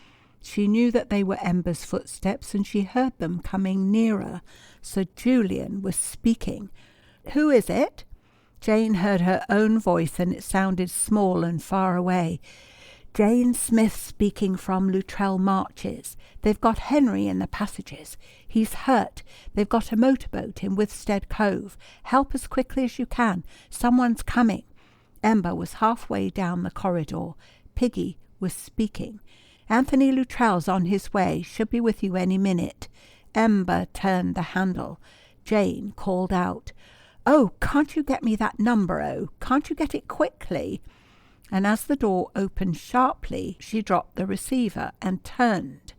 She knew that they were Ember's footsteps, and she heard them coming nearer. Sir Julian was speaking. "Who is it?" Jane heard her own voice, and it sounded small and far away. "Jane Smith speaking from Luttrell Marches. They've got Henry in the passages. He's hurt. They've got a motorboat in Withstead Cove. Help as quickly as you can. Someone's coming." Ember was halfway down the corridor. Piggy was speaking. "Anthony Luttrell's on his way. Should be with you any minute." Ember turned the handle. Jane called out, "Oh, can't you get me that number, oh? Can't you get it quickly?" And as the door opened sharply, she dropped the receiver and turned.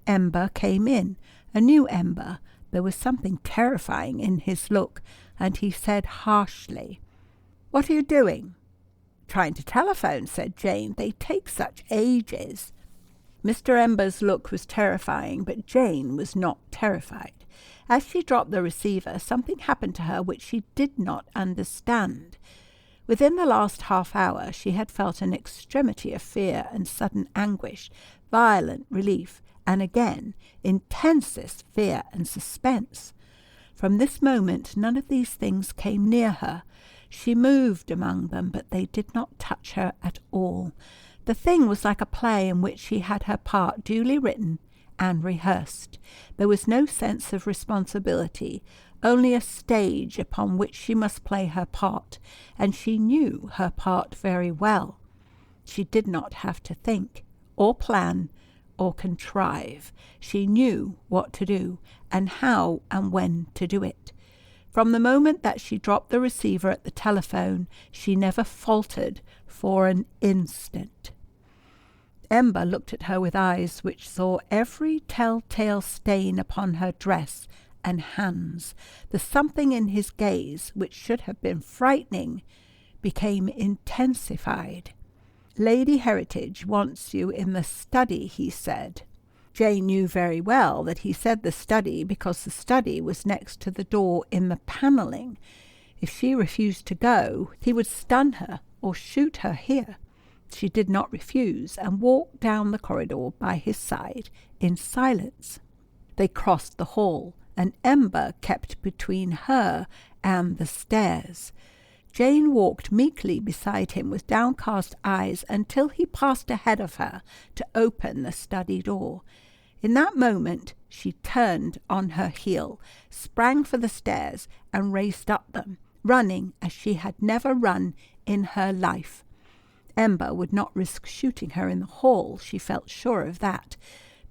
Ember came in, a new Ember. There was something terrifying in his look, and he said harshly, "What are you doing?" "Trying to telephone," said Jane. "They take such ages." Mr. Ember's look was terrifying, but Jane was not terrified. As she dropped the receiver, something happened to her which she did not understand. Within the last half-hour she had felt an extremity of fear and sudden anguish, violent relief, and again intensest fear and suspense. From this moment none of these things came near her. She moved among them, but they did not touch her at all. The thing was like a play in which she had her part duly written and rehearsed. There was no sense of responsibility, only a stage upon which she must play her part, and she knew her part very well. She did not have to think, or plan, or contrive. She knew what to do, and how and when to do it. From the moment that she dropped the receiver at the telephone, she never faltered for an instant. Ember looked at her with eyes which saw every telltale stain upon her dress and hands. The something in his gaze, which should have been frightening, became intensified. "Lady Heritage wants you in the study," he said. Jane knew very well that he said the study because the study was next to the door in the panelling. If she refused to go, he would stun her or shoot her here. She did not refuse and walked down the corridor by his side in silence. They crossed the hall, and Ember kept between her and the stairs. Jane walked meekly beside him with downcast eyes until he passed ahead of her to open the study door. In that moment she turned on her heel, sprang for the stairs, and raced up them, running as she had never run in her life. Ember would not risk shooting her in the hall, she felt sure of that,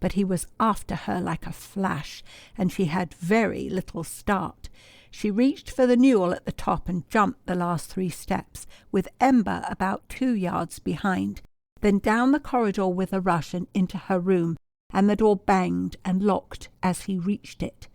but he was after her like a flash, and she had very little start. She reached for the newel at the top and jumped the last 3 steps, with Ember about 2 yards behind, then down the corridor with a rush and into her room, and the door banged and locked as he reached it.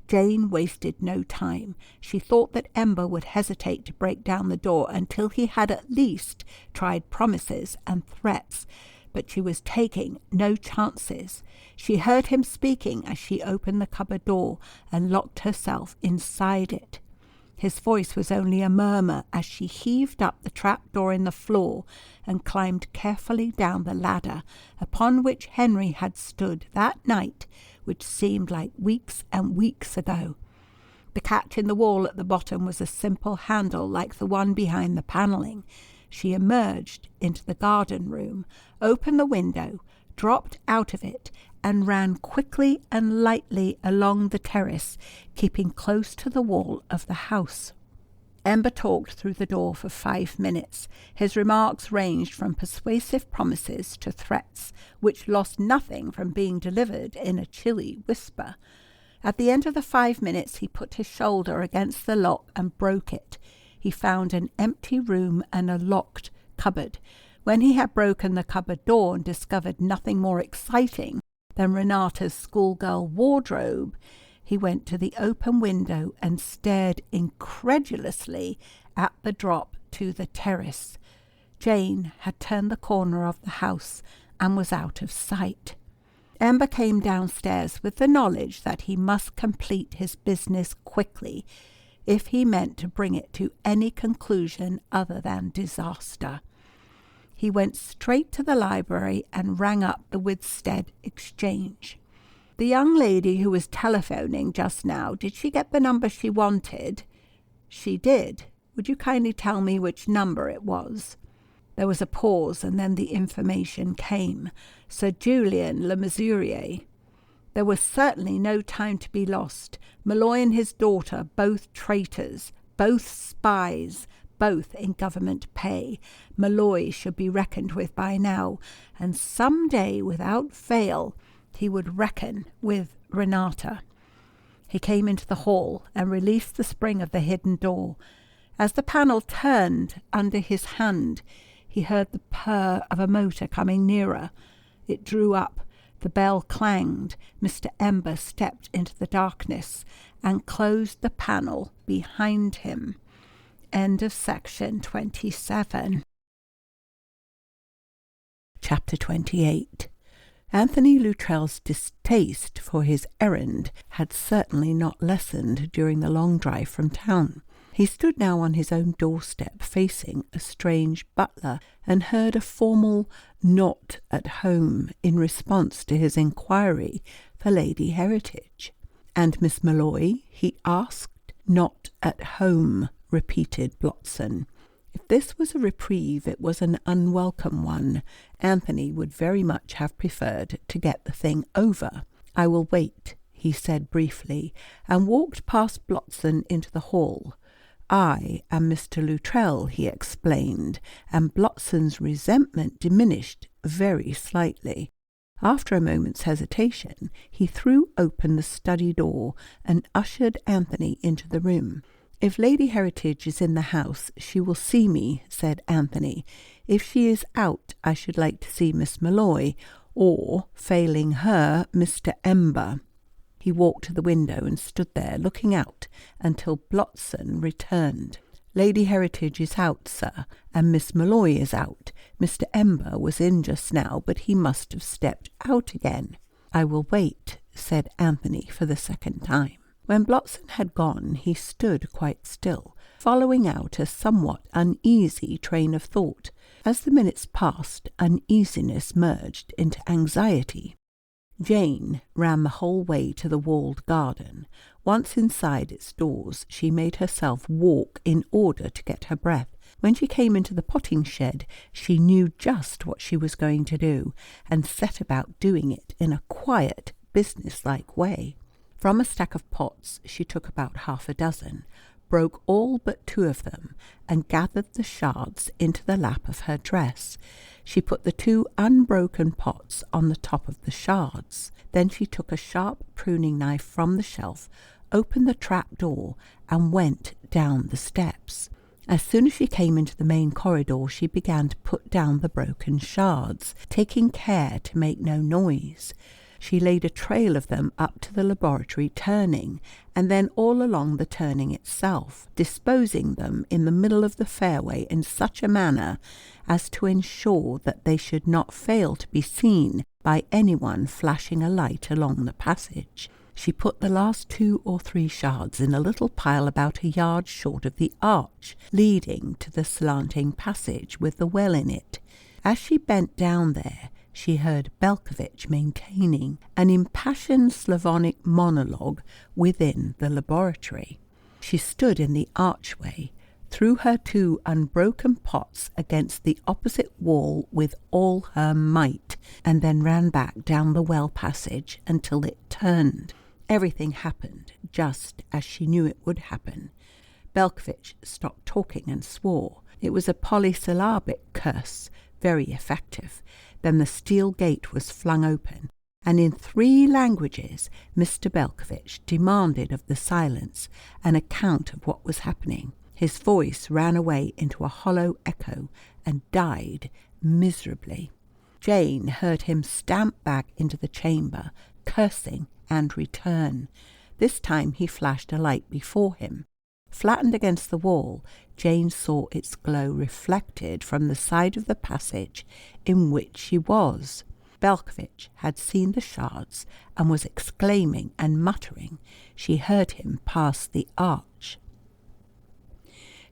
Jane wasted no time. She thought that Ember would hesitate to break down the door until he had at least tried promises and threats, but she was taking no chances. She heard him speaking as she opened the cupboard door and locked herself inside it. His voice was only a murmur as she heaved up the trap-door in the floor and climbed carefully down the ladder upon which Henry had stood that night, which seemed like weeks and weeks ago. The catch in the wall at the bottom was a simple handle like the one behind the panelling. She emerged into the garden room, opened the window, dropped out of it, and ran quickly and lightly along the terrace, keeping close to the wall of the house. Ember talked through the door for 5 minutes. His remarks ranged from persuasive promises to threats, which lost nothing from being delivered in a chilly whisper. At the end of the 5 minutes he put his shoulder against the lock and broke it. He found an empty room and a locked cupboard. When he had broken the cupboard door and discovered nothing more exciting than Renata's schoolgirl wardrobe, he went to the open window and stared incredulously at the drop to the terrace. Jane had turned the corner of the house and was out of sight. Ember came downstairs with the knowledge that he must complete his business quickly if he meant to bring it to any conclusion other than disaster. He went straight to the library and rang up the Widstead Exchange. "The young lady who was telephoning just now, did she get the number she wanted?" "She did. Would you kindly tell me which number it was?" There was a pause, and then the information came. Sir Julian Le Mesurier. There was certainly no time to be lost. Malloy and his daughter, both traitors, both spies, both in government pay. Malloy should be reckoned with by now, and some day, without fail, he would reckon with Renata. He came into the hall and released the spring of the hidden door. As the panel turned under his hand, he heard the purr of a motor coming nearer. It drew up. The bell clanged. Mr. Ember stepped into the darkness and closed the panel behind him. End of section 27. Chapter 28. Anthony Luttrell's distaste for his errand had certainly not lessened during the long drive from town. He stood now on his own doorstep facing a strange butler and heard a formal "not at home" in response to his inquiry for Lady Heritage. "And Miss Malloy?" he asked. "Not at home," repeated Blotson. If this was a reprieve, it was an unwelcome one. Anthony would very much have preferred to get the thing over. "I will wait," he said briefly, and walked past Blotson into the hall. "I am Mr. Luttrell," he explained, and Blotson's resentment diminished very slightly. After a moment's hesitation, he threw open the study door and ushered Anthony into the room. "If Lady Heritage is in the house, she will see me," said Anthony. "If she is out, I should like to see Miss Molloy, or, failing her, Mr. Ember." He walked to the window and stood there looking out until Blotson returned. "Lady Heritage is out, sir, and Miss Molloy is out. Mr. Ember was in just now, but he must have stepped out again." "I will wait," said Anthony for the second time. When Blotson had gone, he stood quite still, following out a somewhat uneasy train of thought. As the minutes passed, uneasiness merged into anxiety. Jane ran the whole way to the walled garden. Once inside its doors, she made herself walk in order to get her breath. When she came into the potting shed, she knew just what she was going to do, and set about doing it in a quiet, business-like way. From a stack of pots she took about half a dozen, broke all but 2 of them, and gathered the shards into the lap of her dress. She put the 2 unbroken pots on the top of the shards. Then she took a sharp pruning knife from the shelf, opened the trap door, and went down the steps. As soon as she came into the main corridor, she began to put down the broken shards, taking care to make no noise. She laid a trail of them up to the laboratory turning, and then all along the turning itself, disposing them in the middle of the fairway in such a manner as to ensure that they should not fail to be seen by anyone flashing a light along the passage. She put the last 2 or 3 shards in a little pile about a yard short of the arch leading to the slanting passage with the well in it. As she bent down there, she heard Belkovich maintaining an impassioned Slavonic monologue within the laboratory. She stood in the archway, threw her 2 unbroken pots against the opposite wall with all her might, and then ran back down the well passage until it turned. Everything happened just as she knew it would happen. Belkovich stopped talking and swore. It was a polysyllabic curse, very effective. Then the steel gate was flung open, and in 3 languages Mr. Belkovich demanded of the silence an account of what was happening. His voice ran away into a hollow echo and died miserably. Jane heard him stamp back into the chamber, cursing, and return. This time he flashed a light before him. Flattened against the wall, Jane saw its glow reflected from the side of the passage in which she was. Belkovich had seen the shards and was exclaiming and muttering. She heard him pass the arch.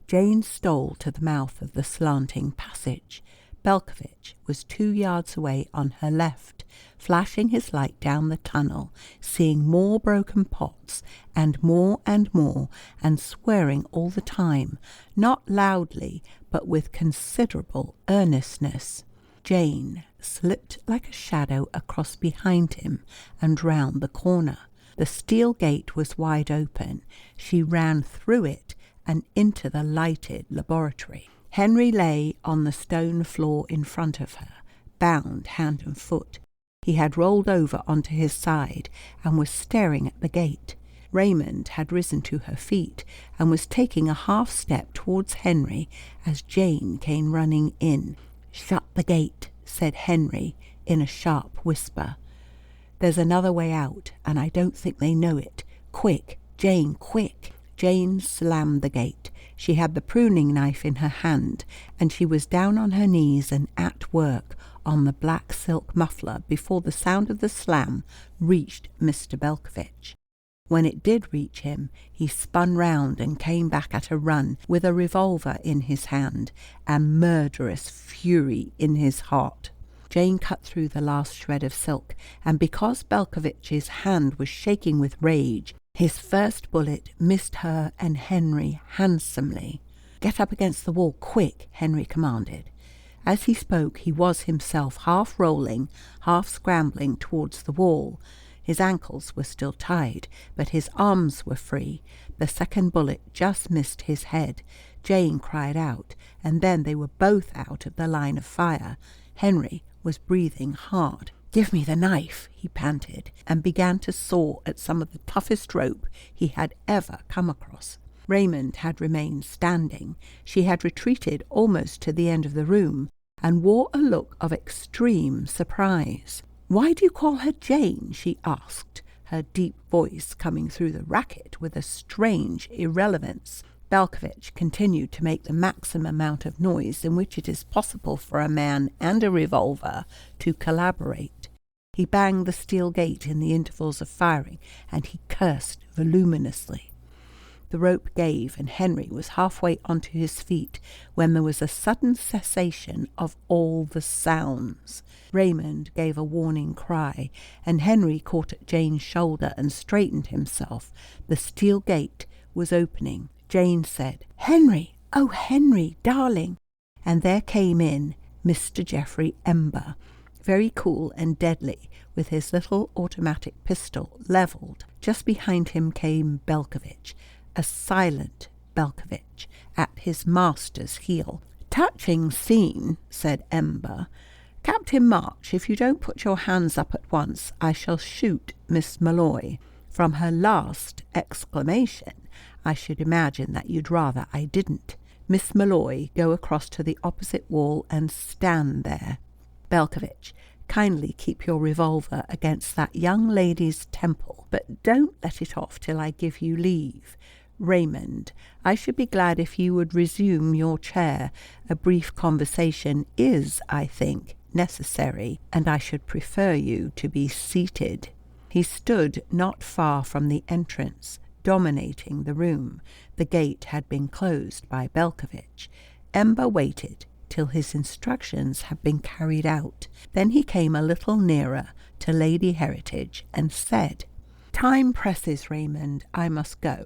Jane stole to the mouth of the slanting passage. Belkovich was 2 yards away on her left, flashing his light down the tunnel, seeing more broken pots, and more, and swearing all the time, not loudly, but with considerable earnestness. Jane slipped like a shadow across behind him and round the corner. The steel gate was wide open. She ran through it and into the lighted laboratory. Henry lay on the stone floor in front of her, bound hand and foot. He had rolled over onto his side and was staring at the gate. Raymond had risen to her feet and was taking a half step towards Henry as Jane came running in. "Shut the gate," said Henry in a sharp whisper. "There's another way out, and I don't think they know it. Quick, Jane, quick!" Jane slammed the gate. She had the pruning knife in her hand, and she was down on her knees and at work on the black silk muffler before the sound of the slam reached Mr. Belkovich. When it did reach him, he spun round and came back at a run with a revolver in his hand and murderous fury in his heart. Jane cut through the last shred of silk, and because Belkovich's hand was shaking with rage, his first bullet missed her and Henry handsomely. "Get up against the wall, quick," Henry commanded. As he spoke, he was himself half rolling, half scrambling towards the wall. His ankles were still tied, but his arms were free. The second bullet just missed his head. Jane cried out, and then they were both out of the line of fire. Henry was breathing hard. "Give me the knife," he panted, and began to saw at some of the toughest rope he had ever come across. Raymond had remained standing. She had retreated almost to the end of the room, and wore a look of extreme surprise. "Why do you call her Jane?" she asked, her deep voice coming through the racket with a strange irrelevance. Belkovich continued to make the maximum amount of noise in which it is possible for a man and a revolver to collaborate. He banged the steel gate in the intervals of firing, and he cursed voluminously. The rope gave, and Henry was halfway onto his feet when there was a sudden cessation of all the sounds. Raymond gave a warning cry, and Henry caught at Jane's shoulder and straightened himself. The steel gate was opening. Jane said, "Henry, oh Henry, darling!" And there came in Mr. Geoffrey Ember, very cool and deadly, with his little automatic pistol levelled. Just behind him came Belkovich, a silent Belkovich, at his master's heel. "Touching scene," said Ember. "Captain March, if you don't put your hands up at once, I shall shoot Miss Malloy." From her last exclamation, I should imagine that you'd rather I didn't. "Miss Malloy, go across to the opposite wall and stand there. Belkovich, kindly keep your revolver against that young lady's temple, but don't let it off till I give you leave. Raymond, I should be glad if you would resume your chair. A brief conversation is, I think, necessary, and I should prefer you to be seated." He stood not far from the entrance, dominating the room. The gate had been closed by Belkovich. Ember waited till his instructions had been carried out. Then he came a little nearer to Lady Heritage and said, "Time presses, Raymond. I must go.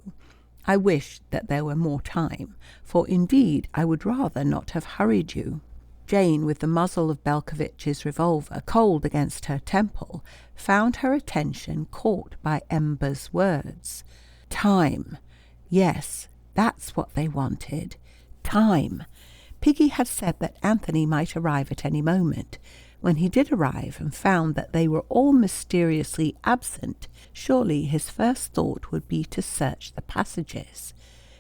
I wish that there were more time, for indeed I would rather not have hurried you." Jane, with the muzzle of Belkovich's revolver cold against her temple, found her attention caught by Ember's words. Time. Yes, that's what they wanted. Time. Piggy had said that Anthony might arrive at any moment. When he did arrive and found that they were all mysteriously absent, surely his first thought would be to search the passages.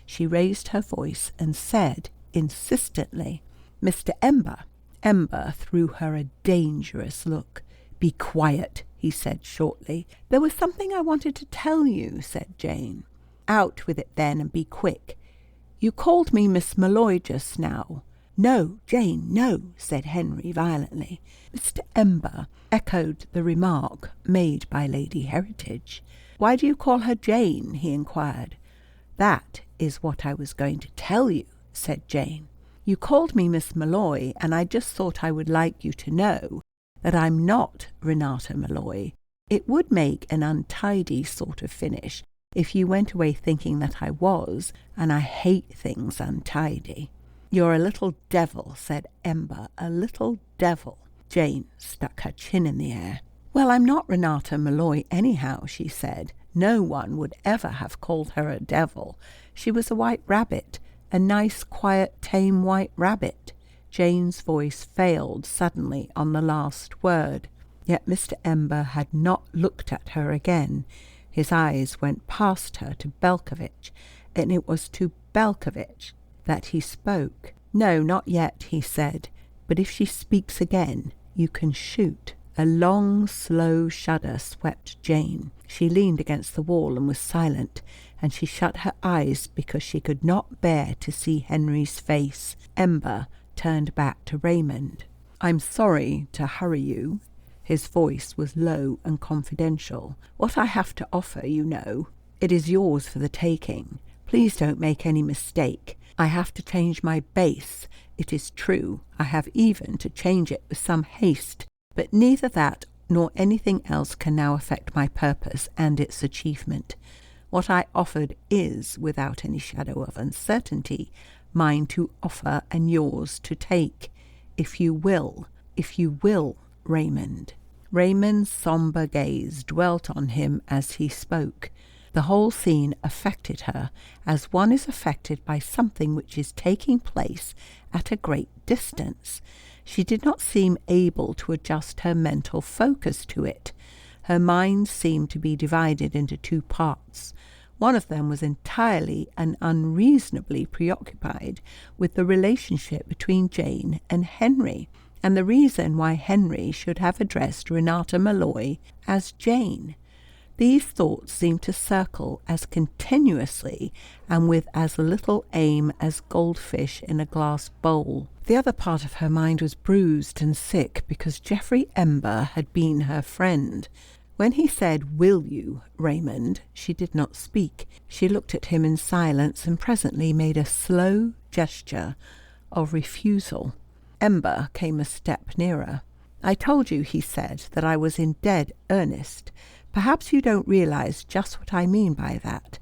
She raised her voice and said insistently, "Mr. Ember." Ember threw her a dangerous look. "Be quiet," he said shortly. "There was something I wanted to tell you," said Jane. "Out with it then, and be quick. You called me Miss Malloy just now." "No, Jane, no," said Henry violently. Mr. Ember echoed the remark made by Lady Heritage. "Why do you call her Jane?" he inquired. "That is what I was going to tell you," said Jane. "You called me Miss Malloy, and I just thought I would like you to know that I'm not Renata Malloy. It would make an untidy sort of finish if you went away thinking that I was, and I hate things untidy." "You're a little devil," said Ember, "a little devil." Jane stuck her chin in the air. "Well, I'm not Renata Malloy anyhow," she said. "No one would ever have called her a devil. She was a white rabbit, a nice, quiet, tame white rabbit." Jane's voice failed suddenly on the last word. Yet Mr. Ember had not looked at her again. His eyes went past her to Belkovich, and it was to Belkovich that he spoke. "No, not yet," he said, "but if she speaks again, you can shoot." A long, slow shudder swept Jane. She leaned against the wall and was silent, and she shut her eyes because she could not bear to see Henry's face. Ember turned back to Raymond. "I'm sorry to hurry you." His voice was low and confidential. "What I have to offer, you know, it is yours for the taking. Please don't make any mistake. I have to change my base. It is true, I have even to change it with some haste, but neither that nor anything else can now affect my purpose and its achievement. What I offered is, without any shadow of uncertainty, mine to offer and yours to take. If you will, Raymond." Raymond's sombre gaze dwelt on him as he spoke. The whole scene affected her as one is affected by something which is taking place at a great distance. She did not seem able to adjust her mental focus to it. Her mind seemed to be divided into two parts. One of them was entirely and unreasonably preoccupied with the relationship between Jane and Henry, and the reason why Henry should have addressed Renata Malloy as Jane. These thoughts seemed to circle as continuously and with as little aim as goldfish in a glass bowl. The other part of her mind was bruised and sick because Geoffrey Ember had been her friend. When he said, "Will you, Raymond?" she did not speak. She looked at him in silence and presently made a slow gesture of refusal. Ember came a step nearer. "I told you," he said, "that I was in dead earnest. Perhaps you don't realize just what I mean by that.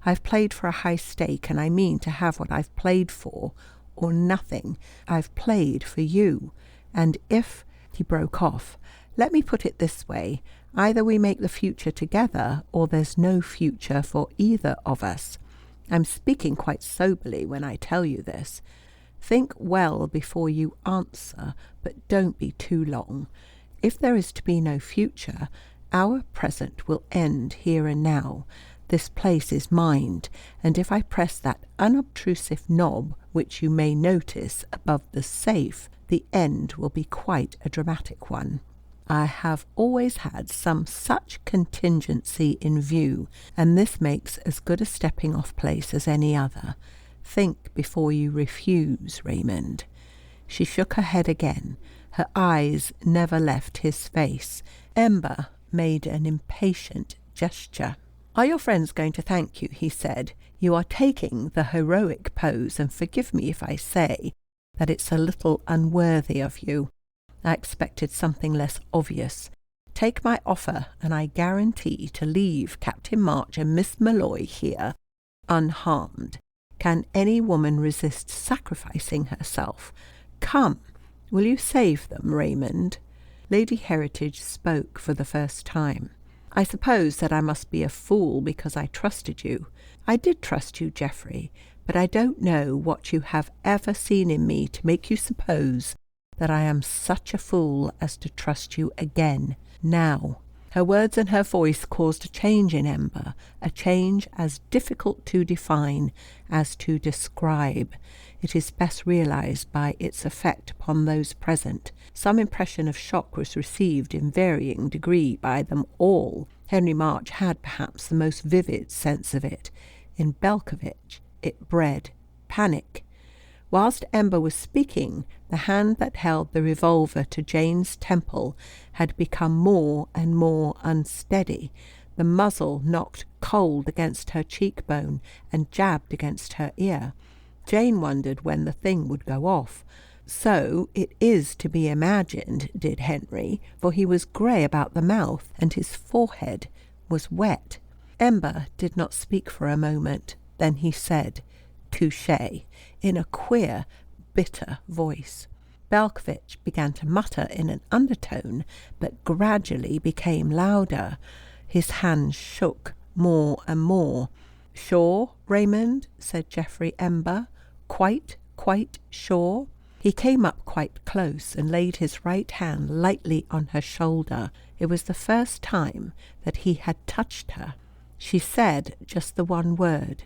I've played for a high stake, and I mean to have what I've played for, or nothing. I've played for you. And if—" He broke off. "Let me put it this way. Either we make the future together, or there's no future for either of us. I'm speaking quite soberly when I tell you this. Think well before you answer, but don't be too long. If there is to be no future, our present will end here and now. This place is mined, and if I press that unobtrusive knob, which you may notice above the safe, the end will be quite a dramatic one. I have always had some such contingency in view, and this makes as good a stepping-off place as any other. Think before you refuse, Raymond." She shook her head again. Her eyes never left his face. Ember made an impatient gesture. "Are your friends going to thank you?" he said. "You are taking the heroic pose, and forgive me if I say that it's a little unworthy of you. I expected something less obvious. Take my offer, and I guarantee to leave Captain March and Miss Malloy here unharmed. Can any woman resist sacrificing herself? Come, will you save them, Raymond?" Lady Heritage spoke for the first time. "I suppose that I must be a fool because I trusted you. I did trust you, Geoffrey, but I don't know what you have ever seen in me to make you suppose that I am such a fool as to trust you again now." Her words and her voice caused a change in Ember, a change as difficult to define as to describe. It is best realized by its effect upon those present. Some impression of shock was received in varying degree by them all. Henry March had perhaps the most vivid sense of it. In Belkovich it bred panic. Whilst Ember was speaking, the hand that held the revolver to Jane's temple had become more and more unsteady. The muzzle knocked cold against her cheekbone and jabbed against her ear. Jane wondered when the thing would go off. So it is to be imagined, did Henry, for he was grey about the mouth and his forehead was wet. Ember did not speak for a moment. Then he said, "Touché," in a queer, bitter voice. Belkovich began to mutter in an undertone, but gradually became louder. His hand shook more and more. "Sure, Raymond?" said Geoffrey Ember. Quite sure?" He came up quite close and laid his right hand lightly on her shoulder. It was the first time that he had touched her. She said just the one word,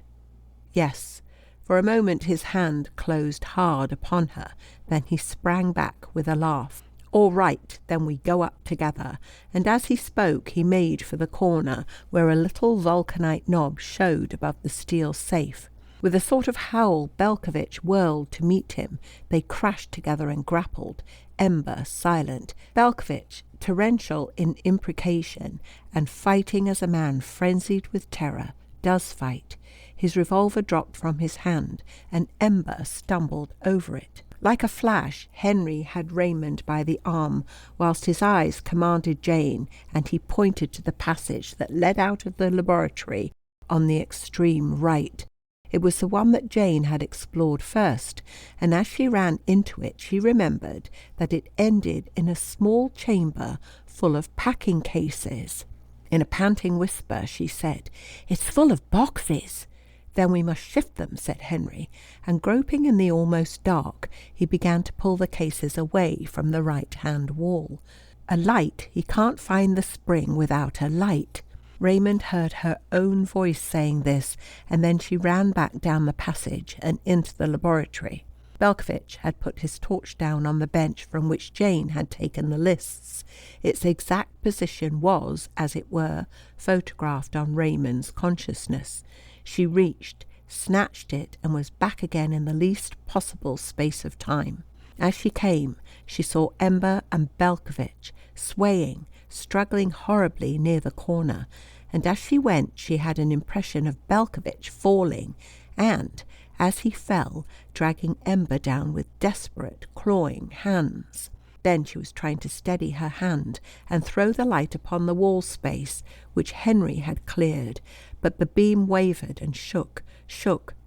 "Yes." For a moment his hand closed hard upon her. Then he sprang back with a laugh. "All right, then we go up together." And as he spoke he made for the corner where a little vulcanite knob showed above the steel safe. With a sort of howl, Belkovich whirled to meet him. They crashed together and grappled, Ember silent, Belkovich torrential in imprecation, and fighting as a man frenzied with terror does fight. His revolver dropped from his hand, and Ember stumbled over it. Like a flash, Henry had Raymond by the arm, whilst his eyes commanded Jane, and he pointed to the passage that led out of the laboratory on the extreme right. It was the one that Jane had explored first, and as she ran into it she remembered that it ended in a small chamber full of packing cases. In a panting whisper she said, "It's full of boxes." "Then we must shift them," said Henry, and groping in the almost dark, he began to pull the cases away from the right-hand wall. "A light, he can't find the spring without a light." Raymond heard her own voice saying this, and then she ran back down the passage and into the laboratory. Belkovich had put his torch down on the bench from which Jane had taken the lists. Its exact position was, as it were, photographed on Raymond's consciousness. She reached, snatched it, and was back again in the least possible space of time. As she came, she saw Ember and Belkovich swaying, struggling horribly near the corner, and as she went she had an impression of Belkovich falling and, as he fell, dragging Ember down with desperate, clawing hands. Then she was trying to steady her hand and throw the light upon the wall space which Henry had cleared, but the beam wavered and shook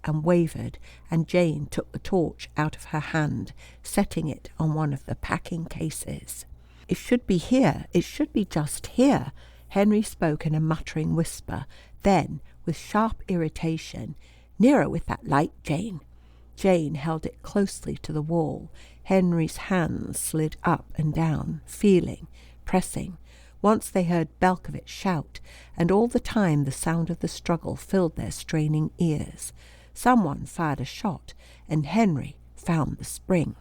and wavered, and Jane took the torch out of her hand, setting it on one of the packing cases. "It should be here, it should be just here," Henry spoke in a muttering whisper. Then, with sharp irritation, "Nearer with that light, Jane." Jane held it closely to the wall. Henry's hands slid up and down, feeling, pressing. Once they heard Belkovich shout, and all the time the sound of the struggle filled their straining ears. Someone fired a shot, and Henry found the spring.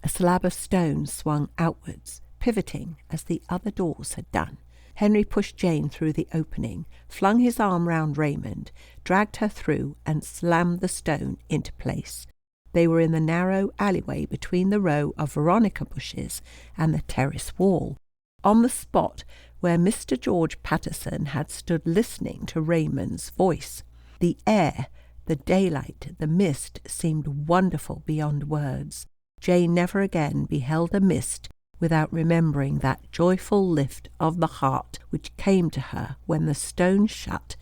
A slab of stone swung outwards, pivoting as the other doors had done. Henry pushed Jane through the opening, flung his arm round Raymond, dragged her through, and slammed the stone into place. They were in the narrow alleyway between the row of veronica bushes and the terrace wall, on the spot where Mr. George Patterson had stood listening to Raymond's voice. The air, the daylight, the mist seemed wonderful beyond words. Jane never again beheld a mist without remembering that joyful lift of the heart which came to her when the stone shut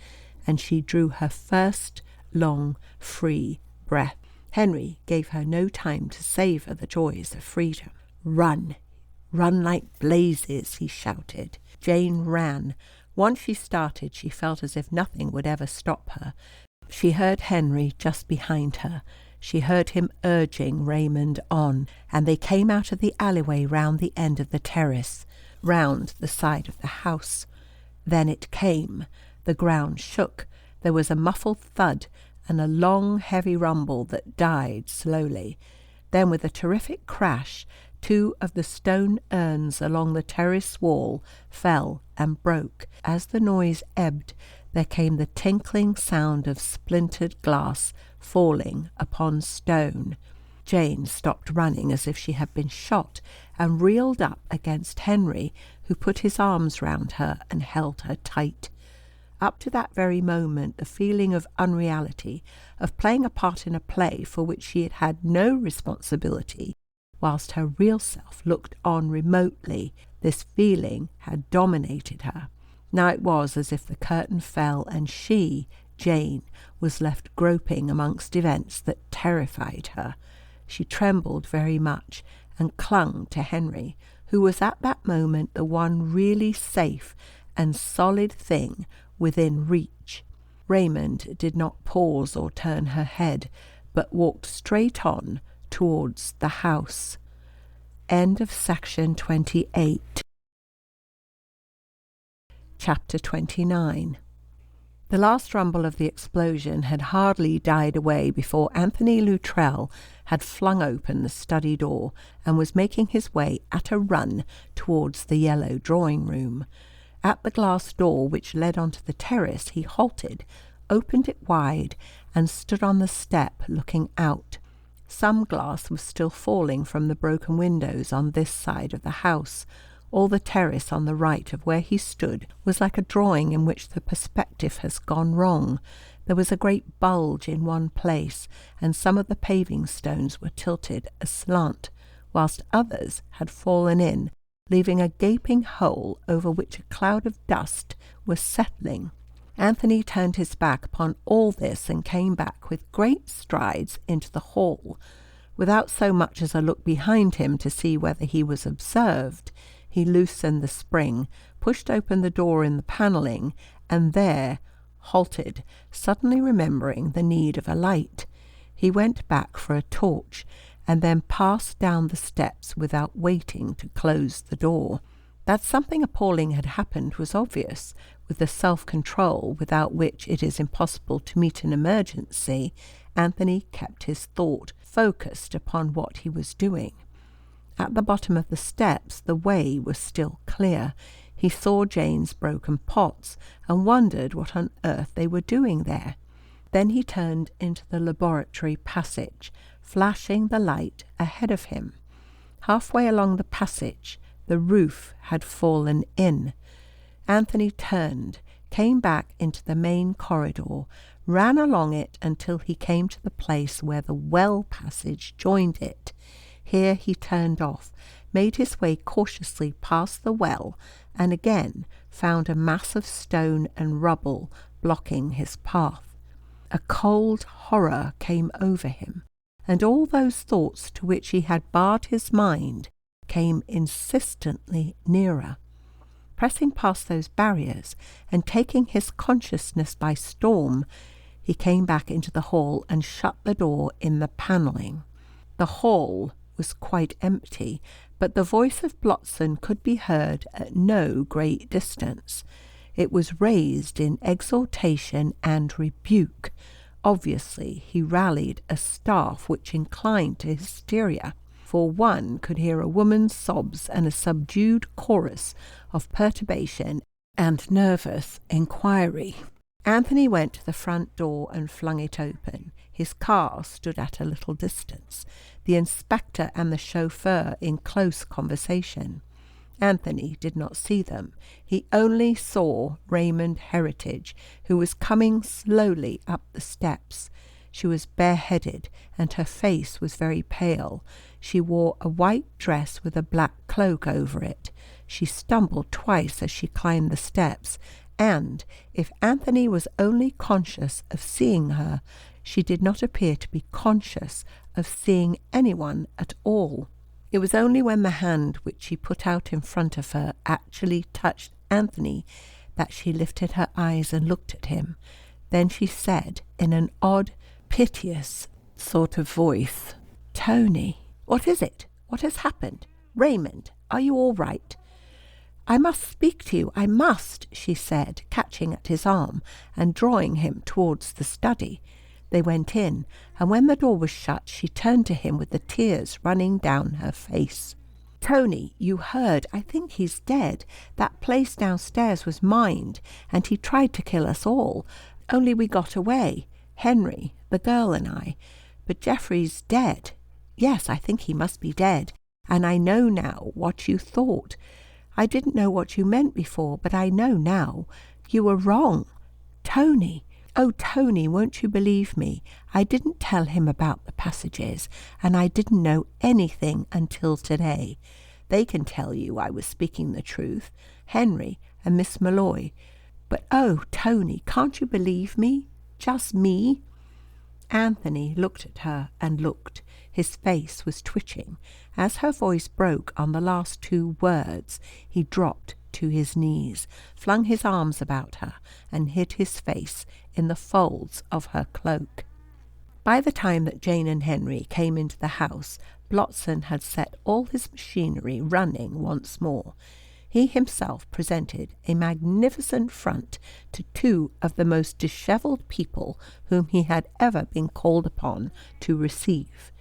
and she drew her first long, free breath. Henry gave her no time to savour the joys of freedom. "Run! Run like blazes!" he shouted. Jane ran. Once she started, she felt as if nothing would ever stop her. She heard Henry just behind her. She heard him urging Raymond on, and they came out of the alleyway round the end of the terrace, round the side of the house. Then it came. The ground shook. There was a muffled thud and a long, heavy rumble that died slowly. Then, with a terrific crash, 2 of the stone urns along the terrace wall fell and broke. As the noise ebbed, there came the tinkling sound of splintered glass falling upon stone. Jane stopped running as if she had been shot and reeled up against Henry, who put his arms round her and held her tight. Up to that very moment, the feeling of unreality, of playing a part in a play for which she had had no responsibility, whilst her real self looked on remotely, this feeling had dominated her. Now it was as if the curtain fell and she, Jane, was left groping amongst events that terrified her. She trembled very much and clung to Henry, who was at that moment the one really safe and solid thing within reach. Raymond did not pause or turn her head, but walked straight on towards the house. End of section 28. Chapter 29. The last rumble of the explosion had hardly died away before Anthony Luttrell had flung open the study door and was making his way at a run towards the yellow drawing-room. At the glass door which led onto the terrace he halted, opened it wide, and stood on the step looking out. Some glass was still falling from the broken windows on this side of the house. All the terrace on the right of where he stood was like a drawing in which the perspective has gone wrong. There was a great bulge in one place, and some of the paving stones were tilted aslant, whilst others had fallen in, leaving a gaping hole over which a cloud of dust was settling. Anthony turned his back upon all this and came back with great strides into the hall. Without so much as a look behind him to see whether he was observed, he loosened the spring, pushed open the door in the panelling, and there halted, suddenly remembering the need of a light. He went back for a torch, and then passed down the steps without waiting to close the door. That something appalling had happened was obvious, with the self-control without which it is impossible to meet an emergency. Anthony kept his thought focused upon what he was doing. At the bottom of the steps, the way was still clear. He saw Jane's broken pots and wondered what on earth they were doing there. Then he turned into the laboratory passage, flashing the light ahead of him. Halfway along the passage, the roof had fallen in. Anthony turned, came back into the main corridor, ran along it until he came to the place where the well passage joined it. Here he turned off, made his way cautiously past the well, and again found a mass of stone and rubble blocking his path. A cold horror came over him, and all those thoughts to which he had barred his mind came insistently nearer. Pressing past those barriers and taking his consciousness by storm, he came back into the hall and shut the door in the panelling. The hall was quite empty, but the voice of Blotson could be heard at no great distance. It was raised in exhortation and rebuke. Obviously, he rallied a staff which inclined to hysteria, for one could hear a woman's sobs and a subdued chorus of perturbation and nervous inquiry. Anthony went to the front door and flung it open. His car stood at a little distance, the inspector and the chauffeur in close conversation. Anthony did not see them. He only saw Raymond Heritage, who was coming slowly up the steps. She was bareheaded, and her face was very pale. She wore a white dress with a black cloak over it. She stumbled twice as she climbed the steps, and, if Anthony was only conscious of seeing her, she did not appear to be conscious of seeing anyone at all. It was only when the hand which she put out in front of her actually touched Anthony that she lifted her eyes and looked at him. Then she said, in an odd, piteous sort of voice, "Tony, what is it? What has happened? Raymond, are you all right?" "I must speak to you, I must," she said, catching at his arm and drawing him towards the study. They went in, and when the door was shut, she turned to him with the tears running down her face. "Tony, you heard. I think he's dead. That place downstairs was mined, and he tried to kill us all. Only we got away. Henry, the girl, and I. But Geoffrey's dead. Yes, I think he must be dead. And I know now what you thought. I didn't know what you meant before, but I know now. You were wrong. Tony. Oh, Tony, won't you believe me? I didn't tell him about the passages, and I didn't know anything until today. They can tell you I was speaking the truth, Henry and Miss Malloy. But oh, Tony, can't you believe me? Just me?" Anthony looked at her and looked. His face was twitching. As her voice broke on the last two words, he dropped to his knees, flung his arms about her, and hid his face in the folds of her cloak. By the time that Jane and Henry came into the house, Blotson had set all his machinery running once more. He himself presented a magnificent front to two of the most dishevelled people whom he had ever been called upon to receive.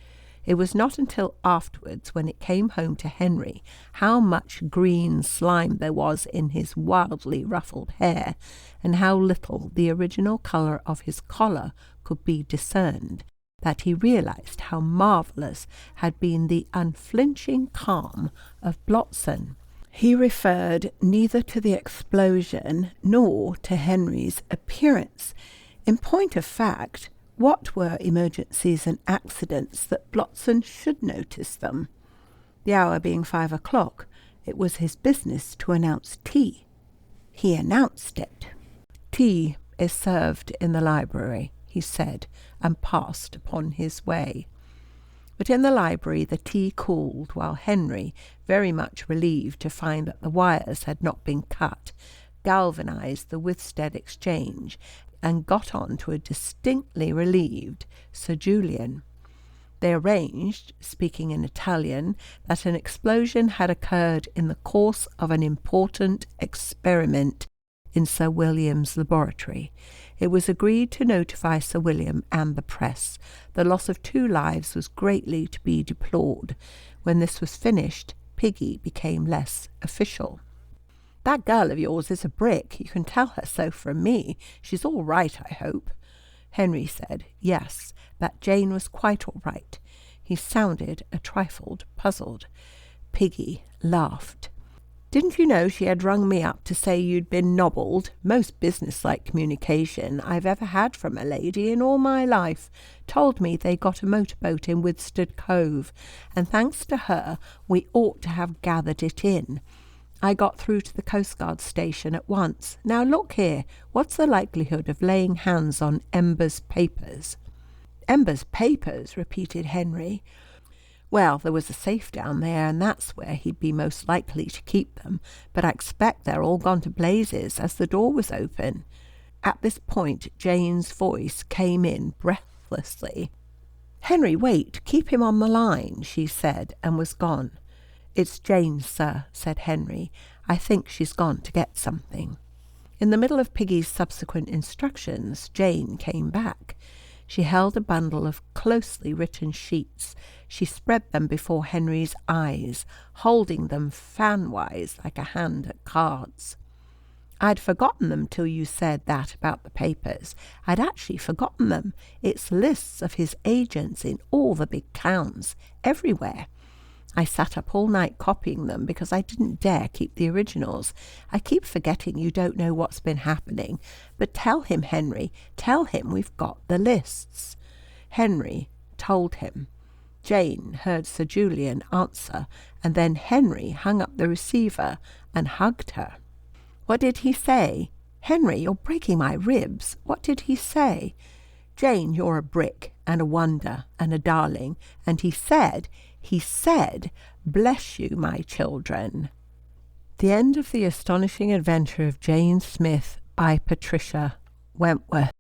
It was not until afterwards, when it came home to Henry how much green slime there was in his wildly ruffled hair, and how little the original colour of his collar could be discerned, that he realized how marvellous had been the unflinching calm of Blotson. He referred neither to the explosion nor to Henry's appearance. In point of fact, what were emergencies and accidents that Blotson should notice them? The hour being 5 o'clock, it was his business to announce tea. He announced it. "Tea is served in the library," he said, and passed upon his way. But in the library the tea cooled, while Henry, very much relieved to find that the wires had not been cut, galvanized the Withstead exchange and got on to a distinctly relieved Sir Julian. They arranged, speaking in Italian, that an explosion had occurred in the course of an important experiment in Sir William's laboratory. It was agreed to notify Sir William and the press. The loss of 2 lives was greatly to be deplored. When this was finished, Piggy became less official. "That girl of yours is a brick. You can tell her so from me. She's all right, I hope." Henry said yes, that Jane was quite all right. He sounded a trifle puzzled. Piggy laughed. "Didn't you know she had rung me up to say you'd been nobbled? Most business-like communication I've ever had from a lady in all my life. Told me they got a motorboat in Widsted Cove, and thanks to her we ought to have gathered it in. I got through to the Coastguard station at once. Now look here, what's the likelihood of laying hands on Ember's papers?" "Ember's papers?" repeated Henry. "Well, there was a safe down there, and that's where he'd be most likely to keep them, but I expect they're all gone to blazes as the door was open." At this point, Jane's voice came in breathlessly. "Henry, wait, keep him on the line," she said, and was gone. "It's Jane, sir," said Henry. "I think she's gone to get something." In the middle of Piggy's subsequent instructions, Jane came back. She held a bundle of closely written sheets. She spread them before Henry's eyes, holding them fan-wise like a hand at cards. "I'd forgotten them till you said that about the papers. I'd actually forgotten them. It's lists of his agents in all the big towns, everywhere. I sat up all night copying them because I didn't dare keep the originals. I keep forgetting you don't know what's been happening. But tell him, Henry, tell him we've got the lists." Henry told him. Jane heard Sir Julian answer, and then Henry hung up the receiver and hugged her. "What did he say?" "Henry, you're breaking my ribs. What did he say?" "Jane, you're a brick and a wonder and a darling. And he said, bless you, my children." The end of The Astonishing Adventure of Jane Smith by Patricia Wentworth.